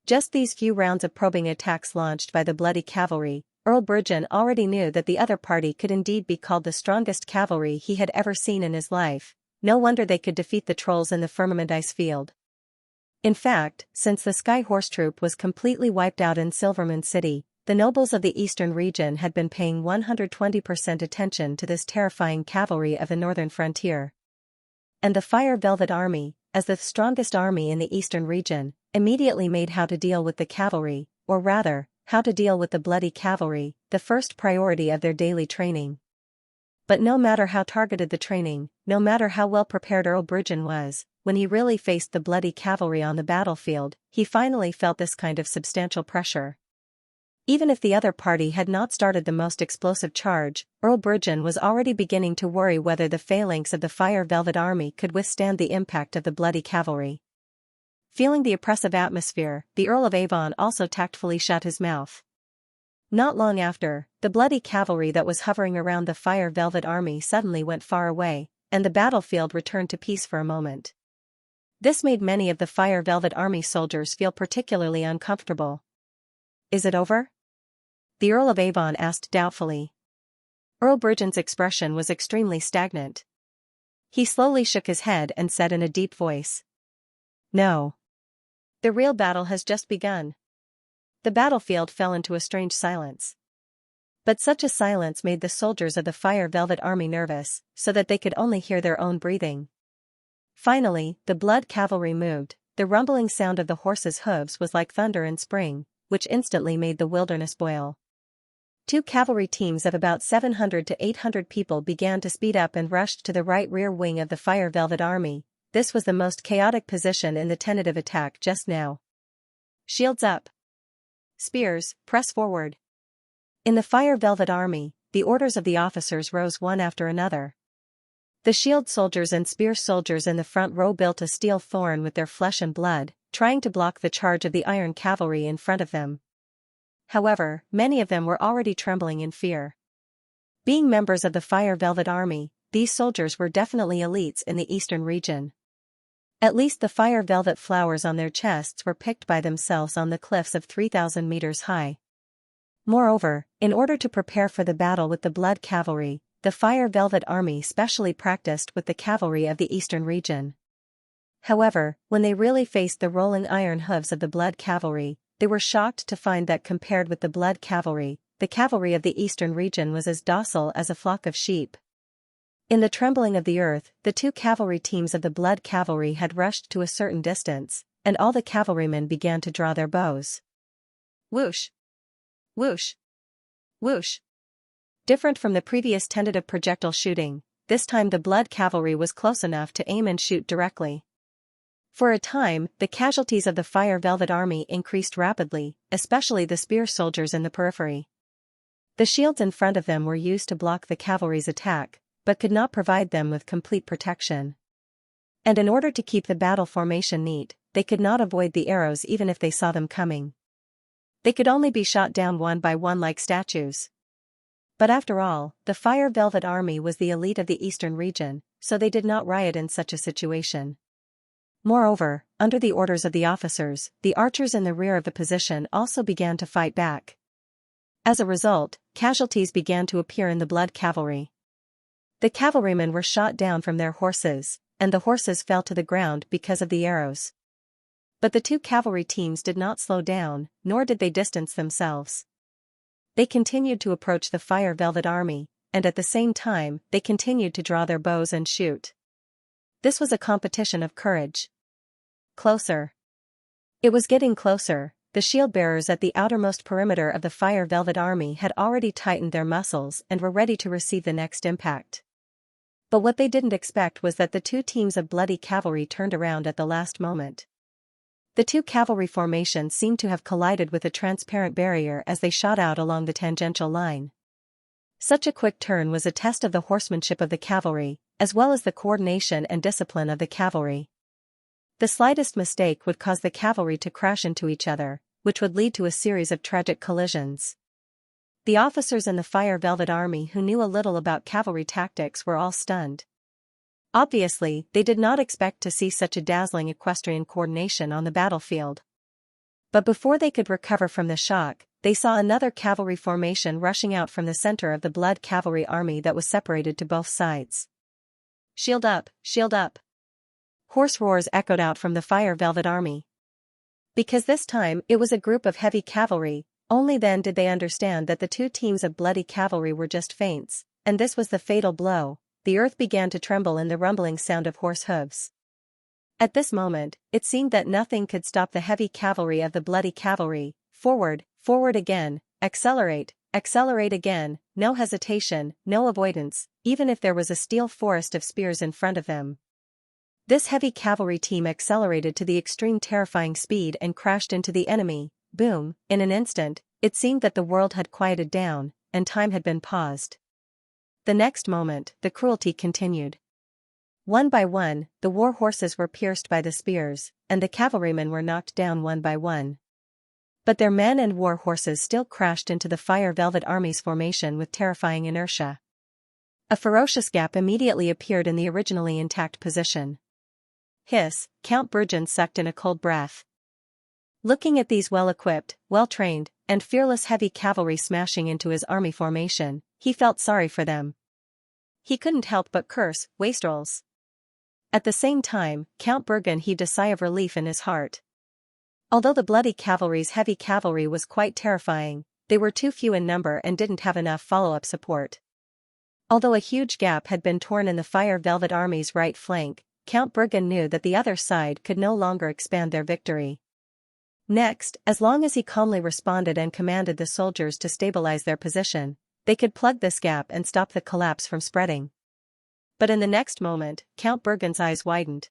Just these few rounds of probing attacks launched by the bloody cavalry, Earl Bergen already knew that the other party could indeed be called the strongest cavalry he had ever seen in his life. No wonder they could defeat the trolls in the Firmament Ice Field. In fact, since the Sky Horse Troop was completely wiped out in Silvermoon City, the nobles of the eastern region had been paying 120% attention to this terrifying cavalry of the northern frontier. And the Fire Velvet Army, as the strongest army in the eastern region, immediately made how to deal with the cavalry, or rather, how to deal with the bloody cavalry, the first priority of their daily training. But no matter how targeted the training, no matter how well prepared Earl Bridgen was, when he really faced the bloody cavalry on the battlefield, he finally felt this kind of substantial pressure. Even if the other party had not started the most explosive charge, Earl Bridgen was already beginning to worry whether the phalanx of the Fire Velvet Army could withstand the impact of the bloody cavalry. Feeling the oppressive atmosphere, the Earl of Avon also tactfully shut his mouth. Not long after, the bloody cavalry that was hovering around the Fire Velvet Army suddenly went far away, and the battlefield returned to peace for a moment. This made many of the Fire Velvet Army soldiers feel particularly uncomfortable. "Is it over?" the Earl of Avon asked doubtfully. Earl Bridgen's expression was extremely stagnant. He slowly shook his head and said in a deep voice, "No. The real battle has just begun." The battlefield fell into a strange silence. But such a silence made the soldiers of the Fire Velvet Army nervous, so that they could only hear their own breathing. Finally, the blood cavalry moved. The rumbling sound of the horses' hooves was like thunder in spring, which instantly made the wilderness boil. Two cavalry teams of about 700 to 800 people began to speed up and rushed to the right rear wing of the Fire Velvet Army. This was the most chaotic position in the tentative attack just now. "Shields up. Spears, press forward." In the Fire Velvet Army, the orders of the officers rose one after another. The shield soldiers and spear soldiers in the front row built a steel thorn with their flesh and blood, trying to block the charge of the iron cavalry in front of them. However, many of them were already trembling in fear. Being members of the Fire Velvet Army, these soldiers were definitely elites in the eastern region. At least the fire velvet flowers on their chests were picked by themselves on the cliffs of 3,000 meters high. Moreover, in order to prepare for the battle with the blood cavalry, the Fire Velvet Army specially practiced with the cavalry of the eastern region. However, when they really faced the rolling iron hooves of the blood cavalry, they were shocked to find that compared with the blood cavalry, the cavalry of the eastern region was as docile as a flock of sheep. In the trembling of the earth, the two cavalry teams of the blood cavalry had rushed to a certain distance, and all the cavalrymen began to draw their bows. Whoosh! Whoosh! Whoosh! Different from the previous tentative projectile shooting, this time the blood cavalry was close enough to aim and shoot directly. For a time, the casualties of the Fire Velvet Army increased rapidly, especially the spear soldiers in the periphery. The shields in front of them were used to block the cavalry's attack, but could not provide them with complete protection. And in order to keep the battle formation neat, they could not avoid the arrows even if they saw them coming. They could only be shot down one by one like statues. But after all, the Fire Velvet Army was the elite of the eastern region, so they did not riot in such a situation. Moreover, under the orders of the officers, the archers in the rear of the position also began to fight back. As a result, casualties began to appear in the blood cavalry. The cavalrymen were shot down from their horses, and the horses fell to the ground because of the arrows. But the two cavalry teams did not slow down, nor did they distance themselves. They continued to approach the Fire Velvet Army, and at the same time, they continued to draw their bows and shoot. This was a competition of courage. Closer. It was getting closer. The shield-bearers at the outermost perimeter of the Fire Velvet Army had already tightened their muscles and were ready to receive the next impact. But what they didn't expect was that the two teams of bloody cavalry turned around at the last moment. The two cavalry formations seemed to have collided with a transparent barrier as they shot out along the tangential line. Such a quick turn was a test of the horsemanship of the cavalry, as well as the coordination and discipline of the cavalry. The slightest mistake would cause the cavalry to crash into each other, which would lead to a series of tragic collisions. The officers in the Fire Velvet Army who knew a little about cavalry tactics were all stunned. Obviously, they did not expect to see such a dazzling equestrian coordination on the battlefield. But before they could recover from the shock, they saw another cavalry formation rushing out from the center of the blood cavalry army that was separated to both sides. "Shield up, shield up!" Hoarse roars echoed out from the Fire Velvet Army. Because this time it was a group of heavy cavalry, only then did they understand that the two teams of bloody cavalry were just feints, and this was the fatal blow. The earth began to tremble in the rumbling sound of horse hooves. At this moment, it seemed that nothing could stop the heavy cavalry of the bloody cavalry. Forward, forward again, accelerate, accelerate again, no hesitation, no avoidance, even if there was a steel forest of spears in front of them. This heavy cavalry team accelerated to the extreme, terrifying speed and crashed into the enemy. Boom, in an instant, it seemed that the world had quieted down, and time had been paused. The next moment, the cruelty continued. One by one, the war horses were pierced by the spears, and the cavalrymen were knocked down one by one. But their men and war horses still crashed into the Fire Velvet Army's formation with terrifying inertia. A ferocious gap immediately appeared in the originally intact position. Hiss, Count Bruggen sucked in a cold breath. Looking at these well-equipped, well-trained, and fearless heavy cavalry smashing into his army formation, he felt sorry for them. He couldn't help but curse, wastrels. At the same time, Count Bruggen heaved a sigh of relief in his heart. Although the bloody cavalry's heavy cavalry was quite terrifying, they were too few in number and didn't have enough follow-up support. Although a huge gap had been torn in the Fire Velvet Army's right flank, Count Bruggen knew that the other side could no longer expand their victory. Next, as long as he calmly responded and commanded the soldiers to stabilize their position, they could plug this gap and stop the collapse from spreading. But in the next moment, Count Bruggen's eyes widened.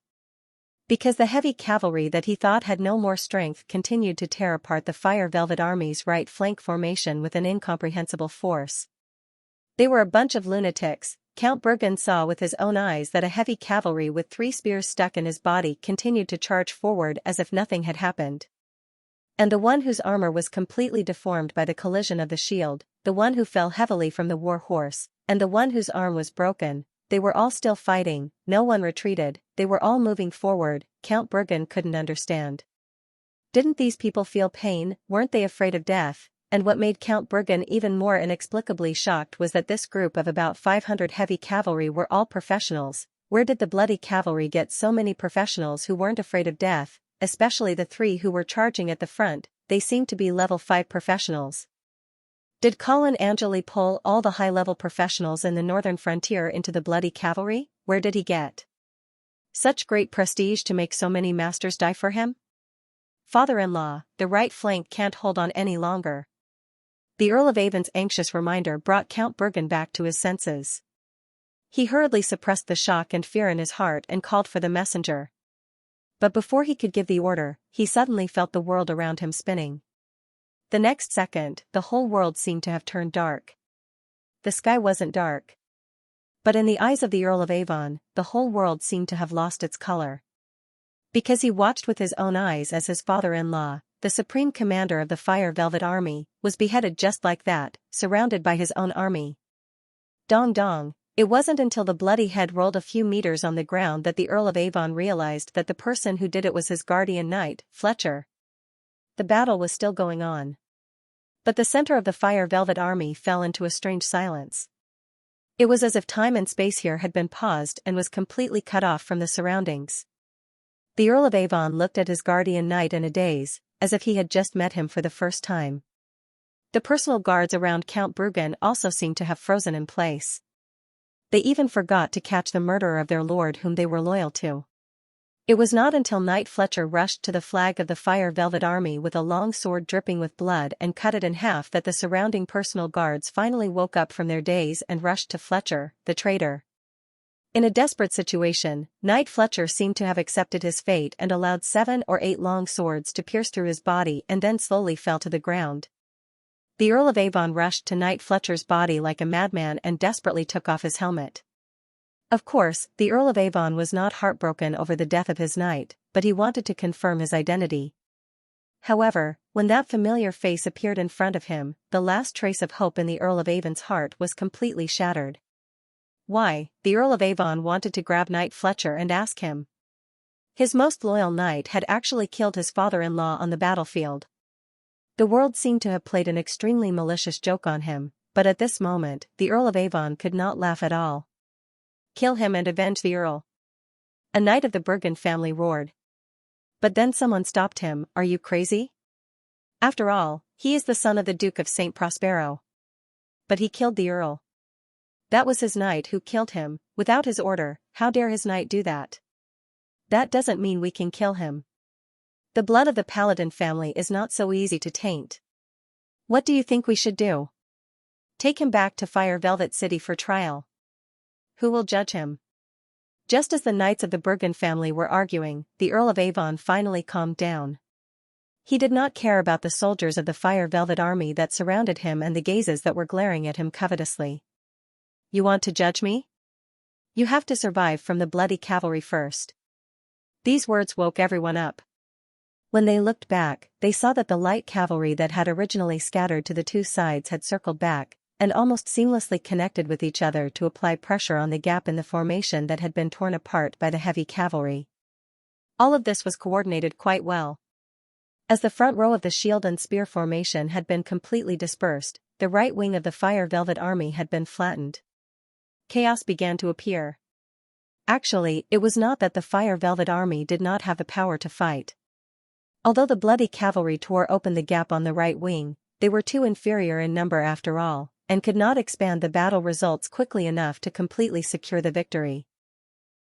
Because the heavy cavalry that he thought had no more strength continued to tear apart the Fire Velvet Army's right flank formation with an incomprehensible force. They were a bunch of lunatics. Count Bruggen saw with his own eyes that a heavy cavalry with 3 spears stuck in his body continued to charge forward as if nothing had happened. And the one whose armor was completely deformed by the collision of the shield, the one who fell heavily from the war horse, and the one whose arm was broken, they were all still fighting, no one retreated, they were all moving forward. Count Bruggen couldn't understand. Didn't these people feel pain? Weren't they afraid of death? And what made Count Bruggen even more inexplicably shocked was that this group of about 500 heavy cavalry were all professionals. Where did the bloody cavalry get so many professionals who weren't afraid of death, especially the 3 who were charging at the front? They seemed to be level 5 professionals. Did Colin Angeli pull all the high-level professionals in the northern frontier into the bloody cavalry? Where did he get such great prestige to make so many masters die for him? Father-in-law, the right flank can't hold on any longer. The Earl of Avon's anxious reminder brought Count Bruggen back to his senses. He hurriedly suppressed the shock and fear in his heart and called for the messenger. But before he could give the order, he suddenly felt the world around him spinning. The next second, the whole world seemed to have turned dark. The sky wasn't dark. But in the eyes of the Earl of Avon, the whole world seemed to have lost its color. Because he watched with his own eyes as his father-in-law, the supreme commander of the Fire Velvet Army, was beheaded just like that, surrounded by his own army. Dong dong. It wasn't until the bloody head rolled a few meters on the ground that the Earl of Avon realized that the person who did it was his guardian knight, Fletcher. The battle was still going on. But the center of the Fire Velvet Army fell into a strange silence. It was as if time and space here had been paused and was completely cut off from the surroundings. The Earl of Avon looked at his guardian knight in a daze, as if he had just met him for the first time. The personal guards around Count Bruggen also seemed to have frozen in place. They even forgot to catch the murderer of their lord whom they were loyal to. It was not until Knight Fletcher rushed to the flag of the Fire Velvet Army with a long sword dripping with blood and cut it in half that the surrounding personal guards finally woke up from their daze and rushed to Fletcher, the traitor. In a desperate situation, Knight Fletcher seemed to have accepted his fate and allowed 7 or 8 long swords to pierce through his body and then slowly fell to the ground. The Earl of Avon rushed to Knight Fletcher's body like a madman and desperately took off his helmet. Of course, the Earl of Avon was not heartbroken over the death of his knight, but he wanted to confirm his identity. However, when that familiar face appeared in front of him, the last trace of hope in the Earl of Avon's heart was completely shattered. Why? The Earl of Avon wanted to grab Knight Fletcher and ask him. His most loyal knight had actually killed his father-in-law on the battlefield. The world seemed to have played an extremely malicious joke on him, but at this moment, the Earl of Avon could not laugh at all. Kill him and avenge the Earl. A knight of the Bruggen family roared. But then someone stopped him. Are you crazy? After all, he is the son of the Duke of St. Prospero. But he killed the Earl. That was his knight who killed him, without his order. How dare his knight do that? That doesn't mean we can kill him. The blood of the Paladin family is not so easy to taint. What do you think we should do? Take him back to Fire Velvet City for trial. Who will judge him? Just as the knights of the Bergen family were arguing, the Earl of Avon finally calmed down. He did not care about the soldiers of the Fire Velvet army that surrounded him and the gazes that were glaring at him covetously. You want to judge me? You have to survive from the bloody cavalry first. These words woke everyone up. When they looked back, they saw that the light cavalry that had originally scattered to the two sides had circled back, and almost seamlessly connected with each other to apply pressure on the gap in the formation that had been torn apart by the heavy cavalry. All of this was coordinated quite well. As the front row of the shield and spear formation had been completely dispersed, the right wing of the Fire Velvet army had been flattened. Chaos began to appear. Actually, it was not that the Fire Velvet army did not have the power to fight. Although the bloody cavalry tore open the gap on the right wing, they were too inferior in number after all, and could not expand the battle results quickly enough to completely secure the victory.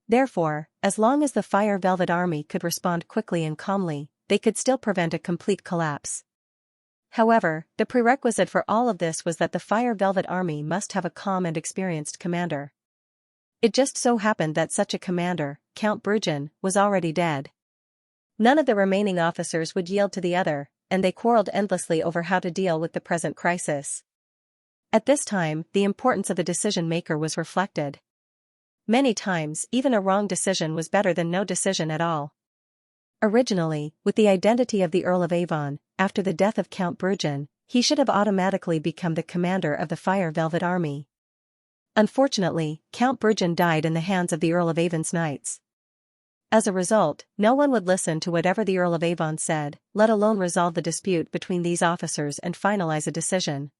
Therefore, as long as the Fire Velvet army could respond quickly and calmly, they could still prevent a complete collapse. However, the prerequisite for all of this was that the Fire Velvet army must have a calm and experienced commander. It just so happened that such a commander, Count Brugen, was already dead. None of the remaining officers would yield to the other, and they quarreled endlessly over how to deal with the present crisis. At this time, the importance of the decision-maker was reflected. Many times, even a wrong decision was better than no decision at all. Originally, with the identity of the Earl of Avon, after the death of Count Brugen, he should have automatically become the commander of the Fire Velvet army. Unfortunately, Count Brugen died in the hands of the Earl of Avon's knights. As a result, no one would listen to whatever the Earl of Avon said, let alone resolve the dispute between these officers and finalize a decision.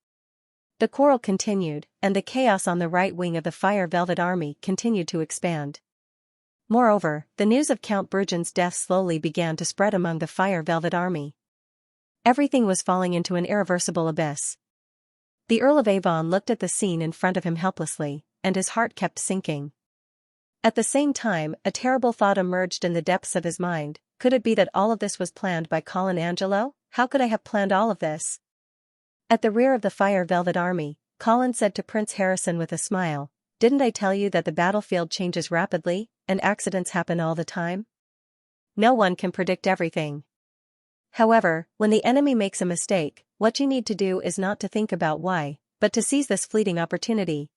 The quarrel continued, and the chaos on the right wing of the Fire Velvet army continued to expand. Moreover, the news of Count Brugen's death slowly began to spread among the Fire Velvet army. Everything was falling into an irreversible abyss. The Earl of Avon looked at the scene in front of him helplessly, and his heart kept sinking. At the same time, a terrible thought emerged in the depths of his mind. Could it be that all of this was planned by Colin Angelo? How could I have planned all of this? At the rear of the Fire Velvet army, Colin said to Prince Harrison with a smile, "Didn't I tell you that the battlefield changes rapidly, and accidents happen all the time? No one can predict everything. However, when the enemy makes a mistake, what you need to do is not to think about why, but to seize this fleeting opportunity."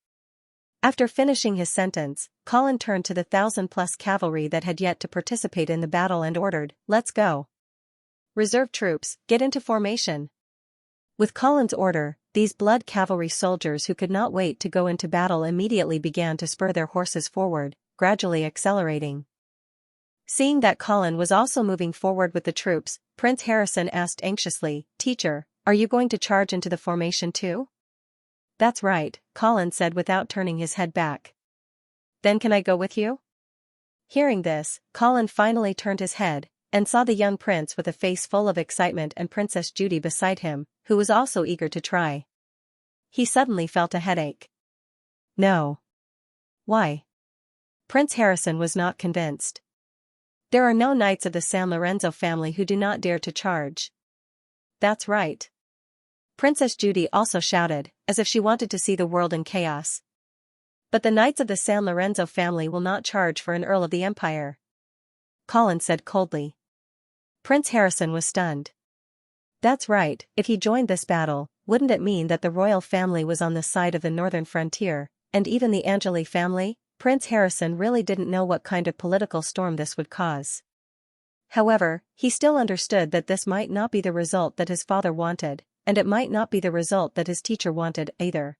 After finishing his sentence, Colin turned to the 1,000+ cavalry that had yet to participate in the battle and ordered, "Let's go. Reserve troops, get into formation." With Colin's order, these blood cavalry soldiers who could not wait to go into battle immediately began to spur their horses forward, gradually accelerating. Seeing that Colin was also moving forward with the troops, Prince Harrison asked anxiously, "Teacher, are you going to charge into the formation too?" "That's right," Colin said without turning his head back. "Then can I go with you?" Hearing this, Colin finally turned his head, and saw the young prince with a face full of excitement and Princess Judy beside him, who was also eager to try. He suddenly felt a headache. "No." "Why?" Prince Harrison was not convinced. "There are no knights of the San Lorenzo family who do not dare to charge." "That's right." Princess Judy also shouted, as if she wanted to see the world in chaos. "But the knights of the San Lorenzo family will not charge for an Earl of the Empire," Colin said coldly. Prince Harrison was stunned. That's right, if he joined this battle, wouldn't it mean that the royal family was on the side of the northern frontier, and even the Angeli family? Prince Harrison really didn't know what kind of political storm this would cause. However, he still understood that this might not be the result that his father wanted, and it might not be the result that his teacher wanted either.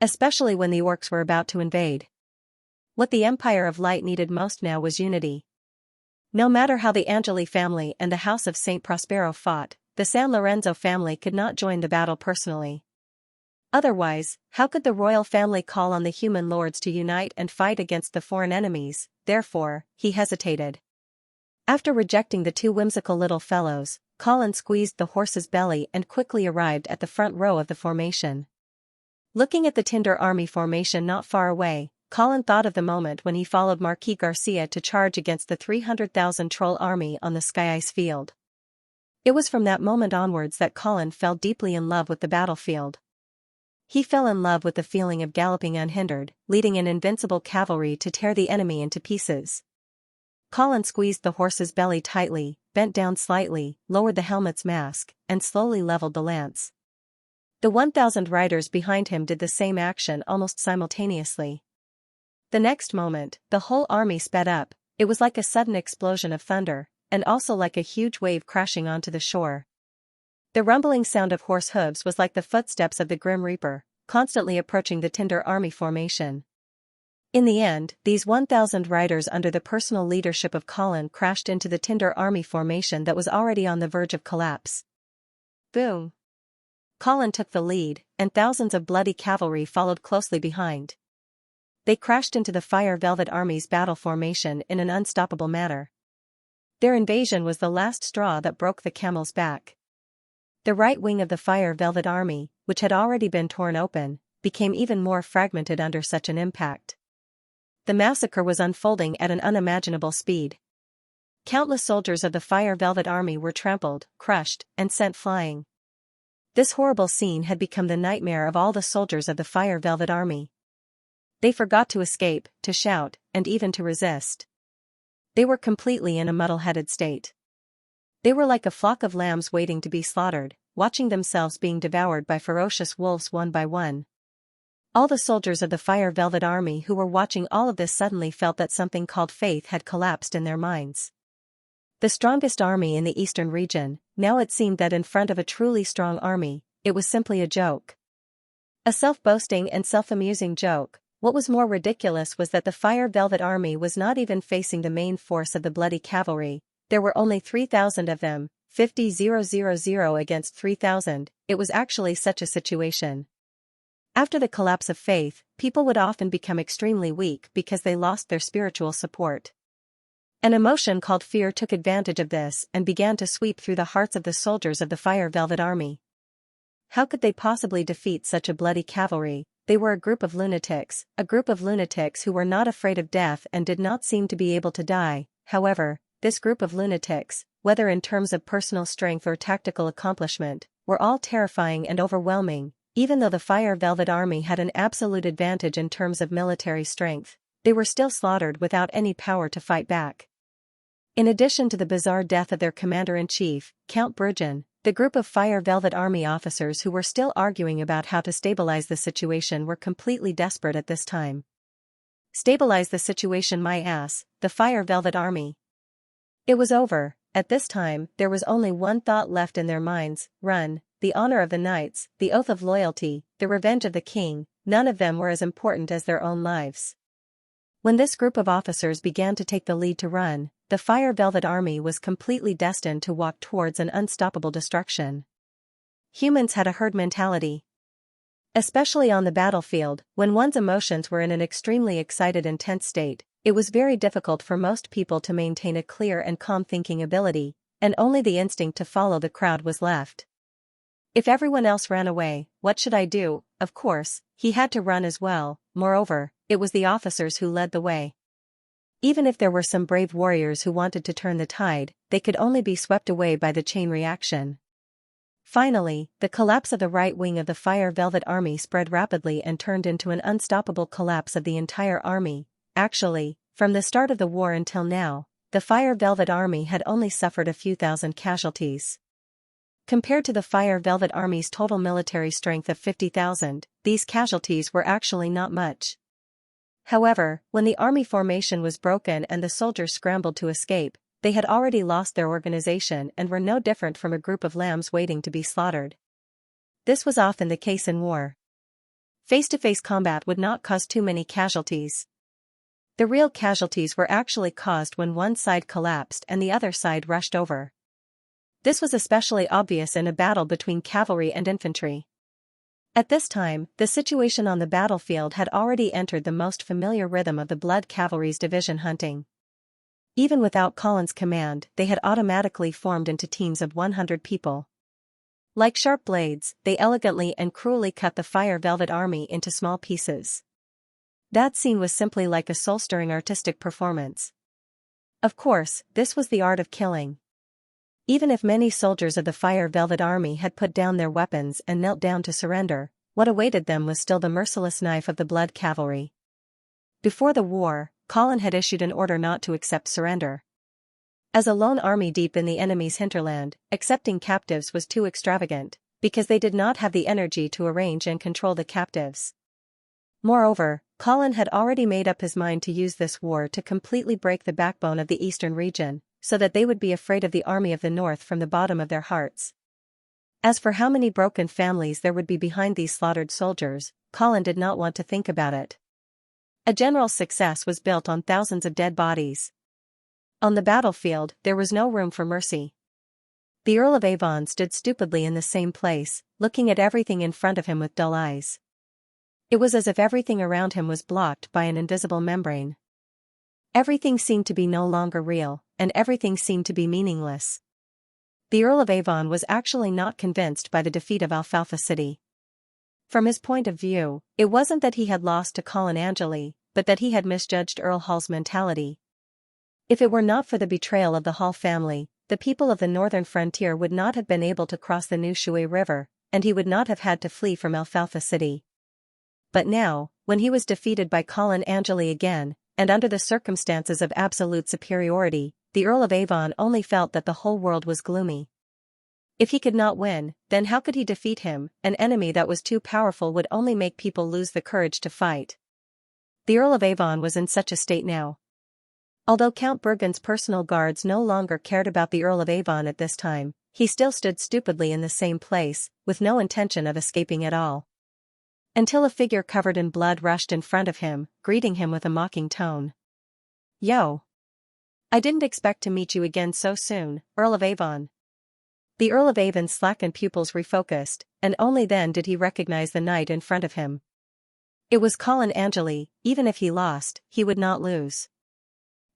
Especially when the orcs were about to invade. What the Empire of Light needed most now was unity. No matter how the Angeli family and the House of Saint Prospero fought, the San Lorenzo family could not join the battle personally. Otherwise, how could the royal family call on the human lords to unite and fight against the foreign enemies? Therefore, he hesitated. After rejecting the two whimsical little fellows, Colin squeezed the horse's belly and quickly arrived at the front row of the formation. Looking at the Tinder army formation not far away, Colin thought of the moment when he followed Marquis Garcia to charge against the 300,000 troll army on the Sky Ice field. It was from that moment onwards that Colin fell deeply in love with the battlefield. He fell in love with the feeling of galloping unhindered, leading an invincible cavalry to tear the enemy into pieces. Colin squeezed the horse's belly tightly, bent down slightly, lowered the helmet's mask, and slowly leveled the lance. The 1,000 riders behind him did the same action almost simultaneously. The next moment, the whole army sped up. It was like a sudden explosion of thunder, and also like a huge wave crashing onto the shore. The rumbling sound of horse hooves was like the footsteps of the Grim Reaper, constantly approaching the Tinder army formation. In the end, these 1,000 riders under the personal leadership of Colin crashed into the Tinder army formation that was already on the verge of collapse. Boom! Colin took the lead, and thousands of bloody cavalry followed closely behind. They crashed into the Fire Velvet Army's battle formation in an unstoppable manner. Their invasion was the last straw that broke the camel's back. The right wing of the Fire Velvet Army, which had already been torn open, became even more fragmented under such an impact. The massacre was unfolding at an unimaginable speed. Countless soldiers of the Fire Velvet Army were trampled, crushed, and sent flying. This horrible scene had become the nightmare of all the soldiers of the Fire Velvet Army. They forgot to escape, to shout, and even to resist. They were completely in a muddle-headed state. They were like a flock of lambs waiting to be slaughtered, watching themselves being devoured by ferocious wolves one by one. All the soldiers of the Fire Velvet Army who were watching all of this suddenly felt that something called faith had collapsed in their minds. The strongest army in the eastern region, now it seemed that in front of a truly strong army, it was simply a joke. A self-boasting and self-amusing joke. What was more ridiculous was that the Fire Velvet Army was not even facing the main force of the bloody cavalry. There were only 3,000 of them, 50,000 against 3,000, it was actually such a situation. After the collapse of faith, people would often become extremely weak because they lost their spiritual support. An emotion called fear took advantage of this and began to sweep through the hearts of the soldiers of the Fire Velvet Army. How could they possibly defeat such a bloody cavalry? They were a group of lunatics who were not afraid of death and did not seem to be able to die. However, this group of lunatics, whether in terms of personal strength or tactical accomplishment, were all terrifying and overwhelming. Even though the Fire Velvet Army had an absolute advantage in terms of military strength, they were still slaughtered without any power to fight back. In addition to the bizarre death of their commander-in-chief, Count Brugen, the group of Fire Velvet Army officers who were still arguing about how to stabilize the situation were completely desperate at this time. Stabilize the situation, my ass, the Fire Velvet Army. It was over. At this time, there was only one thought left in their minds: run. The honor of the knights, the oath of loyalty, the revenge of the king, none of them were as important as their own lives. When this group of officers began to take the lead to run, the Fire Velvet Army was completely destined to walk towards an unstoppable destruction. Humans had a herd mentality. Especially on the battlefield, when one's emotions were in an extremely excited and tense state, it was very difficult for most people to maintain a clear and calm thinking ability, and only the instinct to follow the crowd was left. If everyone else ran away, what should I do? Of course, he had to run as well. Moreover, it was the officers who led the way. Even if there were some brave warriors who wanted to turn the tide, they could only be swept away by the chain reaction. Finally, the collapse of the right wing of the Fire Velvet Army spread rapidly and turned into an unstoppable collapse of the entire army. Actually, from the start of the war until now, the Fire Velvet Army had only suffered a few thousand casualties. Compared to the Fire Velvet Army's total military strength of 50,000, these casualties were actually not much. However, when the army formation was broken and the soldiers scrambled to escape, they had already lost their organization and were no different from a group of lambs waiting to be slaughtered. This was often the case in war. Face-to-face combat would not cause too many casualties. The real casualties were actually caused when one side collapsed and the other side rushed over. This was especially obvious in a battle between cavalry and infantry. At this time, the situation on the battlefield had already entered the most familiar rhythm of the Blood Cavalry's division hunting. Even without Colin's command, they had automatically formed into teams of 100 people. Like sharp blades, they elegantly and cruelly cut the Fire Velvet Army into small pieces. That scene was simply like a soul-stirring artistic performance. Of course, this was the art of killing. Even if many soldiers of the Fire Velvet Army had put down their weapons and knelt down to surrender, what awaited them was still the merciless knife of the Blood Cavalry. Before the war, Colin had issued an order not to accept surrender. As a lone army deep in the enemy's hinterland, accepting captives was too extravagant, because they did not have the energy to arrange and control the captives. Moreover, Colin had already made up his mind to use this war to completely break the backbone of the eastern region, so that they would be afraid of the army of the north from the bottom of their hearts. As for how many broken families there would be behind these slaughtered soldiers, Colin did not want to think about it. A general success was built on thousands of dead bodies. On the battlefield, there was no room for mercy. The Earl of Avon stood stupidly in the same place, looking at everything in front of him with dull eyes. It was as if everything around him was blocked by an invisible membrane. Everything seemed to be no longer real, and everything seemed to be meaningless. The Earl of Avon was actually not convinced by the defeat of Alfalfa City. From his point of view, it wasn't that he had lost to Colin Angeli, but that he had misjudged Earl Hall's mentality. If it were not for the betrayal of the Hall family, the people of the northern frontier would not have been able to cross the New Shui River, and he would not have had to flee from Alfalfa City. But now, when he was defeated by Colin Angeli again, and under the circumstances of absolute superiority, the Earl of Avon only felt that the whole world was gloomy. If he could not win, then how could he defeat him? An enemy that was too powerful would only make people lose the courage to fight. The Earl of Avon was in such a state now. Although Count Bergen's personal guards no longer cared about the Earl of Avon at this time, he still stood stupidly in the same place, with no intention of escaping at all. Until a figure covered in blood rushed in front of him, greeting him with a mocking tone. "Yo! I didn't expect to meet you again so soon, Earl of Avon." The Earl of Avon's slackened pupils refocused, and only then did he recognize the knight in front of him. It was Colin Angeli. Even if he lost, he would not lose.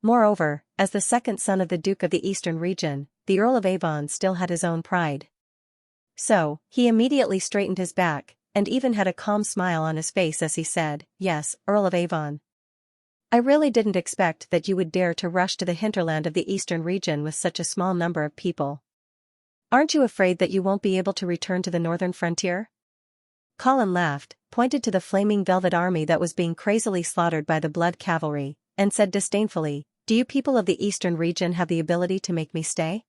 Moreover, as the second son of the Duke of the Eastern region, the Earl of Avon still had his own pride. So, he immediately straightened his back, and even had a calm smile on his face as he said, "Yes, Earl of Avon. I really didn't expect that you would dare to rush to the hinterland of the Eastern region with such a small number of people. Aren't you afraid that you won't be able to return to the northern frontier?" Colin laughed, pointed to the flaming velvet army that was being crazily slaughtered by the Blood Cavalry, and said disdainfully, "Do you people of the Eastern region have the ability to make me stay?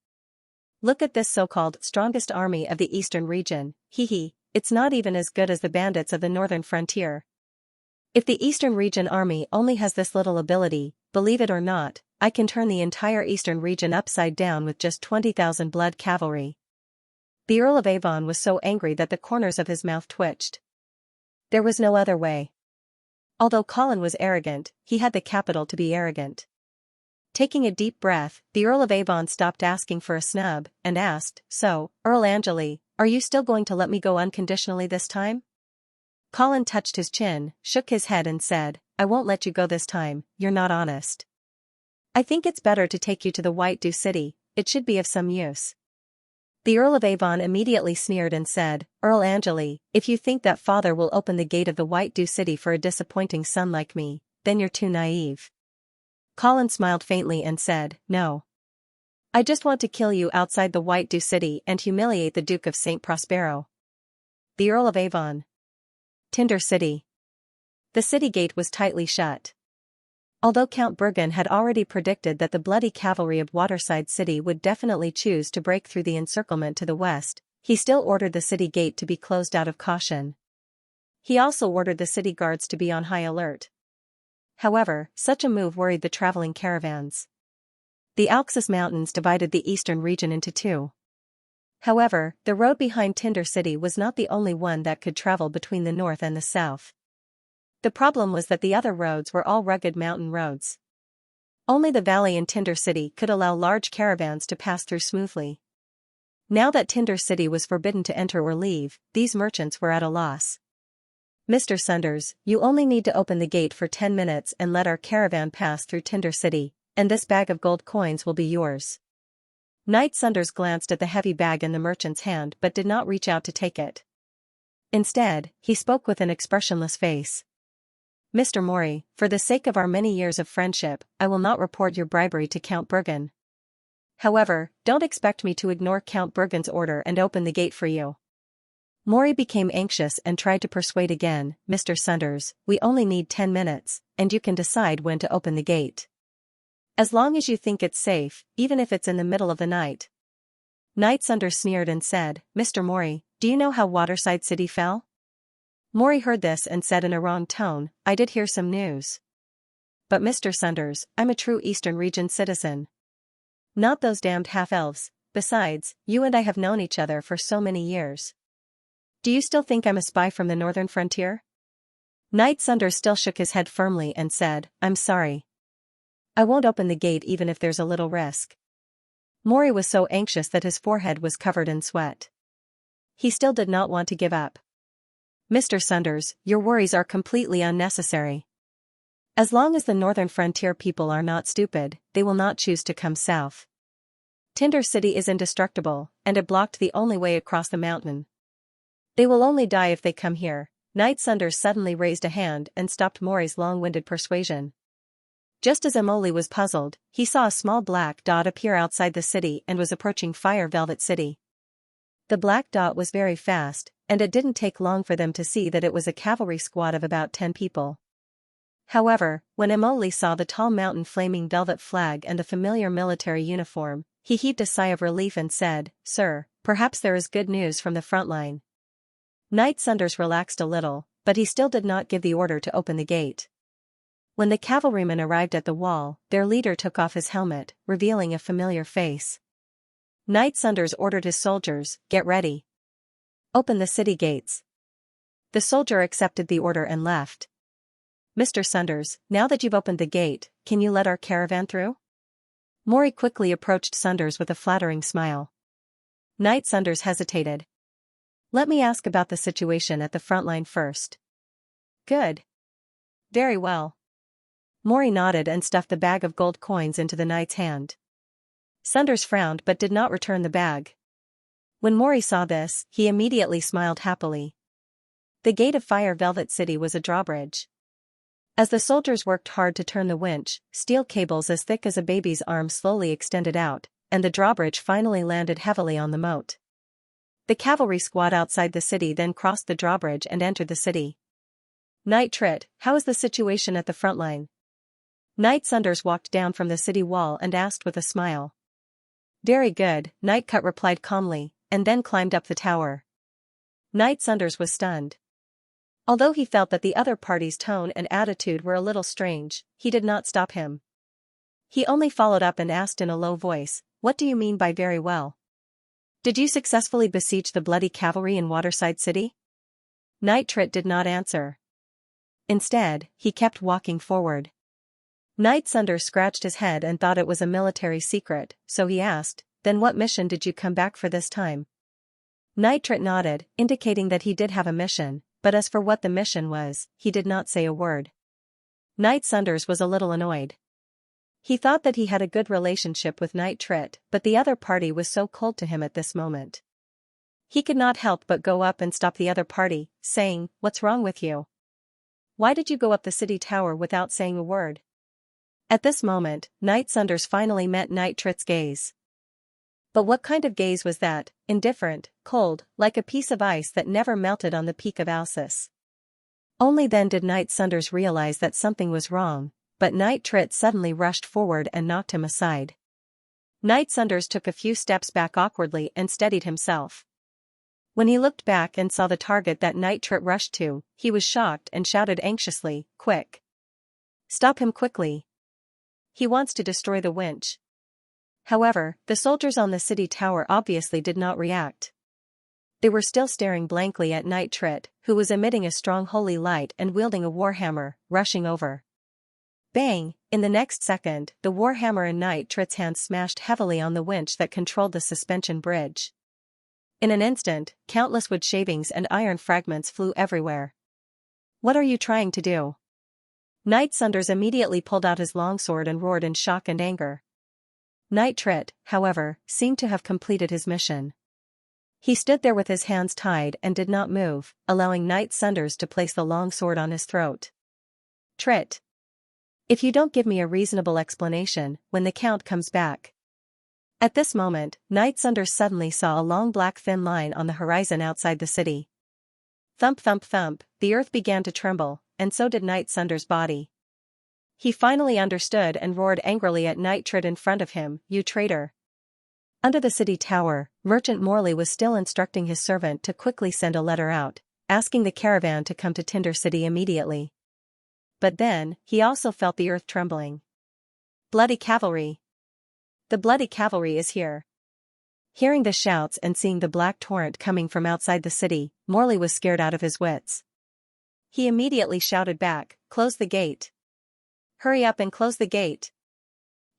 Look at this so-called strongest army of the Eastern region, hee. It's not even as good as the bandits of the northern frontier. If the Eastern region army only has this little ability, believe it or not, I can turn the entire Eastern region upside down with just 20,000 Blood Cavalry." The Earl of Avon was so angry that the corners of his mouth twitched. There was no other way. Although Colin was arrogant, he had the capital to be arrogant. Taking a deep breath, the Earl of Avon stopped asking for a snub, and asked, "So, Earl Angeli, are you still going to let me go unconditionally this time?" Colin touched his chin, shook his head and said, "I won't let you go this time, you're not honest. I think it's better to take you to the White Dew City, it should be of some use." The Earl of Avon immediately sneered and said, "Earl Angeli, if you think that father will open the gate of the White Dew City for a disappointing son like me, then you're too naive." Colin smiled faintly and said, "No. I just want to kill you outside the White Dew City and humiliate the Duke of St. Prospero." The Earl of Avon. Tinder City. The city gate was tightly shut. Although Count Bergen had already predicted that the bloody cavalry of Waterside City would definitely choose to break through the encirclement to the west, he still ordered the city gate to be closed out of caution. He also ordered the city guards to be on high alert. However, such a move worried the traveling caravans. The Alxis Mountains divided the eastern region into two. However, the road behind Tinder City was not the only one that could travel between the north and the south. The problem was that the other roads were all rugged mountain roads. Only the valley in Tinder City could allow large caravans to pass through smoothly. Now that Tinder City was forbidden to enter or leave, these merchants were at a loss. "Mr. Sunders, you only need to open the gate for 10 minutes and let our caravan pass through Tinder City, and this bag of gold coins will be yours." Knight Sunders glanced at the heavy bag in the merchant's hand but did not reach out to take it. Instead, he spoke with an expressionless face. "Mr. Mori, for the sake of our many years of friendship, I will not report your bribery to Count Bergen." However, don't expect me to ignore Count Bergen's order and open the gate for you. Mori became anxious and tried to persuade again, Mr. Sunders, we only need 10 minutes, and you can decide when to open the gate. As long as you think it's safe, even if it's in the middle of the night. Knight Sunders sneered and said, Mr. Mori, do you know how Waterside City fell? Mori heard this and said in a wrong tone, I did hear some news. But Mr. Sunders, I'm a true Eastern Region citizen. Not those damned half-elves. Besides, you and I have known each other for so many years. Do you still think I'm a spy from the northern frontier? Knight Sunders still shook his head firmly and said, I'm sorry. I won't open the gate even if there's a little risk. Mori was so anxious that his forehead was covered in sweat. He still did not want to give up. Mr. Sunders, your worries are completely unnecessary. As long as the northern frontier people are not stupid, they will not choose to come south. Tinder City is indestructible, and it blocked the only way across the mountain. They will only die if they come here. Knight Sunders suddenly raised a hand and stopped Mori's long-winded persuasion. Just as Emoli was puzzled, he saw a small black dot appear outside the city and was approaching Fire Velvet City. The black dot was very fast, and it didn't take long for them to see that it was a cavalry squad of about 10 people. However, when Emoli saw the tall mountain flaming velvet flag and a familiar military uniform, he heaved a sigh of relief and said, Sir, perhaps there is good news from the front line. Knight Sunders relaxed a little, but he still did not give the order to open the gate. When the cavalrymen arrived at the wall, their leader took off his helmet, revealing a familiar face. Knight Sunders ordered his soldiers, get ready. Open the city gates. The soldier accepted the order and left. Mr. Sunders, now that you've opened the gate, can you let our caravan through? Mori quickly approached Sunders with a flattering smile. Knight Sunders hesitated. Let me ask about the situation at the front line first. Good. Very well. Mori nodded and stuffed the bag of gold coins into the knight's hand. Sunders frowned but did not return the bag. When Mori saw this, he immediately smiled happily. The gate of Fire Velvet City was a drawbridge. As the soldiers worked hard to turn the winch, steel cables as thick as a baby's arm slowly extended out, and the drawbridge finally landed heavily on the moat. The cavalry squad outside the city then crossed the drawbridge and entered the city. Knight Tritt, how is the situation at the front line? Knight Sunders walked down from the city wall and asked with a smile. Very good, Knight Cut replied calmly, and then climbed up the tower. Knight Sunders was stunned. Although he felt that the other party's tone and attitude were a little strange, he did not stop him. He only followed up and asked in a low voice, What do you mean by very well? Did you successfully besiege the bloody cavalry in Waterside City? Knight Tritt did not answer. Instead, he kept walking forward. Knight Sunders scratched his head and thought it was a military secret, so he asked, Then what mission did you come back for this time? Knight Tritt nodded, indicating that he did have a mission, but as for what the mission was, he did not say a word. Knight Sunders was a little annoyed. He thought that he had a good relationship with Knight Tritt, but the other party was so cold to him at this moment. He could not help but go up and stop the other party, saying, What's wrong with you? Why did you go up the city tower without saying a word? At this moment, Knight Sunders finally met Knight Tritt's gaze. But what kind of gaze was that, indifferent, cold, like a piece of ice that never melted on the peak of Alsace? Only then did Knight Sunders realize that something was wrong, but Knight Tritt suddenly rushed forward and knocked him aside. Knight Sunders took a few steps back awkwardly and steadied himself. When he looked back and saw the target that Knight Tritt rushed to, he was shocked and shouted anxiously, Quick! Stop him quickly! He wants to destroy the winch. However, the soldiers on the city tower obviously did not react. They were still staring blankly at Knight Tritt, who was emitting a strong holy light and wielding a warhammer, rushing over. Bang! In the next second, the warhammer in Knight Tritt's hand smashed heavily on the winch that controlled the suspension bridge. In an instant, countless wood shavings and iron fragments flew everywhere. What are you trying to do? Knight Sunders immediately pulled out his longsword and roared in shock and anger. Knight Tritt, however, seemed to have completed his mission. He stood there with his hands tied and did not move, allowing Knight Sunders to place the longsword on his throat. Tritt! If you don't give me a reasonable explanation, when the Count comes back, At this moment, Night Sunder suddenly saw a long black thin line on the horizon outside the city. Thump thump thump, the earth began to tremble, and so did Night Sunder's body. He finally understood and roared angrily at Night Trid in front of him, "You traitor!" Under the city tower, Merchant Morley was still instructing his servant to quickly send a letter out, asking the caravan to come to Tinder City immediately. But then, he also felt the earth trembling. Bloody cavalry! The bloody cavalry is here! Hearing the shouts and seeing the black torrent coming from outside the city, Morley was scared out of his wits. He immediately shouted back, "Close the gate! Hurry up and close the gate!"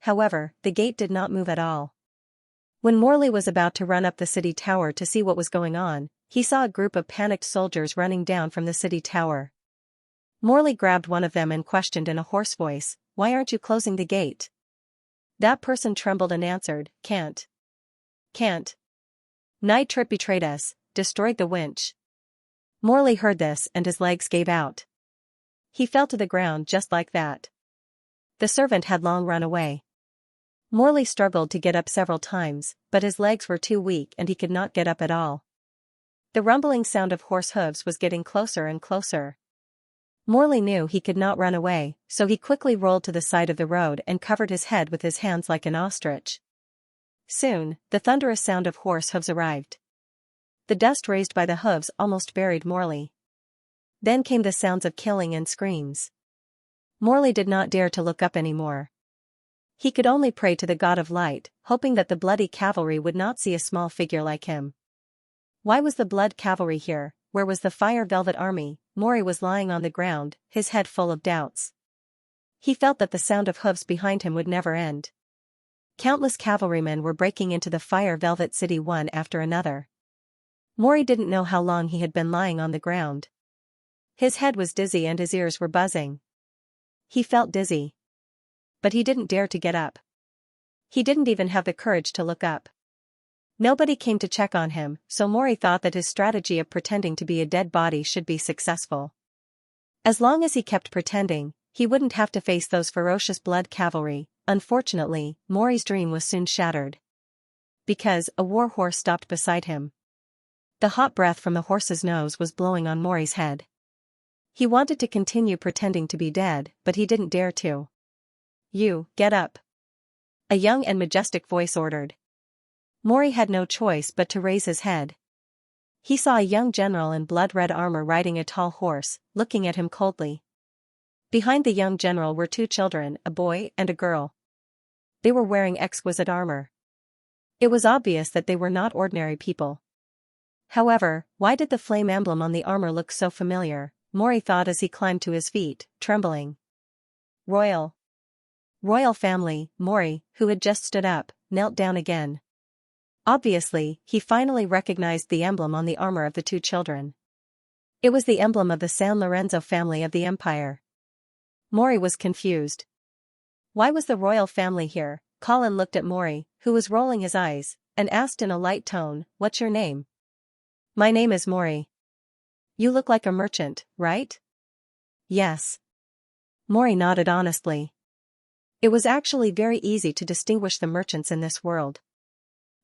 However, the gate did not move at all. When Morley was about to run up the city tower to see what was going on, he saw a group of panicked soldiers running down from the city tower. Morley grabbed one of them and questioned in a hoarse voice, "Why aren't you closing the gate?" That person trembled and answered, Can't. Night Trid betrayed us, destroyed the winch." Morley heard this and his legs gave out. He fell to the ground just like that. The servant had long run away. Morley struggled to get up several times, but his legs were too weak and he could not get up at all. The rumbling sound of horse hooves was getting closer and closer. Morley knew he could not run away, so he quickly rolled to the side of the road and covered his head with his hands like an ostrich. Soon, the thunderous sound of horse hooves arrived. The dust raised by the hooves almost buried Morley. Then came the sounds of killing and screams. Morley did not dare to look up anymore. He could only pray to the god of light, hoping that the bloody cavalry would not see a small figure like him. Why was the blood cavalry here? Where was the fire velvet army? Morley was lying on the ground, his head full of doubts. He felt that the sound of hooves behind him would never end. Countless cavalrymen were breaking into the fire velvet city one after another. Morley didn't know how long he had been lying on the ground. His head was dizzy and his ears were buzzing. He felt dizzy. But he didn't dare to get up. He didn't even have the courage to look up. Nobody came to check on him, so Morley thought that his strategy of pretending to be a dead body should be successful. As long as he kept pretending, he wouldn't have to face those ferocious blood cavalry. Unfortunately, Morley's dream was soon shattered. Because a war horse stopped beside him. The hot breath from the horse's nose was blowing on Morley's head. He wanted to continue pretending to be dead, but he didn't dare to. "You, get up!" a young and majestic voice ordered. Morley had no choice but to raise his head. He saw a young general in blood-red armor riding a tall horse, looking at him coldly. Behind the young general were two children, a boy and a girl. They were wearing exquisite armor. It was obvious that they were not ordinary people. However, why did the flame emblem on the armor look so familiar? Morley thought as he climbed to his feet, trembling. Royal family. Morley, who had just stood up, knelt down again. Obviously, he finally recognized the emblem on the armor of the two children. It was the emblem of the San Lorenzo family of the Empire. Morley was confused. Why was the royal family here? Colin looked at Morley, who was rolling his eyes, and asked in a light tone, "What's your name?" "My name is Morley." "You look like a merchant, right?" "Yes." Morley nodded honestly. It was actually very easy to distinguish the merchants in this world.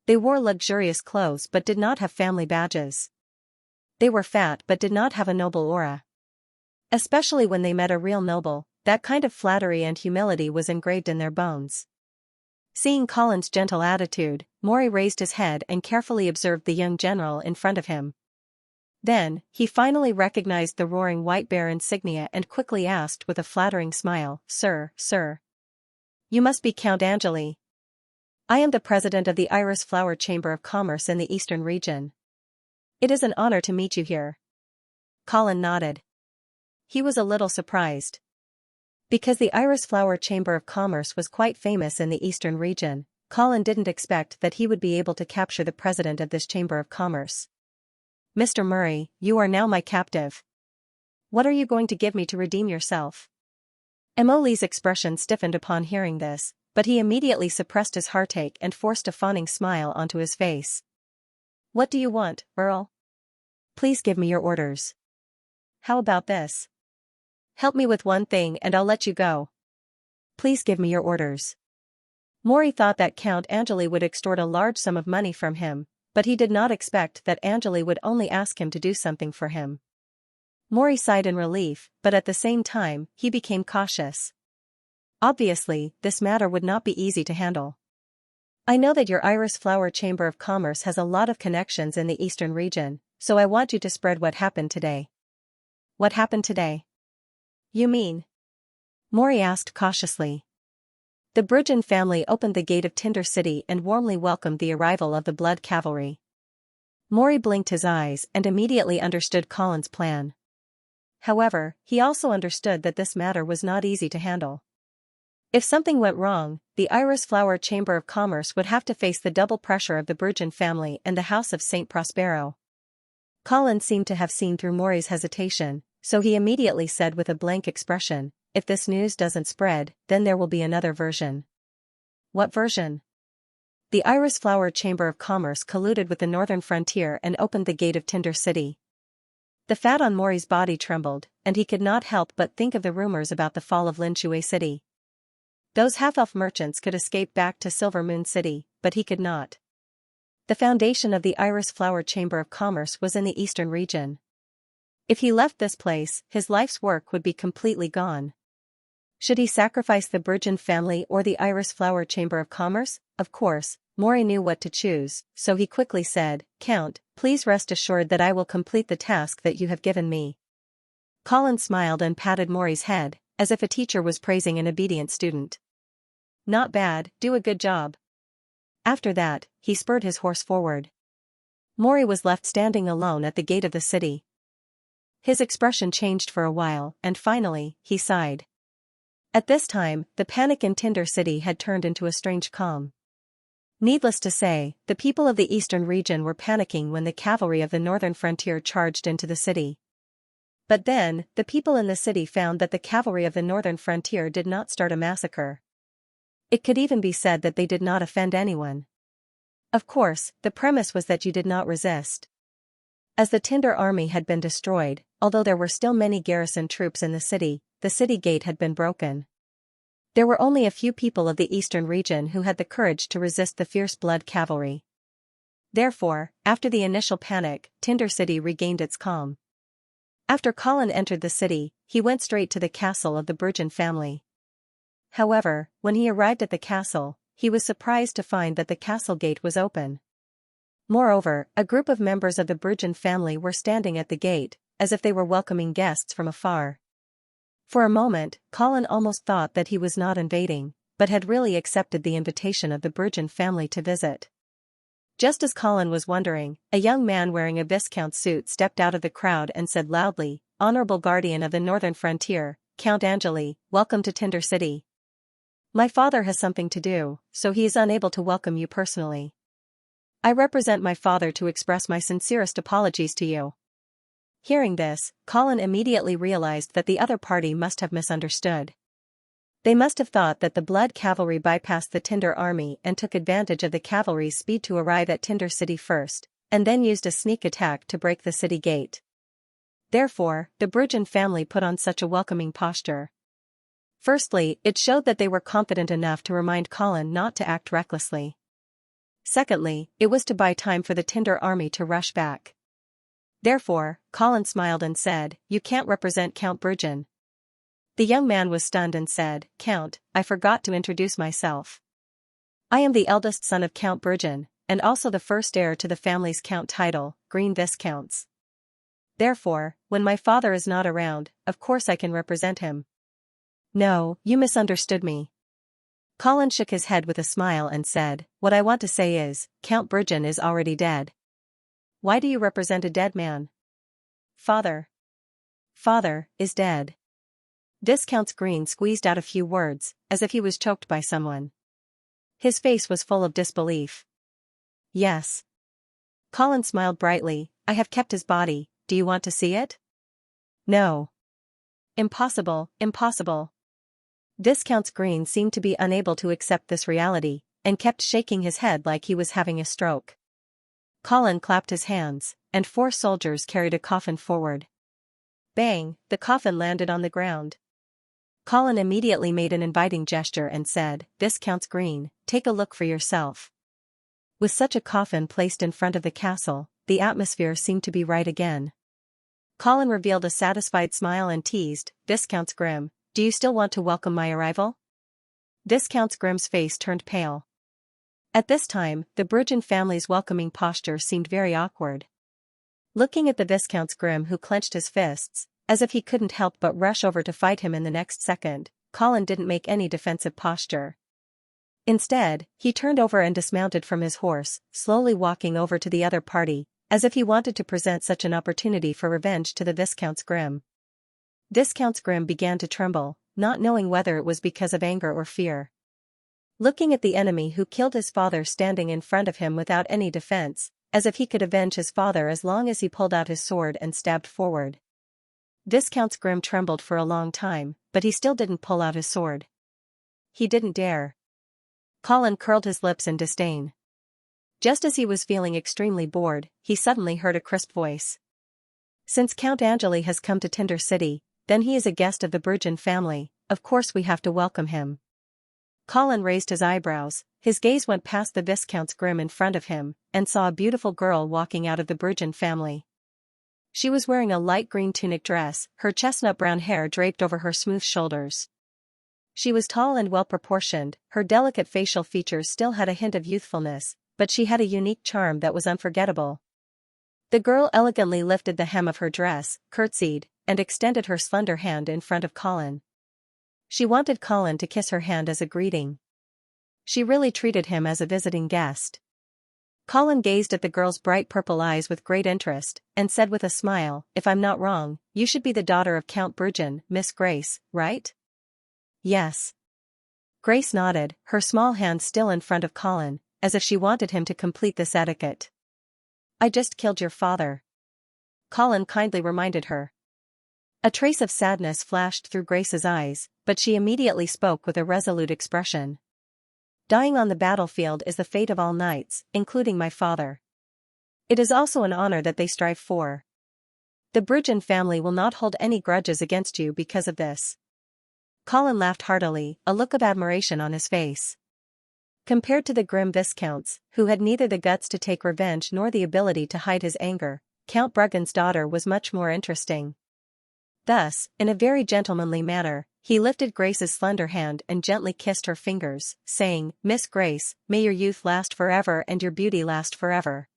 They wore luxurious clothes but did not have family badges. They were fat but did not have a noble aura. Especially when they met a real noble, that kind of flattery and humility was engraved in their bones. Seeing Colin's gentle attitude, Morley raised his head and carefully observed the young general in front of him. Then, he finally recognized the roaring white bear insignia and quickly asked with a flattering smile, Sir. You must be Count Angeli. I am the president of the Iris Flower Chamber of Commerce in the Eastern region. It is an honor to meet you here." Colin nodded. He was a little surprised. Because the Iris Flower Chamber of Commerce was quite famous in the Eastern region, Colin didn't expect that he would be able to capture the president of this Chamber of Commerce. "Mr. Murray, you are now my captive. What are you going to give me to redeem yourself?" Emoli's expression stiffened upon hearing this, but he immediately suppressed his heartache and forced a fawning smile onto his face. "What do you want, Earl?" "Please give me your orders." "How about this? Help me with one thing and I'll let you go." "Please give me your orders." Maury thought that Count Angeli would extort a large sum of money from him, but he did not expect that Angeli would only ask him to do something for him. Maury sighed in relief, but at the same time, he became cautious. Obviously, this matter would not be easy to handle. I know that your Iris Flower Chamber of Commerce has a lot of connections in the eastern region, so I want you to spread what happened today. What happened today? You mean? Maury asked cautiously. The Bruggen family opened the gate of Tinder City and warmly welcomed the arrival of the Blood Cavalry. Maury blinked his eyes and immediately understood Colin's plan. However, he also understood that this matter was not easy to handle. If something went wrong, the Iris Flower Chamber of Commerce would have to face the double pressure of the Bruggen family and the House of St. Prospero. Colin seemed to have seen through Maury's hesitation, so he immediately said with a blank expression, "If this news doesn't spread, then there will be another version." What version? The Iris Flower Chamber of Commerce colluded with the northern frontier and opened the gate of Tinder City. The fat on Maury's body trembled, and he could not help but think of the rumors about the fall of Lin Shui City. Those half-elf merchants could escape back to Silver Moon City, but he could not. The foundation of the Iris Flower Chamber of Commerce was in the eastern region. If he left this place, his life's work would be completely gone. Should he sacrifice the Bruggen family or the Iris Flower Chamber of Commerce? Of course, Maury knew what to choose, so he quickly said, "Count, please rest assured that I will complete the task that you have given me." Colin smiled and patted Maury's head, as if a teacher was praising an obedient student. "Not bad, do a good job." After that, he spurred his horse forward. Maury was left standing alone at the gate of the city. His expression changed for a while, and finally, he sighed. At this time, the panic in Tinder City had turned into a strange calm. Needless to say, the people of the eastern region were panicking when the cavalry of the northern frontier charged into the city. But then, the people in the city found that the cavalry of the northern frontier did not start a massacre. It could even be said that they did not offend anyone. Of course, the premise was that you did not resist. As the Tinder army had been destroyed, although there were still many garrison troops in the city gate had been broken. There were only a few people of the eastern region who had the courage to resist the fierce Blood Cavalry. Therefore, after the initial panic, Tinder City regained its calm. After Colin entered the city, he went straight to the castle of the Bruggen family. However, when he arrived at the castle, he was surprised to find that the castle gate was open. Moreover, a group of members of the Bruggen family were standing at the gate, as if they were welcoming guests from afar. For a moment, Colin almost thought that he was not invading, but had really accepted the invitation of the Bruggen family to visit. Just as Colin was wondering, a young man wearing a viscount's suit stepped out of the crowd and said loudly, "Honorable guardian of the northern frontier, Count Angeli, welcome to Tinder City. My father has something to do, so he is unable to welcome you personally. I represent my father to express my sincerest apologies to you." Hearing this, Colin immediately realized that the other party must have misunderstood. They must have thought that the Blood Cavalry bypassed the Tinder army and took advantage of the cavalry's speed to arrive at Tinder City first, and then used a sneak attack to break the city gate. Therefore, the Bruggen family put on such a welcoming posture. Firstly, it showed that they were confident enough to remind Colin not to act recklessly. Secondly, it was to buy time for the Tinder army to rush back. Therefore, Colin smiled and said, "You can't represent Count Bruggen." The young man was stunned and said, "Count, I forgot to introduce myself. I am the eldest son of Count Bruggen, and also the first heir to the family's Count title, Green Viscounts. Therefore, when my father is not around, of course I can represent him." "No, you misunderstood me." Colin shook his head with a smile and said, "What I want to say is, Count Bruggen is already dead." "Why do you represent a dead man?" Father is dead." Viscount Green squeezed out a few words, as if he was choked by someone. His face was full of disbelief. "Yes." Colin smiled brightly, "I have kept his body, do you want to see it?" "No. Impossible, impossible." Viscount Green seemed to be unable to accept this reality, and kept shaking his head like he was having a stroke. Colin clapped his hands, and 4 soldiers carried a coffin forward. Bang, the coffin landed on the ground. Colin immediately made an inviting gesture and said, "Viscount Green, take a look for yourself." With such a coffin placed in front of the castle, the atmosphere seemed to be right again. Colin revealed a satisfied smile and teased, "Viscount Grim, do you still want to welcome my arrival?" Viscount Grim's face turned pale. At this time, the Bruggen family's welcoming posture seemed very awkward. Looking at the Viscount Grim, who clenched his fists, as if he couldn't help but rush over to fight him in the next second, Colin didn't make any defensive posture. Instead, he turned over and dismounted from his horse, slowly walking over to the other party, as if he wanted to present such an opportunity for revenge to the Viscount Grim. Viscount Grim began to tremble, not knowing whether it was because of anger or fear. Looking at the enemy who killed his father standing in front of him without any defense, as if he could avenge his father as long as he pulled out his sword and stabbed forward. Viscount Grim trembled for a long time, but he still didn't pull out his sword. He didn't dare. Colin curled his lips in disdain. Just as he was feeling extremely bored, he suddenly heard a crisp voice. "Since Count Angeli has come to Tinder City, then he is a guest of the Bruggen family, of course we have to welcome him." Colin raised his eyebrows, his gaze went past the Viscount Grim in front of him, and saw a beautiful girl walking out of the Bruggen family. She was wearing a light green tunic dress, her chestnut brown hair draped over her smooth shoulders. She was tall and well-proportioned, her delicate facial features still had a hint of youthfulness, but she had a unique charm that was unforgettable. The girl elegantly lifted the hem of her dress, curtsied, and extended her slender hand in front of Colin. She wanted Colin to kiss her hand as a greeting. She really treated him as a visiting guest. Colin gazed at the girl's bright purple eyes with great interest, and said with a smile, "If I'm not wrong, you should be the daughter of Count Bruggen, Miss Grace, right?" "Yes." Grace nodded, her small hand still in front of Colin, as if she wanted him to complete this etiquette. "I just killed your father," Colin kindly reminded her. A trace of sadness flashed through Grace's eyes, but she immediately spoke with a resolute expression. "Dying on the battlefield is the fate of all knights, including my father. It is also an honor that they strive for. The Bruggen family will not hold any grudges against you because of this." Colin laughed heartily, a look of admiration on his face. Compared to the grim viscounts, who had neither the guts to take revenge nor the ability to hide his anger, Count Bruggen's daughter was much more interesting. Thus, in a very gentlemanly manner, he lifted Grace's slender hand and gently kissed her fingers, saying, "Miss Grace, may your youth last forever and your beauty last forever."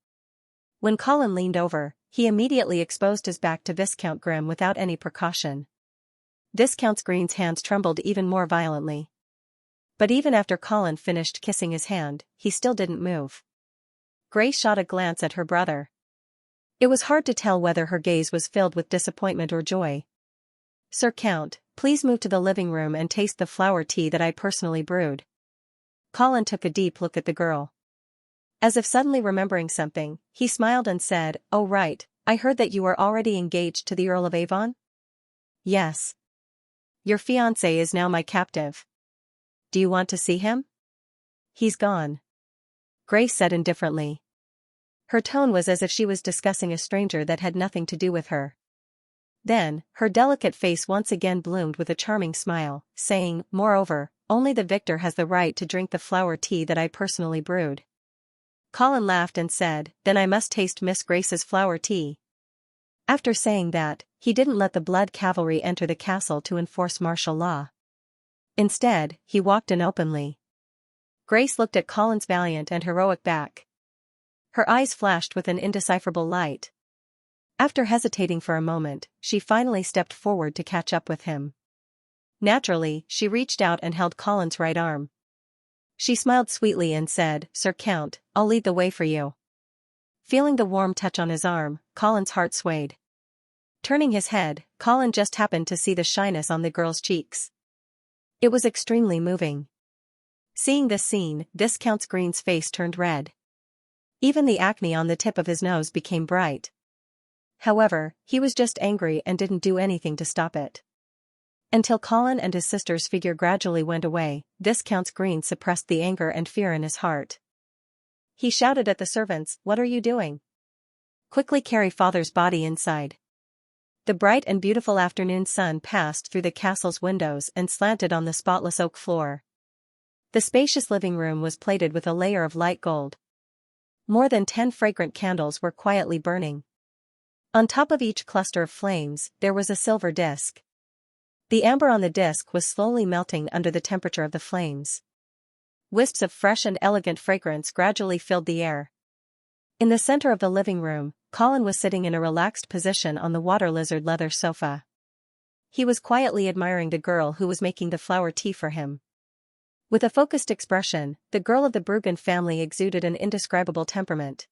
When Colin leaned over, he immediately exposed his back to Viscount Grim without any precaution. Viscount Green's hands trembled even more violently. But even after Colin finished kissing his hand, he still didn't move. Grace shot a glance at her brother. It was hard to tell whether her gaze was filled with disappointment or joy. "Sir Count, please move to the living room and taste the flower tea that I personally brewed." Colin took a deep look at the girl. As if suddenly remembering something, he smiled and said, "Oh right, I heard that you are already engaged to the Earl of Avon?" "Yes. Your fiancé is now my captive. Do you want to see him?" "He's gone," Grace said indifferently. Her tone was as if she was discussing a stranger that had nothing to do with her. Then, her delicate face once again bloomed with a charming smile, saying, "Moreover, only the victor has the right to drink the flower tea that I personally brewed." Colin laughed and said, "Then I must taste Miss Grace's flower tea." After saying that, he didn't let the blood cavalry enter the castle to enforce martial law. Instead, he walked in openly. Grace looked at Colin's valiant and heroic back. Her eyes flashed with an indecipherable light. After hesitating for a moment, she finally stepped forward to catch up with him. Naturally, she reached out and held Colin's right arm. She smiled sweetly and said, "Sir Count, I'll lead the way for you." Feeling the warm touch on his arm, Colin's heart swayed. Turning his head, Colin just happened to see the shyness on the girl's cheeks. It was extremely moving. Seeing this scene, Viscount Green's face turned red. Even the acne on the tip of his nose became bright. However, he was just angry and didn't do anything to stop it. Until Colin and his sister's figure gradually went away, Viscount Green suppressed the anger and fear in his heart. He shouted at the servants, "What are you doing? Quickly carry father's body inside." The bright and beautiful afternoon sun passed through the castle's windows and slanted on the spotless oak floor. The spacious living room was plated with a layer of light gold. More than 10 fragrant candles were quietly burning. On top of each cluster of flames, there was a silver disc. The amber on the disc was slowly melting under the temperature of the flames. Wisps of fresh and elegant fragrance gradually filled the air. In the center of the living room, Colin was sitting in a relaxed position on the water lizard leather sofa. He was quietly admiring the girl who was making the flower tea for him. With a focused expression, the girl of the Bruggen family exuded an indescribable temperament.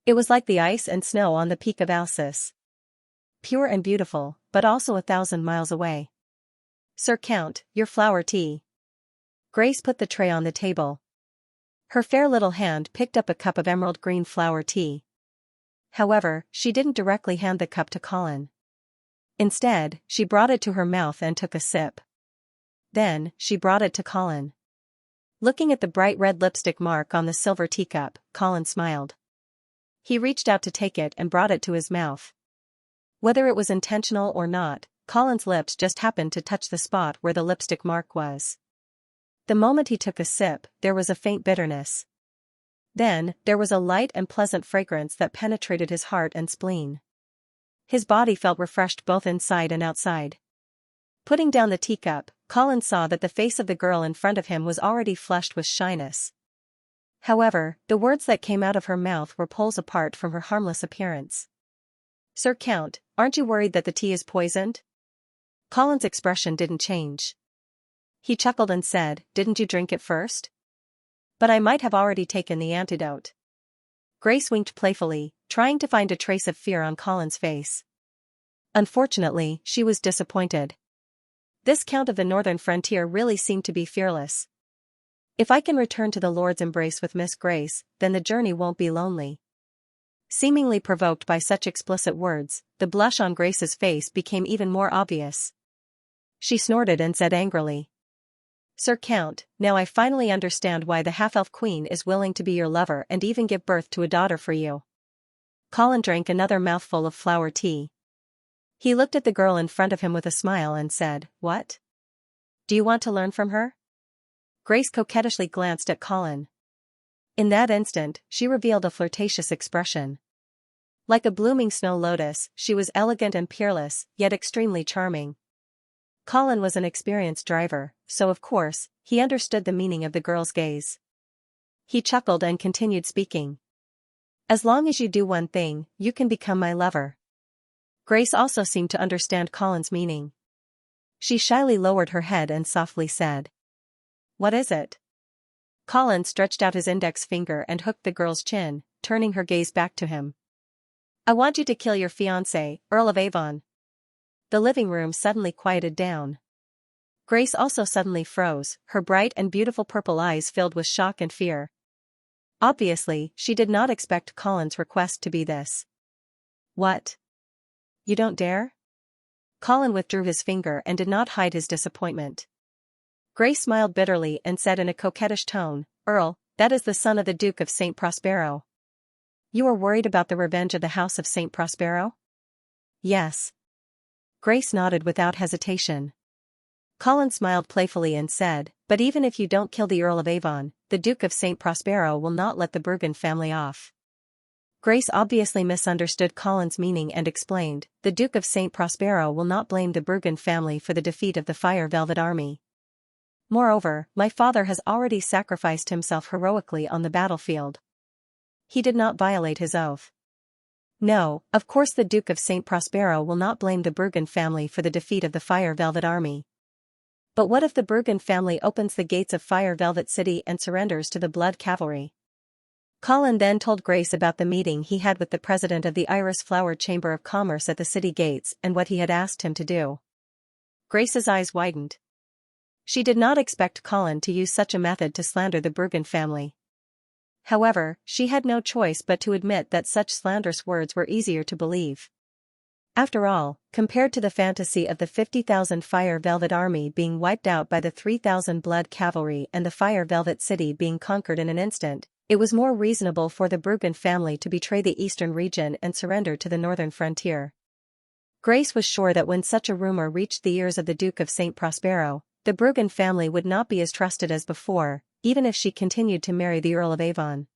It was like the ice and snow on the peak of Alsace. Pure and beautiful, but also 1,000 miles away. "Sir Count, your flower tea." Grace put the tray on the table. Her fair little hand picked up a cup of emerald green flower tea. However, she didn't directly hand the cup to Colin. Instead, she brought it to her mouth and took a sip. Then, she brought it to Colin. Looking at the bright red lipstick mark on the silver teacup, Colin smiled. He reached out to take it and brought it to his mouth. Whether it was intentional or not, Colin's lips just happened to touch the spot where the lipstick mark was. The moment he took a sip, there was a faint bitterness. Then, there was a light and pleasant fragrance that penetrated his heart and spleen. His body felt refreshed both inside and outside. Putting down the teacup, Colin saw that the face of the girl in front of him was already flushed with shyness. However, the words that came out of her mouth were poles apart from her harmless appearance. "Sir Count, aren't you worried that the tea is poisoned?" Colin's expression didn't change. He chuckled and said, "Didn't you drink it first?" "But I might have already taken the antidote." Grace winked playfully, trying to find a trace of fear on Colin's face. Unfortunately, she was disappointed. This Count of the Northern Frontier really seemed to be fearless. "If I can return to the Lord's embrace with Miss Grace, then the journey won't be lonely." Seemingly provoked by such explicit words, the blush on Grace's face became even more obvious. She snorted and said angrily, "Sir Count, now I finally understand why the half-elf queen is willing to be your lover and even give birth to a daughter for you." Colin drank another mouthful of flower tea. He looked at the girl in front of him with a smile and said, "What? Do you want to learn from her?" Grace coquettishly glanced at Colin. In that instant, she revealed a flirtatious expression. Like a blooming snow lotus, she was elegant and peerless, yet extremely charming. Colin was an experienced driver, so of course, he understood the meaning of the girl's gaze. He chuckled and continued speaking. "As long as you do one thing, you can become my lover." Grace also seemed to understand Colin's meaning. She shyly lowered her head and softly said, "What is it?" Colin stretched out his index finger and hooked the girl's chin, turning her gaze back to him. "I want you to kill your fiancé, Earl of Avon." The living room suddenly quieted down. Grace also suddenly froze, her bright and beautiful purple eyes filled with shock and fear. Obviously, she did not expect Colin's request to be this. "What? You don't dare?" Colin withdrew his finger and did not hide his disappointment. Grace smiled bitterly and said in a coquettish tone, "Earl, that is the son of the Duke of St. Prospero." "You are worried about the revenge of the House of St. Prospero?" "Yes." Grace nodded without hesitation. Colin smiled playfully and said, "But even if you don't kill the Earl of Avon, the Duke of St. Prospero will not let the Bruggen family off." Grace obviously misunderstood Colin's meaning and explained, "The Duke of St. Prospero will not blame the Bruggen family for the defeat of the Fire Velvet Army. Moreover, my father has already sacrificed himself heroically on the battlefield. He did not violate his oath." No, of course the Duke of St. Prospero will not blame the Bruggen family for the defeat of the Fire Velvet Army. But what if the Bruggen family opens the gates of Fire Velvet City and surrenders to the Blood Cavalry? Colin then told Grace about the meeting he had with the president of the Iris Flower Chamber of Commerce at the city gates and what he had asked him to do. Grace's eyes widened. She did not expect Colin to use such a method to slander the Bruggen family. However, she had no choice but to admit that such slanderous words were easier to believe. After all, compared to the fantasy of the 50,000 Fire Velvet Army being wiped out by the 3,000 Blood Cavalry and the Fire Velvet City being conquered in an instant, it was more reasonable for the Bruggen family to betray the eastern region and surrender to the northern frontier. Grace was sure that when such a rumor reached the ears of the Duke of St. Prospero, the Bruggen family would not be as trusted as before, even if she continued to marry the Earl of Avon.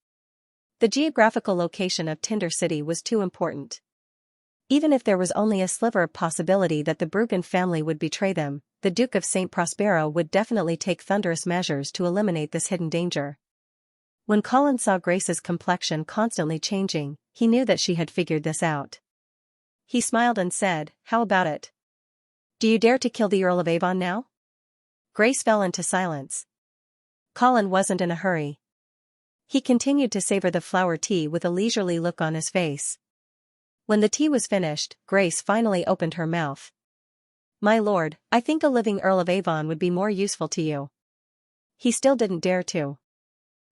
The geographical location of Tinder City was too important. Even if there was only a sliver of possibility that the Bruggen family would betray them, the Duke of St. Prospero would definitely take thunderous measures to eliminate this hidden danger. When Colin saw Grace's complexion constantly changing, he knew that she had figured this out. He smiled and said, "How about it? Do you dare to kill the Earl of Avon now?" Grace fell into silence. Colin wasn't in a hurry. He continued to savor the flower tea with a leisurely look on his face. When the tea was finished, Grace finally opened her mouth. "My lord, I think a living Earl of Avon would be more useful to you." He still didn't dare to.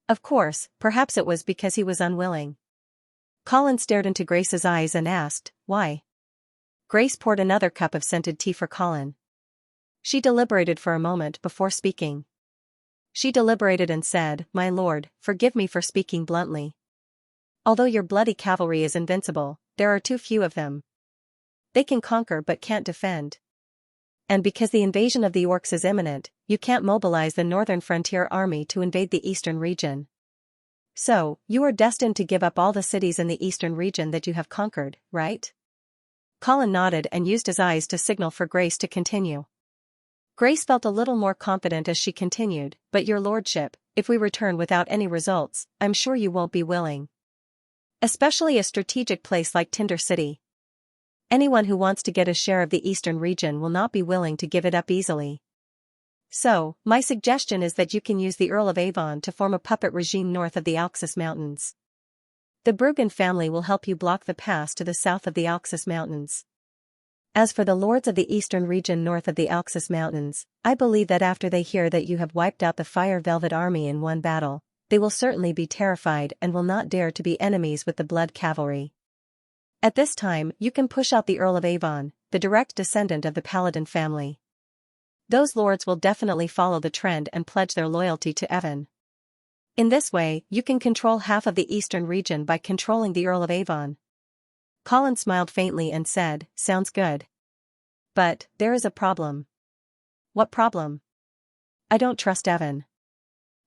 Of course, perhaps it was because he was unwilling. Colin stared into Grace's eyes and asked, "Why?" Grace poured another cup of scented tea for Colin. She deliberated for a moment before speaking. She deliberated and said, "My lord, forgive me for speaking bluntly. Although your bloody cavalry is invincible, there are too few of them. They can conquer but can't defend. And because the invasion of the orcs is imminent, you can't mobilize the northern frontier army to invade the eastern region. So, you are destined to give up all the cities in the eastern region that you have conquered, right?" Colin nodded and used his eyes to signal for Grace to continue. Grace felt a little more confident as she continued, "But your lordship, if we return without any results, I'm sure you won't be willing. Especially a strategic place like Tinder City. Anyone who wants to get a share of the eastern region will not be willing to give it up easily. So, my suggestion is that you can use the Earl of Avon to form a puppet regime north of the Alxis Mountains. The Bruggen family will help you block the pass to the south of the Alxis Mountains. As for the lords of the eastern region north of the Alxis Mountains, I believe that after they hear that you have wiped out the Fire Velvet army in one battle, they will certainly be terrified and will not dare to be enemies with the Blood Cavalry. At this time, you can push out the Earl of Avon, the direct descendant of the Paladin family. Those lords will definitely follow the trend and pledge their loyalty to Evan. In this way, you can control half of the eastern region by controlling the Earl of Avon." Colin smiled faintly and said, "Sounds good. But, there is a problem." "What problem?" "I don't trust Evan.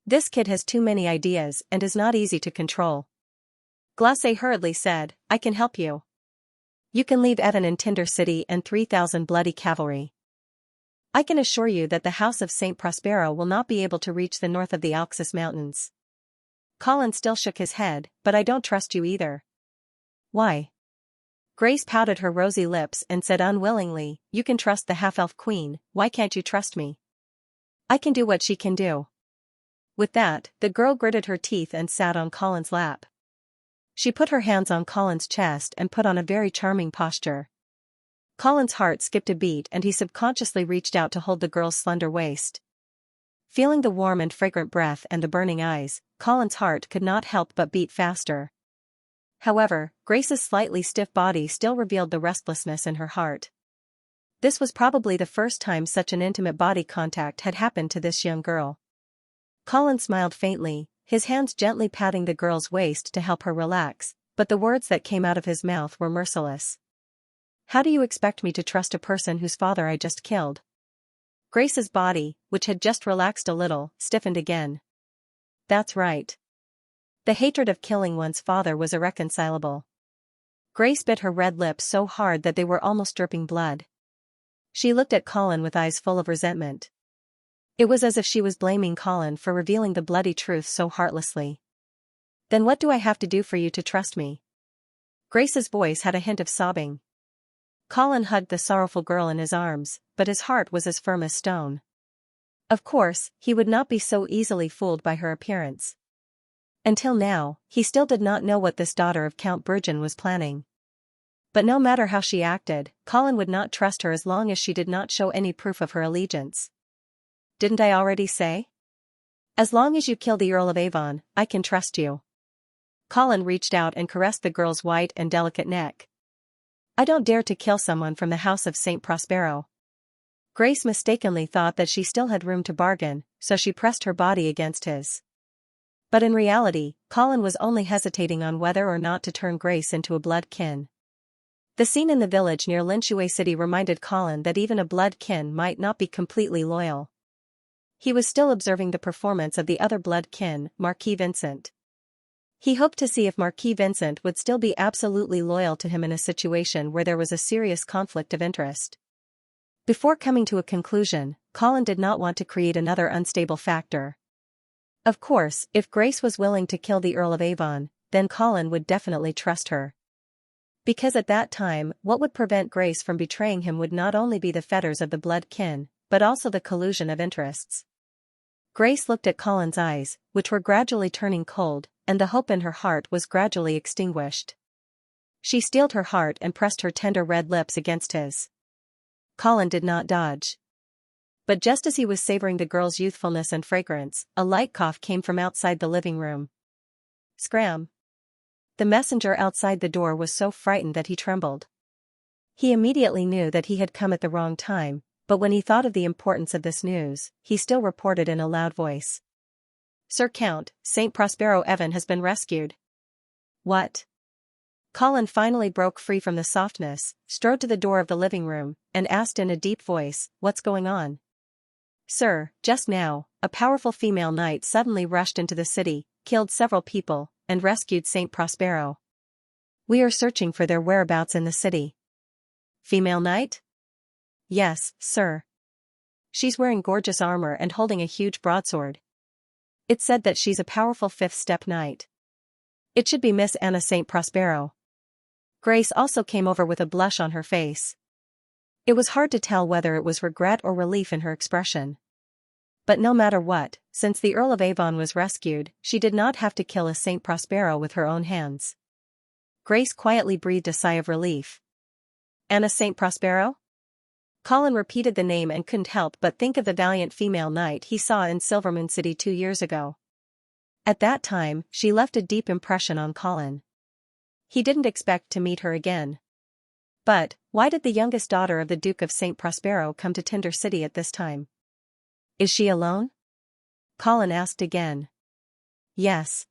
This kid has too many ideas and is not easy to control." Glace hurriedly said, "I can help you. You can leave Evan in Tinder City and 3,000 bloody cavalry. I can assure you that the House of St. Prospero will not be able to reach the north of the Alxis Mountains." Colin still shook his head, "But I don't trust you either." "Why?" Grace pouted her rosy lips and said unwillingly, "You can trust the half-elf queen, why can't you trust me? I can do what she can do." With that, the girl gritted her teeth and sat on Colin's lap. She put her hands on Colin's chest and put on a very charming posture. Colin's heart skipped a beat and he subconsciously reached out to hold the girl's slender waist. Feeling the warm and fragrant breath and the burning eyes, Colin's heart could not help but beat faster. However, Grace's slightly stiff body still revealed the restlessness in her heart. This was probably the first time such an intimate body contact had happened to this young girl. Colin smiled faintly, his hands gently patting the girl's waist to help her relax, but the words that came out of his mouth were merciless. "How do you expect me to trust a person whose father I just killed?" Grace's body, which had just relaxed a little, stiffened again. That's right. The hatred of killing one's father was irreconcilable. Grace bit her red lips so hard that they were almost dripping blood. She looked at Colin with eyes full of resentment. It was as if she was blaming Colin for revealing the bloody truth so heartlessly. "Then what do I have to do for you to trust me?" Grace's voice had a hint of sobbing. Colin hugged the sorrowful girl in his arms, but his heart was as firm as stone. Of course, he would not be so easily fooled by her appearance. Until now, he still did not know what this daughter of Count Bruggen was planning. But no matter how she acted, Colin would not trust her as long as she did not show any proof of her allegiance. "Didn't I already say? As long as you kill the Earl of Avon, I can trust you." Colin reached out and caressed the girl's white and delicate neck. "I don't dare to kill someone from the House of St. Prospero." Grace mistakenly thought that she still had room to bargain, so she pressed her body against his. But in reality, Colin was only hesitating on whether or not to turn Grace into a blood kin. The scene in the village near Linshui City reminded Colin that even a blood kin might not be completely loyal. He was still observing the performance of the other blood kin, Marquis Vincent. He hoped to see if Marquis Vincent would still be absolutely loyal to him in a situation where there was a serious conflict of interest. Before coming to a conclusion, Colin did not want to create another unstable factor. Of course, if Grace was willing to kill the Earl of Avon, then Colin would definitely trust her. Because at that time, what would prevent Grace from betraying him would not only be the fetters of the blood kin, but also the collusion of interests. Grace looked at Colin's eyes, which were gradually turning cold, and the hope in her heart was gradually extinguished. She steeled her heart and pressed her tender red lips against his. Colin did not dodge. But just as he was savoring the girl's youthfulness and fragrance, a light cough came from outside the living room. Scram! The messenger outside the door was so frightened that he trembled. He immediately knew that he had come at the wrong time, but when he thought of the importance of this news, he still reported in a loud voice. Sir Count, Saint Prospero Evan has been rescued. What? Colin finally broke free from the softness, strode to the door of the living room, and asked in a deep voice, "What's going on?" Sir, just now, a powerful female knight suddenly rushed into the city, killed several people, and rescued Saint Prospero. We are searching for their whereabouts in the city. Female knight? Yes, sir. She's wearing gorgeous armor and holding a huge broadsword. It's said that she's a powerful fifth-step knight. It should be Miss Anna Saint Prospero. Grace also came over with a blush on her face. It was hard to tell whether it was regret or relief in her expression. But no matter what, since the Earl of Avon was rescued, she did not have to kill a Saint Prospero with her own hands. Grace quietly breathed a sigh of relief. Anna Saint Prospero? Colin repeated the name and couldn't help but think of the valiant female knight he saw in Silvermoon City 2 years ago. At that time, she left a deep impression on Colin. He didn't expect to meet her again. But, why did the youngest daughter of the Duke of St. Prospero come to Tinder City at this time? Is she alone? Colin asked again. Yes.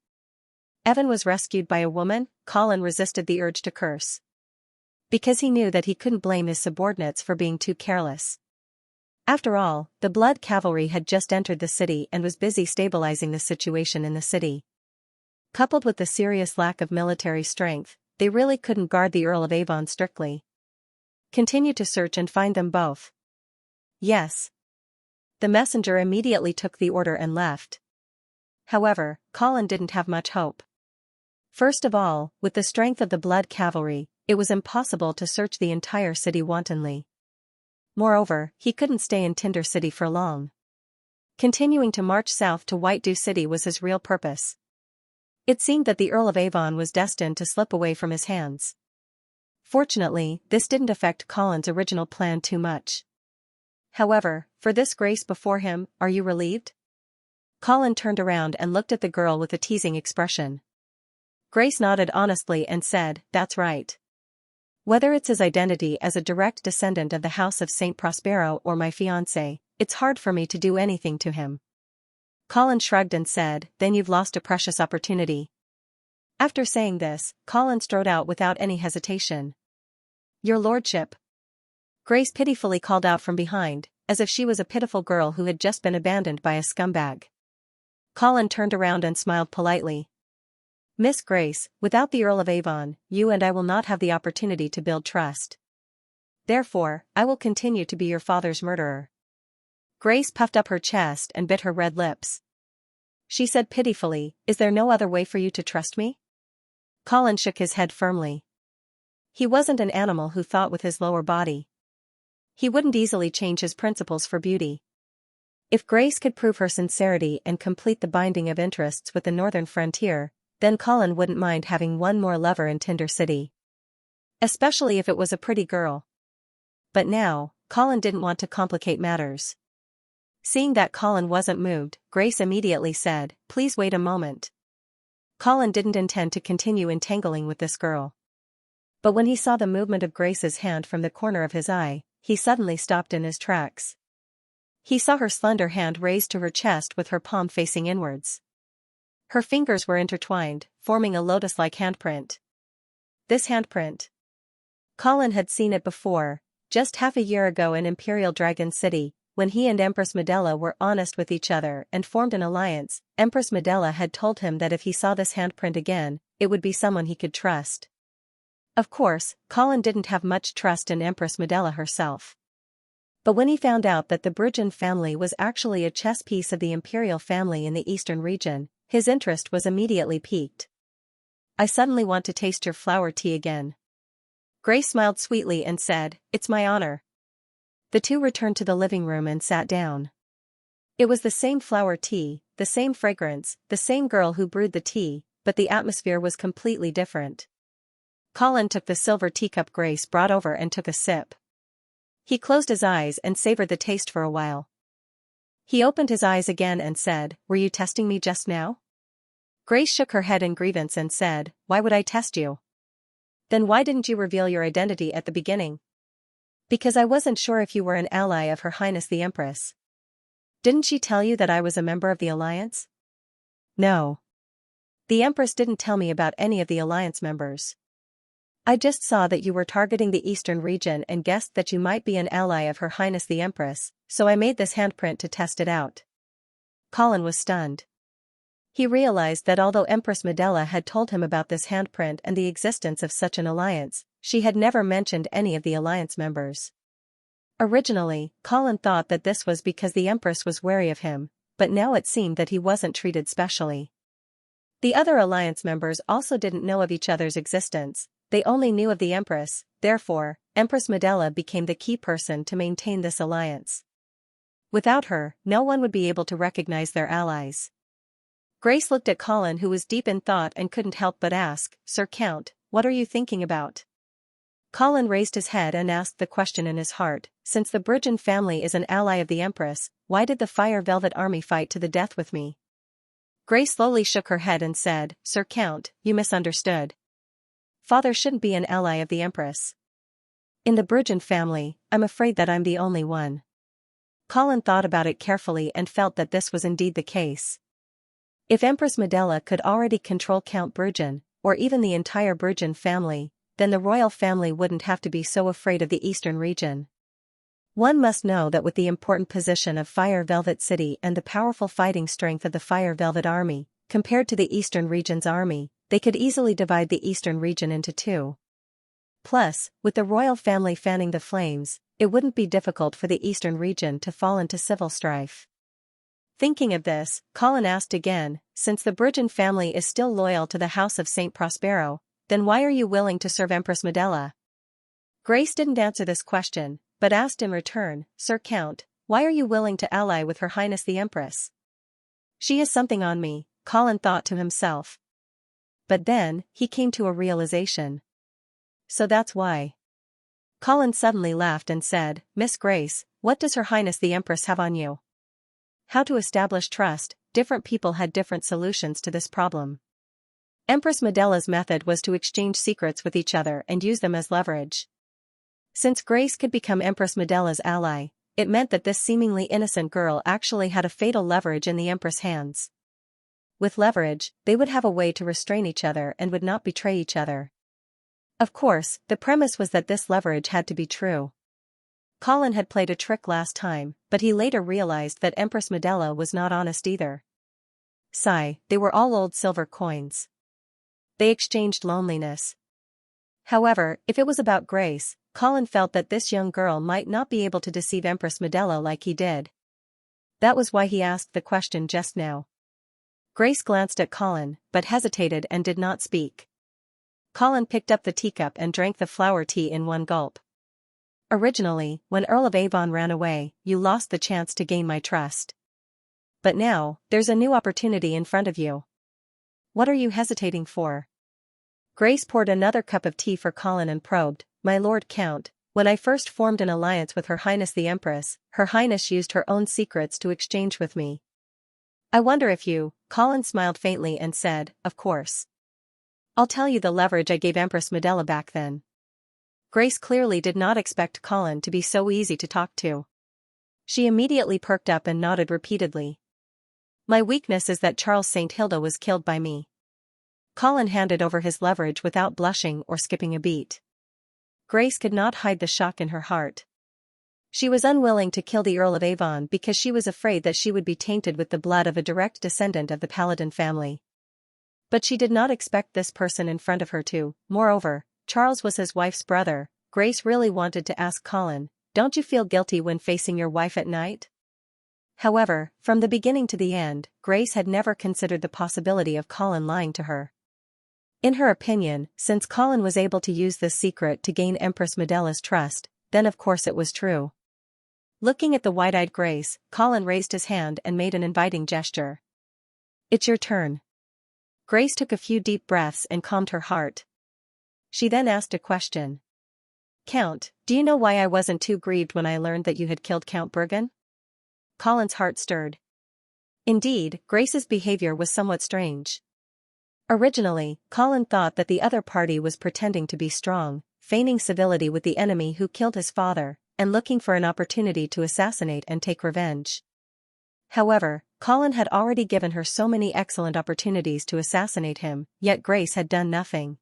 Evan was rescued by a woman. Colin resisted the urge to curse. Because he knew that he couldn't blame his subordinates for being too careless. After all, the blood cavalry had just entered the city and was busy stabilizing the situation in the city. Coupled with the serious lack of military strength, they really couldn't guard the Earl of Avon strictly. Continue to search and find them both. Yes. The messenger immediately took the order and left. However, Colin didn't have much hope. First of all, with the strength of the blood cavalry, it was impossible to search the entire city wantonly. Moreover, he couldn't stay in Tinder City for long. Continuing to march south to White Dew City was his real purpose. It seemed that the Earl of Avon was destined to slip away from his hands. Fortunately, this didn't affect Colin's original plan too much. However, for this Grace before him, are you relieved? Colin turned around and looked at the girl with a teasing expression. Grace nodded honestly and said, "That's right. Whether it's his identity as a direct descendant of the House of St. Prospero or my fiancé, it's hard for me to do anything to him." Colin shrugged and said, "Then you've lost a precious opportunity." After saying this, Colin strode out without any hesitation. "Your lordship." Grace pitifully called out from behind, as if she was a pitiful girl who had just been abandoned by a scumbag. Colin turned around and smiled politely. "Miss Grace, without the Earl of Avon, you and I will not have the opportunity to build trust. Therefore, I will continue to be your father's murderer." Grace puffed up her chest and bit her red lips. She said pitifully, "Is there no other way for you to trust me?" Colin shook his head firmly. He wasn't an animal who thought with his lower body. He wouldn't easily change his principles for beauty. If Grace could prove her sincerity and complete the binding of interests with the northern frontier, then Colin wouldn't mind having one more lover in Tinder City. Especially if it was a pretty girl. But now, Colin didn't want to complicate matters. Seeing that Colin wasn't moved, Grace immediately said, "Please wait a moment." Colin didn't intend to continue entangling with this girl. But when he saw the movement of Grace's hand from the corner of his eye, he suddenly stopped in his tracks. He saw her slender hand raised to her chest with her palm facing inwards. Her fingers were intertwined, forming a lotus-like handprint. This handprint. Colin had seen it before, just half a year ago in Imperial Dragon City, when he and Empress Medela were honest with each other and formed an alliance. Empress Medela had told him that if he saw this handprint again, it would be someone he could trust. Of course, Colin didn't have much trust in Empress Medela herself. But when he found out that the Bruggen family was actually a chess piece of the imperial family in the eastern region, his interest was immediately piqued. I suddenly want to taste your flower tea again. Grace smiled sweetly and said, "It's my honor." The two returned to the living room and sat down. It was the same flower tea, the same fragrance, the same girl who brewed the tea, but the atmosphere was completely different. Colin took the silver teacup Grace brought over and took a sip. He closed his eyes and savored the taste for a while. He opened his eyes again and said, "Were you testing me just now?" Grace shook her head in grievance and said, "Why would I test you? Then why didn't you reveal your identity at the beginning?" "Because I wasn't sure if you were an ally of Her Highness the Empress." "Didn't she tell you that I was a member of the Alliance?" "No. The Empress didn't tell me about any of the Alliance members. I just saw that you were targeting the eastern region and guessed that you might be an ally of Her Highness the Empress, so I made this handprint to test it out." Colin was stunned. He realized that although Empress Medela had told him about this handprint and the existence of such an alliance, she had never mentioned any of the alliance members. Originally, Colin thought that this was because the Empress was wary of him, but now it seemed that he wasn't treated specially. The other alliance members also didn't know of each other's existence, they only knew of the Empress. Therefore, Empress Medela became the key person to maintain this alliance. Without her, no one would be able to recognize their allies. Grace looked at Colin, who was deep in thought, and couldn't help but ask, "Sir Count, what are you thinking about?" Colin raised his head and asked the question in his heart, "Since the Bruggen family is an ally of the Empress, why did the Fire Velvet Army fight to the death with me?" Grace slowly shook her head and said, "Sir Count, you misunderstood. Father shouldn't be an ally of the Empress. In the Bruggen family, I'm afraid that I'm the only one." Colin thought about it carefully and felt that this was indeed the case. If Empress Medela could already control Count Bruggen, or even the entire Bruggen family, then the royal family wouldn't have to be so afraid of the eastern region. One must know that with the important position of Fire Velvet City and the powerful fighting strength of the Fire Velvet Army, compared to the eastern region's army, they could easily divide the eastern region into two. Plus, with the royal family fanning the flames, it wouldn't be difficult for the eastern region to fall into civil strife. Thinking of this, Colin asked again, "Since the Bruggen family is still loyal to the House of Saint Prospero, then why are you willing to serve Empress Medela?" Grace didn't answer this question, but asked in return, "Sir Count, why are you willing to ally with Her Highness the Empress?" "She has something on me," Colin thought to himself. But then, he came to a realization. "So that's why." Colin suddenly laughed and said, "Miss Grace, what does Her Highness the Empress have on you?" How to establish trust? Different people had different solutions to this problem. Empress Medela's method was to exchange secrets with each other and use them as leverage. Since Grace could become Empress Medela's ally, it meant that this seemingly innocent girl actually had a fatal leverage in the Empress' hands. With leverage, they would have a way to restrain each other and would not betray each other. Of course, the premise was that this leverage had to be true. Colin had played a trick last time, but he later realized that Empress Medela was not honest either. Sigh, they were all old silver coins. They exchanged loneliness. However, if it was about Grace, Colin felt that this young girl might not be able to deceive Empress Medela like he did. That was why he asked the question just now. Grace glanced at Colin, but hesitated and did not speak. Colin picked up the teacup and drank the flower tea in one gulp. "Originally, when Earl of Avon ran away, you lost the chance to gain my trust. But now, there's a new opportunity in front of you. What are you hesitating for?" Grace poured another cup of tea for Colin and probed, "My Lord Count, when I first formed an alliance with Her Highness the Empress, Her Highness used her own secrets to exchange with me. I wonder if you..." Colin smiled faintly and said, "Of course. I'll tell you the leverage I gave Empress Medela back then." Grace clearly did not expect Colin to be so easy to talk to. She immediately perked up and nodded repeatedly. "My weakness is that Charles St. Hilda was killed by me." Colin handed over his leverage without blushing or skipping a beat. Grace could not hide the shock in her heart. She was unwilling to kill the Earl of Avon because she was afraid that she would be tainted with the blood of a direct descendant of the Paladin family. But she did not expect this person in front of her to. Moreover, Charles was his wife's brother. Grace really wanted to ask Colin, "Don't you feel guilty when facing your wife at night?" However, from the beginning to the end, Grace had never considered the possibility of Colin lying to her. In her opinion, since Colin was able to use this secret to gain Empress Medella's trust, then of course it was true. Looking at the wide-eyed Grace, Colin raised his hand and made an inviting gesture. "It's your turn." Grace took a few deep breaths and calmed her heart. She then asked a question. "Count, do you know why I wasn't too grieved when I learned that you had killed Count Bergen?" Colin's heart stirred. Indeed, Grace's behavior was somewhat strange. Originally, Colin thought that the other party was pretending to be strong, feigning civility with the enemy who killed his father, and looking for an opportunity to assassinate and take revenge. However, Colin had already given her so many excellent opportunities to assassinate him, yet Grace had done nothing.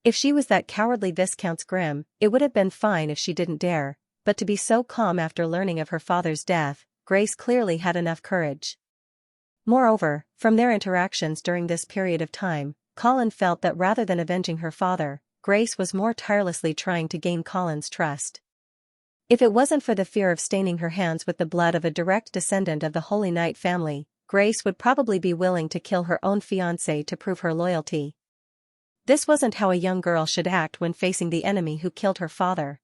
If she was that cowardly Viscount's Grimm, it would have been fine if she didn't dare, but to be so calm after learning of her father's death, Grace clearly had enough courage. Moreover, from their interactions during this period of time, Colin felt that rather than avenging her father, Grace was more tirelessly trying to gain Colin's trust. If it wasn't for the fear of staining her hands with the blood of a direct descendant of the Holy Knight family, Grace would probably be willing to kill her own fiancé to prove her loyalty. This wasn't how a young girl should act when facing the enemy who killed her father.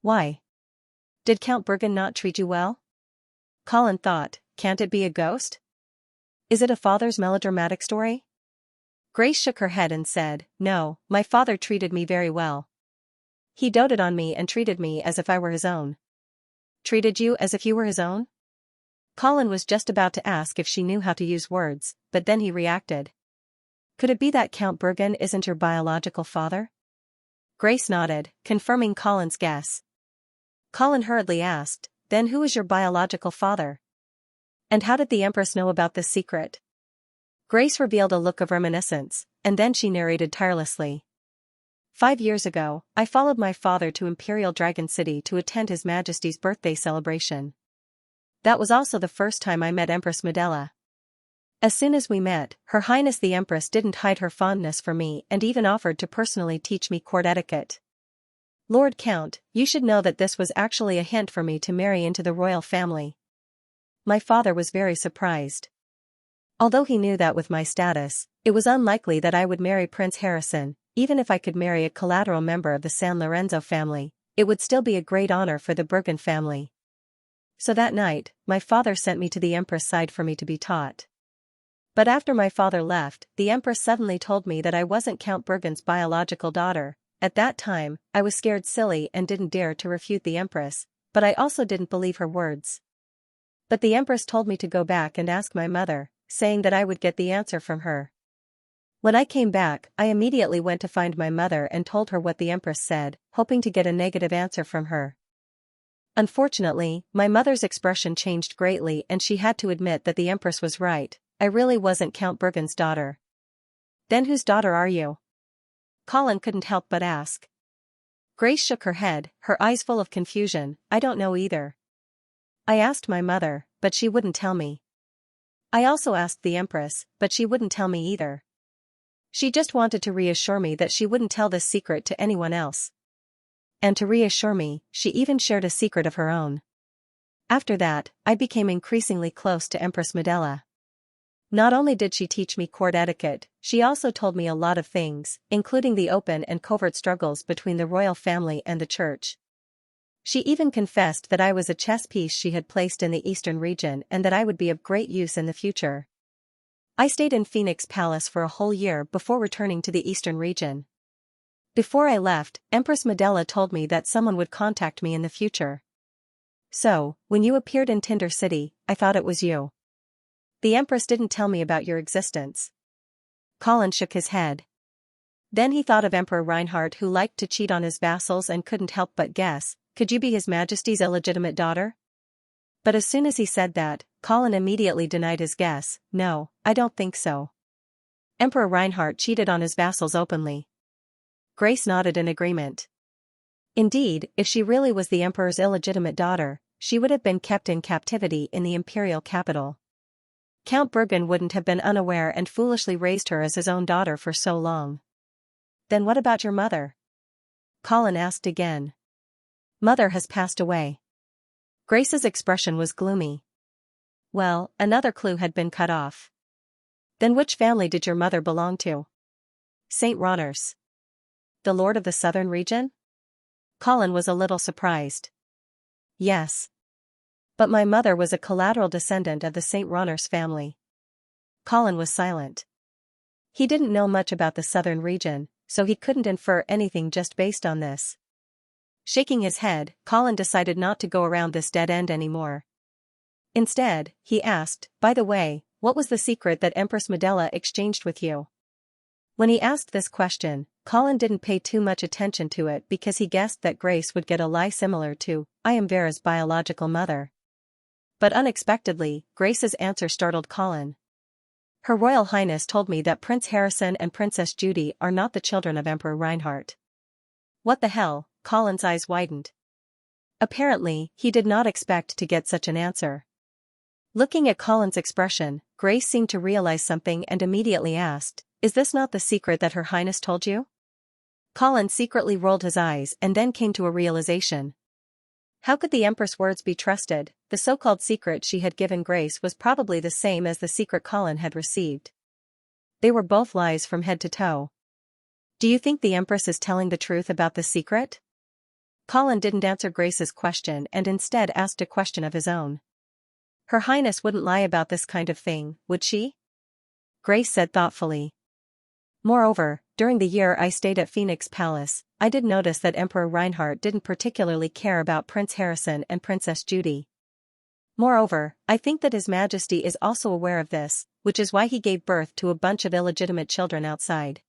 Why? Did Count Bergen not treat you well? Colin thought, can't it be a ghost? Is it a father's melodramatic story? Grace shook her head and said, no, my father treated me very well. He doted on me and treated me as if I were his own. Treated you as if you were his own? Colin was just about to ask if she knew how to use words, but then he reacted. Could it be that Count Bergen isn't your biological father? Grace nodded, confirming Colin's guess. Colin hurriedly asked, then who is your biological father? And how did the Empress know about this secret? Grace revealed a look of reminiscence, and then she narrated tirelessly. 5 years ago, I followed my father to Imperial Dragon City to attend His Majesty's birthday celebration. That was also the first time I met Empress Medela. As soon as we met, Her Highness the Empress didn't hide her fondness for me and even offered to personally teach me court etiquette. Lord Count, you should know that this was actually a hint for me to marry into the royal family. My father was very surprised. Although he knew that with my status, it was unlikely that I would marry Prince Harrison. Even if I could marry a collateral member of the San Lorenzo family, it would still be a great honor for the Bergen family. So that night, my father sent me to the Empress' side for me to be taught. But after my father left, the Empress suddenly told me that I wasn't Count Bergen's biological daughter. At that time, I was scared silly and didn't dare to refute the Empress, but I also didn't believe her words. But the Empress told me to go back and ask my mother, saying that I would get the answer from her. When I came back, I immediately went to find my mother and told her what the Empress said, hoping to get a negative answer from her. Unfortunately, my mother's expression changed greatly and she had to admit that the Empress was right. I really wasn't Count Bergen's daughter. Then whose daughter are you? Colin couldn't help but ask. Grace shook her head, her eyes full of confusion. I don't know either. I asked my mother, but she wouldn't tell me. I also asked the Empress, but she wouldn't tell me either. She just wanted to reassure me that she wouldn't tell this secret to anyone else. And to reassure me, she even shared a secret of her own. After that, I became increasingly close to Empress Medela. Not only did she teach me court etiquette, she also told me a lot of things, including the open and covert struggles between the royal family and the church. She even confessed that I was a chess piece she had placed in the eastern region and that I would be of great use in the future. I stayed in Phoenix Palace for a whole year before returning to the eastern region. Before I left, Empress Medela told me that someone would contact me in the future. So, when you appeared in Tinder City, I thought it was you. The Empress didn't tell me about your existence. Colin shook his head. Then he thought of Emperor Reinhardt, who liked to cheat on his vassals and couldn't help but guess, could you be His Majesty's illegitimate daughter? But as soon as he said that, Colin immediately denied his guess. No, I don't think so. Emperor Reinhardt cheated on his vassals openly. Grace nodded in agreement. Indeed, if she really was the emperor's illegitimate daughter, she would have been kept in captivity in the imperial capital. Count Bergen wouldn't have been unaware and foolishly raised her as his own daughter for so long. Then what about your mother? Colin asked again. Mother has passed away. Grace's expression was gloomy. Well, another clue had been cut off. Then which family did your mother belong to? St. Ronners. The lord of the southern region? Colin was a little surprised. Yes. But my mother was a collateral descendant of the St. Ronners family. Colin was silent. He didn't know much about the southern region, so he couldn't infer anything just based on this. Shaking his head, Colin decided not to go around this dead end anymore. Instead, he asked, by the way, what was the secret that Empress Medela exchanged with you? When he asked this question, Colin didn't pay too much attention to it because he guessed that Grace would get a lie similar to, I am Vera's biological mother. But unexpectedly, Grace's answer startled Colin. Her Royal Highness told me that Prince Harrison and Princess Judy are not the children of Emperor Reinhardt. What the hell? Colin's eyes widened. Apparently, he did not expect to get such an answer. Looking at Colin's expression, Grace seemed to realize something and immediately asked, is this not the secret that Her Highness told you? Colin secretly rolled his eyes and then came to a realization. How could the Empress' words be trusted? The so-called secret she had given Grace was probably the same as the secret Colin had received. They were both lies from head to toe. Do you think the Empress is telling the truth about the secret? Colin didn't answer Grace's question and instead asked a question of his own. Her Highness wouldn't lie about this kind of thing, would she? Grace said thoughtfully. Moreover, during the year I stayed at Phoenix Palace, I did notice that Emperor Reinhardt didn't particularly care about Prince Harrison and Princess Judy. Moreover, I think that His Majesty is also aware of this, which is why he gave birth to a bunch of illegitimate children outside.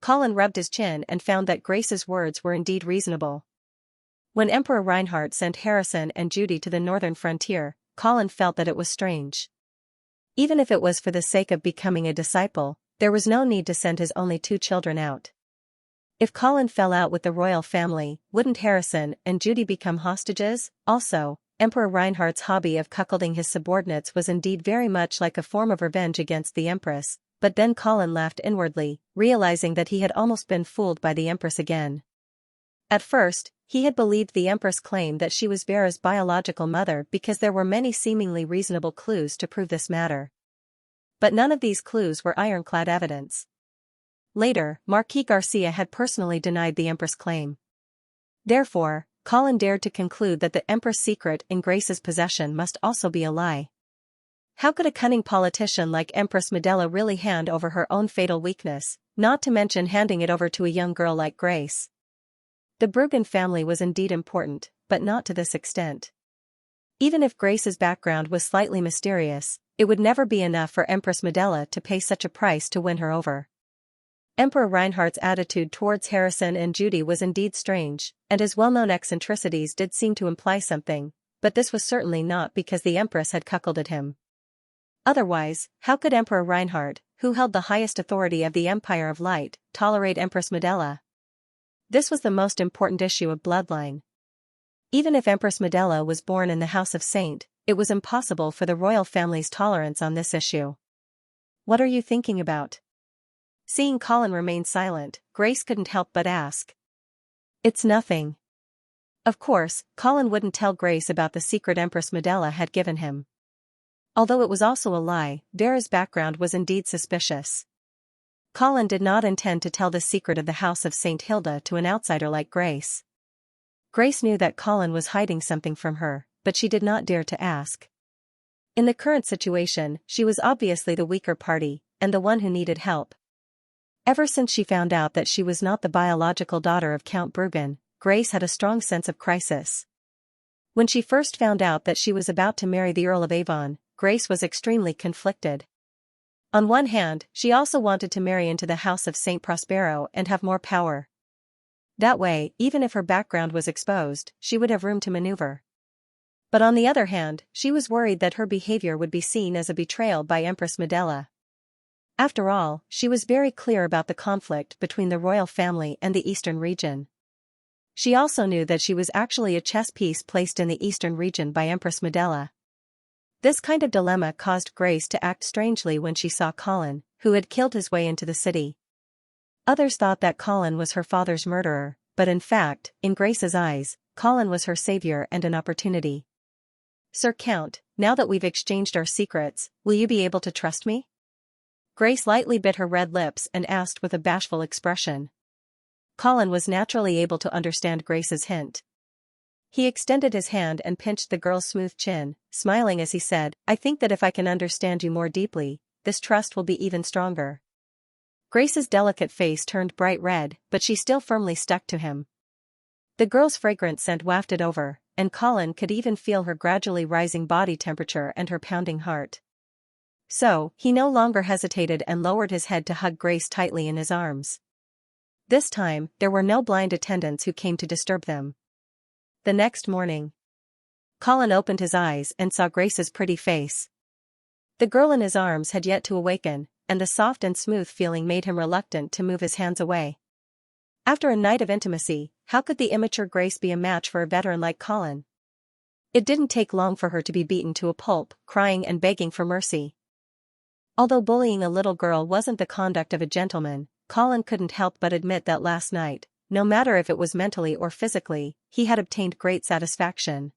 Colin rubbed his chin and found that Grace's words were indeed reasonable. When Emperor Reinhardt sent Harrison and Judy to the northern frontier, Colin felt that it was strange. Even if it was for the sake of becoming a disciple, there was no need to send his only 2 children out. If Colin fell out with the royal family, wouldn't Harrison and Judy become hostages? Also, Emperor Reinhardt's hobby of cuckolding his subordinates was indeed very much like a form of revenge against the Empress, but then Colin laughed inwardly, realizing that he had almost been fooled by the Empress again. At first, he had believed the Empress' claim that she was Vera's biological mother because there were many seemingly reasonable clues to prove this matter. But none of these clues were ironclad evidence. Later, Marquis Garcia had personally denied the Empress' claim. Therefore, Colin dared to conclude that the Empress' secret in Grace's possession must also be a lie. How could a cunning politician like Empress Medela really hand over her own fatal weakness, not to mention handing it over to a young girl like Grace? The Bergen family was indeed important, but not to this extent. Even if Grace's background was slightly mysterious, it would never be enough for Empress Medela to pay such a price to win her over. Emperor Reinhardt's attitude towards Harrison and Judy was indeed strange, and his well-known eccentricities did seem to imply something, but this was certainly not because the Empress had cuckolded him. Otherwise, how could Emperor Reinhardt, who held the highest authority of the Empire of Light, tolerate Empress Medela? This was the most important issue of bloodline. Even if Empress Medela was born in the House of Saint, it was impossible for the royal family's tolerance on this issue. What are you thinking about? Seeing Colin remain silent, Grace couldn't help but ask. It's nothing. Of course, Colin wouldn't tell Grace about the secret Empress Medela had given him. Although it was also a lie, Vera's background was indeed suspicious. Colin did not intend to tell the secret of the House of St. Hilda to an outsider like Grace. Grace knew that Colin was hiding something from her, but she did not dare to ask. In the current situation, she was obviously the weaker party, and the one who needed help. Ever since she found out that she was not the biological daughter of Count Bergen, Grace had a strong sense of crisis. When she first found out that she was about to marry the Earl of Avon, Grace was extremely conflicted. On one hand, she also wanted to marry into the House of St. Prospero and have more power. That way, even if her background was exposed, she would have room to maneuver. But on the other hand, she was worried that her behavior would be seen as a betrayal by Empress Medela. After all, she was very clear about the conflict between the royal family and the eastern region. She also knew that she was actually a chess piece placed in the eastern region by Empress Medela. This kind of dilemma caused Grace to act strangely when she saw Colin, who had killed his way into the city. Others thought that Colin was her father's murderer, but in fact, in Grace's eyes, Colin was her savior and an opportunity. "Sir Count, now that we've exchanged our secrets, will you be able to trust me?" Grace lightly bit her red lips and asked with a bashful expression. Colin was naturally able to understand Grace's hint. He extended his hand and pinched the girl's smooth chin, smiling as he said, "I think that if I can understand you more deeply, this trust will be even stronger." Grace's delicate face turned bright red, but she still firmly stuck to him. The girl's fragrant scent wafted over, and Colin could even feel her gradually rising body temperature and her pounding heart. So, he no longer hesitated and lowered his head to hug Grace tightly in his arms. This time, there were no blind attendants who came to disturb them. The next morning, Colin opened his eyes and saw Grace's pretty face. The girl in his arms had yet to awaken, and the soft and smooth feeling made him reluctant to move his hands away. After a night of intimacy, how could the immature Grace be a match for a veteran like Colin? It didn't take long for her to be beaten to a pulp, crying and begging for mercy. Although bullying a little girl wasn't the conduct of a gentleman, Colin couldn't help but admit that last night, no matter if it was mentally or physically, he had obtained great satisfaction.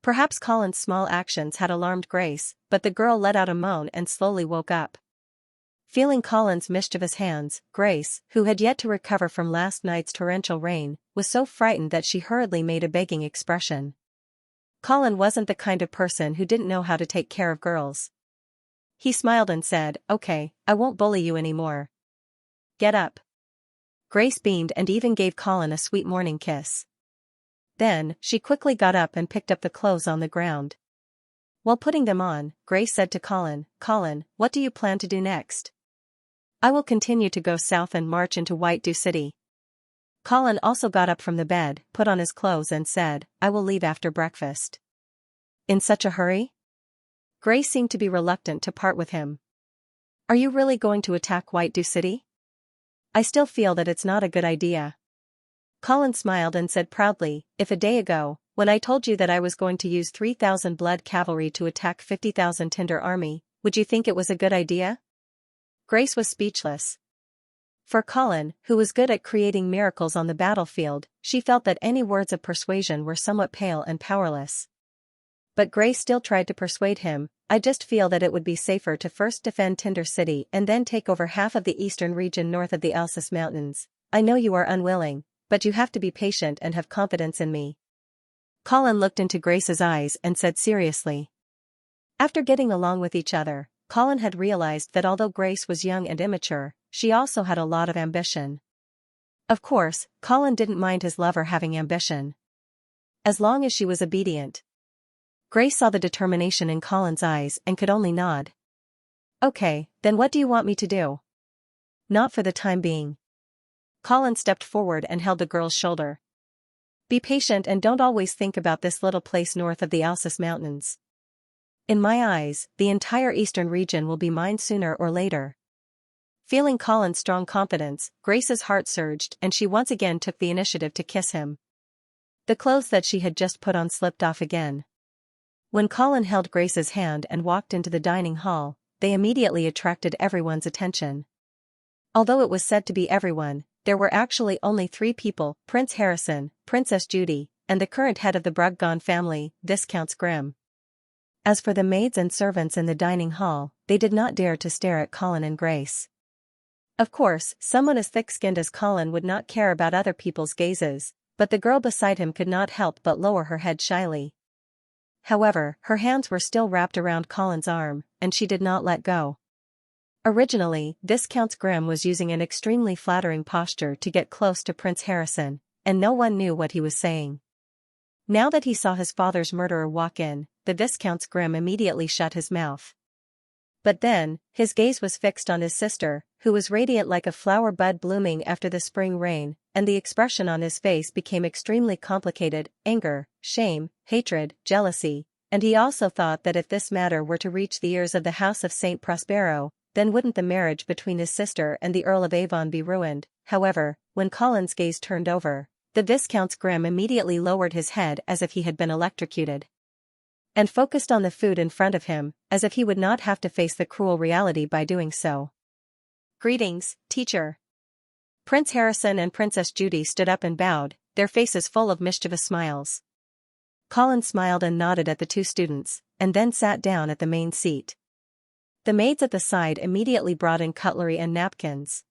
Perhaps Colin's small actions had alarmed Grace, but the girl let out a moan and slowly woke up. Feeling Colin's mischievous hands, Grace, who had yet to recover from last night's torrential rain, was so frightened that she hurriedly made a begging expression. Colin wasn't the kind of person who didn't know how to take care of girls. He smiled and said, "Okay, I won't bully you anymore. Get up." Grace beamed and even gave Colin a sweet morning kiss. Then, she quickly got up and picked up the clothes on the ground. While putting them on, Grace said to Colin, "Colin, what do you plan to do next?" "I will continue to go south and march into White Dew City." Colin also got up from the bed, put on his clothes and said, "I will leave after breakfast." "In such a hurry?" Grace seemed to be reluctant to part with him. "Are you really going to attack White Dew City?" "I still feel that it's not a good idea." Colin smiled and said proudly, "If a day ago, when I told you that I was going to use 3,000 blood cavalry to attack 50,000 Tinder army, would you think it was a good idea?" Grace was speechless. For Colin, who was good at creating miracles on the battlefield, she felt that any words of persuasion were somewhat pale and powerless. But Grace still tried to persuade him, "I just feel that it would be safer to first defend Tinder City and then take over half of the eastern region north of the Alsace Mountains. I know you are unwilling, but you have to be patient and have confidence in me." Colin looked into Grace's eyes and said seriously. After getting along with each other, Colin had realized that although Grace was young and immature, she also had a lot of ambition. Of course, Colin didn't mind his lover having ambition, as long as she was obedient. Grace saw the determination in Colin's eyes and could only nod. "Okay, then what do you want me to do?" "Not for the time being." Colin stepped forward and held the girl's shoulder. "Be patient and don't always think about this little place north of the Alsace Mountains. In my eyes, the entire eastern region will be mine sooner or later." Feeling Colin's strong confidence, Grace's heart surged and she once again took the initiative to kiss him. The clothes that she had just put on slipped off again. When Colin held Grace's hand and walked into the dining hall, they immediately attracted everyone's attention. Although it was said to be everyone, there were actually only 3 people: Prince Harrison, Princess Judy, and the current head of the Bruggon family, Viscount Grimm. As for the maids and servants in the dining hall, they did not dare to stare at Colin and Grace. Of course, someone as thick-skinned as Colin would not care about other people's gazes, but the girl beside him could not help but lower her head shyly. However, her hands were still wrapped around Colin's arm, and she did not let go. Originally, Viscount Grimm was using an extremely flattering posture to get close to Prince Harrison, and no one knew what he was saying. Now that he saw his father's murderer walk in, the Viscount Grimm immediately shut his mouth. But then, his gaze was fixed on his sister, who was radiant like a flower bud blooming after the spring rain, and the expression on his face became extremely complicated: anger, shame, hatred, jealousy, and he also thought that if this matter were to reach the ears of the House of St. Prospero, then wouldn't the marriage between his sister and the Earl of Avon be ruined? However, when Colin's gaze turned over, The Viscount's Grimm immediately lowered his head as if he had been electrocuted, and focused on the food in front of him, as if he would not have to face the cruel reality by doing so. "Greetings, teacher." Prince Harrison and Princess Judy stood up and bowed, their faces full of mischievous smiles. Colin smiled and nodded at the two students, and then sat down at the main seat. The maids at the side immediately brought in cutlery and napkins.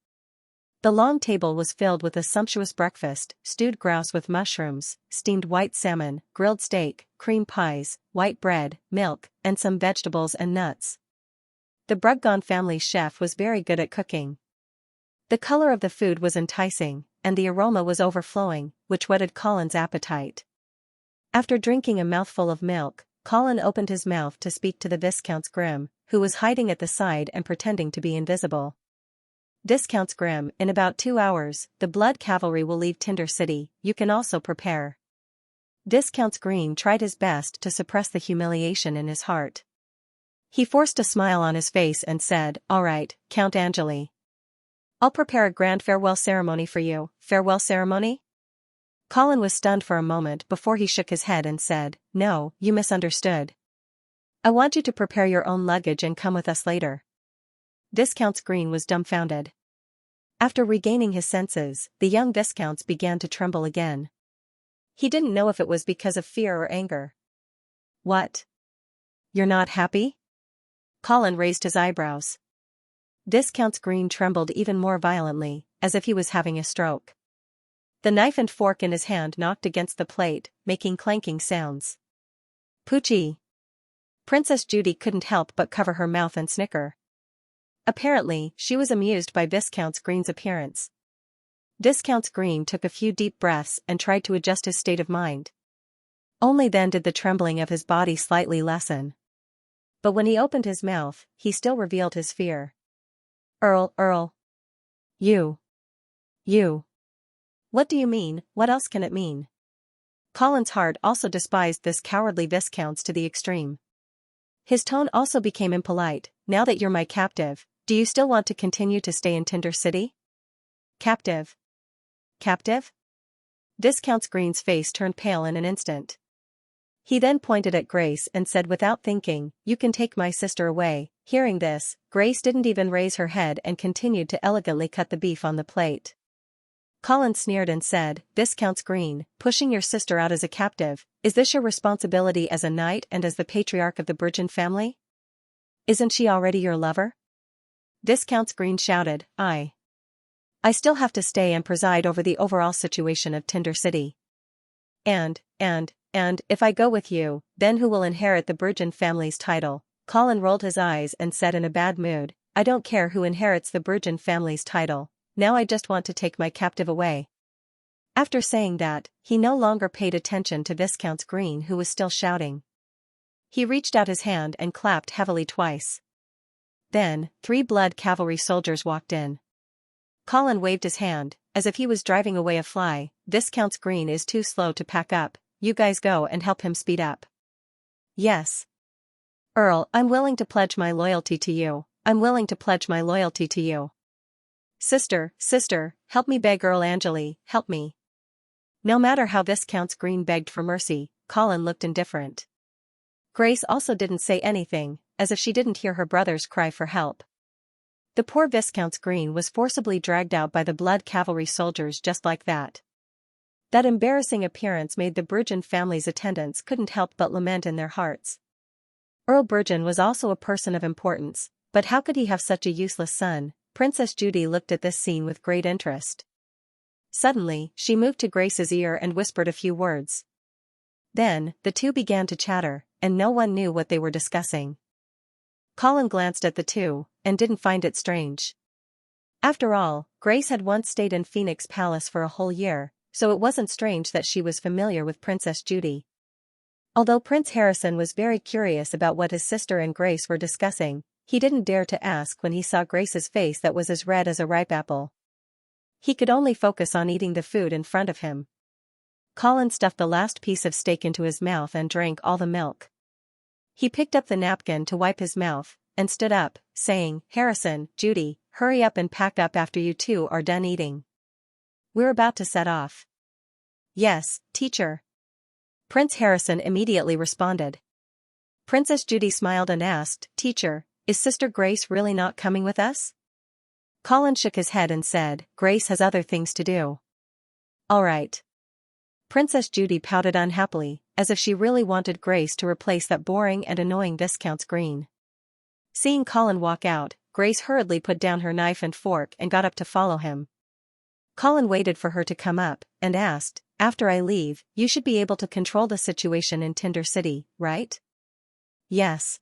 The long table was filled with a sumptuous breakfast: stewed grouse with mushrooms, steamed white salmon, grilled steak, cream pies, white bread, milk, and some vegetables and nuts. The Bruggon family's chef was very good at cooking. The color of the food was enticing, and the aroma was overflowing, which whetted Colin's appetite. After drinking a mouthful of milk, Colin opened his mouth to speak to the Viscount's Grimm, who was hiding at the side and pretending to be invisible. "Viscount's Grimm, in about 2 hours, the Blood Cavalry will leave Tinder City. You can also prepare." Viscount Green tried his best to suppress the humiliation in his heart. He forced a smile on his face and said, "All right, Count Angeli. I'll prepare a grand farewell ceremony for you." "Farewell ceremony?" Colin was stunned for a moment before he shook his head and said, "No, you misunderstood. I want you to prepare your own luggage and come with us later." Viscount Green was dumbfounded. After regaining his senses, the young Viscounts began to tremble again. He didn't know if it was because of fear or anger. "What? You're not happy?" Colin raised his eyebrows. Viscount Green trembled even more violently, as if he was having a stroke. The knife and fork in his hand knocked against the plate, making clanking sounds. "Poochie!" Princess Judy couldn't help but cover her mouth and snicker. Apparently, she was amused by Viscount Green's appearance. Viscount Green took a few deep breaths and tried to adjust his state of mind. Only then did the trembling of his body slightly lessen. But when he opened his mouth, he still revealed his fear. Earl. You. What do you mean? What else can it mean?" Colin's heart also despised this cowardly Viscounts to the extreme. His tone also became impolite. "Now that you're my captive, do you still want to continue to stay in Tinder City?" Captive? Viscount Green's face turned pale in an instant. He then pointed at Grace and said without thinking, "You can take my sister away." Hearing this, Grace didn't even raise her head and continued to elegantly cut the beef on the plate. Colin sneered and said, "Viscount Green, pushing your sister out as a captive, is this your responsibility as a knight and as the patriarch of the Bruggon family? Isn't she already your lover?" Viscount Green shouted, I still have to stay and preside over the overall situation of Tinder City. And if I go with you, then who will inherit the Bruggon family's title?" Colin rolled his eyes and said in a bad mood, "I don't care who inherits the Bruggon family's title. Now I just want to take my captive away." After saying that, he no longer paid attention to Viscount Green, who was still shouting. He reached out his hand and clapped heavily twice. Then, 3 Blood Cavalry soldiers walked in. Colin waved his hand, as if he was driving away a fly. "Viscount Green is too slow to pack up. You guys go and help him speed up." "Yes. Earl, I'm willing to pledge my loyalty to you. Sister, help me beg Earl Angeli, help me." No matter how Viscount Green begged for mercy, Colin looked indifferent. Grace also didn't say anything, as if she didn't hear her brother's cry for help. The poor Viscount Green was forcibly dragged out by the Blood Cavalry soldiers just like that. That embarrassing appearance made the Bruggon family's attendants couldn't help but lament in their hearts. Earl Bruggon was also a person of importance, but how could he have such a useless son? Princess Judy looked at this scene with great interest. Suddenly, she moved to Grace's ear and whispered a few words. Then, the two began to chatter, and no one knew what they were discussing. Colin glanced at the two, and didn't find it strange. After all, Grace had once stayed in Phoenix Palace for a whole year, so it wasn't strange that she was familiar with Princess Judy. Although Prince Harrison was very curious about what his sister and Grace were discussing, he didn't dare to ask when he saw Grace's face that was as red as a ripe apple. He could only focus on eating the food in front of him. Colin stuffed the last piece of steak into his mouth and drank all the milk. He picked up the napkin to wipe his mouth, and stood up, saying, "Harrison, Judy, hurry up and pack up after you two are done eating. We're about to set off." Yes, teacher. Prince Harrison immediately responded. Princess Judy smiled and asked, Teacher, is Sister Grace really not coming with us? Colin shook his head and said, Grace has other things to do. All right. Princess Judy pouted unhappily, as if she really wanted Grace to replace that boring and annoying Viscount's Green. Seeing Colin walk out, Grace hurriedly put down her knife and fork and got up to follow him. Colin waited for her to come up, and asked, After I leave, you should be able to control the situation in Tinder City, right? Yes.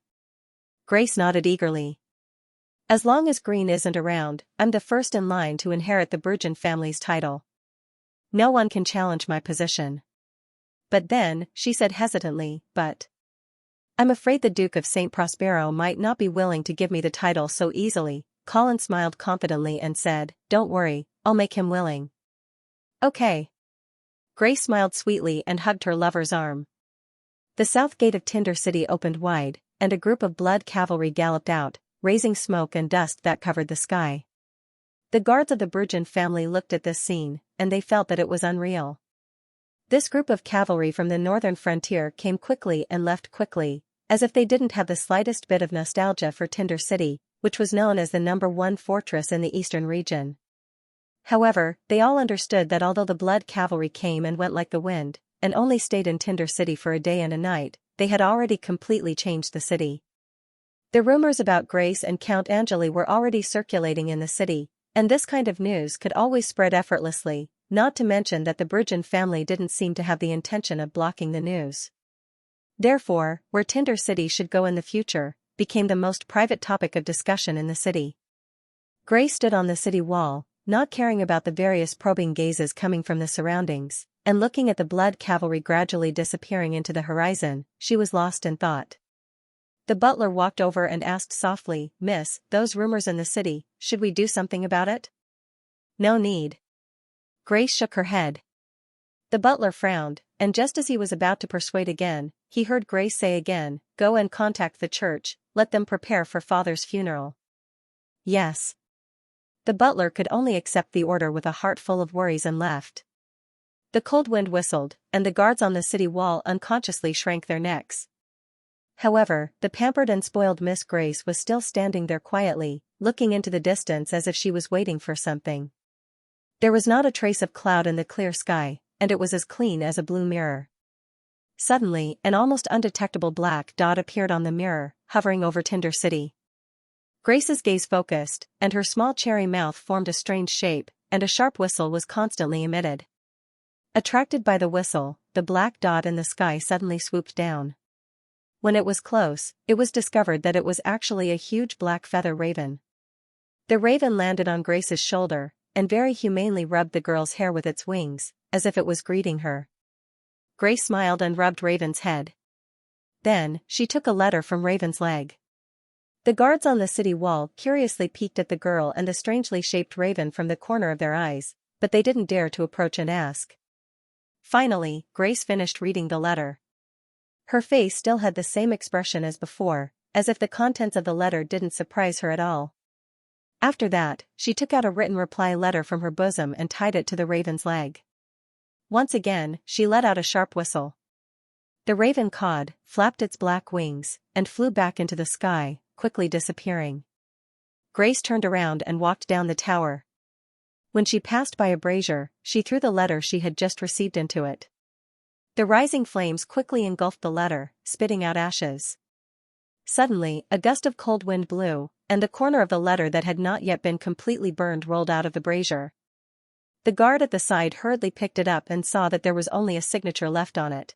Grace nodded eagerly. As long as Green isn't around, I'm the first in line to inherit the Burgeon family's title. No one can challenge my position. But then, she said hesitantly, I'm afraid the Duke of St. Prospero might not be willing to give me the title so easily. Colin smiled confidently and said, Don't worry, I'll make him willing. Okay. Grace smiled sweetly and hugged her lover's arm. The south gate of Tinder City opened wide, and a group of blood cavalry galloped out, raising smoke and dust that covered the sky. The guards of the Burgeon family looked at this scene, and they felt that it was unreal. This group of cavalry from the northern frontier came quickly and left quickly, as if they didn't have the slightest bit of nostalgia for Tinder City, which was known as the #1 fortress in the eastern region. However, they all understood that although the blood cavalry came and went like the wind, and only stayed in Tinder City for a day and a night, they had already completely changed the city. The rumors about Grace and Count Angeli were already circulating in the city, and this kind of news could always spread effortlessly, not to mention that the Burgeon family didn't seem to have the intention of blocking the news. Therefore, where Tinder City should go in the future, became the most private topic of discussion in the city. Grace stood on the city wall, not caring about the various probing gazes coming from the surroundings, and looking at the blood cavalry gradually disappearing into the horizon, she was lost in thought. The butler walked over and asked softly, Miss, those rumors in the city, should we do something about it? No need. Grace shook her head. The butler frowned, and just as he was about to persuade again, he heard Grace say again, Go and contact the church, let them prepare for Father's funeral. Yes. The butler could only accept the order with a heart full of worries and left. The cold wind whistled, and the guards on the city wall unconsciously shrank their necks. However, the pampered and spoiled Miss Grace was still standing there quietly, looking into the distance as if she was waiting for something. There was not a trace of cloud in the clear sky, and it was as clean as a blue mirror. Suddenly, an almost undetectable black dot appeared on the mirror, hovering over Tinder City. Grace's gaze focused, and her small cherry mouth formed a strange shape, and a sharp whistle was constantly emitted. Attracted by the whistle, the black dot in the sky suddenly swooped down. When it was close, it was discovered that it was actually a huge black feather raven. The raven landed on Grace's shoulder, and very humanely rubbed the girl's hair with its wings, as if it was greeting her. Grace smiled and rubbed Raven's head. Then, she took a letter from Raven's leg. The guards on the city wall curiously peeked at the girl and the strangely shaped raven from the corner of their eyes, but they didn't dare to approach and ask. Finally, Grace finished reading the letter. Her face still had the same expression as before, as if the contents of the letter didn't surprise her at all. After that, she took out a written reply letter from her bosom and tied it to the raven's leg. Once again, she let out a sharp whistle. The raven cawed, flapped its black wings, and flew back into the sky, quickly disappearing. Grace turned around and walked down the tower. When she passed by a brazier, she threw the letter she had just received into it. The rising flames quickly engulfed the letter, spitting out ashes. Suddenly, a gust of cold wind blew, and the corner of the letter that had not yet been completely burned rolled out of the brazier. The guard at the side hurriedly picked it up and saw that there was only a signature left on it.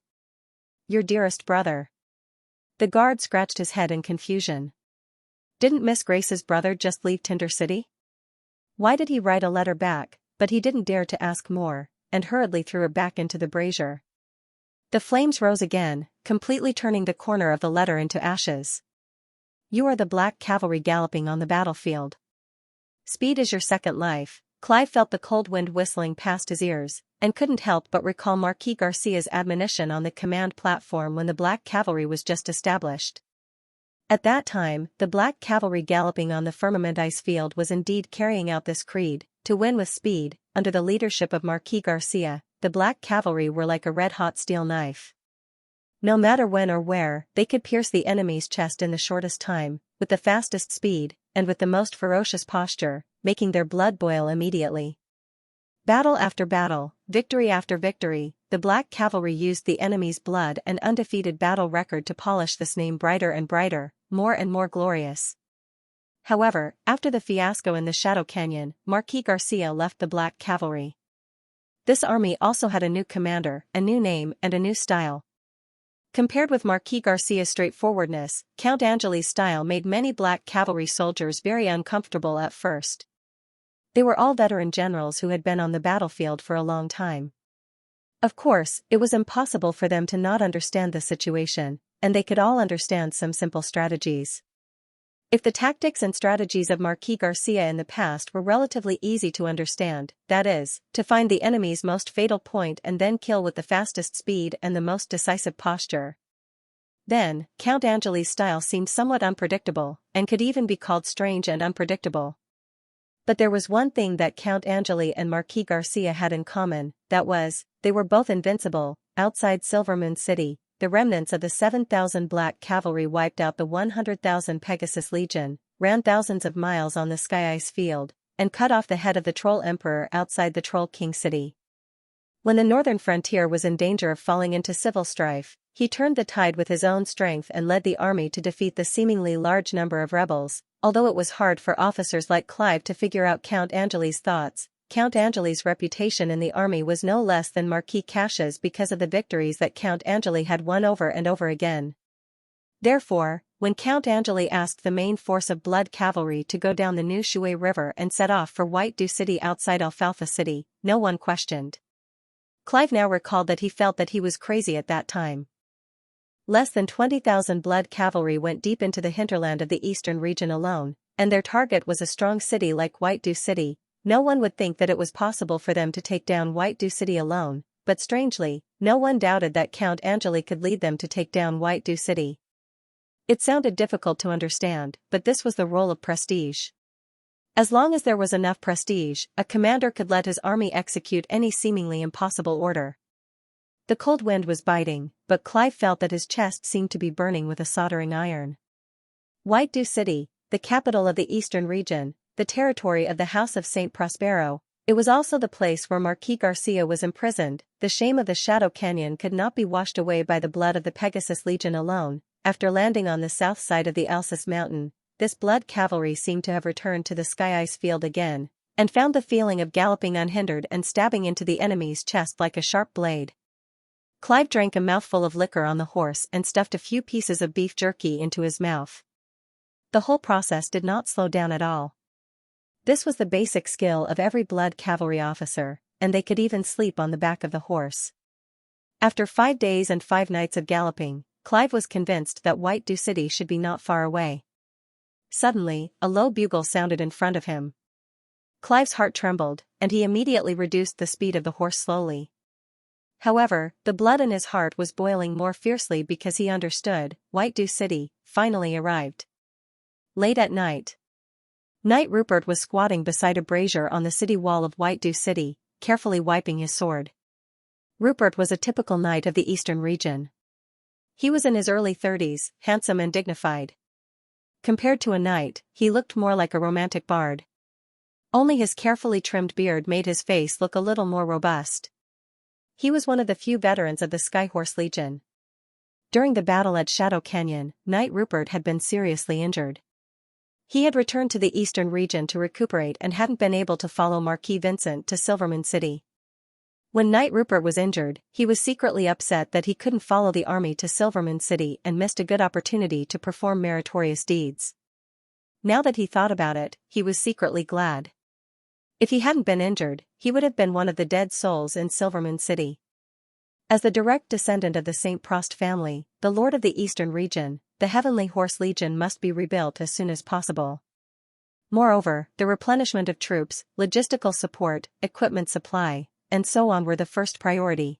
Your dearest brother. The guard scratched his head in confusion. Didn't Miss Grace's brother just leave Tinder City? Why did he write a letter back? But he didn't dare to ask more, and hurriedly threw it back into the brazier. The flames rose again, completely turning the corner of the letter into ashes. You are the black cavalry galloping on the battlefield. Speed is your second life. Clive felt the cold wind whistling past his ears, and couldn't help but recall Marquis Garcia's admonition on the command platform when the black cavalry was just established. At that time, the black cavalry galloping on the firmament ice field was indeed carrying out this creed, to win with speed, under the leadership of Marquis Garcia, the Black Cavalry were like a red-hot steel knife. No matter when or where, they could pierce the enemy's chest in the shortest time, with the fastest speed, and with the most ferocious posture, making their blood boil immediately. Battle after battle, victory after victory, the Black Cavalry used the enemy's blood and undefeated battle record to polish this name brighter and brighter, more and more glorious. However, after the fiasco in the Shadow Canyon, Marquis Garcia left the Black Cavalry. This army also had a new commander, a new name, and a new style. Compared with Marquis Garcia's straightforwardness, Count Angeli's style made many Black Cavalry soldiers very uncomfortable at first. They were all veteran generals who had been on the battlefield for a long time. Of course, it was impossible for them to not understand the situation, and they could all understand some simple strategies. If the tactics and strategies of Marquis Garcia in the past were relatively easy to understand, that is, to find the enemy's most fatal point and then kill with the fastest speed and the most decisive posture, then, Count Angeli's style seemed somewhat unpredictable, and could even be called strange and unpredictable. But there was one thing that Count Angeli and Marquis Garcia had in common, that was, they were both invincible. Outside Silvermoon City, the remnants of the 7,000 Black Cavalry wiped out the 100,000 Pegasus Legion, ran thousands of miles on the sky ice field, and cut off the head of the Troll Emperor outside the Troll King City. When the northern frontier was in danger of falling into civil strife, he turned the tide with his own strength and led the army to defeat the seemingly large number of rebels. Although it was hard for officers like Clive to figure out Count Angeli's thoughts, Count Angeli's reputation in the army was no less than Marquis Cash's because of the victories that Count Angeli had won over and over again. Therefore, when Count Angeli asked the main force of Blood Cavalry to go down the New Shui River and set off for White Dew City outside Alfalfa City, no one questioned. Clive now recalled that he felt that he was crazy at that time. Less than 20,000 Blood Cavalry went deep into the hinterland of the eastern region alone, and their target was a strong city like White Dew City. No one would think that it was possible for them to take down White Dew City alone, but strangely, no one doubted that Count Angeli could lead them to take down White Dew City. It sounded difficult to understand, but this was the role of prestige. As long as there was enough prestige, a commander could let his army execute any seemingly impossible order. The cold wind was biting, but Clive felt that his chest seemed to be burning with a soldering iron. White Dew City, the capital of the eastern region, the territory of the House of Saint Prospero, it was also the place where Marquis Garcia was imprisoned. The shame of the Shadow Canyon could not be washed away by the blood of the Pegasus Legion alone. After landing on the south side of the Alsace Mountain, this Blood Cavalry seemed to have returned to the sky ice field again, and found the feeling of galloping unhindered and stabbing into the enemy's chest like a sharp blade. Clive drank a mouthful of liquor on the horse and stuffed a few pieces of beef jerky into his mouth. The whole process did not slow down at all. This was the basic skill of every Blood Cavalry officer, and they could even sleep on the back of the horse. After 5 days and 5 nights of galloping, Clive was convinced that White Dew City should be not far away. Suddenly, a low bugle sounded in front of him. Clive's heart trembled, and he immediately reduced the speed of the horse slowly. However, the blood in his heart was boiling more fiercely because he understood. White Dew City finally arrived. Late at night, Knight Rupert was squatting beside a brazier on the city wall of White Dew City, carefully wiping his sword. Rupert was a typical knight of the eastern region. He was in his early 30s, handsome and dignified. Compared to a knight, he looked more like a romantic bard. Only his carefully trimmed beard made his face look a little more robust. He was one of the few veterans of the Skyhorse Legion. During the battle at Shadow Canyon, Knight Rupert had been seriously injured. He had returned to the eastern region to recuperate and hadn't been able to follow Marquis Vincent to Silvermoon City. When Knight Rupert was injured, he was secretly upset that he couldn't follow the army to Silvermoon City and missed a good opportunity to perform meritorious deeds. Now that he thought about it, he was secretly glad. If he hadn't been injured, he would have been one of the dead souls in Silvermoon City. As the direct descendant of the St. Prost family, the lord of the eastern region, the Heavenly Horse Legion must be rebuilt as soon as possible. Moreover, the replenishment of troops, logistical support, equipment supply, and so on were the first priority.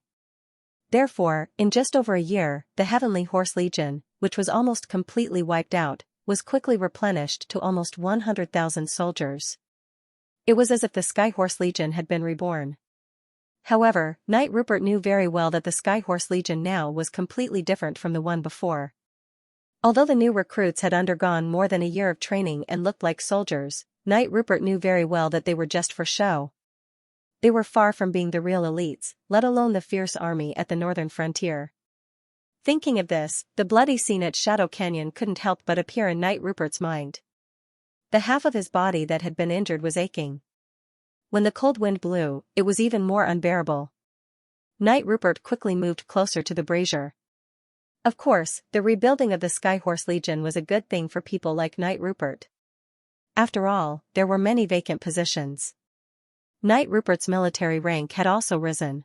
Therefore, in just over a year, the Heavenly Horse Legion, which was almost completely wiped out, was quickly replenished to almost 100,000 soldiers. It was as if the Skyhorse Legion had been reborn. However, Knight Rupert knew very well that the Skyhorse Legion now was completely different from the one before. Although the new recruits had undergone more than a year of training and looked like soldiers, Knight Rupert knew very well that they were just for show. They were far from being the real elites, let alone the fierce army at the northern frontier. Thinking of this, the bloody scene at Shadow Canyon couldn't help but appear in Knight Rupert's mind. The half of his body that had been injured was aching. When the cold wind blew, it was even more unbearable. Knight Rupert quickly moved closer to the brazier. Of course, the rebuilding of the Skyhorse Legion was a good thing for people like Knight Rupert. After all, there were many vacant positions. Knight Rupert's military rank had also risen.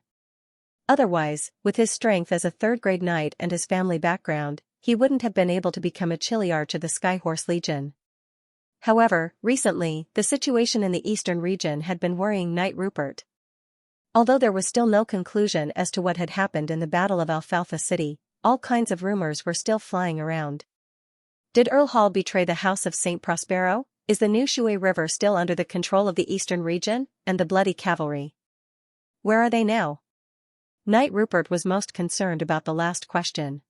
Otherwise, with his strength as a third-grade knight and his family background, he wouldn't have been able to become a Chiliarch of the Skyhorse Legion. However, recently, the situation in the eastern region had been worrying Knight Rupert. Although there was still no conclusion as to what had happened in the Battle of Alfalfa City, all kinds of rumors were still flying around. Did Earl Hall betray the House of St. Prospero? Is the new Shui River still under the control of the eastern region, and the bloody cavalry? Where are they now? Knight Rupert was most concerned about the last question.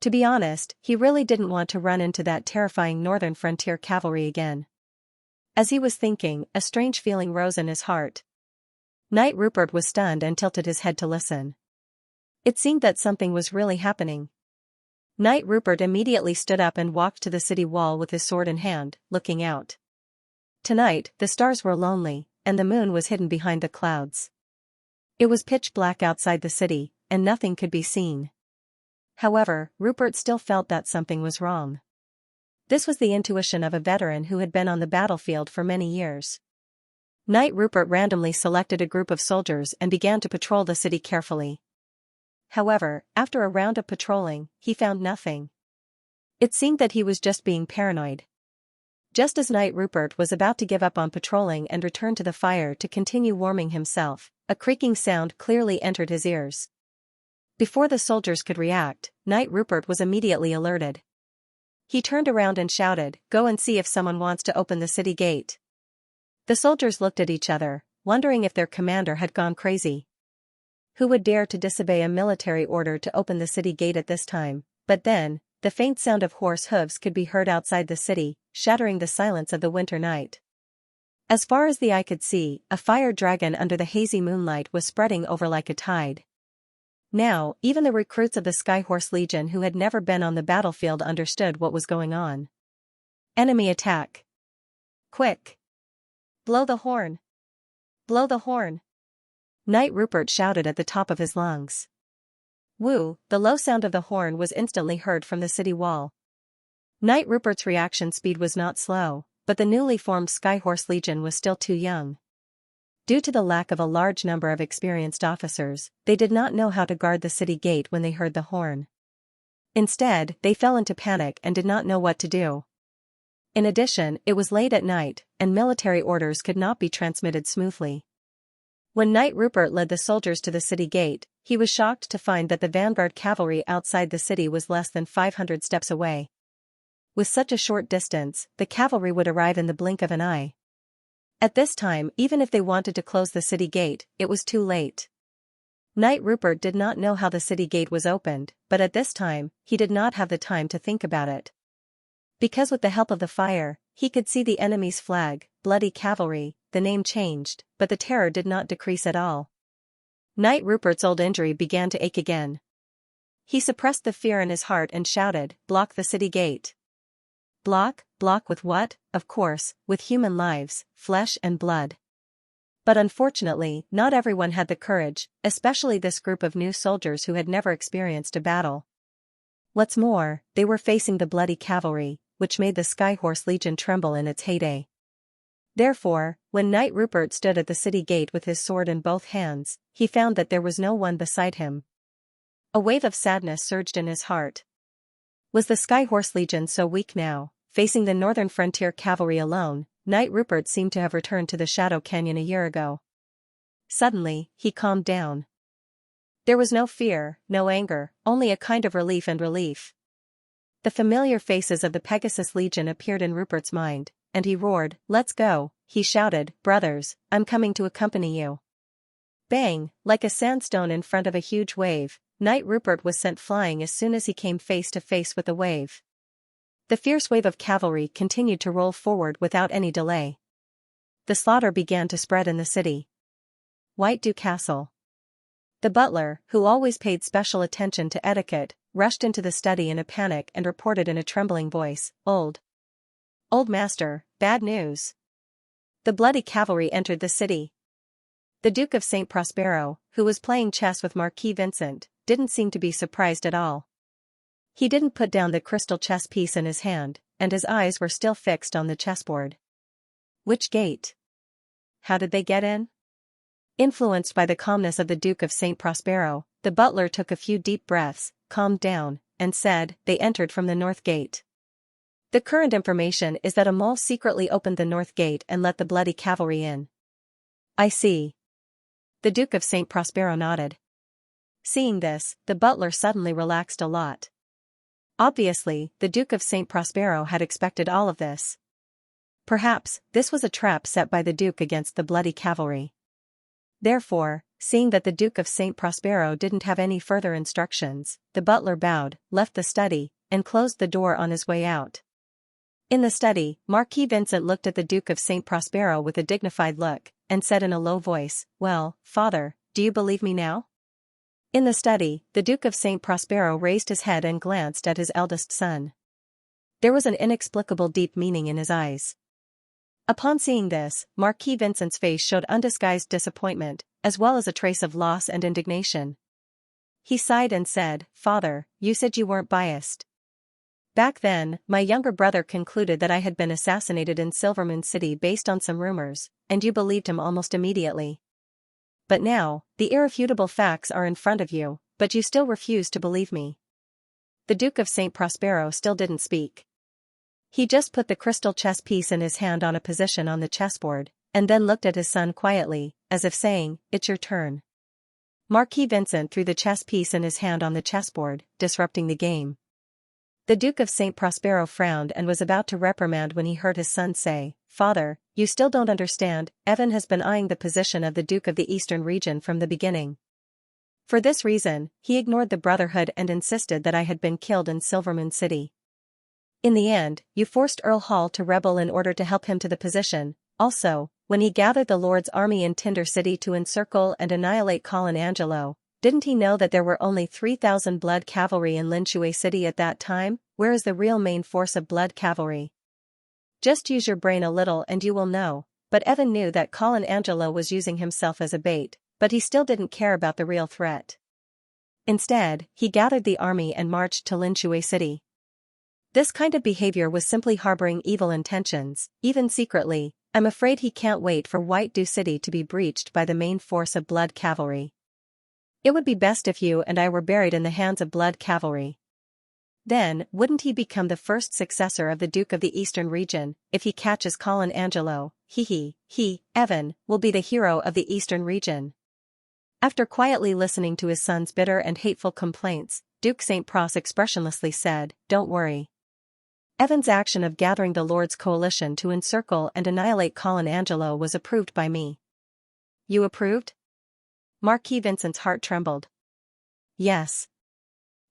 To be honest, he really didn't want to run into that terrifying northern frontier cavalry again. As he was thinking, a strange feeling rose in his heart. Knight Rupert was stunned and tilted his head to listen. It seemed that something was really happening. Knight Rupert immediately stood up and walked to the city wall with his sword in hand, looking out. Tonight, the stars were lonely, and the moon was hidden behind the clouds. It was pitch black outside the city, and nothing could be seen. However, Rupert still felt that something was wrong. This was the intuition of a veteran who had been on the battlefield for many years. Knight Rupert randomly selected a group of soldiers and began to patrol the city carefully. However, after a round of patrolling, he found nothing. It seemed that he was just being paranoid. Just as Knight Rupert was about to give up on patrolling and return to the fire to continue warming himself, a creaking sound clearly entered his ears. Before the soldiers could react, Knight Rupert was immediately alerted. He turned around and shouted, "Go and see if someone wants to open the city gate." The soldiers looked at each other, wondering if their commander had gone crazy. Who would dare to disobey a military order to open the city gate at this time? But then, the faint sound of horse hooves could be heard outside the city, shattering the silence of the winter night. As far as the eye could see, a fire dragon under the hazy moonlight was spreading over like a tide. Now, even the recruits of the Skyhorse Legion who had never been on the battlefield understood what was going on. Enemy attack. Quick! Blow the horn! Blow the horn! Knight Rupert shouted at the top of his lungs. Woo! The low sound of the horn was instantly heard from the city wall. Knight Rupert's reaction speed was not slow, but the newly formed Skyhorse Legion was still too young. Due to the lack of a large number of experienced officers, they did not know how to guard the city gate when they heard the horn. Instead, they fell into panic and did not know what to do. In addition, it was late at night, and military orders could not be transmitted smoothly. When Knight Rupert led the soldiers to the city gate, he was shocked to find that the vanguard cavalry outside the city was less than 500 steps away. With such a short distance, the cavalry would arrive in the blink of an eye. At this time, even if they wanted to close the city gate, it was too late. Knight Rupert did not know how the city gate was opened, but at this time, he did not have the time to think about it. Because with the help of the fire, he could see the enemy's flag, bloody cavalry. The name changed, but the terror did not decrease at all. Knight Rupert's old injury began to ache again. He suppressed the fear in his heart and shouted, "Block the city gate." Block? Block with what? Of course, with human lives, flesh and blood. But unfortunately, not everyone had the courage, especially this group of new soldiers who had never experienced a battle. What's more, they were facing the bloody cavalry, which made the Skyhorse Legion tremble in its heyday. Therefore, when Knight Rupert stood at the city gate with his sword in both hands, he found that there was no one beside him. A wave of sadness surged in his heart. Was the Skyhorse Legion so weak now, facing the northern frontier cavalry alone? Knight Rupert seemed to have returned to the Shadow Canyon a year ago. Suddenly, he calmed down. There was no fear, no anger, only a kind of relief and relief. The familiar faces of the Pegasus Legion appeared in Rupert's mind, and he roared, "Let's go," he shouted, "Brothers, I'm coming to accompany you." Bang, like a sandstone in front of a huge wave, Knight Rupert was sent flying as soon as he came face to face with the wave. The fierce wave of cavalry continued to roll forward without any delay. The slaughter began to spread in the city. White Dew Castle. The butler, who always paid special attention to etiquette, rushed into the study in a panic and reported in a trembling voice, Old Master, bad news. The bloody cavalry entered the city. The Duke of St. Prospero, who was playing chess with Marquis Vincent, didn't seem to be surprised at all. He didn't put down the crystal chess piece in his hand, and his eyes were still fixed on the chessboard. Which gate? How did they get in? Influenced by the calmness of the Duke of St. Prospero, the butler took a few deep breaths, calmed down, and said, they entered from the north gate. The current information is that a mole secretly opened the north gate and let the bloody cavalry in. I see. The Duke of St. Prospero nodded. Seeing this, the butler suddenly relaxed a lot. Obviously, the Duke of St. Prospero had expected all of this. Perhaps, this was a trap set by the Duke against the bloody cavalry. Therefore, seeing that the Duke of St. Prospero didn't have any further instructions, the butler bowed, left the study, and closed the door on his way out. In the study, Marquis Vincent looked at the Duke of St. Prospero with a dignified look, and said in a low voice, well, father, do you believe me now? In the study, the Duke of St. Prospero raised his head and glanced at his eldest son. There was an inexplicable deep meaning in his eyes. Upon seeing this, Marquis Vincent's face showed undisguised disappointment, as well as a trace of loss and indignation. He sighed and said, Father, you said you weren't biased. Back then, my younger brother concluded that I had been assassinated in Silvermoon City based on some rumors, and you believed him almost immediately. But now, the irrefutable facts are in front of you, but you still refuse to believe me. The Duke of St. Prospero still didn't speak. He just put the crystal chess piece in his hand on a position on the chessboard, and then looked at his son quietly, as if saying, it's your turn. Marquis Vincent threw the chess piece in his hand on the chessboard, disrupting the game. The Duke of St. Prospero frowned and was about to reprimand when he heard his son say, Father, you still don't understand, Evan has been eyeing the position of the Duke of the Eastern region from the beginning. For this reason, he ignored the Brotherhood and insisted that I had been killed in Silvermoon City. In the end, you forced Earl Hall to rebel in order to help him to the position. Also, when he gathered the Lord's army in Tinder City to encircle and annihilate Colin Angelo, didn't he know that there were only 3,000 blood cavalry in Linshui City at that time? Where is the real main force of blood cavalry? Just use your brain a little and you will know. But Evan knew that Colin Angelo was using himself as a bait, but he still didn't care about the real threat. Instead, he gathered the army and marched to Linshui City. This kind of behavior was simply harboring evil intentions, even secretly. I'm afraid he can't wait for White Dew City to be breached by the main force of blood cavalry. It would be best if you and I were buried in the hands of blood cavalry. Then, wouldn't he become the first successor of the Duke of the Eastern region, if he catches Colin Angelo? He, Evan, will be the hero of the Eastern region. After quietly listening to his son's bitter and hateful complaints, Duke St. Pros expressionlessly said, Don't worry. Evan's action of gathering the Lord's coalition to encircle and annihilate Colin Angelo was approved by me. You approved? Marquis Vincent's heart trembled. Yes.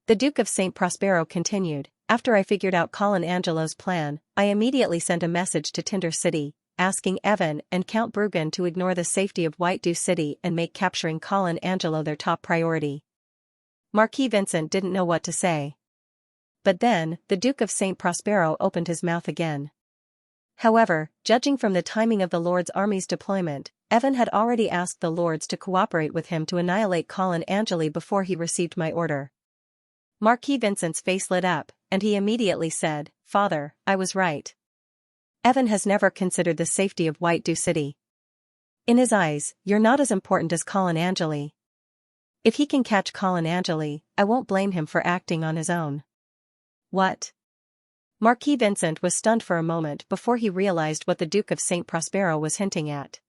The Duke of St. Prospero continued, After I figured out Colin Angelo's plan, I immediately sent a message to Tinder City, asking Evan and Count Bruggen to ignore the safety of White Dew City and make capturing Colin Angelo their top priority. Marquis Vincent didn't know what to say. But then, the Duke of St. Prospero opened his mouth again. However, judging from the timing of the Lord's army's deployment, Evan had already asked the Lords to cooperate with him to annihilate Colin Angelo before he received my order. Marquis Vincent's face lit up, and he immediately said, Father, I was right. Evan has never considered the safety of White Dew City. In his eyes, you're not as important as Colin Angelo. If he can catch Colin Angelo, I won't blame him for acting on his own. What? Marquis Vincent was stunned for a moment before he realized what the Duke of St. Prospero was hinting at.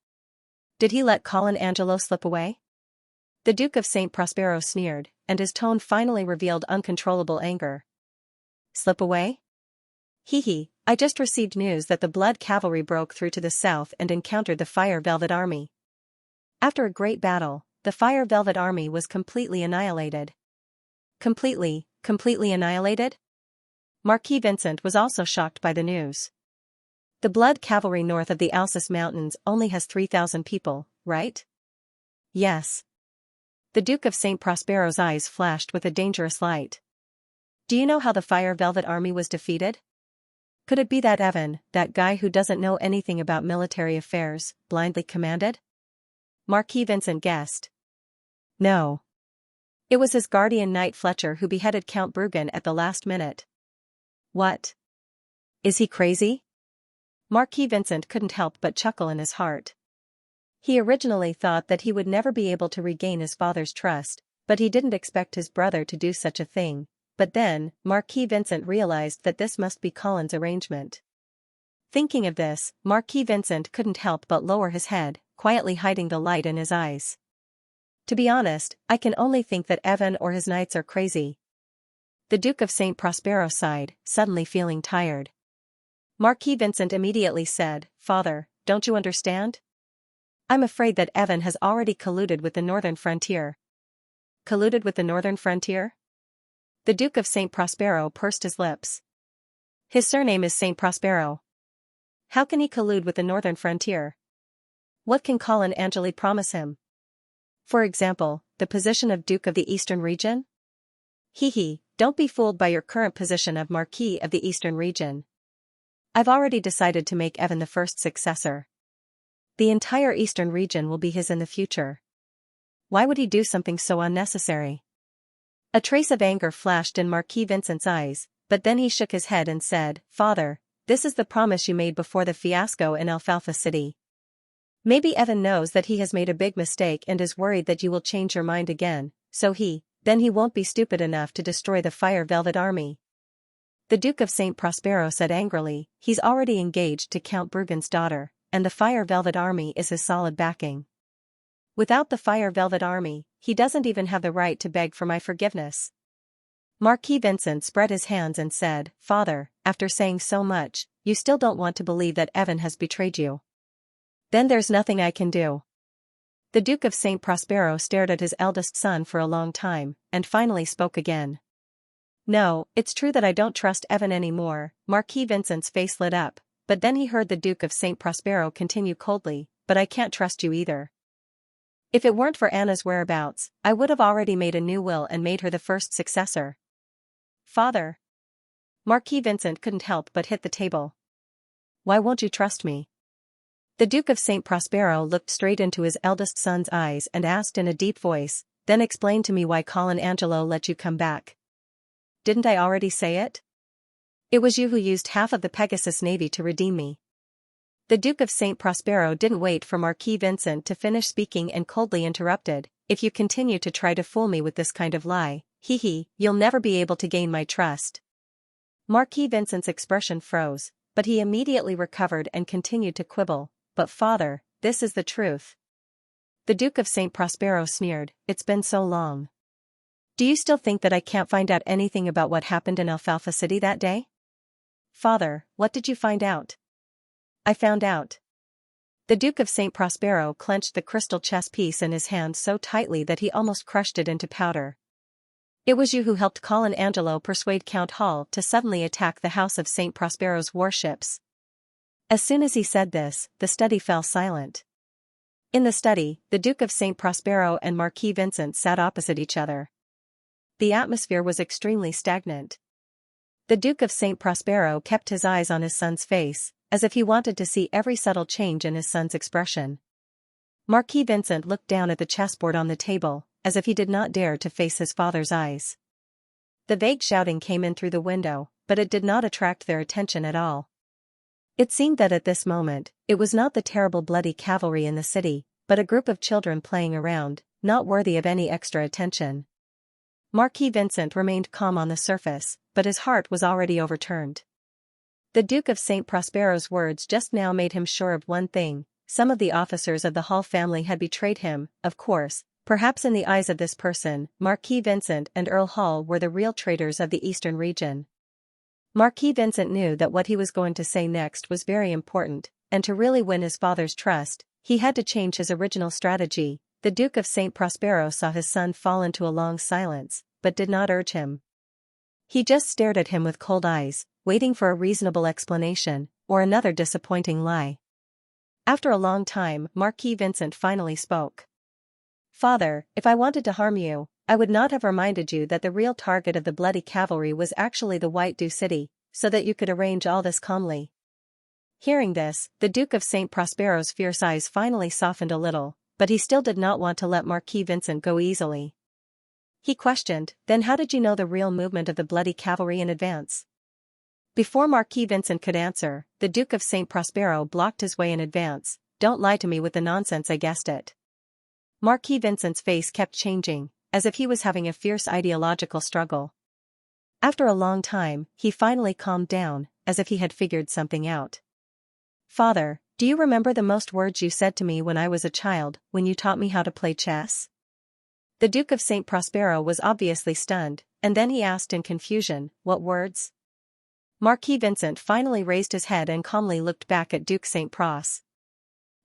Did he let Colin Angelo slip away? The Duke of St. Prospero sneered, and his tone finally revealed uncontrollable anger. Slip away? I just received news that the blood cavalry broke through to the south and encountered the Fire Velvet Army. After a great battle, the Fire Velvet Army was completely annihilated. Completely annihilated? Marquis Vincent was also shocked by the news. The Blood Cavalry north of the Alsace Mountains only has 3,000 people, right? Yes. The Duke of St. Prospero's eyes flashed with a dangerous light. Do you know how the Fire Velvet Army was defeated? Could it be that Evan, that guy who doesn't know anything about military affairs, blindly commanded? Marquis Vincent guessed. No. It was his guardian knight Fletcher who beheaded Count Bruggen at the last minute. What? Is he crazy? Marquis Vincent couldn't help but chuckle in his heart. He originally thought that he would never be able to regain his father's trust, but he didn't expect his brother to do such a thing. But then, Marquis Vincent realized that this must be Colin's arrangement. Thinking of this, Marquis Vincent couldn't help but lower his head, quietly hiding the light in his eyes. To be honest, I can only think that Evan or his knights are crazy. The Duke of St. Prospero sighed, suddenly feeling tired. Marquis Vincent immediately said, "Father, don't you understand? I'm afraid that Evan has already colluded with the northern frontier." Colluded with the northern frontier? The Duke of St. Prospero pursed his lips. His surname is St. Prospero. How can he collude with the northern frontier? What can Colin Angeli promise him? For example, the position of Duke of the Eastern Region? Don't be fooled by your current position of Marquis of the Eastern Region. I've already decided to make Evan the first successor. The entire Eastern Region will be his in the future. Why would he do something so unnecessary? A trace of anger flashed in Marquis Vincent's eyes, but then he shook his head and said, "Father, this is the promise you made before the fiasco in Alfalfa City. Maybe Evan knows that he has made a big mistake and is worried that you will change your mind again, so then he won't be stupid enough to destroy the Fire Velvet Army." The Duke of St. Prospero said angrily, "He's already engaged to Count Bruggen's daughter, and the Fire Velvet Army is his solid backing. Without the Fire Velvet Army, he doesn't even have the right to beg for my forgiveness." Marquis Vincent spread his hands and said, "Father, after saying so much, you still don't want to believe that Evan has betrayed you. Then there's nothing I can do." The Duke of St. Prospero stared at his eldest son for a long time, and finally spoke again. "No, it's true that I don't trust Evan anymore." Marquis Vincent's face lit up, but then he heard the Duke of St. Prospero continue coldly, "But I can't trust you either. If it weren't for Anna's whereabouts, I would have already made a new will and made her the first successor." "Father." Marquis Vincent couldn't help but hit the table. "Why won't you trust me?" The Duke of St. Prospero looked straight into his eldest son's eyes and asked in a deep voice, "Then explain to me why Colin Angelo let you come back." "Didn't I already say it? It was you who used half of the Pegasus Navy to redeem me." The Duke of St. Prospero didn't wait for Marquis Vincent to finish speaking and coldly interrupted, "If you continue to try to fool me with this kind of lie, you'll never be able to gain my trust." Marquis Vincent's expression froze, but he immediately recovered and continued to quibble, "But father, this is the truth." The Duke of St. Prospero sneered, "It's been so long. Do you still think that I can't find out anything about what happened in Alfalfa City that day?" "Father, what did you find out?" "I found out." The Duke of St. Prospero clenched the crystal chess piece in his hand so tightly that he almost crushed it into powder. "It was you who helped Colin Angelo persuade Count Hall to suddenly attack the House of St. Prospero's warships." As soon as he said this, the study fell silent. In the study, the Duke of St. Prospero and Marquis Vincent sat opposite each other. The atmosphere was extremely stagnant. The Duke of St. Prospero kept his eyes on his son's face, as if he wanted to see every subtle change in his son's expression. Marquis Vincent looked down at the chessboard on the table, as if he did not dare to face his father's eyes. The vague shouting came in through the window, but it did not attract their attention at all. It seemed that at this moment, it was not the terrible bloody cavalry in the city, but a group of children playing around, not worthy of any extra attention. Marquis Vincent remained calm on the surface, but his heart was already overturned. The Duke of St. Prospero's words just now made him sure of one thing: some of the officers of the Hall family had betrayed him. Of course, perhaps in the eyes of this person, Marquis Vincent and Earl Hall were the real traitors of the Eastern region. Marquis Vincent knew that what he was going to say next was very important, and to really win his father's trust, he had to change his original strategy, the Duke of St. Prospero saw his son fall into a long silence, but did not urge him. He just stared at him with cold eyes, waiting for a reasonable explanation, or another disappointing lie. After a long time, Marquis Vincent finally spoke. "Father, if I wanted to harm you, I would not have reminded you that the real target of the bloody cavalry was actually the White Dew City, so that you could arrange all this calmly." Hearing this, the Duke of St. Prospero's fierce eyes finally softened a little, but he still did not want to let Marquis Vincent go easily. He questioned, "Then how did you know the real movement of the bloody cavalry in advance?" Before Marquis Vincent could answer, the Duke of St. Prospero blocked his way in advance. "Don't lie to me with the nonsense, I guessed it." Marquis Vincent's face kept changing, as if he was having a fierce ideological struggle. After a long time, he finally calmed down, as if he had figured something out. "Father, do you remember the most words you said to me when I was a child, when you taught me how to play chess?" The Duke of St. Prospero was obviously stunned, and then he asked in confusion, "What words?" Marquis Vincent finally raised his head and calmly looked back at Duke St. Pros.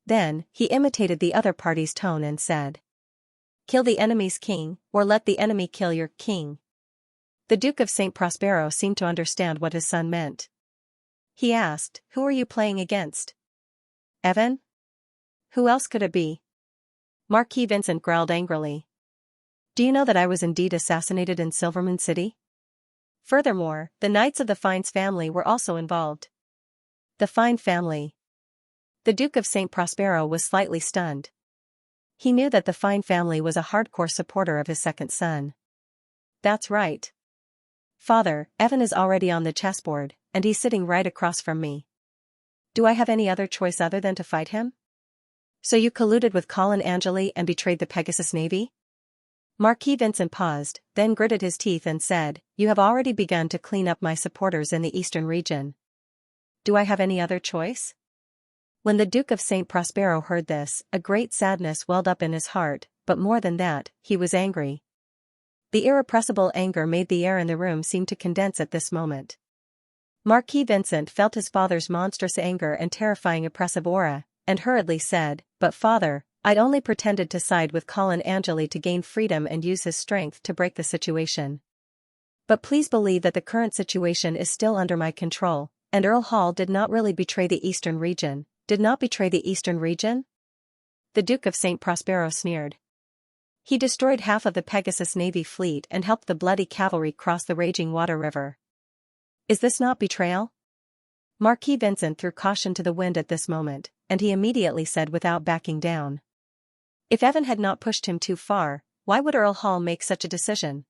Then, he imitated the other party's tone and said, "Kill the enemy's king, or let the enemy kill your king." The Duke of St. Prospero seemed to understand what his son meant. He asked, "Who are you playing against?" "Evan? Who else could it be?" Marquis Vincent growled angrily. "Do you know that I was indeed assassinated in Silvermoon City? Furthermore, the Knights of the Fines family were also involved." The Fine family. The Duke of St. Prospero was slightly stunned. He knew that the Fine family was a hardcore supporter of his second son. "That's right. Father, Evan is already on the chessboard, and he's sitting right across from me. Do I have any other choice other than to fight him?" "So you colluded with Colin Angeli and betrayed the Pegasus Navy?" Marquis Vincent paused, then gritted his teeth and said, "You have already begun to clean up my supporters in the eastern region. Do I have any other choice?" When the Duke of St. Prospero heard this, a great sadness welled up in his heart, but more than that, he was angry. The irrepressible anger made the air in the room seem to condense at this moment. Marquis Vincent felt his father's monstrous anger and terrifying oppressive aura, and hurriedly said, "But father, I'd only pretended to side with Colin Angeli to gain freedom and use his strength to break the situation. But please believe that the current situation is still under my control, and Earl Hall did not really betray the eastern region." "Did not betray the eastern region?" The Duke of St. Prospero sneered. "He destroyed half of the Pegasus Navy fleet and helped the bloody cavalry cross the raging water river. Is this not betrayal?" Marquis Vincent threw caution to the wind at this moment, and he immediately said without backing down, "If Evan had not pushed him too far, why would Earl Hall make such a decision?"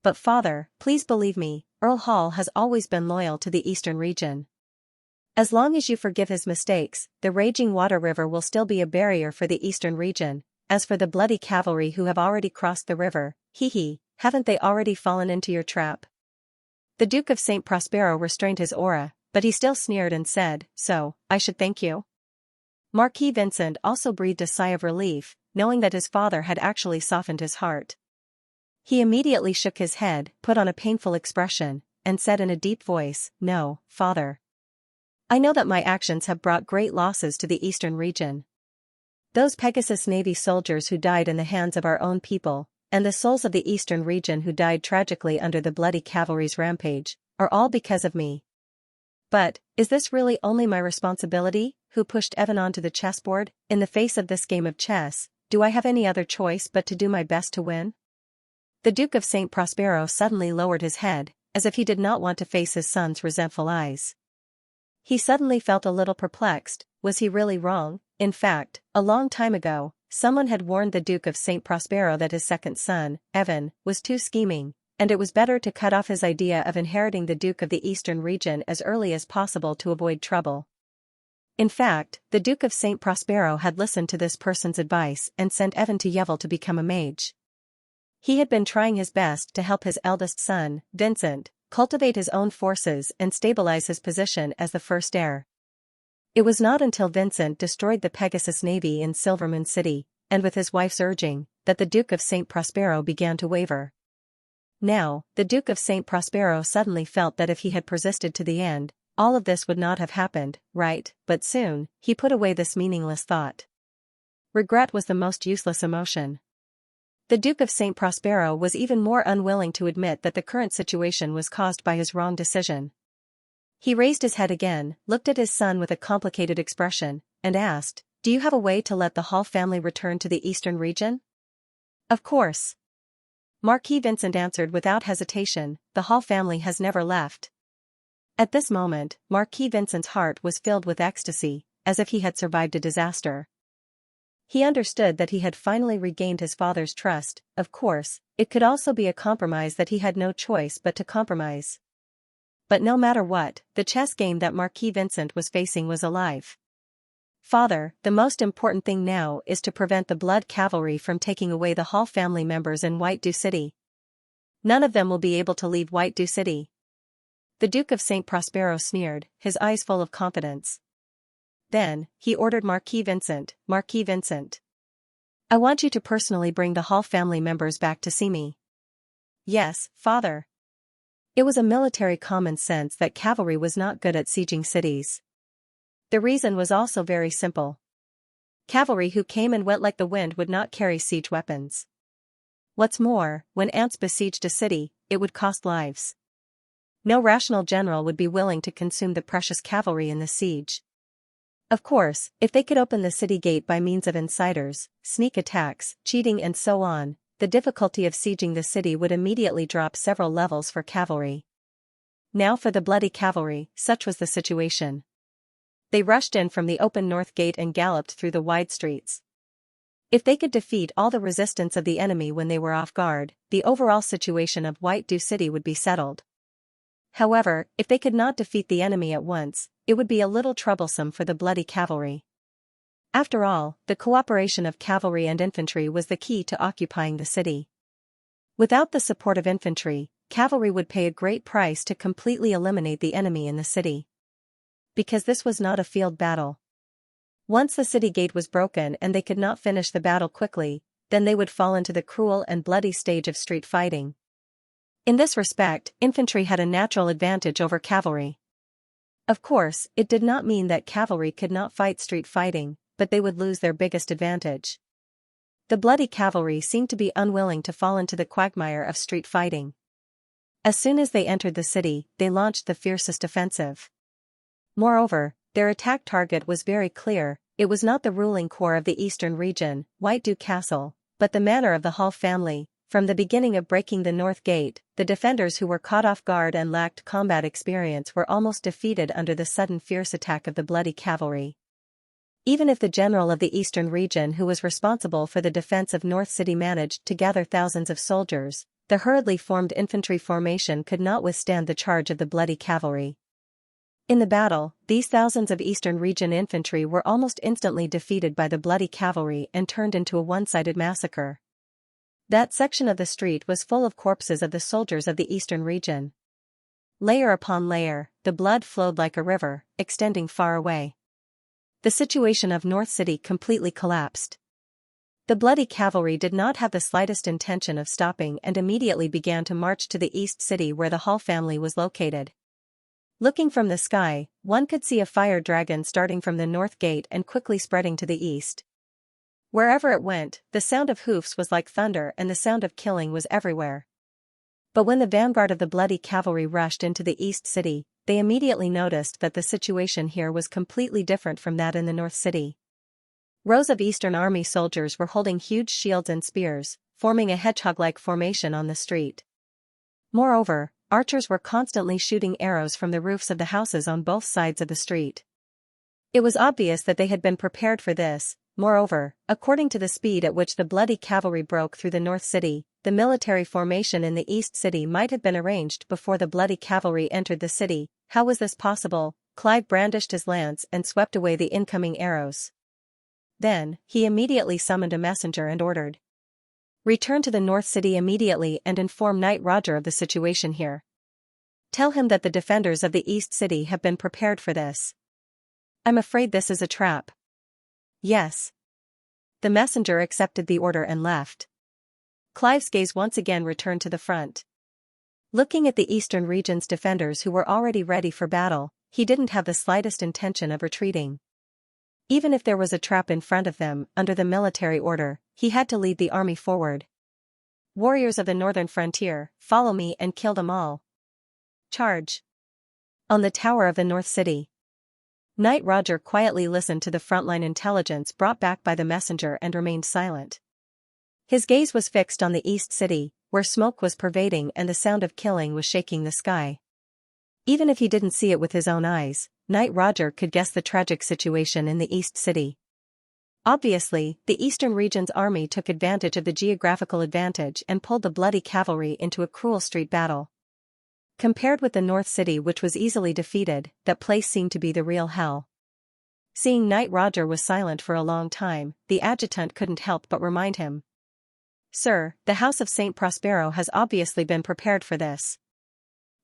"But father, please believe me, Earl Hall has always been loyal to the eastern region. As long as you forgive his mistakes, the raging water river will still be a barrier for the eastern region. As for the bloody cavalry who have already crossed the river, haven't they already fallen into your trap?" The Duke of St. Prospero restrained his aura, but he still sneered and said, "So, I should thank you?" Marquis Vincent also breathed a sigh of relief, knowing that his father had actually softened his heart. He immediately shook his head, put on a painful expression, and said in a deep voice, "No, father. I know that my actions have brought great losses to the eastern region. Those Pegasus Navy soldiers who died in the hands of our own people, and the souls of the eastern region who died tragically under the bloody cavalry's rampage, are all because of me. But, is this really only my responsibility, who pushed Evan onto the chessboard? In the face of this game of chess, do I have any other choice but to do my best to win?" The Duke of St. Prospero suddenly lowered his head, as if he did not want to face his son's resentful eyes. He suddenly felt a little perplexed. Was he really wrong? In fact, a long time ago, someone had warned the Duke of St. Prospero that his second son, Evan, was too scheming, and it was better to cut off his idea of inheriting the Duke of the Eastern region as early as possible to avoid trouble. In fact, the Duke of St. Prospero had listened to this person's advice and sent Evan to Yevil to become a mage. He had been trying his best to help his eldest son, Vincent, cultivate his own forces and stabilize his position as the first heir. It was not until Vincent destroyed the Pegasus Navy in Silvermoon City, and with his wife's urging, that the Duke of St. Prospero began to waver. Now, the Duke of St. Prospero suddenly felt that if he had persisted to the end, all of this would not have happened, right? But soon, he put away this meaningless thought. Regret was the most useless emotion. The Duke of St. Prospero was even more unwilling to admit that the current situation was caused by his wrong decision. He raised his head again, looked at his son with a complicated expression, and asked, "Do you have a way to let the Hall family return to the eastern region?" "Of course." Marquis Vincent answered without hesitation, "The Hall family has never left." At this moment, Marquis Vincent's heart was filled with ecstasy, as if he had survived a disaster. He understood that he had finally regained his father's trust. Of course, it could also be a compromise that he had no choice but to compromise. But no matter what, the chess game that Marquis Vincent was facing was alive. "Father, the most important thing now is to prevent the Blood Cavalry from taking away the Hall family members in White Dew City. None of them will be able to leave White Dew City." The Duke of St. Prospero sneered, his eyes full of confidence. Then, he ordered Marquis Vincent, "Marquis Vincent, I want you to personally bring the Hall family members back to see me." "Yes, father." It was a military common sense that cavalry was not good at sieging cities. The reason was also very simple. Cavalry who came and went like the wind would not carry siege weapons. What's more, when ants besieged a city, it would cost lives. No rational general would be willing to consume the precious cavalry in the siege. Of course, if they could open the city gate by means of insiders, sneak attacks, cheating and so on, the difficulty of sieging the city would immediately drop several levels for cavalry. Now for the bloody cavalry, such was the situation. They rushed in from the open north gate and galloped through the wide streets. If they could defeat all the resistance of the enemy when they were off guard, the overall situation of White Dew City would be settled. However, if they could not defeat the enemy at once, it would be a little troublesome for the bloody cavalry. After all, the cooperation of cavalry and infantry was the key to occupying the city. Without the support of infantry, cavalry would pay a great price to completely eliminate the enemy in the city. Because this was not a field battle. Once the city gate was broken and they could not finish the battle quickly, then they would fall into the cruel and bloody stage of street fighting. In this respect, infantry had a natural advantage over cavalry. Of course, it did not mean that cavalry could not fight street fighting, but they would lose their biggest advantage. The bloody cavalry seemed to be unwilling to fall into the quagmire of street fighting. As soon as they entered the city, they launched the fiercest offensive. Moreover, their attack target was very clear. It was not the ruling core of the eastern region, White Dew Castle, but the manor of the Hall family. From the beginning of breaking the North Gate, the defenders who were caught off guard and lacked combat experience were almost defeated under the sudden fierce attack of the bloody cavalry. Even if the general of the eastern region who was responsible for the defense of North City managed to gather thousands of soldiers, the hurriedly formed infantry formation could not withstand the charge of the bloody cavalry. In the battle, these thousands of eastern region infantry were almost instantly defeated by the bloody cavalry and turned into a one-sided massacre. That section of the street was full of corpses of the soldiers of the eastern region. Layer upon layer, the blood flowed like a river, extending far away. The situation of North City completely collapsed. The bloody cavalry did not have the slightest intention of stopping and immediately began to march to the East City where the Hall family was located. Looking from the sky, one could see a fire dragon starting from the North Gate and quickly spreading to the east. Wherever it went, the sound of hoofs was like thunder and the sound of killing was everywhere. But when the vanguard of the bloody cavalry rushed into the East City, they immediately noticed that the situation here was completely different from that in the North City. Rows of Eastern Army soldiers were holding huge shields and spears, forming a hedgehog-like formation on the street. Moreover, archers were constantly shooting arrows from the roofs of the houses on both sides of the street. It was obvious that they had been prepared for this. Moreover, according to the speed at which the bloody cavalry broke through the North City, the military formation in the East City might have been arranged before the bloody cavalry entered the city. How was this possible? Clive brandished his lance and swept away the incoming arrows. Then, he immediately summoned a messenger and ordered, "Return to the North City immediately and inform Knight Roger of the situation here. Tell him that the defenders of the East City have been prepared for this." "I'm afraid this is a trap." "Yes." The messenger accepted the order and left. Clive's gaze once again returned to the front. Looking at the eastern region's defenders who were already ready for battle, he didn't have the slightest intention of retreating. Even if there was a trap in front of them, under the military order, he had to lead the army forward. Warriors of the northern frontier, follow me and kill them all. Charge! On the tower of the North City. Knight Roger quietly listened to the frontline intelligence brought back by the messenger and remained silent. His gaze was fixed on the East City, where smoke was pervading and the sound of killing was shaking the sky. Even if he didn't see it with his own eyes, Knight Roger could guess the tragic situation in the East City. Obviously, the Eastern region's army took advantage of the geographical advantage and pulled the bloody cavalry into a cruel street battle. Compared with the North City, which was easily defeated, that place seemed to be the real hell. Seeing Knight Roger was silent for a long time, the adjutant couldn't help but remind him. Sir, the House of Saint Prospero has obviously been prepared for this.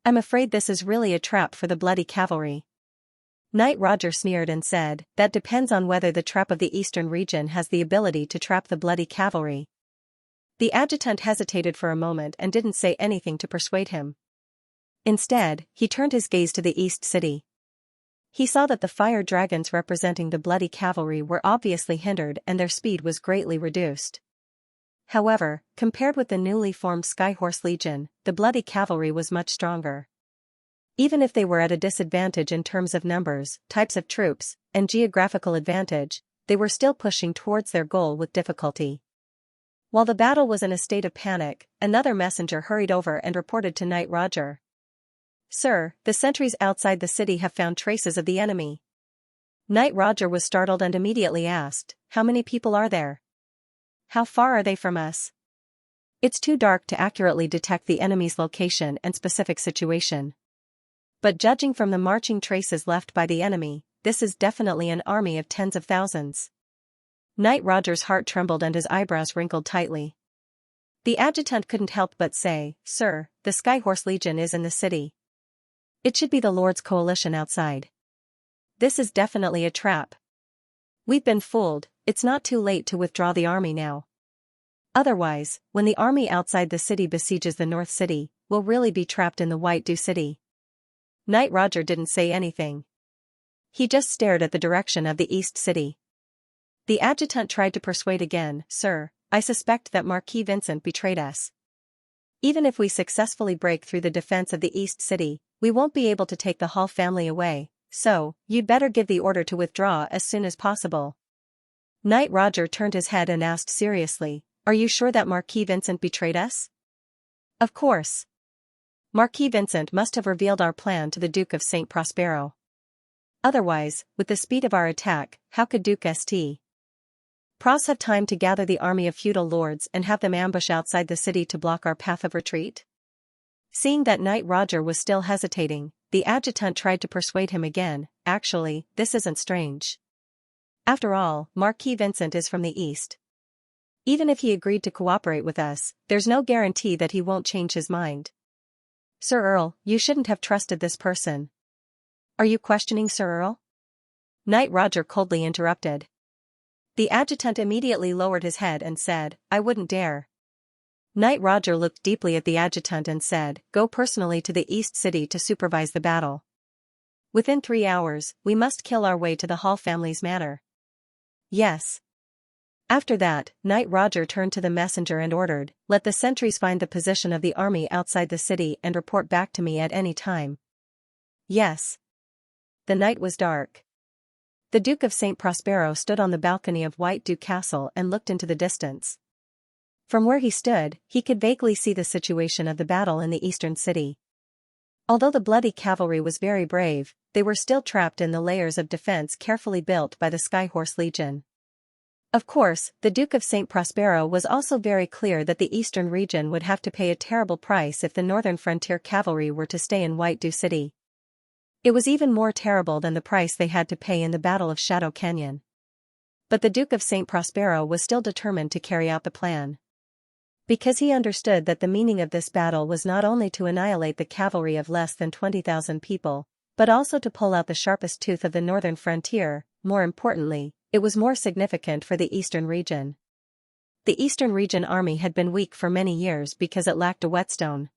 I'm afraid this is really a trap for the bloody cavalry. Knight Roger sneered and said, that depends on whether the trap of the Eastern region has the ability to trap the bloody cavalry. The adjutant hesitated for a moment and didn't say anything to persuade him. Instead, he turned his gaze to the East City. He saw that the fire dragons representing the bloody cavalry were obviously hindered and their speed was greatly reduced. However, compared with the newly formed Skyhorse Legion, the bloody cavalry was much stronger. Even if they were at a disadvantage in terms of numbers, types of troops, and geographical advantage, they were still pushing towards their goal with difficulty. While the battle was in a state of panic, another messenger hurried over and reported to Knight Roger. Sir, the sentries outside the city have found traces of the enemy. Knight Roger was startled and immediately asked, how many people are there? How far are they from us? It's too dark to accurately detect the enemy's location and specific situation. But judging from the marching traces left by the enemy, this is definitely an army of tens of thousands. Knight Roger's heart trembled and his eyebrows wrinkled tightly. The adjutant couldn't help but say, Sir, the Skyhorse Legion is in the city. It should be the Lord's coalition outside. This is definitely a trap. We've been fooled, it's not too late to withdraw the army now. Otherwise, when the army outside the city besieges the North City, we'll really be trapped in the White Dew City. Knight Roger didn't say anything. He just stared at the direction of the East City. The adjutant tried to persuade again, Sir, I suspect that Marquis Vincent betrayed us. Even if we successfully break through the defense of the East City, we won't be able to take the Hall family away, so, you'd better give the order to withdraw as soon as possible. Knight Roger turned his head and asked seriously, Are you sure that Marquis Vincent betrayed us? Of course. Marquis Vincent must have revealed our plan to the Duke of Saint Prospero. Otherwise, with the speed of our attack, how could Duke St. Pros have time to gather the army of feudal lords and have them ambush outside the city to block our path of retreat? Seeing that Knight Roger was still hesitating, the adjutant tried to persuade him again, actually, this isn't strange. After all, Marquis Vincent is from the east. Even if he agreed to cooperate with us, there's no guarantee that he won't change his mind. Sir Earl, you shouldn't have trusted this person. Are you questioning Sir Earl? Knight Roger coldly interrupted. The adjutant immediately lowered his head and said, I wouldn't dare. Knight Roger looked deeply at the adjutant and said, Go personally to the East City to supervise the battle. Within 3 hours, we must kill our way to the Hall family's manor. Yes. After that, Knight Roger turned to the messenger and ordered, Let the sentries find the position of the army outside the city and report back to me at any time. Yes. The night was dark. The Duke of Saint Prospero stood on the balcony of White Dew Castle and looked into the distance. From where he stood, he could vaguely see the situation of the battle in the eastern city. Although the bloody cavalry was very brave, they were still trapped in the layers of defense carefully built by the Skyhorse Legion. Of course, the Duke of Saint Prospero was also very clear that the eastern region would have to pay a terrible price if the northern frontier cavalry were to stay in White Dew City. It was even more terrible than the price they had to pay in the Battle of Shadow Canyon. But the Duke of Saint Prospero was still determined to carry out the plan. Because he understood that the meaning of this battle was not only to annihilate the cavalry of less than 20,000 people, but also to pull out the sharpest tooth of the northern frontier. More importantly, it was more significant for the eastern region. The eastern region army had been weak for many years because it lacked a whetstone.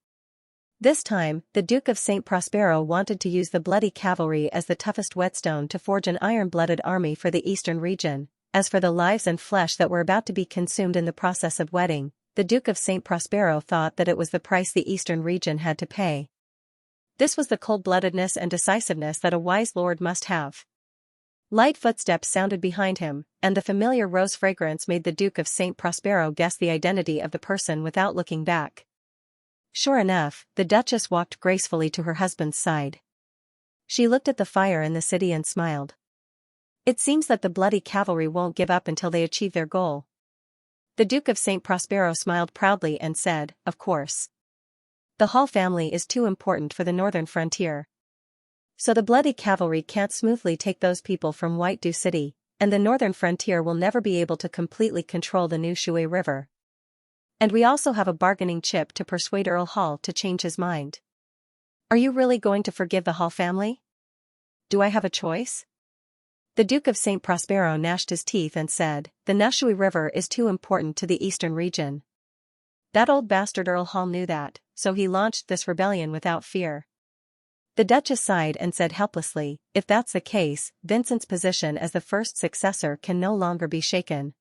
This time, the Duke of St. Prospero wanted to use the bloody cavalry as the toughest whetstone to forge an iron-blooded army for the eastern region. As for the lives and flesh that were about to be consumed in the process of wedding, the Duke of St. Prospero thought that it was the price the eastern region had to pay. This was the cold-bloodedness and decisiveness that a wise lord must have. Light footsteps sounded behind him, and the familiar rose fragrance made the Duke of St. Prospero guess the identity of the person without looking back. Sure enough, the Duchess walked gracefully to her husband's side. She looked at the fire in the city and smiled. It seems that the bloody cavalry won't give up until they achieve their goal. The Duke of St. Prospero smiled proudly and said, "Of course. The Hall family is too important for the northern frontier. So the bloody cavalry can't smoothly take those people from White Dew City, and the northern frontier will never be able to completely control the new Shui River. And we also have a bargaining chip to persuade Earl Hall to change his mind. Are you really going to forgive the Hall family? Do I have a choice?" The Duke of St. Prospero gnashed his teeth and said, "The Nushui River is too important to the eastern region. That old bastard Earl Hall knew that, so he launched this rebellion without fear." The Duchess sighed and said helplessly, "If that's the case, Vincent's position as the first successor can no longer be shaken."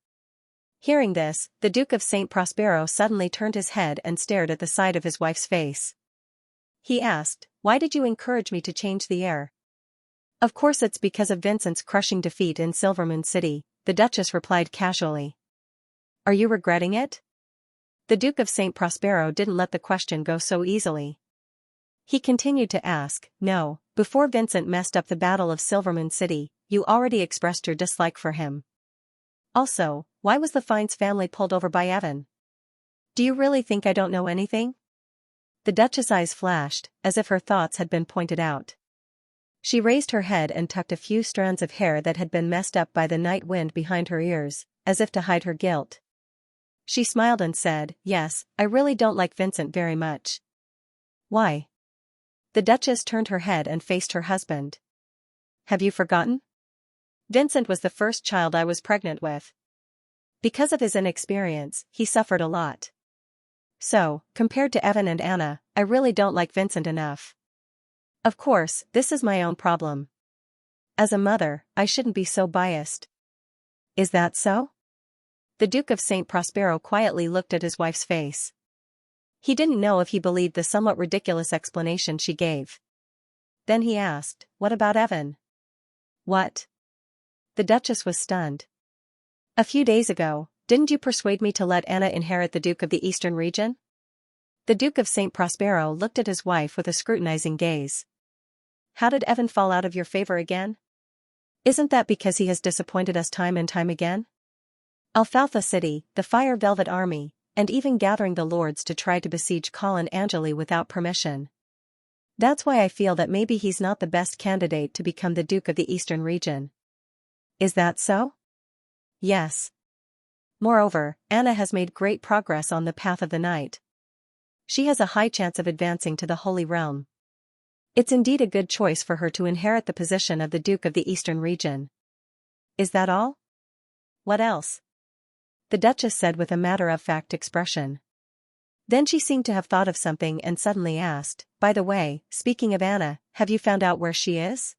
Hearing this, the Duke of St. Prospero suddenly turned his head and stared at the side of his wife's face. He asked, "Why did you encourage me to change the heir?" "Of course it's because of Vincent's crushing defeat in Silvermoon City," the Duchess replied casually. "Are you regretting it?" The Duke of St. Prospero didn't let the question go so easily. He continued to ask, "No, before Vincent messed up the Battle of Silvermoon City, you already expressed your dislike for him. Also, why was the Fiennes family pulled over by Evan? Do you really think I don't know anything?" The Duchess' eyes flashed, as if her thoughts had been pointed out. She raised her head and tucked a few strands of hair that had been messed up by the night wind behind her ears, as if to hide her guilt. She smiled and said, "Yes, I really don't like Vincent very much." "Why?" The Duchess turned her head and faced her husband. "Have you forgotten? Vincent was the first child I was pregnant with. Because of his inexperience, he suffered a lot. So, compared to Evan and Anna, I really don't like Vincent enough. Of course, this is my own problem. As a mother, I shouldn't be so biased." "Is that so?" The Duke of St. Prospero quietly looked at his wife's face. He didn't know if he believed the somewhat ridiculous explanation she gave. Then he asked, "What about Evan?" "What?" The Duchess was stunned. "A few days ago, didn't you persuade me to let Anna inherit the Duke of the Eastern region?" The Duke of St. Prospero looked at his wife with a scrutinizing gaze. "How did Evan fall out of your favor again? Isn't that because he has disappointed us time and time again? Alfalfa City, the Fire Velvet Army, and even gathering the lords to try to besiege Colin Angeli without permission. That's why I feel that maybe he's not the best candidate to become the Duke of the Eastern region." "Is that so?" "Yes. Moreover, Anna has made great progress on the path of the Night. She has a high chance of advancing to the Holy Realm. It's indeed a good choice for her to inherit the position of the Duke of the Eastern region." "Is that all?" "What else?" the Duchess said with a matter-of-fact expression. Then she seemed to have thought of something and suddenly asked, "By the way, speaking of Anna, have you found out where she is?"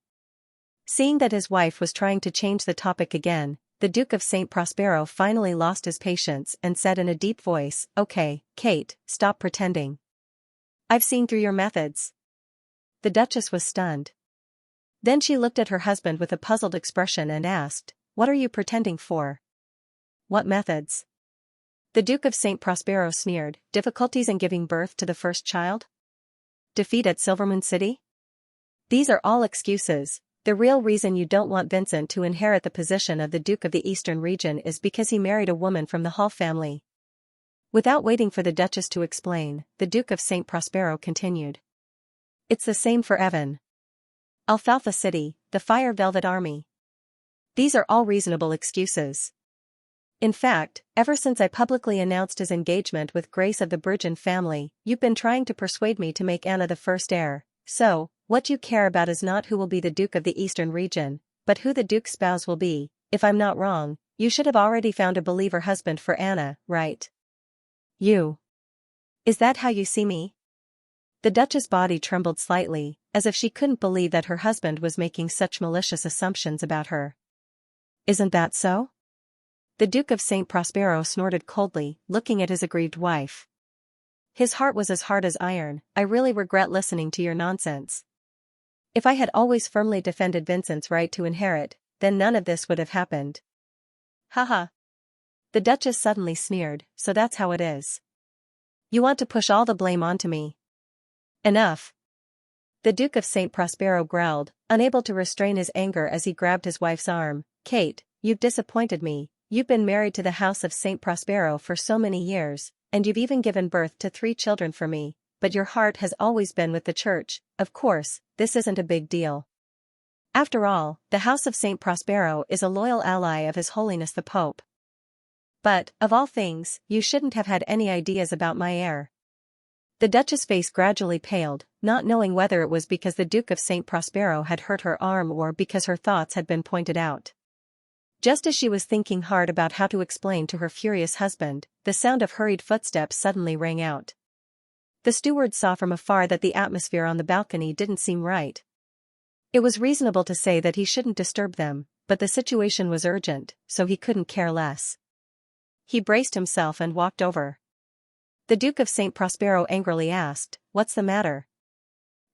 Seeing that his wife was trying to change the topic again, the Duke of St. Prospero finally lost his patience and said in a deep voice, "Okay, Kate, stop pretending. I've seen through your methods." The Duchess was stunned. Then she looked at her husband with a puzzled expression and asked, "What are you pretending for?" "What methods?" The Duke of St. Prospero sneered, "Difficulties in giving birth to the first child? Defeat at Silvermoon City? These are all excuses. The real reason you don't want Vincent to inherit the position of the Duke of the Eastern region is because he married a woman from the Hall family." Without waiting for the Duchess to explain, the Duke of St. Prospero continued. "It's the same for Evan. Alfalfa City, the Fire Velvet Army. These are all reasonable excuses. In fact, ever since I publicly announced his engagement with Grace of the Bergen family, you've been trying to persuade me to make Anna the first heir. So, what you care about is not who will be the Duke of the Eastern region, but who the Duke's spouse will be. If I'm not wrong, you should have already found a believer husband for Anna, right? You. Is that how you see me?" The Duchess' body trembled slightly, as if she couldn't believe that her husband was making such malicious assumptions about her. Isn't that so? The Duke of St. Prospero snorted coldly, looking at his aggrieved wife. His heart was as hard as iron. I really regret listening to your nonsense. If I had always firmly defended Vincent's right to inherit, then none of this would have happened. Haha. The Duchess suddenly sneered, so that's how it is. You want to push all the blame onto me. Enough. The Duke of St. Prospero growled, unable to restrain his anger as he grabbed his wife's arm. Kate, you've disappointed me. You've been married to the House of St. Prospero for so many years, and you've even given birth to 3 children for me, but your heart has always been with the church. Of course, this isn't a big deal. After all, the House of St. Prospero is a loyal ally of His Holiness the Pope. But, of all things, you shouldn't have had any ideas about my heir. The Duchess' face gradually paled, not knowing whether it was because the Duke of St. Prospero had hurt her arm or because her thoughts had been pointed out. Just as she was thinking hard about how to explain to her furious husband, the sound of hurried footsteps suddenly rang out. The steward saw from afar that the atmosphere on the balcony didn't seem right. It was reasonable to say that he shouldn't disturb them, but the situation was urgent, so he couldn't care less. He braced himself and walked over. The Duke of St. Prospero angrily asked, "What's the matter?"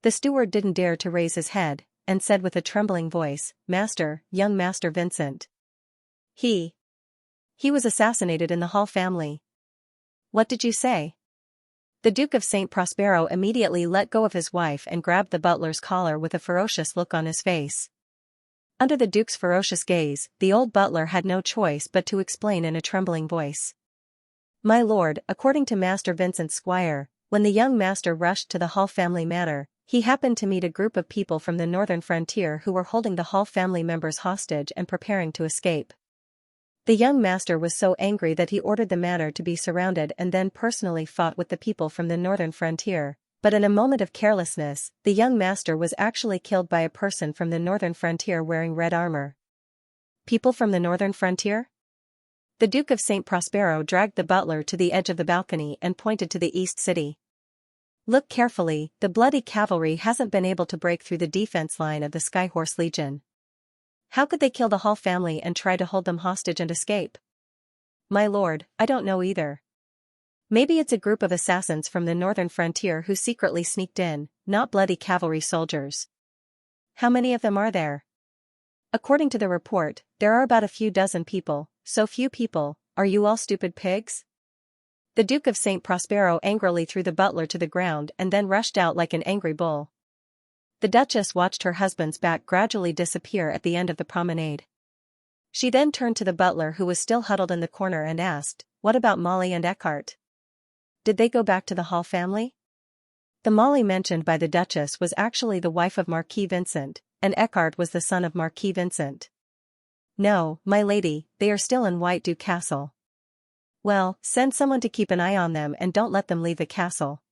The steward didn't dare to raise his head, and said with a trembling voice, "Master, young Master Vincent. He was assassinated in the Hall family." "What did you say?" The Duke of St. Prospero immediately let go of his wife and grabbed the butler's collar with a ferocious look on his face. Under the Duke's ferocious gaze, the old butler had no choice but to explain in a trembling voice. "My lord, according to Master Vincent's squire, when the young master rushed to the Hall family manor, he happened to meet a group of people from the northern frontier who were holding the Hall family members hostage and preparing to escape. The young master was so angry that he ordered the manor to be surrounded and then personally fought with the people from the northern frontier, but in a moment of carelessness, the young master was actually killed by a person from the northern frontier wearing red armor." People from the northern frontier? The Duke of St. Prospero dragged the butler to the edge of the balcony and pointed to the East City. "Look carefully, the bloody cavalry hasn't been able to break through the defense line of the Skyhorse Legion. How could they kill the Hall family and try to hold them hostage and escape?" "My lord, I don't know either. Maybe it's a group of assassins from the northern frontier who secretly sneaked in, not bloody cavalry soldiers." "How many of them are there?" "According to the report, there are about a few dozen people." "So few people, are you all stupid pigs?" The Duke of St. Prospero angrily threw the butler to the ground and then rushed out like an angry bull. The Duchess watched her husband's back gradually disappear at the end of the promenade. She then turned to the butler who was still huddled in the corner and asked, "What about Molly and Eckhart? Did they go back to the Hall family?" The Molly mentioned by the Duchess was actually the wife of Marquis Vincent, and Eckhart was the son of Marquis Vincent. "No, my lady, they are still in White Dew Castle." "Well, send someone to keep an eye on them and don't let them leave the castle."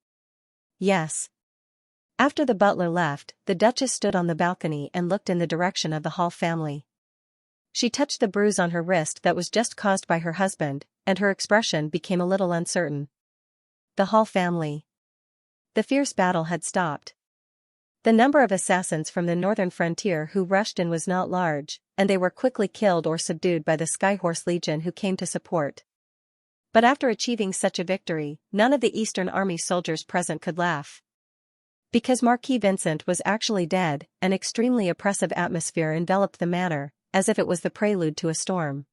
"Yes." After the butler left, the Duchess stood on the balcony and looked in the direction of the Hall family. She touched the bruise on her wrist that was just caused by her husband, and her expression became a little uncertain. The Hall family. The fierce battle had stopped. The number of assassins from the northern frontier who rushed in was not large, and they were quickly killed or subdued by the Skyhorse Legion who came to support. But after achieving such a victory, none of the Eastern Army soldiers present could laugh. Because Marquis Vincent was actually dead, an extremely oppressive atmosphere enveloped the manor, as if it was the prelude to a storm.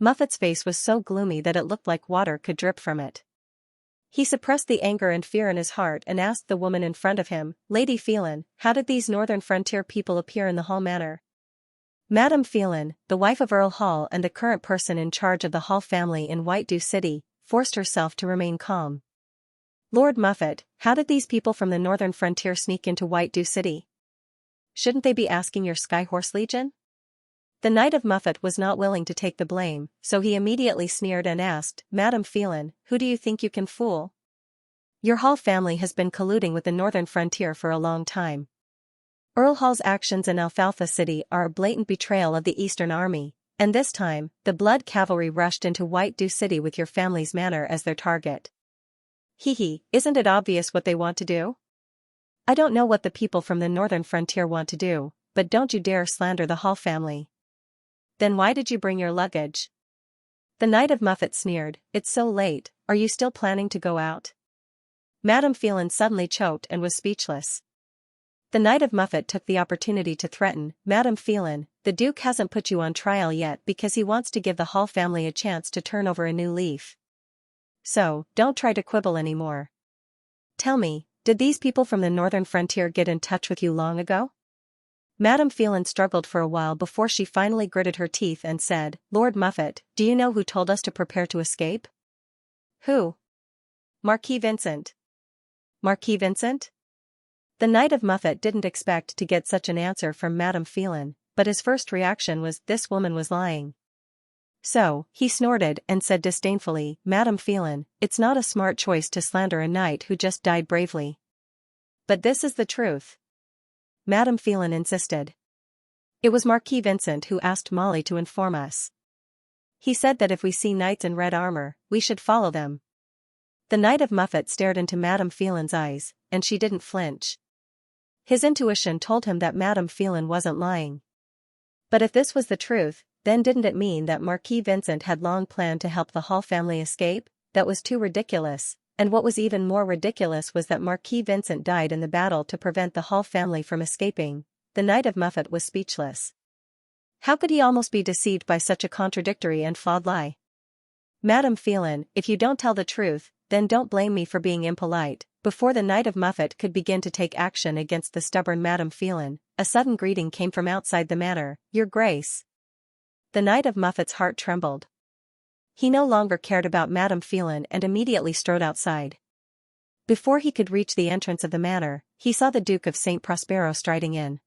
Muffet's face was so gloomy that it looked like water could drip from it. He suppressed the anger and fear in his heart and asked the woman in front of him, "Lady Phelan, how did these northern frontier people appear in the Hall manor?" Madame Phelan, the wife of Earl Hall and the current person in charge of the Hall family in White Dew City, forced herself to remain calm. "Lord Muffet, how did these people from the northern frontier sneak into White Dew City? Shouldn't they be asking your Skyhorse Legion?" The Knight of Muffet was not willing to take the blame, so he immediately sneered and asked, "Madame Phelan, who do you think you can fool? Your Hall family has been colluding with the northern frontier for a long time. Earl Hall's actions in Alfalfa City are a blatant betrayal of the Eastern Army, and this time, the Blood Cavalry rushed into White Dew City with your family's manor as their target. Isn't it obvious what they want to do?" I don't know what the people from the northern frontier want to do, but don't you dare slander the Hall family. Then why did you bring your luggage? The Knight of Muffet sneered, it's so late, are you still planning to go out? Madame Phelan suddenly choked and was speechless. The Knight of Muffet took the opportunity to threaten, Madame Phelan, the Duke hasn't put you on trial yet because he wants to give the Hall family a chance to turn over a new leaf. So, don't try to quibble anymore. Tell me, did these people from the northern frontier get in touch with you long ago? Madame Phelan struggled for a while before she finally gritted her teeth and said, Lord Muffet, do you know who told us to prepare to escape? Who? Marquis Vincent. Marquis Vincent? The Knight of Muffet didn't expect to get such an answer from Madame Phelan, but his first reaction was this woman was lying. So, he snorted and said disdainfully, Madame Phelan, it's not a smart choice to slander a knight who just died bravely. But this is the truth. Madame Phelan insisted. It was Marquis Vincent who asked Molly to inform us. He said that if we see knights in red armor, we should follow them. The Knight of Muffet stared into Madame Phelan's eyes, and she didn't flinch. His intuition told him that Madame Phelan wasn't lying. But if this was the truth, then didn't it mean that Marquis Vincent had long planned to help the Hall family escape? That was too ridiculous, and what was even more ridiculous was that Marquis Vincent died in the battle to prevent the Hall family from escaping. The Knight of Muffet was speechless. How could he almost be deceived by such a contradictory and flawed lie? Madame Phelan, if you don't tell the truth, then don't blame me for being impolite. Before the Knight of Muffet could begin to take action against the stubborn Madame Phelan, a sudden greeting came from outside the manor, Your Grace. The Knight of Muffet's heart trembled. He no longer cared about Madame Phelan and immediately strode outside. Before he could reach the entrance of the manor, he saw the Duke of St. Prospero striding in.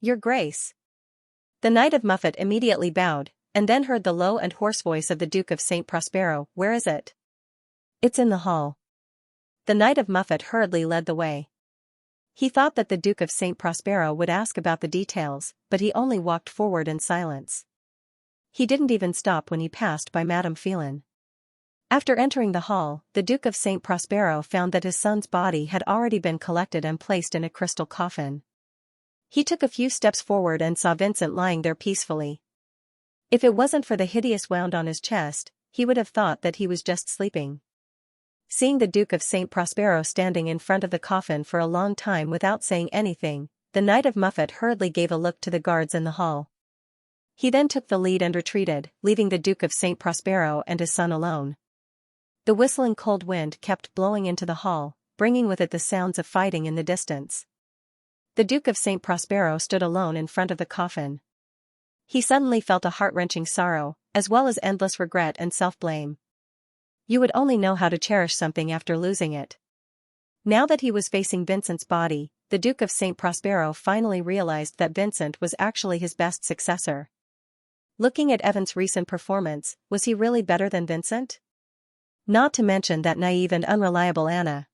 Your Grace. The Knight of Muffet immediately bowed, and then heard the low and hoarse voice of the Duke of St. Prospero, Where is it? It's in the hall. The Knight of Muffet hurriedly led the way. He thought that the Duke of St. Prospero would ask about the details, but he only walked forward in silence. He didn't even stop when he passed by Madame Phelan. After entering the hall, the Duke of St. Prospero found that his son's body had already been collected and placed in a crystal coffin. He took a few steps forward and saw Vincent lying there peacefully. If it wasn't for the hideous wound on his chest, he would have thought that he was just sleeping. Seeing the Duke of St. Prospero standing in front of the coffin for a long time without saying anything, the Knight of Muffet hurriedly gave a look to the guards in the hall. He then took the lead and retreated, leaving the Duke of St. Prospero and his son alone. The whistling cold wind kept blowing into the hall, bringing with it the sounds of fighting in the distance. The Duke of St. Prospero stood alone in front of the coffin. He suddenly felt a heart-wrenching sorrow, as well as endless regret and self-blame. You would only know how to cherish something after losing it. Now that he was facing Vincent's body, the Duke of St. Prospero finally realized that Vincent was actually his best successor. Looking at Evan's recent performance, was he really better than Vincent? Not to mention that naive and unreliable Anna.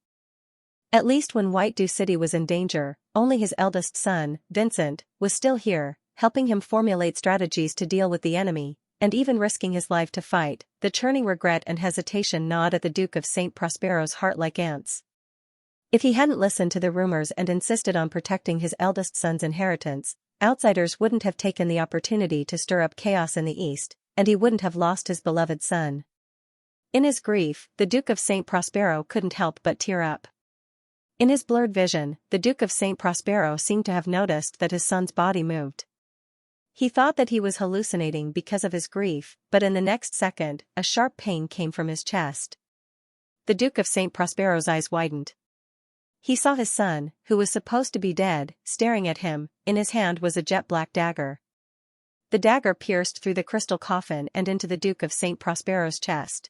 At least when White Dew City was in danger, only his eldest son, Vincent, was still here, helping him formulate strategies to deal with the enemy, and even risking his life to fight. The churning regret and hesitation gnawed at the Duke of St. Prospero's heart like ants. If he hadn't listened to the rumors and insisted on protecting his eldest son's inheritance, outsiders wouldn't have taken the opportunity to stir up chaos in the East, and he wouldn't have lost his beloved son. In his grief, the Duke of St. Prospero couldn't help but tear up. In his blurred vision, the Duke of St. Prospero seemed to have noticed that his son's body moved. He thought that he was hallucinating because of his grief, but in the next second, a sharp pain came from his chest. The Duke of St. Prospero's eyes widened. He saw his son, who was supposed to be dead, staring at him. In his hand was a jet-black dagger. The dagger pierced through the crystal coffin and into the Duke of St. Prospero's chest.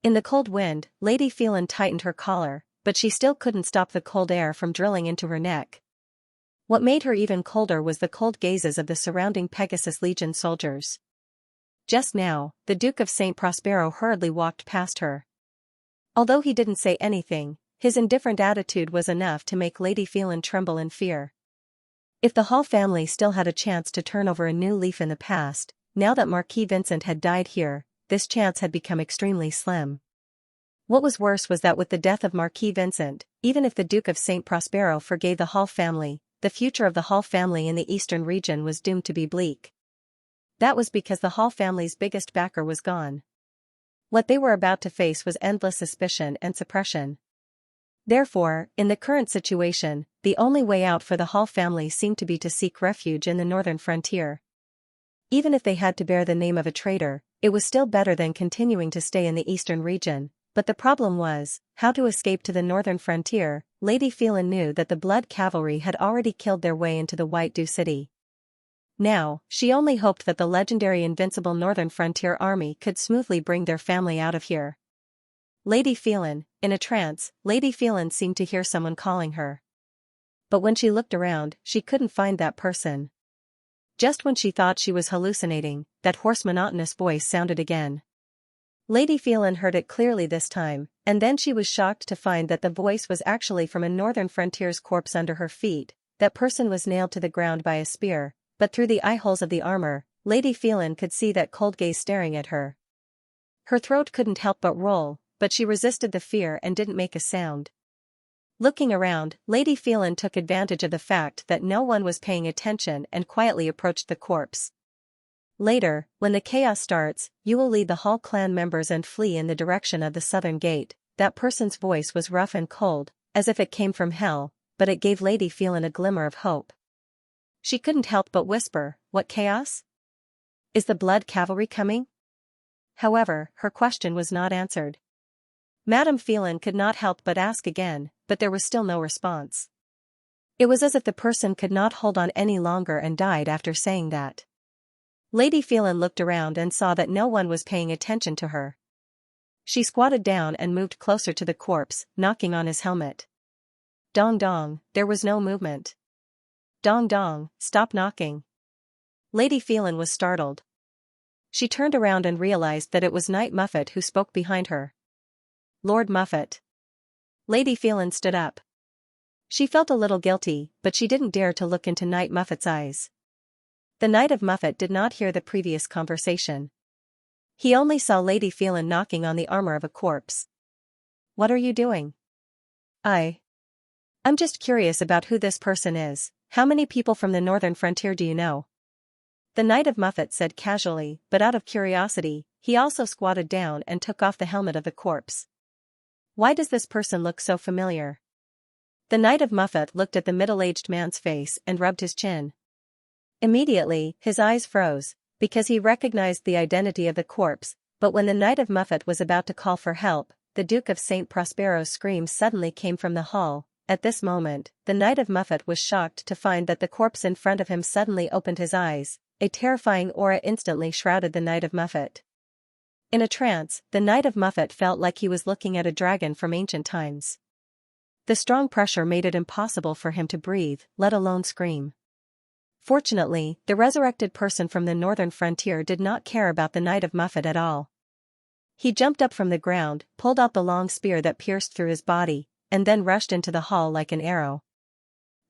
In the cold wind, Lady Phelan tightened her collar, but she still couldn't stop the cold air from drilling into her neck. What made her even colder was the cold gazes of the surrounding Pegasus Legion soldiers. Just now, the Duke of St. Prospero hurriedly walked past her. Although he didn't say anything, his indifferent attitude was enough to make Lady Phelan tremble in fear. If the Hall family still had a chance to turn over a new leaf in the past, now that Marquis Vincent had died here, this chance had become extremely slim. What was worse was that with the death of Marquis Vincent, even if the Duke of St. Prospero forgave the Hall family, the future of the Hall family in the eastern region was doomed to be bleak. That was because the Hall family's biggest backer was gone. What they were about to face was endless suspicion and suppression. Therefore, in the current situation, the only way out for the Hall family seemed to be to seek refuge in the northern frontier. Even if they had to bear the name of a traitor, it was still better than continuing to stay in the eastern region. But the problem was, how to escape to the northern frontier. Lady Phelan knew that the Blood Cavalry had already killed their way into the White Dew City. Now, she only hoped that the legendary invincible Northern Frontier Army could smoothly bring their family out of here. Lady Phelan, in a trance, Lady Phelan seemed to hear someone calling her. But when she looked around, she couldn't find that person. Just when she thought she was hallucinating, that hoarse monotonous voice sounded again. Lady Phelan heard it clearly this time, and then she was shocked to find that the voice was actually from a Northern Frontier's corpse under her feet. That person was nailed to the ground by a spear, but through the eye-holes of the armor, Lady Phelan could see that cold gaze staring at her. Her throat couldn't help but roll, but she resisted the fear and didn't make a sound. Looking around, Lady Phelan took advantage of the fact that no one was paying attention and quietly approached the corpse. Later, when the chaos starts, you will lead the Hall clan members and flee in the direction of the southern gate. That person's voice was rough and cold, as if it came from hell, but it gave Lady Phelan a glimmer of hope. She couldn't help but whisper, "What chaos? Is the Blood Cavalry coming?" However, her question was not answered. Madame Phelan could not help but ask again, but there was still no response. It was as if the person could not hold on any longer and died after saying that. Lady Phelan looked around and saw that no one was paying attention to her. She squatted down and moved closer to the corpse, knocking on his helmet. Dong dong, there was no movement. Dong dong, stop knocking. Lady Phelan was startled. She turned around and realized that it was Knight Muffet who spoke behind her. Lord Muffet. Lady Phelan stood up. She felt a little guilty, but she didn't dare to look into Knight Muffet's eyes. The Knight of Muffet did not hear the previous conversation. He only saw Lady Phelan knocking on the armor of a corpse. What are you doing? I'm just curious about who this person is. How many people from the northern frontier do you know? The Knight of Muffet said casually, but out of curiosity, he also squatted down and took off the helmet of the corpse. Why does this person look so familiar? The Knight of Muffet looked at the middle-aged man's face and rubbed his chin. Immediately, his eyes froze, because he recognized the identity of the corpse, but when the Knight of Muffet was about to call for help, the Duke of St. Prospero's scream suddenly came from the hall. At this moment, the Knight of Muffet was shocked to find that the corpse in front of him suddenly opened his eyes. A terrifying aura instantly shrouded the Knight of Muffet. In a trance, the Knight of Muffet felt like he was looking at a dragon from ancient times. The strong pressure made it impossible for him to breathe, let alone scream. Fortunately, the resurrected person from the northern frontier did not care about the Knight of Muffet at all. He jumped up from the ground, pulled out the long spear that pierced through his body, and then rushed into the hall like an arrow.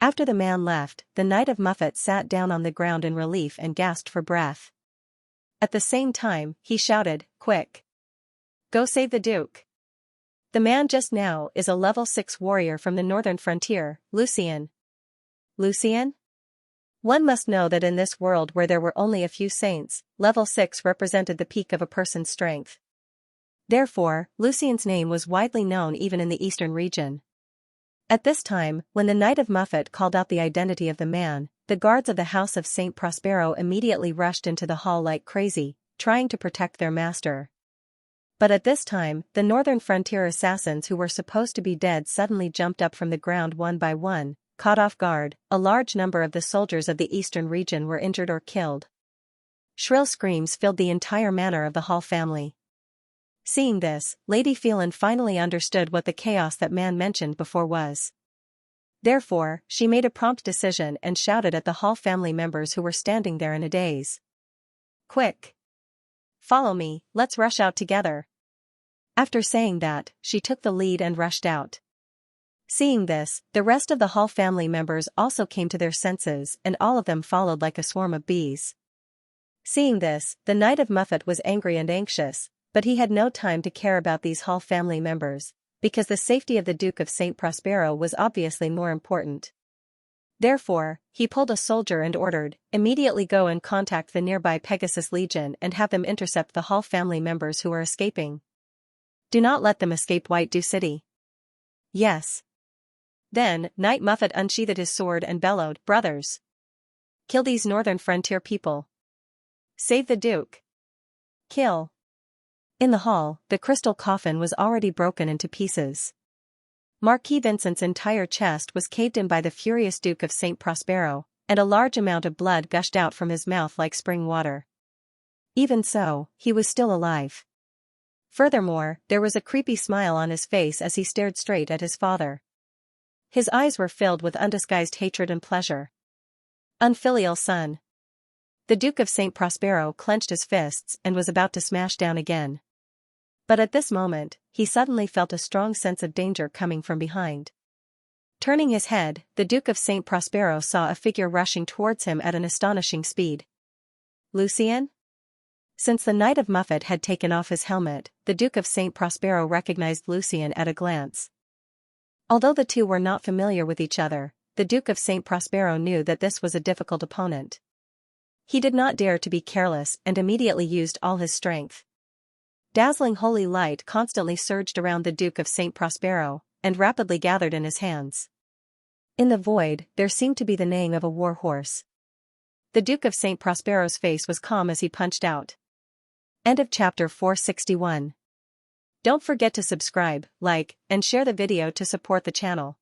After the man left, the Knight of Muffet sat down on the ground in relief and gasped for breath. At the same time, he shouted, "Quick! Go save the Duke! The man just now is a level 6 warrior from the northern frontier, Lucien." Lucien? One must know that in this world where there were only a few saints, level 6 represented the peak of a person's strength. Therefore, Lucien's name was widely known even in the eastern region. At this time, when the Knight of Muffet called out the identity of the man, the guards of the House of St. Prospero immediately rushed into the hall like crazy, trying to protect their master. But at this time, the northern frontier assassins who were supposed to be dead suddenly jumped up from the ground one by one. Caught off guard, a large number of the soldiers of the eastern region were injured or killed. Shrill screams filled the entire manor of the Hall family. Seeing this, Lady Phelan finally understood what the chaos that man mentioned before was. Therefore, she made a prompt decision and shouted at the Hall family members who were standing there in a daze. "Quick! Follow me, let's rush out together." After saying that, she took the lead and rushed out. Seeing this, the rest of the Hall family members also came to their senses and all of them followed like a swarm of bees. Seeing this, the Knight of Muffet was angry and anxious, But he had no time to care about these Hall family members, because the safety of the Duke of St. Prospero was obviously more important. Therefore, he pulled a soldier and ordered, "Immediately go and contact the nearby Pegasus Legion and have them intercept the Hall family members who are escaping. Do not let them escape White Dew City." "Yes." Then, Knight Muffet unsheathed his sword and bellowed, "Brothers! Kill these northern frontier people. Save the Duke. Kill." In the hall, the crystal coffin was already broken into pieces. Marquis Vincent's entire chest was caved in by the furious Duke of St. Prospero, and a large amount of blood gushed out from his mouth like spring water. Even so, he was still alive. Furthermore, there was a creepy smile on his face as he stared straight at his father. His eyes were filled with undisguised hatred and pleasure. Unfilial son. The Duke of St. Prospero clenched his fists and was about to smash down again. But at this moment, he suddenly felt a strong sense of danger coming from behind. Turning his head, the Duke of St. Prospero saw a figure rushing towards him at an astonishing speed. Lucien? Since the Knight of Muffet had taken off his helmet, the Duke of St. Prospero recognized Lucien at a glance. Although the two were not familiar with each other, the Duke of St. Prospero knew that this was a difficult opponent. He did not dare to be careless and immediately used all his strength. Dazzling holy light constantly surged around the Duke of St. Prospero, and rapidly gathered in his hands. In the void, there seemed to be the neighing of a war horse. The Duke of St. Prospero's face was calm as he punched out. End of chapter 461. Don't forget to subscribe, like, and share the video to support the channel.